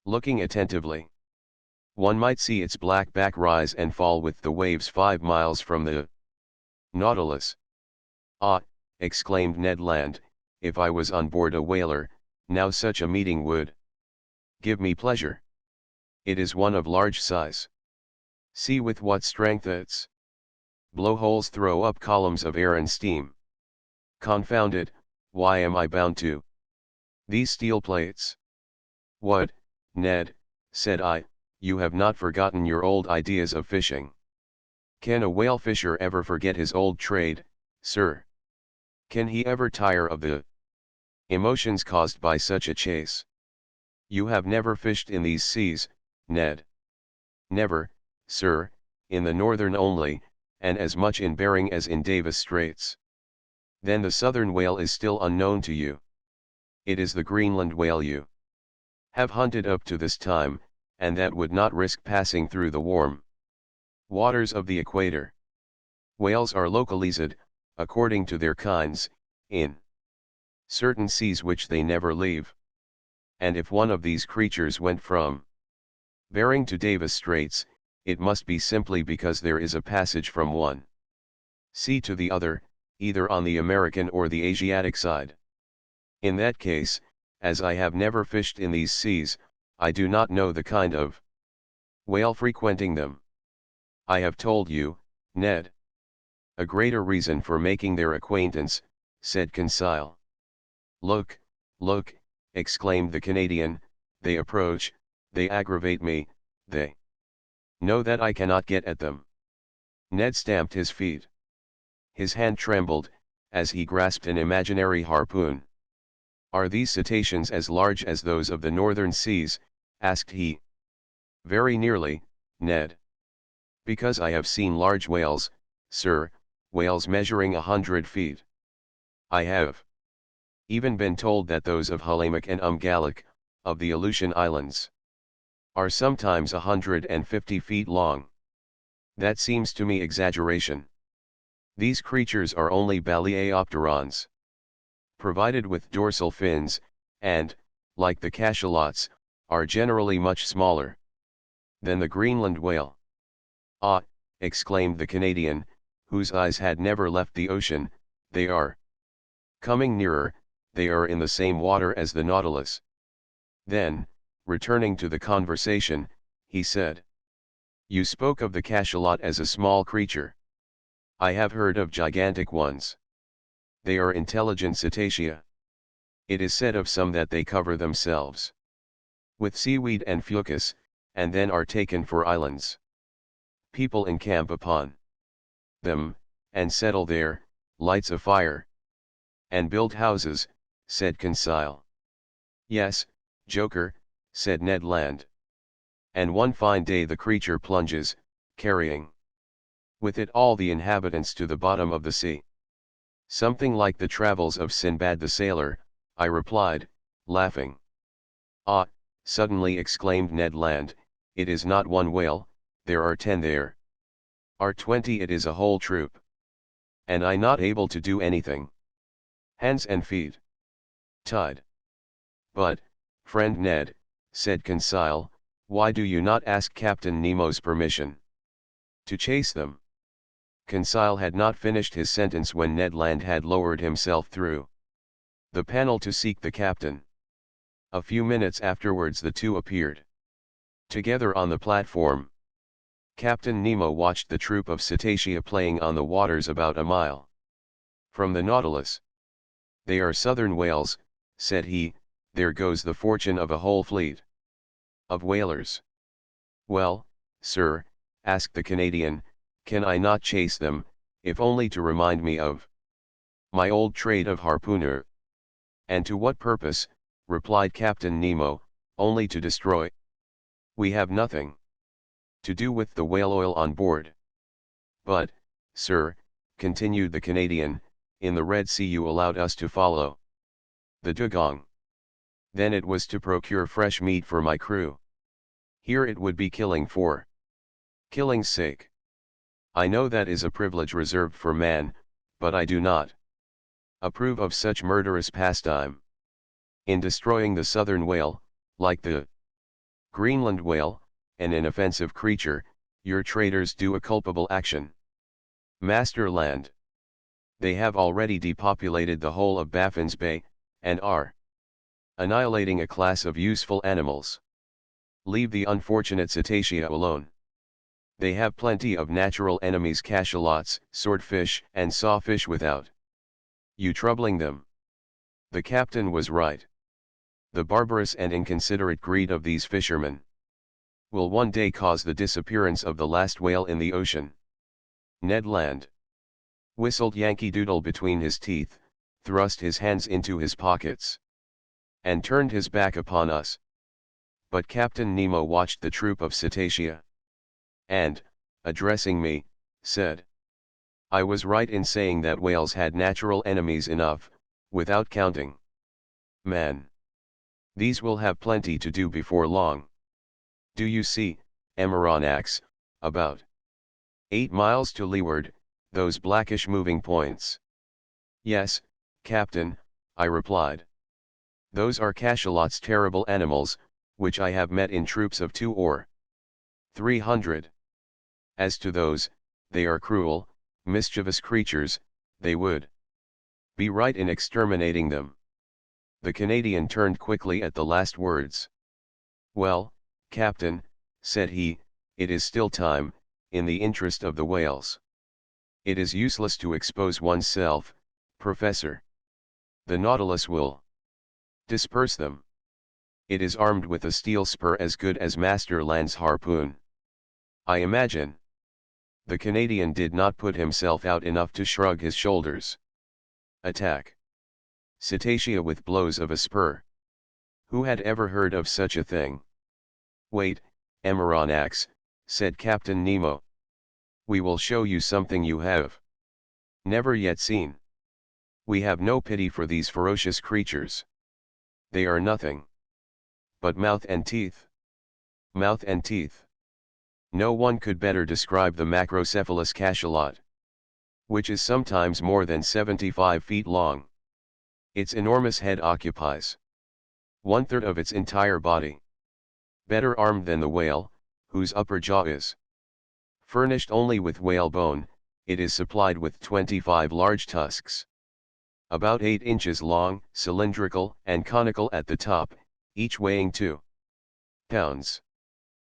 Speaker 1: Looking attentively, one might see its black back rise and fall with the waves 5 miles from the Nautilus. Ah, exclaimed Ned Land, if I was on board a whaler, now such a meeting would give me pleasure. It is one of large size. See with what strength its blowholes throw up columns of air and steam. Confound it, why am I bound to these steel plates? What, Ned, said I, you have not forgotten your old ideas of fishing. Can a whale fisher ever forget his old trade, sir? Can he ever tire of the emotions caused by such a chase? You have never fished in these seas, Ned. Never, sir, in the northern only, and as much in Bering as in Davis Straits. Then the southern whale is still unknown to you. It is the Greenland whale you have hunted up to this time, and that would not risk passing through the warm waters of the equator. Whales are localized, according to their kinds, in certain seas which they never leave. And if one of these creatures went from Bering to Davis Straits, it must be simply because there is a passage from one sea to the other, either on the American or the Asiatic side. In that case, as I have never fished in these seas, I do not know the kind of whale frequenting them. I have told you, Ned. A greater reason for making their acquaintance, said Conseil. Look, look, exclaimed the Canadian, they approach, they aggravate me, they know that I cannot get at them. Ned stamped his feet. His hand trembled, as he grasped an imaginary harpoon. Are these cetaceans as large as those of the northern seas? Asked he. Very nearly, Ned. Because I have seen large whales, sir, whales measuring 100 feet. I have even been told that those of Hulamak and Umgalak, of the Aleutian Islands, are sometimes 150 feet long. That seems to me exaggeration. These creatures are only Baleaopterons, provided with dorsal fins, and, like the cachalots, are generally much smaller than the Greenland whale. Ah, exclaimed the Canadian, whose eyes had never left the ocean, they are coming nearer, they are in the same water as the Nautilus. Then, returning to the conversation, he said, you spoke of the cachalot as a small creature. I have heard of gigantic ones. They are intelligent cetacea. It is said of some that they cover themselves with seaweed and fucus, and then are taken for islands. People encamp upon them, and settle there, lights a fire, and build houses, said Conseil. Yes, Joker, said Ned Land. And one fine day the creature plunges, carrying with it all the inhabitants to the bottom of the sea. Something like the travels of Sinbad the Sailor, I replied, laughing. Ah, suddenly exclaimed Ned Land, it is not one whale, there are 10 there. Are 20, it is a whole troop. And I not able to do anything. Hands and feet tied. But, friend Ned, said Conseil, why do you not ask Captain Nemo's permission to chase them? Conseil had not finished his sentence when Ned Land had lowered himself through the panel to seek the captain. A few minutes afterwards the two appeared together on the platform. Captain Nemo watched the troop of cetacea playing on the waters about a mile from the Nautilus. They are southern whales, said he, there goes the fortune of a whole fleet of whalers. Well, sir, asked the Canadian, can I not chase them, if only to remind me of my old trade of harpooner? And to what purpose, replied Captain Nemo, only to destroy. We have nothing to do with the whale oil on board. But, sir, continued the Canadian, in the Red Sea you allowed us to follow the dugong. Then it was to procure fresh meat for my crew. Here it would be killing for killing's sake. I know that is a privilege reserved for man, but I do not approve of such murderous pastime. In destroying the southern whale, like the Greenland whale, an inoffensive creature, your traders do a culpable action. Master Land. They have already depopulated the whole of Baffin's Bay, and are annihilating a class of useful animals. Leave the unfortunate cetacea alone. They have plenty of natural enemies, cachalots, swordfish, and sawfish without you troubling them. The captain was right. The barbarous and inconsiderate greed of these fishermen will one day cause the disappearance of the last whale in the ocean. Ned Land whistled Yankee Doodle between his teeth, thrust his hands into his pockets, and turned his back upon us. But Captain Nemo watched the troop of cetacea, and, addressing me, said, I was right in saying that whales had natural enemies enough, without counting man. These will have plenty to do before long. Do you see, Amaranax, about 8 miles to leeward, those blackish moving points? Yes, Captain, I replied. Those are cachalots, terrible animals, which I have met in troops of 200 or 300. As to those, they are cruel, mischievous creatures, they would be right in exterminating them. The Canadian turned quickly at the last words. Well, Captain, said he, it is still time, in the interest of the whales. It is useless to expose oneself, Professor. The Nautilus will disperse them. It is armed with a steel spur as good as Master Land's harpoon. I imagine. The Canadian did not put himself out enough to shrug his shoulders. Attack cetacea with blows of a spur. Who had ever heard of such a thing? Wait, Emeronax, said Captain Nemo. We will show you something you have never yet seen. We have no pity for these ferocious creatures. They are nothing but mouth and teeth. Mouth and teeth. No one could better describe the macrocephalous cachalot, which is sometimes more than 75 feet long. Its enormous head occupies 1/3 of its entire body. Better armed than the whale, whose upper jaw is furnished only with whalebone, it is supplied with 25 large tusks, about 8 inches long, cylindrical and conical at the top, each weighing 2 pounds.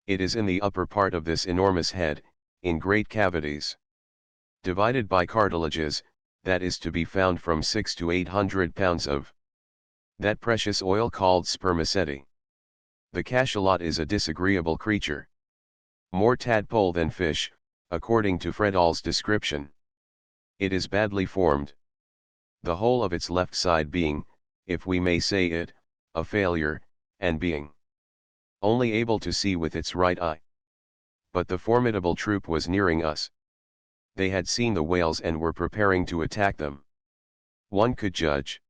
Speaker 1: It is in the upper part of this enormous head, in great cavities, divided by cartilages, that is to be found from 600 to 800 pounds of that precious oil called spermaceti. The cachalot is a disagreeable creature. More tadpole than fish, according to Fredol's description. It is badly formed. The whole of its left side being, if we may say it, a failure, and being only able to see with its right eye. But the formidable troop was nearing us. They had seen the whales and were preparing to attack them. One could judge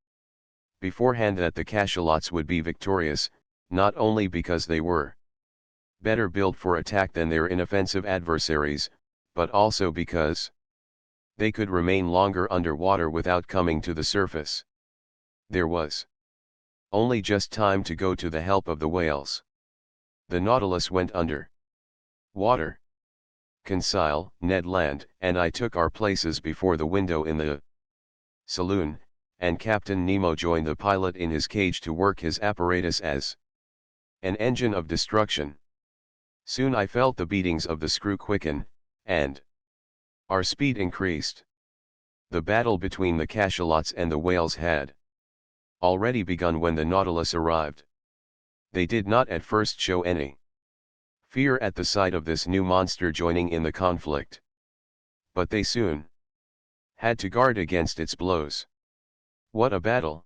Speaker 1: beforehand that the cachalots would be victorious, not only because they were better built for attack than their inoffensive adversaries, but also because they could remain longer underwater without coming to the surface. There was only just time to go to the help of the whales. The Nautilus went under water. Conseil, Ned Land, and I took our places before the window in the saloon, and Captain Nemo joined the pilot in his cage to work his apparatus as an engine of destruction. Soon I felt the beatings of the screw quicken, and our speed increased. The battle between the cachalots and the whales had already begun when the Nautilus arrived. They did not at first show any fear at the sight of this new monster joining in the conflict. But they soon had to guard against its blows. What a battle!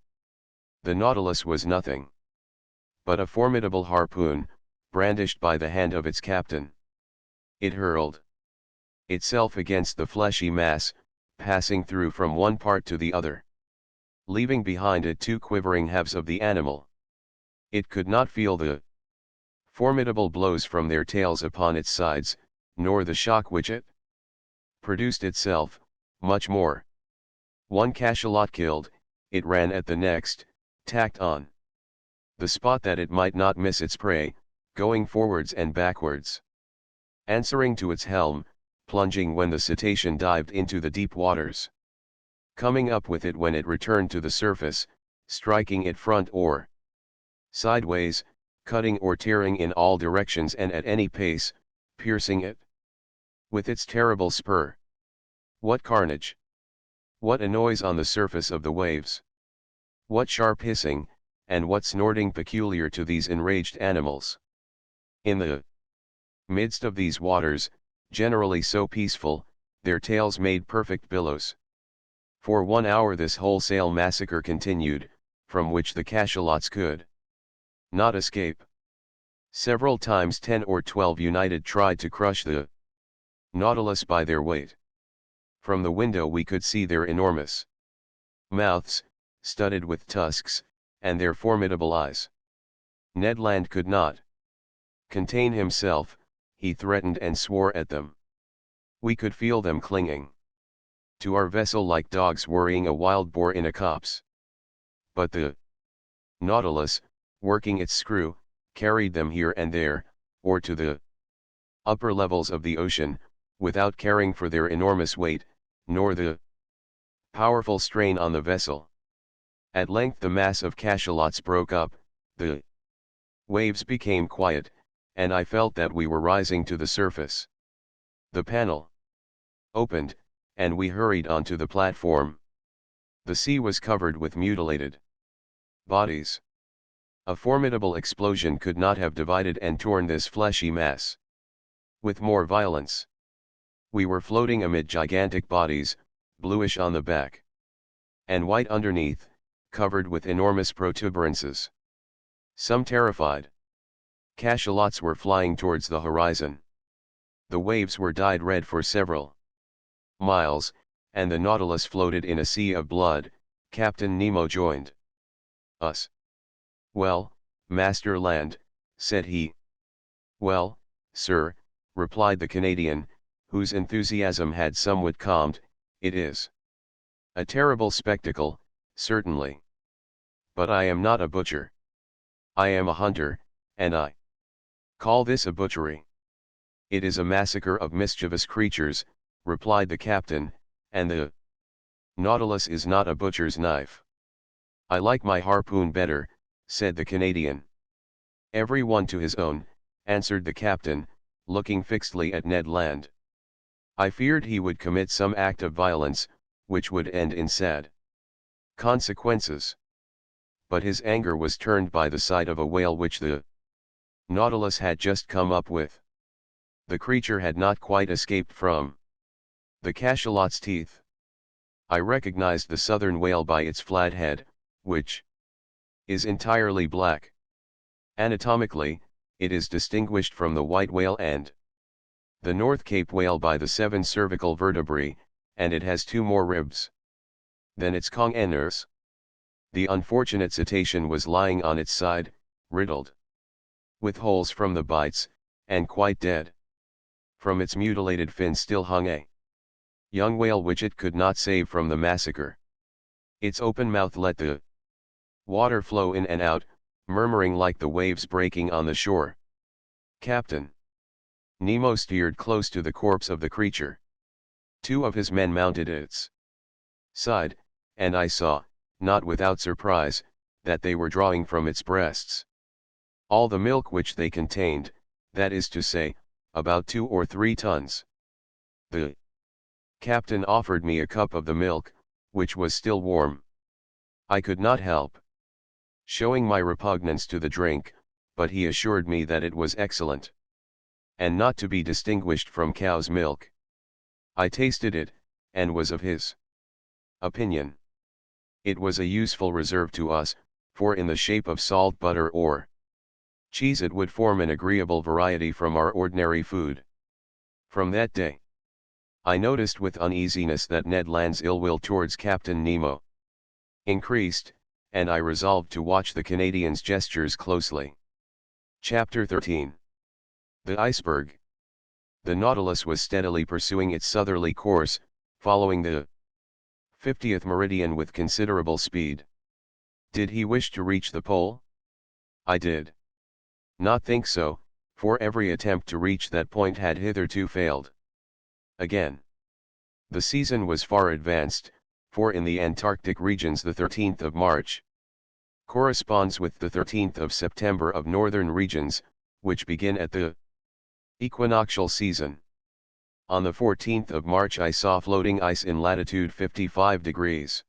Speaker 1: The Nautilus was nothing but a formidable harpoon, brandished by the hand of its captain. It hurled itself against the fleshy mass, passing through from one part to the other, leaving behind it 2 quivering halves of the animal. It could not feel the formidable blows from their tails upon its sides, nor the shock which it produced itself, much more. One cachalot killed, it ran at the next, tacked on the spot that it might not miss its prey, going forwards and backwards, answering to its helm, plunging when the cetacean dived into the deep waters, coming up with it when it returned to the surface, striking it front or sideways, cutting or tearing in all directions and at any pace, piercing it with its terrible spur. What carnage! What a noise on the surface of the waves! What sharp hissing, and what snorting peculiar to these enraged animals! In the midst of these waters, generally so peaceful, their tails made perfect billows. For 1 hour this wholesale massacre continued, from which the cachalots could not escape. Several times 10 or 12 united tried to crush the Nautilus by their weight. From the window we could see their enormous mouths, studded with tusks, and their formidable eyes. Ned Land could not contain himself, he threatened and swore at them. We could feel them clinging to our vessel like dogs worrying a wild boar in a copse. but the Nautilus, working its screw, carried them here and there, or to the upper levels of the ocean, without caring for their enormous weight, nor the powerful strain on the vessel. At length the mass of cachalots broke up, the waves became quiet, and I felt that we were rising to the surface. The panel opened, and we hurried onto the platform. The sea was covered with mutilated bodies. A formidable explosion could not have divided and torn this fleshy mass with more violence. We were floating amid gigantic bodies, bluish on the back and white underneath, covered with enormous protuberances. Some terrified cachalots were flying towards the horizon. The waves were dyed red for several miles, and the Nautilus floated in a sea of blood. Captain Nemo joined us. "Well, Master Land," said he. "Well, sir," replied the Canadian, whose enthusiasm had somewhat calmed, "it is a terrible spectacle, certainly. But I am not a butcher. I am a hunter, and I call this a butchery." "It is a massacre of mischievous creatures," replied the captain, "and the Nautilus is not a butcher's knife." "I like my harpoon better," said the Canadian. "Every one to his own," answered the captain, looking fixedly at Ned Land. I feared he would commit some act of violence, which would end in sad consequences. But his anger was turned by the sight of a whale which the Nautilus had just come up with. The creature had not quite escaped from the cachalot's teeth. I recognized the southern whale by its flat head, which is entirely black. Anatomically, it is distinguished from the white whale and the North Cape whale by the 7 cervical vertebrae, and it has 2 more ribs than its congeners. The unfortunate cetacean was lying on its side, riddled with holes from the bites, and quite dead. From its mutilated fin still hung a young whale which it could not save from the massacre. Its open mouth let the water flow in and out, murmuring like the waves breaking on the shore. Captain Nemo steered close to the corpse of the creature. 2 of his men mounted its side, and I saw, not without surprise, that they were drawing from its breasts all the milk which they contained, that is to say, about 2 or 3 tons. The captain offered me a cup of the milk, which was still warm. I could not help showing my repugnance to the drink, but he assured me that it was excellent, and not to be distinguished from cow's milk. I tasted it, and was of his opinion. It was a useful reserve to us, for in the shape of salt butter or cheese it would form an agreeable variety from our ordinary food. From that day, I noticed with uneasiness that Ned Land's ill will towards Captain Nemo increased, and I resolved to watch the Canadian's gestures closely. Chapter 13. The Iceberg. The Nautilus was steadily pursuing its southerly course, following the 50th meridian with considerable speed. Did he wish to reach the pole? I did not think so, for every attempt to reach that point had hitherto failed. Again, the season was far advanced, for in the Antarctic regions the 13th of March corresponds with the 13th of September of northern regions, which begin at the equinoctial season. On the 14th of March I saw floating ice in latitude 55 degrees.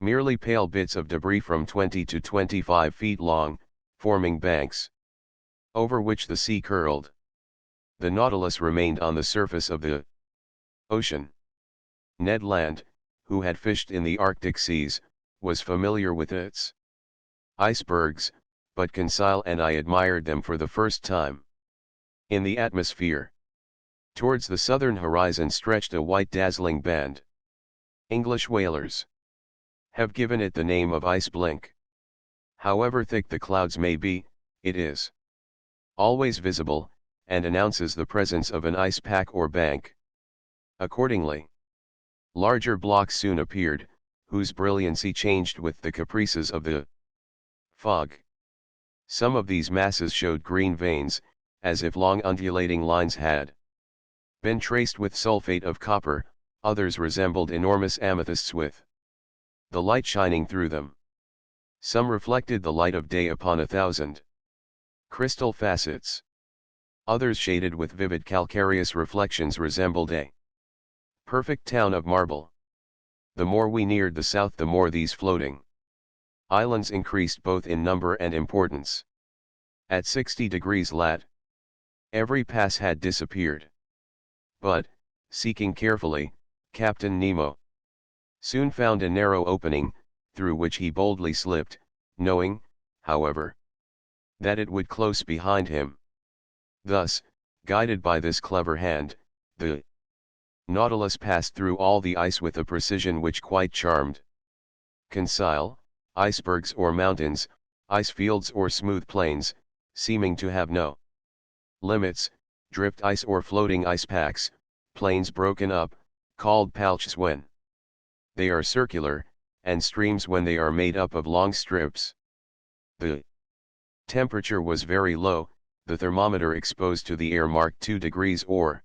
Speaker 1: Merely pale bits of debris from 20 to 25 feet long, forming banks over which the sea curled. The Nautilus remained on the surface of the ocean. Ned Land, who had fished in the Arctic seas, was familiar with its icebergs, but Conseil and I admired them for the first time. In the atmosphere, towards the southern horizon stretched a white dazzling band. English whalers have given it the name of ice blink. However thick the clouds may be, it is always visible, and announces the presence of an ice pack or bank. Accordingly, larger blocks soon appeared, whose brilliancy changed with the caprices of the fog. Some of these masses showed green veins, as if long undulating lines had been traced with sulfate of copper, others resembled enormous amethysts with the light shining through them. Some reflected the light of day upon 1,000 crystal facets. Others shaded with vivid calcareous reflections resembled a perfect town of marble. The more we neared the south, the more these floating islands increased both in number and importance. At 60 degrees lat, every pass had disappeared. But, seeking carefully, Captain Nemo soon found a narrow opening, through which he boldly slipped, knowing, however, that it would close behind him. Thus, guided by this clever hand, the Nautilus passed through all the ice with a precision which quite charmed Conseil, icebergs or mountains, ice fields or smooth plains, seeming to have no limits, drift ice or floating ice packs, plains broken up, called palchs when they are circular, and streams when they are made up of long strips. The temperature was very low, the thermometer exposed to the air marked 2 degrees or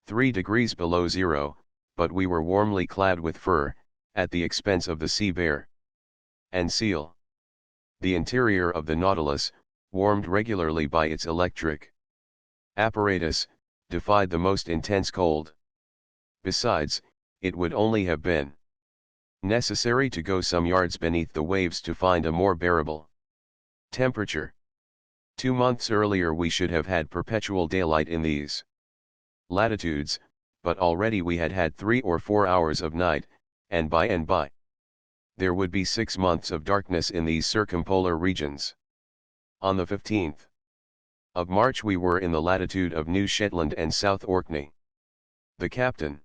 Speaker 1: 3 degrees below zero, but we were warmly clad with fur, at the expense of the sea bear and seal. The interior of the Nautilus, warmed regularly by its electric apparatus, defied the most intense cold. Besides, it would only have been necessary to go some yards beneath the waves to find a more bearable temperature. 2 months earlier we should have had perpetual daylight in these latitudes, but already we had had 3 or 4 hours of night, and by there would be 6 months of darkness in these circumpolar regions. On the 15th of March we were in the latitude of New Shetland and South Orkney. The captain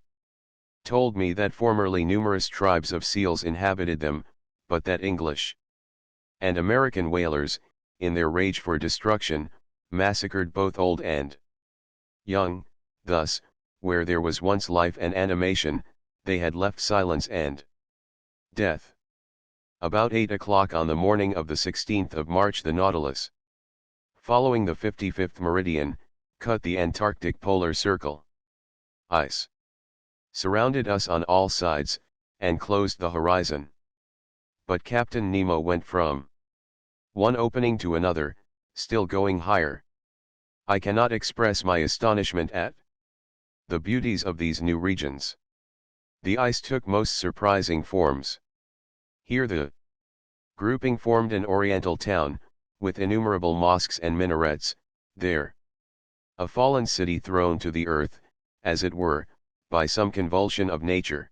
Speaker 1: told me that formerly numerous tribes of seals inhabited them, but that English and American whalers, in their rage for destruction, massacred both old and young. Thus, where there was once life and animation, they had left silence and death. About 8 o'clock on the morning of the 16th of March the Nautilus, following the 55th meridian, cut the Antarctic polar circle. Ice surrounded us on all sides, and closed the horizon. But Captain Nemo went from one opening to another, still going higher. I cannot express my astonishment at the beauties of these new regions. The ice took most surprising forms. Here the grouping formed an oriental town, with innumerable mosques and minarets, there a fallen city thrown to the earth, as it were, by some convulsion of nature.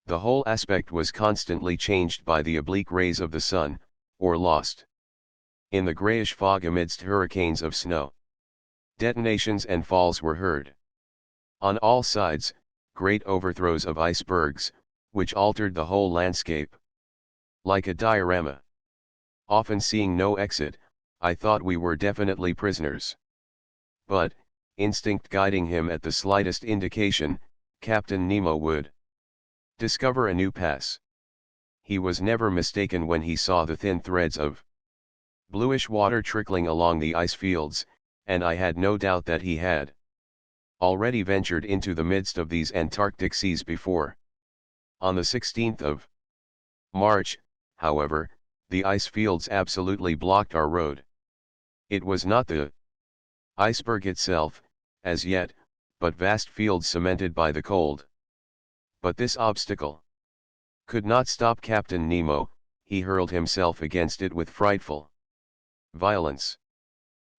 Speaker 1: The whole aspect was constantly changed by the oblique rays of the sun, or lost in the grayish fog amidst hurricanes of snow. Detonations and falls were heard on all sides, great overthrows of icebergs, which altered the whole landscape like a diorama. Often seeing no exit, I thought we were definitely prisoners. But, instinct guiding him at the slightest indication, Captain Nemo would discover a new pass. He was never mistaken when he saw the thin threads of bluish water trickling along the ice fields, and I had no doubt that he had already ventured into the midst of these Antarctic seas before. On the 16th of March, however, the ice fields absolutely blocked our road. It was not the iceberg itself, as yet, but vast fields cemented by the cold. But this obstacle could not stop Captain Nemo. He hurled himself against it with frightful violence.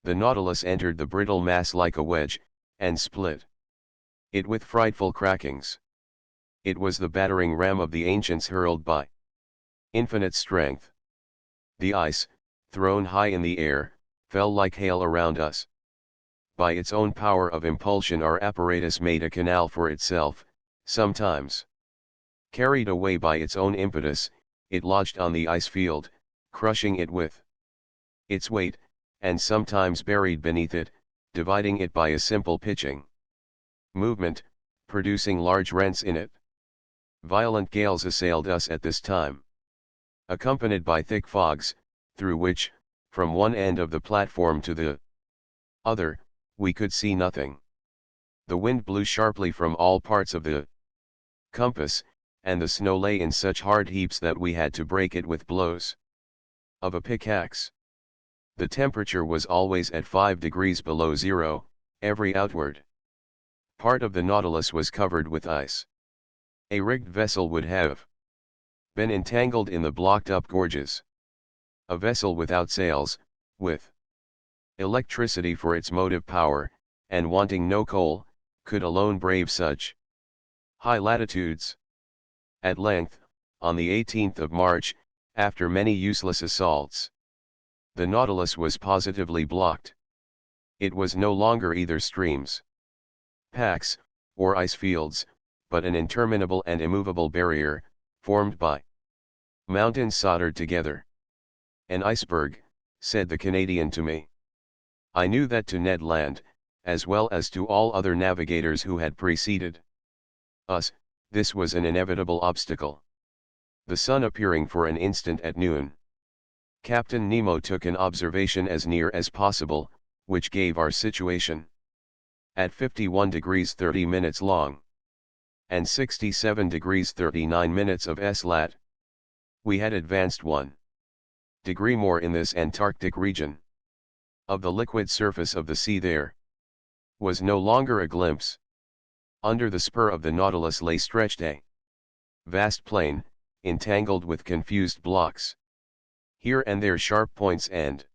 Speaker 1: The Nautilus entered the brittle mass like a wedge, and split it with frightful crackings. It was the battering ram of the ancients hurled by infinite strength. The ice, thrown high in the air, fell like hail around us. By its own power of impulsion our apparatus made a canal for itself. Sometimes, carried away by its own impetus, it lodged on the ice field, crushing it with its weight, and sometimes buried beneath it, dividing it by a simple pitching movement, producing large rents in it. Violent gales assailed us at this time, accompanied by thick fogs, through which, from one end of the platform to the other, we could see nothing. The wind blew sharply from all parts of the compass, and the snow lay in such hard heaps that we had to break it with blows of a pickaxe. The temperature was always at 5 degrees below zero, every outward part of the Nautilus was covered with ice. A rigged vessel would have been entangled in the blocked-up gorges. A vessel without sails, with electricity for its motive power, and wanting no coal, could alone brave such high latitudes. At length, on the 18th of March, after many useless assaults, the Nautilus was positively blocked. It was no longer either streams, packs, or ice fields, but an interminable and immovable barrier, formed by mountains soldered together. An iceberg, said the Canadian to me. I knew that to Ned Land, as well as to all other navigators who had preceded us, this was an inevitable obstacle. The sun appearing for an instant at noon, Captain Nemo took an observation as near as possible, which gave our situation at 51 degrees 30 minutes long, and 67 degrees 39 minutes of S-lat. We had advanced 1 degree more in this Antarctic region. Of the liquid surface of the sea there was no longer a glimpse. Under the spur of the Nautilus lay stretched a vast plain, entangled with confused blocks. Here and there sharp points and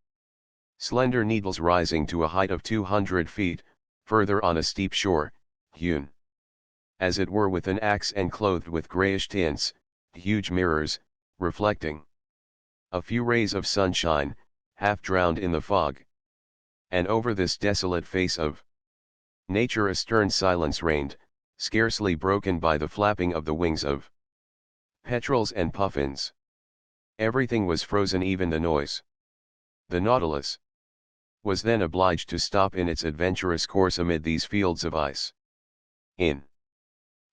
Speaker 1: slender needles rising to a height of 200 feet, further on a steep shore, hewn as it were with an axe and clothed with grayish tints, huge mirrors, reflecting a few rays of sunshine, half drowned in the fog. And over this desolate face of nature a stern silence reigned, scarcely broken by the flapping of the wings of petrels and puffins. Everything was frozen, even the noise. The Nautilus was then obliged to stop in its adventurous course amid these fields of ice. In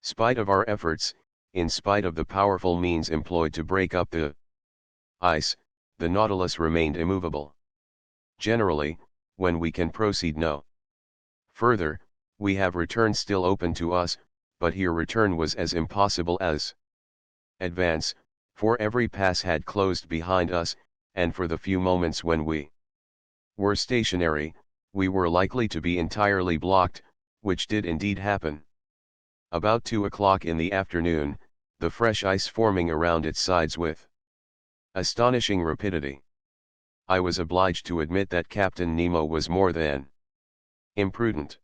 Speaker 1: spite of our efforts, in spite of the powerful means employed to break up the ice, the Nautilus remained immovable. Generally, when we can proceed no further, we have return still open to us, but here return was as impossible as advance, for every pass had closed behind us, and for the few moments when we were stationary, we were likely to be entirely blocked, which did indeed happen. About 2 o'clock in the afternoon, the fresh ice forming around its sides with astonishing rapidity. I was obliged to admit that Captain Nemo was more than imprudent.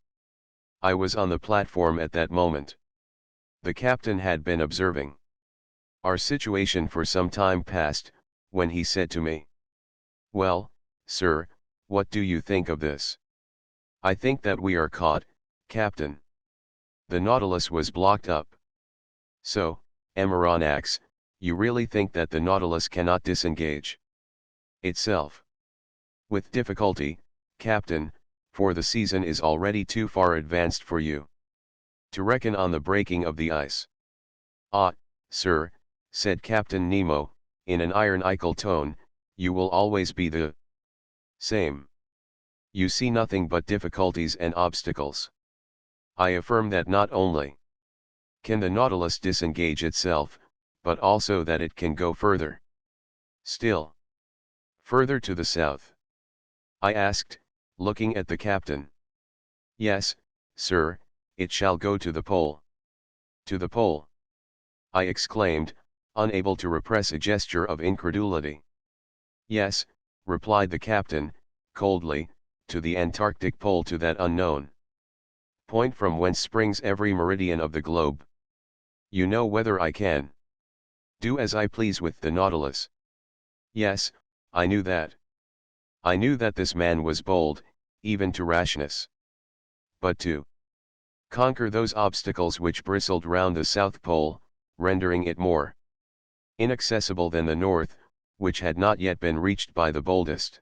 Speaker 1: I was on the platform at that moment. The captain had been observing our situation for some time past, when he said to me, "Well, sir, what do you think of this?" "I think that we are caught, Captain. The Nautilus was blocked up." "So, Amaranax, you really think that the Nautilus cannot disengage itself?" "With difficulty, Captain, for the season is already too far advanced for you to reckon on the breaking of the ice." "Ah, sir," said Captain Nemo, in an ironical tone, "you will always be the same. You see nothing but difficulties and obstacles." "I affirm that not only can the Nautilus disengage itself, but also that it can go further. Still further to the south?" I asked, looking at the captain. "Yes, sir, it shall go to the pole." "To the pole?" I exclaimed, unable to repress a gesture of incredulity. "Yes," replied the captain, coldly, "to the Antarctic pole, to that unknown point from whence springs every meridian of the globe. You know whether I can do as I please with the Nautilus?" "Yes, I knew that. I knew that this man was bold, even to rashness. But to conquer those obstacles which bristled round the South Pole, rendering it more inaccessible than the North, which had not yet been reached by the boldest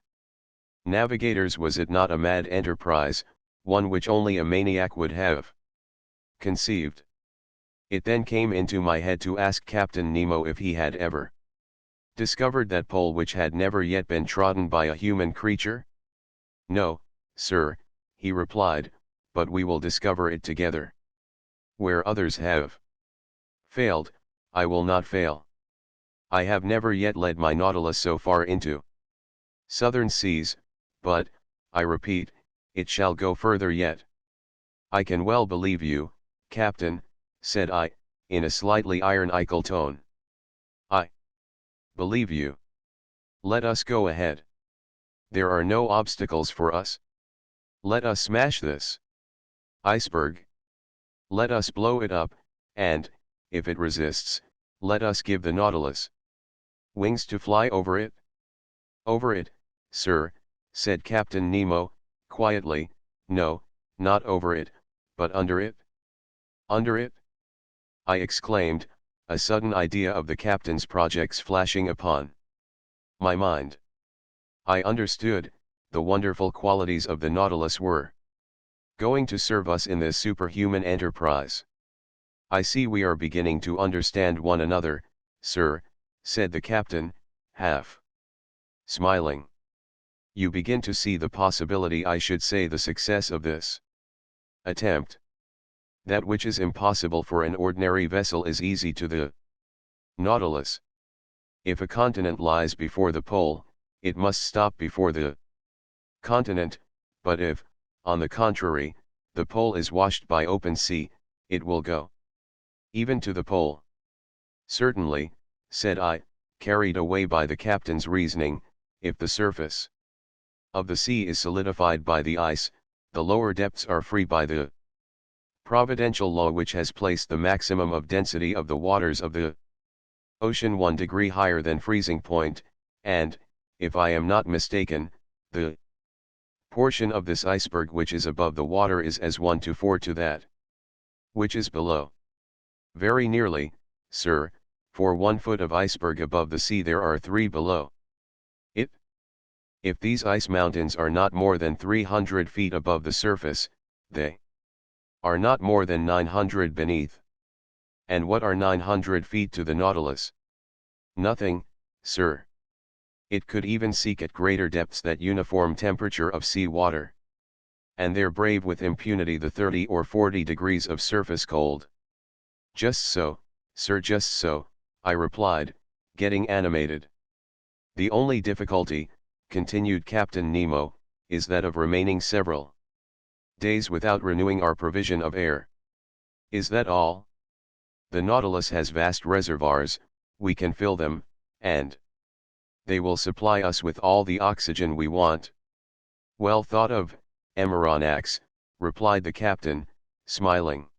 Speaker 1: navigators, was it not a mad enterprise, one which only a maniac would have conceived? It then came into my head to ask Captain Nemo if he had ever discovered that pole which had never yet been trodden by a human creature. No, sir, he replied, but we will discover it together. Where others have failed, I will not fail. I have never yet led my Nautilus so far into southern seas, but, I repeat, it shall go further yet. I can well believe you, Captain, said I, in a slightly ironical tone. I believe you. Let us go ahead. There are no obstacles for us. Let us smash this iceberg. Let us blow it up, and, if it resists, let us give the Nautilus wings to fly over it. Over it, sir, said Captain Nemo, quietly. No, not over it, but under it. Under it? I exclaimed, a sudden idea of the captain's projects flashing upon my mind. I understood, the wonderful qualities of the Nautilus were going to serve us in this superhuman enterprise. I see we are beginning to understand one another, sir, said the captain, half smiling. You begin to see the possibility, I should say the success of this attempt. That which is impossible for an ordinary vessel is easy to the Nautilus. If a continent lies before the pole, it must stop before the continent, but if, on the contrary, the pole is washed by open sea, it will go even to the pole. Certainly, said I, carried away by the captain's reasoning, if the surface of the sea is solidified by the ice, the lower depths are free by the providential law which has placed the maximum of density of the waters of the ocean 1 degree higher than freezing point, and, if I am not mistaken, the portion of this iceberg which is above the water is as 1 to 4 to that which is below. Very nearly, sir, for 1 foot of iceberg above the sea there are 3 below it. If these ice mountains are not more than 300 feet above the surface, they are not more than 900 beneath. And what are 900 feet to the Nautilus? Nothing, sir. It could even seek at greater depths that uniform temperature of sea water. And there brave with impunity the 30 or 40 degrees of surface cold. Just so, sir, just so, I replied, getting animated. The only difficulty, continued Captain Nemo, is that of remaining several days without renewing our provision of air. Is that all? The Nautilus has vast reservoirs, we can fill them, and they will supply us with all the oxygen we want. Well thought of, Amaranax, replied the captain, smiling.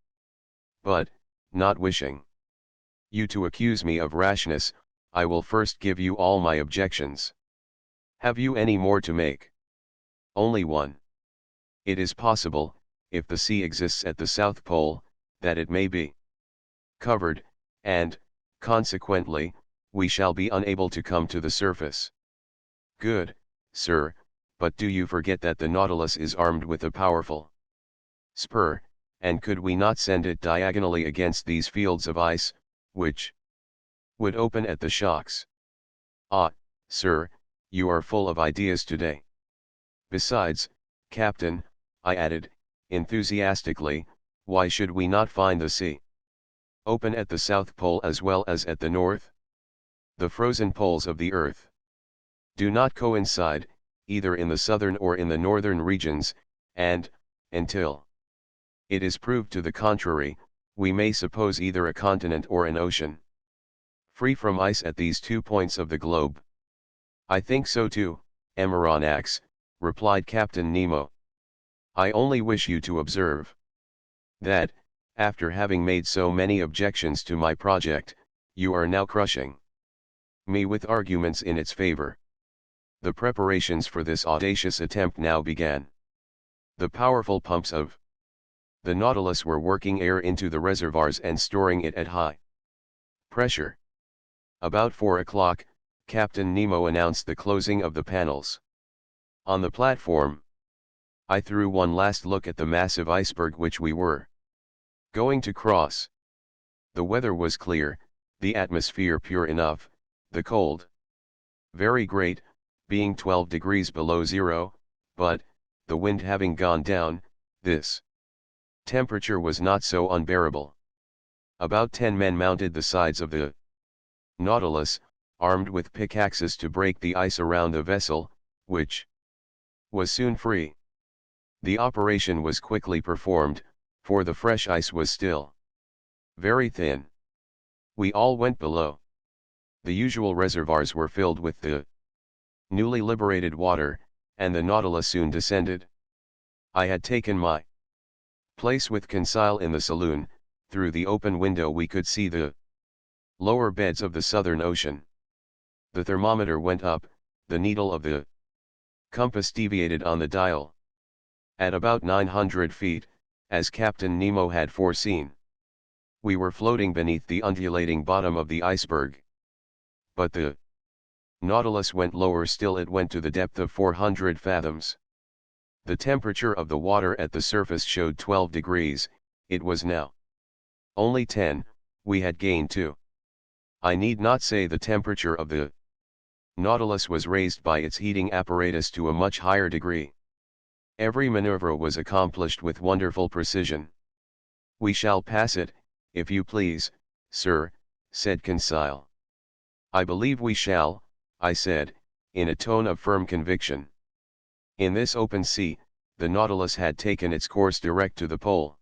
Speaker 1: But, not wishing you to accuse me of rashness, I will first give you all my objections. Have you any more to make? Only one. It is possible, if the sea exists at the South Pole, that it may be covered, and, consequently, we shall be unable to come to the surface. Good, sir, but do you forget that the Nautilus is armed with a powerful spur, and could we not send it diagonally against these fields of ice, which would open at the shocks? Ah, sir, you are full of ideas today. Besides, Captain, I added, enthusiastically, why should we not find the sea open at the South Pole as well as at the North? The frozen poles of the Earth do not coincide, either in the southern or in the northern regions, and, until it is proved to the contrary, we may suppose either a continent or an ocean free from ice at these 2 points of the globe. I think so too, Amaranax, replied Captain Nemo. I only wish you to observe that, after having made so many objections to my project, you are now crushing me with arguments in its favor. The preparations for this audacious attempt now began. The powerful pumps of the Nautilus were working air into the reservoirs and storing it at high pressure. About 4 o'clock, Captain Nemo announced the closing of the panels. On the platform, I threw one last look at the massive iceberg which we were going to cross. The weather was clear, the atmosphere pure enough, the cold very great, being 12 degrees below zero, but, the wind having gone down, this temperature was not so unbearable. About 10 men mounted the sides of the Nautilus, armed with pickaxes to break the ice around the vessel, which was soon free. The operation was quickly performed, for the fresh ice was still very thin. We all went below. The usual reservoirs were filled with the newly liberated water, and the Nautilus soon descended. I had taken my place with Conseil in the saloon. Through the open window we could see the lower beds of the Southern Ocean. The thermometer went up, the needle of the compass deviated on the dial. At about 900 feet, as Captain Nemo had foreseen, we were floating beneath the undulating bottom of the iceberg. But the Nautilus went lower still. It went to the depth of 400 fathoms. The temperature of the water at the surface showed 12 degrees, it was now only 10, we had gained 2. I need not say the temperature of the Nautilus was raised by its heating apparatus to a much higher degree. Every maneuver was accomplished with wonderful precision. "We shall pass it, if you please, sir," said Conseil. "I believe we shall," I said, in a tone of firm conviction. In this open sea, the Nautilus had taken its course direct to the pole,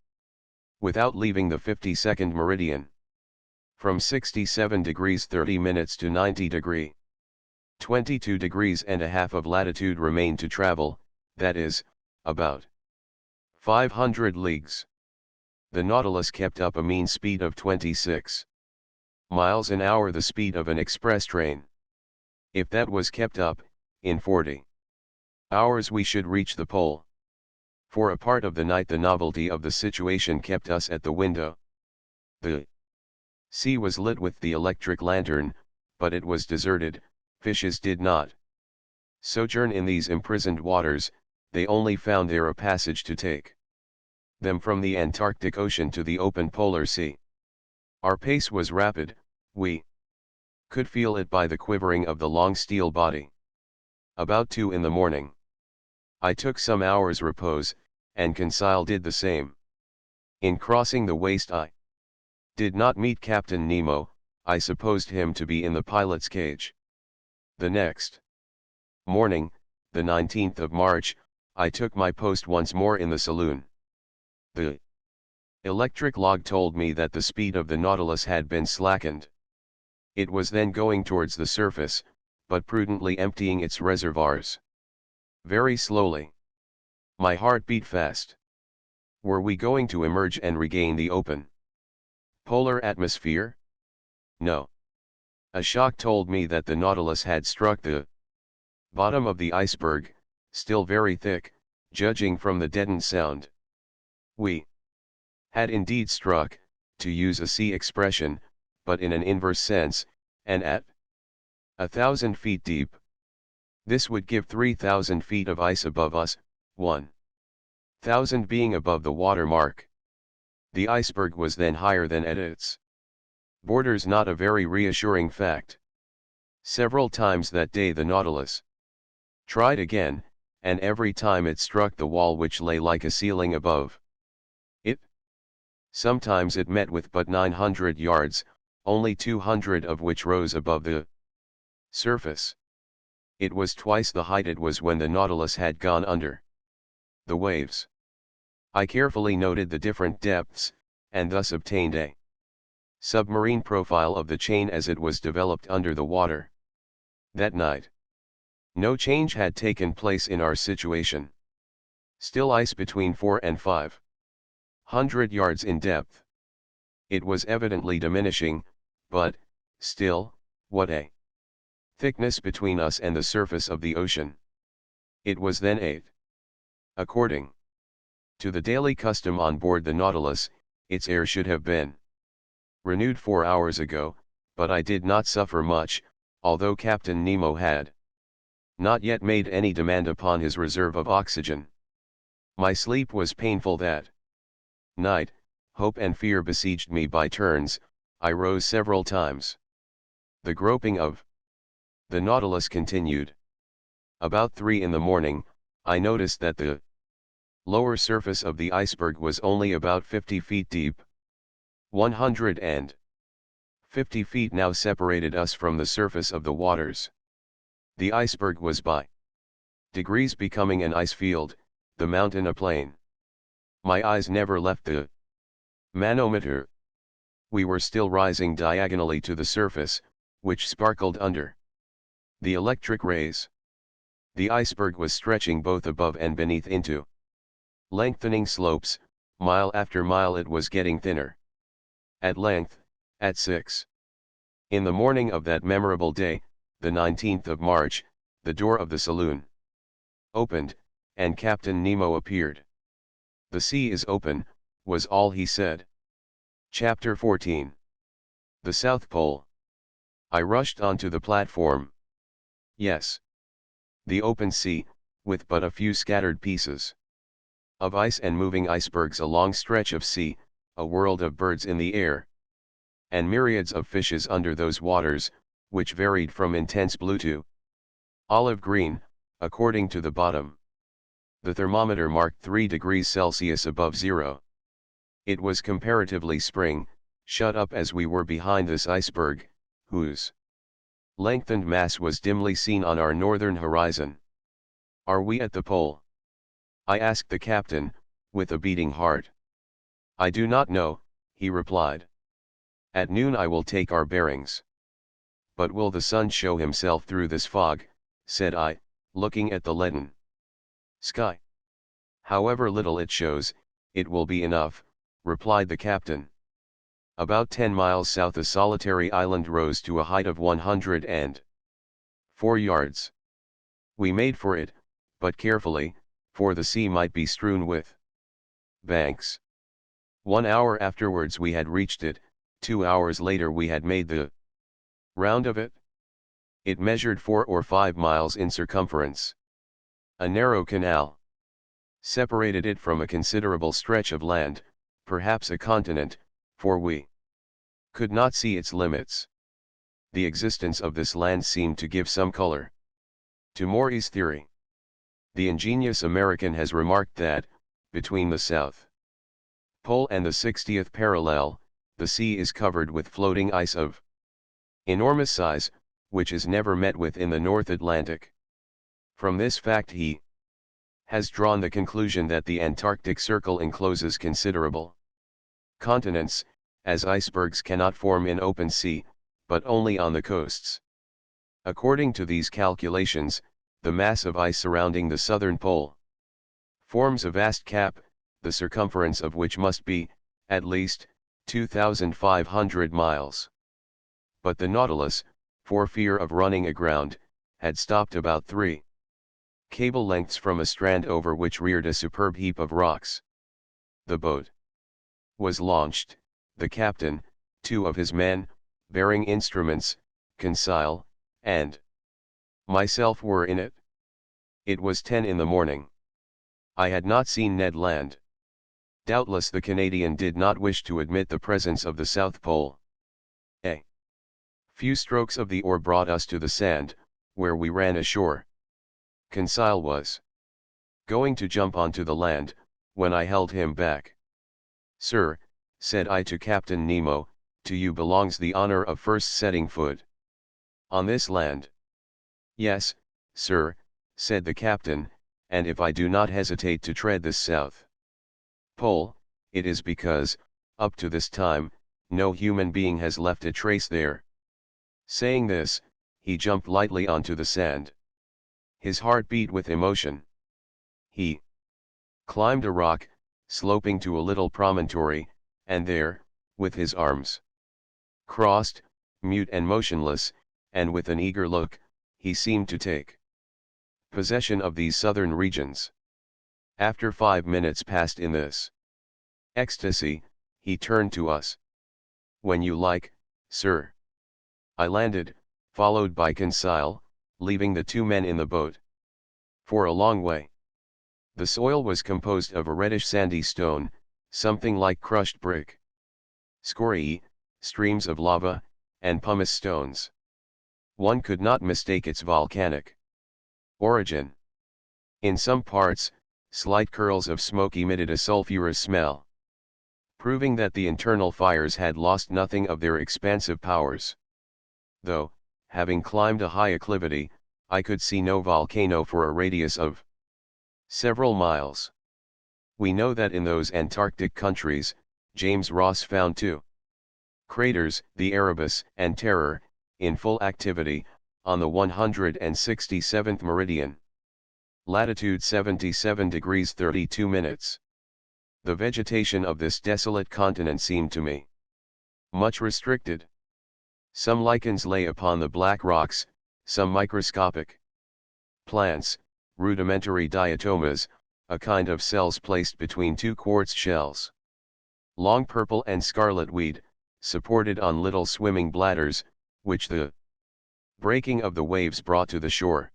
Speaker 1: without leaving the 52nd meridian. From 67 degrees 30 minutes to 90 degrees 22 degrees and a half of latitude remained to travel, that is, about 500 leagues. The Nautilus kept up a mean speed of 26 miles an hour, the speed of an express train. If that was kept up, in 40 hours we should reach the pole. For a part of the night the novelty of the situation kept us at the window. The sea was lit with the electric lantern, but it was deserted. Fishes did not sojourn in these imprisoned waters, they only found there a passage to take them from the Antarctic Ocean to the open polar sea. Our pace was rapid, we could feel it by the quivering of the long steel body. About 2 in the morning, I took some hours' repose, and Conseil did the same. In crossing the waist I did not meet Captain Nemo, I supposed him to be in the pilot's cage. The next morning, the 19th of March, I took my post once more in the saloon. The electric log told me that the speed of the Nautilus had been slackened. It was then going towards the surface, but prudently emptying its reservoirs. Very slowly. My heart beat fast. Were we going to emerge and regain the open polar atmosphere? No. A shock told me that the Nautilus had struck the bottom of the iceberg, still very thick, judging from the deadened sound. We had indeed struck, to use a sea expression, but in an inverse sense, and at 1,000 feet deep. This would give 3,000 feet of ice above us, 1,000 being above the water mark. The iceberg was then higher than at its borders, not a very reassuring fact. Several times that day the Nautilus tried again, and every time it struck the wall which lay like a ceiling above it. Sometimes it met with but 900 yards, only 200 of which rose above the surface. It was twice the height it was when the Nautilus had gone under the waves. I carefully noted the different depths, and thus obtained a submarine profile of the chain as it was developed under the water. That night, no change had taken place in our situation. Still ice between 4 and 500 yards in depth. It was evidently diminishing, but, still, what a thickness between us and the surface of the ocean. It was then 8. According to the daily custom on board the Nautilus, its air should have been renewed 4 hours ago, but I did not suffer much, although Captain Nemo had not yet made any demand upon his reserve of oxygen. My sleep was painful that night, hope and fear besieged me by turns, I rose several times. The groping of the Nautilus continued. About 3 in the morning, I noticed that the lower surface of the iceberg was only about 50 feet deep. 150 feet now separated us from the surface of the waters. The iceberg was by degrees becoming an ice field, the mountain a plain. My eyes never left the manometer. We were still rising diagonally to the surface, which sparkled under the electric rays. The iceberg was stretching both above and beneath into lengthening slopes. Mile after mile it was getting thinner. At length, at 6 in the morning of that memorable day, the 19th of March, the door of the saloon opened, and Captain Nemo appeared. "The sea is open," was all he said. Chapter 14. The South Pole. I rushed onto the platform. Yes. The open sea, with but a few scattered pieces of ice and moving icebergs, a long stretch of sea, a world of birds in the air, and myriads of fishes under those waters, which varied from intense blue to olive green, according to the bottom. The thermometer marked 3 degrees Celsius above zero. It was comparatively spring, shut up as we were behind this iceberg, whose lengthened mass was dimly seen on our northern horizon. "Are we at the pole?" I asked the captain, with a beating heart. "I do not know," he replied. "At noon I will take our bearings." "But will the sun show himself through this fog?" said I, looking at the leaden sky. "However little it shows, it will be enough," replied the captain. About 10 miles south a solitary island rose to a height of 104 yards. We made for it, but carefully, for the sea might be strewn with banks. 1 hour afterwards we had reached it. 2 hours later we had made the round of it. It measured 4 or 5 miles in circumference. A narrow canal separated it from a considerable stretch of land, perhaps a continent, for we could not see its limits. The existence of this land seemed to give some color to Maury's theory. The ingenious American has remarked that, between the South Pole and the 60th parallel, the sea is covered with floating ice of enormous size, which is never met with in the North Atlantic. From this fact he has drawn the conclusion that the Antarctic Circle encloses considerable continents, as icebergs cannot form in open sea, but only on the coasts. According to these calculations, the mass of ice surrounding the southern pole forms a vast cap, the circumference of which must be, at least, 2,500 miles. But the Nautilus, for fear of running aground, had stopped about 3 cable lengths from a strand over which reared a superb heap of rocks. The boat was launched. The captain, 2 of his men, bearing instruments, Conseil, and myself were in it. It was 10 in the morning. I had not seen Ned Land. Doubtless the Canadian did not wish to admit the presence of the South Pole. A few strokes of the oar brought us to the sand, where we ran ashore. Conseil was going to jump onto the land, when I held him back. "Sir," said I to Captain Nemo, "to you belongs the honor of first setting foot on this land." "Yes, sir," said the captain, "and if I do not hesitate to tread this South Pole, it is because, up to this time, no human being has left a trace there." Saying this, he jumped lightly onto the sand. His heart beat with emotion. He climbed a rock, sloping to a little promontory, and there, with his arms crossed, mute and motionless, and with an eager look, he seemed to take possession of these southern regions. After 5 minutes passed in this ecstasy, he turned to us. "When you like, sir." I landed, followed by Conseil, leaving the 2 men in the boat. For a long way. The soil was composed of a reddish sandy stone, something like crushed brick. Scoriae, streams of lava, and pumice stones. One could not mistake its volcanic origin. In some parts, slight curls of smoke emitted a sulfurous smell, proving that the internal fires had lost nothing of their expansive powers. Though, having climbed a high acclivity, I could see no volcano for a radius of several miles. We know that in those Antarctic countries, James Ross found two craters, the Erebus and Terror, in full activity, on the 167th meridian. Latitude 77 degrees 32 minutes. The vegetation of this desolate continent seemed to me much restricted. Some lichens lay upon the black rocks, some microscopic plants, rudimentary diatomas, a kind of cells placed between two quartz shells. Long purple and scarlet weed, supported on little swimming bladders, which the breaking of the waves brought to the shore.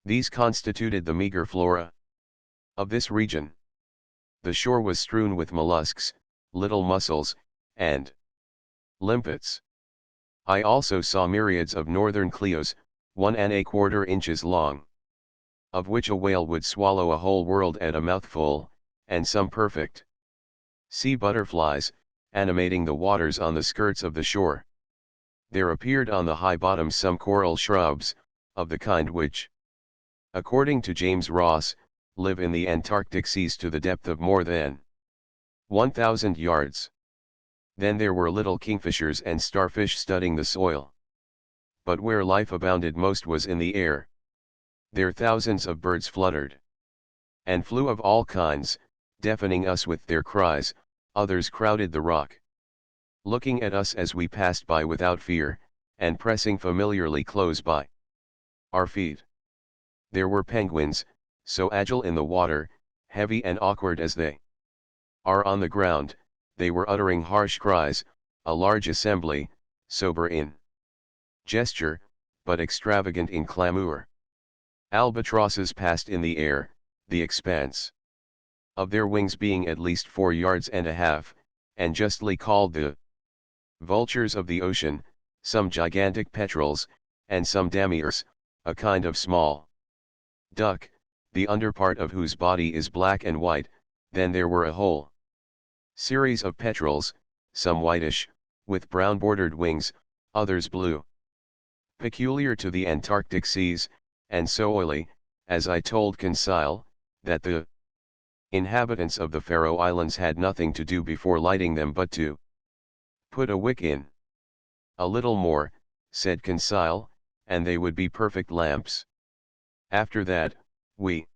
Speaker 1: These constituted the meager flora of this region. The shore was strewn with mollusks, little mussels, and limpets. I also saw myriads of northern cleos, 1¼ inches long, of which a whale would swallow a whole world at a mouthful, and some perfect sea butterflies, animating the waters on the skirts of the shore. There appeared on the high bottoms some coral shrubs, of the kind which, according to James Ross, live in the Antarctic seas to the depth of more than 1,000 yards. Then there were little kingfishers and starfish studding the soil. But where life abounded most was in the air. There thousands of birds fluttered and flew of all kinds, deafening us with their cries. Others crowded the rock, looking at us as we passed by without fear, and pressing familiarly close by our feet. There were penguins, so agile in the water, heavy and awkward as they are on the ground, they were uttering harsh cries, a large assembly, sober in gesture, but extravagant in clamour. Albatrosses passed in the air, the expanse of their wings being at least 4 yards and a half, and justly called the vultures of the ocean, some gigantic petrels, and some damiers, a kind of small duck, the underpart of whose body is black and white. Then there were a whole series of petrels, some whitish, with brown bordered wings, others blue, peculiar to the Antarctic seas, and so oily, as I told Conseil, that the inhabitants of the Faroe Islands had nothing to do before lighting them but to put a wick in. A little more, said Conseil, and they would be perfect lamps. After that, we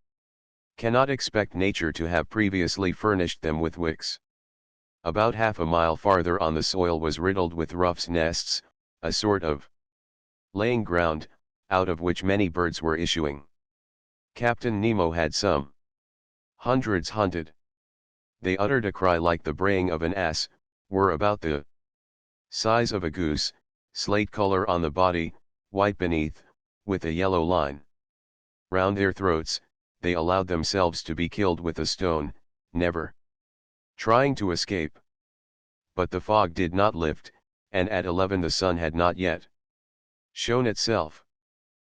Speaker 1: cannot expect nature to have previously furnished them with wicks. About half a mile farther on the soil was riddled with ruffs' nests, a sort of laying ground, out of which many birds were issuing. Captain Nemo had some hundreds hunted. They uttered a cry like the braying of an ass, were about the size of a goose, slate color on the body, white beneath, with a yellow line round their throats. They allowed themselves to be killed with a stone, never trying to escape. But the fog did not lift, and at 11 the sun had not yet shown itself.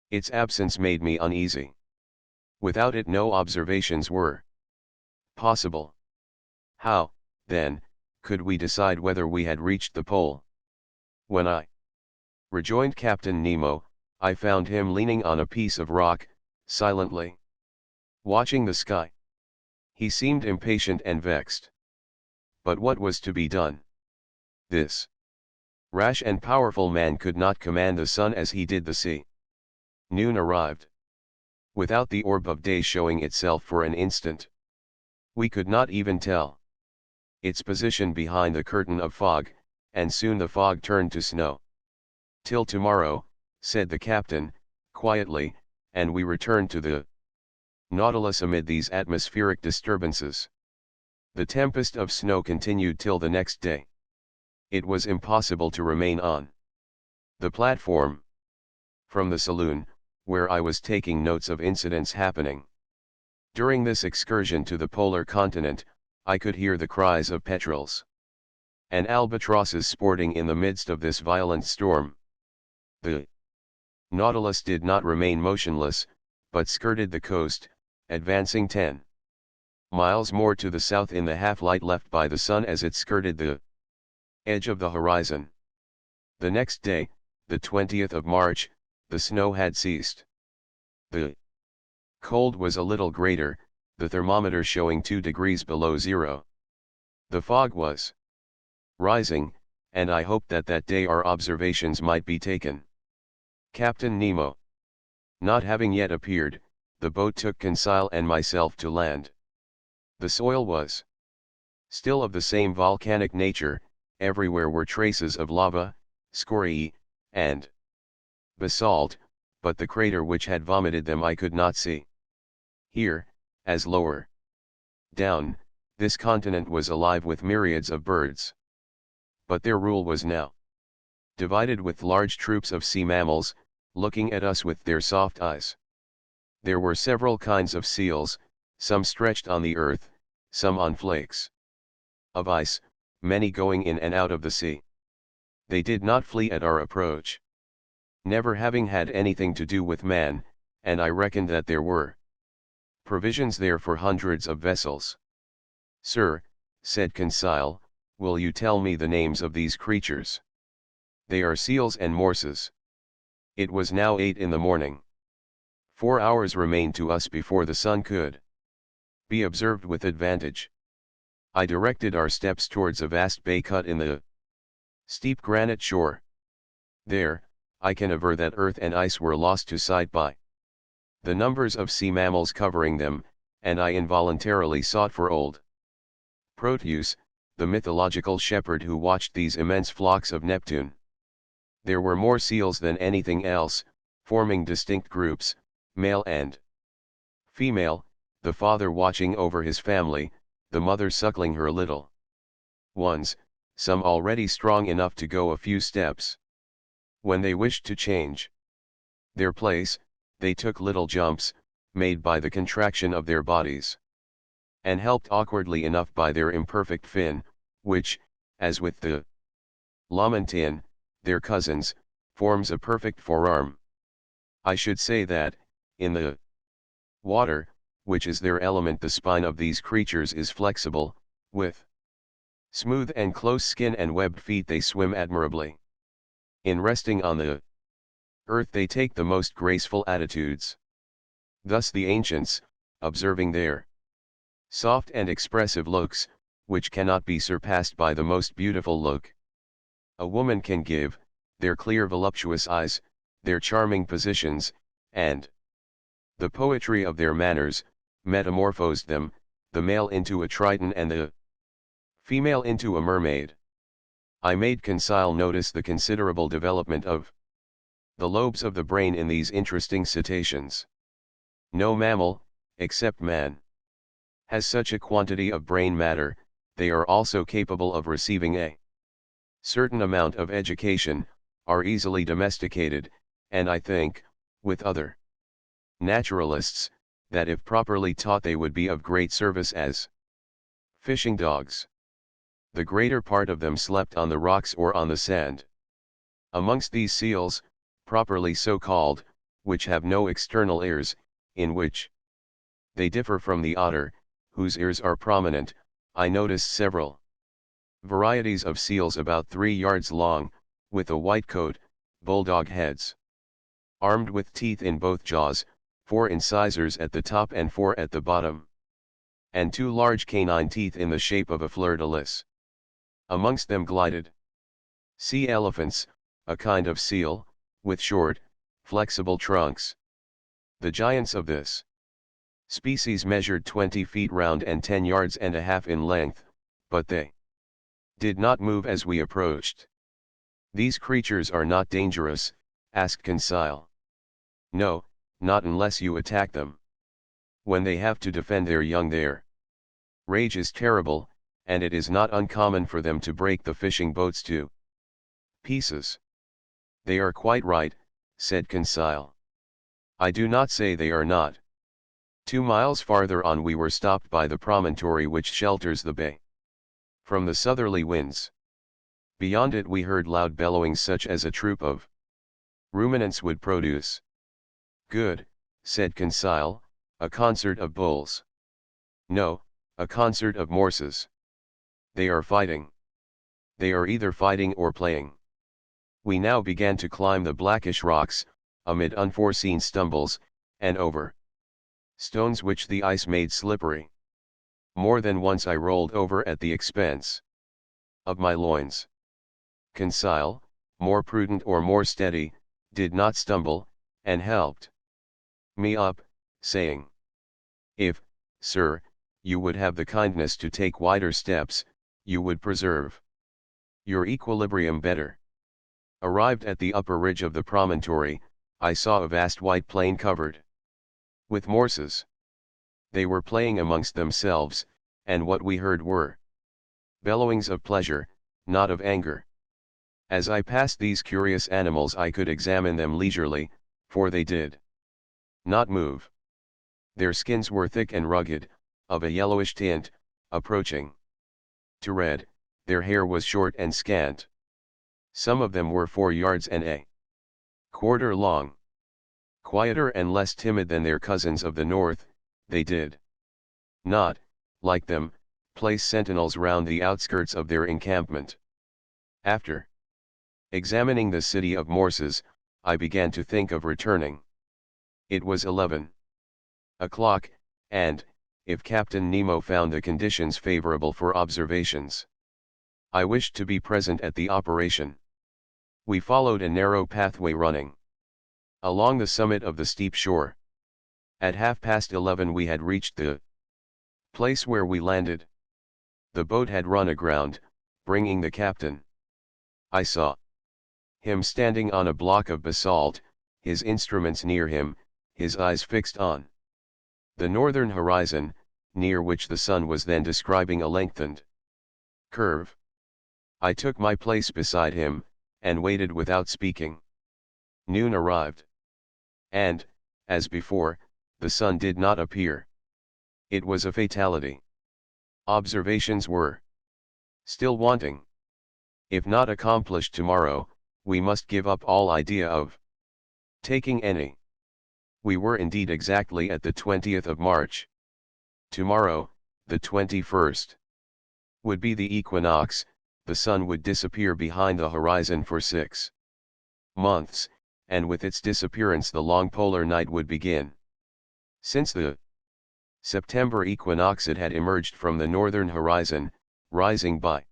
Speaker 1: Its absence made me uneasy. Without it no observations were possible. How, then, could we decide whether we had reached the pole? When I rejoined Captain Nemo, I found him leaning on a piece of rock, silently watching the sky. He seemed impatient and vexed. But what was to be done? This rash and powerful man could not command the sun as he did the sea. Noon arrived, without the orb of day showing itself for an instant. We could not even tell its position behind the curtain of fog, and soon the fog turned to snow. Till tomorrow, said the captain, quietly, and we returned to the Nautilus amid these atmospheric disturbances. The tempest of snow continued till the next day. It was impossible to remain on the platform. From the saloon, where I was taking notes of incidents happening during this excursion to the polar continent, I could hear the cries of petrels. and albatrosses sporting in the midst of this violent storm. The Nautilus did not remain motionless, but skirted the coast, advancing 10 miles more to the south in the half-light left by the sun as it skirted the edge of the horizon. The next day, the 20th of March, the snow had ceased. The cold was a little greater, the thermometer showing 2 degrees below zero. The fog was rising, and I hoped that that day our observations might be taken. Captain Nemo not having yet appeared, the boat took Conseil and myself to land. The soil was still of the same volcanic nature, everywhere were traces of lava, scoriae, and basalt, but the crater which had vomited them I could not see. Here, as lower down, this continent was alive with myriads of birds. But their rule was now divided with large troops of sea mammals, looking at us with their soft eyes. There were several kinds of seals, some stretched on the earth, some on flakes of ice, many going in and out of the sea. They did not flee at our approach, never having had anything to do with man, and I reckoned that there were provisions there for hundreds of vessels. "Sir," said Conseil, "will you tell me the names of these creatures?" "They are seals and morses." It was now 8 in the morning. 4 hours remained to us before the sun could be observed with advantage. I directed our steps towards a vast bay cut in the steep granite shore. There, I can aver that earth and ice were lost to sight by the numbers of sea mammals covering them, and I involuntarily sought for old Proteus, the mythological shepherd who watched these immense flocks of Neptune. There were more seals than anything else, forming distinct groups, male and female, the father watching over his family, the mother suckling her little ones, some already strong enough to go a few steps. When they wished to change their place, they took little jumps, made by the contraction of their bodies, and helped awkwardly enough by their imperfect fin, which, as with the Lamantian, their cousins, forms a perfect forearm. I should say that, in the water, which is their element, the spine of these creatures is flexible, with smooth and close skin and webbed feet they swim admirably. In resting on the earth they take the most graceful attitudes. Thus the ancients, observing their soft and expressive looks, which cannot be surpassed by the most beautiful look a woman can give, their clear voluptuous eyes, their charming positions, and the poetry of their manners, metamorphosed them, the male into a triton and the female into a mermaid. I made Conseil notice the considerable development of the lobes of the brain in these interesting cetaceans. No mammal, except man, has such a quantity of brain matter. They are also capable of receiving a certain amount of education, are easily domesticated, and I think, with other naturalists, that if properly taught they would be of great service as fishing dogs. The greater part of them slept on the rocks or on the sand. Amongst these seals, properly so called, which have no external ears, in which they differ from the otter, whose ears are prominent, I noticed several varieties of seals about 3 yards long, with a white coat, bulldog heads, armed with teeth in both jaws, 4 incisors at the top and 4 at the bottom, and 2 large canine teeth in the shape of a fleur-de-lis. Amongst them glided sea elephants, a kind of seal, with short, flexible trunks. The giants of this species measured 20 feet round and 10 yards and a half in length, but they did not move as we approached. "These creatures are not dangerous?" asked Conseil. "No, not unless you attack them. When they have to defend their young their rage is terrible, and it is not uncommon for them to break the fishing boats to pieces." "They are quite right," said Conseil. "I do not say they are not." 2 miles farther on we were stopped by the promontory which shelters the bay from the southerly winds. Beyond it we heard loud bellowings such as a troop of ruminants would produce. Good, said Conseil, a concert of bulls. No, a concert of morses. They are fighting. They are either fighting or playing. We now began to climb the blackish rocks, amid unforeseen stumbles, and over stones which the ice made slippery. More than once I rolled over at the expense of my loins. Conseil, more prudent or more steady, did not stumble, and helped me up, saying, "If, sir, you would have the kindness to take wider steps, you would preserve your equilibrium better." Arrived at the upper ridge of the promontory, I saw a vast white plain covered with morses. They were playing amongst themselves, and what we heard were bellowings of pleasure, not of anger. As I passed these curious animals I could examine them leisurely, for they did not move. Their skins were thick and rugged, of a yellowish tint, approaching to red, their hair was short and scant. Some of them were 4 yards and a quarter long. Quieter and less timid than their cousins of the north, they did not, like them, place sentinels round the outskirts of their encampment. After examining the city of morses, I began to think of returning. It was 11 o'clock, and, if Captain Nemo found the conditions favorable for observations, I wished to be present at the operation. We followed a narrow pathway running along the summit of the steep shore. At 11:30 we had reached the place where we landed. The boat had run aground, bringing the captain. I saw him standing on a block of basalt, his instruments near him, his eyes fixed on the northern horizon, near which the sun was then describing a lengthened curve. I took my place beside him, and waited without speaking. Noon arrived. And, as before, the sun did not appear. It was a fatality. Observations were still wanting. If not accomplished tomorrow, we must give up all idea of taking any. We were indeed exactly at the 20th of March. Tomorrow, the 21st, would be the equinox. The sun would disappear behind the horizon for 6 months, and with its disappearance the long polar night would begin. Since the September equinox it had emerged from the northern horizon, rising by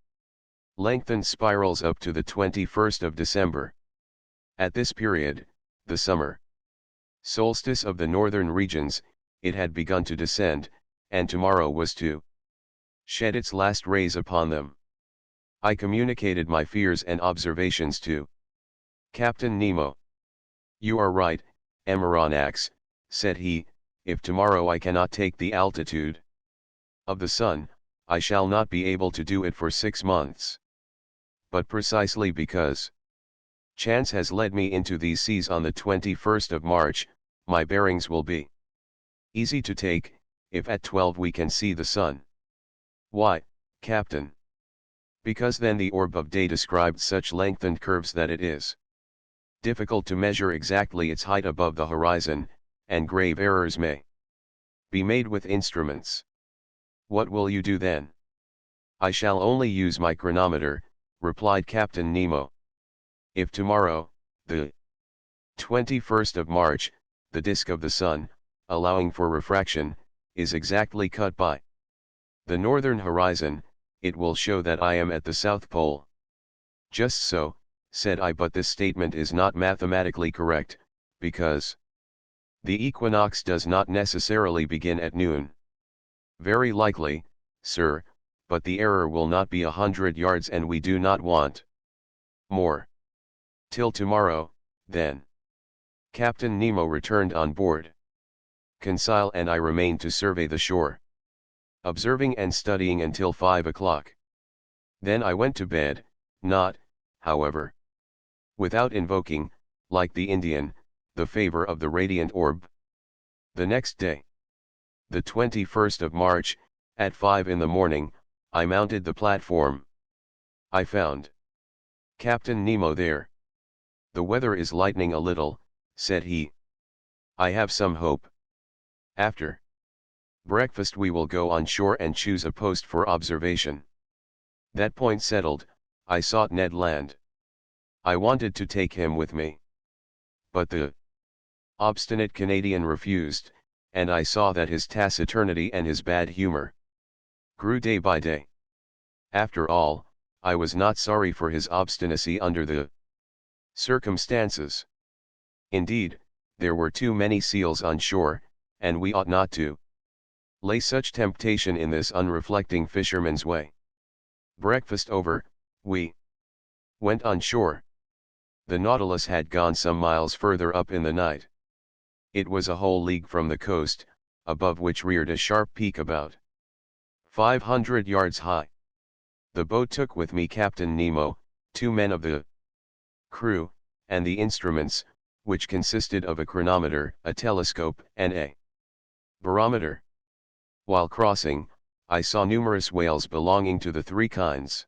Speaker 1: lengthened spirals up to the 21st of December. At this period, the summer solstice of the northern regions, it had begun to descend, and tomorrow was to shed its last rays upon them. I communicated my fears and observations to Captain Nemo. "You are right, Amaranax," said he, "if tomorrow I cannot take the altitude of the sun, I shall not be able to do it for 6 months. But precisely because chance has led me into these seas on the 21st of March, my bearings will be easy to take, if at 12 we can see the sun." "Why, Captain?" "Because then the orb of day described such lengthened curves that it is difficult to measure exactly its height above the horizon, and grave errors may be made with instruments." "What will you do then?" "I shall only use my chronometer," replied Captain Nemo. "If tomorrow, the 21st of March, the disk of the sun, allowing for refraction, is exactly cut by the northern horizon, it will show that I am at the South Pole." "Just so," said I, "but this statement is not mathematically correct, because the equinox does not necessarily begin at noon." "Very likely, sir, but the error will not be 100 yards and we do not want more. Till tomorrow, then." Captain Nemo returned on board. Conseil and I remained to survey the shore, observing and studying until 5 o'clock. Then I went to bed, not, however, without invoking, like the Indian, the favor of the radiant orb. The next day, the 21st of March, at 5 in the morning, I mounted the platform. I found Captain Nemo there. The weather is lightening a little, said he. I have some hope. After breakfast we will go on shore and choose a post for observation. That point settled, I sought Ned Land. I wanted to take him with me. But the obstinate Canadian refused, and I saw that his taciturnity and his bad humor grew day by day. After all, I was not sorry for his obstinacy under the circumstances. Indeed, there were too many seals on shore, and we ought not to lay such temptation in this unreflecting fisherman's way. Breakfast over, we went on shore. The Nautilus had gone some miles further up in the night. It was a whole league from the coast, above which reared a sharp peak about 500 yards high. The boat took with me Captain Nemo, 2 men of the crew, and the instruments, which consisted of a chronometer, a telescope, and a barometer. While crossing, I saw numerous whales belonging to the 3 kinds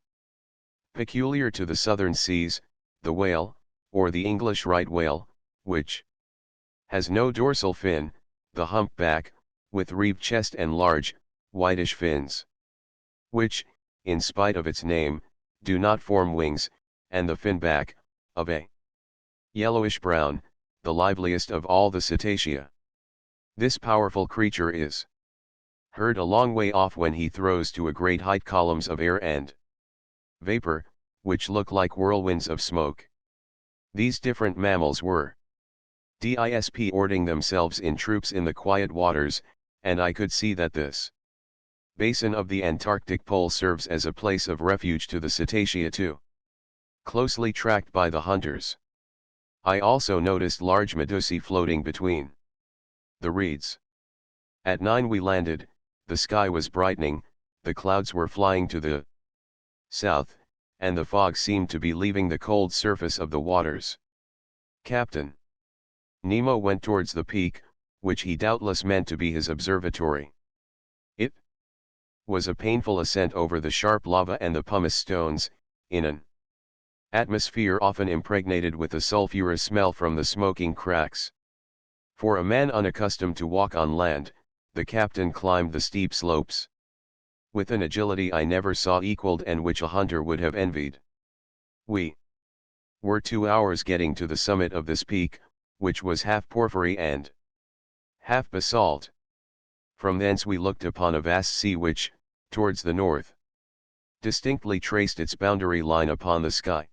Speaker 1: peculiar to the southern seas, the whale, or the English right whale, which has no dorsal fin, the humpback, with reeved chest and large, whitish fins, which, in spite of its name, do not form wings, and the finback, of a yellowish-brown, the liveliest of all the cetacea. This powerful creature is heard a long way off when he throws to a great height columns of air and vapor, which look like whirlwinds of smoke. These different mammals were disporting themselves in troops in the quiet waters, and I could see that this basin of the Antarctic pole serves as a place of refuge to the cetacea too, closely tracked by the hunters. I also noticed large medusae floating between the reeds. At 9 we landed, the sky was brightening, the clouds were flying to the south, and the fog seemed to be leaving the cold surface of the waters. Captain Nemo went towards the peak, which he doubtless meant to be his observatory. It was a painful ascent over the sharp lava and the pumice stones, in an atmosphere often impregnated with a sulphurous smell from the smoking cracks. For a man unaccustomed to walk on land, the captain climbed the steep slopes with an agility I never saw equaled and which a hunter would have envied. We were 2 hours getting to the summit of this peak, which was half porphyry and half basalt. From thence we looked upon a vast sea which, towards the north, distinctly traced its boundary line upon the sky.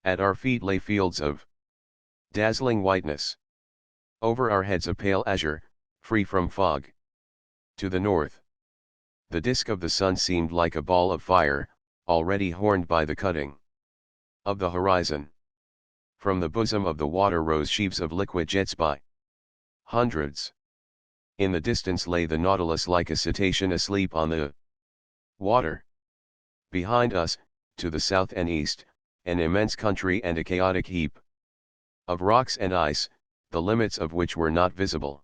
Speaker 1: At our feet lay fields of dazzling whiteness. Over our heads a pale azure, free from fog. To the north, the disk of the sun seemed like a ball of fire, already horned by the cutting of the horizon. From the bosom of the water rose sheaves of liquid jets by hundreds. In the distance lay the Nautilus like a cetacean asleep on the water. Behind us, to the south and east, an immense country and a chaotic heap of rocks and ice, the limits of which were not visible.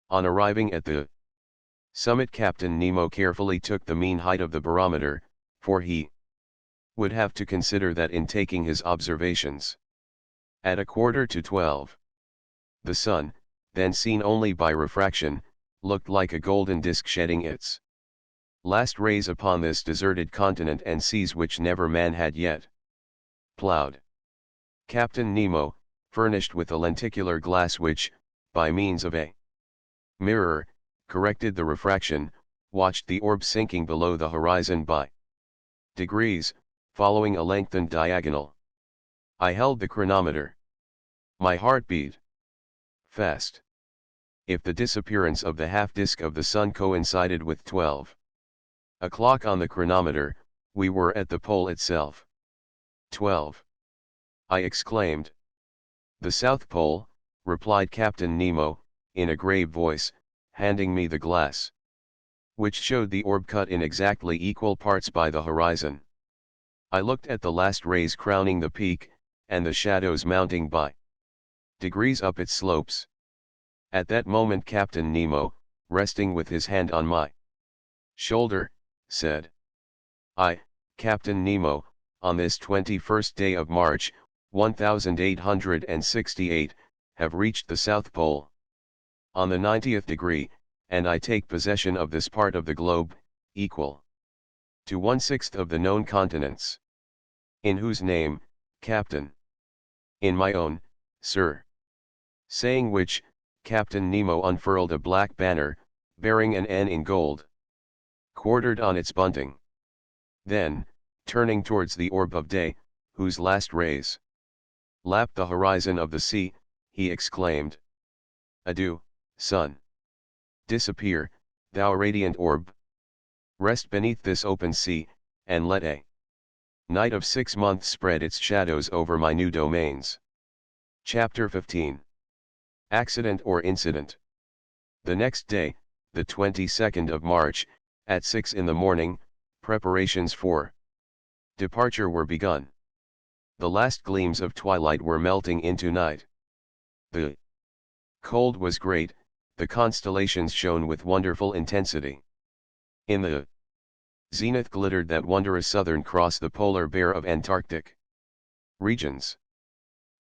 Speaker 1: On arriving at the summit, Captain Nemo carefully took the mean height of the barometer, for he would have to consider that in taking his observations. At 11:45, the sun, then seen only by refraction, looked like a golden disk shedding its last rays upon this deserted continent and seas which never man had yet plowed. Captain Nemo, furnished with a lenticular glass which, by means of a mirror, corrected the refraction, watched the orb sinking below the horizon by degrees, following a lengthened diagonal. I held the chronometer. My heart beat fast. If the disappearance of the half-disk of the sun coincided with 12 o'clock on the chronometer, we were at the pole itself. 12. I exclaimed. The South Pole, replied Captain Nemo, in a grave voice, handing me the glass, which showed the orb cut in exactly equal parts by the horizon. I looked at the last rays crowning the peak, and the shadows mounting by degrees up its slopes. At that moment Captain Nemo, resting with his hand on my shoulder, said, "I, Captain Nemo, on this 21st day of March, 1868, have reached the South Pole. On the 90th degree, and I take possession of this part of the globe, equal to 1/6 of the known continents. In whose name, Captain? In my own, sir. Saying which, Captain Nemo unfurled a black banner, bearing an N in gold, quartered on its bunting. Then, turning towards the orb of day, whose last rays lapped the horizon of the sea, he exclaimed, "Adieu, sun! Disappear, thou radiant orb! Rest beneath this open sea, and let a night of 6 months spread its shadows over my new domains." Chapter 15. Accident or Incident. The next day, the 22nd of March, at 6 in the morning, preparations for departure were begun. The last gleams of twilight were melting into night. The cold was great, the constellations shone with wonderful intensity. In the zenith glittered that wondrous Southern Cross, the polar bear of Antarctic regions.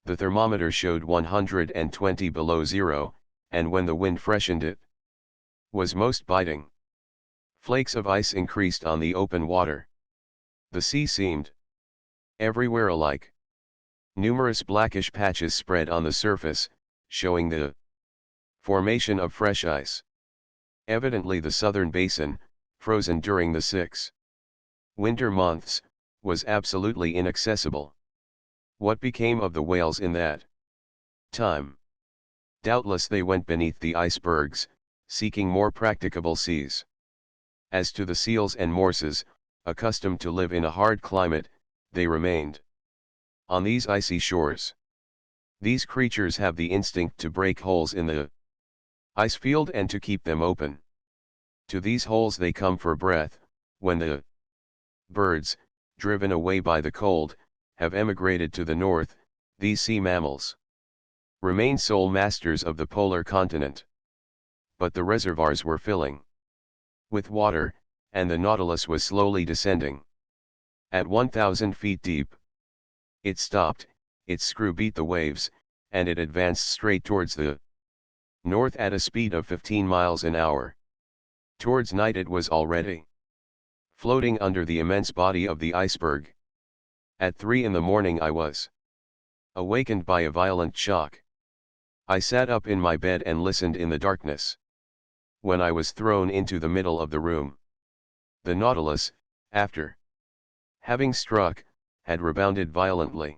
Speaker 1: The thermometer showed 120 below zero, and when the wind freshened it was most biting. Flakes of ice increased on the open water. The sea seemed everywhere alike. Numerous blackish patches spread on the surface, showing the formation of fresh ice. Evidently the southern basin, frozen during the 6 winter months, was absolutely inaccessible. What became of the whales in that time? Doubtless they went beneath the icebergs, seeking more practicable seas. As to the seals and morses, accustomed to live in a hard climate, they remained on these icy shores. These creatures have the instinct to break holes in the ice field and to keep them open. To these holes they come for breath, when the birds, driven away by the cold, have emigrated to the north. These sea mammals remain sole masters of the polar continent. But the reservoirs were filling with water, and the Nautilus was slowly descending. At 1,000 feet deep, it stopped, its screw beat the waves, and it advanced straight towards the north at a speed of 15 miles an hour. Towards night it was already floating under the immense body of the iceberg. At 3 in the morning I was awakened by a violent shock. I sat up in my bed and listened in the darkness. When I was thrown into the middle of the room, the Nautilus, after having struck, had rebounded violently.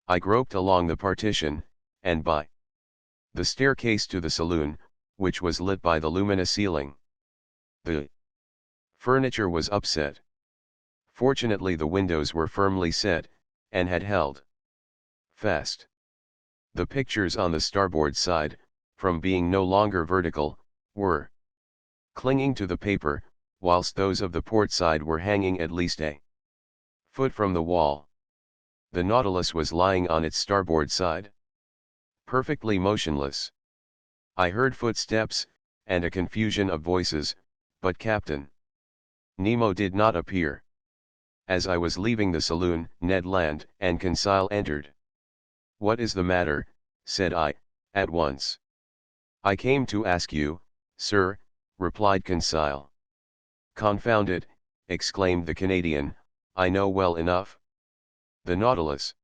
Speaker 1: I groped along the partition, and by the staircase to the saloon, which was lit by the luminous ceiling. The furniture was upset. Fortunately the windows were firmly set, and had held fast. The pictures on the starboard side, from being no longer vertical, were clinging to the paper, whilst those of the port side were hanging at least a foot from the wall. The Nautilus was lying on its starboard side, perfectly motionless. I heard footsteps, and a confusion of voices, but Captain Nemo did not appear. As I was leaving the saloon, Ned Land and Conseil entered. "What is the matter?" said I, at once. "I came to ask you, sir," replied Conseil. "Confound it," exclaimed the Canadian, "I know well enough. The Nautilus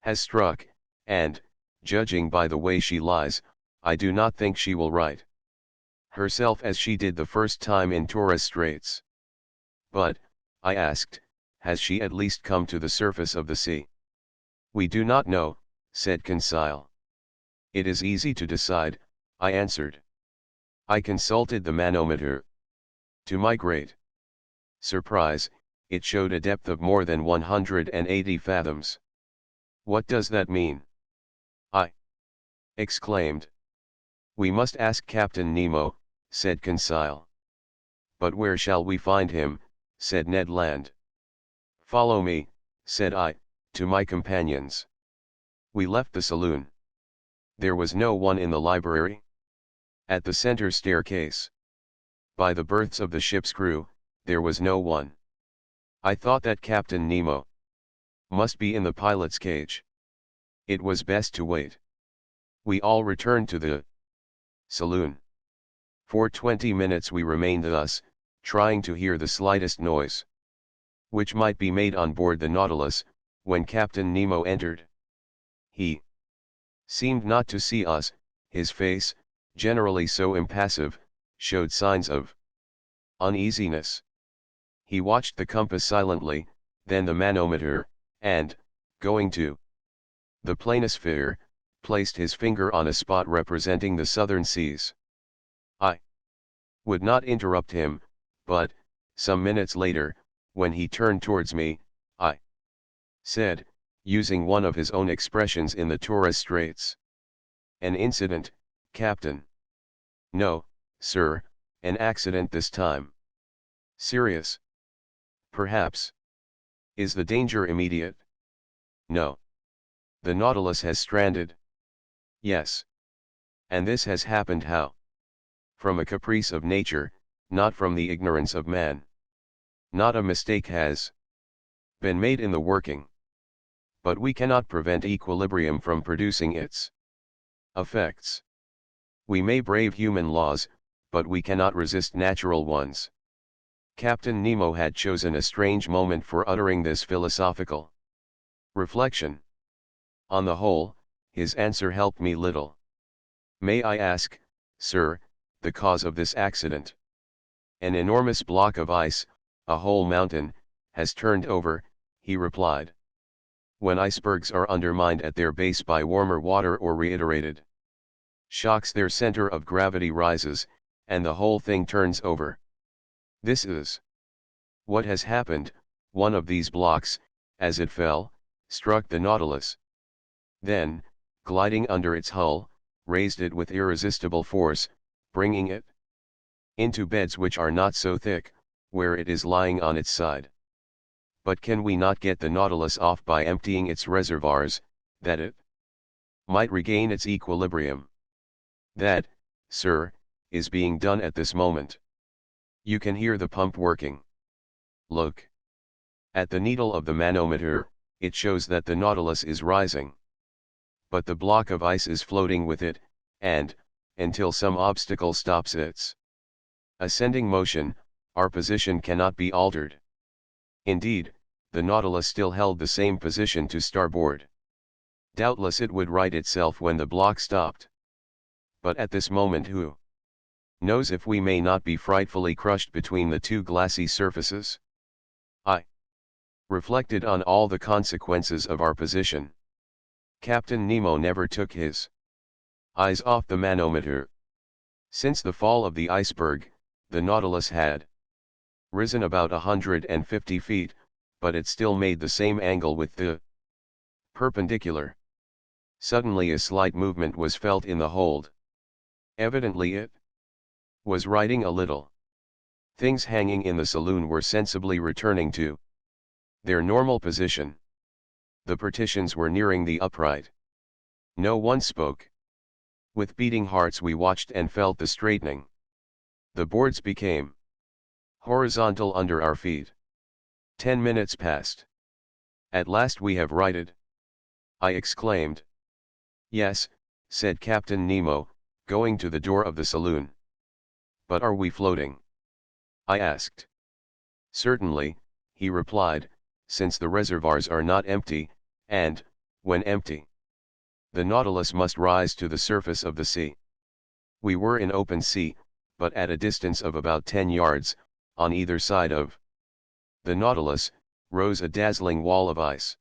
Speaker 1: has struck, and, judging by the way she lies, I do not think she will right herself as she did the first time in Torres Straits." "But," I asked, "has she at least come to the surface of the sea?" "We do not know," said Conseil. "It is easy to decide," I answered. I consulted the manometer. To my great surprise, it showed a depth of more than 180 fathoms. "What does that mean?" I exclaimed. "We must ask Captain Nemo," said Conseil. "But where shall we find him?" said Ned Land. "Follow me," said I, to my companions. We left the saloon. There was no one in the library. At the center staircase, by the berths of the ship's crew, there was no one. I thought that Captain Nemo Must be in the pilot's cage. It was best to wait. We all returned to the saloon. For 20 minutes we remained thus, trying to hear the slightest noise, which might be made on board the Nautilus, when Captain Nemo entered. He seemed not to see us. His face, generally so impassive, showed signs of uneasiness. He watched the compass silently, then the manometer, and, going to the planisphere, placed his finger on a spot representing the southern seas. I would not interrupt him, but, some minutes later, when he turned towards me, I said, using one of his own expressions in the Torres Straits. An incident, Captain? No, sir, an accident this time. Serious? Perhaps. Is the danger immediate? No. The Nautilus has stranded. Yes. And this has happened how? From a caprice of nature, not from the ignorance of man. Not a mistake has been made in the working. But we cannot prevent equilibrium from producing its effects. We may brave human laws, but we cannot resist natural ones. Captain Nemo had chosen a strange moment for uttering this philosophical reflection. On the whole, his answer helped me little. May I ask, sir, the cause of this accident? An enormous block of ice, a whole mountain, has turned over, he replied. When icebergs are undermined at their base by warmer water or reiterated shocks, their center of gravity rises, and the whole thing turns over. This is what has happened. One of these blocks, as it fell, struck the Nautilus. Then, gliding under its hull, raised it with irresistible force, bringing it into beds which are not so thick, where it is lying on its side. But can we not get the Nautilus off by emptying its reservoirs, that it might regain its equilibrium? That, sir, is being done at this moment. You can hear the pump working. Look at the needle of the manometer, it shows that the Nautilus is rising. But the block of ice is floating with it, and, until some obstacle stops its ascending motion, our position cannot be altered. Indeed, the Nautilus still held the same position to starboard. Doubtless it would right itself when the block stopped. But at this moment who knows if we may not be frightfully crushed between the two glassy surfaces? I reflected on all the consequences of our position. Captain Nemo never took his eyes off the manometer. Since the fall of the iceberg, the Nautilus had risen about 150 feet, but it still made the same angle with the perpendicular. Suddenly a slight movement was felt in the hold. Evidently it was righting a little. Things hanging in the saloon were sensibly returning to their normal position. The partitions were nearing the upright. No one spoke. With beating hearts we watched and felt the straightening. The boards became horizontal under our feet. 10 minutes passed. At last we have righted, I exclaimed. Yes, said Captain Nemo, going to the door of the saloon. But are we floating? I asked. Certainly, he replied, since the reservoirs are not empty, and, when empty, the Nautilus must rise to the surface of the sea. We were in open sea, but at a distance of about 10 yards, on either side of the Nautilus, rose a dazzling wall of ice.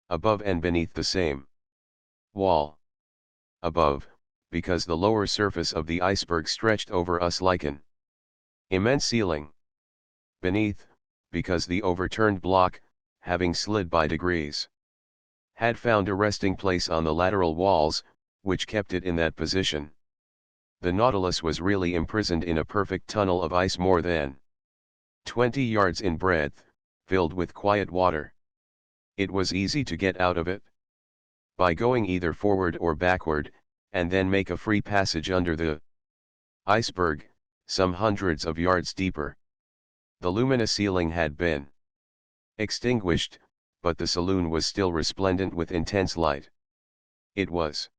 Speaker 1: Above and beneath the same wall. Above, because the lower surface of the iceberg stretched over us like an immense ceiling. Beneath, because the overturned block, having slid by degrees, had found a resting place on the lateral walls, which kept it in that position. The Nautilus was really imprisoned in a perfect tunnel of ice more than 20 yards in breadth, filled with quiet water. It was easy to get out of it by going either forward or backward, and then make a free passage under the iceberg, some hundreds of yards deeper. The luminous ceiling had been extinguished, but the saloon was still resplendent with intense light. It was.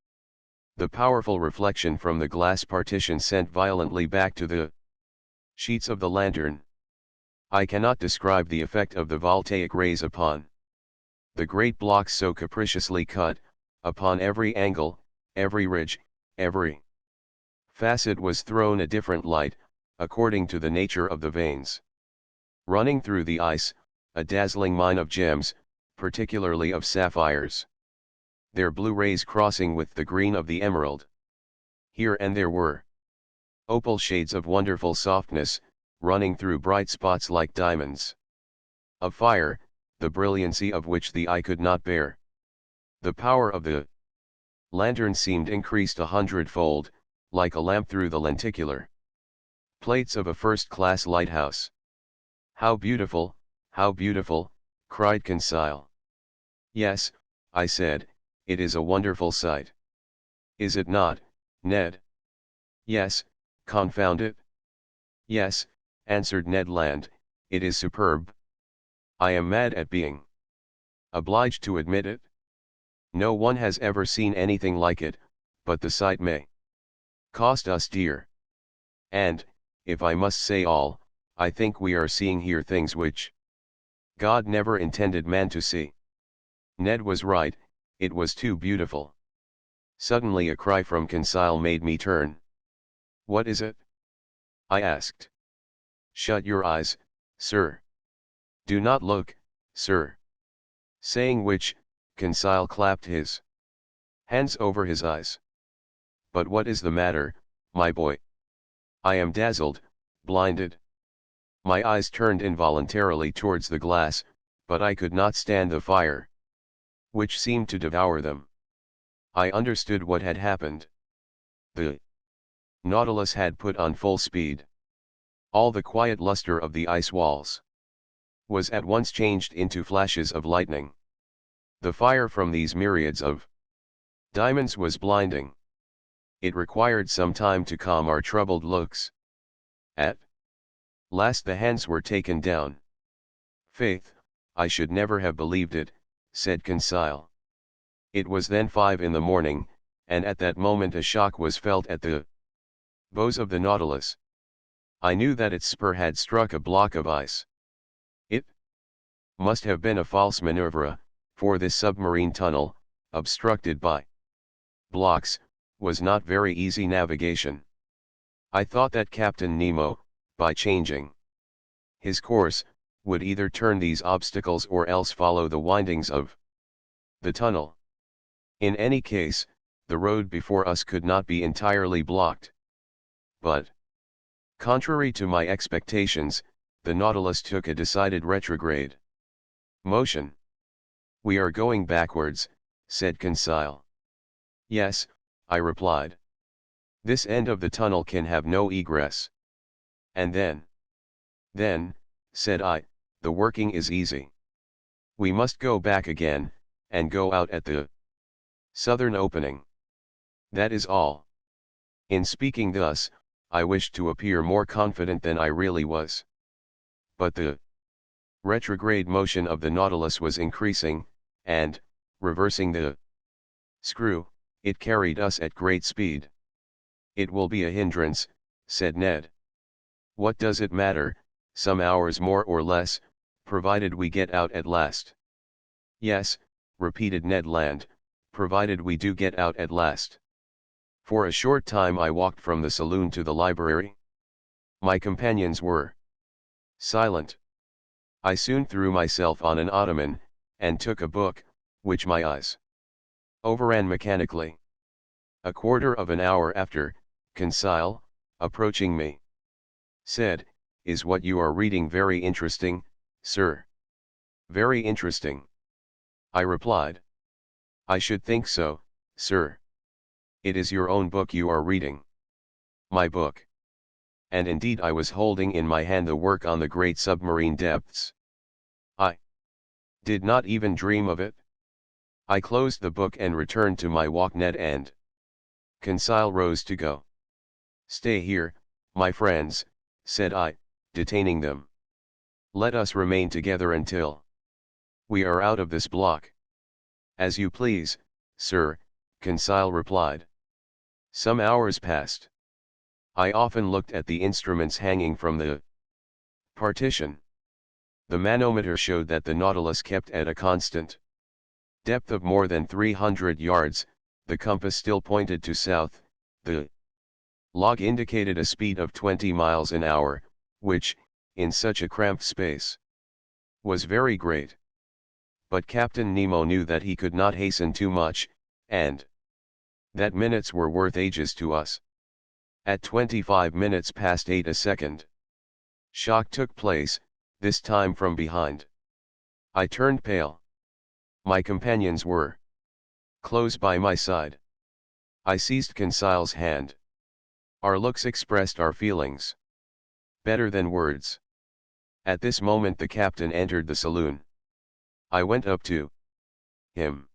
Speaker 1: The powerful reflection from the glass partition sent violently back to the sheets of the lantern. I cannot describe the effect of the voltaic rays upon the great blocks so capriciously cut, upon every angle, every ridge, every facet was thrown a different light, according to the nature of the veins. Running through the ice, a dazzling mine of gems, particularly of sapphires. Their blue rays crossing with the green of the emerald. Here and there were opal shades of wonderful softness, running through bright spots like diamonds. Of fire, the brilliancy of which the eye could not bear. The power of the lantern seemed increased 100-fold, like a lamp through the lenticular plates of a first-class lighthouse. How beautiful, cried Conseil. Yes, I said, it is a wonderful sight. Is it not, Ned? Yes, confound it. Yes, answered Ned Land, it is superb. I am mad at being obliged to admit it. No one has ever seen anything like it, but the sight may cost us dear. And, if I must say all, I think we are seeing here things which God never intended man to see. Ned was right, it was too beautiful. Suddenly a cry from Conseil made me turn. What is it? I asked. Shut your eyes, sir. Do not look, sir. Saying which, Conseil clapped his hands over his eyes. But what is the matter, my boy? I am dazzled, blinded. My eyes turned involuntarily towards the glass, but I could not stand the fire, which seemed to devour them. I understood what had happened. The Nautilus had put on full speed. All the quiet luster of the ice walls was at once changed into flashes of lightning. The fire from these myriads of diamonds was blinding. It required some time to calm our troubled looks. At last the hands were taken down. Faith, I should never have believed it, said Conseil. It was then 5 in the morning, and at that moment a shock was felt at the bows of the Nautilus. I knew that its spur had struck a block of ice. It must have been a false maneuver, for this submarine tunnel, obstructed by blocks, was not very easy navigation. I thought that Captain Nemo, by changing his course, would either turn these obstacles or else follow the windings of the tunnel. In any case, the road before us could not be entirely blocked. But, contrary to my expectations, the Nautilus took a decided retrograde motion. We are going backwards, said Conseil. Yes, I replied. This end of the tunnel can have no egress. And then, said I, the working is easy. We must go back again, and go out at the southern opening. That is all. In speaking thus, I wished to appear more confident than I really was. But the retrograde motion of the Nautilus was increasing, and, reversing the screw, it carried us at great speed. It will be a hindrance, said Ned. What does it matter, some hours more or less, provided we get out at last? Yes, repeated Ned Land, provided we do get out at last. For a short time I walked from the saloon to the library. My companions were silent. I soon threw myself on an ottoman, and took a book, which my eyes overran mechanically. A quarter of an hour after, Conseil, approaching me, said, "Is what you are reading very interesting, sir?" "Very interesting," I replied. "I should think so, sir. It is your own book you are reading." "My book." And indeed I was holding in my hand the work on the great submarine depths. I did not even dream of it. I closed the book and returned to my walk. Ned and Conseil rose to go. "Stay here, my friends," said I, detaining them. "Let us remain together until We are out of this block. As you please, sir, Conseil replied. Some hours passed. I often looked at the instruments hanging from the partition. The manometer showed that the Nautilus kept at a constant depth of more than 300 yards, the compass still pointed to south, the log indicated a speed of 20 miles an hour, which, in such a cramped space, was very great. But Captain Nemo knew that he could not hasten too much, and that minutes were worth ages to us. At 25 minutes past 8 a second shock took place, this time from behind. I turned pale. My companions were close by my side. I seized Conseil's hand. Our looks expressed our feelings better than words. At this moment the captain entered the saloon. I went up to him.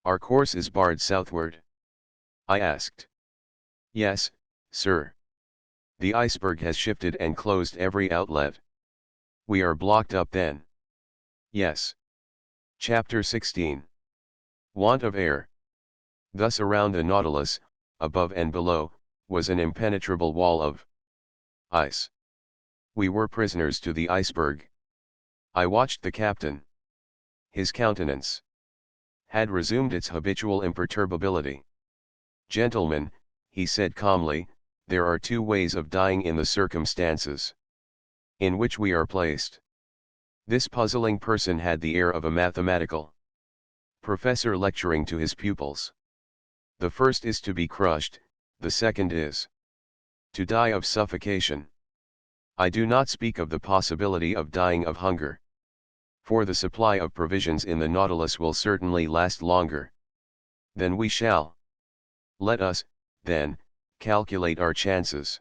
Speaker 1: Our course is barred southward? I asked. Yes, sir. The iceberg has shifted and closed every outlet. We are blocked up then. Yes. Chapter 16. Want of air. Thus around the Nautilus, above and below, was an impenetrable wall of ice. We were prisoners to the iceberg. I watched the captain. His countenance had resumed its habitual imperturbability. Gentlemen, he said calmly, there are two ways of dying in the circumstances in which we are placed. This puzzling person had the air of a mathematical professor lecturing to his pupils. The first is to be crushed, the second is to die of suffocation. I do not speak of the possibility of dying of hunger, for the supply of provisions in the Nautilus will certainly last longer than we shall. Let us, then, calculate our chances.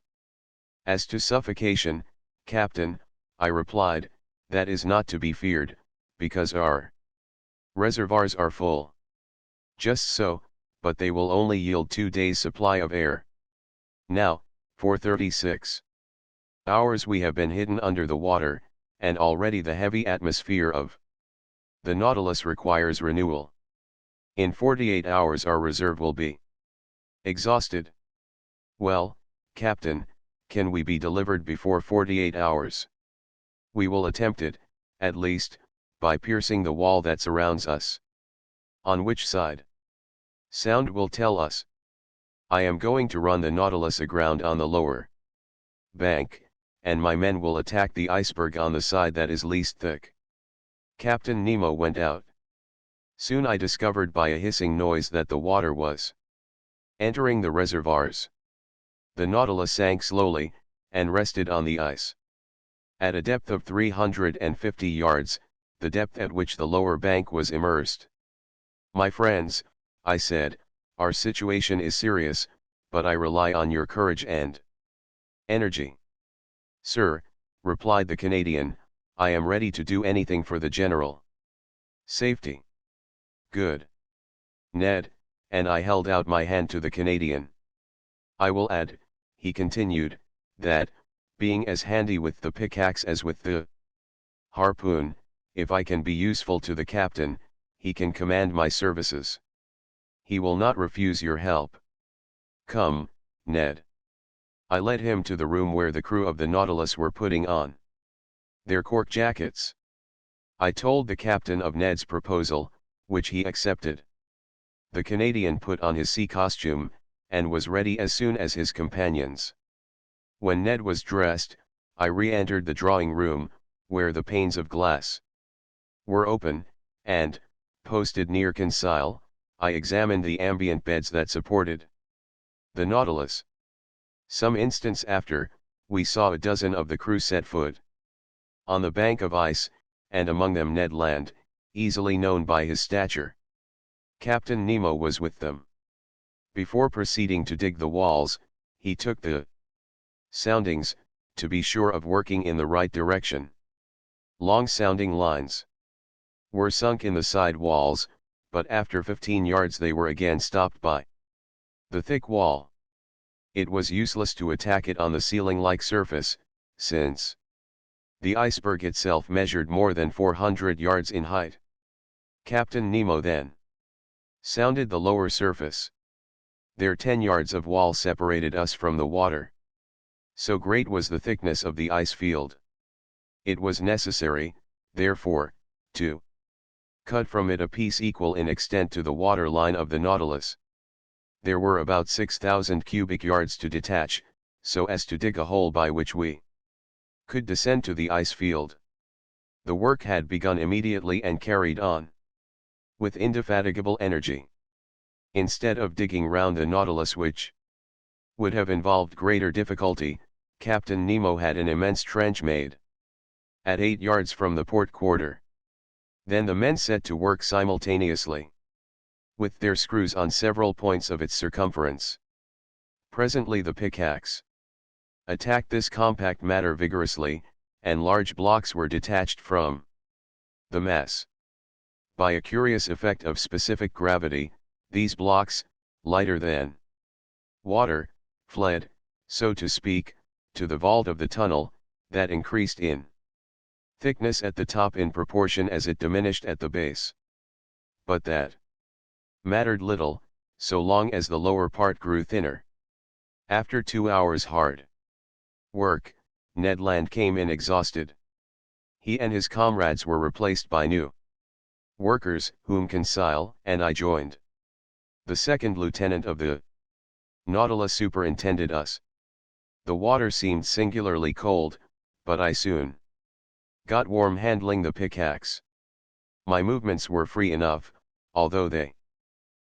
Speaker 1: As to suffocation, Captain, I replied, that is not to be feared, because our reservoirs are full. Just so, but they will only yield 2 days' supply of air. Now, for 36 hours we have been hidden under the water, and already the heavy atmosphere of the Nautilus requires renewal. In 48 hours our reserve will be exhausted. Well, Captain, can we be delivered before 48 hours? We will attempt it, at least, by piercing the wall that surrounds us. On which side? Sound will tell us. I am going to run the Nautilus aground on the lower bank, and my men will attack the iceberg on the side that is least thick. Captain Nemo went out. Soon I discovered by a hissing noise that the water was entering the reservoirs. The Nautilus sank slowly, and rested on the ice. At a depth of 350 yards, the depth at which the lower bank was immersed. My friends, I said, our situation is serious, but I rely on your courage and energy. Sir, replied the Canadian, I am ready to do anything for the general safety. Good. Ned, and I held out my hand to the Canadian. I will add, he continued, that, being as handy with the pickaxe as with the harpoon, if I can be useful to the captain, he can command my services. He will not refuse your help. Come, Ned. I led him to the room where the crew of the Nautilus were putting on their cork jackets. I told the captain of Ned's proposal, which he accepted. The Canadian put on his sea costume, and was ready as soon as his companions. When Ned was dressed, I re-entered the drawing room, where the panes of glass were open, and, posted near Conseil, I examined the ambient beds that supported the Nautilus. Some instants after, we saw a dozen of the crew set foot on the bank of ice, and among them Ned Land, easily known by his stature. Captain Nemo was with them. Before proceeding to dig the walls, he took the soundings, to be sure of working in the right direction. Long sounding lines were sunk in the side walls, but after 15 yards they were again stopped by the thick wall. It was useless to attack it on the ceiling-like surface, since the iceberg itself measured more than 400 yards in height. Captain Nemo then sounded the lower surface. There 10 yards of wall separated us from the water. So great was the thickness of the ice field. It was necessary, therefore, to cut from it a piece equal in extent to the water line of the Nautilus. There were about 6,000 cubic yards to detach, so as to dig a hole by which we could descend to the ice field. The work had begun immediately and carried on with indefatigable energy. Instead of digging round the Nautilus, which would have involved greater difficulty, Captain Nemo had an immense trench made at 8 yards from the port quarter. Then the men set to work simultaneously with their screws on several points of its circumference. Presently the pickaxe attacked this compact matter vigorously, and large blocks were detached from the mass. By a curious effect of specific gravity, these blocks, lighter than water, fled, so to speak, to the vault of the tunnel, that increased in thickness at the top in proportion as it diminished at the base. But that mattered little, so long as the lower part grew thinner. After 2 hours' hard work, Ned Land came in exhausted. He and his comrades were replaced by new workers, whom Conseil and I joined. The second lieutenant of the Nautilus superintended us. The water seemed singularly cold, but I soon got warm handling the pickaxe. My movements were free enough, although they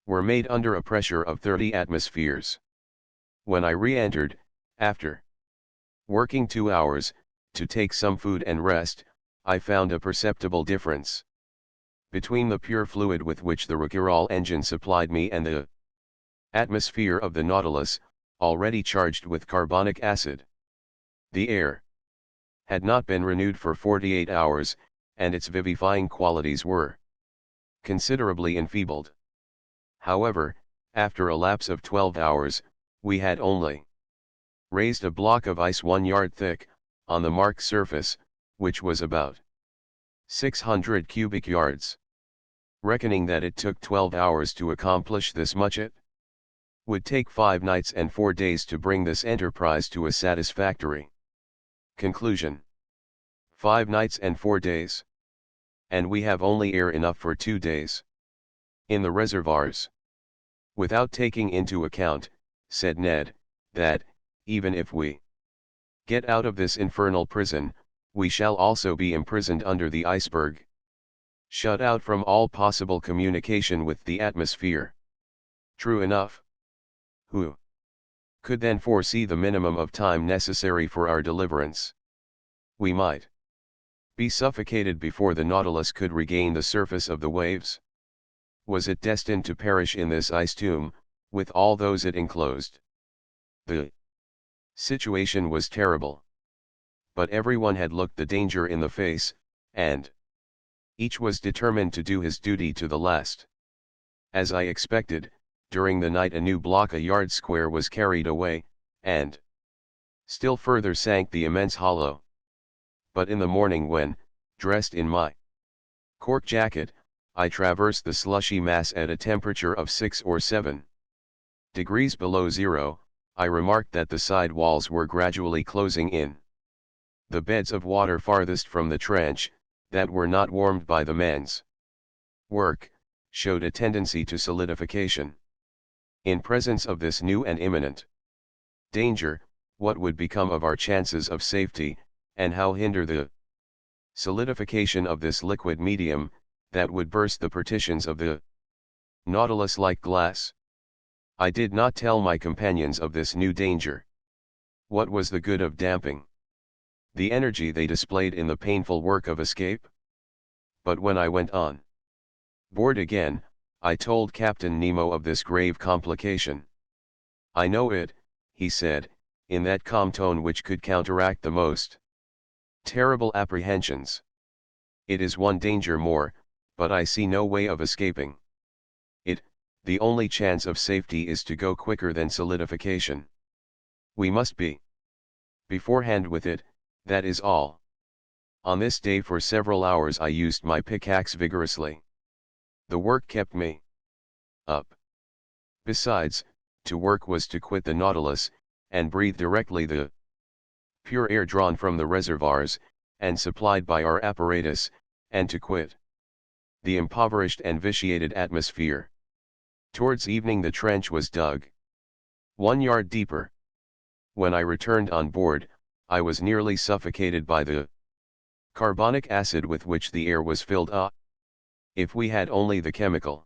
Speaker 1: were made under a pressure of 30 atmospheres. When I re-entered, after working 2 hours, to take some food and rest, I found a perceptible difference between the pure fluid with which the Rouquayrol engine supplied me and the atmosphere of the Nautilus, already charged with carbonic acid. The air had not been renewed for 48 hours, and its vivifying qualities were considerably enfeebled. However, after a lapse of 12 hours, we had only raised a block of ice 1 yard thick, on the marked surface, which was about 600 cubic yards. Reckoning that it took 12 hours to accomplish this much, it would take 5 nights and 4 days to bring this enterprise to a satisfactory conclusion. 5 nights and 4 days. And we have only air enough for 2 days in the reservoirs. Without taking into account, said Ned, that, even if we get out of this infernal prison, we shall also be imprisoned under the iceberg, shut out from all possible communication with the atmosphere. True enough. Who could then foresee the minimum of time necessary for our deliverance? We might be suffocated before the Nautilus could regain the surface of the waves. Was it destined to perish in this ice tomb, with all those it enclosed? The situation was terrible. But everyone had looked the danger in the face, and each was determined to do his duty to the last. As I expected, during the night a new block a yard square was carried away, and still further sank the immense hollow. But in the morning when, dressed in my cork jacket, I traversed the slushy mass at a temperature of 6 or 7 degrees below zero, I remarked that the side walls were gradually closing in. The beds of water farthest from the trench, that were not warmed by the men's work, showed a tendency to solidification. In presence of this new and imminent danger, what would become of our chances of safety, and how hinder the solidification of this liquid medium, that would burst the partitions of the Nautilus like glass? I did not tell my companions of this new danger. What was the good of damping the energy they displayed in the painful work of escape? But when I went on board again, I told Captain Nemo of this grave complication. I know it, he said, in that calm tone which could counteract the most terrible apprehensions. It is one danger more, but I see no way of escaping it. The only chance of safety is to go quicker than solidification. We must be beforehand with it, that is all. On this day for several hours I used my pickaxe vigorously. The work kept me up. Besides, to work was to quit the Nautilus, and breathe directly the pure air drawn from the reservoirs, and supplied by our apparatus, and to quit the impoverished and vitiated atmosphere. Towards evening the trench was dug 1 yard deeper. When I returned on board, I was nearly suffocated by the carbonic acid with which the air was filled up. If we had only the chemical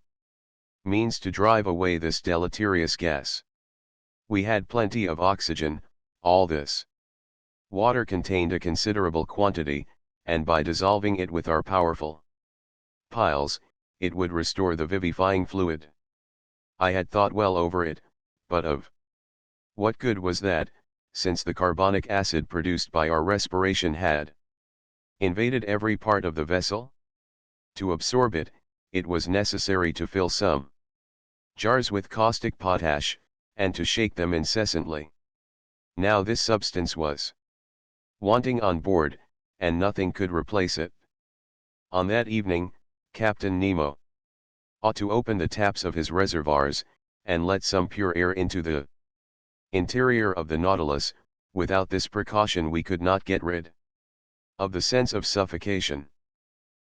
Speaker 1: means to drive away this deleterious gas. We had plenty of oxygen. All this water contained a considerable quantity, and by dissolving it with our powerful piles, it would restore the vivifying fluid. I had thought well over it, but of what good was that, since the carbonic acid produced by our respiration had invaded every part of the vessel? To absorb it, it was necessary to fill some jars with caustic potash, and to shake them incessantly. Now this substance was wanting on board, and nothing could replace it. On that evening, Captain Nemo ought to open the taps of his reservoirs, and let some pure air into the interior of the Nautilus. Without this precaution we could not get rid of the sense of suffocation.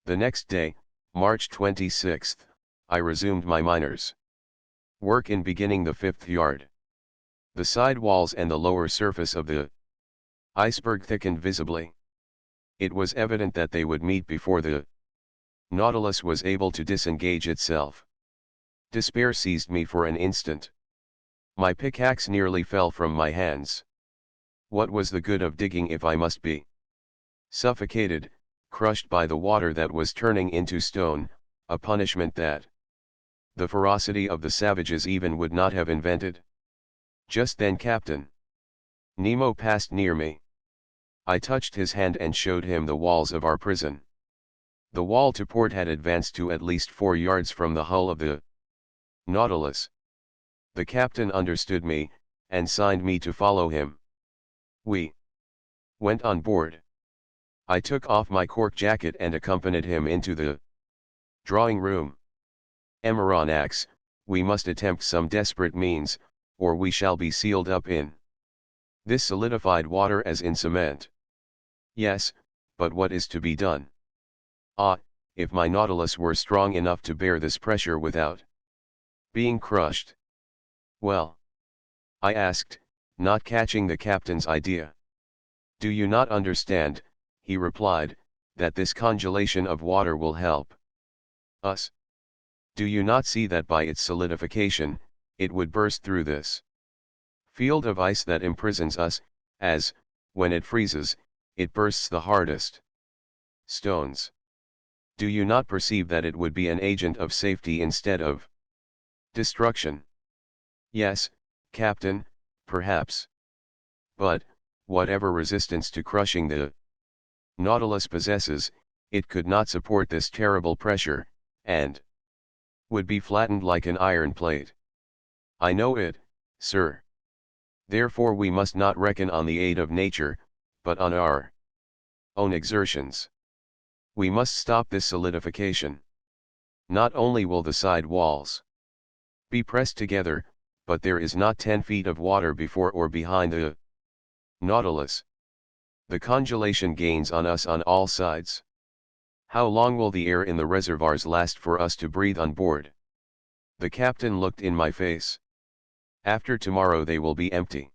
Speaker 1: The next day, March 26th, I resumed my miner's work in beginning the 5th yard. The side walls and the lower surface of the iceberg thickened visibly. It was evident that they would meet before the Nautilus was able to disengage itself. Despair seized me for an instant. My pickaxe nearly fell from my hands. What was the good of digging if I must be suffocated, crushed by the water that was turning into stone, a punishment that the ferocity of the savages even would not have invented? Just then Captain Nemo passed near me. I touched his hand and showed him the walls of our prison. The wall to port had advanced to at least 4 yards from the hull of the Nautilus. The captain understood me, and signed me to follow him. We went on board. I took off my cork jacket and accompanied him into the drawing room. Amaranax, we must attempt some desperate means, or we shall be sealed up in this solidified water as in cement. Yes, but what is to be done? Ah, if my Nautilus were strong enough to bear this pressure without being crushed. Well, I asked, not catching the captain's idea. Do you not understand, he replied, that this congelation of water will help us? Do you not see that by its solidification, it would burst through this field of ice that imprisons us, as, when it freezes, it bursts the hardest stones? Do you not perceive that it would be an agent of safety instead of destruction? Yes, Captain, perhaps. But, whatever resistance to crushing the Nautilus possesses, it could not support this terrible pressure, and would be flattened like an iron plate. I know it, sir. Therefore we must not reckon on the aid of nature, but on our own exertions. We must stop this solidification. Not only will the side walls be pressed together, but there is not 10 feet of water before or behind the Nautilus. The congelation gains on us on all sides. How long will the air in the reservoirs last for us to breathe on board? The captain looked in my face. After tomorrow they will be empty.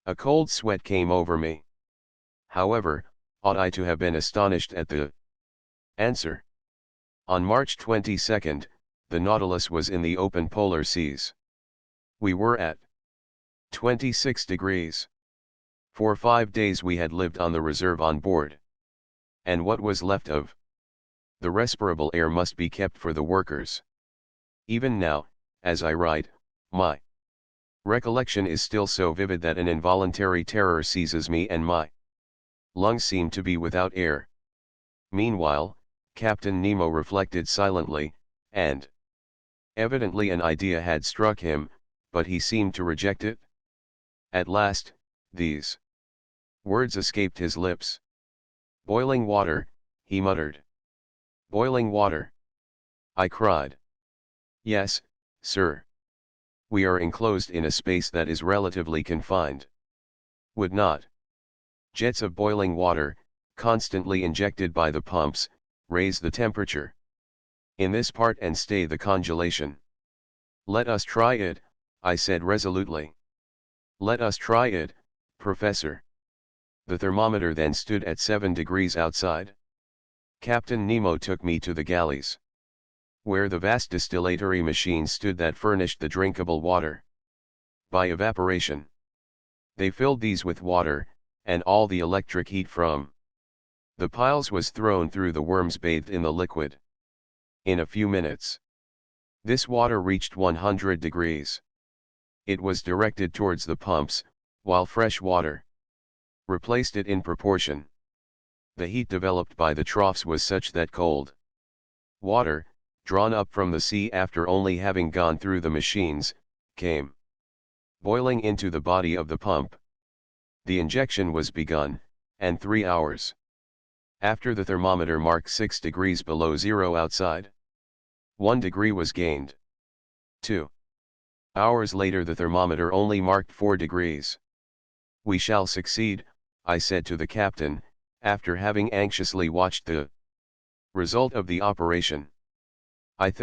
Speaker 1: A cold sweat came over me. However, ought I to have been astonished at the answer? On March 22nd, the Nautilus was in the open polar seas. We were at 26 degrees. For 5 days we had lived on the reserve on board. And what was left of the respirable air must be kept for the workers. Even now, as I write, my recollection is still so vivid that an involuntary terror seizes me and my lungs seem to be without air. Meanwhile, Captain Nemo reflected silently, and evidently an idea had struck him, but he seemed to reject it. At last, these words escaped his lips. "Boiling water," he muttered. "Boiling water. I cried. Yes, sir. We are enclosed in a space that is relatively confined. Would not jets of boiling water, constantly injected by the pumps, raise the temperature in this part and stay the congelation? Let us try it, I said resolutely. Let us try it, Professor. The thermometer then stood at 7 degrees outside. Captain Nemo took me to the galleys, where the vast distillatory machines stood that furnished the drinkable water by evaporation. They filled these with water, and all the electric heat from the piles was thrown through the worms bathed in the liquid. In a few minutes, this water reached 100 degrees. It was directed towards the pumps, while fresh water replaced it in proportion. The heat developed by the troughs was such that cold water, drawn up from the sea after only having gone through the machines, came boiling into the body of the pump. The injection was begun, and 3 hours after the thermometer marked 6 degrees below zero outside. 1 degree was gained. 2 hours later the thermometer only marked 4 degrees. We shall succeed, I said to the captain, after having anxiously watched the result of the operation. I think